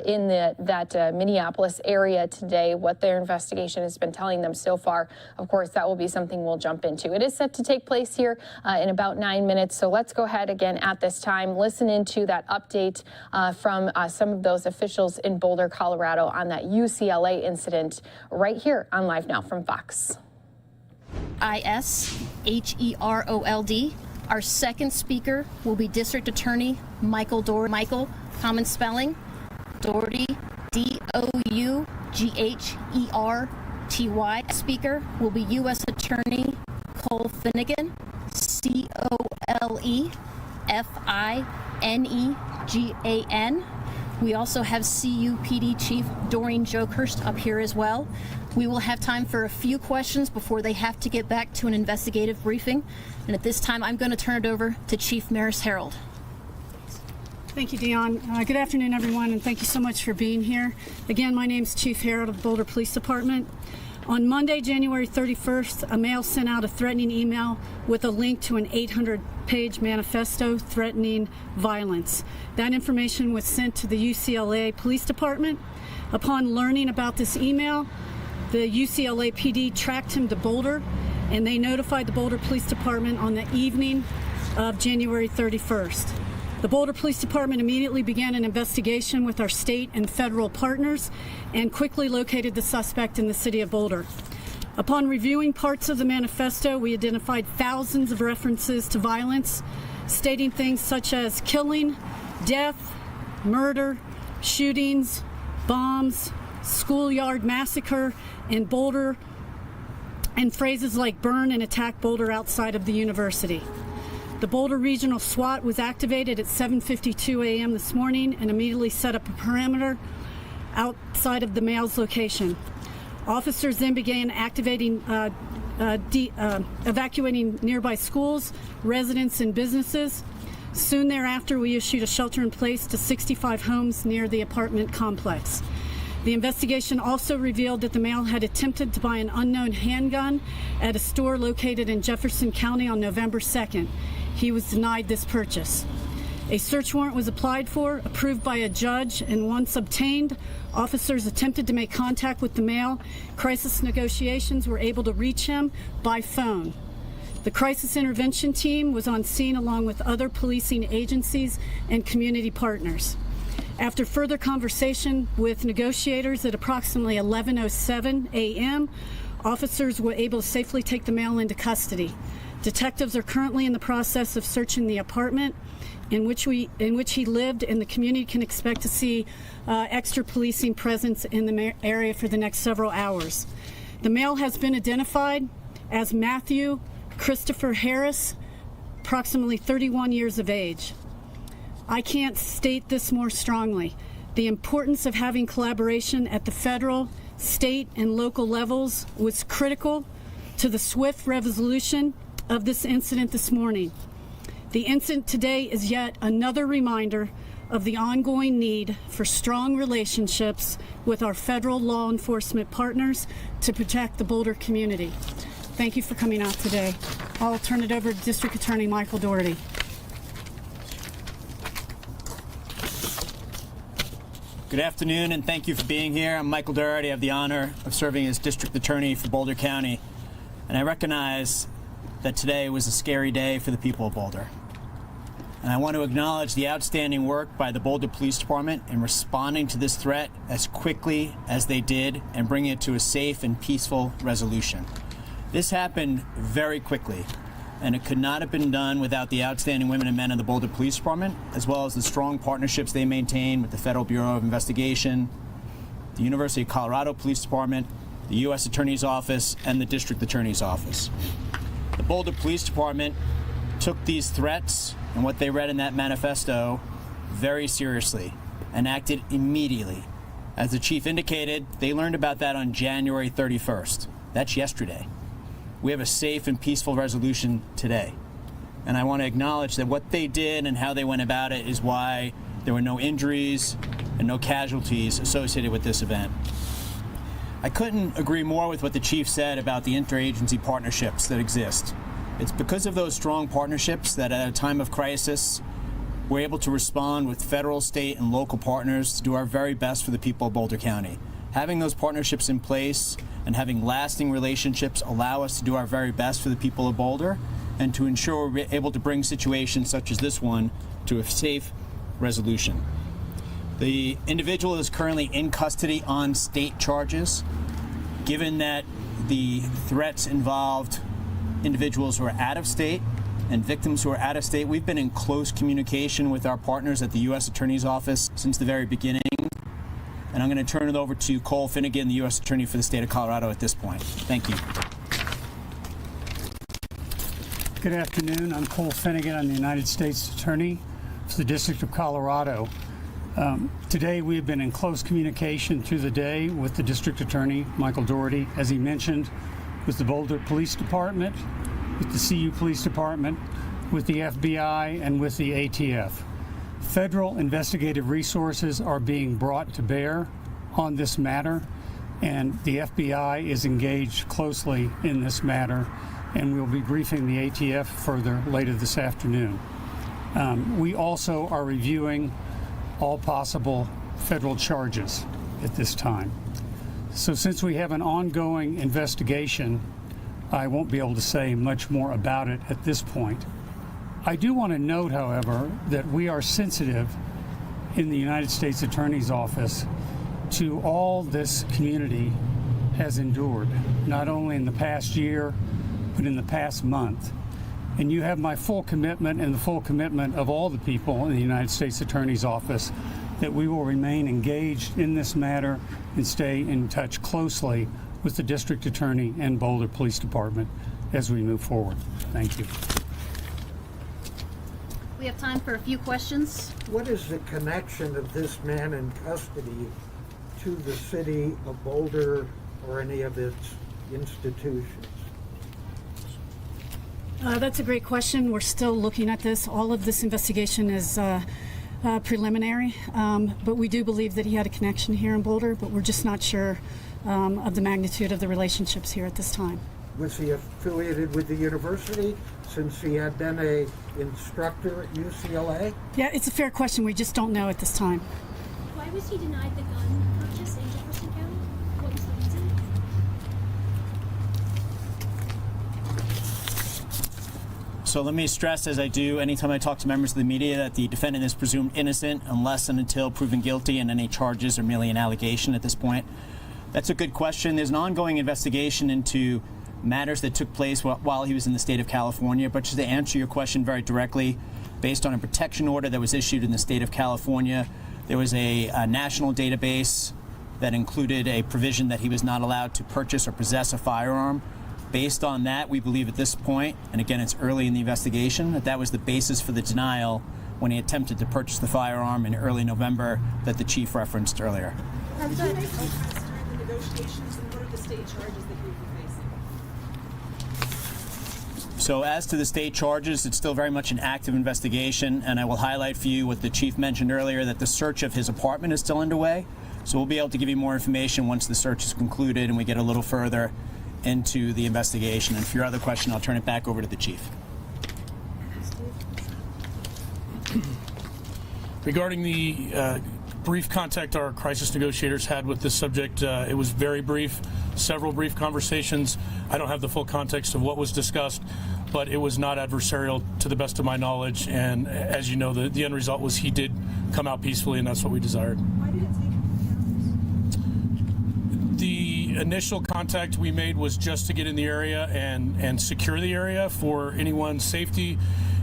in that Minneapolis area today, what their investigation has been telling them so far. Of course, that will be something we'll jump into. It is set to take place here in about 9 minutes. So let's go ahead again at this time, listen into that update from some of those officials in Boulder, Colorado on that UCLA incident right here on Live Now from Fox. ISHEROLD. Our second speaker will be District Attorney Michael Dougherty. Michael, common spelling, Dougherty, DOUGHERTY. Speaker will be U.S. Attorney Cole Finnegan, COLEFINEGAN. We also have CUPD Chief Doreen Jokerst up here as well. We will have time for a few questions before they have to get back to an investigative briefing. And at this time, I'm going to turn it over to Chief Maris Harold. Thank you, Dion. Good afternoon, everyone, and thank you so much for being here. Again, my name is Chief Harold of the Boulder Police Department. On Monday, January 31st, a male sent out a threatening email with a link to an 800-page manifesto threatening violence. That information was sent to the UCLA Police Department. Upon learning about this email, the UCLA PD tracked him to Boulder, and they notified the Boulder Police Department on the evening of January 31st. The Boulder Police Department immediately began an investigation with our state and federal partners and quickly located the suspect in the city of Boulder. Upon reviewing parts of the manifesto, we identified thousands of references to violence, stating things such as killing, death, murder, shootings, bombs, schoolyard massacre in Boulder, and phrases like burn and attack Boulder outside of the university. The Boulder Regional SWAT was activated at 7:52 a.m. this morning and immediately set up a perimeter outside of the male's location. Officers then began evacuating nearby schools, residents, and businesses. Soon thereafter, we issued a shelter-in-place to 65 homes near the apartment complex. The investigation also revealed that the male had attempted to buy an unknown handgun at a store located in Jefferson County on November 2nd. He was denied this purchase. A search warrant was applied for, approved by a judge, and once obtained, officers attempted to make contact with the male. Crisis negotiations were able to reach him by phone. The crisis intervention team was on scene along with other policing agencies and community partners. After further conversation with negotiators at approximately 11:07 a.m., officers were able to safely take the male into custody. Detectives are currently in the process of searching the apartment in which he lived, and the community can expect to see extra policing presence in the area for the next several hours. The male has been identified as Matthew Christopher Harris, approximately 31 years of age. I can't state this more strongly. The importance of having collaboration at the federal, state, and local levels was critical to the swift resolution of this incident this morning. The incident today is yet another reminder of the ongoing need for strong relationships with our federal law enforcement partners to protect the Boulder community. Thank you for coming out today. I'll turn it over to District Attorney Michael Doherty. Good afternoon, and thank you for being here. I'm Michael Doherty. I have the honor of serving as District Attorney for Boulder County, and I recognize that today was a scary day for the people of Boulder. And I want to acknowledge the outstanding work by the Boulder Police Department in responding to this threat as quickly as they did and bringing it to a safe and peaceful resolution. This happened very quickly, and it could not have been done without the outstanding women and men of the Boulder Police Department, as well as the strong partnerships they maintain with the Federal Bureau of Investigation, the University of Colorado Police Department, the U.S. Attorney's Office, and the District Attorney's Office. The Boulder Police Department took these threats and what they read in that manifesto very seriously and acted immediately. As the chief indicated, they learned about that on January 31st. That's yesterday. We have a safe and peaceful resolution today. And I want to acknowledge that what they did and how they went about it is why there were no injuries and no casualties associated with this event. I couldn't agree more with what the chief said about the interagency partnerships that exist. It's because of those strong partnerships that at a time of crisis, we're able to respond with federal, state, and local partners to do our very best for the people of Boulder County. Having those partnerships in place and having lasting relationships allow us to do our very best for the people of Boulder and to ensure we're able to bring situations such as this one to a safe resolution. The individual is currently in custody on state charges. Given that the threats involved individuals who are out of state and victims who are out of state, we've been in close communication with our partners at the U.S. Attorney's Office since the very beginning. And I'm going to turn it over to Cole Finnegan, the U.S. Attorney for the state of Colorado at this point. Thank you. Good afternoon. I'm Cole Finnegan. I'm the United States Attorney for the District of Colorado. Today we have been in close communication through the day with the District Attorney, Michael Doherty, as he mentioned, with the Boulder Police Department, with the CU Police Department, with the FBI, and with the ATF. Federal investigative resources are being brought to bear on this matter, and the FBI is engaged closely in this matter, and we'll be briefing the ATF further later this afternoon. We also are reviewing all possible federal charges at this time. So since we have an ongoing investigation, I won't be able to say much more about it at this point. I do want to note, however, that we are sensitive in the United States Attorney's Office to all this community has endured, not only in the past year, but in the past month. And you have my full commitment and the full commitment of all the people in the United States Attorney's Office that we will remain engaged in this matter and stay in touch closely with the District Attorney and Boulder Police Department as we move forward. Thank you. We have time for a few questions. What is the connection of this man in custody to the city of Boulder or any of its institutions? That's a great question. We're still looking at this. All of this investigation is preliminary, but we do believe that he had a connection here in Boulder, but we're just not sure of the magnitude of the relationships here at this time. Was he affiliated with the university since he had been an instructor at UCLA? Yeah, it's a fair question. We just don't know at this time. Why was he denied the gun purchase in Jefferson County? What was the reason? So let me stress, as I do anytime I talk to members of the media, that the defendant is presumed innocent unless and until proven guilty, and any charges are merely an allegation at this point. That's a good question. There's an ongoing investigation into matters that took place while he was in the state of California. But just to answer your question very directly, based on a protection order that was issued in the state of California, there was a national database that included a provision that he was not allowed to purchase or possess a firearm. Based on that, we believe at this point, and again, it's early in the investigation, that was the basis for the denial when he attempted to purchase the firearm in early November that the chief referenced earlier. Did you make comments during the negotiations, and what are the state charges that you'll be facing? So as to the state charges, it's still very much an active investigation, and I will highlight for you what the chief mentioned earlier, that the search of his apartment is still underway. So we'll be able to give you more information once the search is concluded and we get a little further into the investigation. And for your other question, I'll turn it back over to the chief. Regarding the brief contact our crisis negotiators had with this subject, it was very brief, several brief conversations. I don't have the full context of what was discussed, but it was not adversarial to the best of my knowledge. And as you know, the end result was he did come out peacefully, and that's what we desired. Why did it take The initial contact we made was just to get in the area and secure the area for anyone's safety.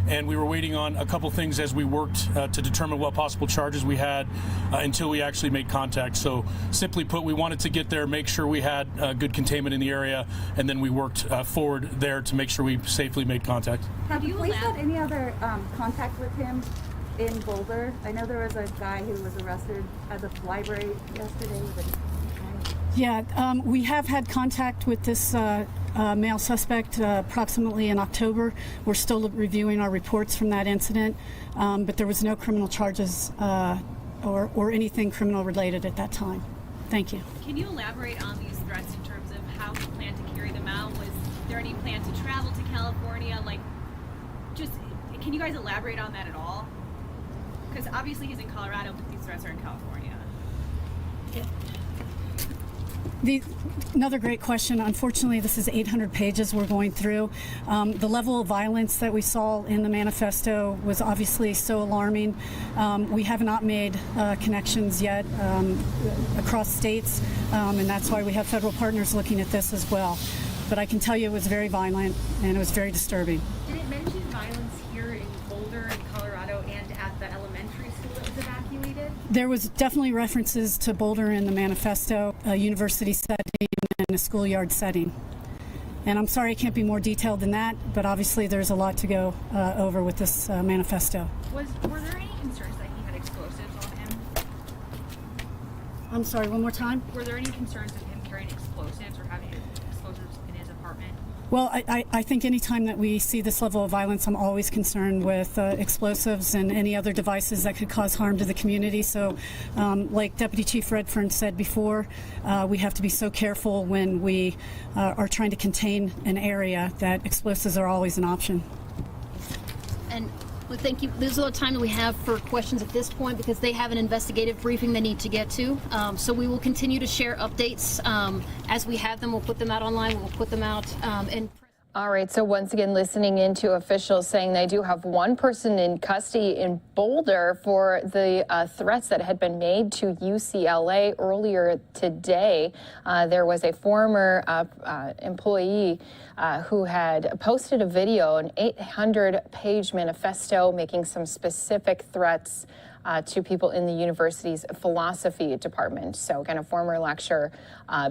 And we were waiting on a couple things as we worked to determine what possible charges we had until we actually made contact. So simply put, we wanted to get there, make sure we had good containment in the area, and then we worked forward there to make sure we safely made contact. Have you police had any other contact with him in Boulder? I know there was a guy who was arrested at the library yesterday. Yeah, we have had contact with this male suspect approximately in October. We're still reviewing our reports from that incident, but there was no criminal charges or anything criminal related at that time. Thank you. Can you elaborate on these threats in terms of how you plan to carry them out? Was there any plan to travel to California? Can you guys elaborate on that at all? Because obviously he's in Colorado, but these threats are in California. Another great question. Unfortunately, this is 800 pages we're going through. The level of violence that we saw in the manifesto was obviously so alarming. We have not made connections yet across states, and that's why we have federal partners looking at this as well. But I can tell you it was very violent and it was very disturbing. Did it mention violence here in Boulder, in Colorado, and at the elementary school that was evacuated? There was definitely references to Boulder in the manifesto, a university setting and a schoolyard setting. And I'm sorry I can't be more detailed than that, but obviously there's a lot to go over with this manifesto. Were there any concerns that he had explosives on him? I'm sorry, one more time? Were there any concerns of him carrying explosives or having explosives in his apartment? Well, I think anytime that we see this level of violence, I'm always concerned with explosives and any other devices that could cause harm to the community. So, like Deputy Chief Redfern said before, we have to be so careful when we are trying to contain an area that explosives are always an option. And well, thank you. There's a lot of time that we have for questions at this point because they have an investigative briefing they need to get to. So we will continue to share updates as we have them. We'll put them out online. We'll put them out in. All right, so once again, listening into officials saying they do have one person in custody in Boulder for the threats that had been made to UCLA earlier today. There was a former employee who had posted a video, an 800-page manifesto making some specific threats to people in the university's philosophy department. So again, a former lecturer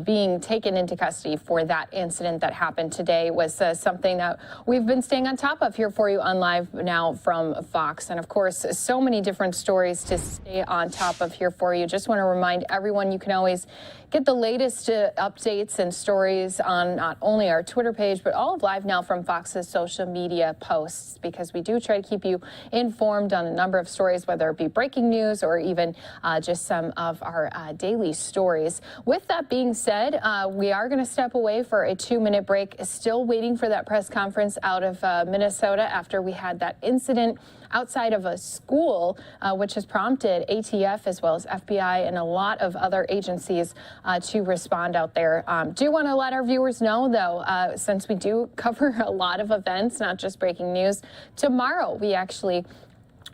being taken into custody for that incident that happened today was something that we've been staying on top of here for you on Live Now from Fox. And of course, so many different stories to stay on top of here for you. Just want to remind everyone you can always get the latest updates and stories on not only our Twitter page, but all of Live Now from Fox's social media posts, because we do try to keep you informed on a number of stories, whether it be breaking news or even just some of our daily stories. With that being said, we are going to step away for a 2-minute break, still waiting for that press conference out of Minnesota after we had that incident outside of a school, which has prompted ATF as well as FBI and a lot of other agencies to respond out there. Do want to let our viewers know, though, since we do cover a lot of events, not just breaking news, tomorrow we actually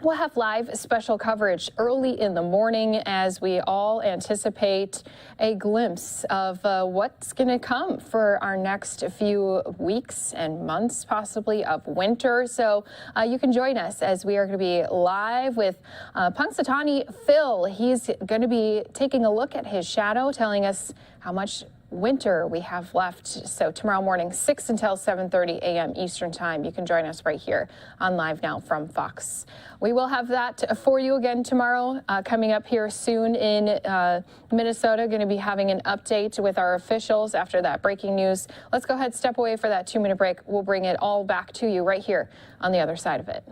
We'll have live special coverage early in the morning as we all anticipate a glimpse of what's going to come for our next few weeks and months, possibly, of winter. So you can join us as we are going to be live with Punxsutawney Phil. He's going to be taking a look at his shadow, telling us how much winter we have left. So tomorrow morning, 6 until 7:30 a.m. Eastern Time. You can join us right here on Live Now from Fox. We will have that for you again tomorrow. Coming up here soon in Minnesota, going to be having an update with our officials after that breaking news. Let's go ahead, step away for that 2-minute break. We'll bring it all back to you right here on the other side of it.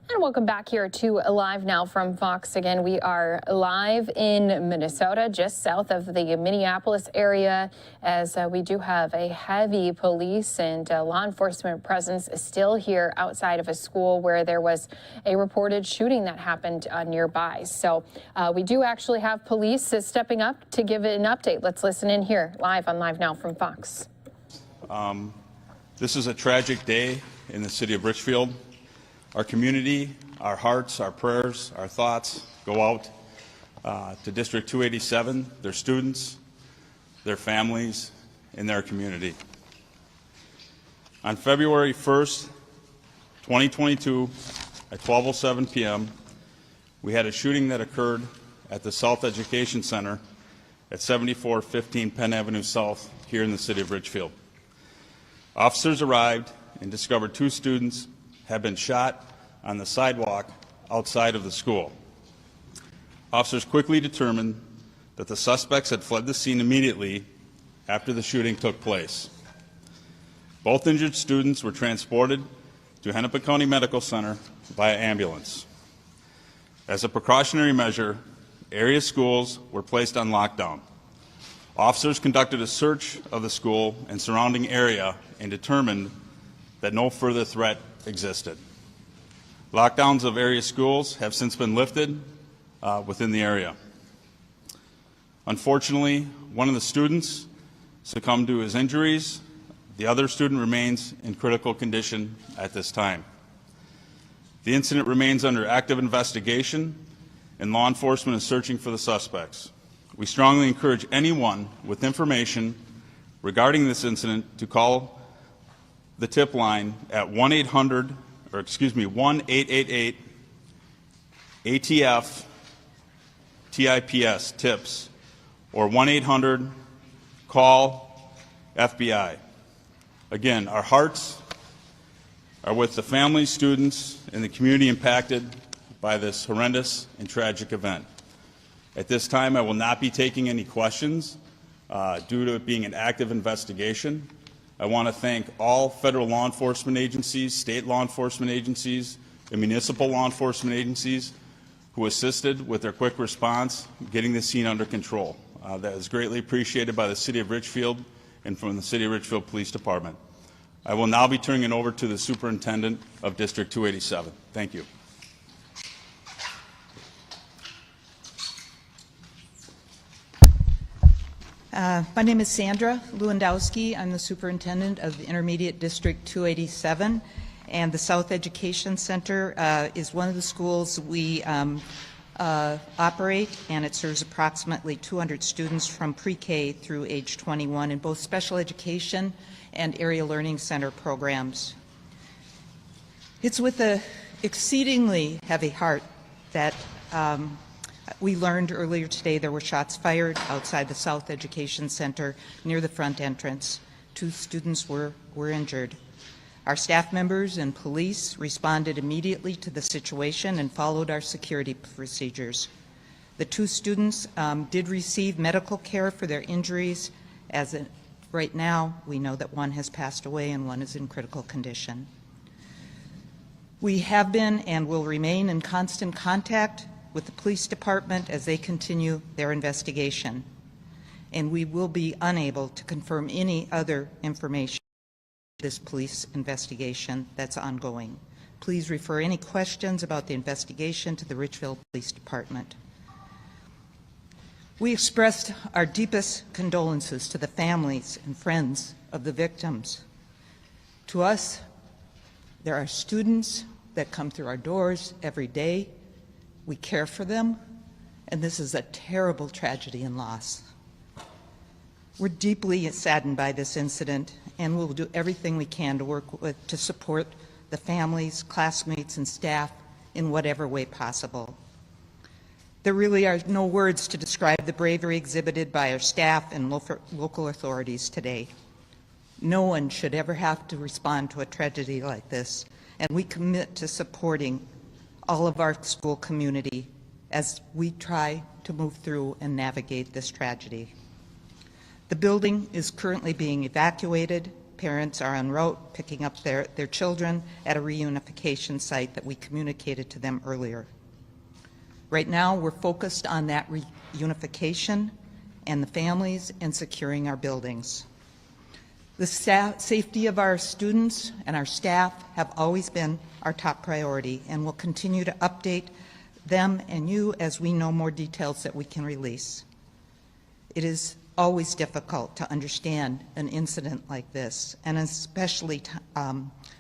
And welcome back here to Live Now from Fox. Again, we are live in Minnesota, just south of the Minneapolis area, as we do have a heavy police and law enforcement presence still here outside of a school where there was a reported shooting that happened nearby. So we do actually have police stepping up to give an update. Let's listen in here live on Live Now from Fox. This is a tragic day in the city of Richfield. Our community, our hearts, our prayers, our thoughts go out to District 287, their students, their families, and their community. On February 1st, 2022, at 12:07 p.m., we had a shooting that occurred at the South Education Center at 7415 Penn Avenue South here in the city of Richfield. Officers arrived and discovered 2 students had been shot on the sidewalk outside of the school. Officers quickly determined that the suspects had fled the scene immediately after the shooting took place. Both injured students were transported to Hennepin County Medical Center via ambulance. As a precautionary measure, area schools were placed on lockdown. Officers conducted a search of the school and surrounding area and determined that no further threat existed. Lockdowns of area schools have since been lifted within the area. Unfortunately, one of the students succumbed to his injuries. The other student remains in critical condition at this time. The incident remains under active investigation, and law enforcement is searching for the suspects. We strongly encourage anyone with information regarding this incident to call the tip line at 1-888 ATF TIPS tips or 1-800 call FBI. Again, our hearts are with the families, students, and the community impacted by this horrendous and tragic event. At this time, I will not be taking any questions due to it being an active investigation. I want to thank all federal law enforcement agencies, state law enforcement agencies, and municipal law enforcement agencies who assisted with their quick response getting the scene under control. That is greatly appreciated by the City of Richfield and from the City of Richfield Police Department. I will now be turning it over to the Superintendent of District 287. Thank you. My name is Sandra Lewandowski. I'm the Superintendent of the Intermediate District 287, and the South Education Center is one of the schools we operate, and it serves approximately 200 students from pre-K through age 21 in both special education and area learning center programs. It's with an exceedingly heavy heart that we learned earlier today there were shots fired outside the South Education Center near the front entrance. 2 students were injured. Our staff members and police responded immediately to the situation and followed our security procedures. The 2 students did receive medical care for their injuries. Right now, we know that one has passed away and one is in critical condition. We have been and will remain in constant contact with the police department as they continue their investigation, and we will be unable to confirm any other information on this police investigation that's ongoing. Please refer any questions about the investigation to the Richfield Police Department. We expressed our deepest condolences to the families and friends of the victims. To us, there are students that come through our doors every day. We care for them, and this is a terrible tragedy and loss. We're deeply saddened by this incident, and we'll do everything we can to work to support the families, classmates, and staff in whatever way possible. There really are no words to describe the bravery exhibited by our staff and local authorities today. No one should ever have to respond to a tragedy like this, and we commit to supporting all of our school community as we try to move through and navigate this tragedy. The building is currently being evacuated. Parents are en route picking up their children at a reunification site that we communicated to them earlier. Right now, we're focused on that reunification and the families and securing our buildings. The safety of our students and our staff have always been our top priority, and we'll continue to update them and you as we know more details that we can release. It is always difficult to understand an incident like this, and especially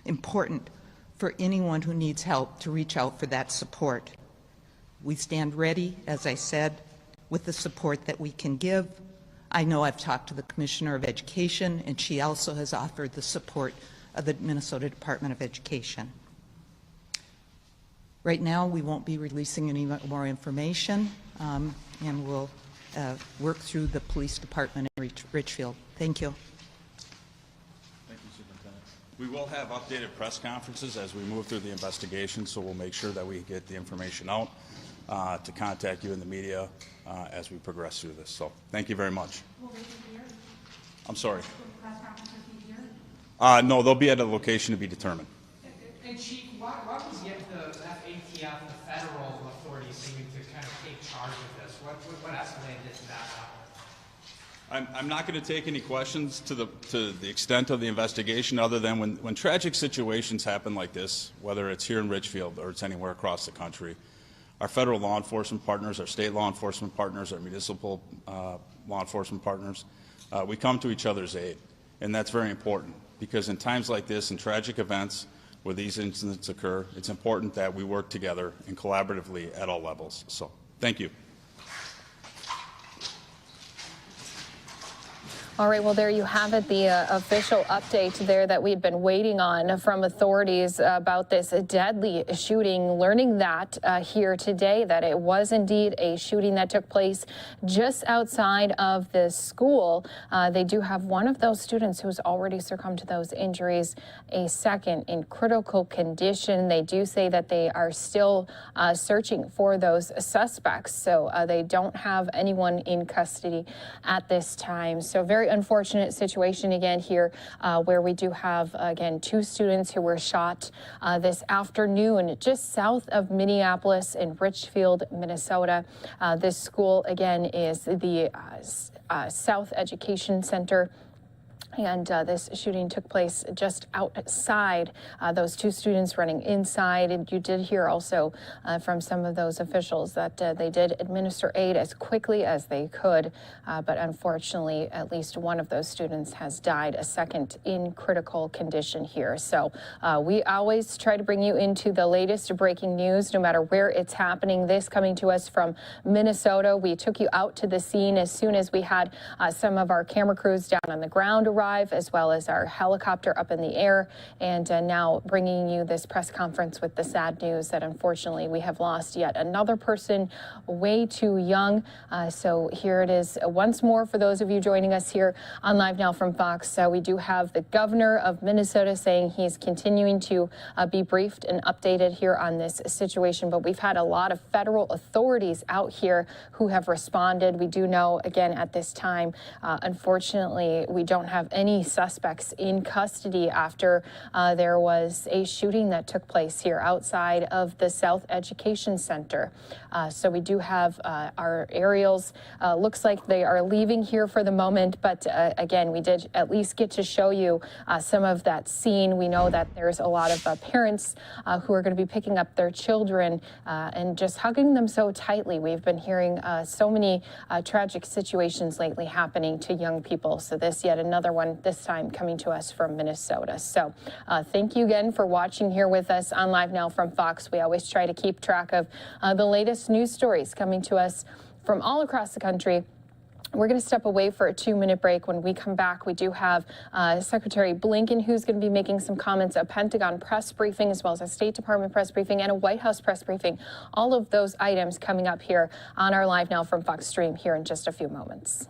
important for anyone who needs help to reach out for that support. We stand ready, as I said, with the support that we can give. I know I've talked to the Commissioner of Education, and she also has offered the support of the Minnesota Department of Education. Right now, we won't be releasing any more information, and we'll work through the police department in Richfield. Thank you. Thank you, Superintendent. We will have updated press conferences as we move through the investigation, so we'll make sure that we get the information out to contact you in the media as we progress through this. So thank you very much. Will they be here? I'm sorry. Will the press conferences be here? No, they'll be at a location to be determined. And Chief, why was yet the FATF and the federal authorities seeming to kind of take charge of this? What escalated to that level? I'm not going to take any questions to the extent of the investigation, other than when tragic situations happen like this, whether it's here in Richfield or it's anywhere across the country, our federal law enforcement partners, our state law enforcement partners, our municipal law enforcement partners, we come to each other's aid. And that's very important, because in times like this, in tragic events where these incidents occur, it's important that we work together and collaboratively at all levels. So thank you. All right, well, there you have it, the official update there that we'd been waiting on from authorities about this deadly shooting. Learning that here today, that it was indeed a shooting that took place just outside of the school. They do have one of those students who's already succumbed to those injuries, a second in critical condition. They do say that they are still searching for those suspects, so they don't have anyone in custody at this time. So very unfortunate situation again here where we do have again 2 students who were shot this afternoon just south of Minneapolis in Richfield, Minnesota. This school again is the South Education Center. And this shooting took place just outside, those 2 students running inside. And you did hear also from some of those officials that they did administer aid as quickly as they could. But unfortunately, at least one of those students has died, a second in critical condition here. So we always try to bring you into the latest breaking news, no matter where it's happening. This coming to us from Minnesota. We took you out to the scene as soon as we had some of our camera crews down on the ground arrive, as well as our helicopter up in the air, and now bringing you this press conference with the sad news that unfortunately we have lost yet another person way too young. So here it is once more for those of you joining us here on Live Now from Fox. We do have the governor of Minnesota saying he's continuing to be briefed and updated here on this situation, but we've had a lot of federal authorities out here who have responded. We do know, again, at this time, unfortunately, we don't have any suspects in custody after there was a shooting that took place here outside of the South Education Center. So we do have our aerials. Looks like they are leaving here for the moment, but again, we did at least get to show you some of that scene. We know that there's a lot of parents who are going to be picking up their children and just hugging them so tightly. We've been hearing so many tragic situations lately happening to young people. So this yet another one, this time coming to us from Minnesota. So thank you again for watching here with us on Live Now from Fox. We always try to keep track of the latest news stories coming to us from all across the country. We're going to step away for a 2-minute break. When we come back, we do have Secretary Blinken, who's going to be making some comments, a Pentagon press briefing, as well as a State Department press briefing and a White House press briefing. All of those items coming up here on our Live Now from Fox stream here in just a few moments.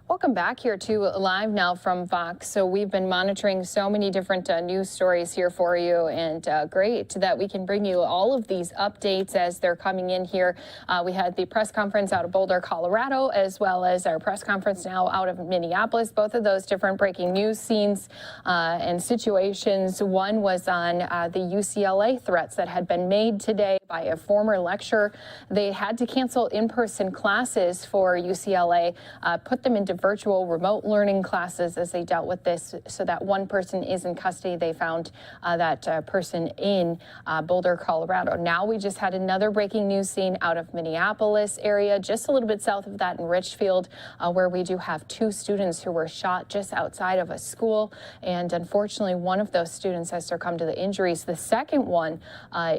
Welcome back here to Live Now from Fox. So we've been monitoring so many different news stories here for you, and great that we can bring you all of these updates as they're coming in here. We had the press conference out of Boulder, Colorado, as well as our press conference now out of Minneapolis. Both of those different breaking news scenes and situations. One was on the UCLA threats that had been made today by a former lecturer. They had to cancel in-person classes for UCLA, put them into virtual remote learning classes as they dealt with this, so that one person is in custody. They found that person in Boulder, Colorado. Now we just had another breaking news scene out of Minneapolis area, just a little bit south of that in Richfield, where we do have 2 students who were shot just outside of a school. And unfortunately, one of those students has succumbed to the injuries. The second one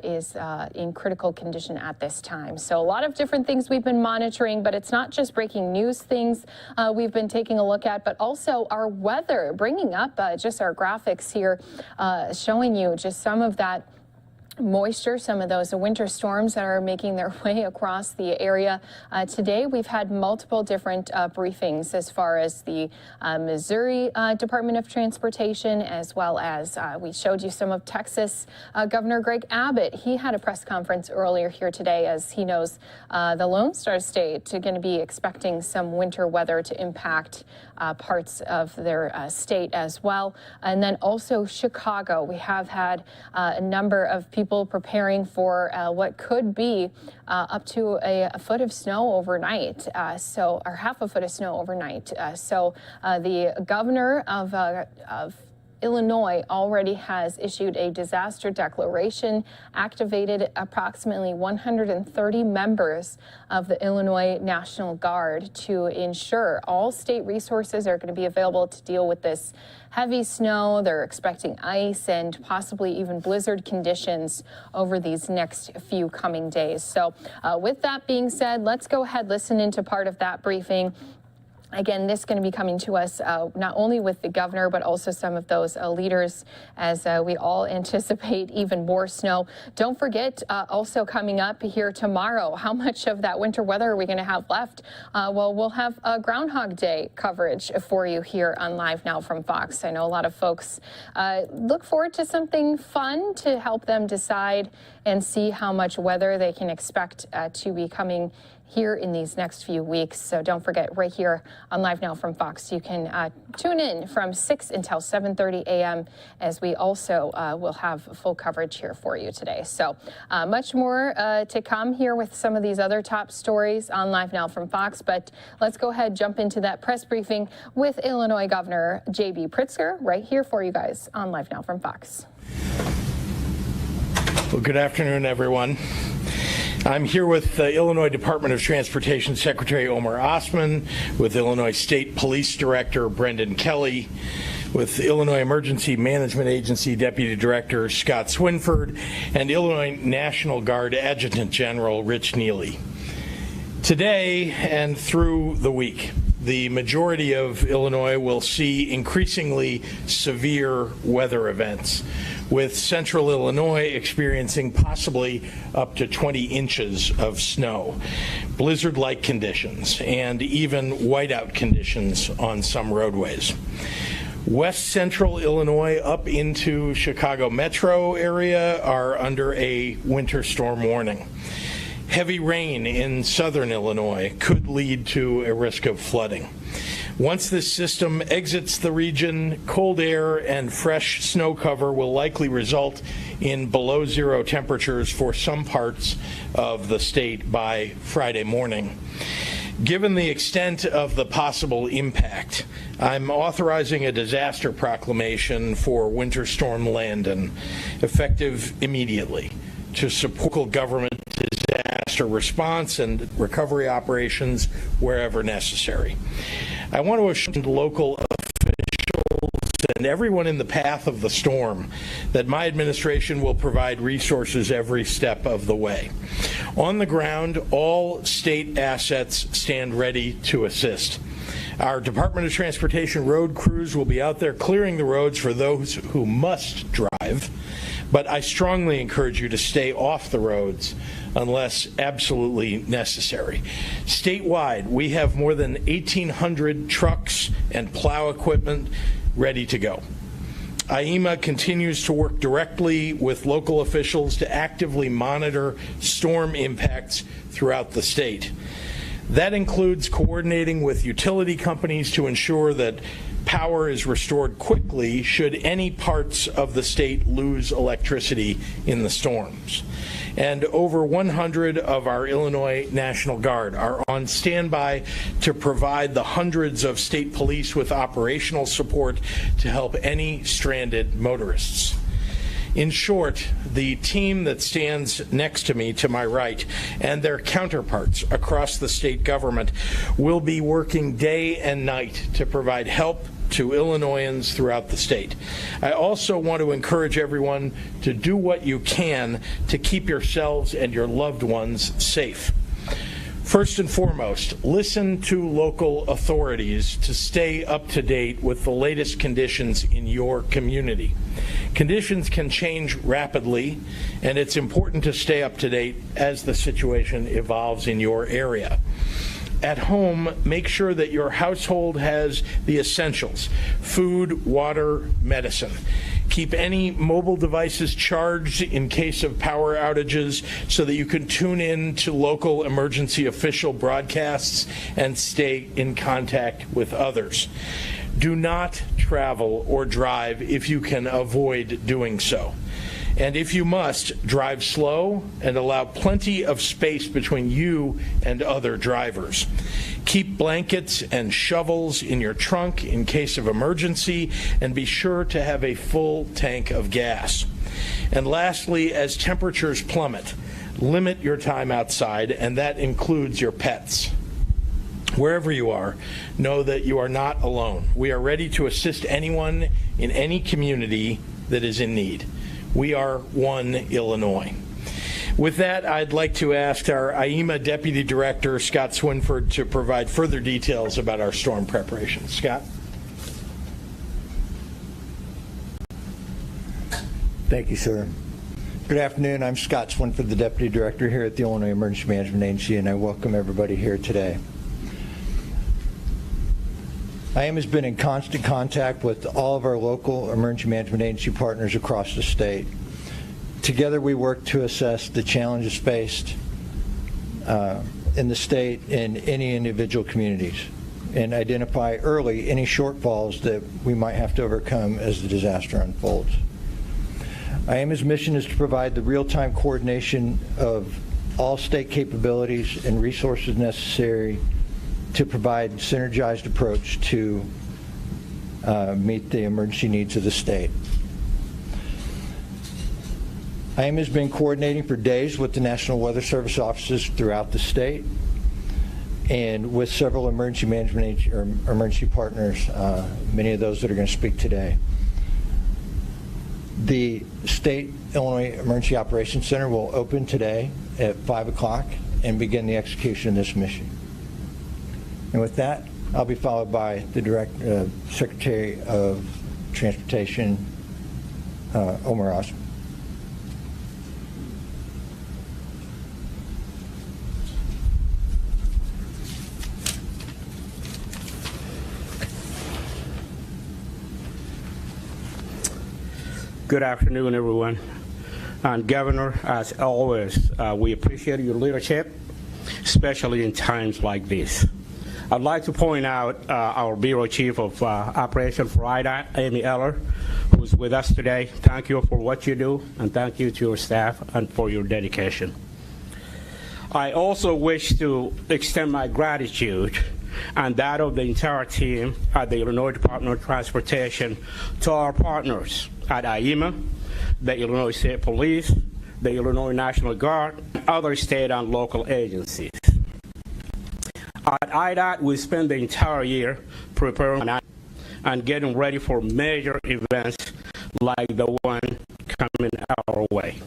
is in critical condition at this time. So a lot of different things we've been monitoring, but it's not just breaking news things we've been taking a look at, but also our weather, bringing up just our graphics here, showing you just some of that moisture, some of those winter storms that are making their way across the area. Today, we've had multiple different briefings as far as the Missouri Department of Transportation, as well as we showed you some of Texas Governor Greg Abbott. He had a press conference earlier here today, as he knows the Lone Star State are going to be expecting some winter weather to impact parts of their state as well. And then also Chicago. We have had a number of people preparing for what could be up to a foot of snow overnight, or half a foot of snow overnight. So the governor of Illinois already has issued a disaster declaration, activated approximately 130 members of the Illinois National Guard to ensure all state resources are going to be available to deal with this heavy snow. They're expecting ice and possibly even blizzard conditions over these next few coming days. So with that being said, let's go ahead, listen into part of that briefing. Again, this is going to be coming to us not only with the governor, but also some of those leaders as we all anticipate even more snow. Don't forget, also coming up here tomorrow, how much of that winter weather are we going to have left? Well, we'll have Groundhog Day coverage for you here on Live Now from Fox. I know a lot of folks look forward to something fun to help them decide and see how much weather they can expect to be coming here in these next few weeks. So don't forget, right here on Live Now from Fox, you can tune in from 6 until 7:30 a.m. as we also will have full coverage here for you today. So much more to come here with some of these other top stories on Live Now from Fox. But let's go ahead, jump into that press briefing with Illinois Governor J.B. Pritzker right here for you guys on Live Now from Fox. Well, good afternoon, everyone. I'm here with the Illinois Department of Transportation Secretary Omar Osman, with Illinois State Police Director Brendan Kelly, with Illinois Emergency Management Agency Deputy Director Scott Swinford, and Illinois National Guard Adjutant General Rich Neely. Today and through the week, the majority of Illinois will see increasingly severe weather events, with central Illinois experiencing possibly up to 20 inches of snow, blizzard-like conditions, and even whiteout conditions on some roadways. West central Illinois up into Chicago metro area are under a winter storm warning. Heavy rain in southern Illinois could lead to a risk of flooding. Once this system exits the region, cold air and fresh snow cover will likely result in below zero temperatures for some parts of the state by Friday morning. Given the extent of the possible impact, I'm authorizing a disaster proclamation for Winter Storm Landon, effective immediately, to support local government disaster response and recovery operations wherever necessary. I want to assure local officials and everyone in the path of the storm that my administration will provide resources every step of the way. On the ground, all state assets stand ready to assist. Our Department of Transportation road crews will be out there clearing the roads for those who must drive, but I strongly encourage you to stay off the roads unless absolutely necessary. Statewide, we have more than 1,800 trucks and plow equipment ready to go. IEMA continues to work directly with local officials to actively monitor storm impacts throughout the state. That includes coordinating with utility companies to ensure that power is restored quickly should any parts of the state lose electricity in the storms. And over 100 of our Illinois National Guard are on standby to provide the hundreds of state police with operational support to help any stranded motorists. In short, the team that stands next to me to my right and their counterparts across the state government will be working day and night to provide help to Illinoisans throughout the state. I also want to encourage everyone to do what you can to keep yourselves and your loved ones safe. First and foremost, listen to local authorities to stay up to date with the latest conditions in your community. Conditions can change rapidly, and it's important to stay up to date as the situation evolves in your area. At home, make sure that your household has the essentials: food, water, medicine. Keep any mobile devices charged in case of power outages so that you can tune in to local emergency official broadcasts and stay in contact with others. Do not travel or drive if you can avoid doing so. And if you must, drive slow and allow plenty of space between you and other drivers. Keep blankets and shovels in your trunk in case of emergency, and be sure to have a full tank of gas. And lastly, as temperatures plummet, limit your time outside, and that includes your pets. Wherever you are, know that you are not alone. We are ready to assist anyone in any community that is in need. We are one Illinois. With that, I'd like to ask our IEMA Deputy Director, Scott Swinford, to provide further details about our storm preparations. Scott? Thank you, sir. Good afternoon. I'm Scott Swinford, the Deputy Director here at the Illinois Emergency Management Agency, and I welcome everybody here today. IEMA has been in constant contact with all of our local emergency management agency partners across the state. Together we work to assess the challenges faced in the state in any individual communities and identify early any shortfalls that we might have to overcome as the disaster unfolds. IEMA's mission is to provide the real-time coordination of all state capabilities and resources necessary to provide synergized approach to meet the emergency needs of the state. IEMA has been coordinating for days with the National Weather Service offices throughout the state and with several emergency management or emergency partners, many of those that are going to speak today. The State Illinois Emergency Operations Center will open today at 5 o'clock and begin the execution of this mission. And with that, I'll be followed by the Secretary of Transportation, Omar Osman. Good afternoon, everyone. And Governor, as always, we appreciate your leadership, especially in times like this. I'd like to point out our Bureau Chief of Operations for IDOT, Amy Eller, who's with us today. Thank you for what you do, and thank you to your staff and for your dedication. I also wish to extend my gratitude and that of the entire team at the Illinois Department of Transportation to our partners at IEMA, the Illinois State Police, the Illinois National Guard, and other state and local agencies. At IDOT, we spend the entire year preparing and getting ready for major events like the one coming our way.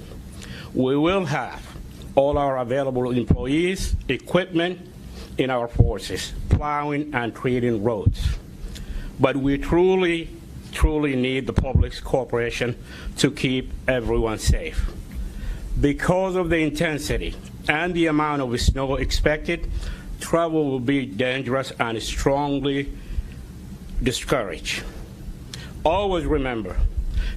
We will have all our available employees, equipment in our forces, plowing and treating roads. But we truly need the public's cooperation to keep everyone safe. Because of the intensity and the amount of snow expected, travel will be dangerous and strongly discouraged. Always remember,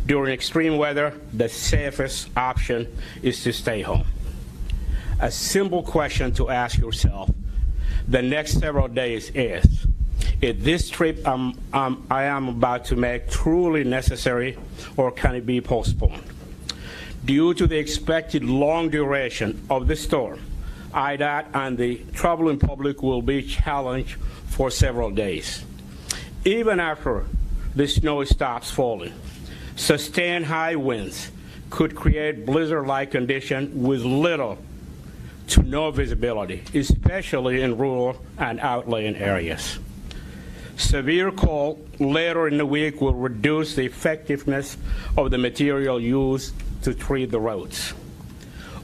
during extreme weather, the safest option is to stay home. A simple question to ask yourself the next several days is this trip I am about to make truly necessary, or can it be postponed? Due to the expected long duration of the storm, IDOT and the traveling public will be challenged for several days. Even after the snow stops falling, sustained high winds could create blizzard-like conditions with little to no visibility, especially in rural and outlying areas. Severe cold later in the week will reduce the effectiveness of the material used to treat the roads.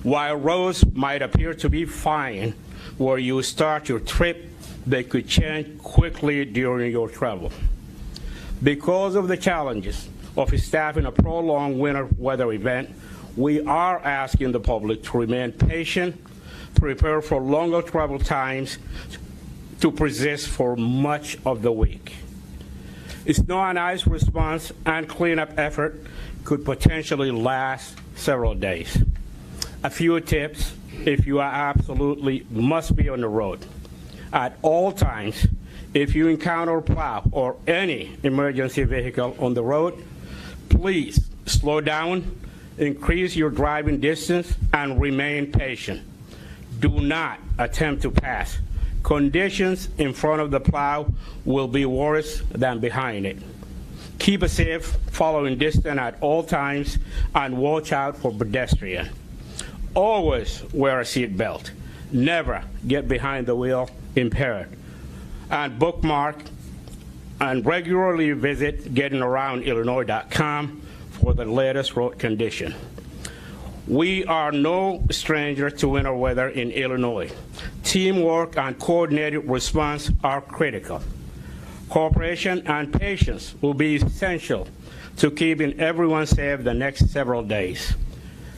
While roads might appear to be fine where you start your trip, they could change quickly during your travel. Because of the challenges of staffing a prolonged winter weather event, we are asking the public to remain patient, prepare for longer travel times to persist for much of the week. Snow and ice response and cleanup effort could potentially last several days. A few tips if you are absolutely must be on the road. At all times, if you encounter a plow or any emergency vehicle on the road, please slow down, increase your driving distance, and remain patient. Do not attempt to pass. Conditions in front of the plow will be worse than behind it. Keep a safe following distance at all times and watch out for pedestrians. Always wear a seat belt. Never get behind the wheel impaired. And bookmark and regularly visit gettingaroundillinois.com for the latest road condition. We are no stranger to winter weather in Illinois. Teamwork and coordinated response are critical. Cooperation and patience will be essential to keeping everyone safe the next several days.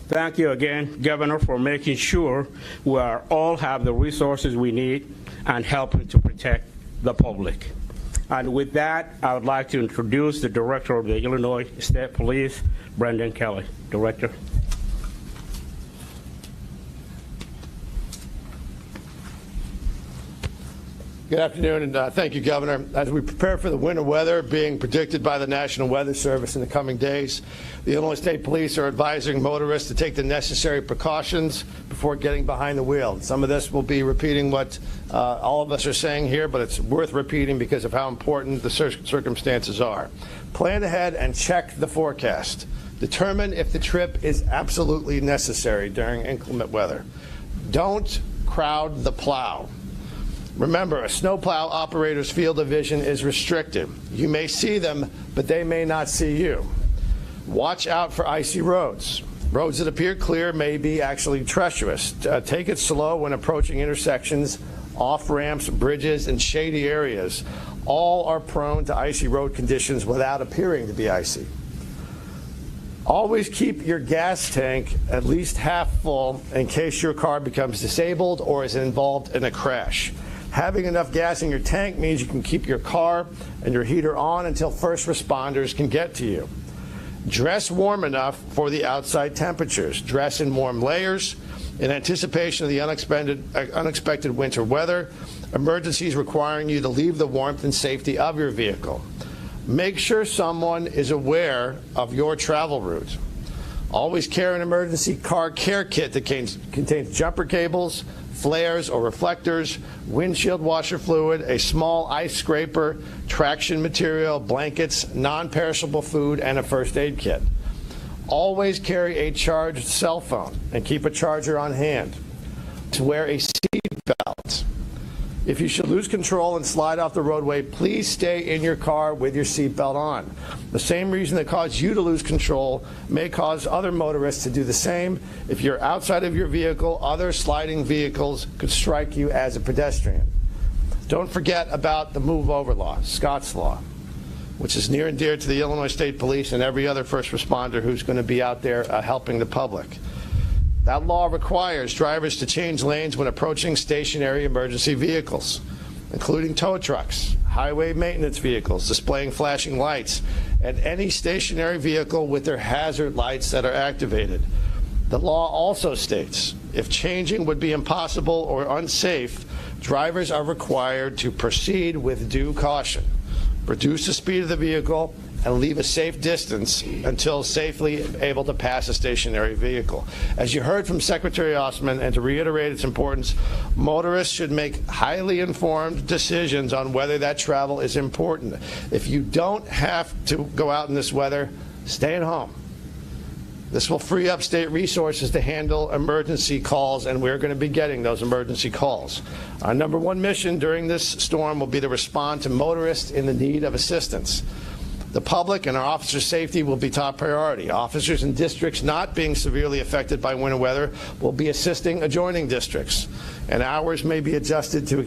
Thank you again, Governor, for making sure we all have the resources we need and helping to protect the public. And with that, I would like to introduce the Director of the Illinois State Police, Brendan Kelly. Director. Good afternoon, and thank you, Governor. As we prepare for the winter weather being predicted by the National Weather Service in the coming days, the Illinois State Police are advising motorists to take the necessary precautions before getting behind the wheel. Some of this will be repeating what all of us are saying here, but it's worth repeating because of how important the circumstances are. Plan ahead and check the forecast. Determine if the trip is absolutely necessary during inclement weather. Don't crowd the plow. Remember, a snowplow operator's field of vision is restricted. You may see them, but they may not see you. Watch out for icy roads. Roads that appear clear may be actually treacherous. Take it slow when approaching intersections, off-ramps, bridges, and shady areas. All are prone to icy road conditions without appearing to be icy. Always keep your gas tank at least half full in case your car becomes disabled or is involved in a crash. Having enough gas in your tank means you can keep your car and your heater on until first responders can get to you. Dress warm enough for the outside temperatures. Dress in warm layers in anticipation of the unexpected winter weather, emergencies requiring you to leave the warmth and safety of your vehicle. Make sure someone is aware of your travel route. Always carry an emergency car care kit that contains jumper cables, flares or reflectors, windshield washer fluid, a small ice scraper, traction material, blankets, non-perishable food, and a first aid kit. Always carry a charged cell phone and keep a charger on hand. To wear a seat belt. If you should lose control and slide off the roadway, please stay in your car with your seatbelt on. The same reason that caused you to lose control may cause other motorists to do the same. If you're outside of your vehicle, other sliding vehicles could strike you as a pedestrian. Don't forget about the move over law, Scott's law, which is near and dear to the Illinois State Police and every other first responder who's going to be out there helping the public. That law requires drivers to change lanes when approaching stationary emergency vehicles, including tow trucks, highway maintenance vehicles displaying flashing lights, and any stationary vehicle with their hazard lights that are activated. The law also states if changing would be impossible or unsafe, drivers are required to proceed with due caution, reduce the speed of the vehicle, and leave a safe distance until safely able to pass a stationary vehicle. As you heard from Secretary Ostman, and to reiterate its importance, motorists should make highly informed decisions on whether that travel is important. If you don't have to go out in this weather, stay at home. This will free up state resources to handle emergency calls, and we're going to be getting those emergency calls. Our number one mission during this storm will be to respond to motorists in the need of assistance. The public and our officers' safety will be top priority. Officers in districts not being severely affected by winter weather will be assisting adjoining districts, and hours may be adjusted to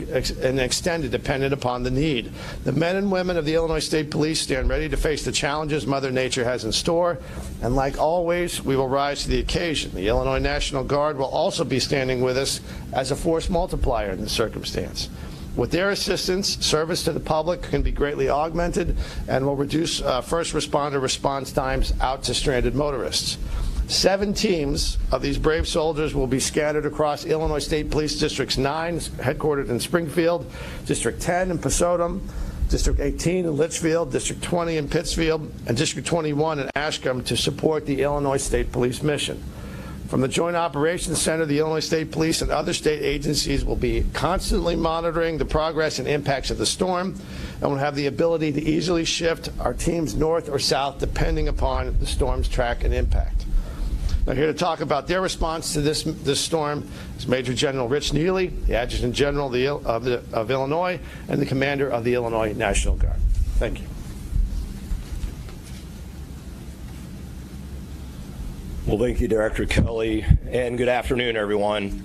and extended dependent upon the need. The men and women of the Illinois State Police stand ready to face the challenges Mother Nature has in store, and like always, we will rise to the occasion. The Illinois National Guard will also be standing with us as a force multiplier in this circumstance. With their assistance, service to the public can be greatly augmented and will reduce first responder response times out to stranded motorists. 7 teams of these brave soldiers will be scattered across Illinois State Police Districts 9, headquartered in Springfield, District 10 in Pasodum, District 18 in Litchfield, District 20 in Pittsfield, and District 21 in Ashcombe to support the Illinois State Police mission. From the Joint Operations Center, the Illinois State Police and other state agencies will be constantly monitoring the progress and impacts of the storm, and will have the ability to easily shift our teams north or south depending upon the storm's track and impact. Now, here to talk about their response to this storm is Major General Rich Neely, the Adjutant General of Illinois, and the Commander of the Illinois National Guard. Thank you. Well, thank you, Director Kelly, and good afternoon, everyone.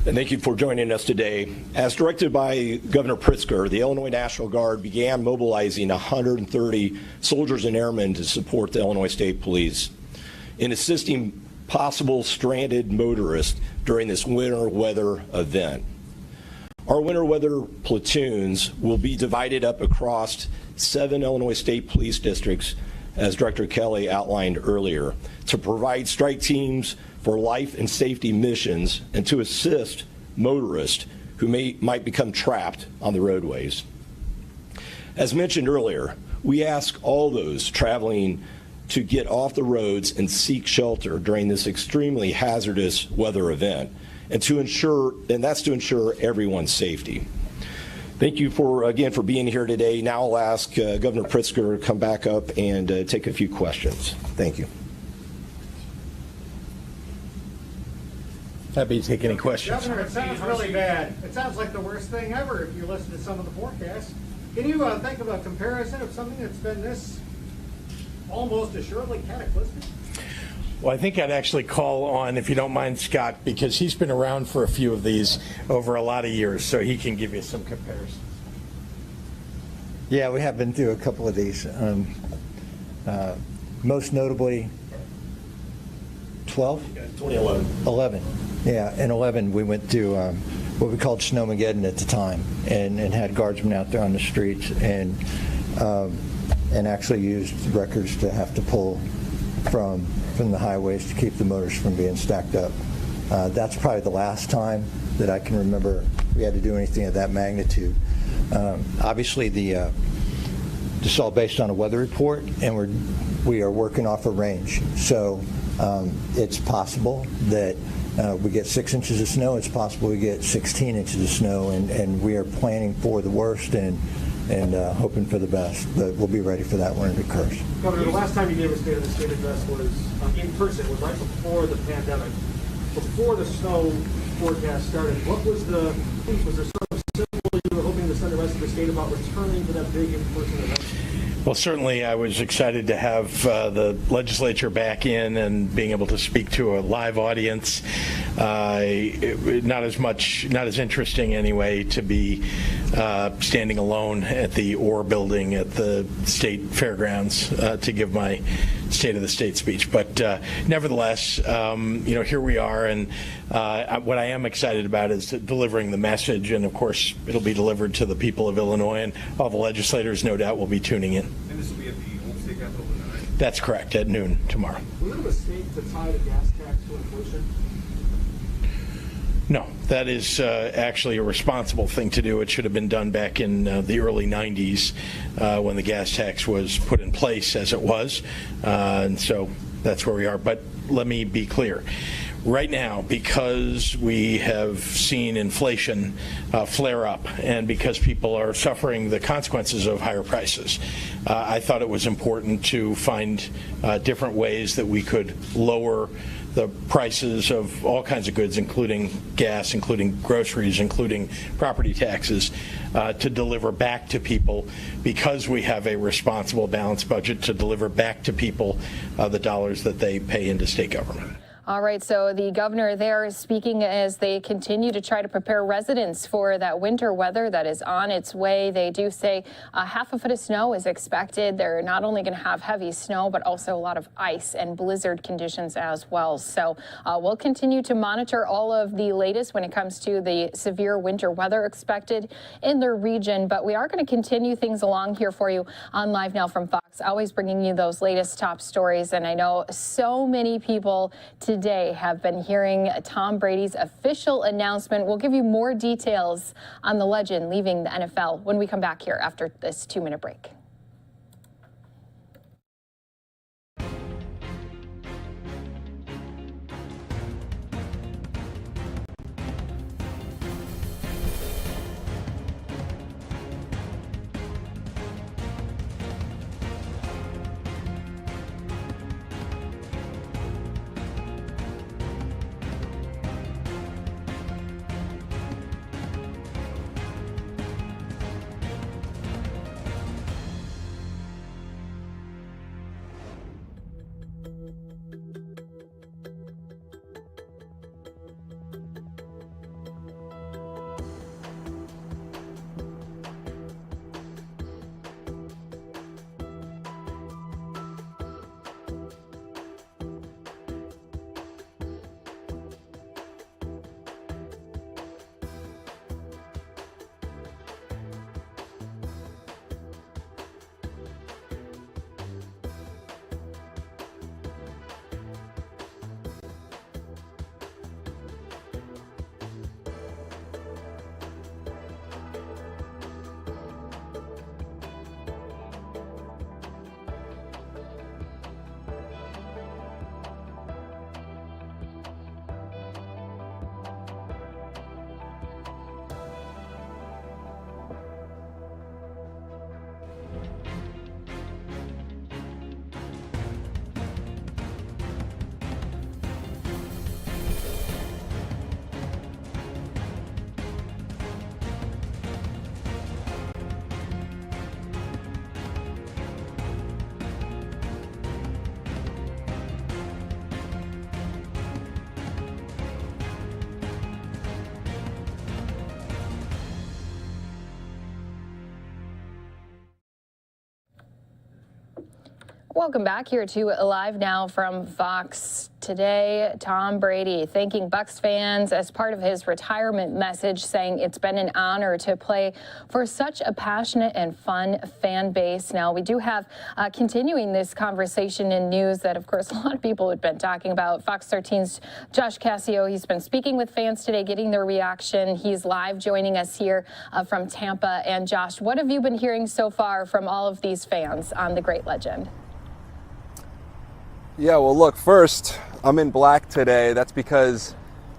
And thank you for joining us today. As directed by Governor Pritzker, the Illinois National Guard began mobilizing 130 soldiers and airmen to support the Illinois State Police in assisting possible stranded motorists during this winter weather event. Our winter weather platoons will be divided up across 7 Illinois State Police districts, as Director Kelly outlined earlier, to provide strike teams for life and safety missions and to assist motorists who might become trapped on the roadways. As mentioned earlier, we ask all those traveling to get off the roads and seek shelter during this extremely hazardous weather event, and that's to ensure everyone's safety. Thank you again for being here today. Now I'll ask Governor Pritzker to come back up and take a few questions. Thank you. Happy to take any questions. Governor, it sounds really bad. It sounds like the worst thing ever if you listen to some of the forecasts. Can you think of a comparison of something that's been this almost assuredly cataclysmic? Well, I think I'd actually call on, if you don't mind, Scott, because he's been around for a few of these over a lot of years, so he can give you some comparisons. Yeah, we have been through a couple of these. Most notably, 2011. 11. Yeah, in 11 we went through what we called Snowmageddon at the time, and had guardsmen out there on the streets, and actually used records to have to pull from the highways to keep the motors from being stacked up. That's probably the last time that I can remember we had to do anything of that magnitude. Obviously, this is all based on a weather report, and we are working off a range. So it's possible that we get 6 inches of snow. It's possible we get 16 inches of snow, and we are planning for the worst and hoping for the best, but we'll be ready for that when it occurs. Governor, the last time you gave a State of the State address was in person, was right before the pandemic. Before the snow forecast started, what was there sort of symbol you were hoping to send the rest of the state about returning to that big in-person event? Well, certainly I was excited to have the legislature back in and being able to speak to a live audience. Not as interesting anyway to be standing alone at the Orr building at the state fairgrounds to give my State of the State speech. But nevertheless, here we are, and what I am excited about is delivering the message, and of course it'll be delivered to the people of Illinois, and all the legislators no doubt will be tuning in. And this will be at the Old State Capitol tonight? That's correct, at noon tomorrow. Was it a mistake to tie the gas tax to inflation? No, that is actually a responsible thing to do. It should have been done back in the early 90s when the gas tax was put in place as it was. And so that's where we are. But let me be clear. Right now, because we have seen inflation flare up and because people are suffering the consequences of higher prices, I thought it was important to find different ways that we could lower the prices of all kinds of goods, including gas, including groceries, including property taxes, to deliver back to people, because we have a responsible, balanced budget, to deliver back to people the dollars that they pay into state government. All right, so the governor there is speaking as they continue to try to prepare residents for that winter weather that is on its way. They do say half a foot of snow is expected. They're not only going to have heavy snow, but also a lot of ice and blizzard conditions as well. So we'll continue to monitor all of the latest when it comes to the severe winter weather expected in the region. But we are going to continue things along here for you on Live Now from Fox, always bringing you those latest top stories. And I know so many people today have been hearing Tom Brady's official announcement. We'll give you more details on the legend leaving the NFL when we come back here after this 2-minute break. Welcome back here to Live Now from Fox. Today, Tom Brady thanking Bucs fans as part of his retirement message, saying it's been an honor to play for such a passionate and fun fan base. Now, we do have continuing this conversation in news that, of course, a lot of people have been talking about. Fox 13's Josh Cassio, he's been speaking with fans today, getting their reaction. He's live joining us here from Tampa. And Josh, what have you been hearing so far from all of these fans on the great legend? Yeah, well, look, first, I'm in black today. That's because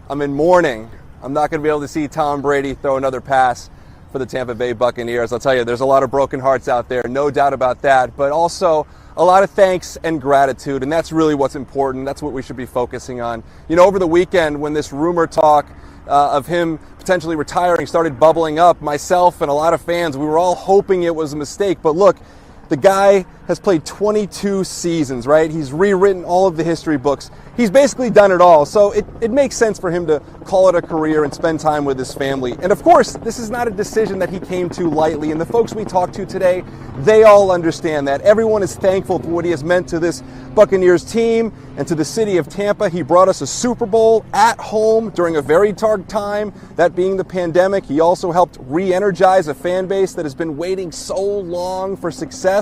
I'm in mourning. I'm not going to be able to see Tom Brady throw another pass for the Tampa Bay Buccaneers. I'll tell you, there's a lot of broken hearts out there, no doubt about that, but also a lot of thanks and gratitude, and that's really what's important. That's what we should be focusing on. You know, over the weekend, when this rumor talk of him potentially retiring started bubbling up, myself and a lot of fans, we were all hoping it was a mistake, but look, The guy has played 22 seasons, right? He's rewritten all of the history books. He's basically done it all. So it makes sense for him to call it a career and spend time with his family. And of course, this is not a decision that he came to lightly. And the folks we talked to today, they all understand that. Everyone is thankful for what he has meant to this Buccaneers team and to the city of Tampa. He brought us a Super Bowl at home during a very dark time, that being the pandemic. He also helped re-energize a fan base that has been waiting so long for success.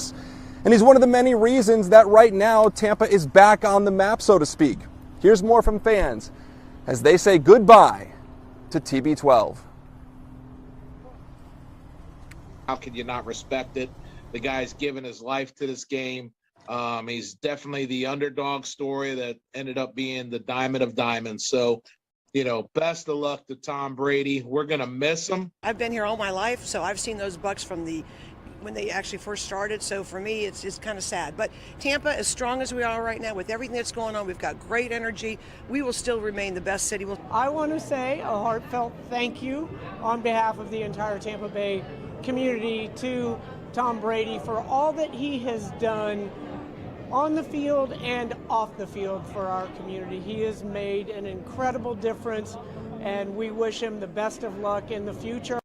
And he's one of the many reasons that right now Tampa is back on the map, so to speak. Here's more from fans as they say goodbye to TB12. How could you not respect it? The guy's given his life to this game. He's definitely the underdog story that ended up being the diamond of diamonds. So, you know, best of luck to Tom Brady. We're going to miss him. I've been here all my life, so I've seen those Bucs from when they actually first started. So for me, it's kind of sad. But Tampa, as strong as we are right now, with everything that's going on, we've got great energy. We will still remain the best city. I want to say a heartfelt thank you on behalf of the entire Tampa Bay community to Tom Brady for all that he has done on the field and off the field for our community. He has made an incredible difference, and we wish him the best of luck in the future.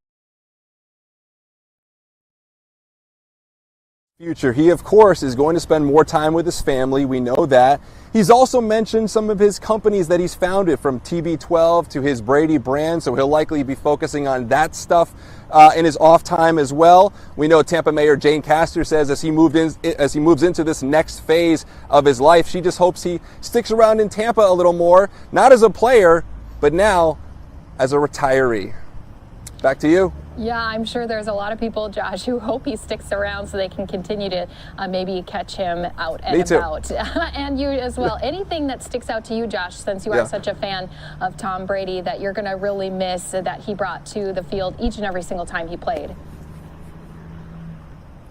He, of course, is going to spend more time with his family. We know that. He's also mentioned some of his companies that he's founded, from TB12 to his Brady brand, so he'll likely be focusing on that stuff in his off time as well. We know Tampa Mayor Jane Castor says as he moves into this next phase of his life, she just hopes he sticks around in Tampa a little more, not as a player, but now as a retiree. Back to you. Yeah, I'm sure there's a lot of people, Josh, who hope he sticks around so they can continue to maybe catch him out and about. And you as well. Anything that sticks out to you, Josh, since you are such a fan of Tom Brady, that you're going to really miss that he brought to the field each and every single time he played?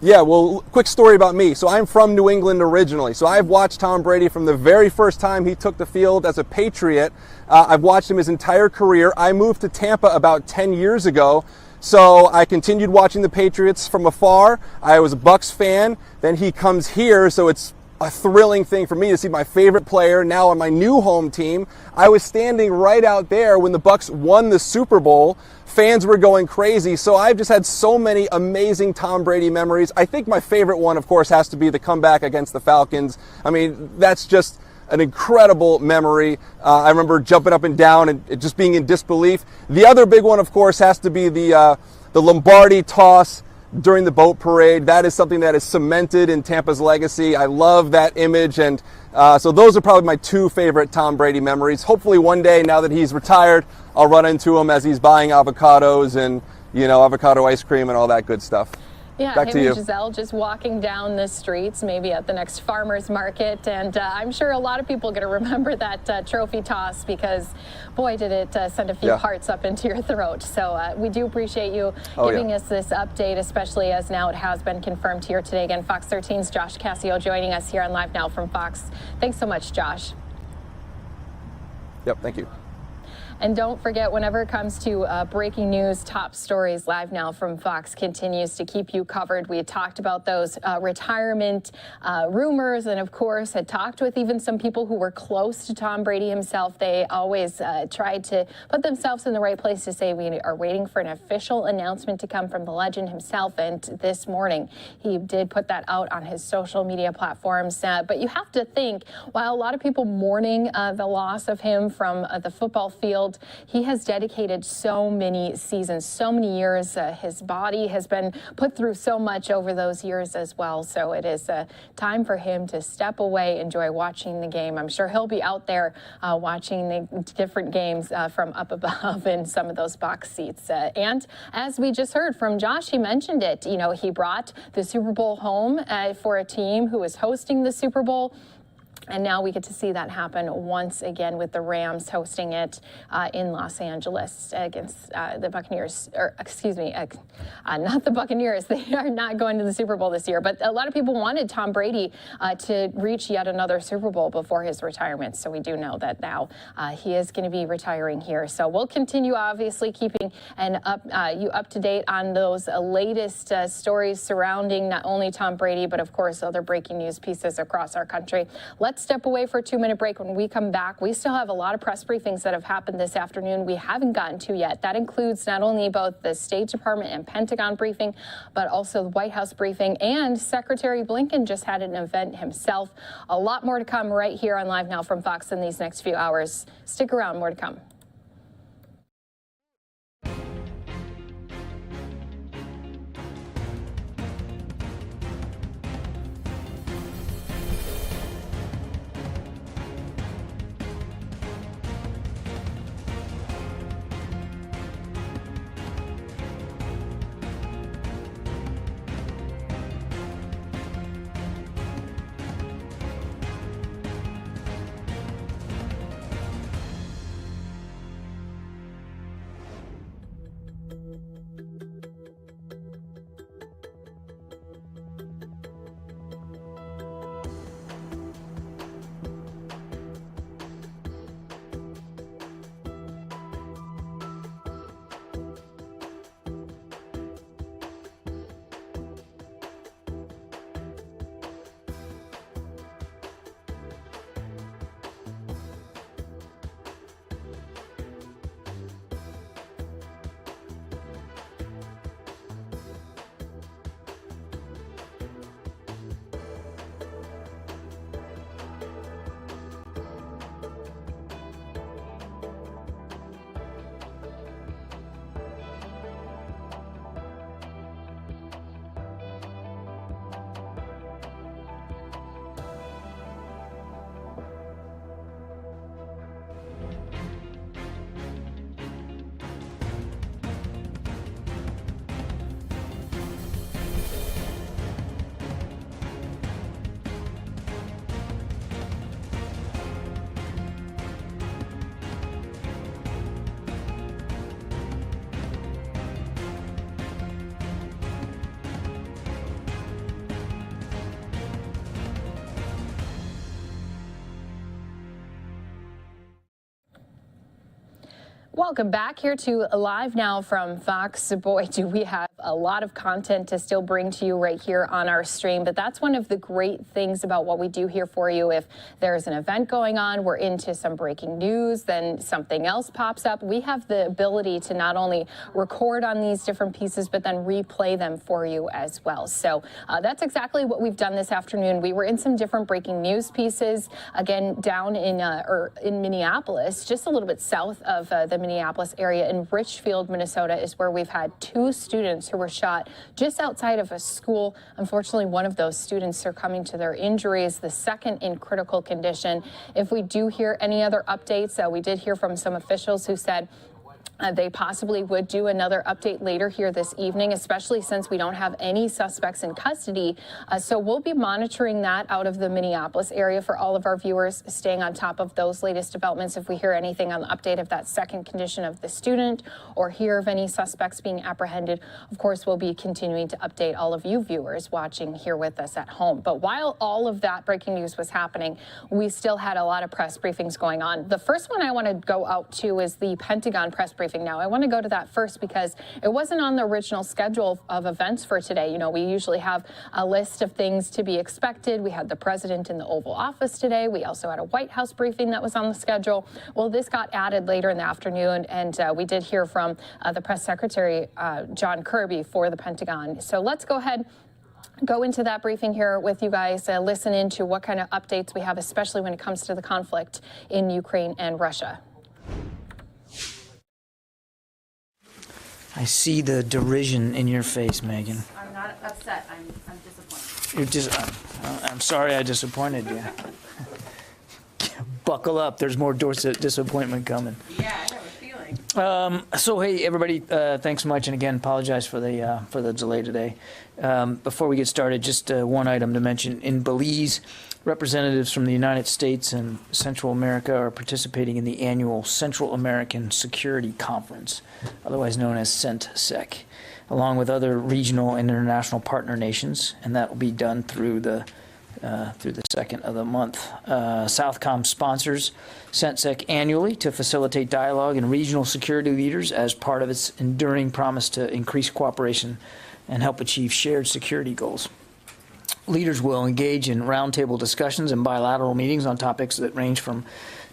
Yeah, well, quick story about me. So I'm from New England originally. So I've watched Tom Brady from the very first time he took the field as a Patriot. I've watched him his entire career. I moved to Tampa about 10 years ago. So I continued watching the Patriots from afar. I was a Bucs fan. Then he comes here, so it's a thrilling thing for me to see my favorite player now on my new home team. I was standing right out there when the Bucs won the Super Bowl. Fans were going crazy. So I've just had so many amazing Tom Brady memories. I think my favorite one, of course, has to be the comeback against the Falcons. I mean, that's just an incredible memory. I remember jumping up and down and just being in disbelief. The other big one, of course, has to be the Lombardi toss during the boat parade. That is something that is cemented in Tampa's legacy. I love that image, and so those are probably my two favorite Tom Brady memories. Hopefully one day, now that he's retired, I'll run into him as he's buying avocados and, you know, avocado ice cream and all that good stuff. Yeah, back to you. and Giselle just walking down the streets, maybe at the next farmer's market. And I'm sure a lot of people are going to remember that trophy toss because, boy, did it send a few hearts up into your throat. So we do appreciate you giving us this update, especially as now it has been confirmed here today. Again, Fox 13's Josh Cassio joining us here on Live Now from Fox. Thanks so much, Josh. Yep, thank you. And don't forget, whenever it comes to breaking news, top stories, Live Now from Fox continues to keep you covered. We had talked about those retirement rumors and, of course, had talked with even some people who were close to Tom Brady himself. They always tried to put themselves in the right place to say we are waiting for an official announcement to come from the legend himself. And this morning, he did put that out on his social media platforms. But you have to think, while a lot of people mourning the loss of him from the football field, he has dedicated so many seasons, so many years. His body has been put through so much over those years as well. So it is time for him to step away, enjoy watching the game. I'm sure he'll be out there watching the different games from up above in some of those box seats. And as we just heard from Josh, he mentioned it. You know, he brought the Super Bowl home for a team who was hosting the Super Bowl. And now we get to see that happen once again with the Rams hosting it in Los Angeles against the Buccaneers, or excuse me, not the Buccaneers. They are not going to the Super Bowl this year, but a lot of people wanted Tom Brady to reach yet another Super Bowl before his retirement. So we do know that now he is going to be retiring here. So we'll continue, obviously, keeping you up to date on those latest stories surrounding not only Tom Brady, but of course other breaking news pieces across our country. Let's step away for a 2-minute break. When we come back, we still have a lot of press briefings that have happened this afternoon we haven't gotten to yet. That includes not only both the State Department and Pentagon briefing, but also the White House briefing, and Secretary Blinken just had an event himself. A lot more to come right here on Live Now from Fox in these next few hours. Stick around, more to come. Welcome back here to Live Now from Fox. Boy, do we have a lot of content to still bring to you right here on our stream. But that's one of the great things about what we do here for you. If there's an event going on, we're into some breaking news, then something else pops up. We have the ability to not only record on these different pieces, but then replay them for you as well. So that's exactly what we've done this afternoon. We were in some different breaking news pieces, again, down in Minneapolis, just a little bit south of the Minneapolis area. In Richfield, Minnesota is where we've had 2 students who were shot just outside of a school. Unfortunately, one of those students succumbing to their injuries, the second in critical condition. If we do hear any other updates, we did hear from some officials who said they possibly would do another update later here this evening, especially since we don't have any suspects in custody. So we'll be monitoring that out of the Minneapolis area for all of our viewers, staying on top of those latest developments. If we hear anything on the update of that second condition of the student or hear of any suspects being apprehended, of course, we'll be continuing to update all of you viewers watching here with us at home. But while all of that breaking news was happening, we still had a lot of press briefings going on. The first one I want to go out to is the Pentagon press briefing. Now, I want to go to that first because it wasn't on the original schedule of events for today. You know, we usually have a list of things to be expected. We had the president in the Oval Office today. We also had a White House briefing that was on the schedule. Well, this got added later in the afternoon, and we did hear from the press secretary, John Kirby, for the Pentagon. So let's go ahead, go into that briefing here with you guys, listen into what kind of updates we have, especially when it comes to the conflict in Ukraine and Russia. I see the derision in your face, Megan. I'm not upset. I'm disappointed. I'm sorry I disappointed you. Buckle up. There's more disappointment coming. Yeah, I have a feeling. So hey, everybody, thanks so much, and again, apologize for the delay today. Before we get started, just one item to mention: in Belize, representatives from the United States and Central America are participating in the annual Central American Security Conference, otherwise known as CENTSEC, along with other regional and international partner nations, and that will be done through the second of the month. Southcom sponsors CENTSEC annually to facilitate dialogue and regional security leaders as part of its enduring promise to increase cooperation and help achieve shared security goals. Leaders will engage in roundtable discussions and bilateral meetings on topics that range from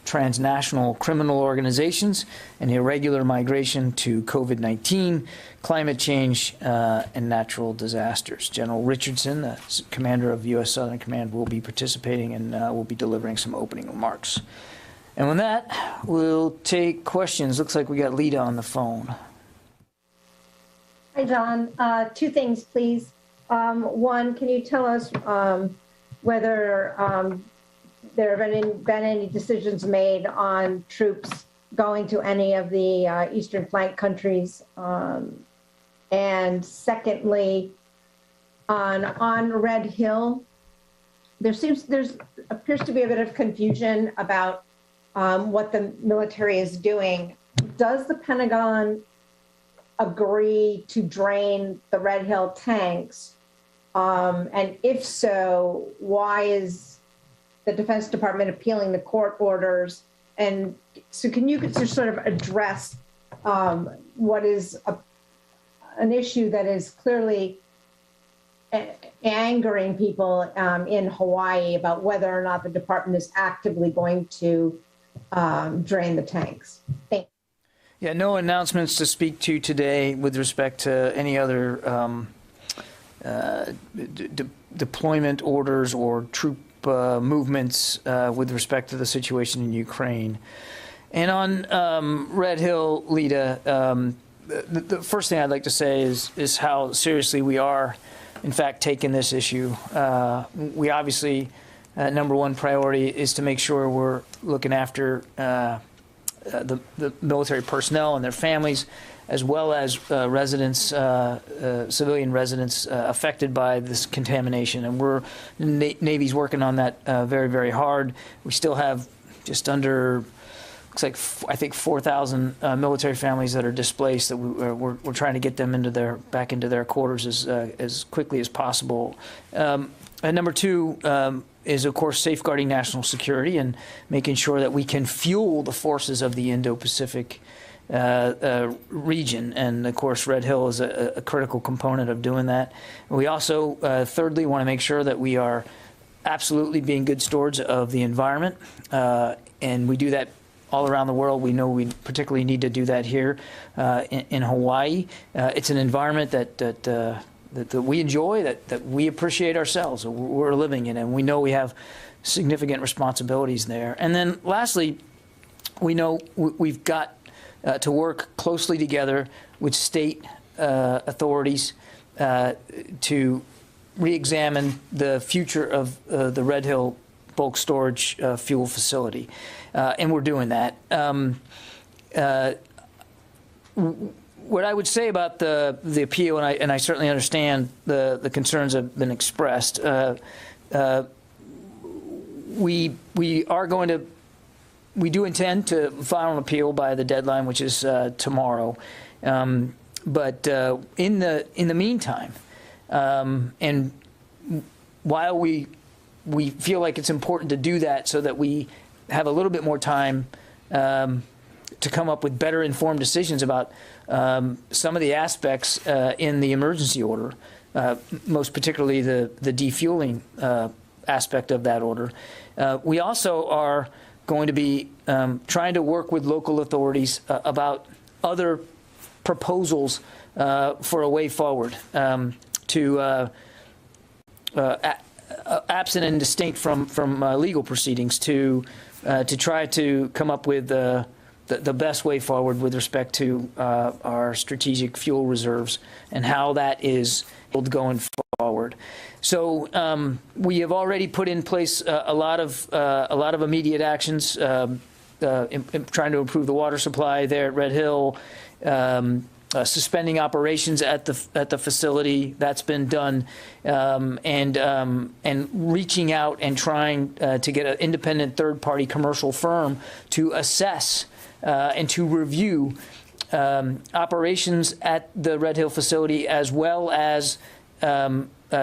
transnational criminal organizations and irregular migration to COVID-19, climate change, and natural disasters. General Richardson, the commander of U.S. Southern Command, will be participating and will be delivering some opening remarks. And with that, we'll take questions. Looks like we got Lita on the phone. Hi, John. Two things, please. One, can you tell us whether there have been any decisions made on troops going to any of the Eastern Flank countries? And secondly, on Red Hill, there appears to be a bit of confusion about what the military is doing. Does the Pentagon agree to drain the Red Hill tanks? And if so, why is the Defense Department appealing the court orders? And so can you just sort of address what is an issue that is clearly angering people in Hawaii about whether or not the department is actively going to drain the tanks? Thanks. Yeah, no announcements to speak to today with respect to any other deployment orders or troop movements with respect to the situation in Ukraine. And on Red Hill, Lita, the first thing I'd like to say is how seriously we are, in fact, taking this issue. We obviously, number one priority is to make sure we're looking after the military personnel and their families, as well as residents, civilian residents affected by this contamination. And the Navy's working on that very, very hard. We still have just under, looks like, I think 4,000 military families that are displaced that we're trying to get them back into their quarters as quickly as possible. And number two is, of course, safeguarding national security and making sure that we can fuel the forces of the Indo-Pacific region. And of course, Red Hill is a critical component of doing that. We also, thirdly, want to make sure that we are absolutely being good stewards of the environment. And we do that all around the world. We know we particularly need to do that here in Hawaii. It's an environment that we enjoy, that we appreciate ourselves, we're living in, and we know we have significant responsibilities there. And then lastly, we know we've got to work closely together with state authorities to re-examine the future of the Red Hill bulk storage fuel facility. And we're doing that. What I would say about the appeal, and I certainly understand the concerns have been expressed, we do intend to file an appeal by the deadline, which is tomorrow. But in the meantime, and while we feel like it's important to do that so that we have a little bit more time to come up with better informed decisions about some of the aspects in the emergency order, most particularly the defueling aspect of that order. We also are going to be trying to work with local authorities about other proposals for a way forward to absent and distinct from legal proceedings to try to come up with the best way forward with respect to our strategic fuel reserves and how that is going forward. So we have already put in place a lot of immediate actions, in trying to improve the water supply there at Red Hill, suspending operations at the facility. That's been done, and reaching out and trying to get an independent third-party commercial firm to assess and to review operations at the Red Hill facility, as well as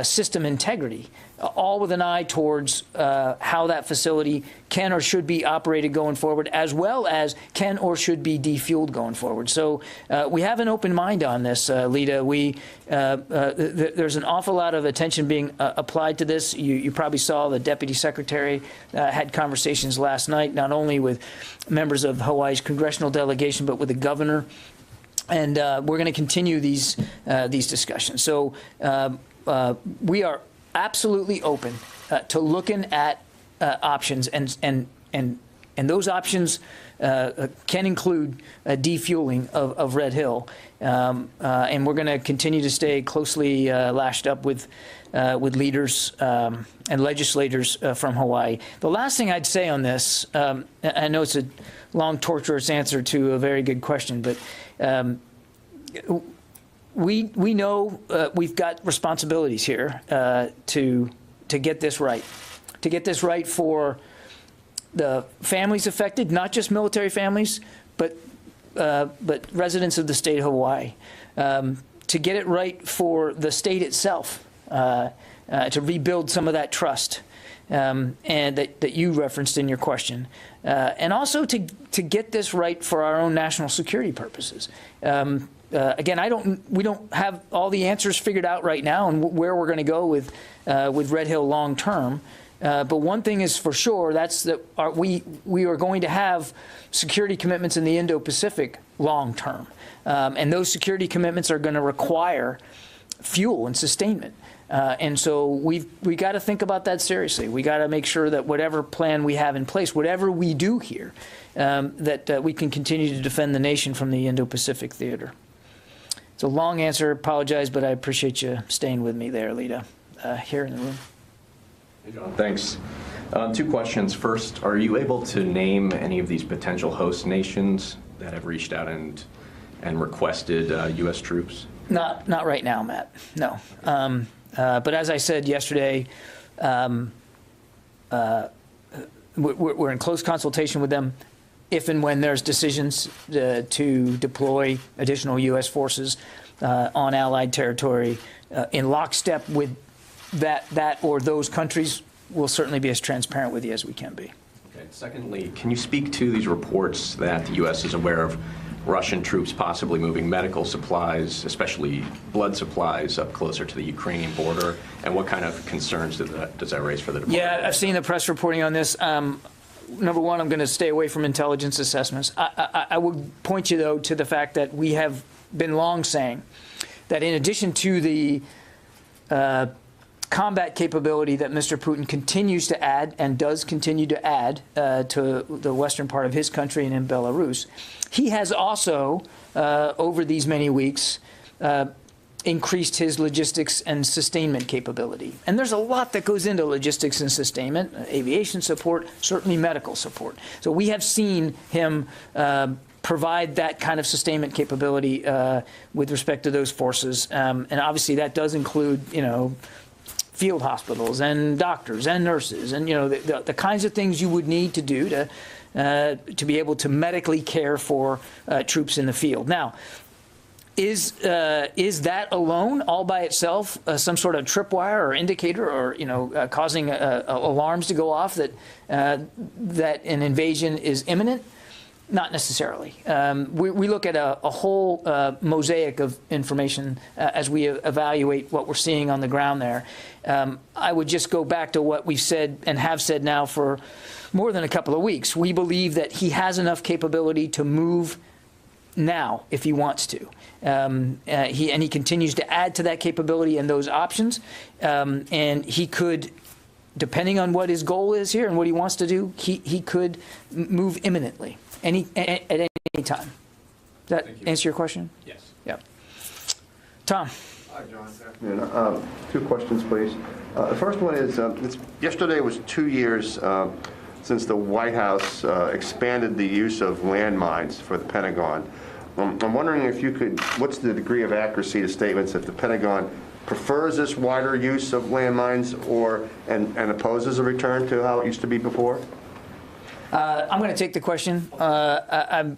system integrity, all with an eye towards how that facility can or should be operated going forward, as well as can or should be defueled going forward. So we have an open mind on this, Lita. There's an awful lot of attention being applied to this. You probably saw the Deputy Secretary had conversations last night, not only with members of Hawaii's congressional delegation, but with the governor. And we're going to continue these discussions. So we are absolutely open to looking at options, and those options can include defueling of Red Hill, and we're going to continue to stay closely lashed up with leaders and legislators from Hawaii. The last thing I'd say on this, I know it's a long, torturous answer to a very good question, but we know we've got responsibilities here to get this right, for the families affected, not just military families, but residents of the state of Hawaii, to get it right for the state itself, to rebuild some of that trust, and that you referenced in your question, and also to get this right for our own national security purposes. Again, we don't have all the answers figured out right now and where we're going to go with Red Hill long term. But one thing is for sure, that's that we are going to have security commitments in the Indo-Pacific long term, and those security commitments are going to require fuel and sustainment. And so we got to think about that seriously. We got to make sure that whatever plan we have in place, whatever we do here, that we can continue to defend the nation from the Indo-Pacific theater. It's a long answer. Apologize, but I appreciate you staying with me there, Lita, here in the room. Hey, John. Thanks. 2 questions. First, are you able to name any of these potential host nations that have reached out and requested U.S. troops? Not right now, Matt. No. But as I said yesterday, we're in close consultation with them. If and when there's decisions to deploy additional U.S. forces on Allied territory in lockstep with that or those countries, we'll certainly be as transparent with you as we can be. Okay. Secondly, can you speak to these reports that the U.S. is aware of Russian troops possibly moving medical supplies, especially blood supplies, up closer to the Ukrainian border, and what kind of concerns does that raise for the department? Yeah, I've seen the press reporting on this. Number one, I'm going to stay away from intelligence assessments. I would point you, though, to the fact that we have been long saying that in addition to the combat capability that Mr. Putin continues to add and does continue to add to the western part of his country and in Belarus, he has also, over these many weeks, increased his logistics and sustainment capability. And there's a lot that goes into logistics and sustainment, aviation support, certainly medical support. So we have seen him provide that kind of sustainment capability with respect to those forces. And obviously that does include, field hospitals and doctors and nurses and, the kinds of things you would need to do to be able to medically care for troops in the field. Now, is that alone, all by itself, some sort of tripwire or indicator, or causing alarms to go off that an invasion is imminent? Not necessarily. We look at a whole mosaic of information as we evaluate what we're seeing on the ground there. I would just go back to what we've said and have said now for more than a couple of weeks. We believe that he has enough capability to move now if he wants to. He continues to add to that capability and those options. And he could, depending on what his goal is here and what he wants to do, he could move imminently at any time. Does that answer your question? Yes. Yeah. Tom. Hi, John. Good afternoon. 2 questions, please. The first one is, yesterday was 2 years since the White House expanded the use of landmines for the Pentagon. I'm wondering if you could, what's the degree of accuracy to statements that the Pentagon prefers this wider use of landmines and opposes a return to how it used to be before? I'm going to take the question. I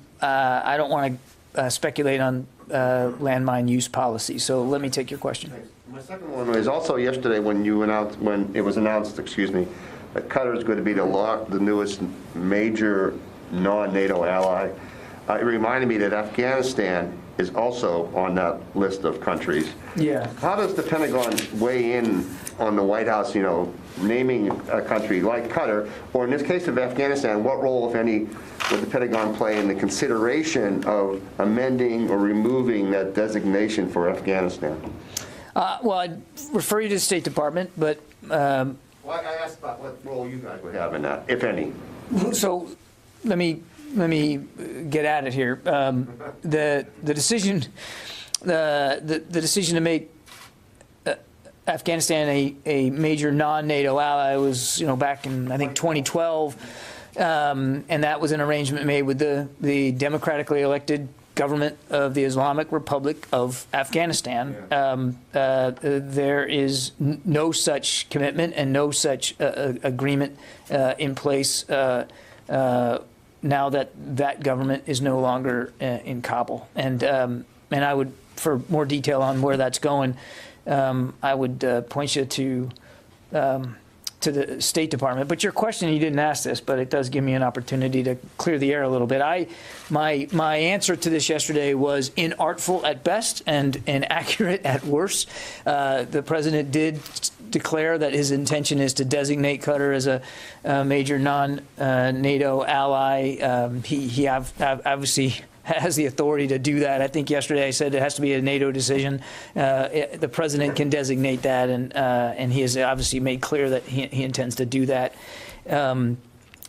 don't want to speculate on landmine use policy, so let me take your question. My second one was also yesterday when it was announced, that Qatar is going to be the newest major non-NATO ally. It reminded me that Afghanistan is also on that list of countries. Yeah. How does the Pentagon weigh in on the White House, naming a country like Qatar, or in this case of Afghanistan, what role, if any, would the Pentagon play in the consideration of amending or removing that designation for Afghanistan? Well, I'd refer you to the State Department, but... Well, I asked about what role you guys would have in that, if any. So let me get at it here. The decision to make Afghanistan a major non-NATO ally was, back in, I think, 2012, and that was an arrangement made with the democratically elected government of the Islamic Republic of Afghanistan. There is no such commitment and no such agreement in place now that government is no longer in Kabul. And I would, for more detail on where that's going, I would point you to the State Department. But your question, you didn't ask this, but it does give me an opportunity to clear the air a little bit. My answer to this yesterday was inartful at best and inaccurate at worst. The president did declare that his intention is to designate Qatar as a major non-NATO ally. He obviously has the authority to do that. I think yesterday I said it has to be a NATO decision. The president can designate that, and he has obviously made clear that he intends to do that.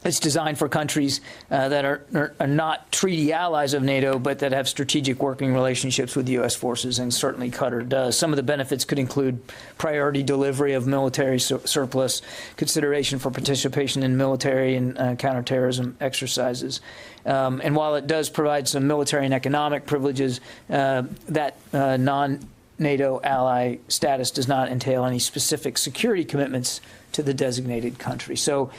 It's designed for countries that are not treaty allies of NATO, but that have strategic working relationships with U.S. forces, and certainly Qatar does. Some of the benefits could include priority delivery of military surplus, consideration for participation in military and counterterrorism exercises. And while it does provide some military and economic privileges, that non-NATO ally status does not entail any specific security commitments to the designated country. So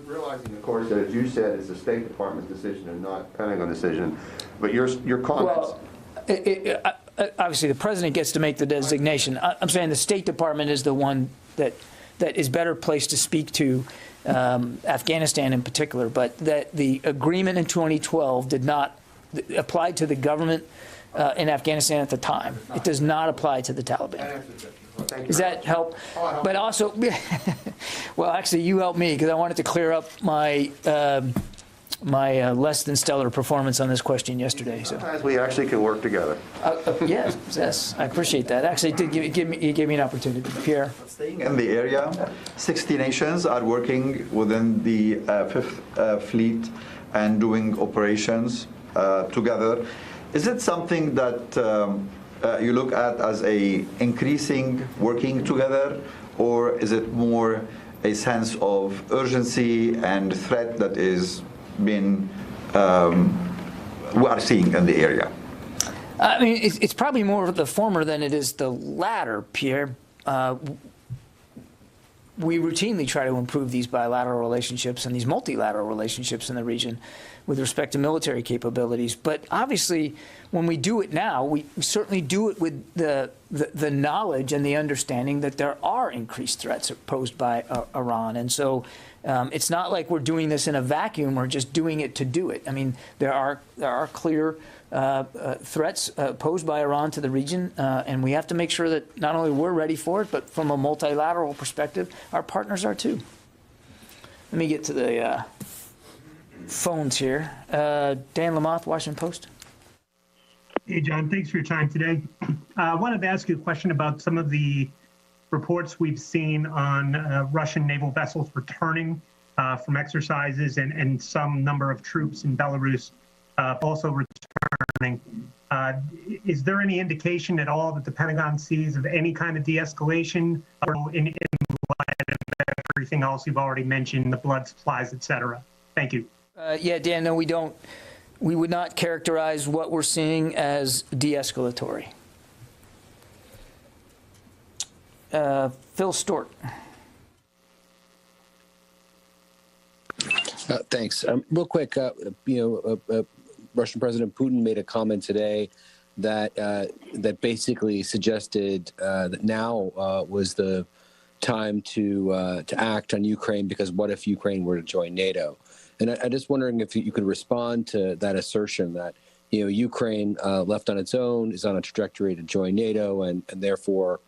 realizing, of course, that as you said, it's a State Department decision and not Pentagon decision, but your comments. Well, obviously, the president gets to make the designation. I'm saying the State Department is the one that is better placed to speak to Afghanistan in particular, but that the agreement in 2012 did not apply to the government in Afghanistan at the time. It does not apply to the Taliban. Does that help? But also, well, actually, you helped me because I wanted to clear up my less than stellar performance on this question yesterday. So sometimes we actually can work together. Yes, I appreciate that. Actually, it gave me an opportunity. Pierre? Staying in the area, 60 nations are working within the Fifth Fleet and doing operations together. Is it something that you look at as a increasing working together, or is it more a sense of urgency and threat that is being we are seeing in the area? I mean, it's probably more of the former than it is the latter, Pierre. We routinely try to improve these bilateral relationships and these multilateral relationships in the region with respect to military capabilities. But obviously, when we do it now, we certainly do it with the knowledge and the understanding that there are increased threats posed by Iran. And so it's not like we're doing this in a vacuum or just doing it to do it. I mean, there are clear threats posed by Iran to the region, and we have to make sure that not only we're ready for it, but from a multilateral perspective, our partners are too. Let me get to the phones here. Dan Lamothe, Washington Post. Hey, John, thanks for your time today. I wanted to ask you a question about some of the reports we've seen on Russian naval vessels returning from exercises and some number of troops in Belarus also returning. Is there any indication at all that the Pentagon sees of any kind of de-escalation in light of everything else you've already mentioned, the blood supplies, et cetera? Thank you. Yeah, Dan, no, we don't we would not characterize what we're seeing as de-escalatory. Phil Stort. Thanks. Real quick, Russian President Putin made a comment today that that basically suggested that now was the time to act on Ukraine, because what if Ukraine were to join NATO? And I'm just wondering if you could respond to that assertion that Ukraine left on its own is on a trajectory to join NATO, and therefore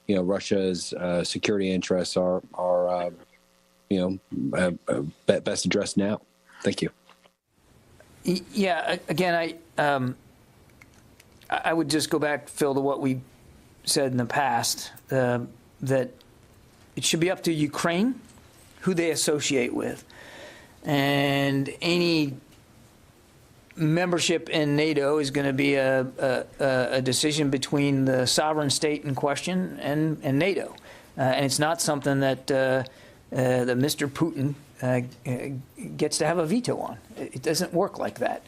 Russia's security interests are best addressed now. Thank you. Yeah. Again, I would just go back, Phil, to what we said in the past, that it should be up to Ukraine who they associate with, and any membership in NATO is going to be a decision between the sovereign state in question and NATO, and it's not something that that Mr. Putin gets to have a veto on. It doesn't work like that.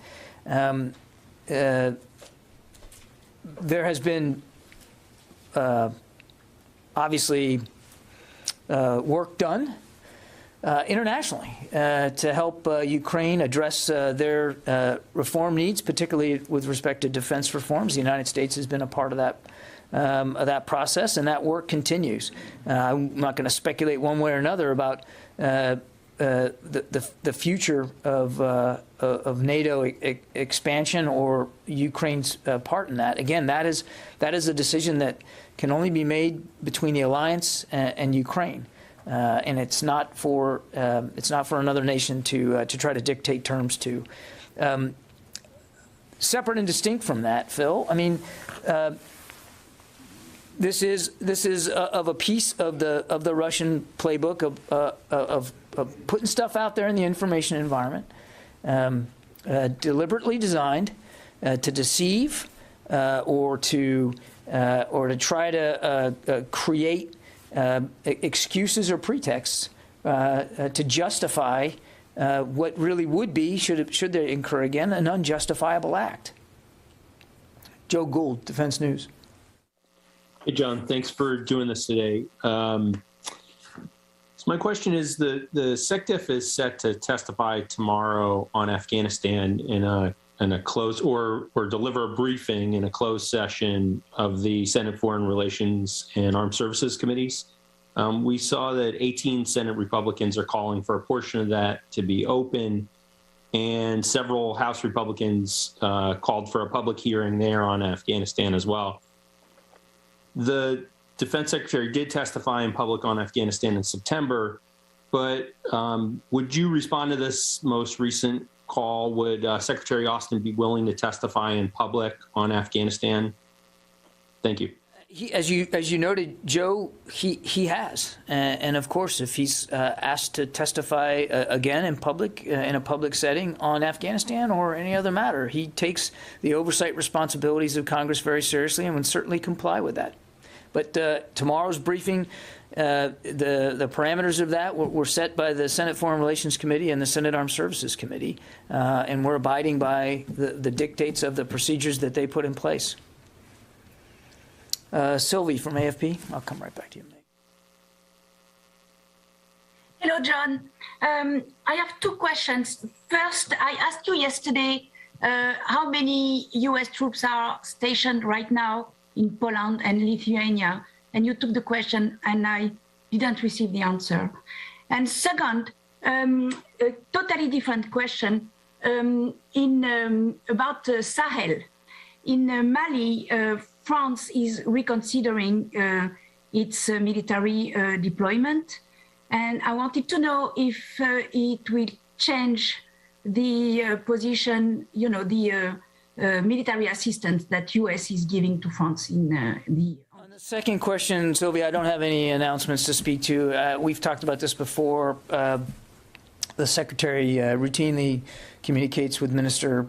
There has been obviously work done internationally to help Ukraine address their reform needs, particularly with respect to defense reforms. The United States has been a part of that process, and that work continues. I'm not going to speculate one way or another about the future of NATO expansion or Ukraine's part in that. Again, that is a decision that can only be made between the alliance and Ukraine, and it's not for another nation to try to dictate terms to. Separate and distinct from that, Phil, I mean, this is of a piece of the Russian playbook of putting stuff out there in the information environment, deliberately designed to deceive or to try to create excuses or pretexts to justify what really would be, should they incur again, an unjustifiable act. Joe Gould, Defense News. Hey, John, thanks for doing this today. So my question is, the SecDef is set to testify tomorrow on Afghanistan in a closed or deliver a briefing in a closed session of the Senate Foreign Relations and Armed Services Committees. We saw that 18 Senate Republicans are calling for a portion of that to be open, and several House Republicans called for a public hearing there on Afghanistan as well. The Defense Secretary did testify in public on Afghanistan in September, but would you respond to this most recent call? Would Secretary Austin be willing to testify in public on Afghanistan? Thank you. As you noted, Joe, he has, and of course, if he's asked to testify again in public, in a public setting on Afghanistan or any other matter, he takes the oversight responsibilities of Congress very seriously and would certainly comply with that. But tomorrow's briefing, the parameters of that were set by the Senate Foreign Relations Committee and the Senate Armed Services Committee, and we're abiding by the dictates of the procedures that they put in place. Sylvie from AFP, I'll come right back to you. Hello, John. I have two questions. First, I asked you yesterday how many U.S. troops are stationed right now in Poland and Lithuania, and you took the question and I didn't receive the answer. And second, a totally different question about Sahel. In Mali, France is reconsidering its military deployment, and I wanted to know if it will change the position, the military assistance that U.S. is giving to France in the... On the second question, Sylvia, I don't have any announcements to speak to. We've talked about this before. The Secretary routinely communicates with Minister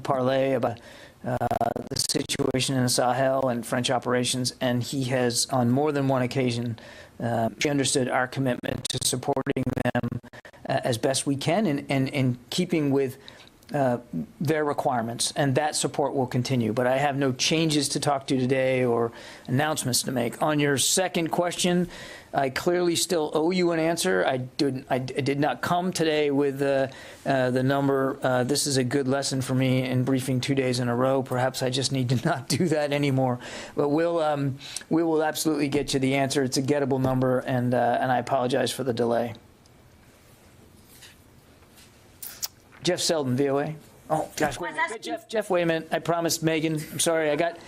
Parley about the situation in the Sahel and French operations, and he has, on more than one occasion, understood our commitment to supporting them as best we can, and in keeping with their requirements, and that support will continue. But I have no changes to talk to today or announcements to make. On your second question, I clearly still owe you an answer. I did not come today with the number. This is a good lesson for me in briefing 2 days in a row. Perhaps I just need to not do that anymore. But we will absolutely get you the answer. It's a gettable number, and I apologize for the delay. Jeff Selden, VOA. Oh gosh, wait a minute. Jeff, wait a minute. I promised Megan. I'm sorry. I got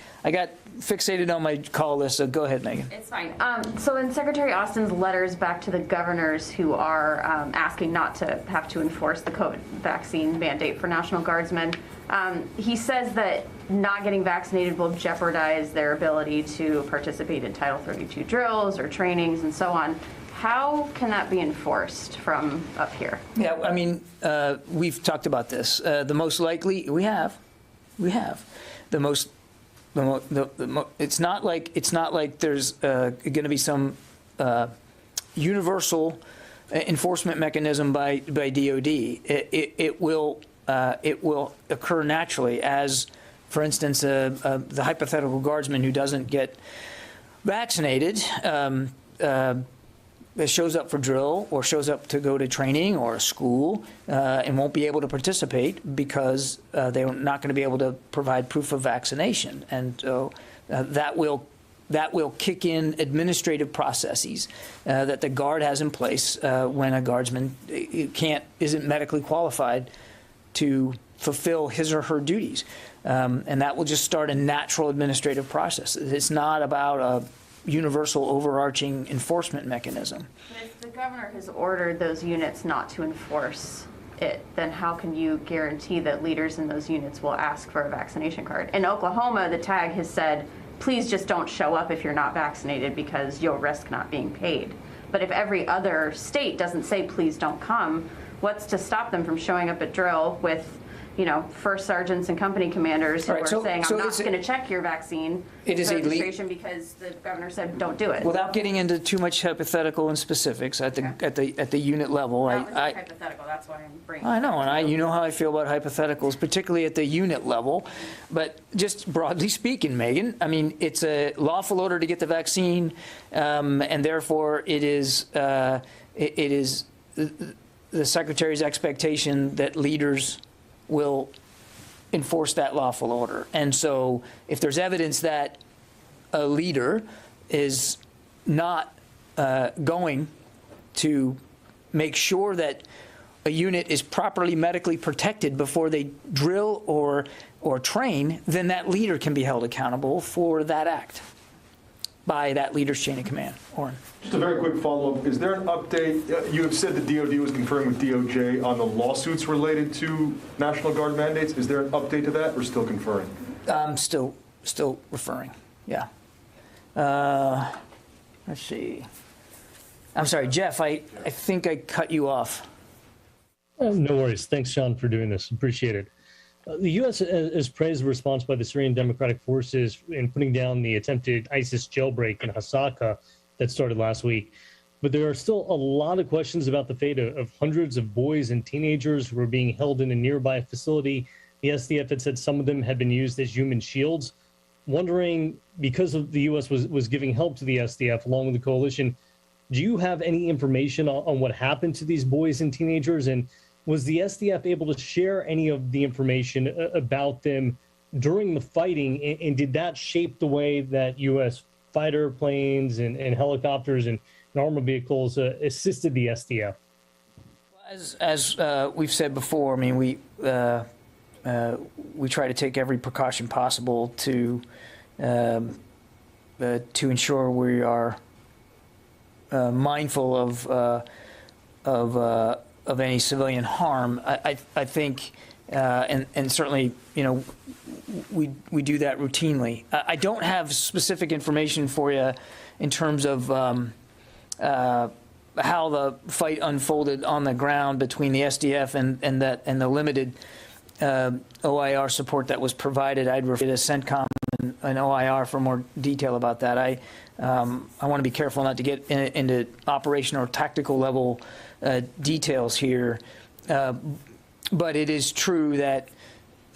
fixated on my call list. So go ahead, Megan. It's fine. So in Secretary Austin's letters back to the governors who are asking not to have to enforce the COVID vaccine mandate for National Guardsmen, he says that not getting vaccinated will jeopardize their ability to participate in Title 32 drills or trainings and so on. How can that be enforced from up here? Yeah, I mean, we've talked about this. The most likely, we have. It's not like there's going to be some universal enforcement mechanism by DOD. It will occur naturally, as, for instance, the hypothetical guardsman who doesn't get vaccinated shows up for drill or shows up to go to training or a school and won't be able to participate because they're not going to be able to provide proof of vaccination. And so that will kick in administrative processes that the Guard has in place when a guardsman isn't medically qualified to fulfill his or her duties. And that will just start a natural administrative process. It's not about a universal overarching enforcement mechanism. If the governor has ordered those units not to enforce it, then how can you guarantee that leaders in those units will ask for a vaccination card? In Oklahoma, the tag has said, please just don't show up if you're not vaccinated because you'll risk not being paid. But if every other state doesn't say, please don't come, what's to stop them from showing up at drill with, first sergeants and company commanders who are saying, I'm not going to check your vaccine registration because the governor said don't do it. Without getting into too much hypothetical and specifics at the unit level, hypothetical. That's why I'm bringing. I know, and you know how I feel about hypotheticals, particularly at the unit level. But just broadly speaking, Megan, I mean, it's a lawful order to get the vaccine, and therefore it is the Secretary's expectation that leaders will enforce that lawful order. And so if there's evidence that a leader is not going to make sure that a unit is properly medically protected before they drill or train, then that leader can be held accountable for that act by that leader's chain of command. Oren. Just a very quick follow-up. Is there an update? You have said that DOD was conferring with DOJ on the lawsuits related to National Guard mandates. Is there an update to that, or still conferring? Still referring. Yeah. Let's see. I'm sorry, Jeff. I think I cut you off. No worries. Thanks, Sean, for doing this. Appreciate it. The U.S. has praised the response by the Syrian Democratic Forces in putting down the attempted ISIS jailbreak in Hbcus that started last week. But there are still a lot of questions about the fate of hundreds of boys and teenagers who are being held in a nearby facility. The SDF had said some of them had been used as human shields. Wondering, because of the U.S. was giving help to the SDF along with the coalition, do you have any information on what happened to these boys and teenagers? And was the SDF able to share any of the information about them during the fighting? And did that shape the way that U.S. fighter planes and helicopters and armored vehicles assisted the SDF? As we've said before, I mean, we try to take every precaution possible to ensure we are mindful of any civilian harm. I think, and certainly, we do that routinely. I don't have specific information for you in terms of how the fight unfolded on the ground between the SDF and the limited OIR support that was provided. I'd refer to CENTCOM and OIR for more detail about that. I want to be careful not to get into operational or tactical level details here. But it is true that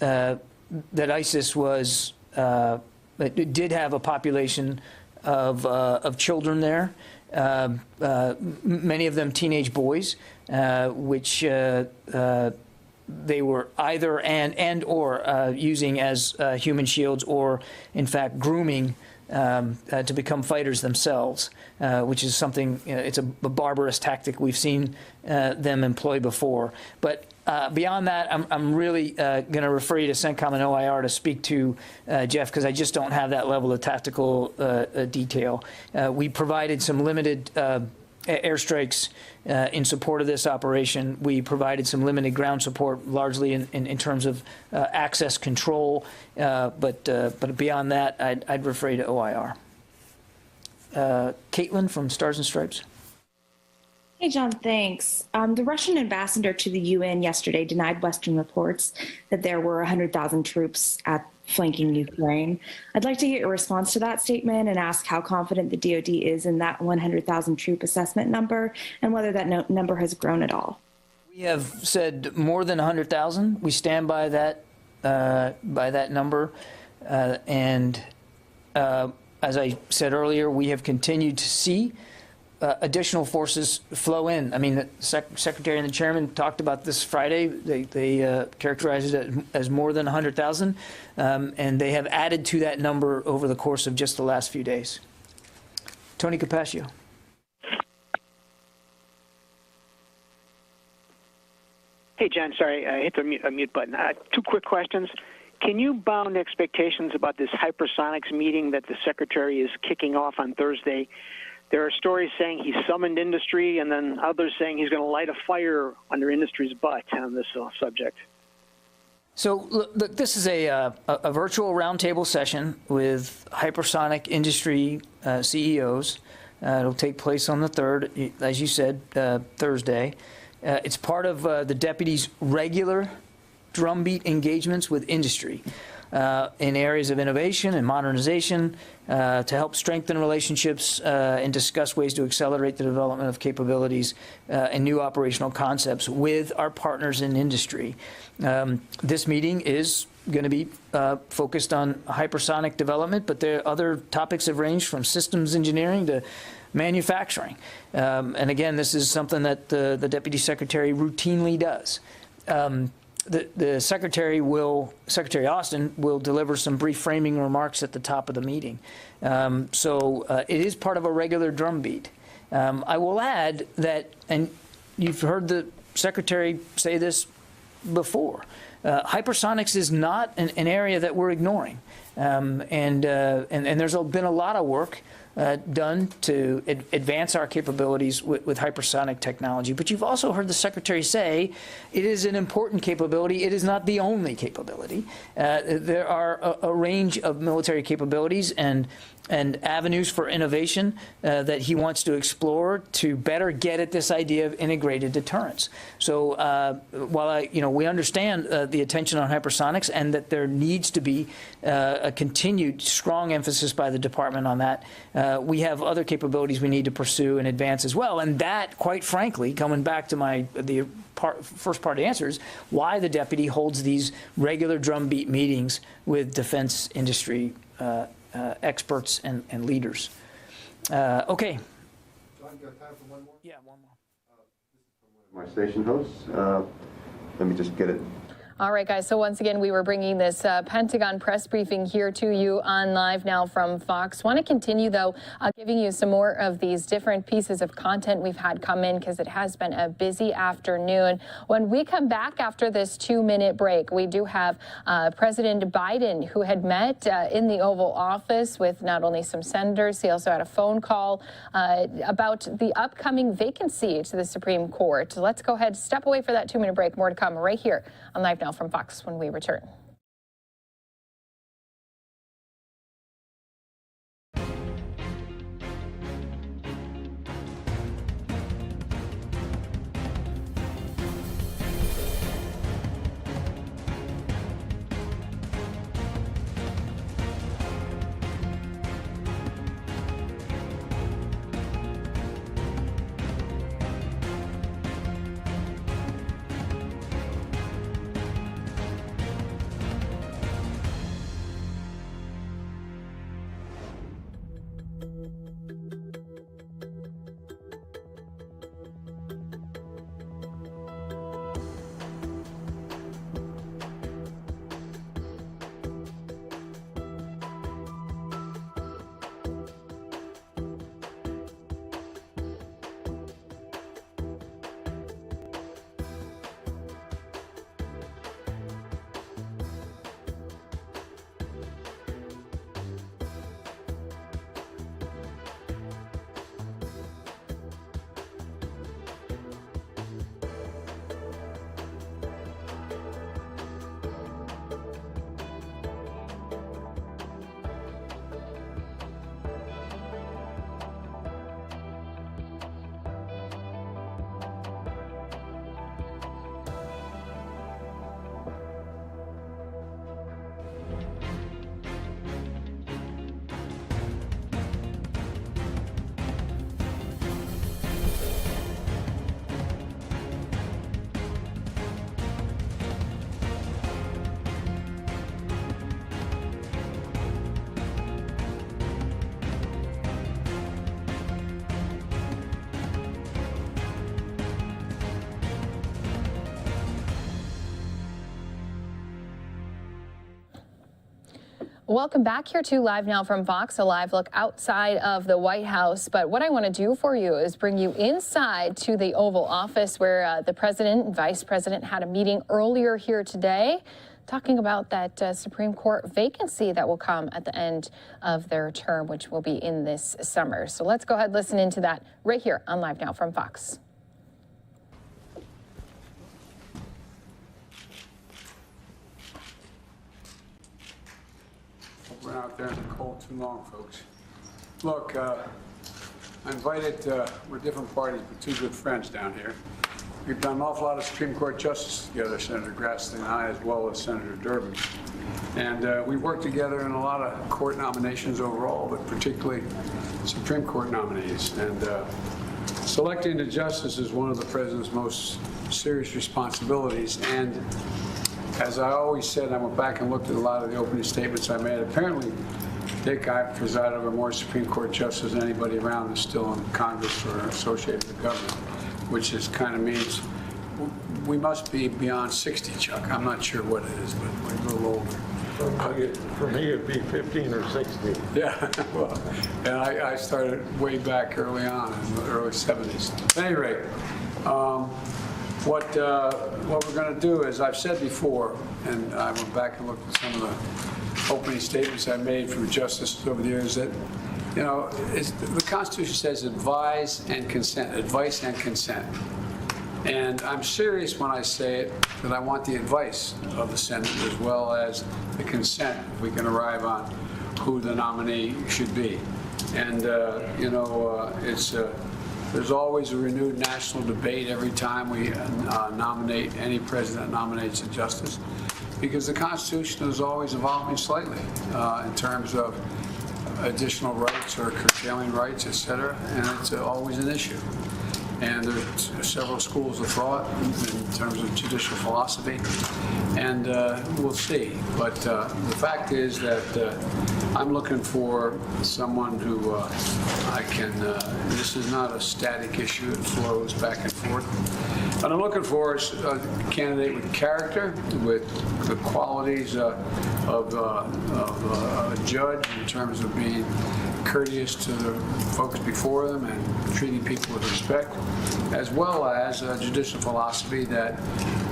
that ISIS was it did have a population of children there, many of them teenage boys, which they were either and or using as human shields, or in fact grooming to become fighters themselves, which is something, it's a barbarous tactic we've seen them employ before. But beyond that, I'm really going to refer you to CENTCOM and OIR to speak to, Jeff, because I just don't have that level of tactical detail. We provided some limited airstrikes in support of this operation. We provided some limited ground support, largely in terms of access control, but beyond that, I'd refer you to OIR. Caitlin from Stars and Stripes. Hey, John, thanks. The Russian ambassador to the UN yesterday denied Western reports that there were 100,000 troops flanking Ukraine. I'd like to get your response to that statement and ask how confident the DoD is in that 100,000 troop assessment number, and whether that number has grown at all. We have said more than 100,000. We stand by that number. And as I said earlier, we have continued to see additional forces flow in. I mean, the Secretary and the Chairman talked about this Friday. They characterized it as more than 100,000, and they have added to that number over the course of just the last few days. Tony Capaccio. Hey, John, sorry, I hit the mute button. Two quick questions. Can you bound expectations about this hypersonics meeting that the Secretary is kicking off on Thursday? There are stories saying he summoned industry, and then others saying he's going to light a fire under industry's butt on this subject. So, look, this is a virtual roundtable session with hypersonic industry CEOs. It'll take place on the 3rd, as you said, Thursday. It's part of the deputy's regular drumbeat engagements with industry in areas of innovation and modernization, to help strengthen relationships and discuss ways to accelerate the development of capabilities and new operational concepts with our partners in industry. This meeting is going to be focused on hypersonic development, but there are other topics that range from systems engineering to manufacturing. And again, this is something that the Deputy Secretary routinely does. The Secretary Austin will deliver some brief framing remarks at the top of the meeting. So it is part of a regular drumbeat. I will add that, and you've heard the Secretary say this before, hypersonics is not an area that we're ignoring. And there's been a lot of work done to advance our capabilities with hypersonic technology. But you've also heard the Secretary say it is an important capability. It is not the only capability. There are a range of military capabilities and avenues for innovation that he wants to explore to better get at this idea of integrated deterrence. So while we understand the attention on hypersonics and that there needs to be a continued strong emphasis by the department on that, we have other capabilities we need to pursue and advance as well. And that, quite frankly, coming back to the first part of the answer, is why the deputy holds these regular drumbeat meetings with defense industry experts and leaders. Okay. John, you got time for one more? Yeah, one more. My station hosts. Let me just get it. All right, guys. So once again, we were bringing this Pentagon press briefing here to you on Live Now from Fox. Want to continue, though, giving you some more of these different pieces of content we've had come in, because it has been a busy afternoon. When we come back after this 2-minute break, we do have President Biden, who had met in the Oval Office with not only some senators, he also had a phone call about the upcoming vacancy to the Supreme Court. Let's go ahead, step away for that 2-minute break. More to come right here on Live Now from Fox when we return. Welcome back here to Live Now from Fox, a live look outside of the White House. But what I want to do for you is bring you inside to the Oval Office where the president and vice president had a meeting earlier here today talking about that Supreme Court vacancy that will come at the end of their term, which will be in this summer. So let's go ahead and listen into that right here on Live Now from Fox. We're out there in the cold too long, folks. Look, I invited, we're different parties, but two good friends down here. We've done an awful lot of Supreme Court justices together, Senator Grassley and I, as well as Senator Durbin. And we've worked together in a lot of court nominations overall, but particularly Supreme Court nominees. And selecting the justice is one of the president's most serious responsibilities. And as I always said, I went back and looked at a lot of the opening statements I made. Apparently, Dick, I preside over more Supreme Court justices than anybody around that's still in Congress or associated with government, which is kind of means we must be beyond 60, Chuck. I'm not sure what it is, but we're a little older. For me, it'd be 15 or 16. Yeah, well, and I started way back early on in the early 70s. At any rate, what we're going to do is, I've said before, and I went back and looked at some of the opening statements I made from justices over the years, that, you know, the Constitution says advise and consent, advice and consent. And I'm serious when I say it, that I want the advice of the Senate as well as the consent, if we can arrive on who the nominee should be. And, you know, there's always a renewed national debate every time we nominate, any president nominates a justice, because the Constitution is always evolving slightly in terms of additional rights or curtailing rights, et cetera, and it's always an issue. And there's several schools of thought in terms of judicial philosophy, and we'll see. But the fact is that I'm looking for someone who I can, this is not a static issue, it flows back and forth. What I'm looking for is a candidate with character, with the qualities of a judge in terms of being courteous to the folks before them and treating people with respect, as well as a judicial philosophy that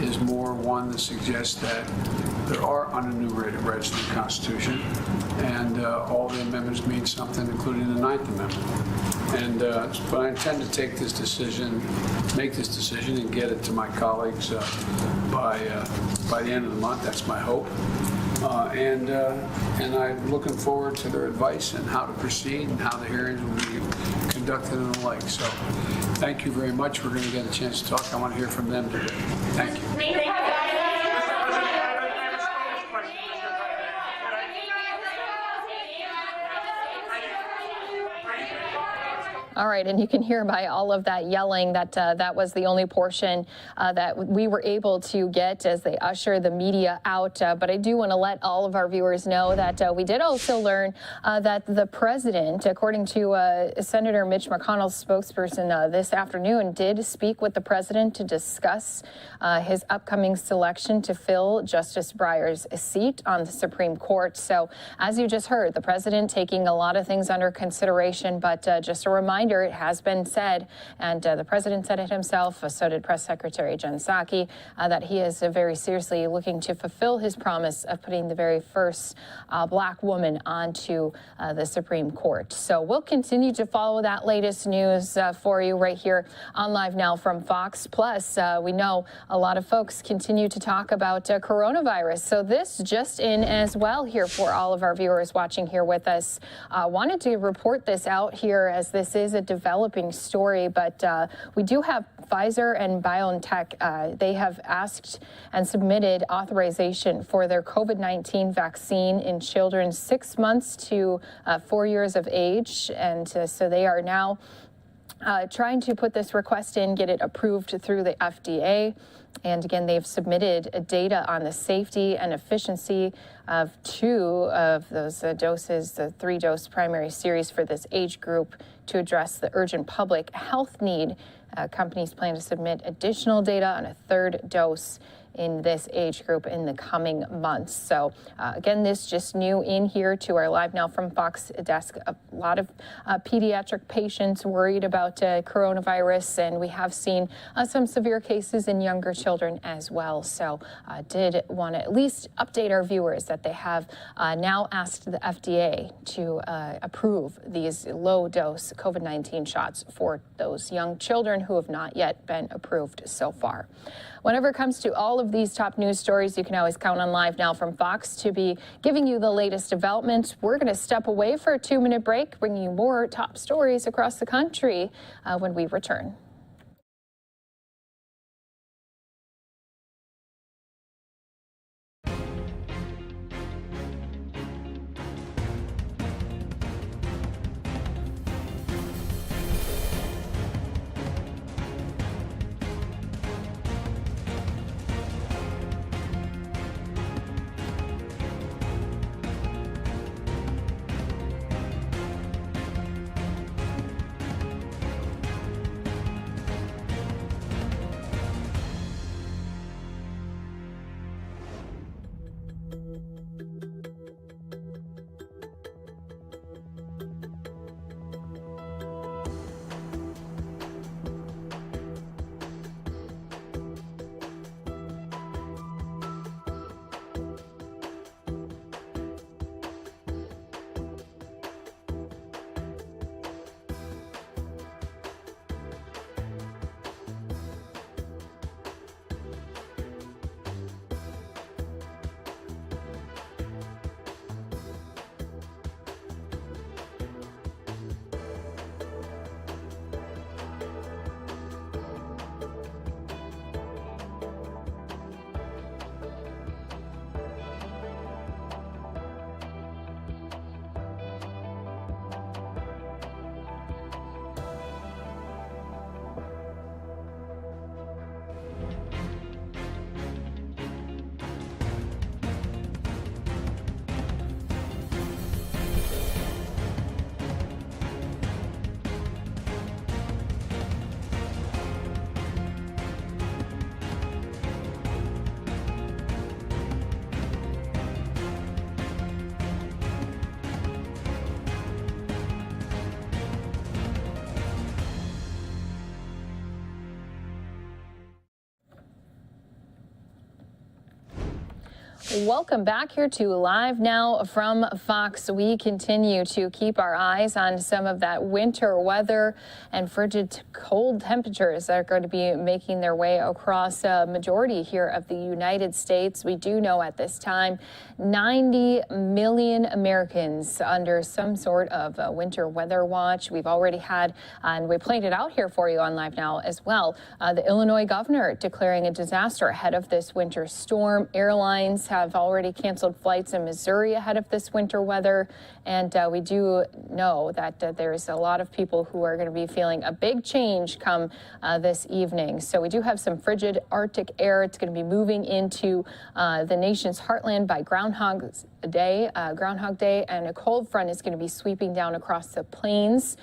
is more one that suggests that there are unenumerated rights in the Constitution, and all the amendments mean something, including the 9th Amendment. And but I intend to take this decision, make this decision, and get it to my colleagues by the end of the month. That's my hope. And I'm looking forward to their advice and how to proceed and how the hearings will be conducted and the like. So thank you very much. We're going to get a chance to talk. I want to hear from them today. Thank you. All right, and you can hear by all of that yelling that that was the only portion that we were able to get as they usher the media out. But I do want to let all of our viewers know that we did also learn that the president, according to Senator Mitch McConnell's spokesperson this afternoon, did speak with the president to discuss his upcoming selection to fill Justice Breyer's seat on the Supreme Court. So as you just heard, the president taking a lot of things under consideration, but just a reminder, it has been said, and the president said it himself, so did Press Secretary Jen Psaki, that he is very seriously looking to fulfill his promise of putting the very first black woman onto the Supreme Court. So we'll continue to follow that latest news for you right here on Live Now from Fox. Plus, we know a lot of folks continue to talk about coronavirus. So this just in as well here for all of our viewers watching here with us. Wanted to report this out here as this is a developing story, but we do have Pfizer and BioNTech. They have asked and submitted authorization for their COVID-19 vaccine in children 6 months to 4 years of age. And so they are now trying to put this request in, get it approved through the FDA. And again, they've submitted data on the safety and efficiency of 2 of those doses, the 3-dose primary series for this age group to address the urgent public health need. Companies plan to submit additional data on a 3rd dose in this age group in the coming months. So again, this just new in here to our Live Now from Fox desk. A lot of pediatric patients worried about coronavirus, and we have seen some severe cases in younger children as well. So did want to at least update our viewers that they have now asked the FDA to approve these low-dose COVID-19 shots for those young children who have not yet been approved so far. Whenever it comes to all of these top news stories, you can always count on Live Now from Fox to be giving you the latest developments. We're going to step away for a 2-minute break, bringing you more top stories across the country when we return. Welcome back here to Live Now from Fox. We continue to keep our eyes on some of that winter weather and frigid cold temperatures that are going to be making their way across a majority here of the United States. We do know at this time 90 million Americans under some sort of winter weather watch. We've already had, and we played it out here for you on Live Now as well, the Illinois governor declaring a disaster ahead of this winter storm. Airlines have already canceled flights in Missouri ahead of this winter weather. And we do know that there's a lot of people who are going to be feeling a big change come this evening. So we do have some frigid Arctic air. It's going to be moving into the nation's heartland by Groundhog Day, and a cold front is going to be sweeping down across the plains.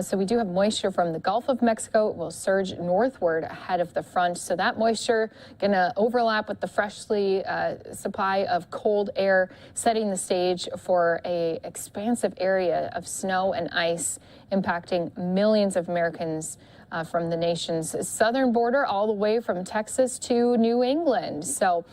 So we do have moisture from the Gulf of Mexico. It will surge northward ahead of the front. So that moisture going to overlap with the freshly supply of cold air, setting the stage for a expansive area of snow and ice impacting millions of Americans from the nation's southern border all the way from Texas to New England. So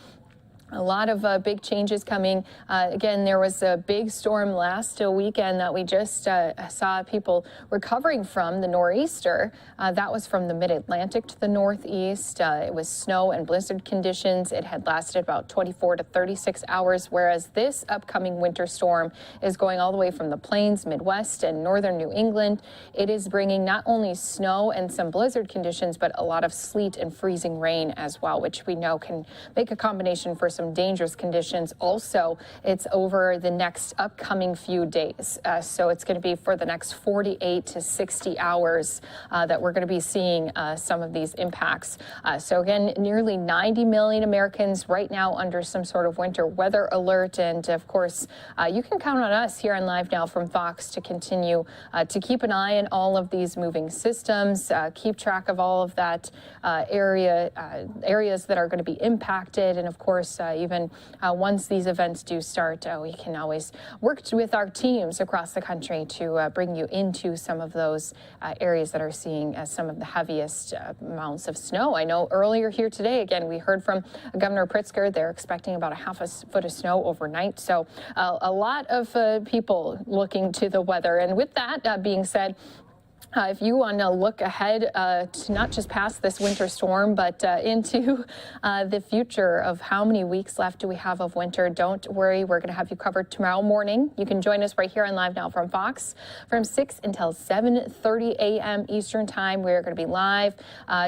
a lot of big changes coming. Again, there was a big storm last weekend that we just saw people recovering from, the nor'easter. That was from the mid-Atlantic to the northeast. It was snow and blizzard conditions. It had lasted about 24 to 36 hours, whereas this upcoming winter storm is going all the way from the plains, Midwest, and northern New England. It is bringing not only snow and some blizzard conditions, but a lot of sleet and freezing rain as well, which we know can make a combination for some dangerous conditions. Also, it's over the next upcoming few days. So it's going to be for the next 48 to 60 hours that we're going to be seeing some of these impacts. So again, nearly 90 million Americans right now under some sort of winter weather alert. And of course, you can count on us here on Live Now from Fox to continue to keep an eye on all of these moving systems, keep track of all of that areas that are going to be impacted. And of course, even once these events do start, we can always work with our teams across the country to bring you into some of those areas that are seeing some of the heaviest amounts of snow. I know earlier here today, again, we heard from Governor Pritzker, they're expecting about a half a foot of snow overnight. So a lot of people looking to the weather. And with that being said, if you want to look ahead to not just past this winter storm, but into the future of how many weeks left do we have of winter, don't worry. We're going to have you covered tomorrow morning. You can join us right here on Live Now from Fox from 6 until 7:30 a.m. Eastern Time. We're going to be live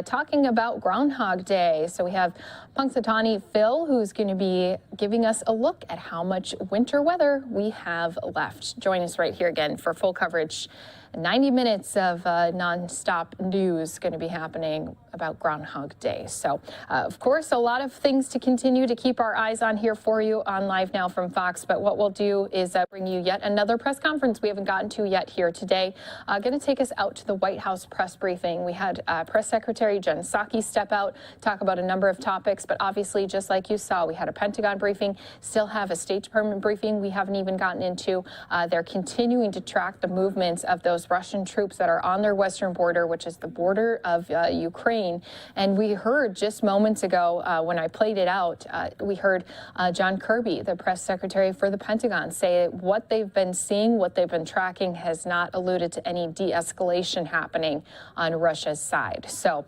talking about Groundhog Day. So we have Punxsutawney Phil, who's going to be giving us a look at how much winter weather we have left. Join us right here again for full coverage. 90 minutes of nonstop news going to be happening about Groundhog Day. So, of course, a lot of things to continue to keep our eyes on here for you on Live Now from Fox. But what we'll do is bring you yet another press conference we haven't gotten to yet here today. Going to take us out to the White House press briefing. We had Press Secretary Jen Psaki step out, talk about a number of topics. But obviously, just like you saw, we had a Pentagon briefing, still have a State Department briefing we haven't even gotten into. They're continuing to track the movements of those Russian troops that are on their western border, which is the border of Ukraine. And we heard just moments ago when I played it out, we heard John Kirby, the press secretary for the Pentagon, say what they've been seeing, what they've been tracking has not alluded to any de-escalation happening on Russia's side. So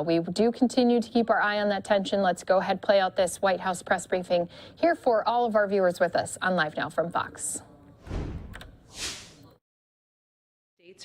we do continue to keep our eye on that tension. Let's go ahead, play out this White House press briefing here for all of our viewers with us on Live Now from Fox.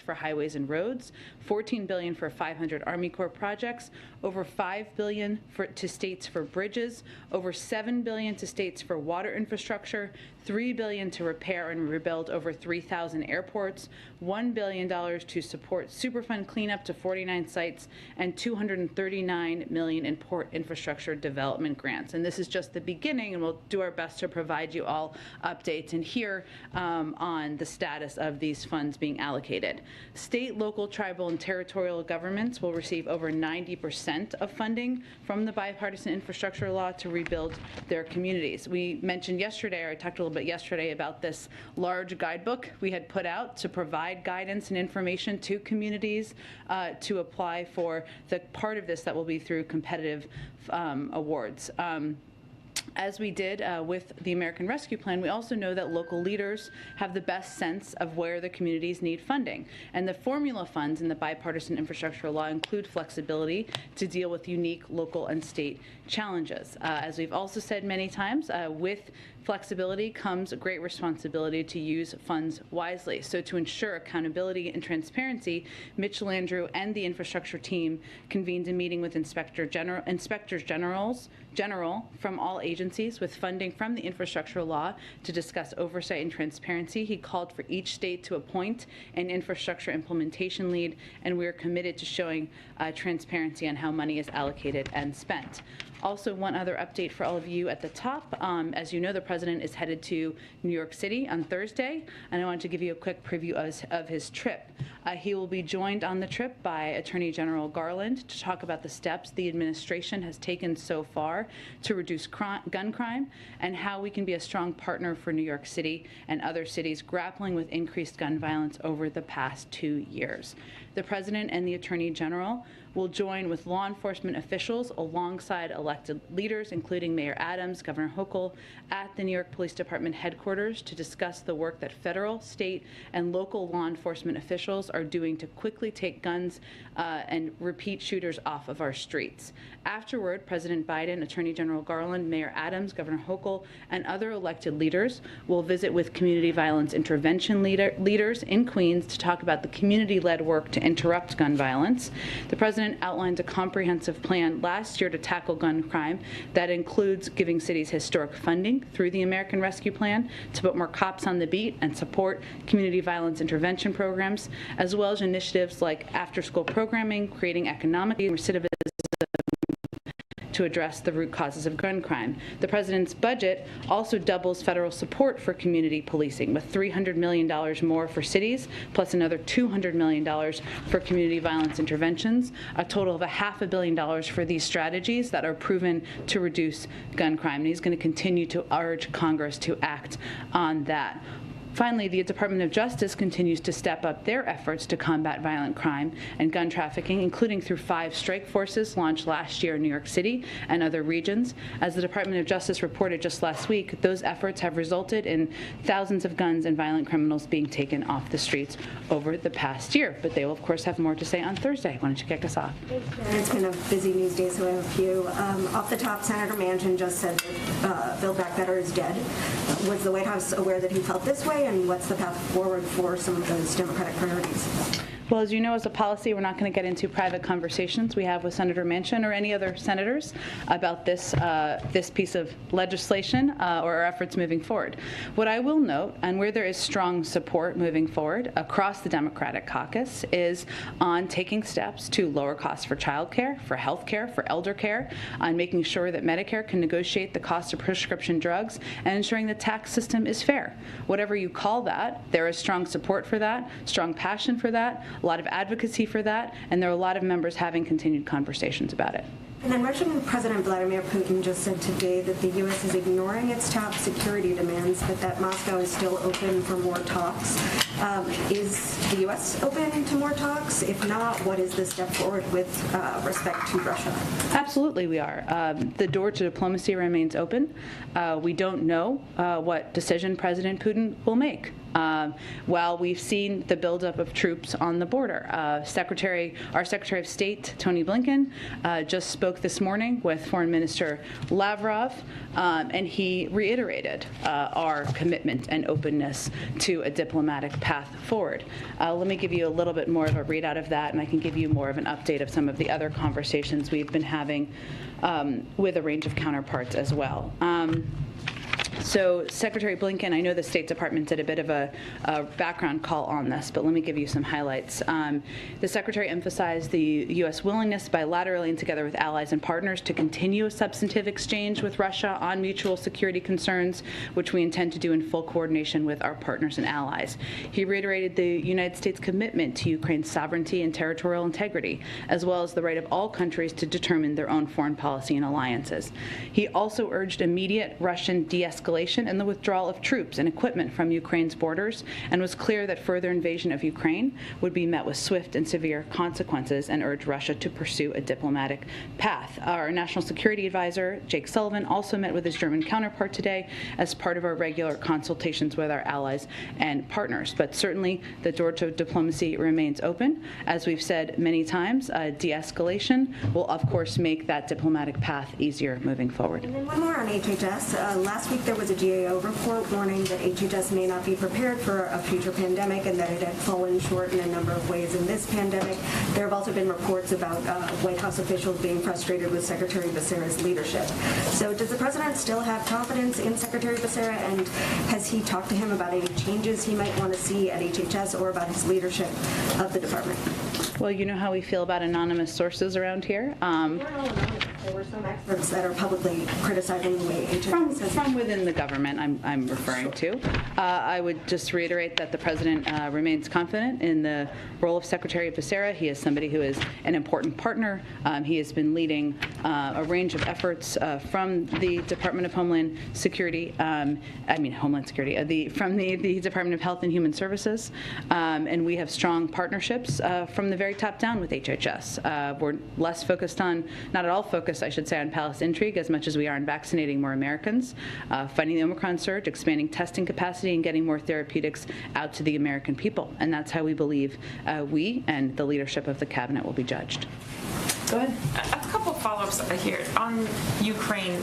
For highways and roads, $14 billion for 500 Army Corps projects, over $5 billion to states for bridges, over $7 billion to states for water infrastructure, $3 billion to repair and rebuild over 3,000 airports, $1 billion to support Superfund cleanup to 49 sites, and $239 million in port infrastructure development grants. And this is just the beginning, and we'll do our best to provide you all updates and hear on the status of these funds being allocated. State, local, tribal, and territorial governments will receive over 90% of funding from the bipartisan infrastructure law to rebuild their communities. We mentioned yesterday, or I talked a little bit yesterday about this large guidebook we had put out to provide guidance and information to communities to apply for the part of this that will be through competitive awards. As we did with the American Rescue Plan, we also know that local leaders have the best sense of where the communities need funding. And the formula funds in the bipartisan infrastructure law include flexibility to deal with unique local and state challenges. As we've also said many times, with flexibility comes a great responsibility to use funds wisely. So to ensure accountability and transparency, Mitch Landrieu and the infrastructure team convened a meeting with inspectors general from all agencies with funding from the infrastructure law to discuss oversight and transparency. He called for each state to appoint an infrastructure implementation lead, and we are committed to showing transparency on how money is allocated and spent. Also, one other update for all of you at the top. As you know, the president is headed to New York City on Thursday, and I wanted to give you a quick preview of his trip. He will be joined on the trip by Attorney General Garland to talk about the steps the administration has taken so far to reduce gun crime and how we can be a strong partner for New York City and other cities grappling with increased gun violence over the past 2 years. The president and the Attorney General will join with law enforcement officials alongside elected leaders, including Mayor Adams, Governor Hochul, at the New York Police Department headquarters to discuss the work that federal, state, and local law enforcement officials are doing to quickly take guns and repeat shooters off of our streets. Afterward, President Biden, Attorney General Garland, Mayor Adams, Governor Hochul, and other elected leaders will visit with community violence intervention leaders in Queens to talk about the community-led work to interrupt gun violence. The president outlined a comprehensive plan last year to tackle gun crime that includes giving cities historic funding through the American Rescue Plan to put more cops on the beat and support community violence intervention programs, as well as initiatives like after-school programming, creating economic recidivism to address the root causes of gun crime. The president's budget also doubles federal support for community policing, with $300 million more for cities, plus another $200 million for community violence interventions, a total of $500 million for these strategies that are proven to reduce gun crime. And he's going to continue to urge Congress to act on that. Finally, the Department of Justice continues to step up their efforts to combat violent crime and gun trafficking, including through 5 strike forces launched last year in New York City and other regions. As the Department of Justice reported just last week, those efforts have resulted in thousands of guns and violent criminals being taken off the streets over the past year. But they will, of course, have more to say on Thursday. Why don't you kick us off? It's been a busy news day, so I have a few. Off the top, Senator Manchin just said that Build Back Better is dead. Was the White House aware that he felt this way, and what's the path forward for some of those Democratic priorities? Well, as you know, as a policy, we're not going to get into private conversations we have with Senator Manchin or any other senators about this piece of legislation or our efforts moving forward. What I will note, and where there is strong support moving forward across the Democratic caucus, is on taking steps to lower costs for child care, for health care, for elder care, on making sure that Medicare can negotiate the cost of prescription drugs, and ensuring the tax system is fair. Whatever you call that, there is strong support for that, strong passion for that, a lot of advocacy for that, and there are a lot of members having continued conversations about it. And then Russian President Vladimir Putin just said today that the U.S. is ignoring its top security demands, but that Moscow is still open for more talks. Is the U.S. open to more talks? If not, what is the step forward with respect to Russia? Absolutely, we are. The door to diplomacy remains open. We don't know what decision President Putin will make. While we've seen the buildup of troops on the border, our Secretary of State, Tony Blinken, just spoke this morning with Foreign Minister Lavrov, and he reiterated our commitment and openness to a diplomatic path forward. Let me give you a little bit more of a readout of that, and I can give you more of an update of some of the other conversations we've been having with a range of counterparts as well. So Secretary Blinken, I know the State Department did a bit of a background call on this, but let me give you some highlights. The Secretary emphasized the U.S. willingness bilaterally and together with allies and partners to continue a substantive exchange with Russia on mutual security concerns, which we intend to do in full coordination with our partners and allies. He reiterated the United States' commitment to Ukraine's sovereignty and territorial integrity, as well as the right of all countries to determine their own foreign policy and alliances. He also urged immediate Russian de-escalation and the withdrawal of troops and equipment from Ukraine's borders, and was clear that further invasion of Ukraine would be met with swift and severe consequences, and urged Russia to pursue a diplomatic path. Our National Security Advisor, Jake Sullivan, also met with his German counterpart today as part of our regular consultations with our allies and partners. But certainly the door to diplomacy remains open. As we've said many times, de-escalation will, of course, make that diplomatic path easier moving forward. And then one more on HHS. Last week there was a GAO report warning that HHS may not be prepared for a future pandemic and that it had fallen short in a number of ways in this pandemic. There have also been reports about White House officials being frustrated with Secretary Becerra's leadership. So does the president still have confidence in Secretary Becerra, and has he talked to him about any changes he might want to see at HHS or about his leadership of the department? Well, you know how we feel about anonymous sources around here. There were some experts that are publicly criticizing the way HHS has... From within the government, I'm referring to. I would just reiterate that the president remains confident in the role of Secretary Becerra. He is somebody who is an important partner. He has been leading a range of efforts from the Department of Homeland Security, from the Department of Health and Human Services, and we have strong partnerships from the very top down with HHS. We're less focused on, not at all focused, I should say, on palace intrigue as much as we are on vaccinating more Americans, fighting the Omicron surge, expanding testing capacity, and getting more therapeutics out to the American people. And that's how we believe we and the leadership of the cabinet will be judged. Go ahead. A couple of follow-ups here. On Ukraine,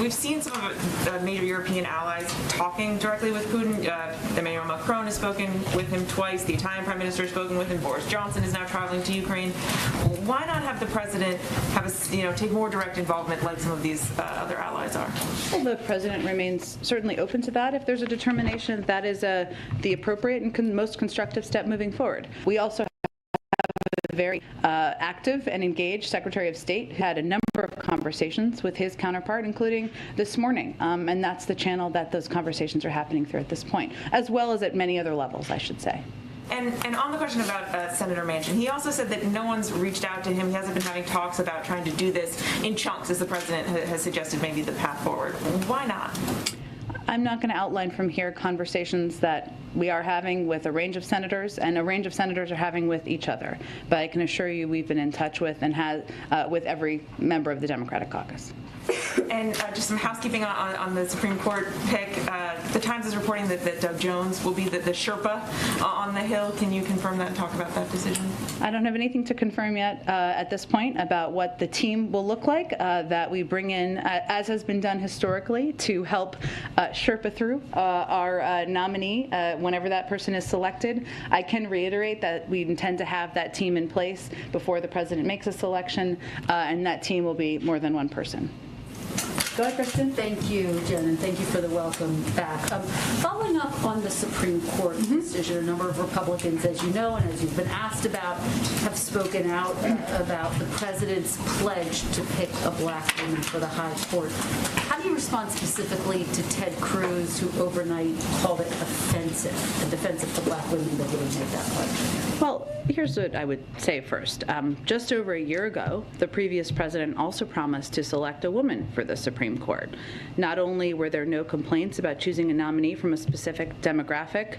we've seen some of the major European allies talking directly with Putin. Emmanuel Macron has spoken with him twice. The Italian Prime Minister has spoken with him. Boris Johnson is now traveling to Ukraine. Why not have the president have take more direct involvement like some of these other allies are? Well, the president remains certainly open to that if there's a determination that is the appropriate and most constructive step moving forward. We also a very active and engaged Secretary of State who had a number of conversations with his counterpart, including this morning. And that's the channel that those conversations are happening through at this point, as well as at many other levels, I should say. And on the question about Senator Manchin, he also said that no one's reached out to him. He hasn't been having talks about trying to do this in chunks, as the president has suggested maybe the path forward. Why not? I'm not going to outline from here conversations that we are having with a range of senators, and a range of senators are having with each other. But I can assure you we've been in touch with and with every member of the Democratic caucus. And just some housekeeping on the Supreme Court pick. The Times is reporting that Doug Jones will be the Sherpa on the Hill. Can you confirm that and talk about that decision? I don't have anything to confirm yet at this point about what the team will look like that we bring in, as has been done historically, to help Sherpa through our nominee whenever that person is selected. I can reiterate that we intend to have that team in place before the president makes a selection, and that team will be more than one person. Go ahead, Kristen. Thank you, Jen, and thank you for the welcome back. Following up on the Supreme Court decision, a number of Republicans, as you know, and as you've been asked about, have spoken out about the president's pledge to pick a black woman for the high court. How do you respond specifically to Ted Cruz, who overnight called it offensive and defensive to black women that wouldn't make that pledge? Well, here's what I would say first. Just over a year ago, the previous president also promised to select a woman for the Supreme Court. Not only were there no complaints about choosing a nominee from a specific demographic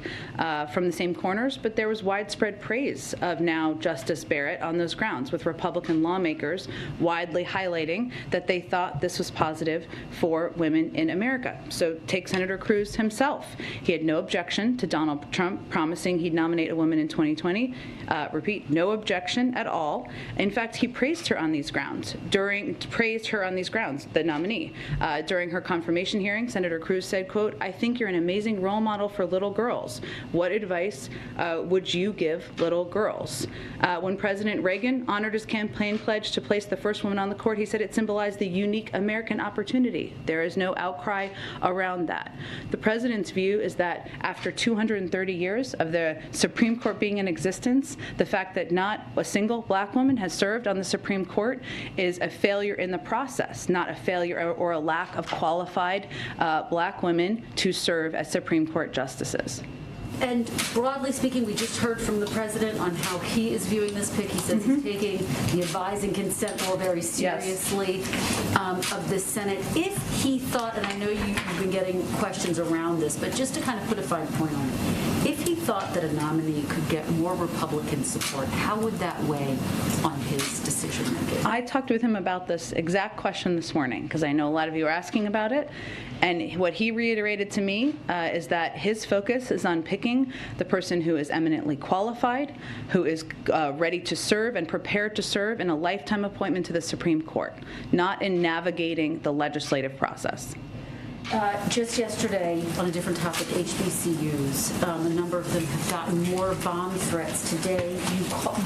from the same corners, but there was widespread praise of now Justice Barrett on those grounds, with Republican lawmakers widely highlighting that they thought this was positive for women in America. So take Senator Cruz himself. He had no objection to Donald Trump promising he'd nominate a woman in 2020. Repeat, no objection at all. In fact, he praised her on these grounds. The nominee. During her confirmation hearing, Senator Cruz said, quote, "I think you're an amazing role model for little girls. What advice would you give little girls?" When President Reagan honored his campaign pledge to place the first woman on the court, he said it symbolized the unique American opportunity. There is no outcry around that. The president's view is that after 230 years of the Supreme Court being in existence, the fact that not a single black woman has served on the Supreme Court is a failure in the process, not a failure or a lack of qualified black women to serve as Supreme Court justices. And broadly speaking, we just heard from the president on how he is viewing this pick. He says he's taking the advise and consent rule very seriously of the Senate. If he thought, and I know you've been getting questions around this, but just to kind of put a fine point on it, if he thought that a nominee could get more Republican support, how would that weigh on his decision making? I talked with him about this exact question this morning because I know a lot of you are asking about it. And what he reiterated to me is that his focus is on picking the person who is eminently qualified, who is ready to serve and prepared to serve in a lifetime appointment to the Supreme Court, not in navigating the legislative process. Just yesterday, on a different topic, HBCUs, a number of them have gotten more bomb threats. Today,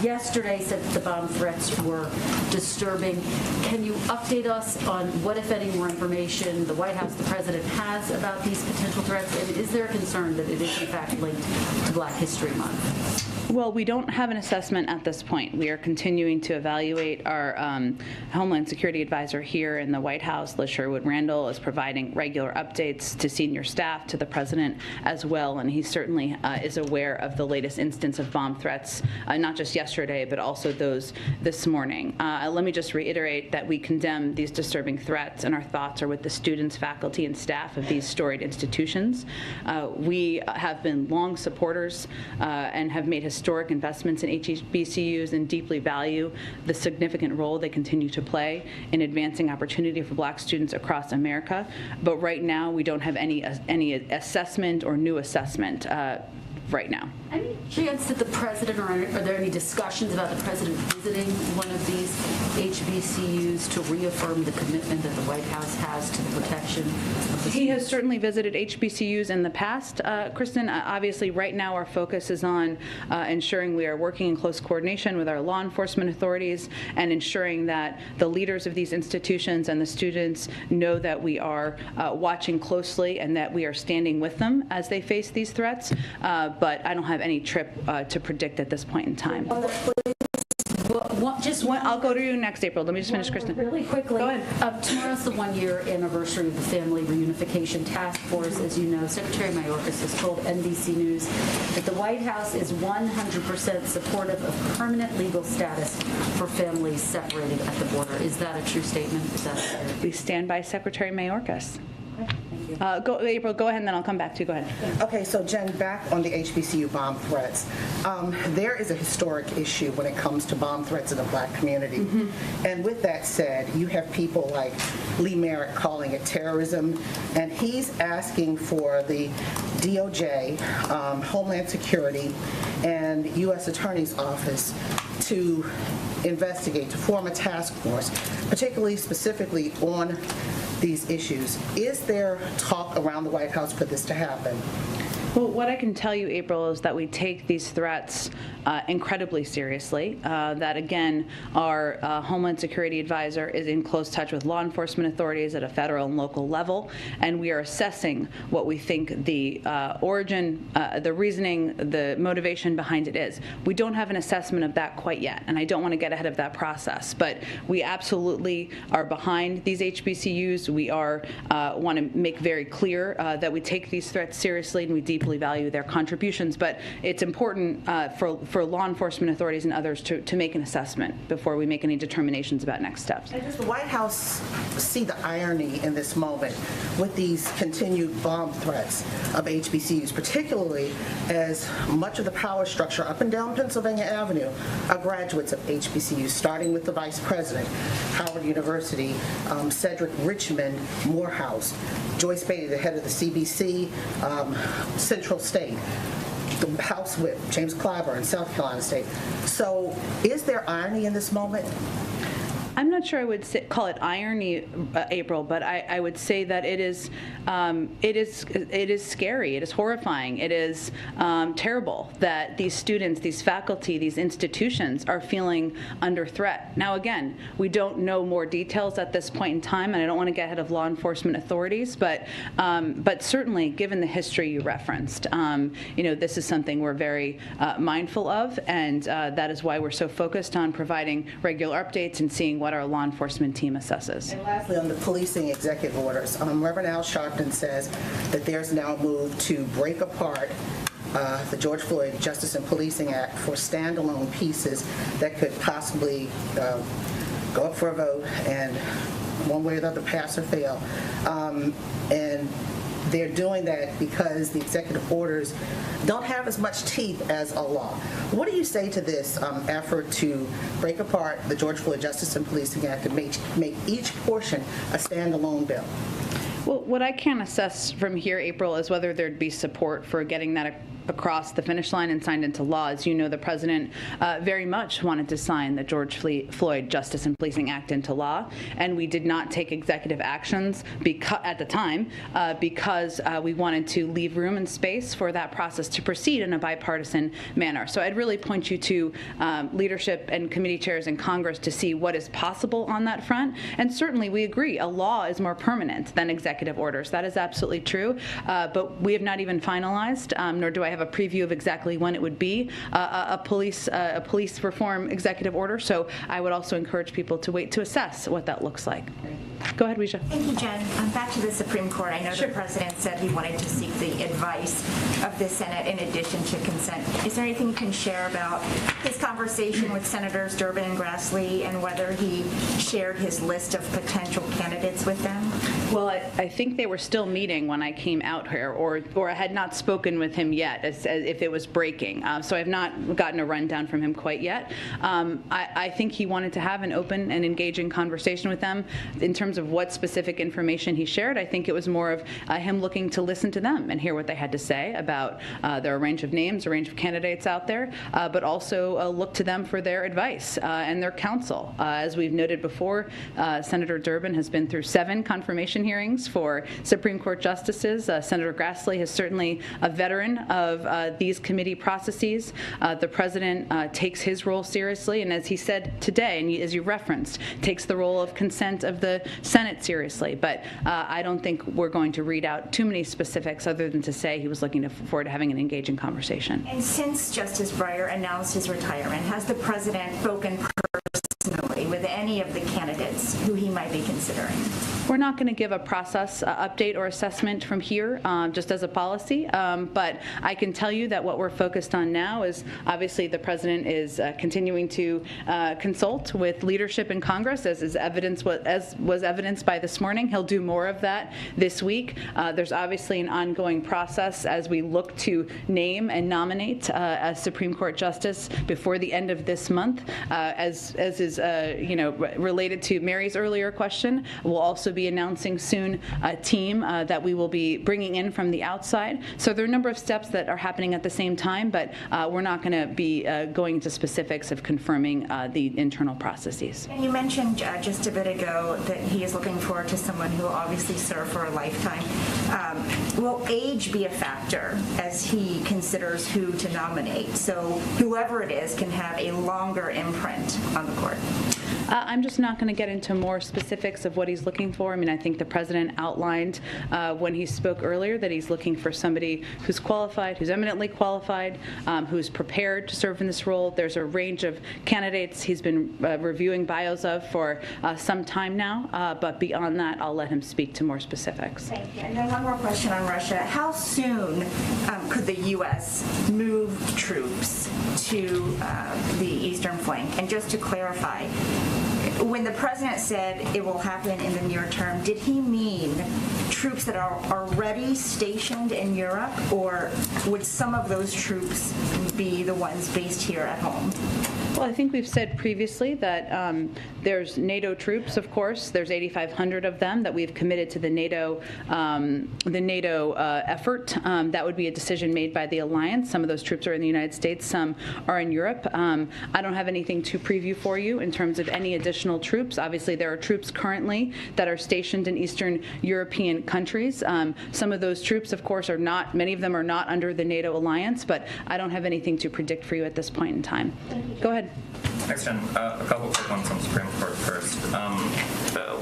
yesterday said that the bomb threats were disturbing. Can you update us on what, if any, more information the White House, the president has about these potential threats? And is there a concern that it is, in fact, linked to Black History Month? Well, we don't have an assessment at this point. We are continuing to evaluate. Our Homeland Security advisor here in the White House, Liz Sherwood Randall, is providing regular updates to senior staff, to the president as well, and he certainly is aware of the latest instance of bomb threats, not just yesterday, but also those this morning. Let me just reiterate that we condemn these disturbing threats, and our thoughts are with the students, faculty, and staff of these storied institutions. We have been long supporters and have made historic investments in HBCUs and deeply value the significant role they continue to play in advancing opportunity for Black students across America. But right now, we don't have any assessment or new assessment. right now. Any chance that the president, or are there any discussions about the president visiting one of these HBCUs to reaffirm the commitment that the White House has to the protection of the He has certainly visited HBCUs in the past, Kristen. Obviously, right now our focus is on ensuring we are working in close coordination with our law enforcement authorities and ensuring that the leaders of these institutions and the students know that we are watching closely and that we are standing with them as they face these threats. But I don't have any trip to predict at this point in time. I'll go to you next, April. Let me just finish, Kristen. Really quickly. Go ahead. Tomorrow's the one-year anniversary of the Family Reunification Task Force. As you know, Secretary Mayorkas has told NBC News that the White House is 100% supportive of permanent legal status for families separated at the border. Is that a true statement? Is that fair? We stand by Secretary Mayorkas. April, go ahead, and then I'll come back to you. Go ahead. Okay, so Jen, back on the HBCU bomb threats. There is a historic issue when it comes to bomb threats in the Black community. And with that said, you have people like Lee Merrick calling it terrorism, and he's asking for the DOJ, Homeland Security, and U.S. Attorney's Office to investigate, to form a task force, particularly specifically on these issues. Is there talk around the White House for this to happen? Well, what I can tell you, April, is that we take these threats incredibly seriously. That, again, our Homeland Security advisor is in close touch with law enforcement authorities at a federal and local level, and we are assessing what we think the origin, the reasoning, the motivation behind it is. We don't have an assessment of that quite yet, and I don't want to get ahead of that process, but we absolutely are behind these HBCUs. We are want to make very clear that we take these threats seriously and we deeply value their contributions, but it's important for law enforcement authorities and others to make an assessment before we make any determinations about next steps. And does the White House see the irony in this moment with these continued bomb threats of HBCUs, particularly as much of the power structure up and down Pennsylvania Avenue are graduates of HBCUs, starting with the Vice President, Howard University, Cedric Richmond, Morehouse, Joyce Beatty, the head of the CBC, Central State, the House Whip, James Clyburn, South Carolina State. So is there irony in this moment? I'm not sure I would call it irony, April, but I would say that it is scary. It is horrifying. It is terrible that these students, these faculty, these institutions are feeling under threat. Now, again, we don't know more details at this point in time, and I don't want to get ahead of law enforcement authorities, but certainly, given the history you referenced, this is something we're very mindful of, and that is why we're so focused on providing regular updates and seeing what our law enforcement team assesses. And lastly, on the policing executive orders, Reverend Al Sharpton says that there's now a move to break apart the George Floyd Justice and Policing Act for standalone pieces that could possibly go up for a vote and one way or the other pass or fail. And they're doing that because the executive orders don't have as much teeth as a law. What do you say to this effort to break apart the George Floyd Justice and Policing Act and make each portion a standalone bill? Well, what I can assess from here, April, is whether there'd be support for getting that across the finish line and signed into law. As you know, the president very much wanted to sign the George Floyd Justice and Policing Act into law, and we did not take executive actions at the time because we wanted to leave room and space for that process to proceed in a bipartisan manner. So I'd really point you to leadership and committee chairs in Congress to see what is possible on that front. And certainly we agree, a law is more permanent than executive orders. That is absolutely true, but we have not even finalized, nor do I have a preview of exactly when it would be a police reform executive order. So I would also encourage people to wait to assess what that looks like. Go ahead, Risha. Thank you, Jen. Back to the Supreme Court. I know the president said he wanted to seek the advice of the Senate in addition to consent. Is there anything you can share about his conversation with Senators Durbin and Grassley and whether he shared his list of potential candidates with them? Well, I think they were still meeting when I came out here, or I had not spoken with him yet, as if it was breaking. So I've not gotten a rundown from him quite yet. I think he wanted to have an open and engaging conversation with them. In terms of what specific information he shared, I think it was more of him looking to listen to them and hear what they had to say about their range of names, a range of candidates out there, but also look to them for their advice and their counsel. As we've noted before, Senator Durbin has been through 7 confirmation hearings for Supreme Court justices. Senator Grassley is certainly a veteran of these committee processes. The president takes his role seriously, and as he said today, and as you referenced, takes the role of consent of the Senate seriously. But I don't think we're going to read out too many specifics other than to say he was looking forward to having an engaging conversation. And since Justice Breyer announced his retirement, has the president spoken personally with any of the candidates who he might be considering? We're not going to give a process update or assessment from here, just as a policy, but I can tell you that what we're focused on now is obviously the president is continuing to consult with leadership in Congress, as was evidenced by this morning. He'll do more of that this week. There's obviously an ongoing process as we look to name and nominate a Supreme Court justice before the end of this month, as is related to Mary's earlier question. We'll also be announcing soon a team that we will be bringing in from the outside. So there are a number of steps that are happening at the same time, but we're not going to be going into specifics of confirming the internal processes. And you mentioned just a bit ago that he is looking forward to someone who will obviously serve for a lifetime. Will age be a factor as he considers who to nominate? So whoever it is can have a longer imprint on the court. I'm just not going to get into more specifics of what he's looking for. I mean, I think the president outlined when he spoke earlier that he's looking for somebody who's qualified, who's eminently qualified, who's prepared to serve in this role. There's a range of candidates he's been reviewing bios of for some time now, but beyond that, I'll let him speak to more specifics. Thank you. And then one more question on Russia. How soon could the U.S. move troops to the eastern flank? And just to clarify, when the president said it will happen in the near term, did he mean troops that are already stationed in Europe, or would some of those troops be the ones based here at home? Well, I think we've said previously that there's NATO troops, of course. There's 8,500 of them that we've committed to the NATO effort. That would be a decision made by the alliance. Some of those troops are in the United States, some are in Europe. I don't have anything to preview for you in terms of any additional troops. Obviously, there are troops currently that are stationed in Eastern European countries. Some of those troops, of course, are not, many of them are not under the NATO alliance, but I don't have anything to predict for you at this point in time. Go ahead. Thanks, Jen. A couple quick ones on Supreme Court first.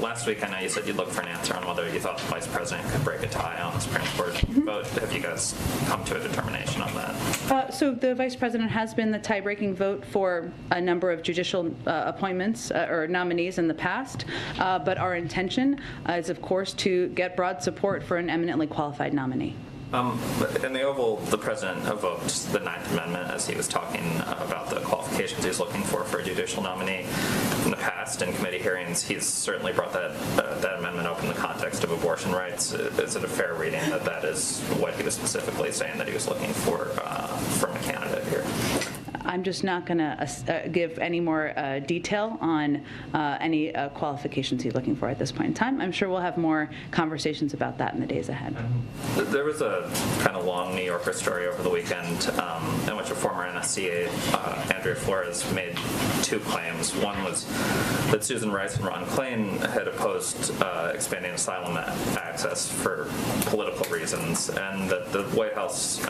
Last week, I know you said you'd look for an answer on whether you thought the vice president could break a tie on the Supreme Court vote. Have you guys come to a determination on that? So the vice president has been the tie-breaking vote for a number of judicial appointments or nominees in the past, but our intention is, of course, to get broad support for an eminently qualified nominee. In the Oval, the president evoked the Ninth Amendment as he was talking about the qualifications he's looking for a judicial nominee. In the past, in committee hearings, he's certainly brought that amendment up in the context of abortion rights. Is it a fair reading that that is what he was specifically saying that he was looking for from a candidate here? I'm just not going to give any more detail on any qualifications he's looking for at this point in time. I'm sure we'll have more conversations about that in the days ahead. There was a kind of long New Yorker story over the weekend in which a former NSCA, Andrea Flores, made 2 claims. One was that Susan Rice and Ron Klain had opposed expanding asylum access for political reasons, and that the White House,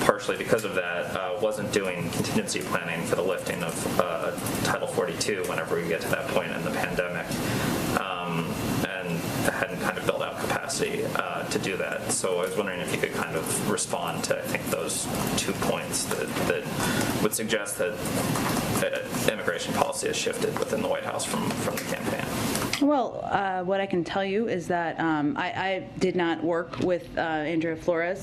partially because of that, wasn't doing contingency planning for the lifting of Title 42 whenever we get to that point in the pandemic, and hadn't kind of built out capacity policy to do that. So I was wondering if you could kind of respond to, I think, those 2 points that would suggest that immigration policy has shifted within the White House from the campaign. Well, what I can tell you is that I did not work with Andrea Flores,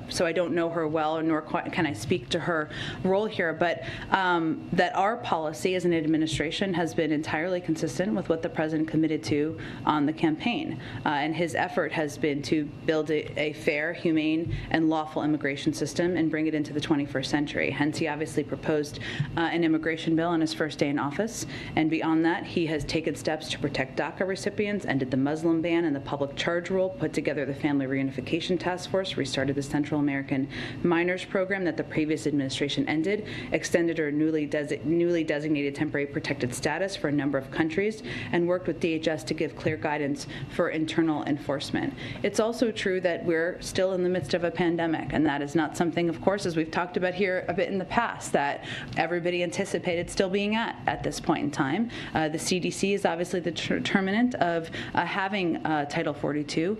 so I don't know her well, nor can I speak to her role here, but that our policy as an administration has been entirely consistent with what the president committed to on the campaign. And his effort has been to build a fair, humane, and lawful immigration system and bring it into the 21st century. Hence, he obviously proposed an immigration bill on his first day in office. And beyond that, he has taken steps to protect DACA recipients, ended the Muslim ban and the public charge rule, put together the Family Reunification Task Force, restarted the Central American Minors Program that the previous administration ended, extended our newly designated temporary protected status for a number of countries, and worked with DHS to give clear guidance for internal enforcement. It's also true that we're still in the midst of a pandemic, and that is not something, of course, as we've talked about here a bit in the past, that everybody anticipated still being at this point in time. The CDC is obviously the determinant of having Title 42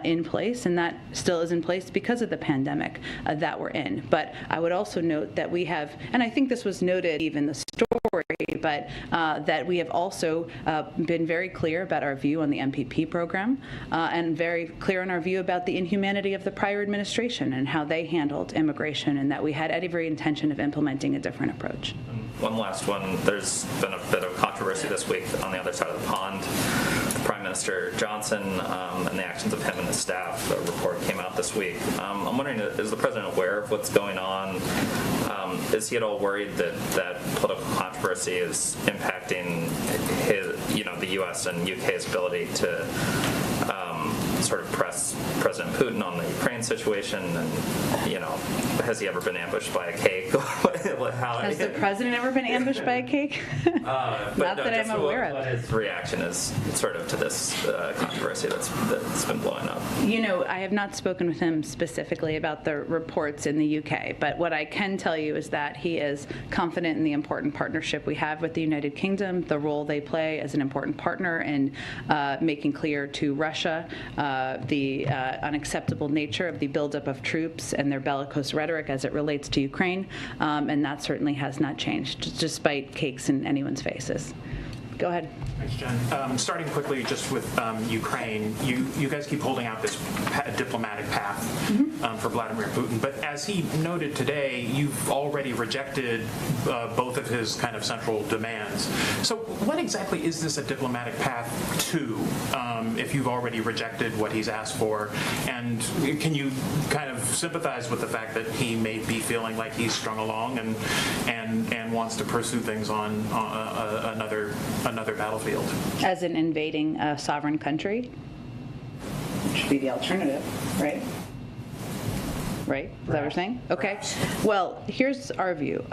in place, and that still is in place because of the pandemic that we're in. But I would also note that we have, and I think this was noted even in the story, but that we have also been very clear about our view on the MPP program and very clear on our view about the inhumanity of the prior administration and how they handled immigration, and that we had every intention of implementing a different approach. One last one. There's been a bit of controversy this week on the other side of the pond. Prime Minister Johnson and the actions of him and his staff. A report came out this week. I'm wondering, is the president aware of what's going on? Is he at all worried that political controversy is impacting the U.S. and U.K.'s ability to sort of press President Putin on the Ukraine situation? And has he ever been ambushed by a cake? Has the president ever been ambushed by a cake? Not that I'm aware of. What his reaction is sort of to this controversy that's been blowing up? I have not spoken with him specifically about the reports in the UK, but what I can tell you is that he is confident in the important partnership we have with the United Kingdom, the role they play as an important partner in making clear to Russia the unacceptable nature of the buildup of troops and their bellicose rhetoric as it relates to Ukraine, and that certainly has not changed, despite cakes in anyone's faces. Go ahead. Thanks, Jen. Starting quickly just with Ukraine, you guys keep holding out this diplomatic path for Vladimir Putin, but as he noted today, you've already rejected both of his kind of central demands. So what exactly is this a diplomatic path to, if you've already rejected what he's asked for? And can you kind of sympathize with the fact that he may be feeling like he's strung along and wants to pursue things on another battlefield? As in invading a sovereign country? Should be the alternative, right? Right? Is that what you're saying? Okay. Well, here's our view.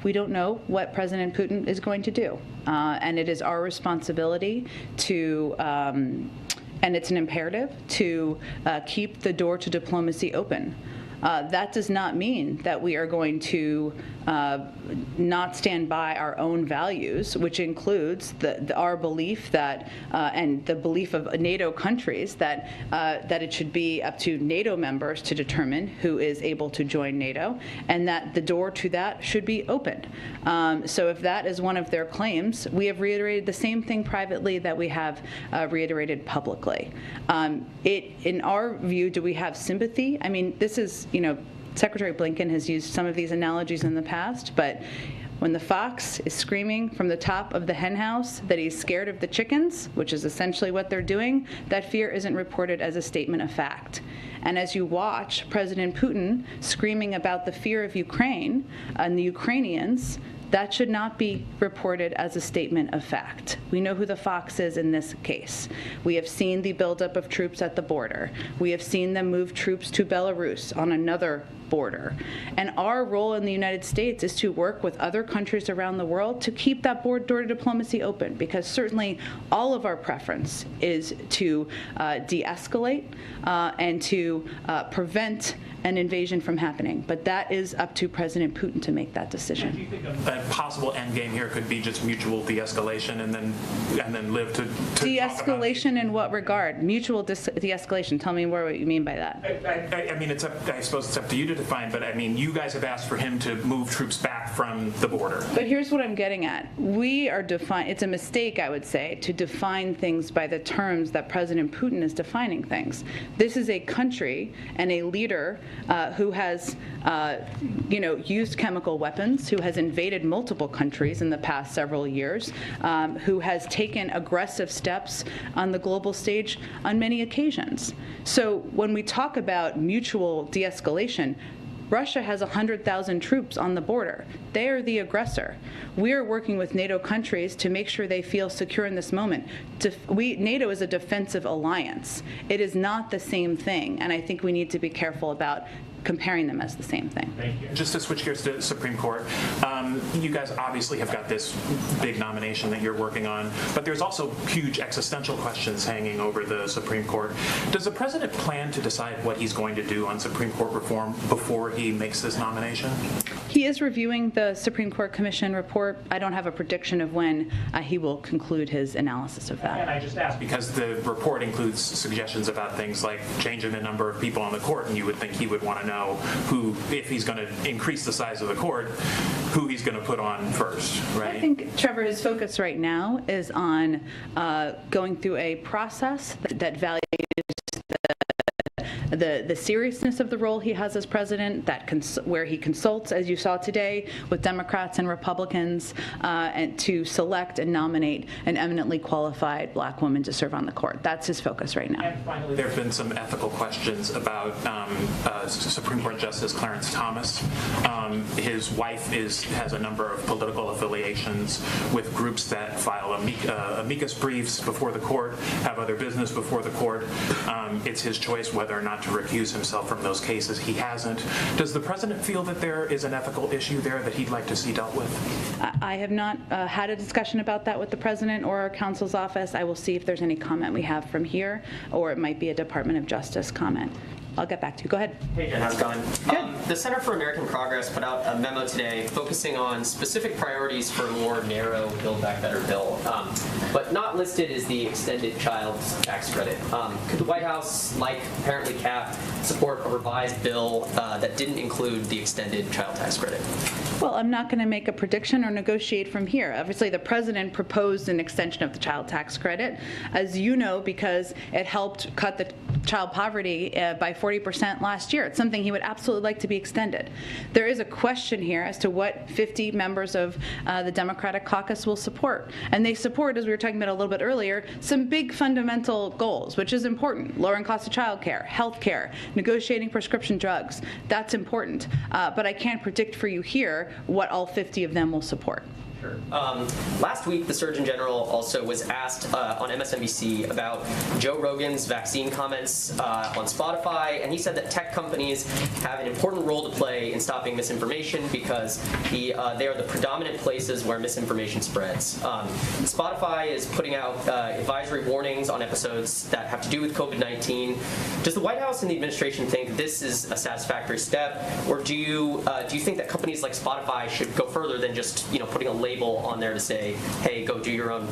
We don't know what President Putin is going to do. And it is our responsibility to, and it's an imperative, to keep the door to diplomacy open. That does not mean that we are going to not stand by our own values, which includes our belief that, and the belief of NATO countries, that it should be up to NATO members to determine who is able to join NATO, and that the door to that should be opened. So if that is one of their claims, we have reiterated the same thing privately that we have reiterated publicly. In our view, do we have sympathy? I mean, this is, Secretary Blinken has used some of these analogies in the past, but when the fox is screaming from the top of the hen house that he's scared of the chickens, which is essentially what they're doing, that fear isn't reported as a statement of fact. And as you watch President Putin screaming about the fear of Ukraine and the Ukrainians, that should not be reported as a statement of fact. We know who the fox is in this case. We have seen the buildup of troops at the border. We have seen them move troops to Belarus on another border. And our role in the United States is to work with other countries around the world to keep that door to diplomacy open, because certainly all of our preference is to de-escalate and to prevent an invasion from happening. But that is up to President Putin to make that decision. Do you think a possible end game here could be just mutual de-escalation and then live to De-escalation in what regard? Mutual de-escalation. Tell me what you mean by that. I mean, I suppose it's up to you to define, but I mean, you guys have asked for him to move troops back from the border. But here's what I'm getting at. We are it's a mistake, I would say, to define things by the terms that President Putin is defining things. This is a country and a leader who has, used chemical weapons, who has invaded multiple countries in the past several years, who has taken aggressive steps on the global stage on many occasions. So when we talk about mutual de-escalation, Russia has 100,000 troops on the border. They are the aggressor. We are working with NATO countries to make sure they feel secure in this moment. NATO is a defensive alliance. It is not the same thing, and I think we need to be careful about comparing them as the same thing. Thank you. Just to switch gears to the Supreme Court, you guys obviously have got this big nomination that you're working on, but there's also huge existential questions hanging over the Supreme Court. Does the president plan to decide what he's going to do on Supreme Court reform before he makes this nomination? He is reviewing the Supreme Court Commission report. I don't have a prediction of when he will conclude his analysis of that. And I just asked because the report includes suggestions about things like changing the number of people on the court, and you would think he would want to know who, if he's going to increase the size of the court, who he's going to put on first, right? I think, Trevor, his focus right now is on going through a process that values the seriousness of the role he has as president, where he consults, as you saw today, with Democrats and Republicans, and to select and nominate an eminently qualified black woman to serve on the court. That's his focus right now. And finally, there have been some ethical questions about Supreme Court Justice Clarence Thomas. His wife has a number of political affiliations with groups that file amicus briefs before the court, have other business before the court. It's his choice whether or not to recuse himself from those cases. He hasn't. Does the president feel that there is an ethical issue there that he'd like to see dealt with? I have not had a discussion about that with the president or our counsel's office. I will see if there's any comment we have from here, or it might be a Department of Justice comment. I'll get back to you. Go ahead. Hey, Jen, how's it going? The Center for American Progress put out a memo today focusing on specific priorities for a more narrow Build Back Better bill, but not listed is the extended child tax credit. Could the White House, like apparently CAP, support a revised bill that didn't include the extended child tax credit? Well, I'm not going to make a prediction or negotiate from here. Obviously, the president proposed an extension of the child tax credit, as you know, because it helped cut the child poverty by 40% last year. It's something he would absolutely like to be extended. There is a question here as to what 50 members of the Democratic caucus will support. And they support, as we were talking about a little bit earlier, some big fundamental goals, which is important. Lowering cost of child care, health care, negotiating prescription drugs. That's important. But I can't predict for you here what all 50 of them will support. Last week, the Surgeon General also was asked on MSNBC about Joe Rogan's vaccine comments on Spotify, and he said that tech companies have an important role to play in stopping misinformation because they are the predominant places where misinformation spreads. Spotify is putting out advisory warnings on episodes that have to do with COVID-19. Does the White House and the administration think this is a satisfactory step, or do you think that companies like Spotify should go further than just putting a label on there to say, hey, go do your own,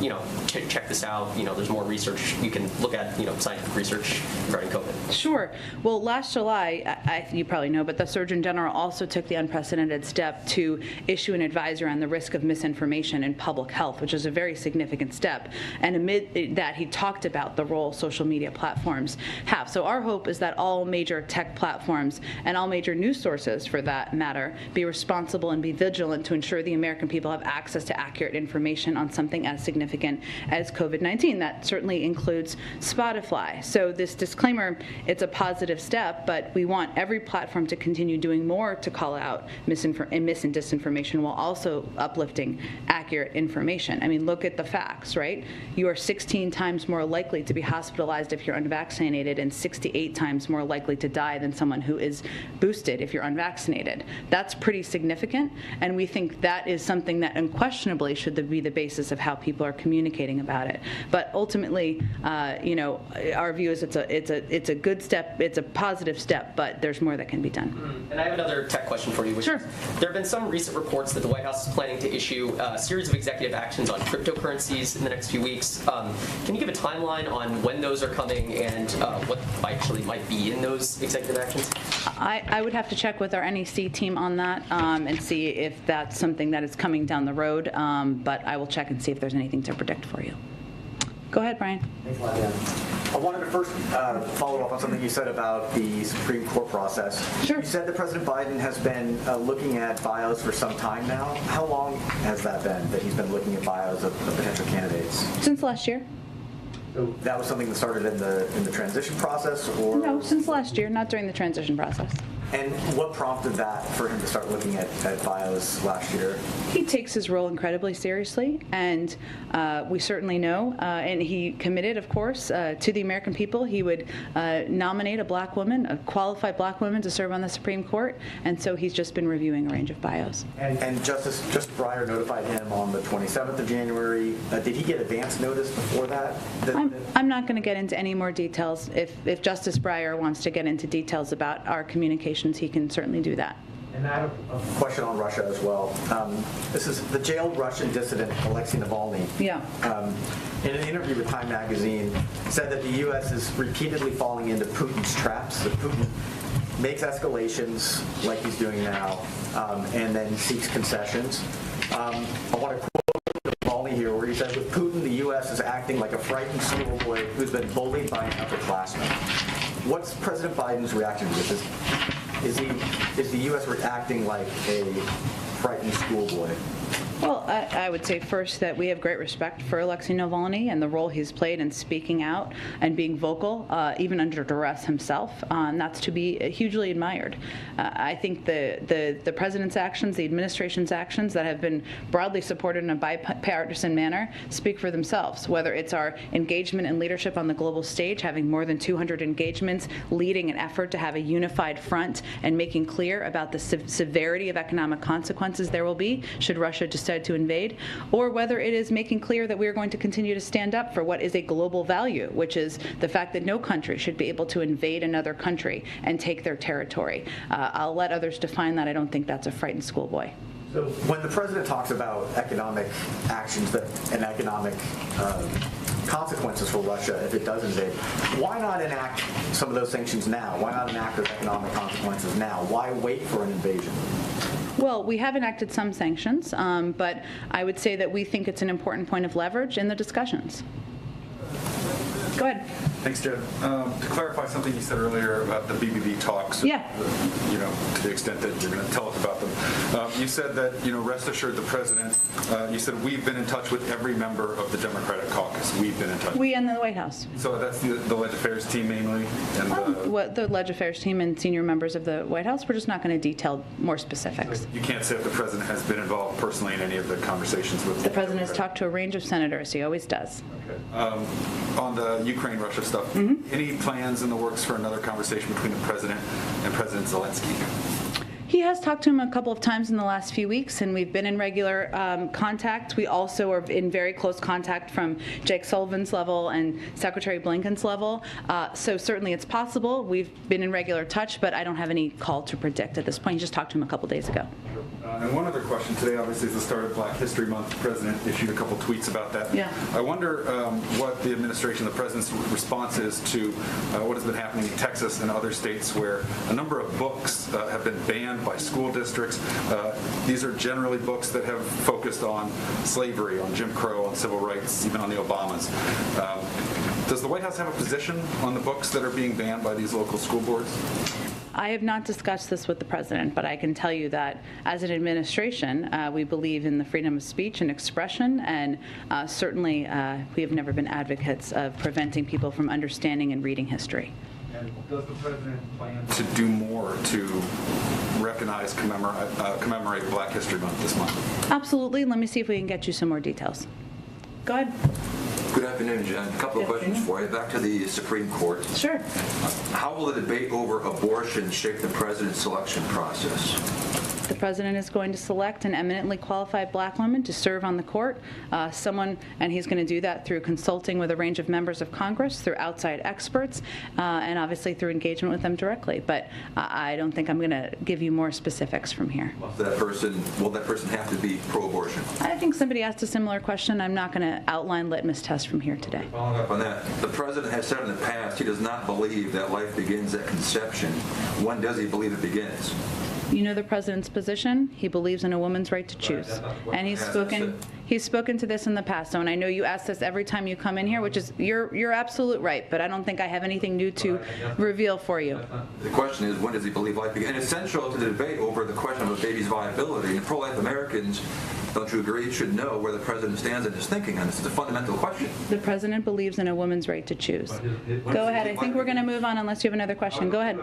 check this out, there's more research you can look at, scientific research regarding COVID? Sure. Well, last July, you probably know, but the Surgeon General also took the unprecedented step to issue an advisory on the risk of misinformation in public health, which is a very significant step. And amid that, he talked about the role social media platforms have. So our hope is that all major tech platforms and all major news sources, for that matter, be responsible and be vigilant to ensure the American people have access to accurate information on something as significant as COVID-19. That certainly includes Spotify. So this disclaimer, it's a positive step, but we want every platform to continue doing more to call out mis and disinformation while also uplifting accurate information. I mean, look at the facts, right? You are 16 times more likely to be hospitalized if you're unvaccinated and 68 times more likely to die than someone who is boosted if you're unvaccinated. That's pretty significant, and we think that is something that unquestionably unquestionably should be the basis of how people are communicating about it. But ultimately, our view is it's a good step, it's a positive step, but there's more that can be done. And I have another tech question for you. Sure. There have been some recent reports that the White House is planning to issue a series of executive actions on cryptocurrencies in the next few weeks. Can you give a timeline on when those are coming and what actually might be in those executive actions? I would have to check with our NEC team on that and see if that's something that is coming down the road, but I will check and see if there's anything to predict for you. Go ahead, Brian. Thanks a lot, Dan. I wanted to first follow up on something you said about the Supreme Court process. Sure. You said that President Biden has been looking at bios for some time now. How long has that been that he's been looking at bios of potential candidates? Since last year. So that was something that started in the transition process, or no? Since last year, not during the transition process. And what prompted that for him to start looking at bios last year? He takes his role incredibly seriously, and we certainly know, and he committed, of course, to the American people. He would nominate a black woman, a qualified black woman, to serve on the Supreme Court, and so he's just been reviewing a range of bios. And Justice Breyer notified him on the 27th of January. Did he get advance notice before that? I'm not going to get into any more details. If Justice Breyer wants to get into details about our communications, he can certainly do that. And I have a question on Russia as well. This is the jailed Russian dissident Alexei Navalny. Yeah. In an interview with Time magazine, said that the U.S. is repeatedly falling into Putin's traps. That Putin makes escalations like he's doing now, and then seeks concessions. I want to quote Navalny here, where he says, "With Putin, the U.S. is acting like a frightened schoolboy who's been bullied by an upperclassman." What's President Biden's reaction to this? Is the U.S. acting like a frightened schoolboy? Well, I would say first that we have great respect for Alexei Navalny and the role he's played in speaking out and being vocal, even under duress himself. And that's to be hugely admired. I think the president's actions, the administration's actions that have been broadly supported in a bipartisan manner speak for themselves, whether it's our engagement and leadership on the global stage, having more than 200 engagements, leading an effort to have a unified front and making clear about the severity of economic consequences there will be should Russia decide to invade, or whether it is making clear that we are going to continue to stand up for what is a global value, which is the fact that no country should be able to invade another country and take their territory. I'll let others define that. I don't think that's a frightened schoolboy. So when the president talks about economic actions and economic consequences for Russia if it does invade, why not enact some of those sanctions now? Why not enact those economic consequences now? Why wait for an invasion? Well, we have enacted some sanctions, but I would say that we think it's an important point of leverage in the discussions. Go ahead. Thanks, Jen. To clarify something you said earlier about the BBB talks, yeah. To the extent that you're going to tell us about them, you said that, rest assured the president, you said we've been in touch with every member of the Democratic caucus. We've been in touch. We and the White House. So that's the Leg Affairs team mainly? And the Leg Affairs team and senior members of the White House. We're just not going to detail more specifics. So you can't say if the president has been involved personally in any of the conversations with the president has talked to a range of senators. He always does. Okay. On the Ukraine-Russia stuff, any plans in the works for another conversation between the president and President Zelensky? He has talked to him a couple of times in the last few weeks, and we've been in regular contact. We also are in very close contact from Jake Sullivan's level and Secretary Blinken's level. So certainly it's possible. We've been in regular touch, but I don't have any call to predict at this point. He just talked to him a couple days ago. And one other question. Today, obviously, is the start of Black History Month. The president issued a couple tweets about that. Yeah. I wonder what the administration, the president's response is to what has been happening in Texas and other states where a number of books have been banned by school districts. These are generally books that have focused on slavery, on Jim Crow, on civil rights, even on the Obamas. Does the White House have a position on the books that are being banned by these local school boards? I have not discussed this with the president, but I can tell you that as an administration, we believe in the freedom of speech and expression, and certainly we have never been advocates of preventing people from understanding and reading history. And does the president plan to do more to recognize, commemorate Black History Month this month? Absolutely. Let me see if we can get you some more details. Go ahead. Good afternoon, Jen. A couple of questions for you. Back to the Supreme Court. Sure. How will the debate over abortion shape the president's selection process? The president is going to select an eminently qualified black woman to serve on the court, and he's going to do that through consulting with a range of members of Congress, through outside experts, and obviously through engagement with them directly. But I don't think I'm going to give you more specifics from here. Will that person have to be pro-abortion? I think somebody asked a similar question. I'm not going to outline litmus tests from here today. Following up on that, the president has said in the past he does not believe that life begins at conception. When does he believe it begins? You know the president's position. He believes in a woman's right to choose, and he's spoken to this in the past. So, and I know you ask this every time you come in here, which is you're absolute right. But I don't think I have anything new to reveal for you. The question is, when does he believe life begins? And it's central to the debate over the question of a baby's viability. And pro-life Americans, don't you agree, should know where the president stands in his thinking on this? It's a fundamental question. The president believes in a woman's right to choose. Go ahead. I think we're going to move on unless you have another question. Go ahead.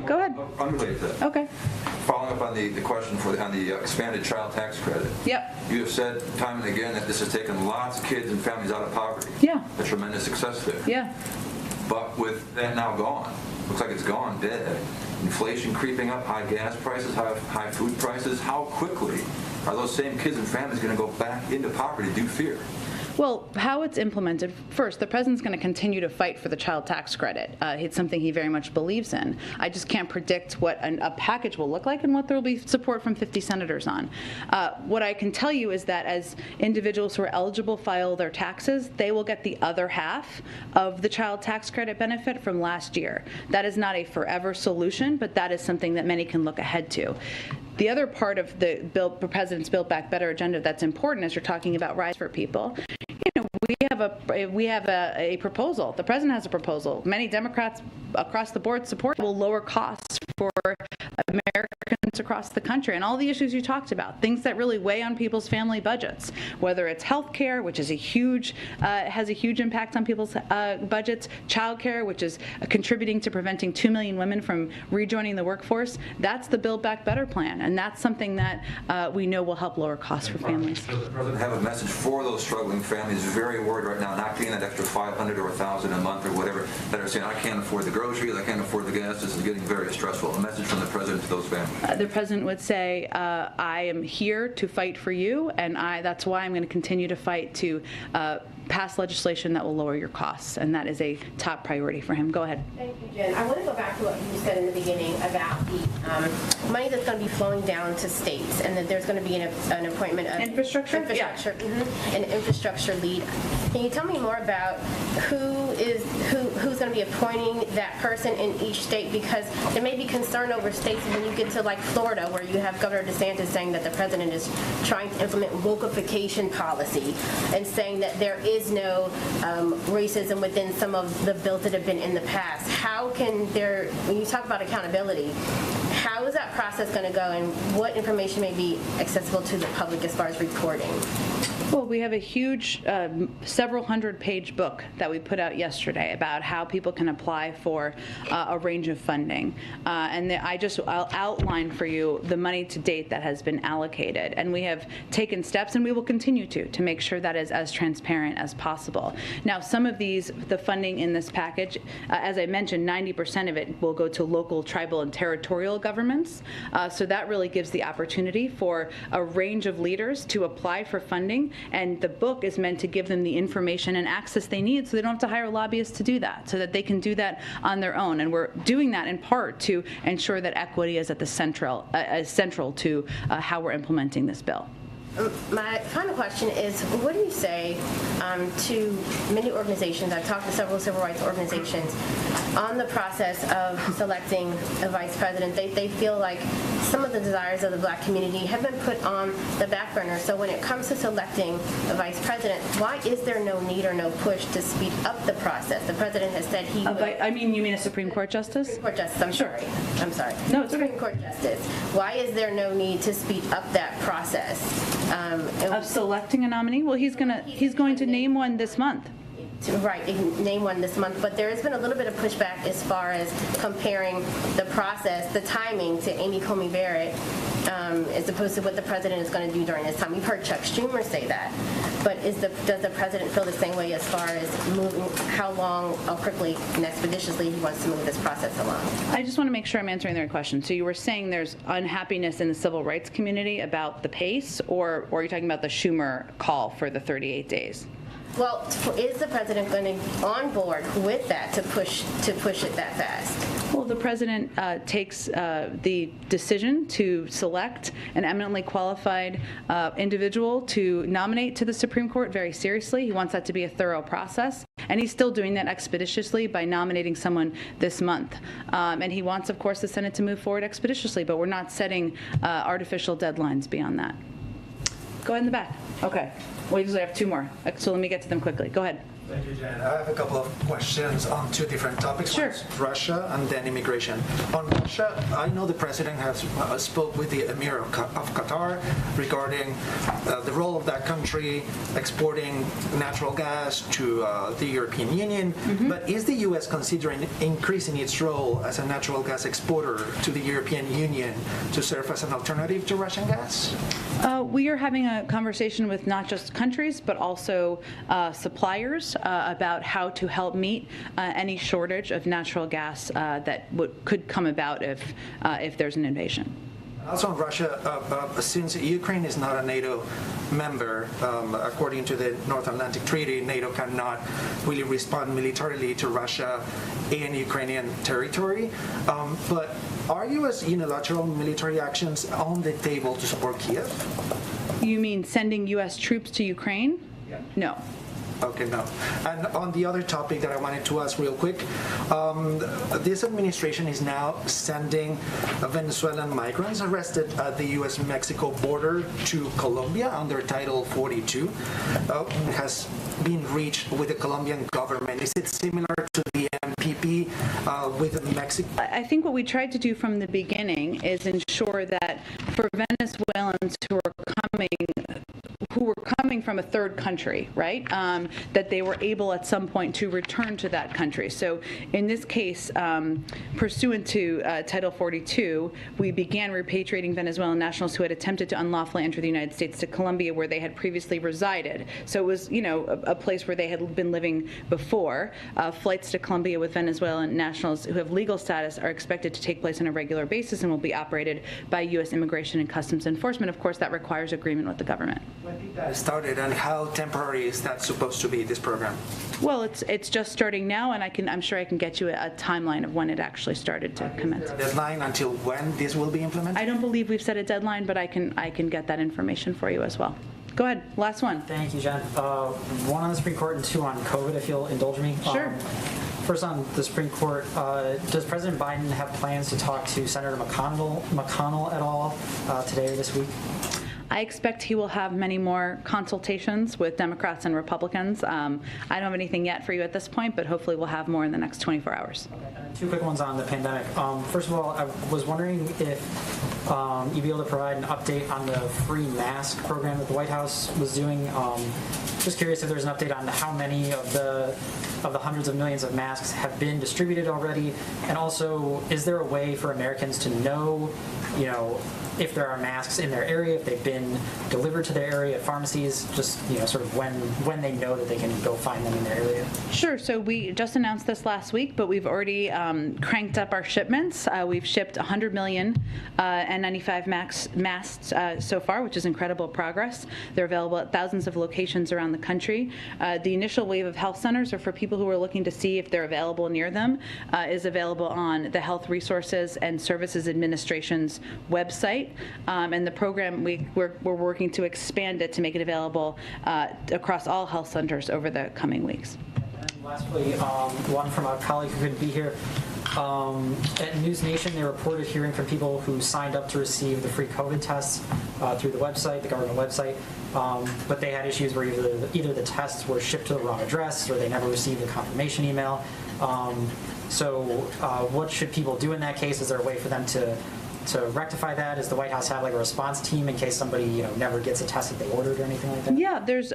Go ahead. Unrelated to that. Okay. Following up on the question on the expanded child tax credit. Yep. You have said time and again that this has taken lots of kids and families out of poverty. Yeah. A tremendous success there. Yeah. But with that now gone, looks like it's gone, dead. Inflation creeping up, high gas prices, high food prices. How quickly are those same kids and families going to go back into poverty? Do you fear? Well, how it's implemented, first, the president's going to continue to fight for the child tax credit. It's something he very much believes in. I just can't predict what a package will look like and what there will be support from 50 senators on. What I can tell you is that as individuals who are eligible file their taxes, they will get the other half of the child tax credit benefit from last year. That is not a forever solution, but that is something that many can look ahead to. The other part of the president's Build Back Better agenda that's important as you're talking about rise for people, we have a proposal. The president has a proposal. Many Democrats across the board support will lower costs for Americans across the country, and all the issues you talked about, things that really weigh on people's family budgets, whether it's health care, which is has a huge impact on people's budgets, child care, which is contributing to preventing 2 million women from rejoining the workforce. That's the Build Back Better plan, and that's something that we know will help lower costs for families. Does the president have a message for those struggling families, very worried right now, not getting that extra $500 or $1,000 a month or whatever, that are saying, I can't afford the groceries, I can't afford the gas, this is getting very stressful? A message from the president to those families. The president would say, I am here to fight for you, and that's why I'm going to continue to fight to pass legislation that will lower your costs, and that is a top priority for him. Go ahead. Thank you, Jen. I want to go back to what you said in the beginning about the money that's going to be flowing down to states, and that there's going to be an appointment of infrastructure, an infrastructure lead. Can you tell me more about who's going to be appointing that person in each state? Because there may be concern over states when you get to like Florida, where you have Governor DeSantis saying that the president is trying to implement wokeification policy and saying that there is no racism within some of the bills that have been in the past. How can there, when you talk about accountability, how is that process going to go, and what information may be accessible to the public as far as reporting? Well, we have a huge, several hundred-page book that we put out yesterday about how people can apply for a range of funding. I'll outline for you the money to date that has been allocated. And we have taken steps, and we will continue to make sure that is as transparent as possible. Now, some of the funding in this package, as I mentioned, 90% of it will go to local, tribal, and territorial governments. So that really gives the opportunity for a range of leaders to apply for funding. And the book is meant to give them the information and access they need so they don't have to hire lobbyists to do that, so that they can do that on their own. And we're doing that in part to ensure that equity is at the central to how we're implementing this bill. My final question is, what do you say to many organizations, I've talked to several civil rights organizations, on the process of selecting a vice president? They feel like some of the desires of the black community have been put on the back burner. So when it comes to selecting a vice president, why is there no need or no push to speed up the process? The president has said he will. You mean a Supreme Court justice? Supreme Court justice, I'm sorry. No, it's Supreme Court justice. Why is there no need to speed up that process? Of selecting a nominee? Well, he's going to name one this month. Right, name one this month, but there has been a little bit of pushback as far as comparing the process, the timing to Amy Coney Barrett, as opposed to what the president is going to do during this time. We've heard Chuck Schumer say that, but does the president feel the same way as far as moving, how long, how quickly and expeditiously he wants to move this process along? I just want to make sure I'm answering their question. So you were saying there's unhappiness in the civil rights community about the pace, or are you talking about the Schumer call for the 38 days? Well, is the president going to on board with that to push it that fast? Well, the president takes the decision to select an eminently qualified individual to nominate to the Supreme Court very seriously. He wants that to be a thorough process, and he's still doing that expeditiously by nominating someone this month. And he wants, of course, the Senate to move forward expeditiously, but we're not setting artificial deadlines beyond that. Go ahead in the back. Okay. We usually have two more, so let me get to them quickly. Go ahead. Thank you, Jen. I have a couple of questions on two different topics. Sure. One's Russia and then immigration. On Russia, I know the president has spoke with the Emir of Qatar regarding the role of that country exporting natural gas to the European Union. Mm-hmm. But is the U.S. considering increasing its role as a natural gas exporter to the European Union to serve as an alternative to Russian gas? We are having a conversation with not just countries, but also suppliers about how to help meet any shortage of natural gas that could come about if there's an invasion. Also in Russia, since Ukraine is not a NATO member, according to the North Atlantic Treaty, NATO cannot really respond militarily to Russia in Ukrainian territory. But are U.S. unilateral military actions on the table to support Kiev? You mean sending U.S. troops to Ukraine? Yeah. No. Okay, no. And on the other topic that I wanted to ask real quick, this administration is now sending Venezuelan migrants arrested at the U.S.-Mexico border to Colombia under Title 42. Has been reached with the Colombian government. Is it similar to the MPP with Mexico? I think what we tried to do from the beginning is ensure that for Venezuelans who were coming from a third country, right, that they were able at some point to return to that country. So in this case, pursuant to Title 42, we began repatriating Venezuelan nationals who had attempted to unlawfully enter the United States to Colombia, where they had previously resided. So it was, a place where they had been living before. Flights to Colombia with Venezuelan nationals who have legal status are expected to take place on a regular basis and will be operated by U.S. Immigration and Customs Enforcement. Of course, that requires agreement with the government. When did that started, and how temporary is that supposed to be, this program? Well, it's just starting now, and I'm sure I can get you a timeline of when it actually started to commence. Is there a deadline until when this will be implemented? I don't believe we've set a deadline, but I can get that information for you as well. Go ahead, last one. Thank you, Jen. One on the Supreme Court and two on COVID, if you'll indulge me. Sure. First on the Supreme Court, does President Biden have plans to talk to Senator McConnell at all today or this week? I expect he will have many more consultations with Democrats and Republicans. I don't have anything yet for you at this point, but hopefully we'll have more in the next 24 hours. Okay. Two quick ones on the pandemic. First of all, I was wondering if you'd be able to provide an update on the free mask program that the White House was doing. Just curious if there's an update on how many of the hundreds of millions of masks have been distributed already, and also, is there a way for Americans to know, if there are masks in their area, if they've been delivered to their area at pharmacies, just sort of when they know that they can go find them in their area? Sure. So we just announced this last week, but we've already cranked up our shipments. We've shipped 100 million N95 masks so far, which is incredible progress. They're available at thousands of locations around the country. The initial wave of health centers are for people who are looking to see if they're available near them, is available on the Health Resources and Services Administration's website. And the program, we're working to expand it to make it available across all health centers over the coming weeks. And lastly, one from a colleague who couldn't be here. At News Nation, they reported hearing from people who signed up to receive the free COVID tests through the website, the government website, but they had issues where either the tests were shipped to the wrong address or they never received a confirmation email. So what should people do in that case? Is there a way for them to to rectify that? Does the White House have like a response team in case somebody never gets a test that they ordered or anything like that? Yeah, there's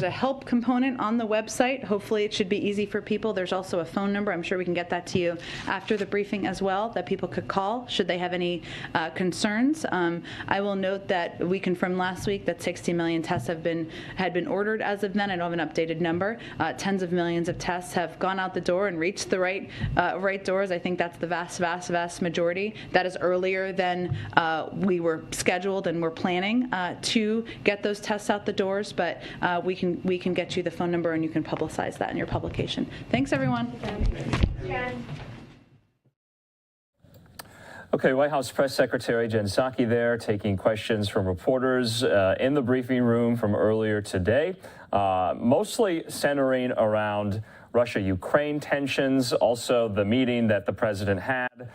a help component on the website. Hopefully it should be easy for people. There's also a phone number. I'm sure we can get that to you after the briefing as well, that people could call should they have any concerns. I will note that we confirmed last week that 60 million tests had been ordered as of then. I don't have an updated number. Tens of millions of tests have gone out the door and reached the right doors. I think that's the vast majority. That is earlier than we were scheduled and were planning to get those tests out the doors, but we can get you the phone number and you can publicize that in your publication. Thanks, everyone. Okay, White House Press Secretary Jen Psaki there taking questions from reporters in the briefing room from earlier today, mostly centering around Russia-Ukraine tensions, also the meeting that the president had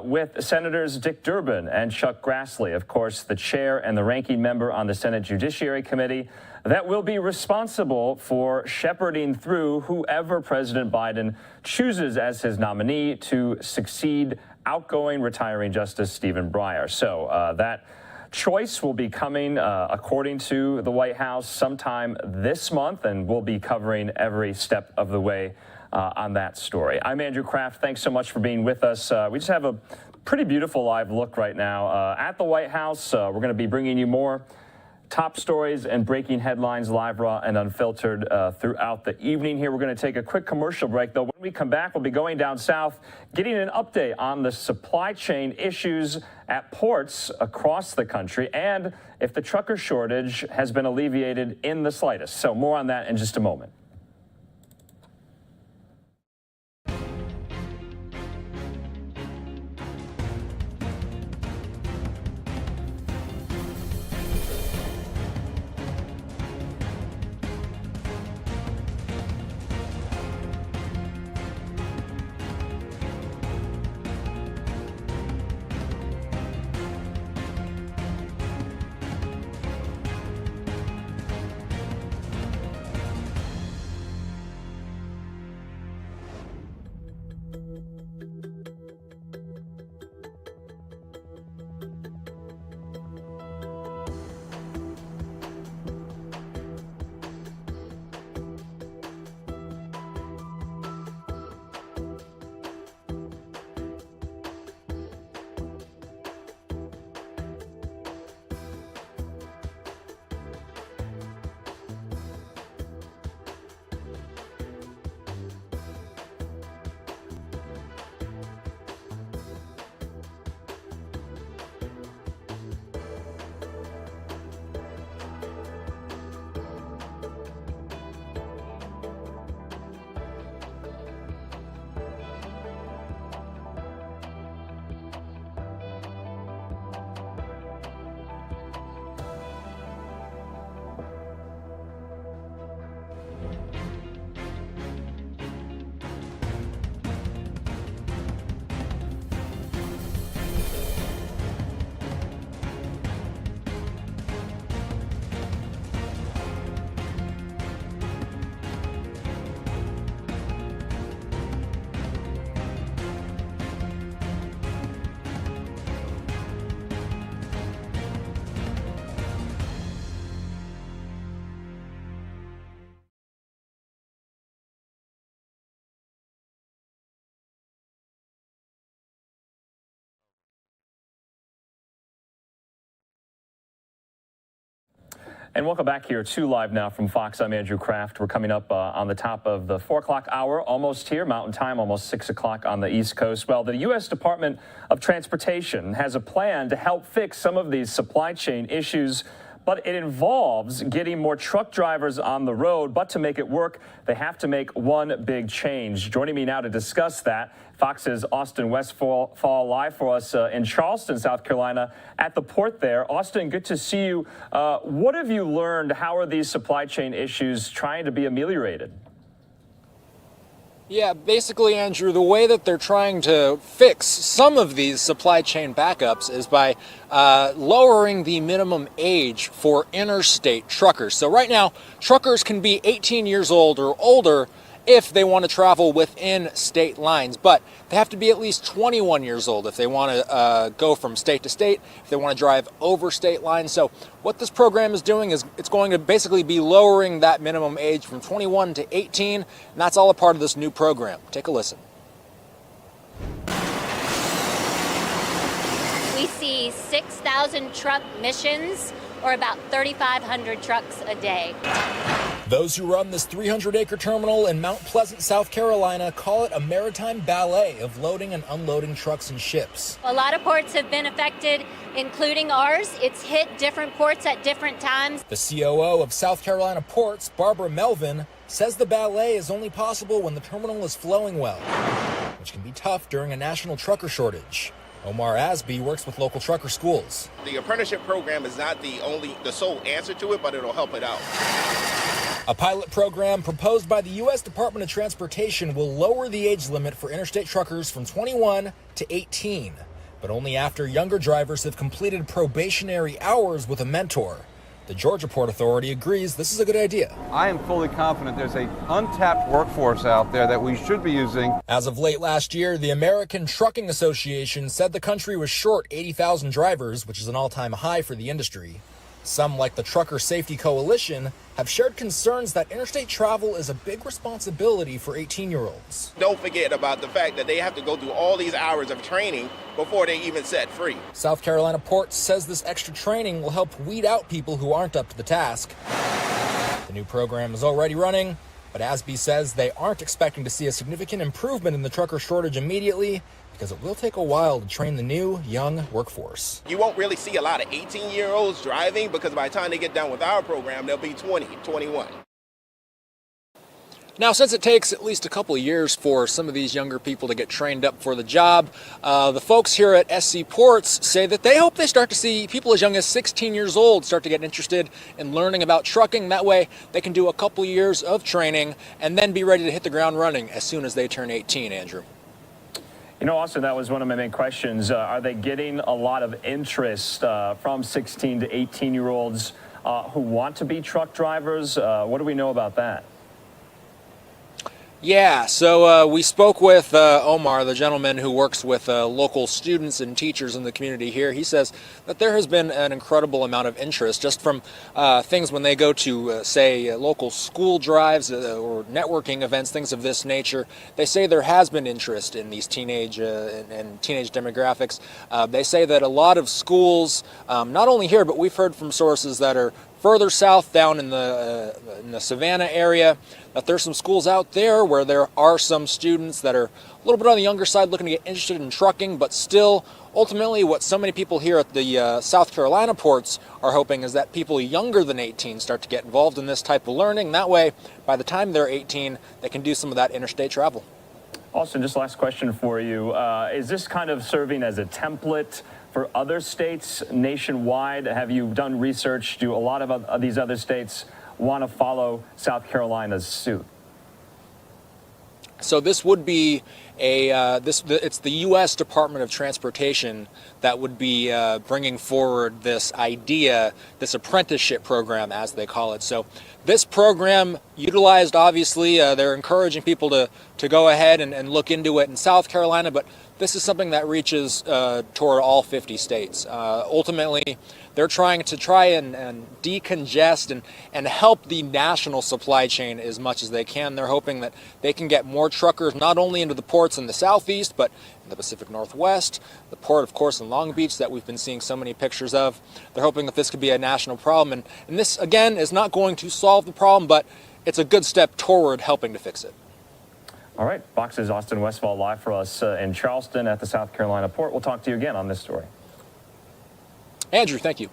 with Senators Dick Durbin and Chuck Grassley, of course, the chair and the ranking member on the Senate Judiciary Committee that will be responsible for shepherding through whoever President Biden chooses as his nominee to succeed outgoing retiring Justice Stephen Breyer. So that choice will be coming, according to the White House, sometime this month, and we'll be covering every step of the way on that story. I'm Andrew Kraft. Thanks so much for being with us. We just have a pretty beautiful live look right now at the White House. We're going to be bringing you more top stories and breaking headlines, live, raw, and unfiltered throughout the evening here. We're going to take a quick commercial break, though. When we come back, we'll be going down south, getting an update on the supply chain issues at ports across the country and if the trucker shortage has been alleviated in the slightest. So more on that in just a moment. And welcome back here to Live Now from Fox. I'm Andrew Kraft. We're coming up on the top of the 4 o'clock hour, almost here, Mountain Time, almost 6 o'clock on the East Coast. Well, the U.S. Department of Transportation has a plan to help fix some of these supply chain issues, but it involves getting more truck drivers on the road. But to make it work, they have to make one big change. Joining me now to discuss that, Fox's Austin Westfall live for us in Charleston, South Carolina, at the port there. Austin, good to see you. What have you learned? How are these supply chain issues trying to be ameliorated? Yeah, basically, Andrew, the way that they're trying to fix some of these supply chain backups is by lowering the minimum age for interstate truckers. So right now, truckers can be 18 years old or older if they want to travel within state lines. But they have to be at least 21 years old if they want to go from state to state, if they want to drive over state lines. So what this program is doing is it's going to basically be lowering that minimum age from 21 to 18, and that's all a part of this new program. Take a listen. We see 6,000 truck missions, or about 3,500 trucks a day. Those who run this 300-acre terminal in Mount Pleasant, South Carolina, call it a maritime ballet of loading and unloading trucks and ships. A lot of ports have been affected, including ours. It's hit different ports at different times. The COO of South Carolina Ports, Barbara Melvin, says the ballet is only possible when the terminal is flowing well, which can be tough during a national trucker shortage. Omar Asby works with local trucker schools. The apprenticeship program is not the sole answer to it, but it'll help it out. A pilot program proposed by the U.S. Department of Transportation will lower the age limit for interstate truckers from 21 to 18, but only after younger drivers have completed probationary hours with a mentor. The Georgia Port Authority agrees this is a good idea. I am fully confident there's an untapped workforce out there that we should be using. As of late last year, the American Trucking Association said the country was short 80,000 drivers, which is an all-time high for the industry. Some, like the Trucker Safety Coalition, have shared concerns that interstate travel is a big responsibility for 18-year-olds. Don't forget about the fact that they have to go through all these hours of training before they even set free. South Carolina Ports says this extra training will help weed out people who aren't up to the task. The new program is already running, but Asby says they aren't expecting to see a significant improvement in the trucker shortage immediately, because it will take a while to train the new, young workforce. You won't really see a lot of 18-year-olds driving because by the time they get done with our program, they'll be 20, 21. Now, since it takes at least a couple of years for some of these younger people to get trained up for the job, the folks here at SC Ports say that they hope they start to see people as young as 16 years old start to get interested in learning about trucking. That way, they can do a couple years of training and then be ready to hit the ground running as soon as they turn 18, Andrew. You know, Austin, that was one of my main questions. Are they getting a lot of interest from 16 to 18-year-olds who want to be truck drivers? What do we know about that? Yeah, so we spoke with Omar, the gentleman who works with local students and teachers in the community here. He says that there has been an incredible amount of interest just from things when they go to, say, local school drives or networking events, things of this nature. They say there has been interest in these teenage and teenage demographics. They say that a lot of schools, not only here, but we've heard from sources that are further south down in the Savannah area, that there's some schools out there where there are some students that are a little bit on the younger side looking to get interested in trucking, but still, ultimately, what so many people here at the South Carolina ports are hoping is that people younger than 18 start to get involved in this type of learning. That way, by the time they're 18, they can do some of that interstate travel. Austin, just last question for you. Is this kind of serving as a template for other states nationwide? Have you done research? Do a lot of these other states want to follow South Carolina's suit? So this would be it's the U.S. Department of Transportation that would be bringing forward this idea, this apprenticeship program, as they call it. So this program utilized, obviously, they're encouraging people to go ahead and look into it in South Carolina, but this is something that reaches toward all 50 states. Ultimately, they're trying and decongest and help the national supply chain as much as they can. They're hoping that they can get more truckers not only into the ports in the southeast, but in the Pacific Northwest, the port, of course, in Long Beach that we've been seeing so many pictures of. They're hoping that this could be a national problem. And this, again, is not going to solve the problem, but it's a good step toward helping to fix it. All right, Fox's Austin Westfall live for us in Charleston at the South Carolina port. We'll talk to you again on this story. Andrew, thank you.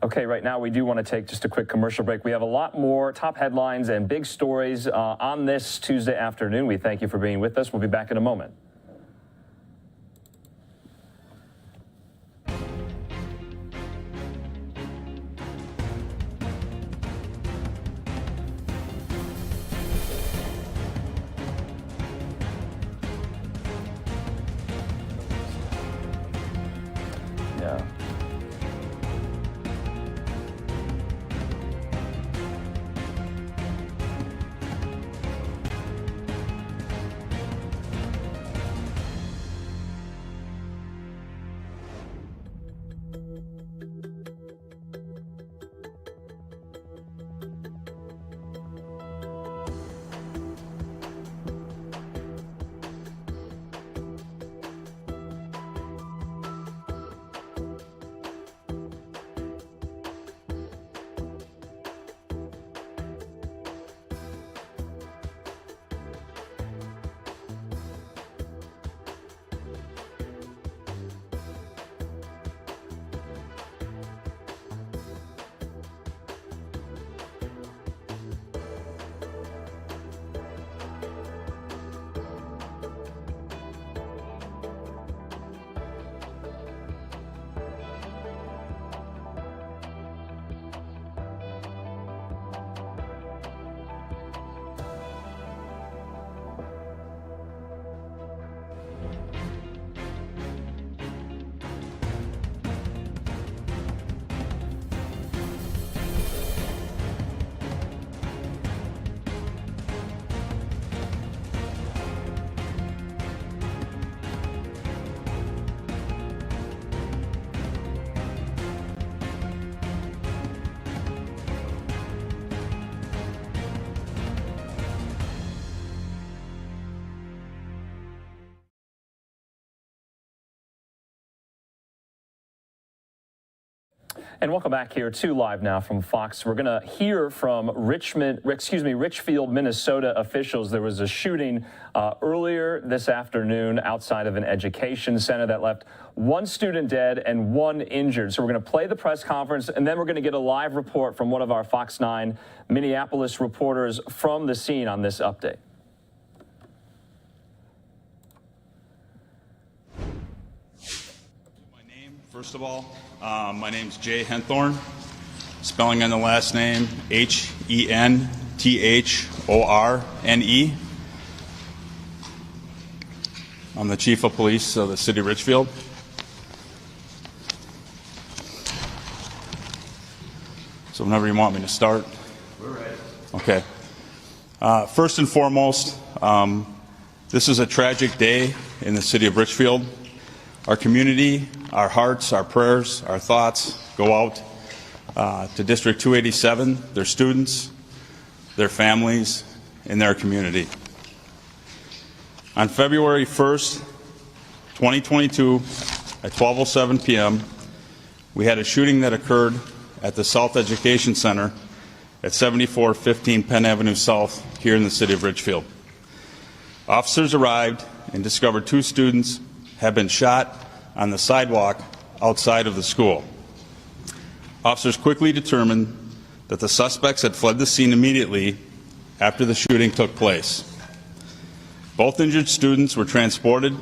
Okay, right now we do want to take just a quick commercial break. We have a lot more top headlines and big stories on this Tuesday afternoon. We thank you for being with us. We'll be back in a moment. Yeah. And welcome back here to Live Now from Fox. We're going to hear from Richfield, Minnesota officials. There was a shooting earlier this afternoon outside of an education center that left one student dead and one injured. So we're going to play the press conference, and then we're going to get a live report from one of our Fox 9 Minneapolis reporters from the scene on this update. First of all, my name's Jay Henthorne. Spelling on the last name, Henthorne. I'm the Chief of Police of the City of Richfield. So whenever you want me to start. We're ready. Okay. First and foremost, this is a tragic day in the City of Richfield. Our community, our hearts, our prayers, our thoughts go out to District 287, their students, their families, and their community. On February 1st, 2022, at 12:07 p.m., we had a shooting that occurred at the South Education Center at 7415 Penn Avenue South here in the City of Richfield. Officers arrived and discovered two students had been shot on the sidewalk outside of the school. Officers quickly determined that the suspects had fled the scene immediately after the shooting took place. Both injured students were transported